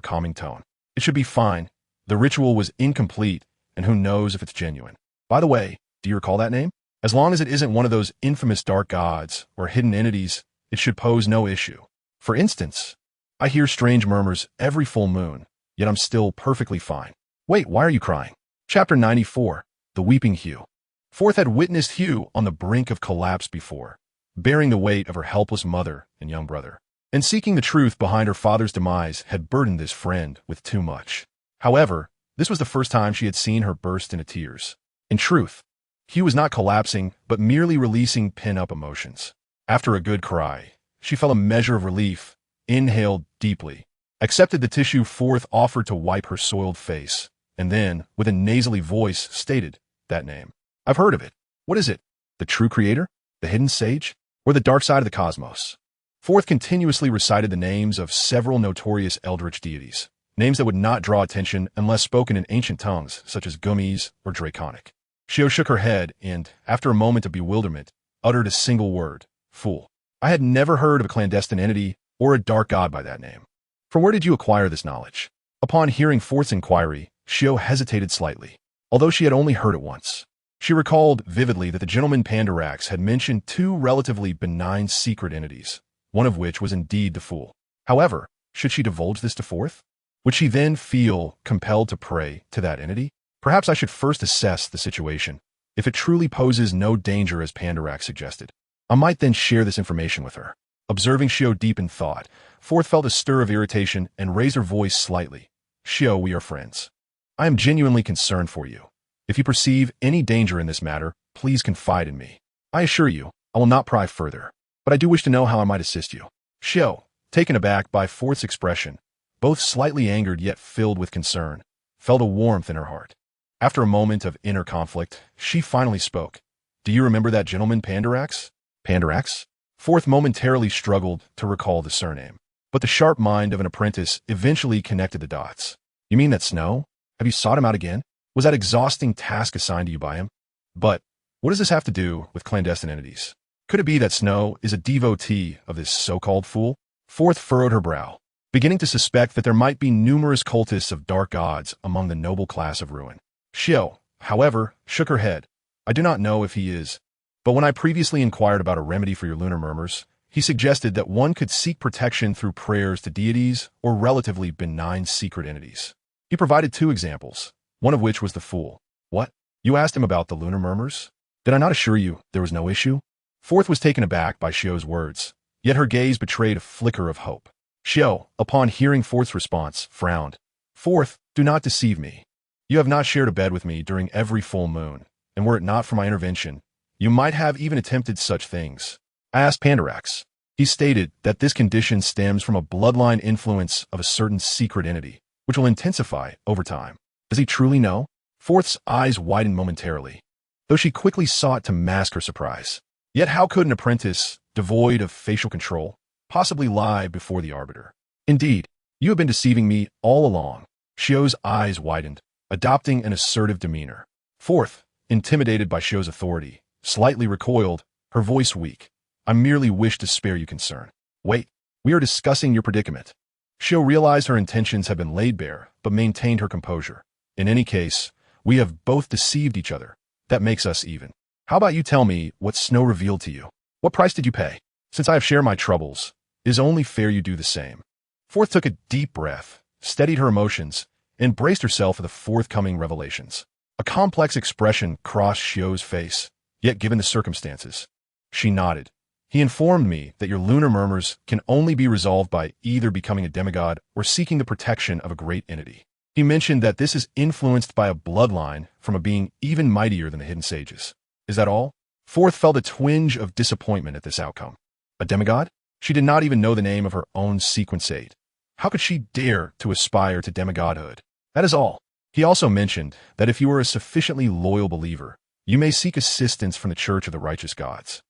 calming tone. "It should be fine. The ritual was incomplete, and who knows if it's genuine. By the way, do you recall that name? As long as it isn't one of those infamous dark gods or hidden entities, it should pose no issue. For instance, I hear strange murmurs every full moon, yet I'm still perfectly fine." "Wait, why are you crying?" Chapter 94, The Weeping Hugh. Fourth had witnessed Hugh on the brink of collapse before, bearing the weight of her helpless mother and young brother. And seeking the truth behind her father's demise had burdened this friend with too much. However, this was the first time she had seen her burst into tears. In truth, Hugh was not collapsing, but merely releasing pin-up emotions. After a good cry, she felt a measure of relief, inhaled deeply, accepted the tissue Fourth offered to wipe her soiled face, and then, with a nasally voice, stated that name. "I've heard of it. What is it? The true creator? The hidden sage? Or the dark side of the cosmos?" Fourth continuously recited the names of several notorious eldritch deities, names that would not draw attention unless spoken in ancient tongues, such as Gummies or Draconic. Shio shook her head and, after a moment of bewilderment, uttered a single word: "Fool. I had never heard of a clandestine entity or a dark god by that name. From where did you acquire this knowledge?" Upon hearing Fourth's inquiry, Shio hesitated slightly, although she had only heard it once. She recalled vividly that the gentleman Pandarax had mentioned two relatively benign secret entities, one of which was indeed the Fool. However, should she divulge this to Fourth? Would she then feel compelled to pray to that entity? Perhaps I should first assess the situation. If it truly poses no danger as Pandarax suggested, I might then share this information with her. Observing Shio deep in thought, Fourth felt a stir of irritation and raised her voice slightly. "Shio, we are friends. I am genuinely concerned for you. If you perceive any danger in this matter, please confide in me. I assure you, I will not pry further, but I do wish to know how I might assist you." Shio, taken aback by Fourth's expression, both slightly angered yet filled with concern, felt a warmth in her heart. After a moment of inner conflict, she finally spoke. "Do you remember that gentleman Pandarax?" "Pandarax?" Fourth momentarily struggled to recall the surname, but the sharp mind of an apprentice eventually connected the dots. "You mean that Snow? Have you sought him out again? Was that exhausting task assigned to you by him? But what does this have to do with clandestine entities? Could it be that Snow is a devotee of this so-called fool?" Fourth furrowed her brow, beginning to suspect that there might be numerous cultists of dark gods among the noble class of Ruin. Shio, however, shook her head. "I do not know if he is, but when I previously inquired about a remedy for your lunar murmurs, he suggested that one could seek protection through prayers to deities or relatively benign secret entities. He provided two examples, one of which was the Fool." "What? You asked him about the lunar murmurs? Did I not assure you there was no issue?" Fourth was taken aback by Shio's words, yet her gaze betrayed a flicker of hope. Shio, upon hearing Fourth's response, frowned. "Fourth, do not deceive me. You have not shared a bed with me during every full moon, and were it not for my intervention, you might have even attempted such things." I asked Pandarax. He stated that this condition stems from a bloodline influence of a certain secret entity, which will intensify over time. Does he truly know? Fourth's eyes widened momentarily, though she quickly sought to mask her surprise. Yet how could an apprentice, devoid of facial control, possibly lie before the arbiter? "Indeed, you have been deceiving me all along." Shio's eyes widened, adopting an assertive demeanor. Fourth, intimidated by Shio's authority, slightly recoiled, her voice weak. "I merely wish to spare you concern." "Wait, we are discussing your predicament." Shio realized her intentions had been laid bare, but maintained her composure. "In any case, we have both deceived each other. That makes us even. How about you tell me what Snow revealed to you? What price did you pay? Since I have shared my troubles, it is only fair you do the same." Fourth took a deep breath, steadied her emotions, and braced herself for the forthcoming revelations. A complex expression crossed Shio's face, yet given the circumstances, she nodded. "He informed me that your lunar murmurs can only be resolved by either becoming a demigod or seeking the protection of a great entity. He mentioned that this is influenced by a bloodline from a being even mightier than the hidden sages." "Is that all?" Forth felt a twinge of disappointment at this outcome. A demigod? She did not even know the name of her own sequencate. How could she dare to aspire to demigodhood? That is all. He also mentioned that if you are a sufficiently loyal believer, you may seek assistance from the Church of the Righteous Gods.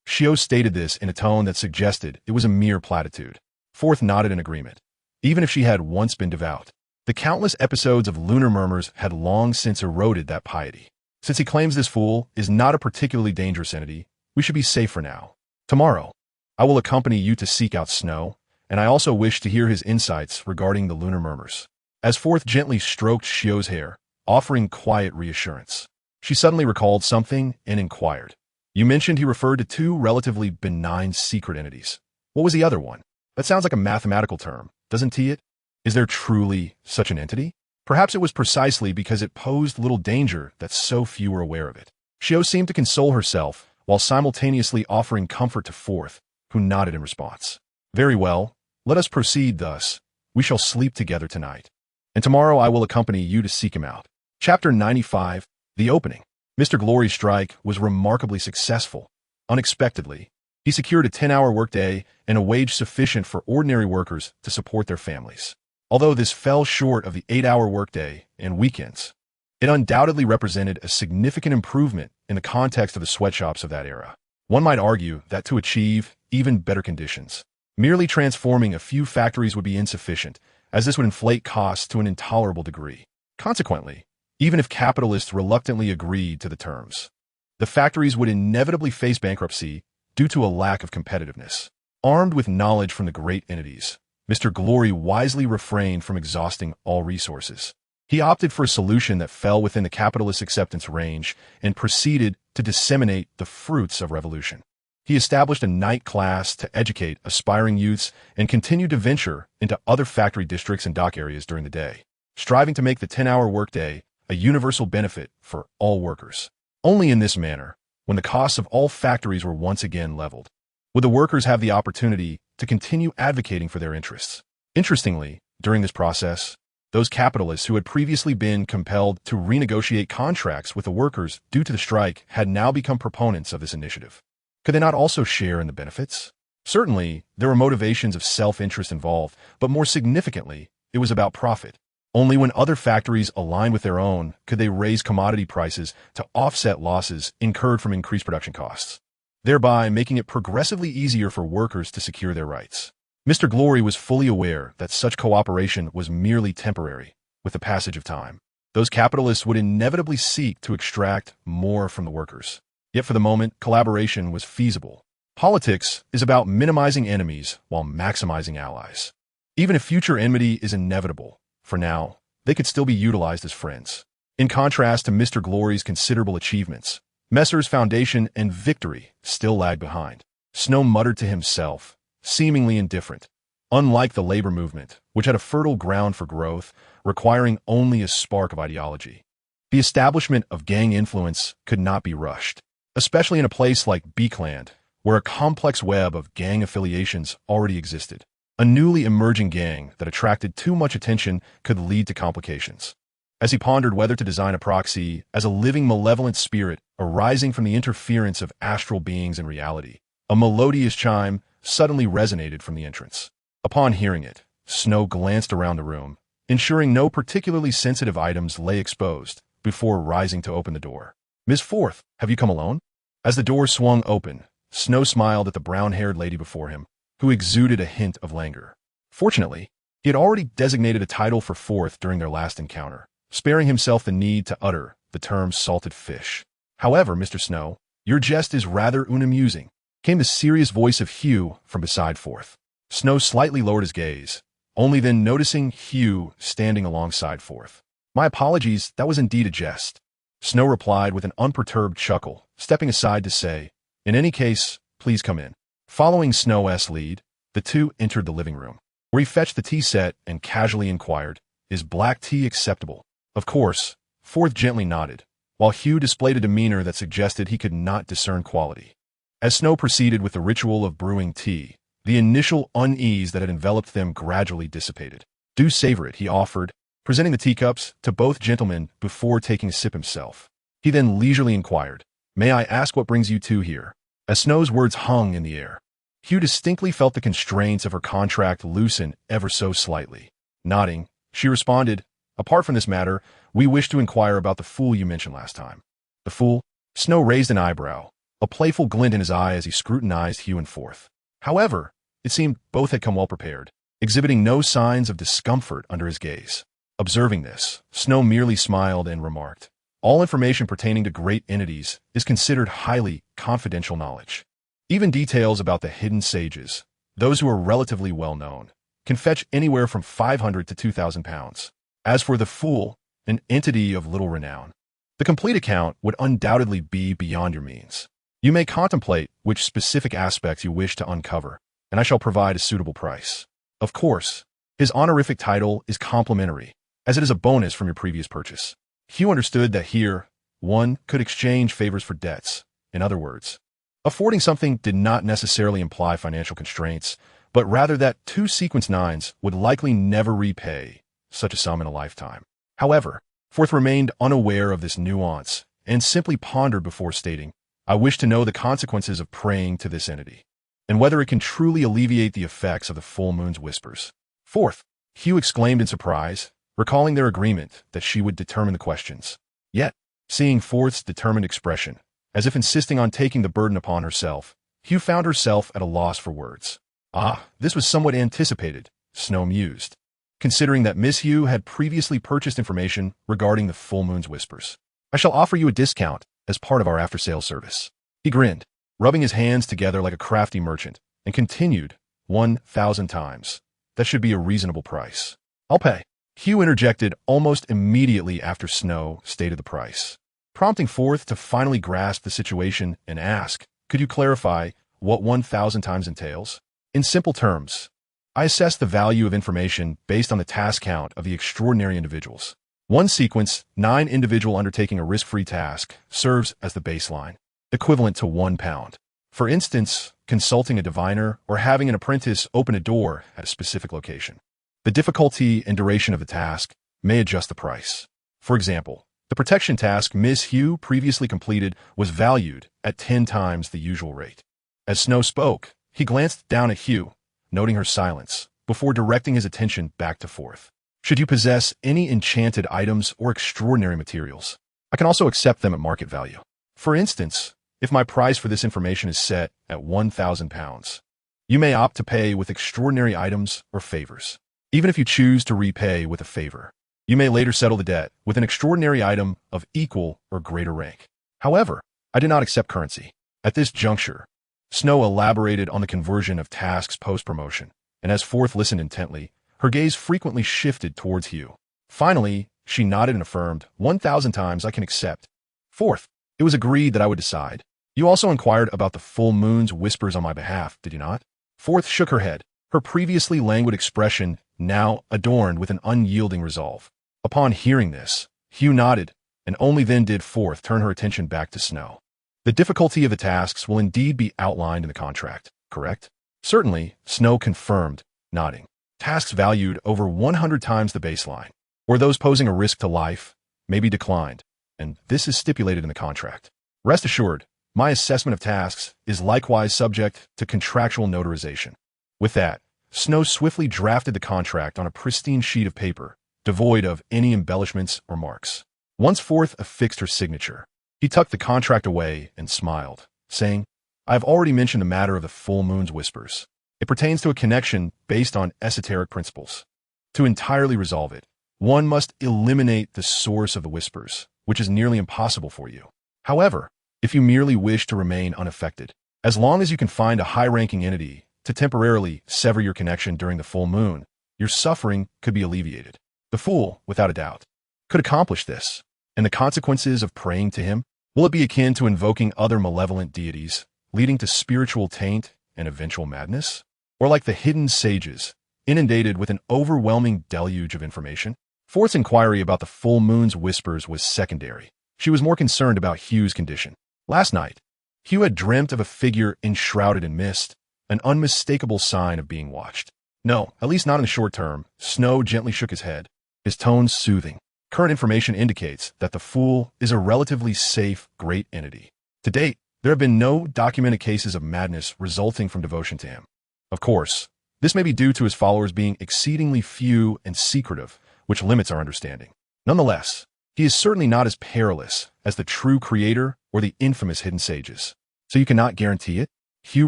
Shio stated this in a tone that suggested it was a mere platitude. Forth nodded in agreement. Even if she had once been devout, the countless episodes of lunar murmurs had long since eroded that piety. Since he claims this fool is not a particularly dangerous entity, we should be safe for now. Tomorrow, I will accompany you to seek out Snow, and I also wish to hear his insights regarding the lunar murmurs. As Forth gently stroked Shio's hair, offering quiet reassurance, she suddenly recalled something and inquired. You mentioned he referred to two relatively benign secret entities. What was the other one? That sounds like a mathematical term, doesn't it? Is there truly such an entity? Perhaps it was precisely because it posed little danger that so few were aware of it. Shio seemed to console herself while simultaneously offering comfort to Forth, who nodded in response. Very well, let us proceed thus. We shall sleep together tonight. And tomorrow I will accompany you to seek him out. Chapter 95, The Opening. Mr. Glory's strike was remarkably successful. Unexpectedly, he secured a 10-hour workday and a wage sufficient for ordinary workers to support their families. Although this fell short of the 8-hour workday and weekends, it undoubtedly represented a significant improvement in the context of the sweatshops of that era. One might argue that to achieve even better conditions, merely transforming a few factories would be insufficient, as this would inflate costs to an intolerable degree. Consequently, even if capitalists reluctantly agreed to the terms, the factories would inevitably face bankruptcy due to a lack of competitiveness. Armed with knowledge from the great entities, Mr. Glory wisely refrained from exhausting all resources. He opted for a solution that fell within the capitalist acceptance range and proceeded to disseminate the fruits of revolution. He established a night class to educate aspiring youths and continued to venture into other factory districts and dock areas during the day, striving to make the 10-hour workday a universal benefit for all workers. Only in this manner, when the costs of all factories were once again leveled, would the workers have the opportunity to continue advocating for their interests. Interestingly, during this process, those capitalists who had previously been compelled to renegotiate contracts with the workers due to the strike had now become proponents of this initiative. Could they not also share in the benefits? Certainly, there were motivations of self-interest involved, but more significantly, it was about profit. Only when other factories aligned with their own could they raise commodity prices to offset losses incurred from increased production costs, thereby making it progressively easier for workers to secure their rights. Mr. Glory was fully aware that such cooperation was merely temporary. With the passage of time, those capitalists would inevitably seek to extract more from the workers. Yet for the moment, collaboration was feasible. Politics is about minimizing enemies while maximizing allies. Even if future enmity is inevitable, for now, they could still be utilized as friends. In contrast to Mr. Glory's considerable achievements, Messer's foundation and victory still lagged behind. Snow muttered to himself, seemingly indifferent. Unlike the labor movement, which had a fertile ground for growth, requiring only a spark of ideology, the establishment of gang influence could not be rushed, especially in a place like Beakland, where a complex web of gang affiliations already existed. A newly emerging gang that attracted too much attention could lead to complications. As he pondered whether to design a proxy as a living malevolent spirit arising from the interference of astral beings in reality, a melodious chime suddenly resonated from the entrance. Upon hearing it, Snow glanced around the room, ensuring no particularly sensitive items lay exposed, before rising to open the door. "Miss Forth, have you come alone?" As the door swung open, Snow smiled at the brown-haired lady before him, who exuded a hint of languor. Fortunately, he had already designated a title for Forth during their last encounter, sparing himself the need to utter the term salted fish. "However, Mr. Snow, your jest is rather unamusing," came the serious voice of Hugh from beside Forth. Snow slightly lowered his gaze, only then noticing Hugh standing alongside Forth. "My apologies, that was indeed a jest," Snow replied with an unperturbed chuckle, stepping aside to say, "In any case, please come in." Following Snow's lead, the two entered the living room, where he fetched the tea set and casually inquired, "Is black tea acceptable?" Of course, Forth gently nodded, while Hugh displayed a demeanor that suggested he could not discern quality. As Snow proceeded with the ritual of brewing tea, the initial unease that had enveloped them gradually dissipated. "Do savor it," he offered, presenting the teacups to both gentlemen before taking a sip himself. He then leisurely inquired, May I ask what brings you two here? As Snow's words hung in the air, Hugh distinctly felt the constraints of her contract loosen ever so slightly. Nodding, she responded, "Apart from this matter, we wish to inquire about the fool you mentioned last time." The fool? Snow raised an eyebrow, a playful glint in his eye as he scrutinized Hugh and Forth. However, it seemed both had come well prepared, exhibiting no signs of discomfort under his gaze. Observing this, Snow merely smiled and remarked, "All information pertaining to great entities is considered highly confidential knowledge. Even details about the hidden sages, those who are relatively well known, can fetch anywhere from 500 to 2,000 pounds. As for the fool, an entity of little renown, the complete account would undoubtedly be beyond your means. You may contemplate which specific aspects you wish to uncover, and I shall provide a suitable price. Of course, his honorific title is complimentary, as it is a bonus from your previous purchase." Hugh understood that here, one could exchange favors for debts. In other words, affording something did not necessarily imply financial constraints, but rather that two sequence nines would likely never repay such a sum in a lifetime. However, Forth remained unaware of this nuance and simply pondered before stating, "I wish to know the consequences of praying to this entity, and whether it can truly alleviate the effects of the full moon's whispers." "Forth," Hugh exclaimed in surprise, recalling their agreement that she would determine the questions. Yet, seeing Forth's determined expression, as if insisting on taking the burden upon herself, Hugh found herself at a loss for words. "Ah, this was somewhat anticipated," Snow mused, considering that Miss Hugh had previously purchased information regarding the full moon's whispers. "I shall offer you a discount as part of our after-sales service." He grinned, rubbing his hands together like a crafty merchant, and continued, 1,000 times. That should be a reasonable price. "I'll pay." Hugh interjected almost immediately after Snow stated the price, prompting Forth to finally grasp the situation and ask, "Could you clarify what 1,000 times entails?" "In simple terms, I assess the value of information based on the task count of the extraordinary individuals. One sequence, 9 individual undertaking a risk-free task, serves as the baseline, equivalent to £1. For instance, consulting a diviner or having an apprentice open a door at a specific location. The difficulty and duration of the task may adjust the price. For example, the protection task Miss Hugh previously completed was valued at 10 times the usual rate." As Snow spoke, he glanced down at Hugh, noting her silence, before directing his attention back to Forth. "Should you possess any enchanted items or extraordinary materials, I can also accept them at market value. For instance, if my price for this information is set at 1,000 pounds, you may opt to pay with extraordinary items or favors. Even if you choose to repay with a favor, you may later settle the debt with an extraordinary item of equal or greater rank. However, I did not accept currency." At this juncture, Snow elaborated on the conversion of tasks post-promotion, and as Forth listened intently, her gaze frequently shifted towards Hugh. Finally, she nodded and affirmed, 1,000 times I can accept." "Forth, it was agreed that I would decide. You also inquired about the full moon's whispers on my behalf, did you not?" Forth shook her head, her previously languid expression now adorned with an unyielding resolve. Upon hearing this, Hugh nodded, and only then did Forth turn her attention back to Snow. "The difficulty of the tasks will indeed be outlined in the contract, correct?" "Certainly," Snow confirmed, nodding. "Tasks valued over 100 times the baseline, or those posing a risk to life, may be declined, and this is stipulated in the contract. Rest assured, my assessment of tasks is likewise subject to contractual notarization." With that, Snow swiftly drafted the contract on a pristine sheet of paper, devoid of any embellishments or marks. Once Forth affixed her signature, he tucked the contract away and smiled, saying, "I have already mentioned the matter of the full moon's whispers. It pertains to a connection based on esoteric principles. To entirely resolve it, one must eliminate the source of the whispers, which is nearly impossible for you. However, if you merely wish to remain unaffected, as long as you can find a high-ranking entity to temporarily sever your connection during the full moon, your suffering could be alleviated. The fool, without a doubt, could accomplish this. And the consequences of praying to him? Will it be akin to invoking other malevolent deities, leading to spiritual taint and eventual madness? Or like the hidden sages, inundated with an overwhelming deluge of information?" Forth's inquiry about the full moon's whispers was secondary. She was more concerned about Hugh's condition. Last night, Hugh had dreamt of a figure enshrouded in mist, an unmistakable sign of being watched. "No, at least not in the short term." Snow gently shook his head, his tone soothing. "Current information indicates that the fool is a relatively safe, great entity. To date, there have been no documented cases of madness resulting from devotion to him. Of course, this may be due to his followers being exceedingly few and secretive, which limits our understanding. Nonetheless, he is certainly not as perilous as the true creator or the infamous hidden sages. So you cannot guarantee it? Hugh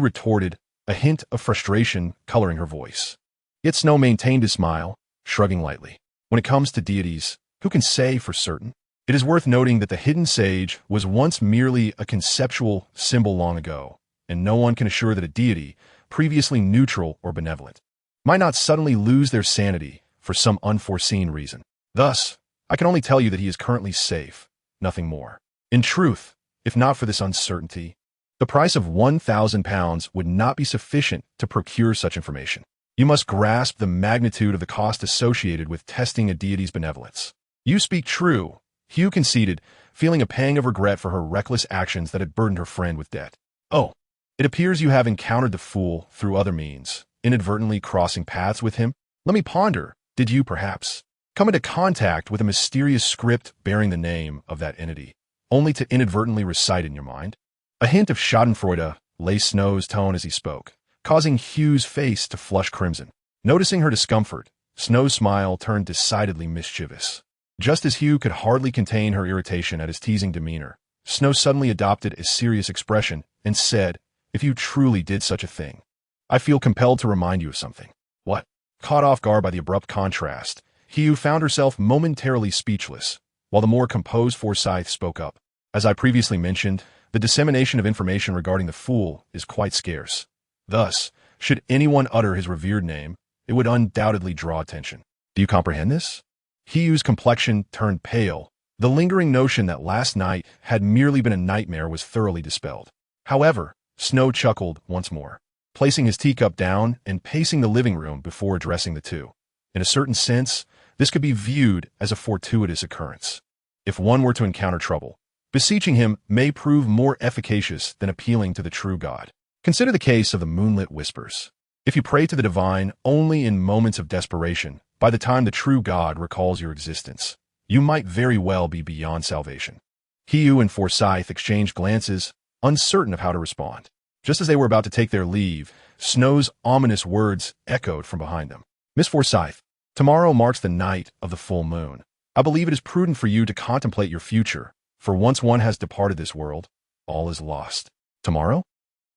retorted, a hint of frustration coloring her voice. Yet Snow maintained his smile, shrugging lightly. When it comes to deities, who can say for certain? It is worth noting that the hidden sage was once merely a conceptual symbol long ago, and no one can assure that a deity, previously neutral or benevolent, might not suddenly lose their sanity for some unforeseen reason. Thus, I can only tell you that he is currently safe, nothing more. In truth, if not for this uncertainty, the price of £1,000 would not be sufficient to procure such information. You must grasp the magnitude of the cost associated with testing a deity's benevolence. You speak true, Hugh conceded, feeling a pang of regret for her reckless actions that had burdened her friend with debt. Oh, it appears you have encountered the fool through other means, inadvertently crossing paths with him. Let me ponder, did you, perhaps, come into contact with a mysterious script bearing the name of that entity, only to inadvertently recite in your mind? A hint of schadenfreude lay Snow's tone as he spoke, causing Hugh's face to flush crimson. Noticing her discomfort, Snow's smile turned decidedly mischievous. Just as Hugh could hardly contain her irritation at his teasing demeanor, Snow suddenly adopted a serious expression and said, "If you truly did such a thing, I feel compelled to remind you of something." What? Caught off guard by the abrupt contrast, Hugh found herself momentarily speechless, while the more composed Forsyth spoke up. As I previously mentioned, the dissemination of information regarding the fool is quite scarce. Thus, should anyone utter his revered name, it would undoubtedly draw attention. Do you comprehend this? Hugh's complexion turned pale. The lingering notion that last night had merely been a nightmare was thoroughly dispelled. However, Snow chuckled once more, placing his teacup down and pacing the living room before addressing the two. In a certain sense, this could be viewed as a fortuitous occurrence. If one were to encounter trouble, beseeching him may prove more efficacious than appealing to the true God. Consider the case of the moonlit whispers. If you pray to the divine only in moments of desperation, by the time the true God recalls your existence, you might very well be beyond salvation. Hugh and Forsyth exchanged glances, uncertain of how to respond. Just as they were about to take their leave, Snow's ominous words echoed from behind them. "Miss Forsyth, tomorrow marks the night of the full moon. I believe it is prudent for you to contemplate your future, for once one has departed this world, all is lost." Tomorrow?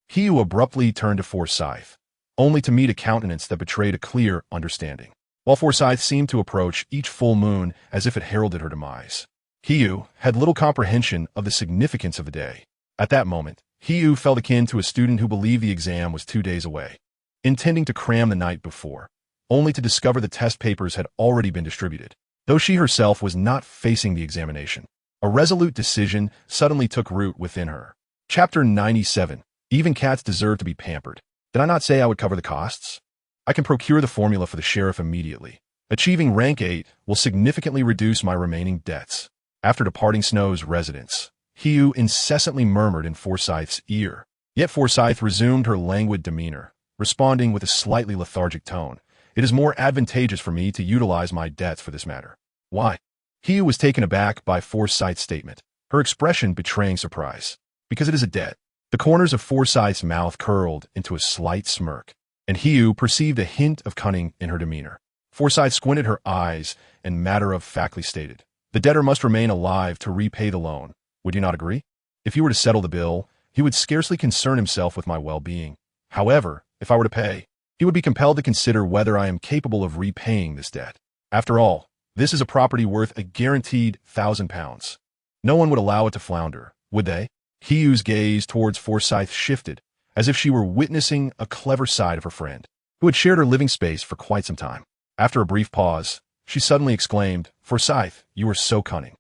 Hugh abruptly turned to Forsyth, only to meet a countenance that betrayed a clear understanding. While Forsyth seemed to approach each full moon as if it heralded her demise, Hugh had little comprehension of the significance of the day. At that moment, Hugh felt akin to a student who believed the exam was 2 days away, intending to cram the night before, only to discover the test papers had already been distributed. Though she herself was not facing the examination, a resolute decision suddenly took root within her. Chapter 97. Even cats deserve to be pampered. Did I not say I would cover the costs? I can procure the formula for the sheriff immediately. Achieving rank 8 will significantly reduce my remaining debts. After departing Snow's residence, Hugh incessantly murmured in Forsyth's ear. Yet Forsyth resumed her languid demeanor, responding with a slightly lethargic tone. "It is more advantageous for me to utilize my debts for this matter." "Why?" Hugh was taken aback by Forsyth's statement, her expression betraying surprise. "Because it is a debt." The corners of Forsyth's mouth curled into a slight smirk, and Hugh perceived a hint of cunning in her demeanor. Forsyth squinted her eyes and matter-of-factly stated, "The debtor must remain alive to repay the loan. Would you not agree? If he were to settle the bill, he would scarcely concern himself with my well-being. However, if I were to pay, he would be compelled to consider whether I am capable of repaying this debt. After all, this is a property worth a guaranteed £1,000. No one would allow it to flounder, would they?" Hugh's gaze towards Forsyth shifted, as if she were witnessing a clever side of her friend, who had shared her living space for quite some time. After a brief pause, she suddenly exclaimed, "Forsyth, you are so cunning."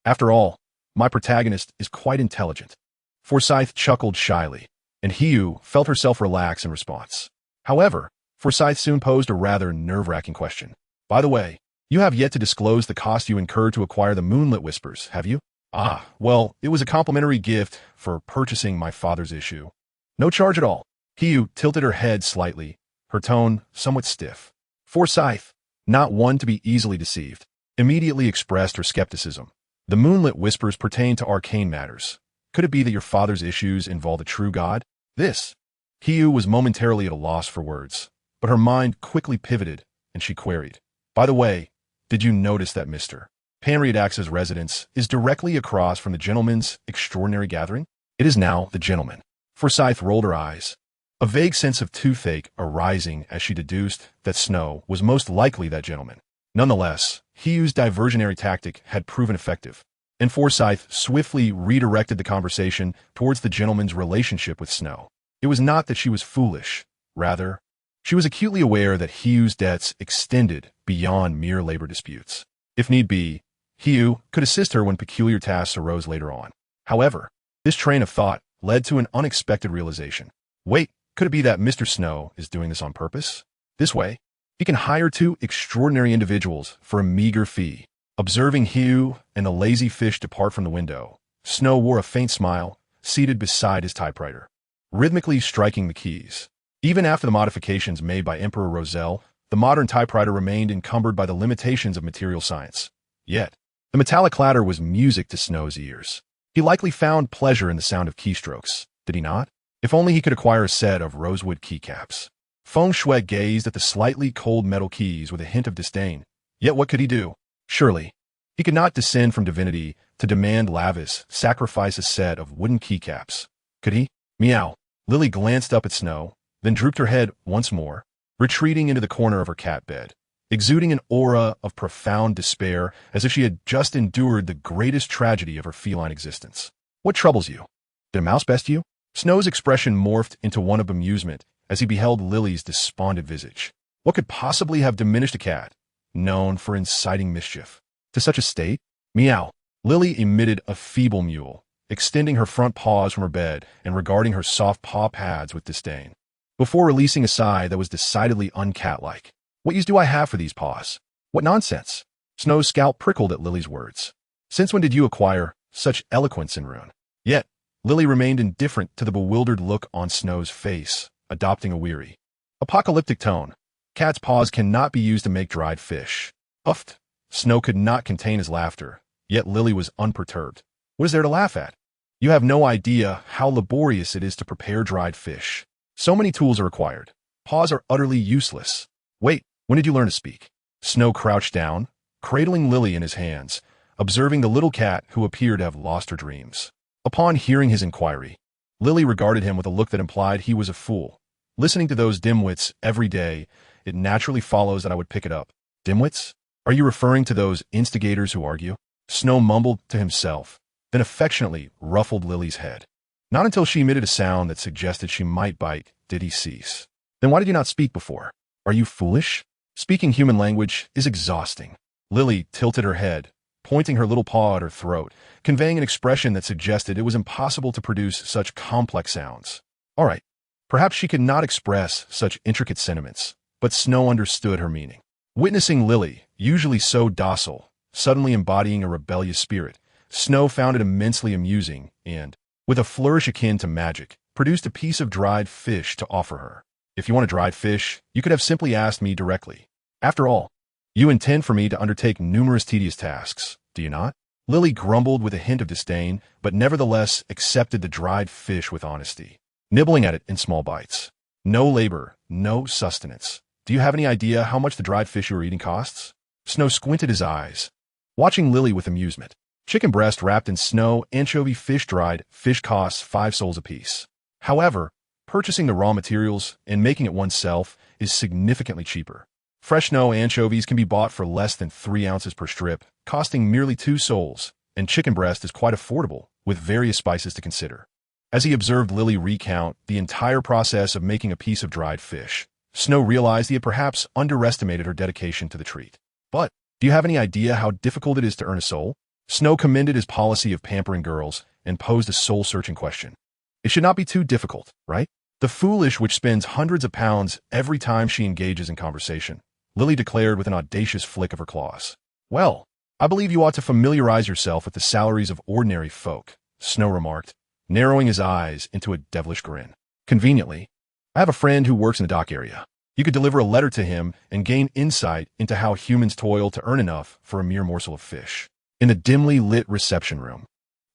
After all, my protagonist is quite intelligent." Forsyth chuckled shyly, and Hugh felt herself relax in response. However, Forsyth soon posed a rather nerve-wracking question. "By the way, you have yet to disclose the cost you incurred to acquire the moonlit whispers, have you?" "Ah, well, it was a complimentary gift for purchasing my father's issue. No charge at all." Hugh tilted her head slightly, her tone somewhat stiff. Forsyth, not one to be easily deceived, immediately expressed her skepticism. "The moonlit whispers pertain to arcane matters. Could it be that your father's issues involve a true god? This. Hiyu was momentarily at a loss for words, but her mind quickly pivoted, and she queried, "By the way, did you notice that Mr. Panriadax's residence is directly across from the gentleman's extraordinary gathering? It is now the gentleman." Forsyth rolled her eyes, a vague sense of toothache arising as she deduced that Snow was most likely that gentleman. Nonetheless, Hiyu's diversionary tactic had proven effective, and Forsyth swiftly redirected the conversation towards the gentleman's relationship with Snow. It was not that she was foolish. Rather, she was acutely aware that Hiyu's debts extended beyond mere labor disputes. If need be, Hiyu could assist her when peculiar tasks arose later on. However, this train of thought led to an unexpected realization. Wait, could it be that Mr. Snow is doing this on purpose? This way, he can hire two extraordinary individuals for a meager fee. Observing Hiyu and the lazy fish depart from the window, Snow wore a faint smile, seated beside his typewriter, rhythmically striking the keys. Even after the modifications made by Emperor Roselle, the modern typewriter remained encumbered by the limitations of material science. Yet, the metallic clatter was music to Snow's ears. He likely found pleasure in the sound of keystrokes, did he not? If only he could acquire a set of rosewood keycaps. Feng Shui gazed at the slightly cold metal keys with a hint of disdain. Yet what could he do? Surely, he could not descend from divinity to demand Lavis sacrifice a set of wooden keycaps. Could he? Meow. Lily glanced up at Snow, then drooped her head once more, retreating into the corner of her cat bed, exuding an aura of profound despair as if she had just endured the greatest tragedy of her feline existence. What troubles you? Did a mouse best you? Snow's expression morphed into one of amusement as he beheld Lily's despondent visage. What could possibly have diminished a cat, known for inciting mischief, to such a state? Meow. Lily emitted a feeble mewl, extending her front paws from her bed and regarding her soft paw pads with disdain, before releasing a sigh that was decidedly uncat-like. What use do I have for these paws? What nonsense! Snow's scalp prickled at Lily's words. Since when did you acquire such eloquence in rune? Yet, Lily remained indifferent to the bewildered look on Snow's face, adopting a weary, apocalyptic tone. Cat's paws cannot be used to make dried fish. Uffed. Snow could not contain his laughter, yet Lily was unperturbed. What is there to laugh at? You have no idea how laborious it is to prepare dried fish. So many tools are required. Paws are utterly useless. Wait, when did you learn to speak? Snow crouched down, cradling Lily in his hands, observing the little cat who appeared to have lost her dreams. Upon hearing his inquiry, Lily regarded him with a look that implied he was a fool. Listening to those dimwits every day, it naturally follows that I would pick it up. Dimwits? Are you referring to those instigators who argue? Snow mumbled to himself, then affectionately ruffled Lily's head. Not until she emitted a sound that suggested she might bite did he cease. Then why did you not speak before? Are you foolish? Speaking human language is exhausting. Lily tilted her head, pointing her little paw at her throat, conveying an expression that suggested it was impossible to produce such complex sounds. All right, perhaps she could not express such intricate sentiments, but Snow understood her meaning. Witnessing Lily, usually so docile, suddenly embodying a rebellious spirit, Snow found it immensely amusing and, with a flourish akin to magic, produced a piece of dried fish to offer her. If you want a dried fish, you could have simply asked me directly. After all, you intend for me to undertake numerous tedious tasks, do you not? Lily grumbled with a hint of disdain, but nevertheless accepted the dried fish with honesty, nibbling at it in small bites. No labor, no sustenance. Do you have any idea how much the dried fish you are eating costs? Snow squinted his eyes, watching Lily with amusement. Chicken breast wrapped in snow, anchovy fish dried, fish costs 5 souls apiece. However, purchasing the raw materials and making it oneself is significantly cheaper. Fresh snow anchovies can be bought for less than 3 ounces per strip, costing merely 2 souls, and chicken breast is quite affordable, with various spices to consider. As he observed Lily recount the entire process of making a piece of dried fish, Snow realized he had perhaps underestimated her dedication to the treat. But, do you have any idea how difficult it is to earn a soul? Snow commended his policy of pampering girls and posed a soul-searching question. It should not be too difficult, right? The foolish which spends hundreds of pounds every time she engages in conversation, Lily declared with an audacious flick of her claws. Well, I believe you ought to familiarize yourself with the salaries of ordinary folk, Snow remarked, narrowing his eyes into a devilish grin. Conveniently, I have a friend who works in the dock area. You could deliver a letter to him and gain insight into how humans toil to earn enough for a mere morsel of fish. In the dimly lit reception room,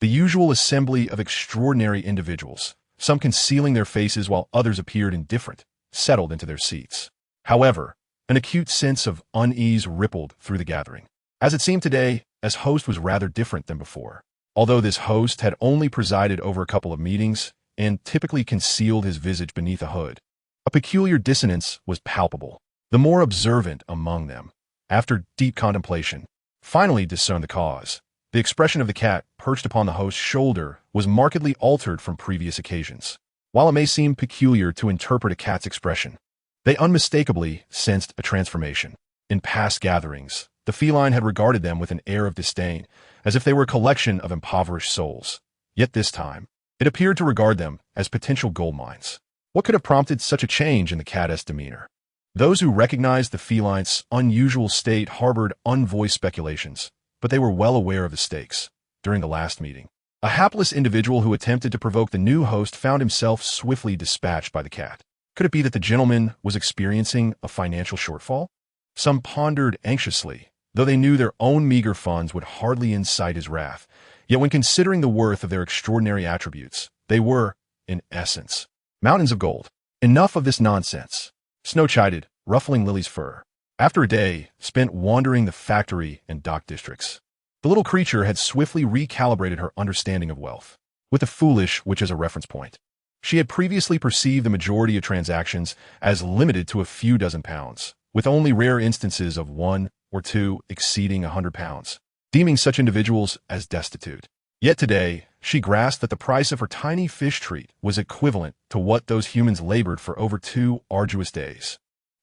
The usual assembly of extraordinary individuals, some concealing their faces while others appeared indifferent, settled into their seats. However, an acute sense of unease rippled through the gathering. As it seemed today, as host was rather different than before. Although this host had only presided over a couple of meetings and typically concealed his visage beneath a hood, a peculiar dissonance was palpable. The more observant among them, after deep contemplation, finally discerned the cause. The expression of the cat perched upon the host's shoulder was markedly altered from previous occasions. While it may seem peculiar to interpret a cat's expression, they unmistakably sensed a transformation. In past gatherings, the feline had regarded them with an air of disdain, as if they were a collection of impoverished souls. Yet this time, it appeared to regard them as potential gold mines. What could have prompted such a change in the cat's demeanor? Those who recognized the feline's unusual state harbored unvoiced speculations, but they were well aware of the stakes. During the last meeting, a hapless individual who attempted to provoke the new host found himself swiftly dispatched by the cat. Could it be that the gentleman was experiencing a financial shortfall? Some pondered anxiously, though they knew their own meager funds would hardly incite his wrath. Yet when considering the worth of their extraordinary attributes, they were, in essence, mountains of gold. Enough of this nonsense. Snow chided, ruffling Lily's fur. After a day spent wandering the factory and dock districts, the little creature had swiftly recalibrated her understanding of wealth, with the foolish which as a reference point. She had previously perceived the majority of transactions as limited to a few dozen pounds, with only rare instances of one or two exceeding £100, deeming such individuals as destitute. Yet today, she grasped that the price of her tiny fish treat was equivalent to what those humans labored for over 2 arduous days.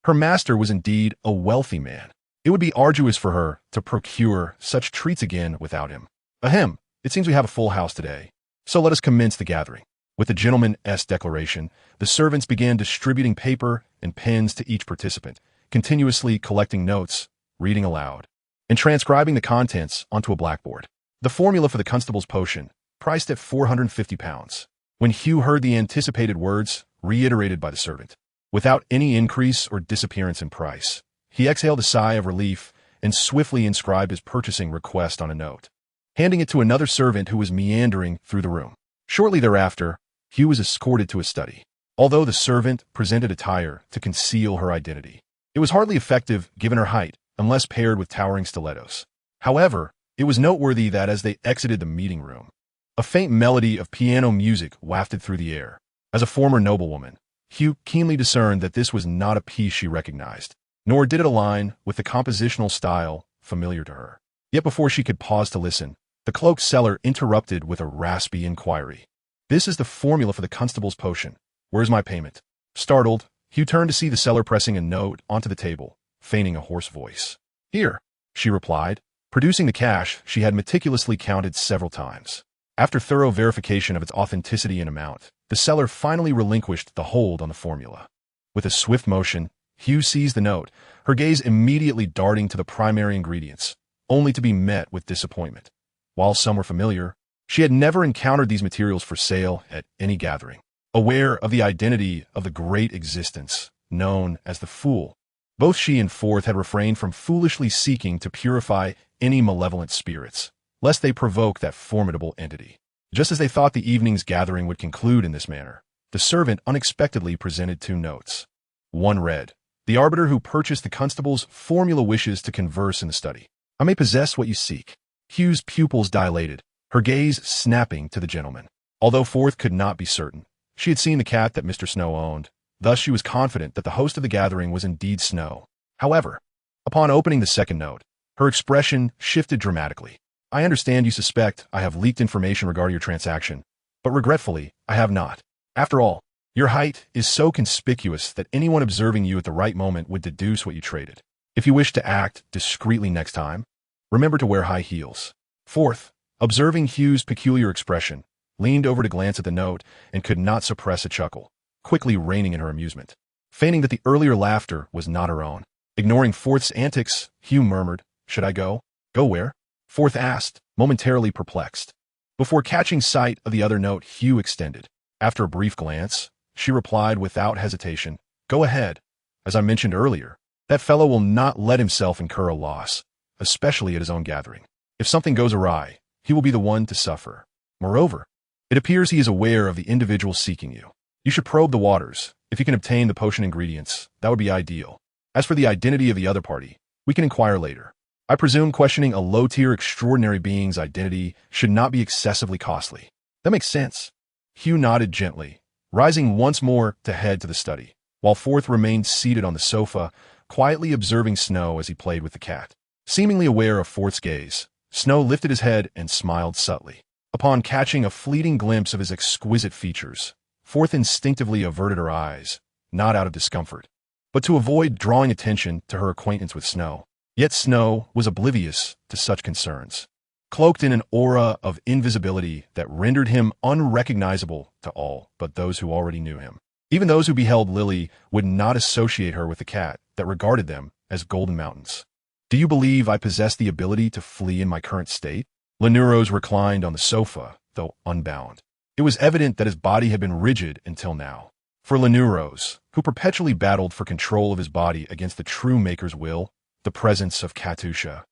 Her master was indeed a wealthy man. It would be arduous for her to procure such treats again without him. Ahem, it seems we have a full house today. So let us commence the gathering. With the gentleman's declaration, the servants began distributing paper and pens to each participant, continuously collecting notes, reading aloud, and transcribing the contents onto a blackboard. The formula for the constable's potion, priced at £450. When Hugh heard the anticipated words, reiterated by the servant, without any increase or disappearance in price, he exhaled a sigh of relief and swiftly inscribed his purchasing request on a note, handing it to another servant who was meandering through the room. Shortly thereafter, Hugh was escorted to his study. Although the servant presented attire to conceal her identity, it was hardly effective given her height, unless paired with towering stilettos. However, it was noteworthy that as they exited the meeting room, a faint melody of piano music wafted through the air. As a former noblewoman, Hugh keenly discerned that this was not a piece she recognized, nor did it align with the compositional style familiar to her. Yet before she could pause to listen, the cloak seller interrupted with a raspy inquiry. "This is the formula for the constable's potion. Where's my payment?" Startled, Hugh turned to see the seller pressing a note onto the table, feigning a hoarse voice. "Here," she replied, producing the cash she had meticulously counted several times. After thorough verification of its authenticity and amount, the seller finally relinquished the hold on the formula. With a swift motion, Hugh seized the note, her gaze immediately darting to the primary ingredients, only to be met with disappointment. While some were familiar, she had never encountered these materials for sale at any gathering. Aware of the identity of the great existence, known as the Fool, both she and Forth had refrained from foolishly seeking to purify any malevolent spirits, lest they provoke that formidable entity. Just as they thought the evening's gathering would conclude in this manner, the servant unexpectedly presented 2 notes. One read, "The arbiter who purchased the constable's formula wishes to converse in the study. I may possess what you seek." Hugh's pupils dilated, her gaze snapping to the gentleman. Although Forth could not be certain, she had seen the cat that Mr. Snow owned, thus she was confident that the host of the gathering was indeed Snow. However, upon opening the second note, her expression shifted dramatically. "I understand you suspect I have leaked information regarding your transaction, but regretfully, I have not. After all, your height is so conspicuous that anyone observing you at the right moment would deduce what you traded. If you wish to act discreetly next time, remember to wear high heels." Forth, observing Hugh's peculiar expression, leaned over to glance at the note and could not suppress a chuckle, quickly reining in her amusement. Feigning that the earlier laughter was not her own. Ignoring Forth's antics, Hugh murmured, "Should I go?" "Go where?" Forth asked, momentarily perplexed. Before catching sight of the other note Hugh extended, after a brief glance, she replied without hesitation, "Go ahead. As I mentioned earlier, that fellow will not let himself incur a loss, especially at his own gathering. If something goes awry, he will be the one to suffer." Moreover, it appears he is aware of the individual seeking you. You should probe the waters. If you can obtain the potion ingredients, that would be ideal. As for the identity of the other party, we can inquire later. I presume questioning a low-tier extraordinary being's identity should not be excessively costly. That makes sense. Hugh nodded gently, rising once more to head to the study, while Forth remained seated on the sofa, quietly observing Snow as he played with the cat. Seemingly aware of Forth's gaze, Snow lifted his head and smiled subtly. Upon catching a fleeting glimpse of his exquisite features, Forth instinctively averted her eyes, not out of discomfort, but to avoid drawing attention to her acquaintance with Snow. Yet Snow was oblivious to such concerns, cloaked in an aura of invisibility that rendered him unrecognizable to all but those who already knew him. Even those who beheld Lily would not associate her with the cat that regarded them as golden mountains. Do you believe I possess the ability to flee in my current state? Lanuros reclined on the sofa, though unbound. It was evident that his body had been rigid until now. For Lanuros, who perpetually battled for control of his body against the true Maker's will, the presence of Katusha,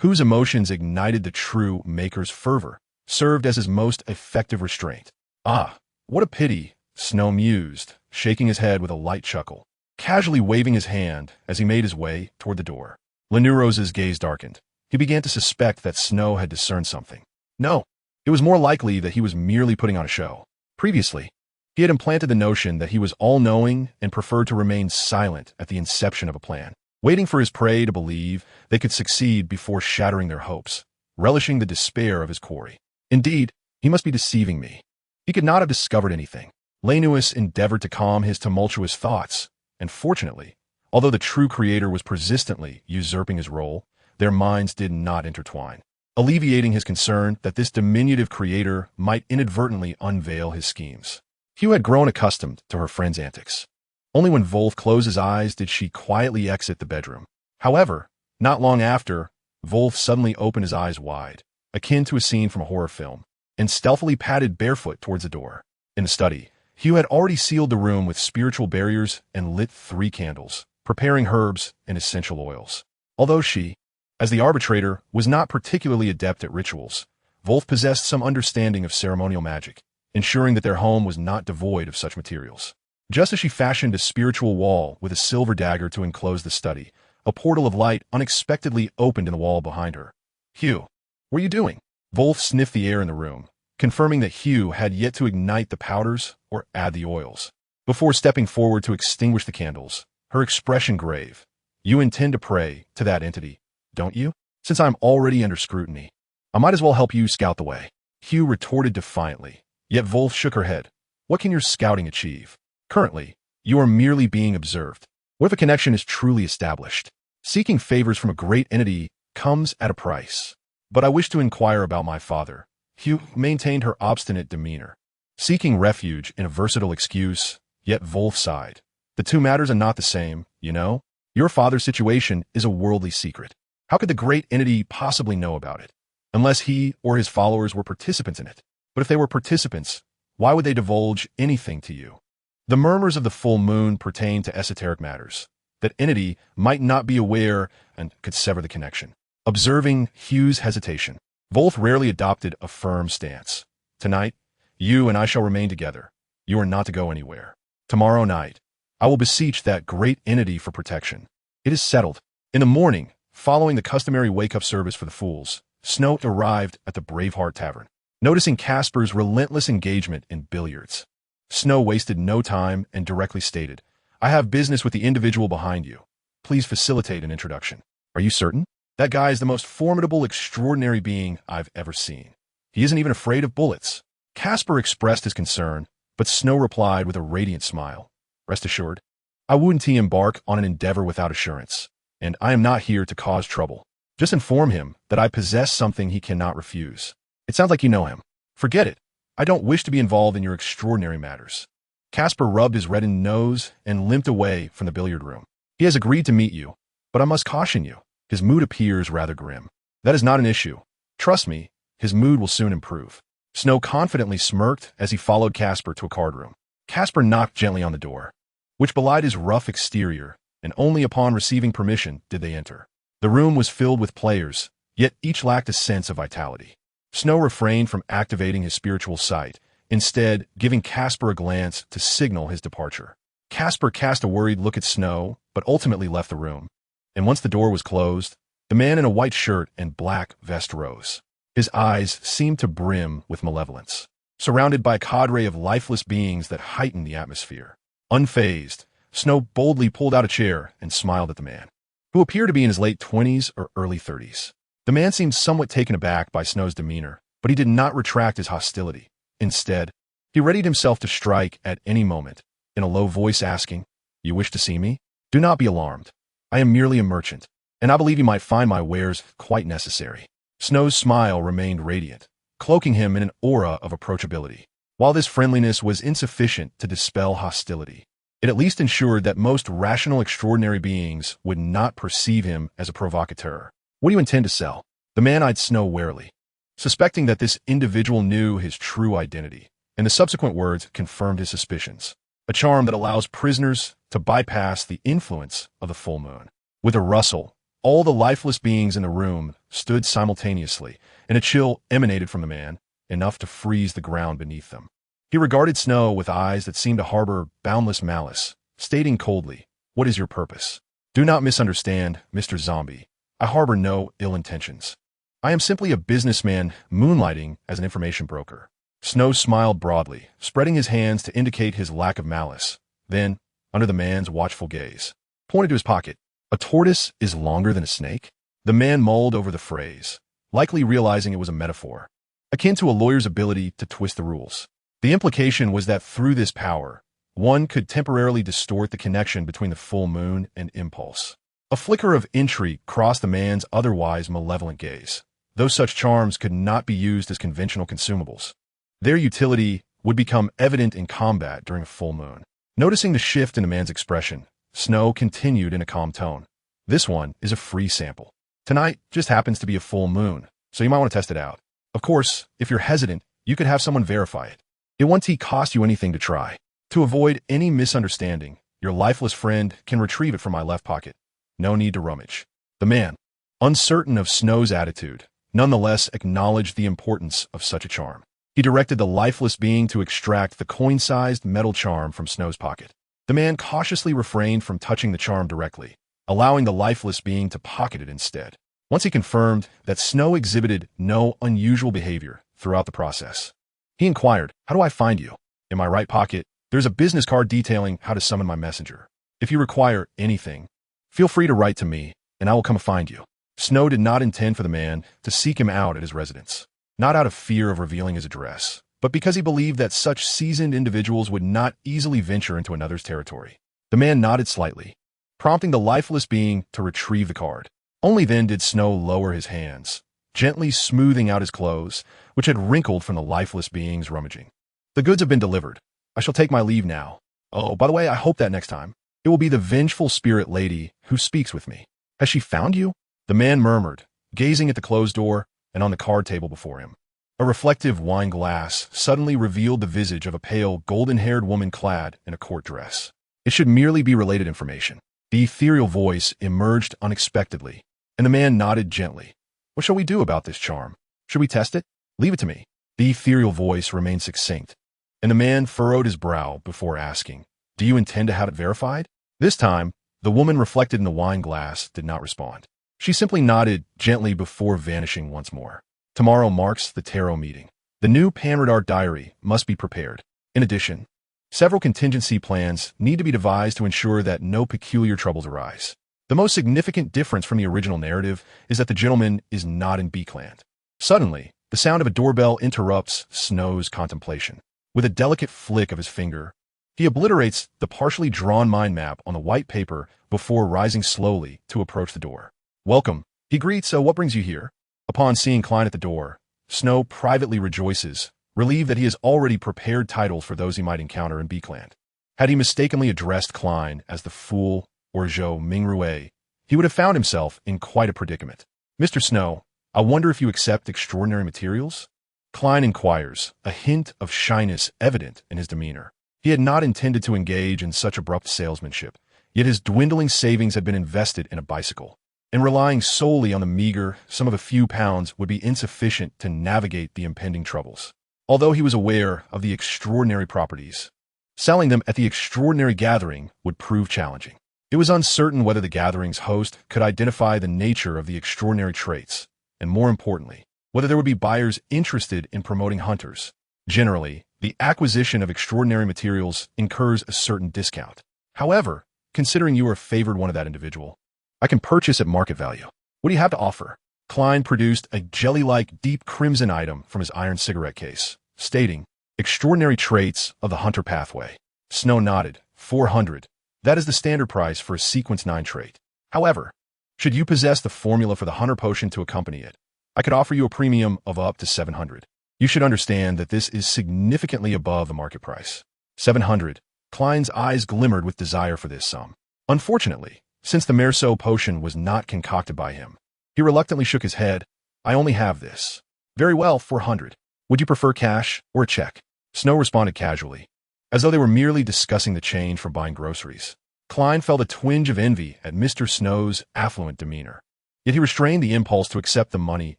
whose emotions ignited the true Maker's fervor, served as his most effective restraint. Ah, what a pity, Snow mused, shaking his head with a light chuckle, casually waving his hand as he made his way toward the door. Lanuros's gaze darkened. He began to suspect that Snow had discerned something. No, it was more likely that he was merely putting on a show. Previously, he had implanted the notion that he was all-knowing and preferred to remain silent at the inception of a plan, waiting for his prey to believe they could succeed before shattering their hopes, relishing the despair of his quarry. Indeed, he must be deceiving me. He could not have discovered anything. Lanuus endeavored to calm his tumultuous thoughts, and fortunately, although the true creator was persistently usurping his role, their minds did not intertwine, alleviating his concern that this diminutive creator might inadvertently unveil his schemes. Hugh had grown accustomed to her friend's antics. Only when Wolf closed his eyes did she quietly exit the bedroom. However, not long after, Wolf suddenly opened his eyes wide, akin to a scene from a horror film, and stealthily padded barefoot towards the door. In the study, Hugh had already sealed the room with spiritual barriers and lit 3 candles, preparing herbs and essential oils. Although she, as the arbitrator, was not particularly adept at rituals, Wolf possessed some understanding of ceremonial magic, ensuring that their home was not devoid of such materials. Just as she fashioned a spiritual wall with a silver dagger to enclose the study, a portal of light unexpectedly opened in the wall behind her. Hugh, what are you doing? Wolf sniffed the air in the room, confirming that Hugh had yet to ignite the powders or add the oils. Before stepping forward to extinguish the candles, her expression grave. You intend to pray to that entity, don't you? Since I'm already under scrutiny, I might as well help you scout the way. Hugh retorted defiantly, yet Wolf shook her head. What can your scouting achieve? Currently, you are merely being observed. What if a connection is truly established? Seeking favors from a great entity comes at a price. But I wish to inquire about my father. Hugh maintained her obstinate demeanor, seeking refuge in a versatile excuse, yet Wolf sighed. The two matters are not the same, you know? Your father's situation is a worldly secret. How could the great entity possibly know about it? Unless he or his followers were participants in it. But if they were participants, why would they divulge anything to you? The murmurs of the full moon pertain to esoteric matters. That entity might not be aware and could sever the connection. Observing Hugh's hesitation, Wolf rarely adopted a firm stance. Tonight, you and I shall remain together. You are not to go anywhere. Tomorrow night, I will beseech that great entity for protection. It is settled. In the morning, following the customary wake-up service for the fools, Snow arrived at the Braveheart Tavern. Noticing Casper's relentless engagement in billiards, Snow wasted no time and directly stated, I have business with the individual behind you. Please facilitate an introduction. Are you certain? That guy is the most formidable, extraordinary being I've ever seen. He isn't even afraid of bullets. Casper expressed his concern, but Snow replied with a radiant smile. Rest assured, I wouldn't embark on an endeavor without assurance, and I am not here to cause trouble. Just inform him that I possess something he cannot refuse. It sounds like you know him. Forget it. I don't wish to be involved in your extraordinary matters. Casper rubbed his reddened nose and limped away from the billiard room. He has agreed to meet you, but I must caution you. His mood appears rather grim. That is not an issue. Trust me, his mood will soon improve. Snow confidently smirked as he followed Casper to a card room. Casper knocked gently on the door, which belied his rough exterior, and only upon receiving permission did they enter. The room was filled with players, yet each lacked a sense of vitality. Snow refrained from activating his spiritual sight, instead giving Casper a glance to signal his departure. Casper cast a worried look at Snow, but ultimately left the room. And once the door was closed, the man in a white shirt and black vest rose. His eyes seemed to brim with malevolence, surrounded by a cadre of lifeless beings that heightened the atmosphere. Unfazed, Snow boldly pulled out a chair and smiled at the man, who appeared to be in his late 20s or early 30s. The man seemed somewhat taken aback by Snow's demeanor, but he did not retract his hostility. Instead, he readied himself to strike at any moment, in a low voice asking, "You wish to see me? Do not be alarmed. I am merely a merchant, and I believe you might find my wares quite necessary." Snow's smile remained radiant, cloaking him in an aura of approachability. While this friendliness was insufficient to dispel hostility, it at least ensured that most rational extraordinary beings would not perceive him as a provocateur. "What do you intend to sell?" The man eyed Snow warily, suspecting that this individual knew his true identity, and the subsequent words confirmed his suspicions. A charm that allows prisoners to bypass the influence of the full moon. With a rustle, all the lifeless beings in the room stood simultaneously, and a chill emanated from the man, enough to freeze the ground beneath them. He regarded Snow with eyes that seemed to harbor boundless malice, stating coldly, "What is your purpose?" "Do not misunderstand, Mr. Zombie. I harbor no ill intentions. I am simply a businessman moonlighting as an information broker." Snow smiled broadly, spreading his hands to indicate his lack of malice. Then, under the man's watchful gaze, pointed to his pocket. "A tortoise is longer than a snake?" The man mulled over the phrase, likely realizing it was a metaphor, akin to a lawyer's ability to twist the rules. The implication was that through this power, one could temporarily distort the connection between the full moon and impulse. A flicker of intrigue crossed the man's otherwise malevolent gaze. Though such charms could not be used as conventional consumables, their utility would become evident in combat during a full moon. Noticing the shift in the man's expression, Snow continued in a calm tone. "This one is a free sample. Tonight just happens to be a full moon, so you might want to test it out. Of course, if you're hesitant, you could have someone verify it. It won't cost you anything to try. To avoid any misunderstanding, your lifeless friend can retrieve it from my left pocket. No need to rummage." The man, uncertain of Snow's attitude, nonetheless acknowledged the importance of such a charm. He directed the lifeless being to extract the coin-sized metal charm from Snow's pocket. The man cautiously refrained from touching the charm directly, allowing the lifeless being to pocket it instead. Once he confirmed that Snow exhibited no unusual behavior throughout the process, he inquired, "How do I find you?" "In my right pocket, there's a business card detailing how to summon my messenger. If you require anything, feel free to write to me, and I will come find you." Snow did not intend for the man to seek him out at his residence, not out of fear of revealing his address, but because he believed that such seasoned individuals would not easily venture into another's territory. The man nodded slightly, prompting the lifeless being to retrieve the card. Only then did Snow lower his hands, gently smoothing out his clothes, which had wrinkled from the lifeless being's rummaging. "The goods have been delivered. I shall take my leave now. Oh, by the way, I hope that next time it will be the vengeful spirit lady who speaks with me. Has she found you?" The man murmured, gazing at the closed door and on the card table before him. A reflective wine glass suddenly revealed the visage of a pale, golden-haired woman clad in a court dress. It should merely be related information. The ethereal voice emerged unexpectedly, and the man nodded gently. "What shall we do about this charm? Should we test it? Leave it to me." The ethereal voice remained succinct, and the man furrowed his brow before asking, "Do you intend to have it verified?" This time, the woman reflected in the wine glass did not respond. She simply nodded gently before vanishing once more. Tomorrow marks the tarot meeting. The new Panradar diary must be prepared. In addition, several contingency plans need to be devised to ensure that no peculiar troubles arise. The most significant difference from the original narrative is that the gentleman is not in Beakland. Suddenly, the sound of a doorbell interrupts Snow's contemplation. With a delicate flick of his finger, he obliterates the partially drawn mind map on the white paper before rising slowly to approach the door. "Welcome," he greets. "So what brings you here?" Upon seeing Klein at the door, Snow privately rejoices, relieved that he has already prepared titles for those he might encounter in Beakland. Had he mistakenly addressed Klein as the fool or Zhou Mingrue, he would have found himself in quite a predicament. "Mr. Snow, I wonder if you accept extraordinary materials?" Klein inquires, a hint of shyness evident in his demeanor. He had not intended to engage in such abrupt salesmanship, yet his dwindling savings had been invested in a bicycle, and relying solely on the meager sum of a few pounds would be insufficient to navigate the impending troubles. Although he was aware of the extraordinary properties, selling them at the extraordinary gathering would prove challenging. It was uncertain whether the gathering's host could identify the nature of the extraordinary traits, and more importantly, whether there would be buyers interested in promoting hunters. Generally, the acquisition of extraordinary materials incurs a certain discount. However, considering you are a favored one of that individual, I can purchase at market value. What do you have to offer? Klein produced a jelly-like deep crimson item from his iron cigarette case, stating, "Extraordinary traits of the hunter pathway." Snow nodded. 400. That is the standard price for a sequence 9 trait. However, should you possess the formula for the hunter potion to accompany it, I could offer you a premium of up to 700. You should understand that this is significantly above the market price. 700. Klein's eyes glimmered with desire for this sum. Unfortunately, since the Merceau potion was not concocted by him, he reluctantly shook his head. "I only have this." "Very well, 400. Would you prefer cash or a check?" Snow responded casually, as though they were merely discussing the change from buying groceries. Klein felt a twinge of envy at Mr. Snow's affluent demeanor. Yet he restrained the impulse to accept the money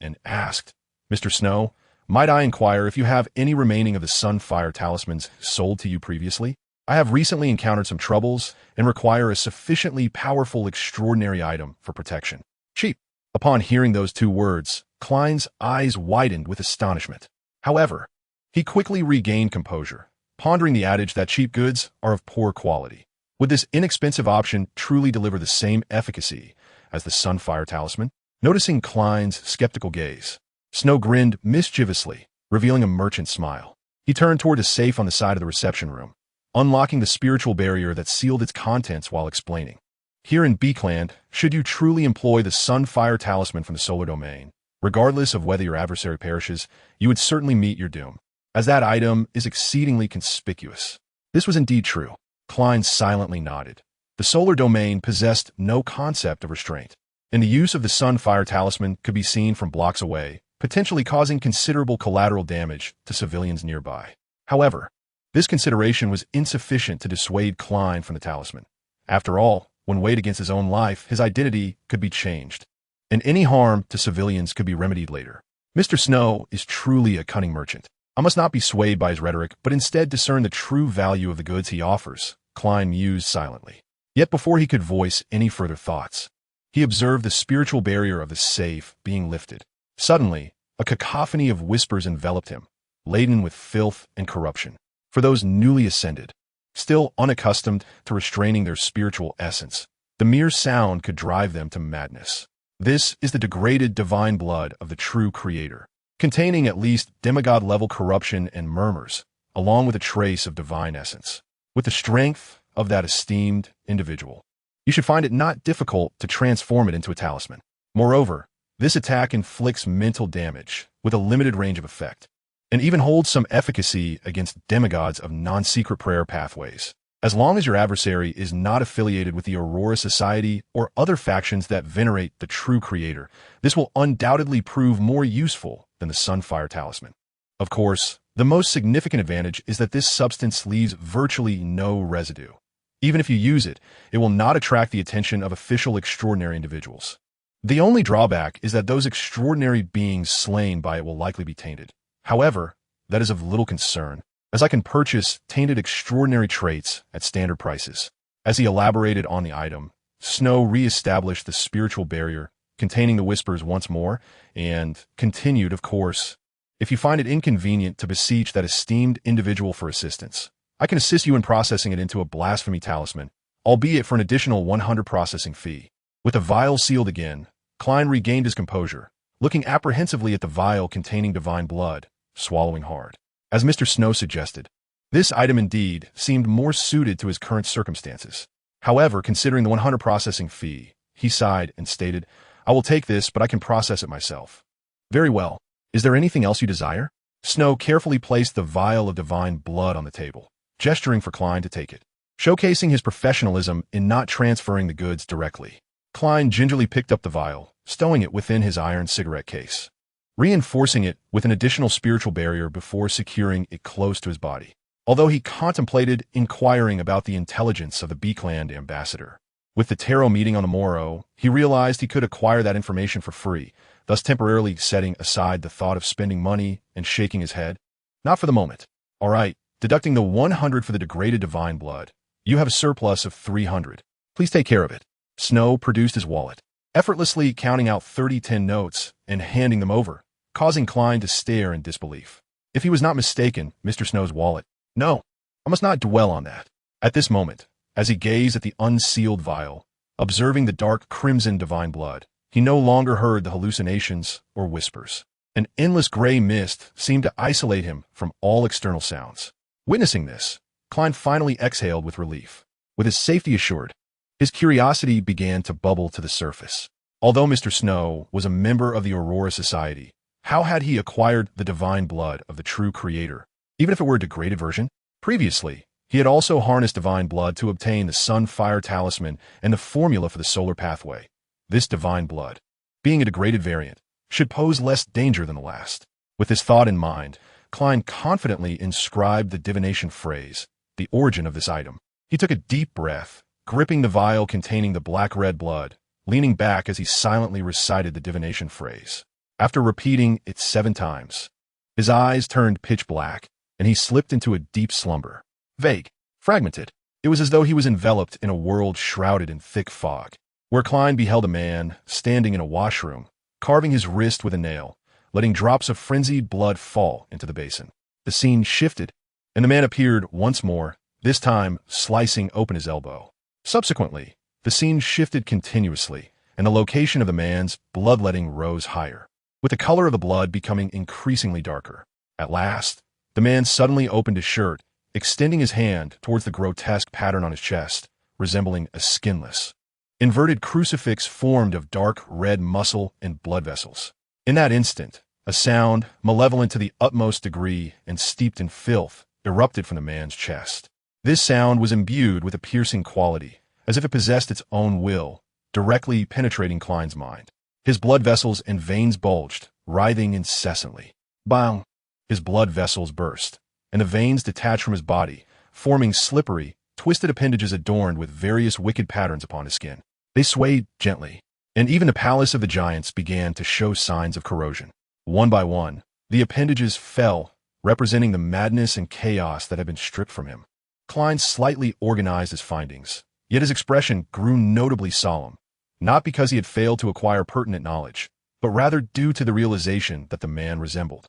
and asked, "Mr. Snow, might I inquire if you have any remaining of the Sunfire talismans sold to you previously? I have recently encountered some troubles and require a sufficiently powerful extraordinary item for protection." "Cheap." Upon hearing those 2 words, Klein's eyes widened with astonishment. However, he quickly regained composure, pondering the adage that cheap goods are of poor quality. Would this inexpensive option truly deliver the same efficacy as the Sunfire talisman? Noticing Klein's skeptical gaze, Snow grinned mischievously, revealing a merchant smile. He turned toward a safe on the side of the reception room, unlocking the spiritual barrier that sealed its contents while explaining. "Here in Beakland, should you truly employ the Sunfire talisman from the solar domain, regardless of whether your adversary perishes, you would certainly meet your doom, as that item is exceedingly conspicuous." This was indeed true. Klein silently nodded. The solar domain possessed no concept of restraint, and the use of the Sunfire talisman could be seen from blocks away, potentially causing considerable collateral damage to civilians nearby. However, this consideration was insufficient to dissuade Klein from the talisman. After all, when weighed against his own life, his identity could be changed, and any harm to civilians could be remedied later. Mr. Snow is truly a cunning merchant. I must not be swayed by his rhetoric, but instead discern the true value of the goods he offers, Klein mused silently. Yet before he could voice any further thoughts, he observed the spiritual barrier of the safe being lifted. Suddenly, a cacophony of whispers enveloped him, laden with filth and corruption. For those newly ascended, still unaccustomed to restraining their spiritual essence, the mere sound could drive them to madness. This is the degraded divine blood of the true Creator, containing at least demigod-level corruption and murmurs, along with a trace of divine essence. With the strength of that esteemed individual, you should find it not difficult to transform it into a talisman. Moreover, this attack inflicts mental damage with a limited range of effect, and even holds some efficacy against demigods of non-secret prayer pathways. As long as your adversary is not affiliated with the Aurora Society or other factions that venerate the true Creator, this will undoubtedly prove more useful than the Sunfire talisman. Of course, the most significant advantage is that this substance leaves virtually no residue. Even if you use it, it will not attract the attention of official extraordinary individuals. The only drawback is that those extraordinary beings slain by it will likely be tainted. However, that is of little concern, as I can purchase tainted extraordinary traits at standard prices. As he elaborated on the item, Snow re-established the spiritual barrier containing the whispers once more, and continued, of course, "If you find it inconvenient to beseech that esteemed individual for assistance, I can assist you in processing it into a blasphemy talisman, albeit for an additional 100 processing fee." With the vial sealed again, Klein regained his composure, looking apprehensively at the vial containing divine blood, swallowing hard. As Mr. Snow suggested, this item indeed seemed more suited to his current circumstances. However, considering the 100 processing fee, he sighed and stated, "I will take this, but I can process it myself." "Very well. Is there anything else you desire?" Snow carefully placed the vial of divine blood on the table, gesturing for Klein to take it, showcasing his professionalism in not transferring the goods directly. Klein gingerly picked up the vial, stowing it within his iron cigarette case, reinforcing it with an additional spiritual barrier before securing it close to his body. Although he contemplated inquiring about the intelligence of the Beakland ambassador, With the tarot meeting on the morrow, he realized he could acquire that information for free, thus temporarily setting aside the thought of spending money and shaking his head. Not for the moment. All right, deducting the 100 for the degraded divine blood, you have a surplus of 300. Please take care of it. Snow produced his wallet, effortlessly counting out 30 tin notes and handing them over, causing Klein to stare in disbelief. If he was not mistaken, Mr. Snow's wallet. No, I must not dwell on that. At this moment, as he gazed at the unsealed vial, observing the dark crimson divine blood, he no longer heard the hallucinations or whispers. An endless gray mist seemed to isolate him from all external sounds. Witnessing this, Klein finally exhaled with relief. With his safety assured, his curiosity began to bubble to the surface. Although Mr. Snow was a member of the Aurora Society, how had he acquired the divine blood of the true creator, even if it were a degraded version? Previously, he had also harnessed divine blood to obtain the Sun-Fire Talisman and the formula for the solar pathway. This divine blood, being a degraded variant, should pose less danger than the last. With this thought in mind, Klein confidently inscribed the divination phrase, the origin of this item. He took a deep breath, gripping the vial containing the black-red blood, leaning back as he silently recited the divination phrase. After repeating it 7 times, his eyes turned pitch black, and he slipped into a deep slumber. Vague, fragmented. It was as though he was enveloped in a world shrouded in thick fog, where Klein beheld a man standing in a washroom, carving his wrist with a nail, letting drops of frenzied blood fall into the basin. The scene shifted, and the man appeared once more, this time slicing open his elbow. Subsequently, the scene shifted continuously, and the location of the man's bloodletting rose higher, with the color of the blood becoming increasingly darker. At last, the man suddenly opened his shirt, extending his hand towards the grotesque pattern on his chest, resembling a skinless, inverted crucifix formed of dark red muscle and blood vessels. In that instant, a sound, malevolent to the utmost degree and steeped in filth, erupted from the man's chest. This sound was imbued with a piercing quality, as if it possessed its own will, directly penetrating Klein's mind. His blood vessels and veins bulged, writhing incessantly. Bang! His blood vessels burst, and the veins detached from his body, forming slippery, twisted appendages adorned with various wicked patterns upon his skin. They swayed gently, and even the palace of the giants began to show signs of corrosion. One by one, the appendages fell, representing the madness and chaos that had been stripped from him. Klein slightly organized his findings, yet his expression grew notably solemn, not because he had failed to acquire pertinent knowledge, but rather due to the realization that the man resembled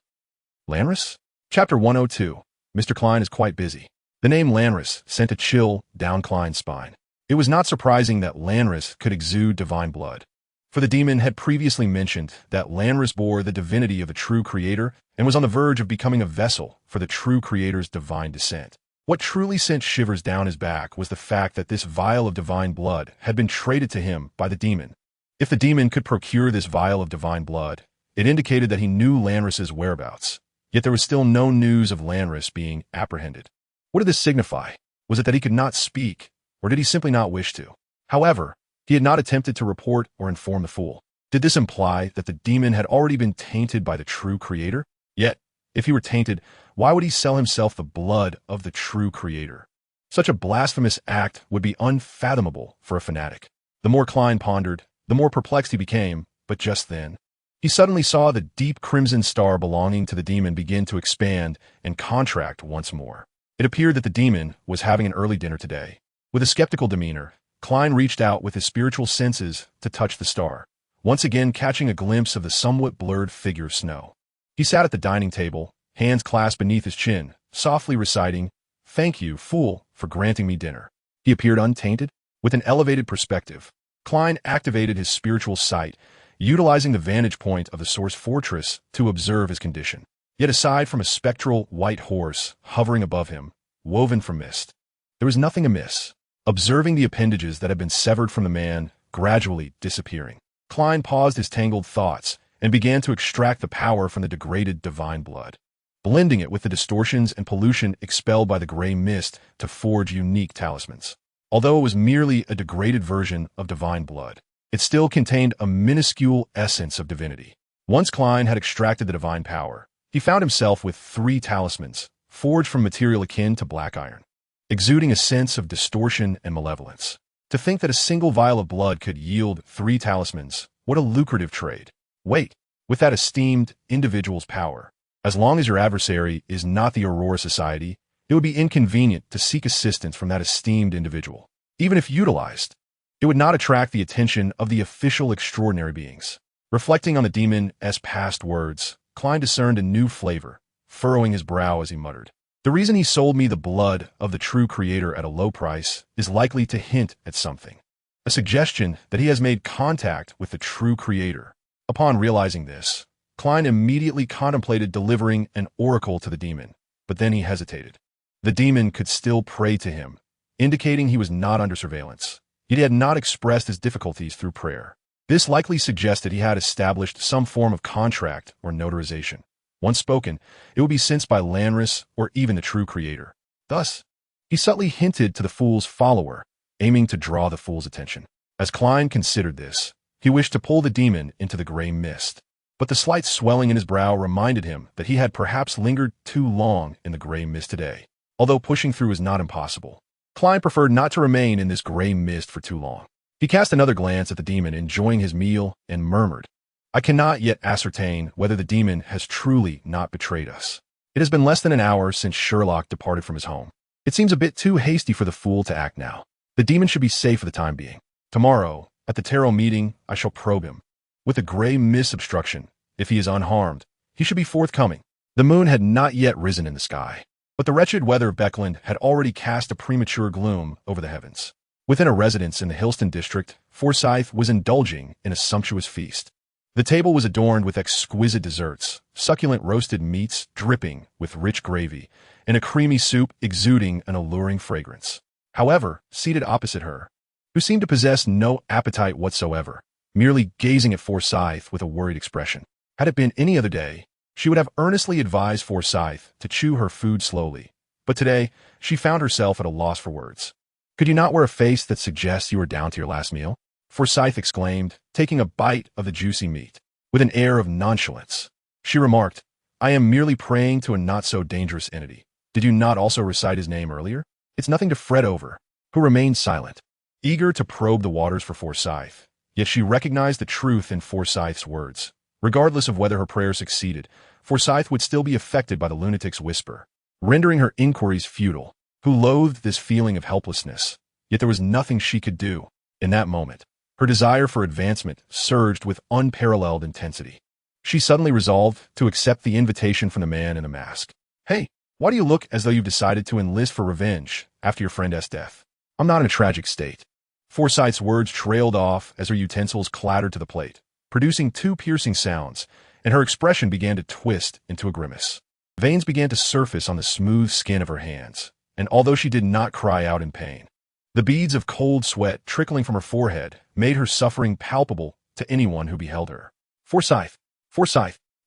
Lanris? Chapter 102. Mr. Klein is quite busy. The name Lanris sent a chill down Klein's spine. It was not surprising that Lanris could exude divine blood, for the demon had previously mentioned that Lanris bore the divinity of the true creator and was on the verge of becoming a vessel for the true creator's divine descent. What truly sent shivers down his back was the fact that this vial of divine blood had been traded to him by the demon. If the demon could procure this vial of divine blood, it indicated that he knew Lanris's whereabouts. Yet there was still no news of Lanris being apprehended. What did this signify? Was it that he could not speak, or did he simply not wish to? However, he had not attempted to report or inform the fool. Did this imply that the demon had already been tainted by the true creator? Yet, if he were tainted, why would he sell himself the blood of the true creator? Such a blasphemous act would be unfathomable for a fanatic. The more Klein pondered, the more perplexed he became, but just then, he suddenly saw the deep crimson star belonging to the demon begin to expand and contract once more. It appeared that the demon was having an early dinner today. With a skeptical demeanor, Klein reached out with his spiritual senses to touch the star, once again catching a glimpse of the somewhat blurred figure of Snow. He sat at the dining table, hands clasped beneath his chin, softly reciting, "Thank you, fool, for granting me dinner." He appeared untainted. With an elevated perspective, Klein activated his spiritual sight, utilizing the vantage point of the source fortress to observe his condition. Yet aside from a spectral white horse hovering above him, woven from mist, there was nothing amiss. Observing the appendages that had been severed from the man gradually disappearing, Klein paused his tangled thoughts and began to extract the power from the degraded divine blood, blending it with the distortions and pollution expelled by the gray mist to forge unique talismans. Although it was merely a degraded version of divine blood, it still contained a minuscule essence of divinity. Once Klein had extracted the divine power, he found himself with 3 talismans, forged from material akin to black iron, exuding a sense of distortion and malevolence. To think that a single vial of blood could yield 3 talismans, what a lucrative trade. Wait, with that esteemed individual's power, as long as your adversary is not the Aurora Society, it would be inconvenient to seek assistance from that esteemed individual. Even if utilized, it would not attract the attention of the official extraordinary beings. Reflecting on the demon's past words, Klein discerned a new flavor, furrowing his brow as he muttered. The reason he sold me the blood of the true creator at a low price is likely to hint at something. A suggestion that he has made contact with the true creator. Upon realizing this, Klein immediately contemplated delivering an oracle to the demon, but then he hesitated. The demon could still pray to him, indicating he was not under surveillance. Yet he had not expressed his difficulties through prayer. This likely suggested he had established some form of contract or notarization. Once spoken, it would be sensed by Lanris or even the true creator. Thus, he subtly hinted to the fool's follower, aiming to draw the fool's attention. As Klein considered this, he wished to pull the demon into the gray mist. But the slight swelling in his brow reminded him that he had perhaps lingered too long in the gray mist today. Although pushing through is not impossible, Klein preferred not to remain in this gray mist for too long. He cast another glance at the demon, enjoying his meal, and murmured, I cannot yet ascertain whether the demon has truly not betrayed us. It has been less than an hour since Sherlock departed from his home. It seems a bit too hasty for the fool to act now. The demon should be safe for the time being. Tomorrow, at the tarot meeting, I shall probe him. With a gray mist obstruction, if he is unharmed, he should be forthcoming. The moon had not yet risen in the sky, but the wretched weather of Beckland had already cast a premature gloom over the heavens. Within a residence in the Hillston district, Forsyth was indulging in a sumptuous feast. The table was adorned with exquisite desserts, succulent roasted meats dripping with rich gravy, and a creamy soup exuding an alluring fragrance. However, seated opposite her, who seemed to possess no appetite whatsoever, merely gazing at Forsyth with a worried expression. Had it been any other day, she would have earnestly advised Forsyth to chew her food slowly, but today she found herself at a loss for words. Could you not wear a face that suggests you are down to your last meal? Forsyth exclaimed, taking a bite of the juicy meat. With an air of nonchalance, she remarked, I am merely praying to a not-so-dangerous entity. Did you not also recite his name earlier? It's nothing to fret over. Who remained silent, eager to probe the waters for Forsyth. Yet she recognized the truth in Forsyth's words. Regardless of whether her prayer succeeded, Forsyth would still be affected by the lunatic's whisper, rendering her inquiries futile. Who loathed this feeling of helplessness, yet there was nothing she could do. In that moment, her desire for advancement surged with unparalleled intensity. She suddenly resolved to accept the invitation from the man in the mask. Hey, why do you look as though you've decided to enlist for revenge after your friend's death? I'm not in a tragic state. Forsyth's words trailed off as her utensils clattered to the plate, producing 2 piercing sounds, and her expression began to twist into a grimace. Veins began to surface on the smooth skin of her hands, and although she did not cry out in pain, the beads of cold sweat trickling from her forehead made her suffering palpable to anyone who beheld her. Forsyth,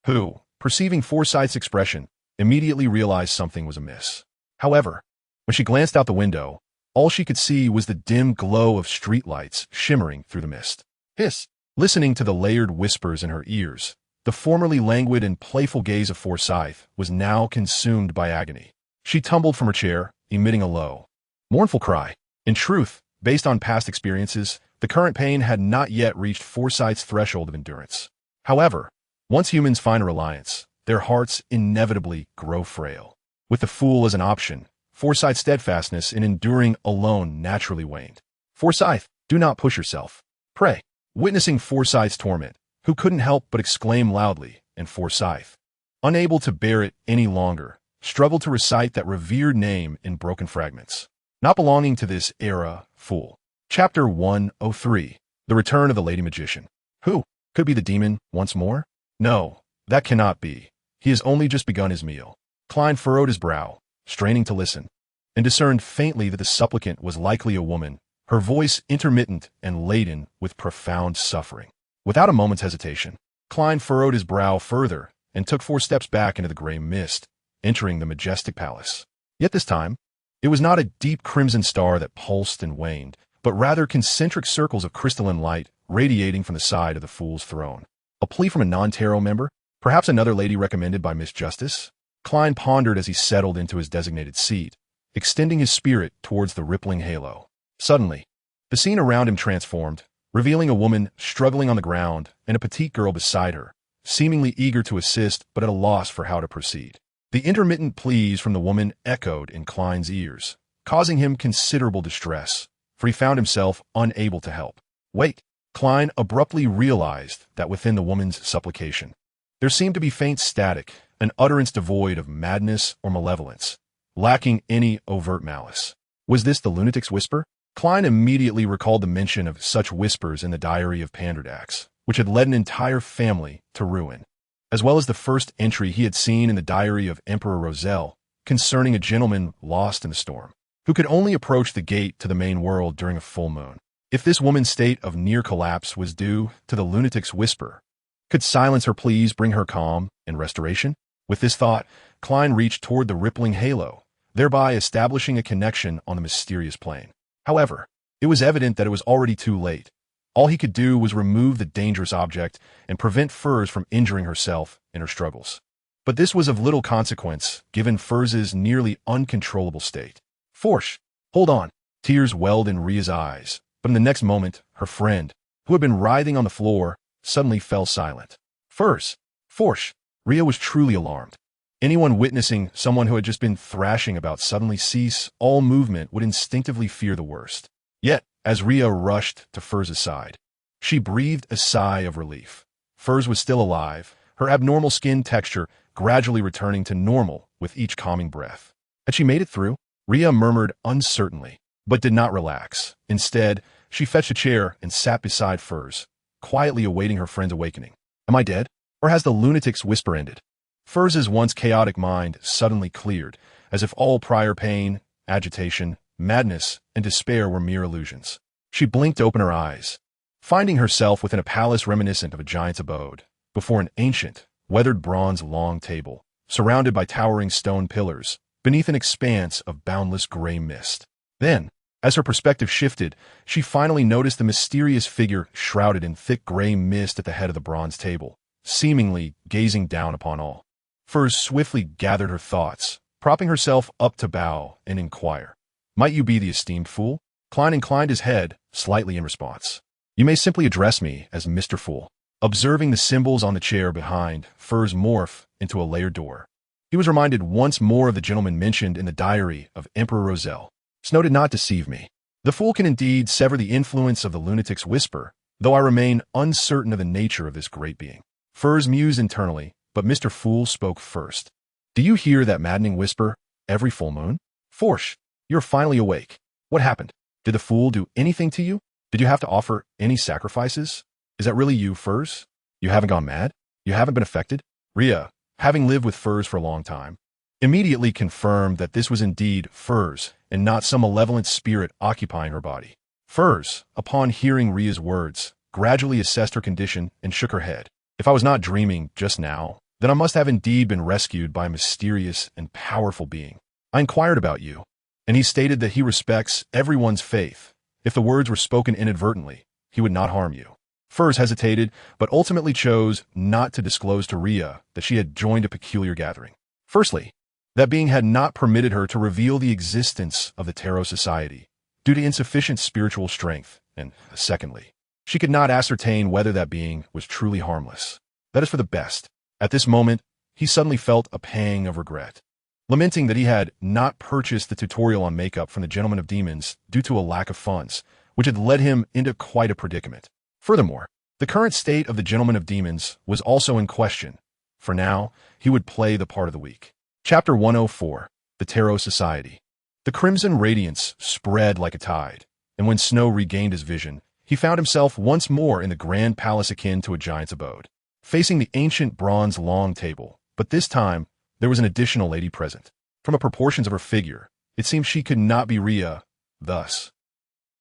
who, perceiving Forsyth's expression, immediately realized something was amiss. However, when she glanced out the window, all she could see was the dim glow of streetlights shimmering through the mist. Hiss! Listening to the layered whispers in her ears, the formerly languid and playful gaze of Forsyth was now consumed by agony. She tumbled from her chair, emitting a low, mournful cry. In truth, based on past experiences, the current pain had not yet reached Forsyth's threshold of endurance. However, once humans find a reliance, their hearts inevitably grow frail. With the fool as an option, Forsyth's steadfastness in enduring alone naturally waned. Forsyth, do not push yourself. Pray. Witnessing Forsyth's torment, who couldn't help but exclaim loudly, and Forsyth, unable to bear it any longer, struggled to recite that revered name in broken fragments. Not belonging to this era, fool. Chapter 103. The Return of the Lady Magician. Who? Could be the demon once more? No, that cannot be. He has only just begun his meal. Klein furrowed his brow, straining to listen, and discerned faintly that the supplicant was likely a woman, her voice intermittent and laden with profound suffering. Without a moment's hesitation, Klein furrowed his brow further and took 4 steps back into the gray mist, entering the majestic palace. Yet this time, it was not a deep crimson star that pulsed and waned, but rather concentric circles of crystalline light radiating from the side of the fool's throne. A plea from a non-tarot member? Perhaps another lady recommended by Miss Justice? Klein pondered as he settled into his designated seat, extending his spirit towards the rippling halo. Suddenly, The scene around him transformed, revealing a woman struggling on the ground and a petite girl beside her, seemingly eager to assist but at a loss for how to proceed. The intermittent pleas from the woman echoed in Klein's ears, causing him considerable distress, for he found himself unable to help. Wait! Klein abruptly realized that within the woman's supplication, there seemed to be faint static, an utterance devoid of madness or malevolence, lacking any overt malice. Was this the lunatic's whisper? Klein immediately recalled the mention of such whispers in the diary of Panderdax, which had led an entire family to ruin, as well as the first entry he had seen in the diary of Emperor Roselle concerning a gentleman lost in the storm, who could only approach the gate to the main world during a full moon. If this woman's state of near collapse was due to the lunatic's whisper, could silence her pleas bring her calm and restoration? With this thought, Klein reached toward the rippling halo, thereby establishing a connection on the mysterious plane. However, it was evident that it was already too late. All he could do was remove the dangerous object and prevent Furs from injuring herself in her struggles. But this was of little consequence, given Furs's nearly uncontrollable state. Forsh! Hold on! Tears welled in Ria's eyes, but in the next moment, her friend, who had been writhing on the floor, suddenly fell silent. Furs! Forsh! Ria was truly alarmed. Anyone witnessing someone who had just been thrashing about suddenly cease all movement would instinctively fear the worst. Yet, as Ria rushed to Furs's side, she breathed a sigh of relief. Furs was still alive, her abnormal skin texture gradually returning to normal with each calming breath. Had she made it through? Ria murmured uncertainly, but did not relax. Instead, she fetched a chair and sat beside Furs, quietly awaiting her friend's awakening. Am I dead? Or has the lunatic's whisper ended? Furs's once chaotic mind suddenly cleared, as if all prior pain, agitation, madness, and despair were mere illusions. She blinked open her eyes, finding herself within a palace reminiscent of a giant's abode, before an ancient, weathered bronze long table, surrounded by towering stone pillars, beneath an expanse of boundless gray mist. Then, as her perspective shifted, she finally noticed the mysterious figure shrouded in thick gray mist at the head of the bronze table, seemingly gazing down upon all. Furs swiftly gathered her thoughts, propping herself up to bow and inquire. Might you be the esteemed fool? Klein inclined his head, slightly in response. You may simply address me as Mr. Fool. Observing the symbols on the chair behind, Furs morphed into a layered door. He was reminded once more of the gentleman mentioned in the diary of Emperor Roselle. Snow did not deceive me. The fool can indeed sever the influence of the lunatic's whisper, though I remain uncertain of the nature of this great being. Furs mused internally, but Mr. Fool spoke first. Do you hear that maddening whisper every full moon? Forsh, you're finally awake. What happened? Did the fool do anything to you? Did you have to offer any sacrifices? Is that really you, Furs? You haven't gone mad? You haven't been affected? Ria, having lived with Furs for a long time, immediately confirmed that this was indeed Furs and not some malevolent spirit occupying her body. Furs, upon hearing Ria's words, gradually assessed her condition and shook her head. If I was not dreaming just now, then I must have indeed been rescued by a mysterious and powerful being. I inquired about you, and he stated that he respects everyone's faith. If the words were spoken inadvertently, he would not harm you. Furs hesitated, but ultimately chose not to disclose to Ria that she had joined a peculiar gathering. Firstly, that being had not permitted her to reveal the existence of the Tarot Society, due to insufficient spiritual strength, and secondly, she could not ascertain whether that being was truly harmless. That is for the best. At this moment, he suddenly felt a pang of regret, lamenting that he had not purchased the tutorial on makeup from the Gentleman of Demons due to a lack of funds, which had led him into quite a predicament. Furthermore, the current state of the Gentleman of Demons was also in question. For now, he would play the part of the weak. Chapter 104, The Tarot Society. The crimson radiance spread like a tide, and when Snow regained his vision, he found himself once more in the grand palace akin to a giant's abode, facing the ancient bronze long table, but this time there was an additional lady present. From the proportions of her figure, it seemed she could not be Ria, thus.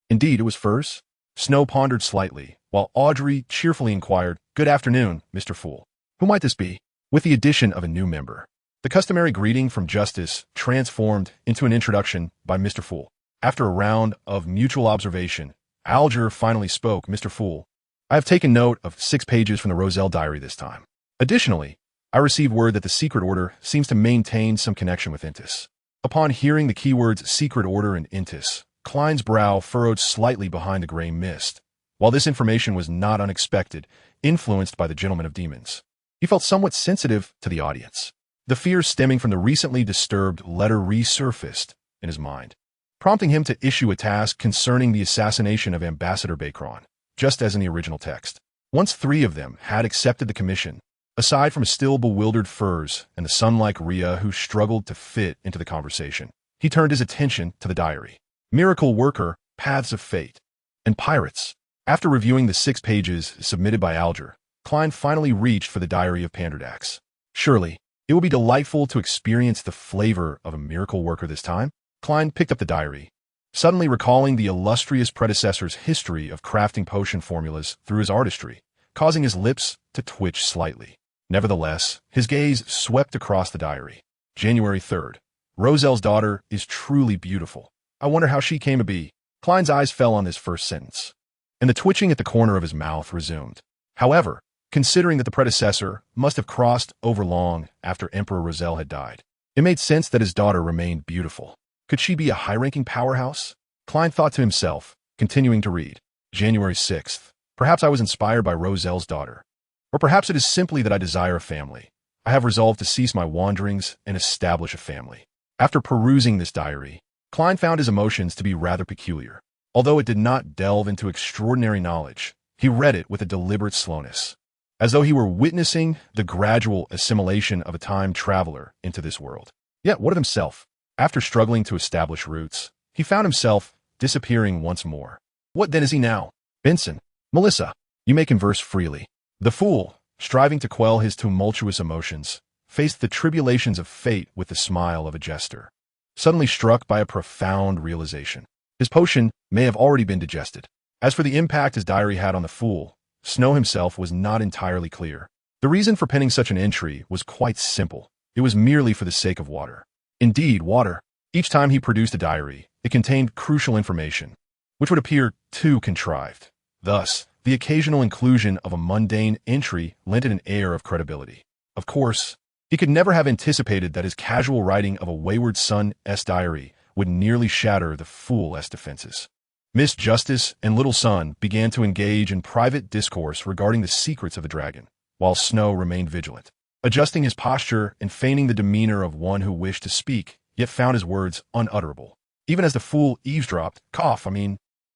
Indeed, it was Furs. Snow pondered slightly, while Audrey cheerfully inquired, Good afternoon, Mr. Fool. Who might this be? With the addition of a new member, the customary greeting from Justice transformed into an introduction by Mr. Fool. After a round of mutual observation, Alger finally spoke. Mr. Fool, I have taken note of 6 pages from the Roselle diary this time. Additionally, I received word that the Secret Order seems to maintain some connection with Intis. Upon hearing the keywords Secret Order and Intis, Klein's brow furrowed slightly behind the gray mist. While this information was not unexpected, influenced by the gentleman of demons, he felt somewhat sensitive to the audience. The fear stemming from the recently disturbed letter resurfaced in his mind, prompting him to issue a task concerning the assassination of Ambassador Bacron, just as in the original text. Once 3 of them had accepted the commission, aside from a still bewildered Furs and the sun-like Rhea who struggled to fit into the conversation, he turned his attention to the diary. Miracle Worker, Paths of Fate, and Pirates. After reviewing the 6 pages submitted by Alger, Klein finally reached for the diary of Panderdax. Surely, it will be delightful to experience the flavor of a miracle worker this time. Klein picked up the diary, suddenly recalling the illustrious predecessor's history of crafting potion formulas through his artistry, causing his lips to twitch slightly. Nevertheless, his gaze swept across the diary. January 3rd. Roselle's daughter is truly beautiful. I wonder how she came to be. Klein's eyes fell on this first sentence, and the twitching at the corner of his mouth resumed. However, considering that the predecessor must have crossed over long after Emperor Roselle had died, it made sense that his daughter remained beautiful. Could she be a high-ranking powerhouse? Klein thought to himself, continuing to read. January 6th. Perhaps I was inspired by Roselle's daughter. Or perhaps it is simply that I desire a family. I have resolved to cease my wanderings and establish a family. After perusing this diary, Klein found his emotions to be rather peculiar. Although it did not delve into extraordinary knowledge, he read it with a deliberate slowness, as though he were witnessing the gradual assimilation of a time traveler into this world. Yet what of himself? After struggling to establish roots, he found himself disappearing once more. What then is he now? Benson, Melissa, you may converse freely. The fool, striving to quell his tumultuous emotions, faced the tribulations of fate with the smile of a jester, suddenly struck by a profound realization. His potion may have already been digested. As for the impact his diary had on the fool, Snow himself was not entirely clear. The reason for penning such an entry was quite simple. It was merely for the sake of water. Indeed, water. Each time he produced a diary, it contained crucial information, which would appear too contrived. Thus, the occasional inclusion of a mundane entry lent it an air of credibility. Of course, he could never have anticipated that his casual writing of a wayward son's diary would nearly shatter the fool's defenses. Miss Justice and Little Son began to engage in private discourse regarding the secrets of the dragon, while Snow remained vigilant, adjusting his posture and feigning the demeanor of one who wished to speak, yet found his words unutterable. Even as the fool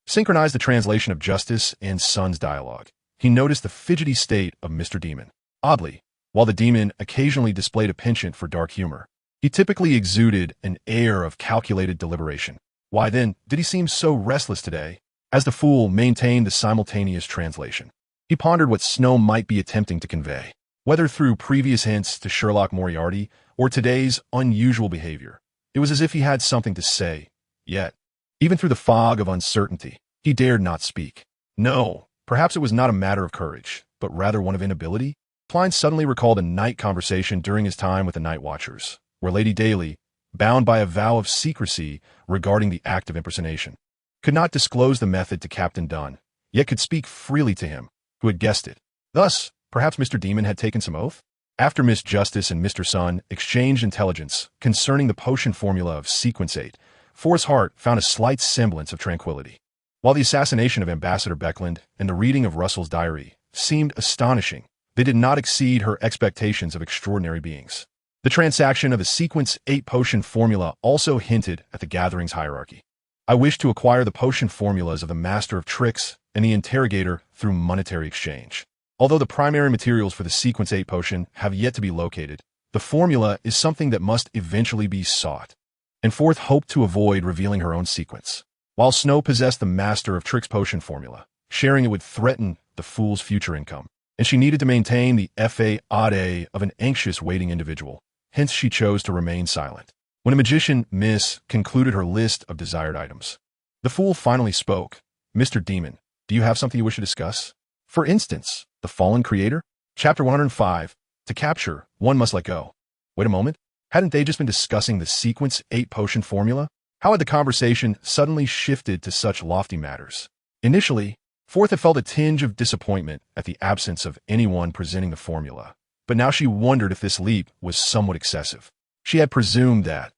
synchronized the translation of Justice and Son's dialogue, he noticed the fidgety state of Mr. Demon. Oddly, while the demon occasionally displayed a penchant for dark humor, he typically exuded an air of calculated deliberation. Why then did he seem so restless today? As the fool maintained the simultaneous translation, he pondered what Snow might be attempting to convey, whether through previous hints to Sherlock Moriarty or today's unusual behavior. It was as if he had something to say, yet, even through the fog of uncertainty, he dared not speak. No, perhaps it was not a matter of courage, but rather one of inability. Klein suddenly recalled a night conversation during his time with the Night Watchers, where Lady Daly, bound by a vow of secrecy regarding the act of impersonation, could not disclose the method to Captain Dunn, yet could speak freely to him, who had guessed it. Thus, perhaps Mr. Demon had taken some oath? After Miss Justice and Mr. Sun exchanged intelligence concerning the potion formula of Sequence 8, Forrest's heart found a slight semblance of tranquility. While the assassination of Ambassador Beckland and the reading of Russell's diary seemed astonishing, they did not exceed her expectations of extraordinary beings. The transaction of the Sequence 8 potion formula also hinted at the gathering's hierarchy. I wish to acquire the potion formulas of the Master of Tricks and the Interrogator through monetary exchange. Although the primary materials for the Sequence 8 potion have yet to be located, the formula is something that must eventually be sought, and Forth hoped to avoid revealing her own sequence. While Snow possessed the Master of Tricks potion formula, sharing it would threaten the fool's future income, and she needed to maintain the fa of an anxious waiting individual. Hence she chose to remain silent. When a magician, Miss, concluded her list of desired items, the fool finally spoke. Mr. Demon, do you have something you wish to discuss? For instance, the fallen creator? Chapter 105. To capture, one must let go. Wait a moment. Hadn't they just been discussing the Sequence 8 potion formula? How had the conversation suddenly shifted to such lofty matters? Initially, Forth had felt a tinge of disappointment at the absence of anyone presenting the formula, but now she wondered if this leap was somewhat excessive. She had presumed that,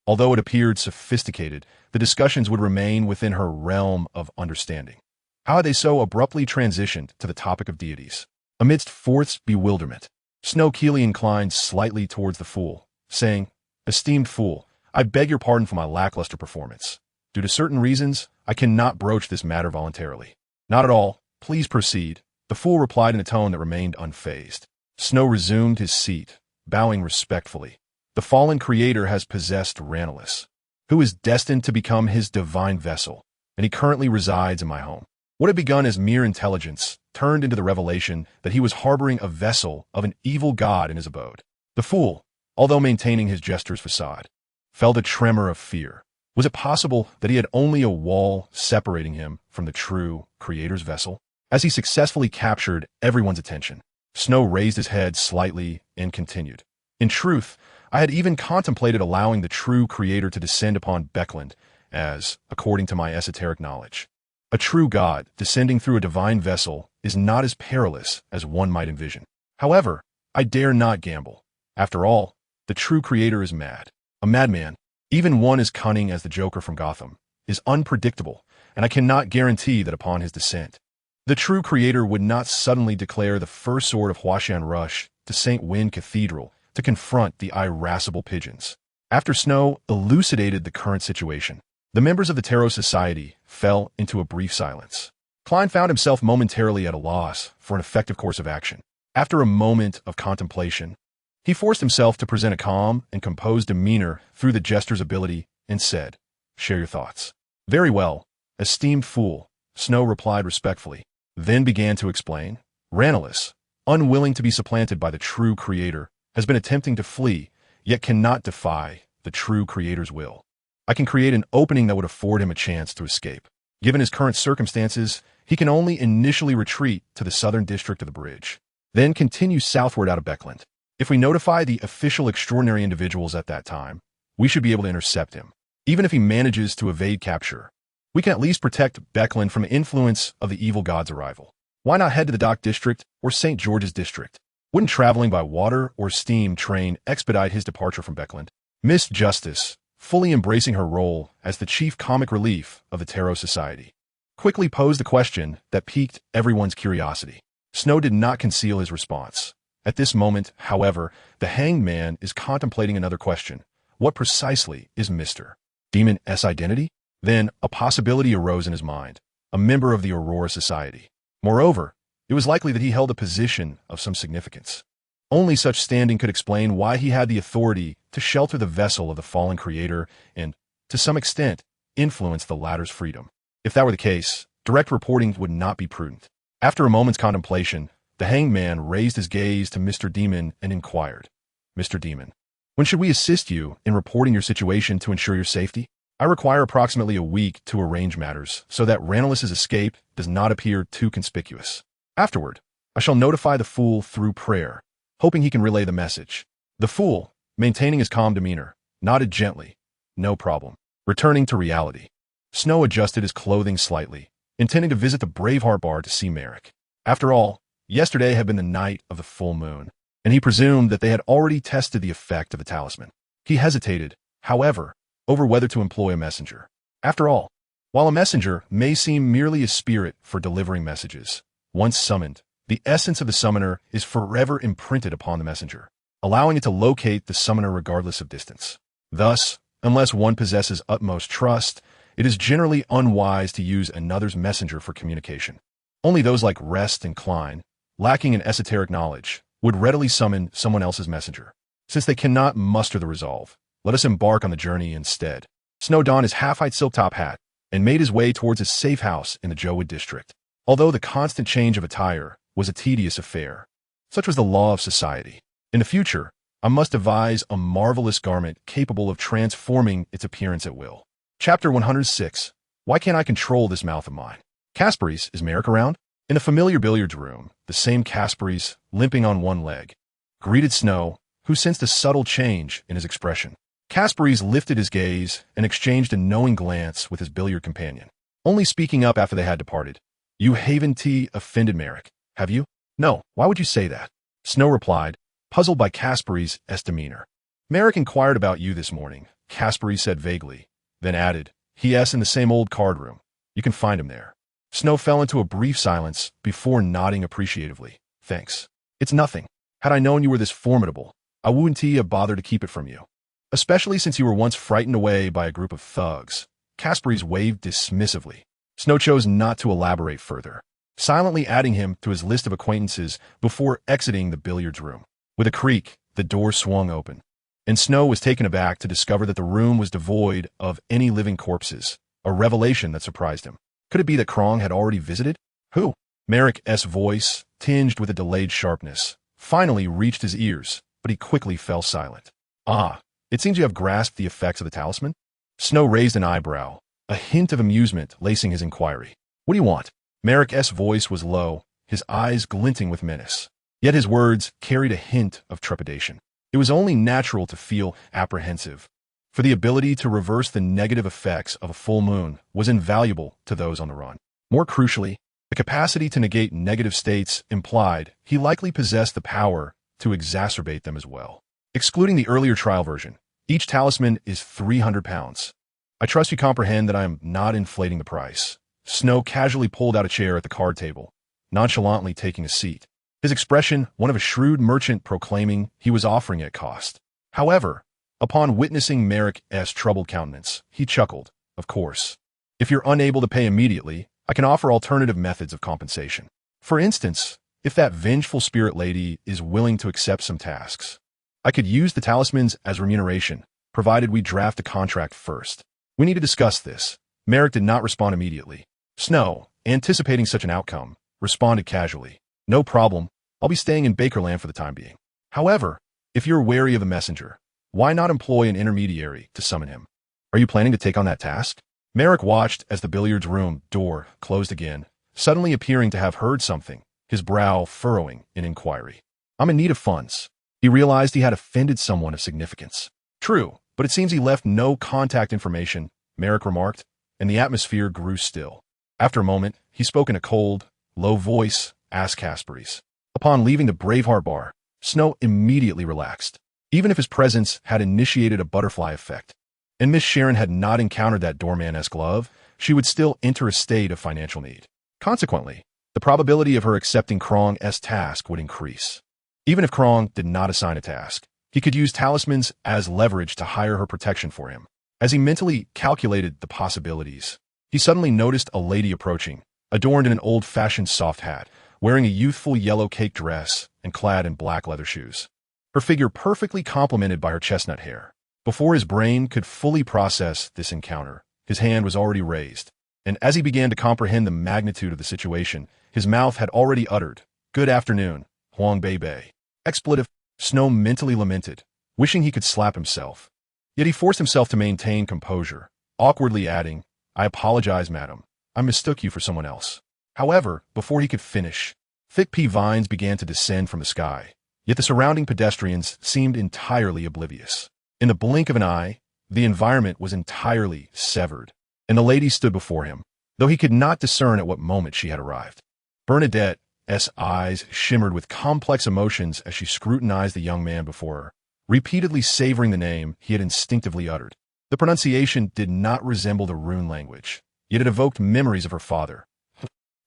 Although it appeared sophisticated, the discussions would remain within her realm of understanding. How had they so abruptly transitioned to the topic of deities? Amidst Forth's bewilderment, Snow Keeley inclined slightly towards the fool, saying, "Esteemed fool, I beg your pardon for my lackluster performance. Due to certain reasons, I cannot broach this matter voluntarily." "Not at all. Please proceed," the fool replied in a tone that remained unfazed. Snow resumed his seat, bowing respectfully. "The fallen creator has possessed Ranulus, who is destined to become his divine vessel, and he currently resides in my home." What had begun as mere intelligence turned into the revelation that he was harboring a vessel of an evil god in his abode. The fool, although maintaining his jester's facade, felt a tremor of fear. Was it possible that he had only a wall separating him from the true creator's vessel? As he successfully captured everyone's attention, Snow raised his head slightly and continued. "In truth, I had even contemplated allowing the true creator to descend upon Beckland, as, according to my esoteric knowledge, a true god descending through a divine vessel is not as perilous as one might envision. However, I dare not gamble. After all, the true creator is mad. A madman, even one as cunning as the Joker from Gotham, is unpredictable, and I cannot guarantee that upon his descent, the true creator would not suddenly declare the first sword of Huashan rush to St. Wynne Cathedral to confront the irascible pigeons." After Snow elucidated the current situation, the members of the Tarot Society fell into a brief silence. Klein found himself momentarily at a loss for an effective course of action. After a moment of contemplation, he forced himself to present a calm and composed demeanor through the jester's ability and said, "Share your thoughts." "Very well, esteemed fool," Snow replied respectfully, then began to explain. "Ranulus, unwilling to be supplanted by the true creator, has been attempting to flee, yet cannot defy the true creator's will. I can create an opening that would afford him a chance to escape. Given his current circumstances, he can only initially retreat to the southern district of the bridge, then continue southward out of Beckland. If we notify the official extraordinary individuals at that time, we should be able to intercept him. Even if he manages to evade capture, we can at least protect Beckland from the influence of the evil god's arrival. Why not head to the Dock District or St. George's District? Wouldn't traveling by water or steam train expedite his departure from Beckland?" Miss Justice, fully embracing her role as the chief comic relief of the Tarot Society, quickly posed a question that piqued everyone's curiosity. Snow did not conceal his response. At this moment, however, the Hanged Man is contemplating another question. What precisely is Mr. Demon S' identity? Then a possibility arose in his mind, a member of the Aurora Society. Moreover, it was likely that he held a position of some significance. Only such standing could explain why he had the authority to shelter the vessel of the fallen creator and, to some extent, influence the latter's freedom. If that were the case, direct reporting would not be prudent. After a moment's contemplation, the Hanged Man raised his gaze to Mr. Demon and inquired, "Mr. Demon, when should we assist you in reporting your situation to ensure your safety? I require approximately a week to arrange matters so that Ranulus's escape does not appear too conspicuous. Afterward, I shall notify the fool through prayer, hoping he can relay the message." The fool, maintaining his calm demeanor, nodded gently. "No problem." Returning to reality, Snow adjusted his clothing slightly, intending to visit the Braveheart Bar to see Merrick. After all, yesterday had been the night of the full moon, and he presumed that they had already tested the effect of the talisman. He hesitated, however, over whether to employ a messenger. After all, while a messenger may seem merely a spirit for delivering messages, once summoned, the essence of the summoner is forever imprinted upon the messenger, allowing it to locate the summoner regardless of distance. Thus, unless one possesses utmost trust, it is generally unwise to use another's messenger for communication. Only those like Rest and Klein, lacking in esoteric knowledge, would readily summon someone else's messenger. Since they cannot muster the resolve, let us embark on the journey instead. Snow donned his half-height silk top hat and made his way towards his safe house in the Jowood district. Although the constant change of attire was a tedious affair, such was the law of society. In the future, I must devise a marvelous garment capable of transforming its appearance at will. Chapter 106. Why can't I control this mouth of mine? Casparis, is Merrick around? In the familiar billiards room, the same Casparis, limping on one leg, greeted Snow, who sensed a subtle change in his expression. Casparis lifted his gaze and exchanged a knowing glance with his billiard companion, only speaking up after they had departed. "You haven't offended Merrick, have you?" "No, why would you say that?" Snow replied, puzzled by Casparis' demeanor. "Merrick inquired about you this morning, Caspary said vaguely, then added, "He is in the same old card room. You can find him there." Snow fell into a brief silence before nodding appreciatively. "Thanks. It's nothing. Had I known you were this formidable, I wouldn't have bothered to keep it from you. Especially since you were once frightened away by a group of thugs." Caspary's waved dismissively. Snow chose not to elaborate further, silently adding him to his list of acquaintances before exiting the billiards room. With a creak, the door swung open, and Snow was taken aback to discover that the room was devoid of any living corpses, a revelation that surprised him. Could it be that Krong had already visited? Who? Merrick's voice, tinged with a delayed sharpness, finally reached his ears, but he quickly fell silent. "Ah, it seems you have grasped the effects of the talisman?" Snow raised an eyebrow, a hint of amusement lacing his inquiry. "What do you want?" Merrick's voice was low, his eyes glinting with menace. Yet his words carried a hint of trepidation. It was only natural to feel apprehensive, for the ability to reverse the negative effects of a full moon was invaluable to those on the run. More crucially, the capacity to negate negative states implied he likely possessed the power to exacerbate them as well. Excluding the earlier trial version, each talisman is 300 pounds. I trust you comprehend that I am not inflating the price. Snow casually pulled out a chair at the card table, nonchalantly taking a seat, his expression one of a shrewd merchant proclaiming he was offering at cost. However, upon witnessing Merrick's troubled countenance, he chuckled. "Of course. If you're unable to pay immediately, I can offer alternative methods of compensation. For instance, if that vengeful spirit lady is willing to accept some tasks, I could use the talismans as remuneration, provided we draft a contract first. We need to discuss this." Merrick did not respond immediately. Snow, anticipating such an outcome, responded casually, "No problem. I'll be staying in Bakerland for the time being. However, if you're wary of the messenger, why not employ an intermediary to summon him? Are you planning to take on that task?" Merrick watched as the billiards room door closed again, suddenly appearing to have heard something, his brow furrowing in inquiry. "I'm in need of funds." He realized he had offended someone of significance. "True, but it seems he left no contact information," Merrick remarked, and the atmosphere grew still. After a moment, he spoke in a cold, low voice, asked Caspary's. Upon leaving the Braveheart bar, Snow immediately relaxed. Even if his presence had initiated a butterfly effect, and Miss Sharon had not encountered that doorman-esque glove, she would still enter a state of financial need. Consequently, the probability of her accepting Krong's task would increase. Even if Krong did not assign a task, he could use talismans as leverage to hire her protection for him. As he mentally calculated the possibilities, he suddenly noticed a lady approaching, adorned in an old-fashioned soft hat, wearing a youthful yellow cake dress and clad in black leather shoes. Her figure perfectly complemented by her chestnut hair. Before his brain could fully process this encounter, his hand was already raised, and as he began to comprehend the magnitude of the situation, his mouth had already uttered, "Good afternoon, Huang Bei Bei." Expletive. Snow mentally lamented, wishing he could slap himself. Yet he forced himself to maintain composure, awkwardly adding, "I apologize, madam. I mistook you for someone else." However, before he could finish, thick pea vines began to descend from the sky, yet the surrounding pedestrians seemed entirely oblivious. In the blink of an eye, the environment was entirely severed, and the lady stood before him, though he could not discern at what moment she had arrived. Bernadette's eyes shimmered with complex emotions as she scrutinized the young man before her, repeatedly savoring the name he had instinctively uttered. The pronunciation did not resemble the rune language, yet it evoked memories of her father.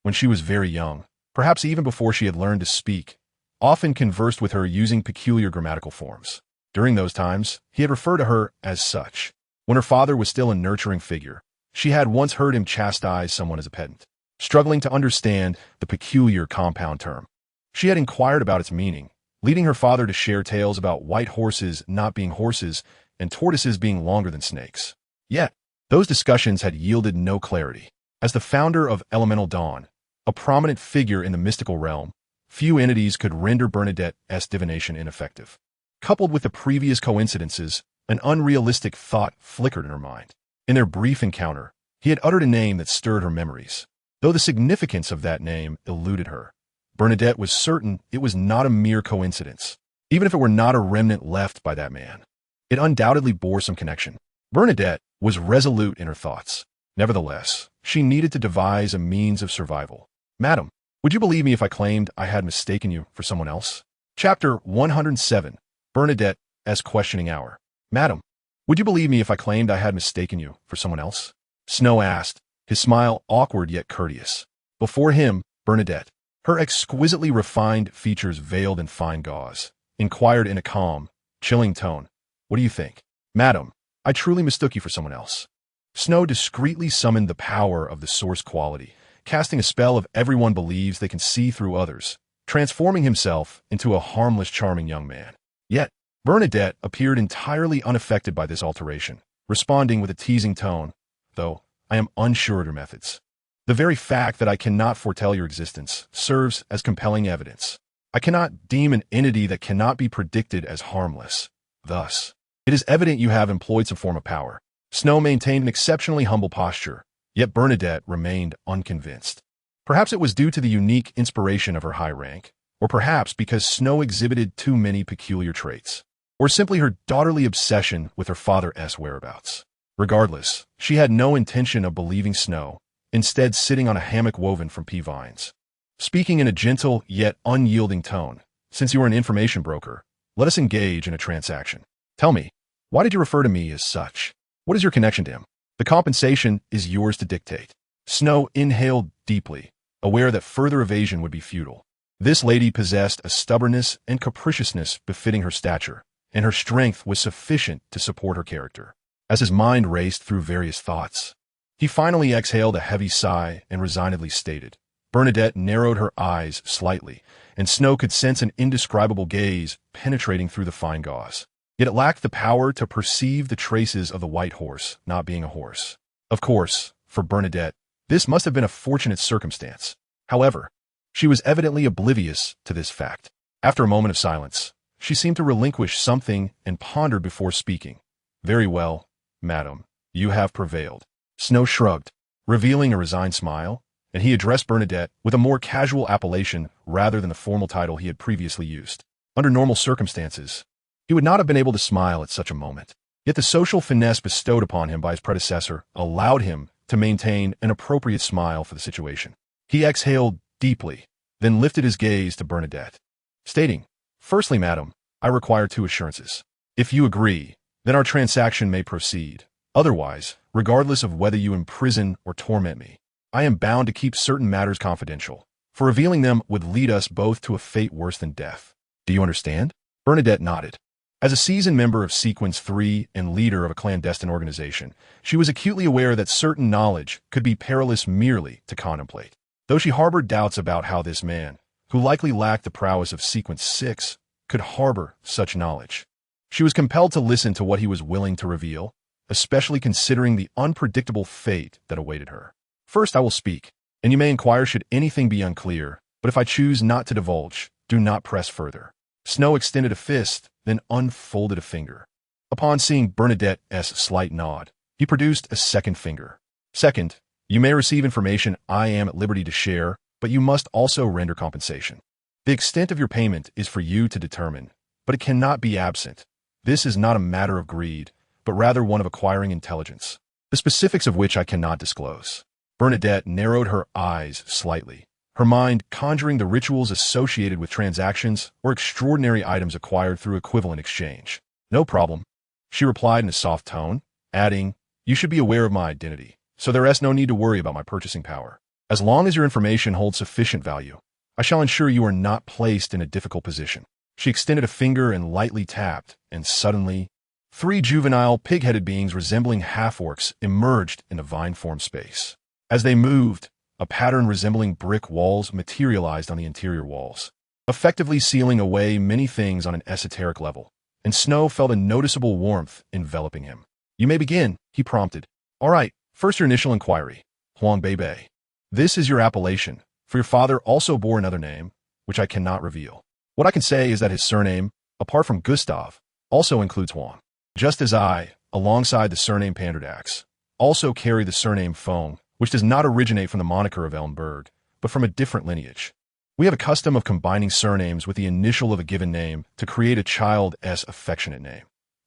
When she was very young, perhaps even before she had learned to speak, often conversed with her using peculiar grammatical forms. During those times, he had referred to her as such. When her father was still a nurturing figure, she had once heard him chastise someone as a pedant. Struggling to understand the peculiar compound term, she had inquired about its meaning, leading her father to share tales about white horses not being horses and tortoises being longer than snakes. Yet, those discussions had yielded no clarity. As the founder of Elemental Dawn, a prominent figure in the mystical realm, few entities could render Bernadette's divination ineffective. Coupled with the previous coincidences, an unrealistic thought flickered in her mind. In their brief encounter, he had uttered a name that stirred her memories. Though the significance of that name eluded her, Bernadette was certain it was not a mere coincidence. Even if it were not a remnant left by that man, it undoubtedly bore some connection. Bernadette was resolute in her thoughts. Nevertheless, she needed to devise a means of survival. "Madam, would you believe me if I claimed I had mistaken you for someone else?" Chapter 107. Bernadette's questioning hour. "Madam, Would you believe me if I claimed I had mistaken you for someone else? Snow asked, his smile awkward yet courteous. Before him, Bernadette, her exquisitely refined features veiled in fine gauze, inquired in a calm, chilling tone, "What do you think?" "Madam, I truly mistook you for someone else." Snow discreetly summoned the power of the source quality, casting a spell of everyone believes they can see through others, transforming himself into a harmless, charming young man. Yet, Bernadette appeared entirely unaffected by this alteration, responding with a teasing tone, "Though I am unsure of your methods. The very fact that I cannot foretell your existence serves as compelling evidence. I cannot deem an entity that cannot be predicted as harmless. Thus, it is evident you have employed some form of power." Snow maintained an exceptionally humble posture, yet Bernadette remained unconvinced. Perhaps it was due to the unique inspiration of her high rank, or perhaps because Snow exhibited too many peculiar traits, or simply her daughterly obsession with her father's whereabouts. Regardless, she had no intention of believing Snow, instead sitting on a hammock woven from pea vines. Speaking in a gentle yet unyielding tone, "Since you are an information broker, let us engage in a transaction. Tell me, why did you refer to me as such? What is your connection to him? The compensation is yours to dictate." Snow inhaled deeply, aware that further evasion would be futile. This lady possessed a stubbornness and capriciousness befitting her stature, and her strength was sufficient to support her character. As his mind raced through various thoughts, he finally exhaled a heavy sigh and resignedly stated. Bernadette narrowed her eyes slightly, and Snow could sense an indescribable gaze penetrating through the fine gauze. Yet it lacked the power to perceive the traces of the white horse not being a horse. Of course, for Bernadette, this must have been a fortunate circumstance. However, she was evidently oblivious to this fact. After a moment of silence, she seemed to relinquish something and pondered before speaking. "Very well, madam, you have prevailed." Snow shrugged, revealing a resigned smile, and he addressed Bernadette with a more casual appellation rather than the formal title he had previously used. Under normal circumstances, he would not have been able to smile at such a moment. Yet the social finesse bestowed upon him by his predecessor allowed him to maintain an appropriate smile for the situation. He exhaled deeply, then lifted his gaze to Bernadette, stating, "Firstly, madam, I require two assurances. If you agree, then our transaction may proceed. Otherwise, regardless of whether you imprison or torment me, I am bound to keep certain matters confidential, for revealing them would lead us both to a fate worse than death. Do you understand?" Bernadette nodded. As a seasoned member of Sequence 3 and leader of a clandestine organization, she was acutely aware that certain knowledge could be perilous merely to contemplate. Though she harbored doubts about how this man, who likely lacked the prowess of Sequence 6, could harbor such knowledge. She was compelled to listen to what he was willing to reveal, especially considering the unpredictable fate that awaited her. "First I will speak, and you may inquire should anything be unclear, but if I choose not to divulge, do not press further." Snow extended a fist, then unfolded a finger. Upon seeing Bernadette's slight nod, he produced a second finger. "Second, you may receive information I am at liberty to share, but you must also render compensation. The extent of your payment is for you to determine, but it cannot be absent. This is not a matter of greed, but rather one of acquiring intelligence, the specifics of which I cannot disclose." Bernadette narrowed her eyes slightly, her mind conjuring the rituals associated with transactions or extraordinary items acquired through equivalent exchange. "No problem," she replied in a soft tone, adding, "You should be aware of my identity, so there is no need to worry about my purchasing power. As long as your information holds sufficient value, I shall ensure you are not placed in a difficult position." She extended a finger and lightly tapped, and suddenly, three juvenile, pig-headed beings resembling half-orcs emerged in a vine-formed space. As they moved, a pattern resembling brick walls materialized on the interior walls, effectively sealing away many things on an esoteric level, and Snow felt a noticeable warmth enveloping him. "You may begin," he prompted. "All right, first your initial inquiry. Huang Bei. This is your appellation, for your father also bore another name, which I cannot reveal. What I can say is that his surname, apart from Gustav, also includes Huang. Just as I, alongside the surname Panderdax, also carry the surname Fong, which does not originate from the moniker of Elmberg, but from a different lineage. We have a custom of combining surnames with the initial of a given name to create a child's affectionate name.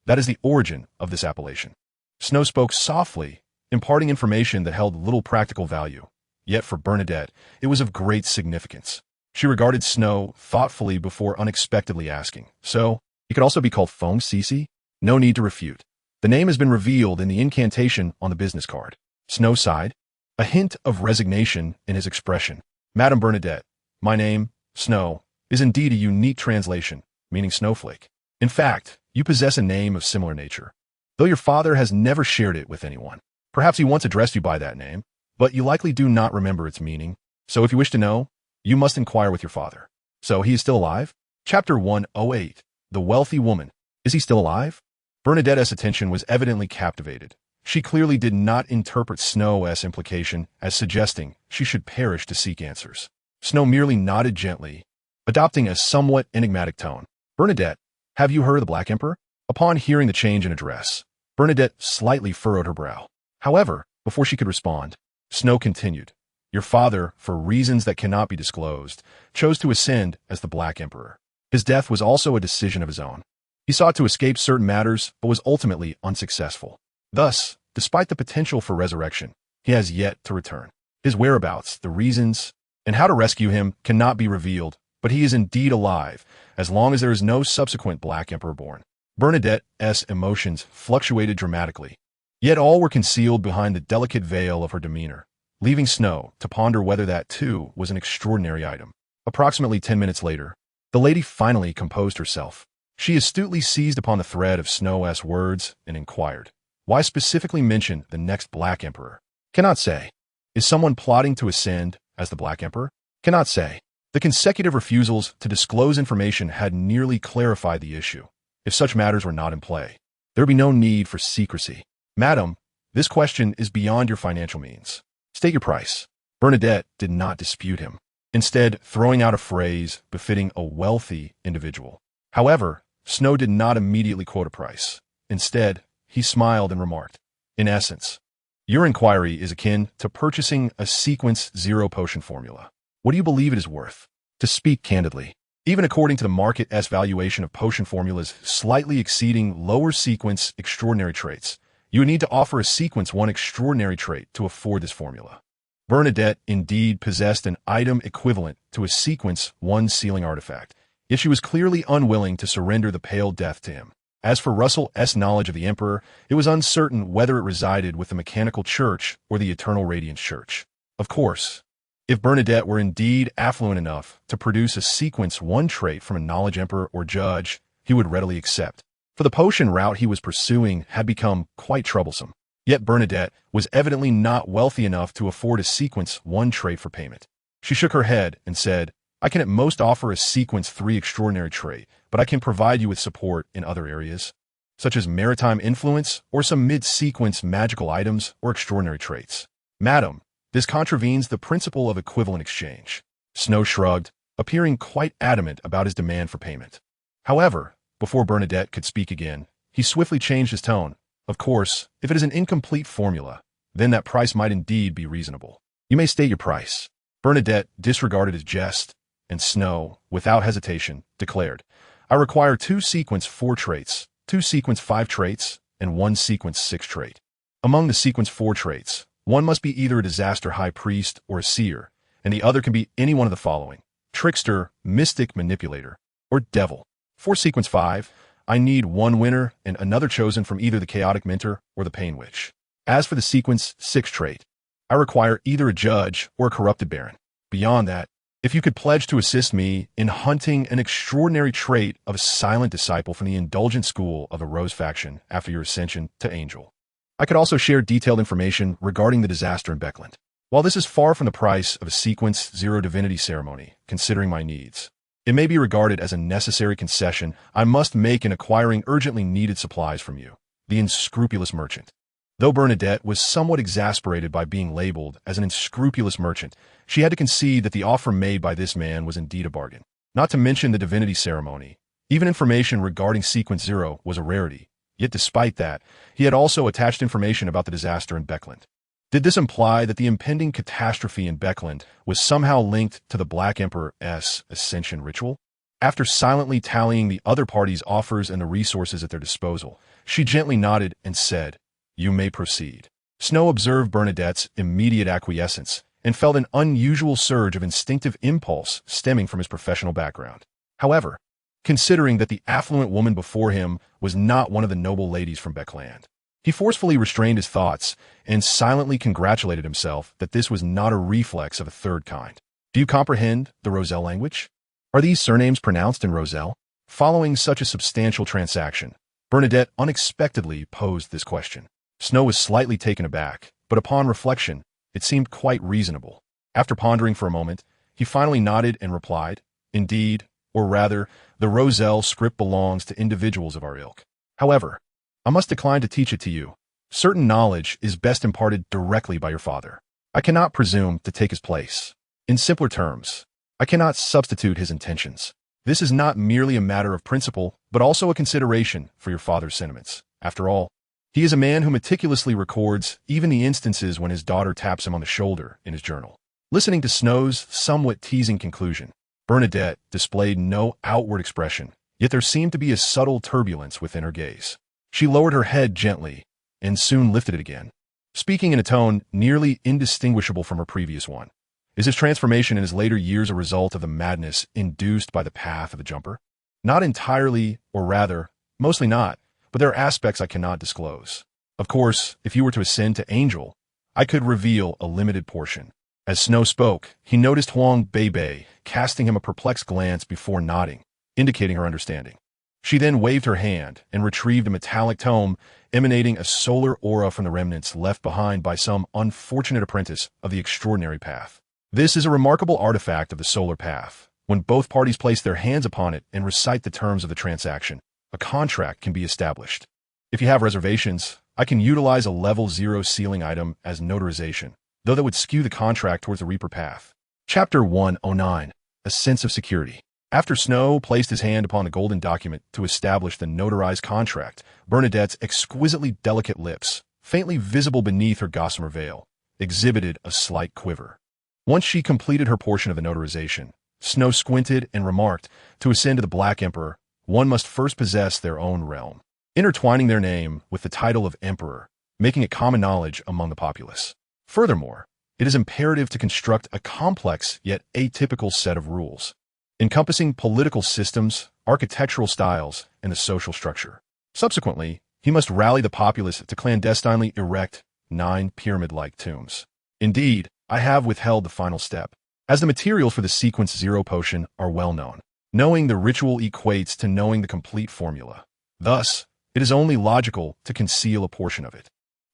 That is the origin of this appellation." Snow spoke softly, imparting information that held little practical value. Yet for Bernadette, it was of great significance. She regarded Snow thoughtfully before unexpectedly asking, "So, he could also be called Fong Cici?" "No need to refute. The name has been revealed in the incantation on the business card. Snow sighed, a hint of resignation in his expression. Madame Bernadette, my name, Snow, is indeed a unique translation, meaning snowflake. In fact, you possess a name of similar nature, though your father has never shared it with anyone. Perhaps he once addressed you by that name, but you likely do not remember its meaning. So if you wish to know, you must inquire with your father. So he is still alive? Chapter 108. The Wealthy Woman. Is he still alive? Bernadette's attention was evidently captivated. She clearly did not interpret Snow's implication as suggesting she should perish to seek answers. Snow merely nodded gently, adopting a somewhat enigmatic tone. Bernadette, have you heard of the Black Emperor? Upon hearing the change in address, Bernadette slightly furrowed her brow. However, before she could respond, Snow continued. Your father, for reasons that cannot be disclosed, chose to ascend as the Black Emperor. His death was also a decision of his own. He sought to escape certain matters, but was ultimately unsuccessful. Thus, despite the potential for resurrection, he has yet to return. His whereabouts, the reasons, and how to rescue him cannot be revealed, but he is indeed alive, as long as there is no subsequent Black Emperor born. Bernadette's emotions fluctuated dramatically, yet all were concealed behind the delicate veil of her demeanor, leaving Snow to ponder whether that too was an extraordinary item. Approximately 10 minutes later, the lady finally composed herself. She astutely seized upon the thread of Snow's words and inquired, why specifically mention the next Black Emperor? Cannot say. Is someone plotting to ascend as the Black Emperor? Cannot say. The consecutive refusals to disclose information had nearly clarified the issue. If such matters were not in play, there would be no need for secrecy. Madam, this question is beyond your financial means. State your price. Bernadette did not dispute him, instead throwing out a phrase befitting a wealthy individual. However, Snow did not immediately quote a price. Instead, he smiled and remarked, in essence, your inquiry is akin to purchasing a sequence 0 potion formula. What do you believe it is worth? To speak candidly, even according to the market's valuation of potion formulas slightly exceeding lower sequence extraordinary traits, you would need to offer a sequence 1 extraordinary trait to afford this formula. Bernadette indeed possessed an item equivalent to a sequence 1 sealing artifact, yet she was clearly unwilling to surrender the pale death to him. As for Russell's knowledge of the Emperor, it was uncertain whether it resided with the Mechanical Church or the Eternal Radiance Church. Of course, if Bernadette were indeed affluent enough to produce a sequence 1 trait from a knowledge emperor or judge, he would readily accept. For the potion route he was pursuing had become quite troublesome. Yet Bernadette was evidently not wealthy enough to afford a sequence 1 trait for payment. She shook her head and said, I can at most offer a sequence 3 extraordinary trait, but I can provide you with support in other areas, such as maritime influence or some mid-sequence magical items or extraordinary traits. Madam, this contravenes the principle of equivalent exchange. Snow shrugged, appearing quite adamant about his demand for payment. However, before Bernadette could speak again, he swiftly changed his tone. Of course, if it is an incomplete formula, then that price might indeed be reasonable. You may state your price. Bernadette disregarded his jest, and Snow, without hesitation, declared, I require 2 sequence 4 traits, 2 sequence 5 traits, and 1 sequence 6 trait. Among the sequence 4 traits, one must be either a disaster high priest or a seer, and the other can be any one of the following: trickster, mystic manipulator, or devil. For sequence 5, I need 1 winner and another chosen from either the chaotic mentor or the pain witch. As for the sequence 6 trait, I require either a judge or a corrupted baron. Beyond that, if you could pledge to assist me in hunting an extraordinary trait of a silent disciple from the indulgent school of the Rose faction after your ascension to angel. I could also share detailed information regarding the disaster in Beckland. While this is far from the price of a sequence 0 divinity ceremony, considering my needs, it may be regarded as a necessary concession I must make in acquiring urgently needed supplies from you, the unscrupulous merchant. Though Bernadette was somewhat exasperated by being labeled as an unscrupulous merchant, she had to concede that the offer made by this man was indeed a bargain. Not to mention the divinity ceremony, even information regarding Sequence 0 was a rarity, yet despite that, he had also attached information about the disaster in Beckland. Did this imply that the impending catastrophe in Beckland was somehow linked to the Black Emperor's ascension ritual? After silently tallying the other parties' offers and the resources at their disposal, she gently nodded and said, You may proceed. Snow observed Bernadette's immediate acquiescence and felt an unusual surge of instinctive impulse stemming from his professional background. However, considering that the affluent woman before him was not one of the noble ladies from Beckland. He forcefully restrained his thoughts and silently congratulated himself that this was not a reflex of a third kind. Do you comprehend the Roselle language? Are these surnames pronounced in Roselle? Following such a substantial transaction, Bernadette unexpectedly posed this question. Snow was slightly taken aback, but upon reflection, it seemed quite reasonable. After pondering for a moment, he finally nodded and replied, "Indeed, or rather, the Roselle script belongs to individuals of our ilk. However, I must decline to teach it to you. Certain knowledge is best imparted directly by your father. I cannot presume to take his place. In simpler terms, I cannot substitute his intentions. This is not merely a matter of principle, but also a consideration for your father's sentiments. After all, he is a man who meticulously records even the instances when his daughter taps him on the shoulder in his journal." Listening to Snow's somewhat teasing conclusion, Bernadette displayed no outward expression, yet there seemed to be a subtle turbulence within her gaze. She lowered her head gently and soon lifted it again, speaking in a tone nearly indistinguishable from her previous one. Is his transformation in his later years a result of the madness induced by the path of the jumper? Not entirely, or rather, mostly not, but there are aspects I cannot disclose. Of course, if you were to ascend to Angel, I could reveal a limited portion. As Snow spoke, he noticed Huang Bei casting him a perplexed glance before nodding, indicating her understanding. She then waved her hand and retrieved a metallic tome emanating a solar aura from the remnants left behind by some unfortunate apprentice of the extraordinary path. This is a remarkable artifact of the solar path. When both parties place their hands upon it and recite the terms of the transaction, a contract can be established. If you have reservations, I can utilize a level 0 sealing item as notarization, though that would skew the contract towards the Reaper path. Chapter 109. A Sense of Security. After Snow placed his hand upon the golden document to establish the notarized contract, Bernadette's exquisitely delicate lips, faintly visible beneath her gossamer veil, exhibited a slight quiver. Once she completed her portion of the notarization, Snow squinted and remarked, "To ascend to the Black Emperor, one must first possess their own realm, intertwining their name with the title of Emperor, making it common knowledge among the populace. Furthermore, it is imperative to construct a complex yet atypical set of rules, encompassing political systems, architectural styles, and the social structure. Subsequently, he must rally the populace to clandestinely erect 9 pyramid-like tombs. Indeed, I have withheld the final step, as the materials for the Sequence 0 potion are well known. Knowing the ritual equates to knowing the complete formula. Thus, it is only logical to conceal a portion of it.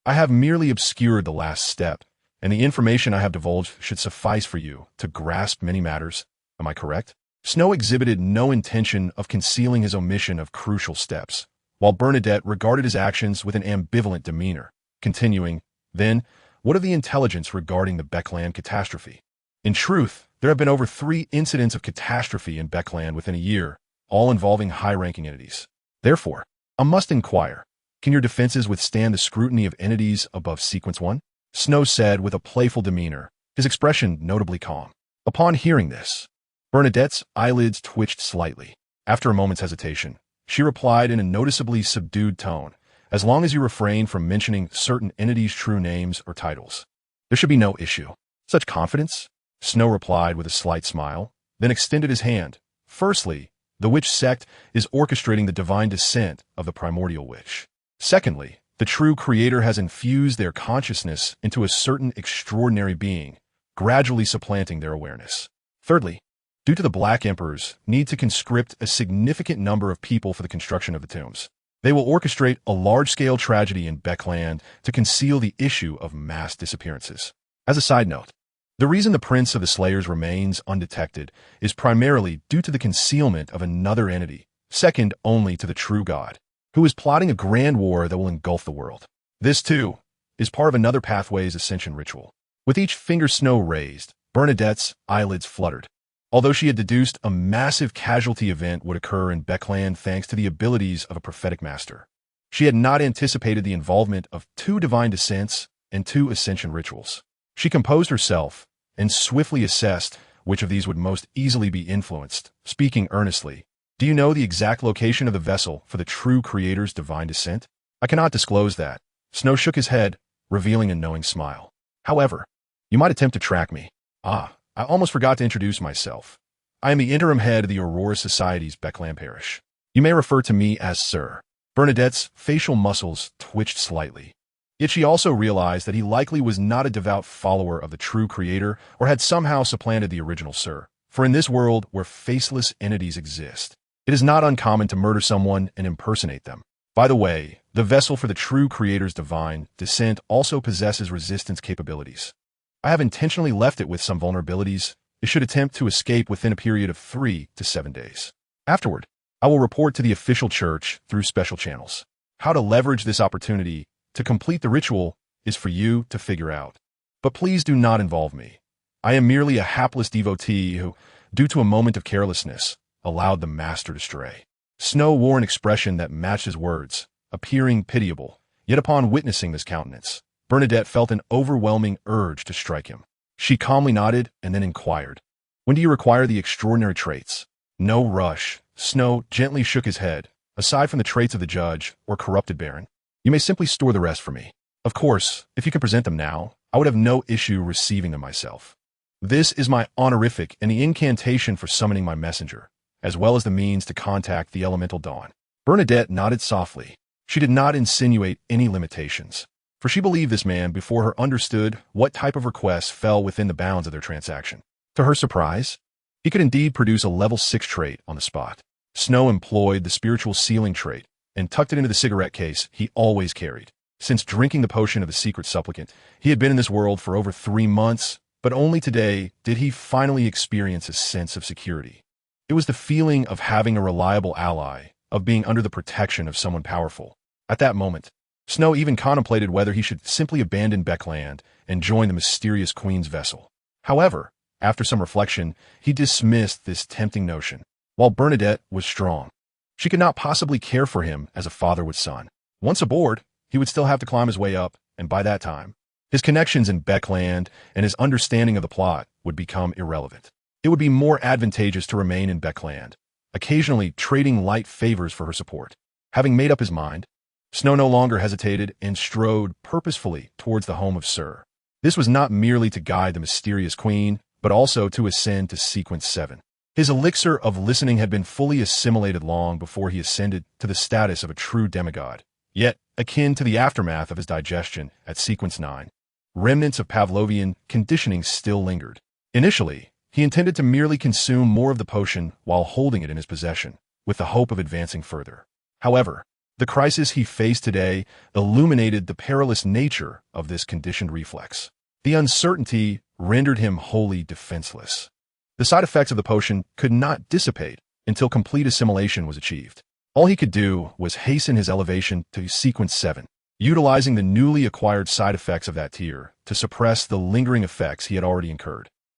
I have merely obscured the last step, and the information I have divulged should suffice for you to grasp many matters. Am I correct?" Snow exhibited no intention of concealing his omission of crucial steps, while Bernadette regarded his actions with an ambivalent demeanor, continuing, "Then, what of the intelligence regarding the Beckland catastrophe? In truth, there have been over 3 incidents of catastrophe in Beckland within a year, all involving high-ranking entities. Therefore, I must inquire, can your defenses withstand the scrutiny of entities above Sequence 1? Snow said with a playful demeanor, his expression notably calm. Upon hearing this, Bernadette's eyelids twitched slightly. After a moment's hesitation, she replied in a noticeably subdued tone, "As long as you refrain from mentioning certain entities' true names or titles, there should be no issue." "Such confidence?" Snow replied with a slight smile, then extended his hand. "Firstly, the witch sect is orchestrating the divine descent of the primordial witch. Secondly, the true creator has infused their consciousness into a certain extraordinary being, gradually supplanting their awareness. Thirdly, due to the Black Emperor's need to conscript a significant number of people for the construction of the tombs, they will orchestrate a large-scale tragedy in Beckland to conceal the issue of mass disappearances. As a side note, the reason the Prince of the Slayers remains undetected is primarily due to the concealment of another entity, second only to the true God, who is plotting a grand war that will engulf the world. This, too, is part of another pathway's ascension ritual." With each finger Snow raised, Bernadette's eyelids fluttered. Although she had deduced a massive casualty event would occur in Beckland thanks to the abilities of a prophetic master, she had not anticipated the involvement of 2 divine descents and 2 ascension rituals. She composed herself and swiftly assessed which of these would most easily be influenced, speaking earnestly. "Do you know the exact location of the vessel for the true creator's divine descent?" "I cannot disclose that." Snow shook his head, revealing a knowing smile. "However, you might attempt to track me." "Ah, I almost forgot to introduce myself. I am the interim head of the Aurora Society's Beckland Parish. You may refer to me as Sir. Bernadette's facial muscles twitched slightly. Yet she also realized that he likely was not a devout follower of the true creator or had somehow supplanted the original Sir. For in this world where faceless entities exist, it is not uncommon to murder someone and impersonate them. By the way, the vessel for the true creator's divine descent also possesses resistance capabilities. I have intentionally left it with some vulnerabilities. It should attempt to escape within a period of 3 to 7 days. Afterward, I will report to the official church through special channels. How to leverage this opportunity to complete the ritual is for you to figure out. But please do not involve me. I am merely a hapless devotee who, due to a moment of carelessness, allowed the master to stray. Snow wore an expression that matched his words, appearing pitiable. Yet upon witnessing this countenance, Bernadette felt an overwhelming urge to strike him. She calmly nodded and then inquired, "When do you require the extraordinary traits?" "No rush." Snow gently shook his head. "Aside from the traits of the judge or corrupted baron, you may simply store the rest for me. Of course, if you can present them now, I would have no issue receiving them myself. This is my honorific and the incantation for summoning my messenger, as well as the means to contact the elemental dawn." Bernadette nodded softly. She did not insinuate any limitations, for she believed this man before her understood what type of requests fell within the bounds of their transaction. To her surprise, he could indeed produce a level 6 trait on the spot. Snow employed the spiritual sealing trait and tucked it into the cigarette case he always carried. Since drinking the potion of the secret supplicant, he had been in this world for over 3 months, but only today did he finally experience a sense of security. It was the feeling of having a reliable ally, of being under the protection of someone powerful. At that moment, Snow even contemplated whether he should simply abandon Beckland and join the mysterious queen's vessel. However, after some reflection, he dismissed this tempting notion. While Bernadette was strong, she could not possibly care for him as a father would son. Once aboard, he would still have to climb his way up, and by that time, his connections in Beckland and his understanding of the plot would become irrelevant. It would be more advantageous to remain in Beckland, occasionally trading light favors for her support. Having made up his mind, Snow no longer hesitated and strode purposefully towards the home of Seer. This was not merely to guide the mysterious queen, but also to ascend to Sequence 7. His elixir of listening had been fully assimilated long before he ascended to the status of a true demigod, yet akin to the aftermath of his digestion at Sequence 9. Remnants of Pavlovian conditioning still lingered. Initially, he intended to merely consume more of the potion while holding it in his possession, with the hope of advancing further. However, the crisis he faced today illuminated the perilous nature of this conditioned reflex. The uncertainty rendered him wholly defenseless. The side effects of the potion could not dissipate until complete assimilation was achieved. All he could do was hasten his elevation to Sequence 7, utilizing the newly acquired side effects of that tier to suppress the lingering effects he had already incurred.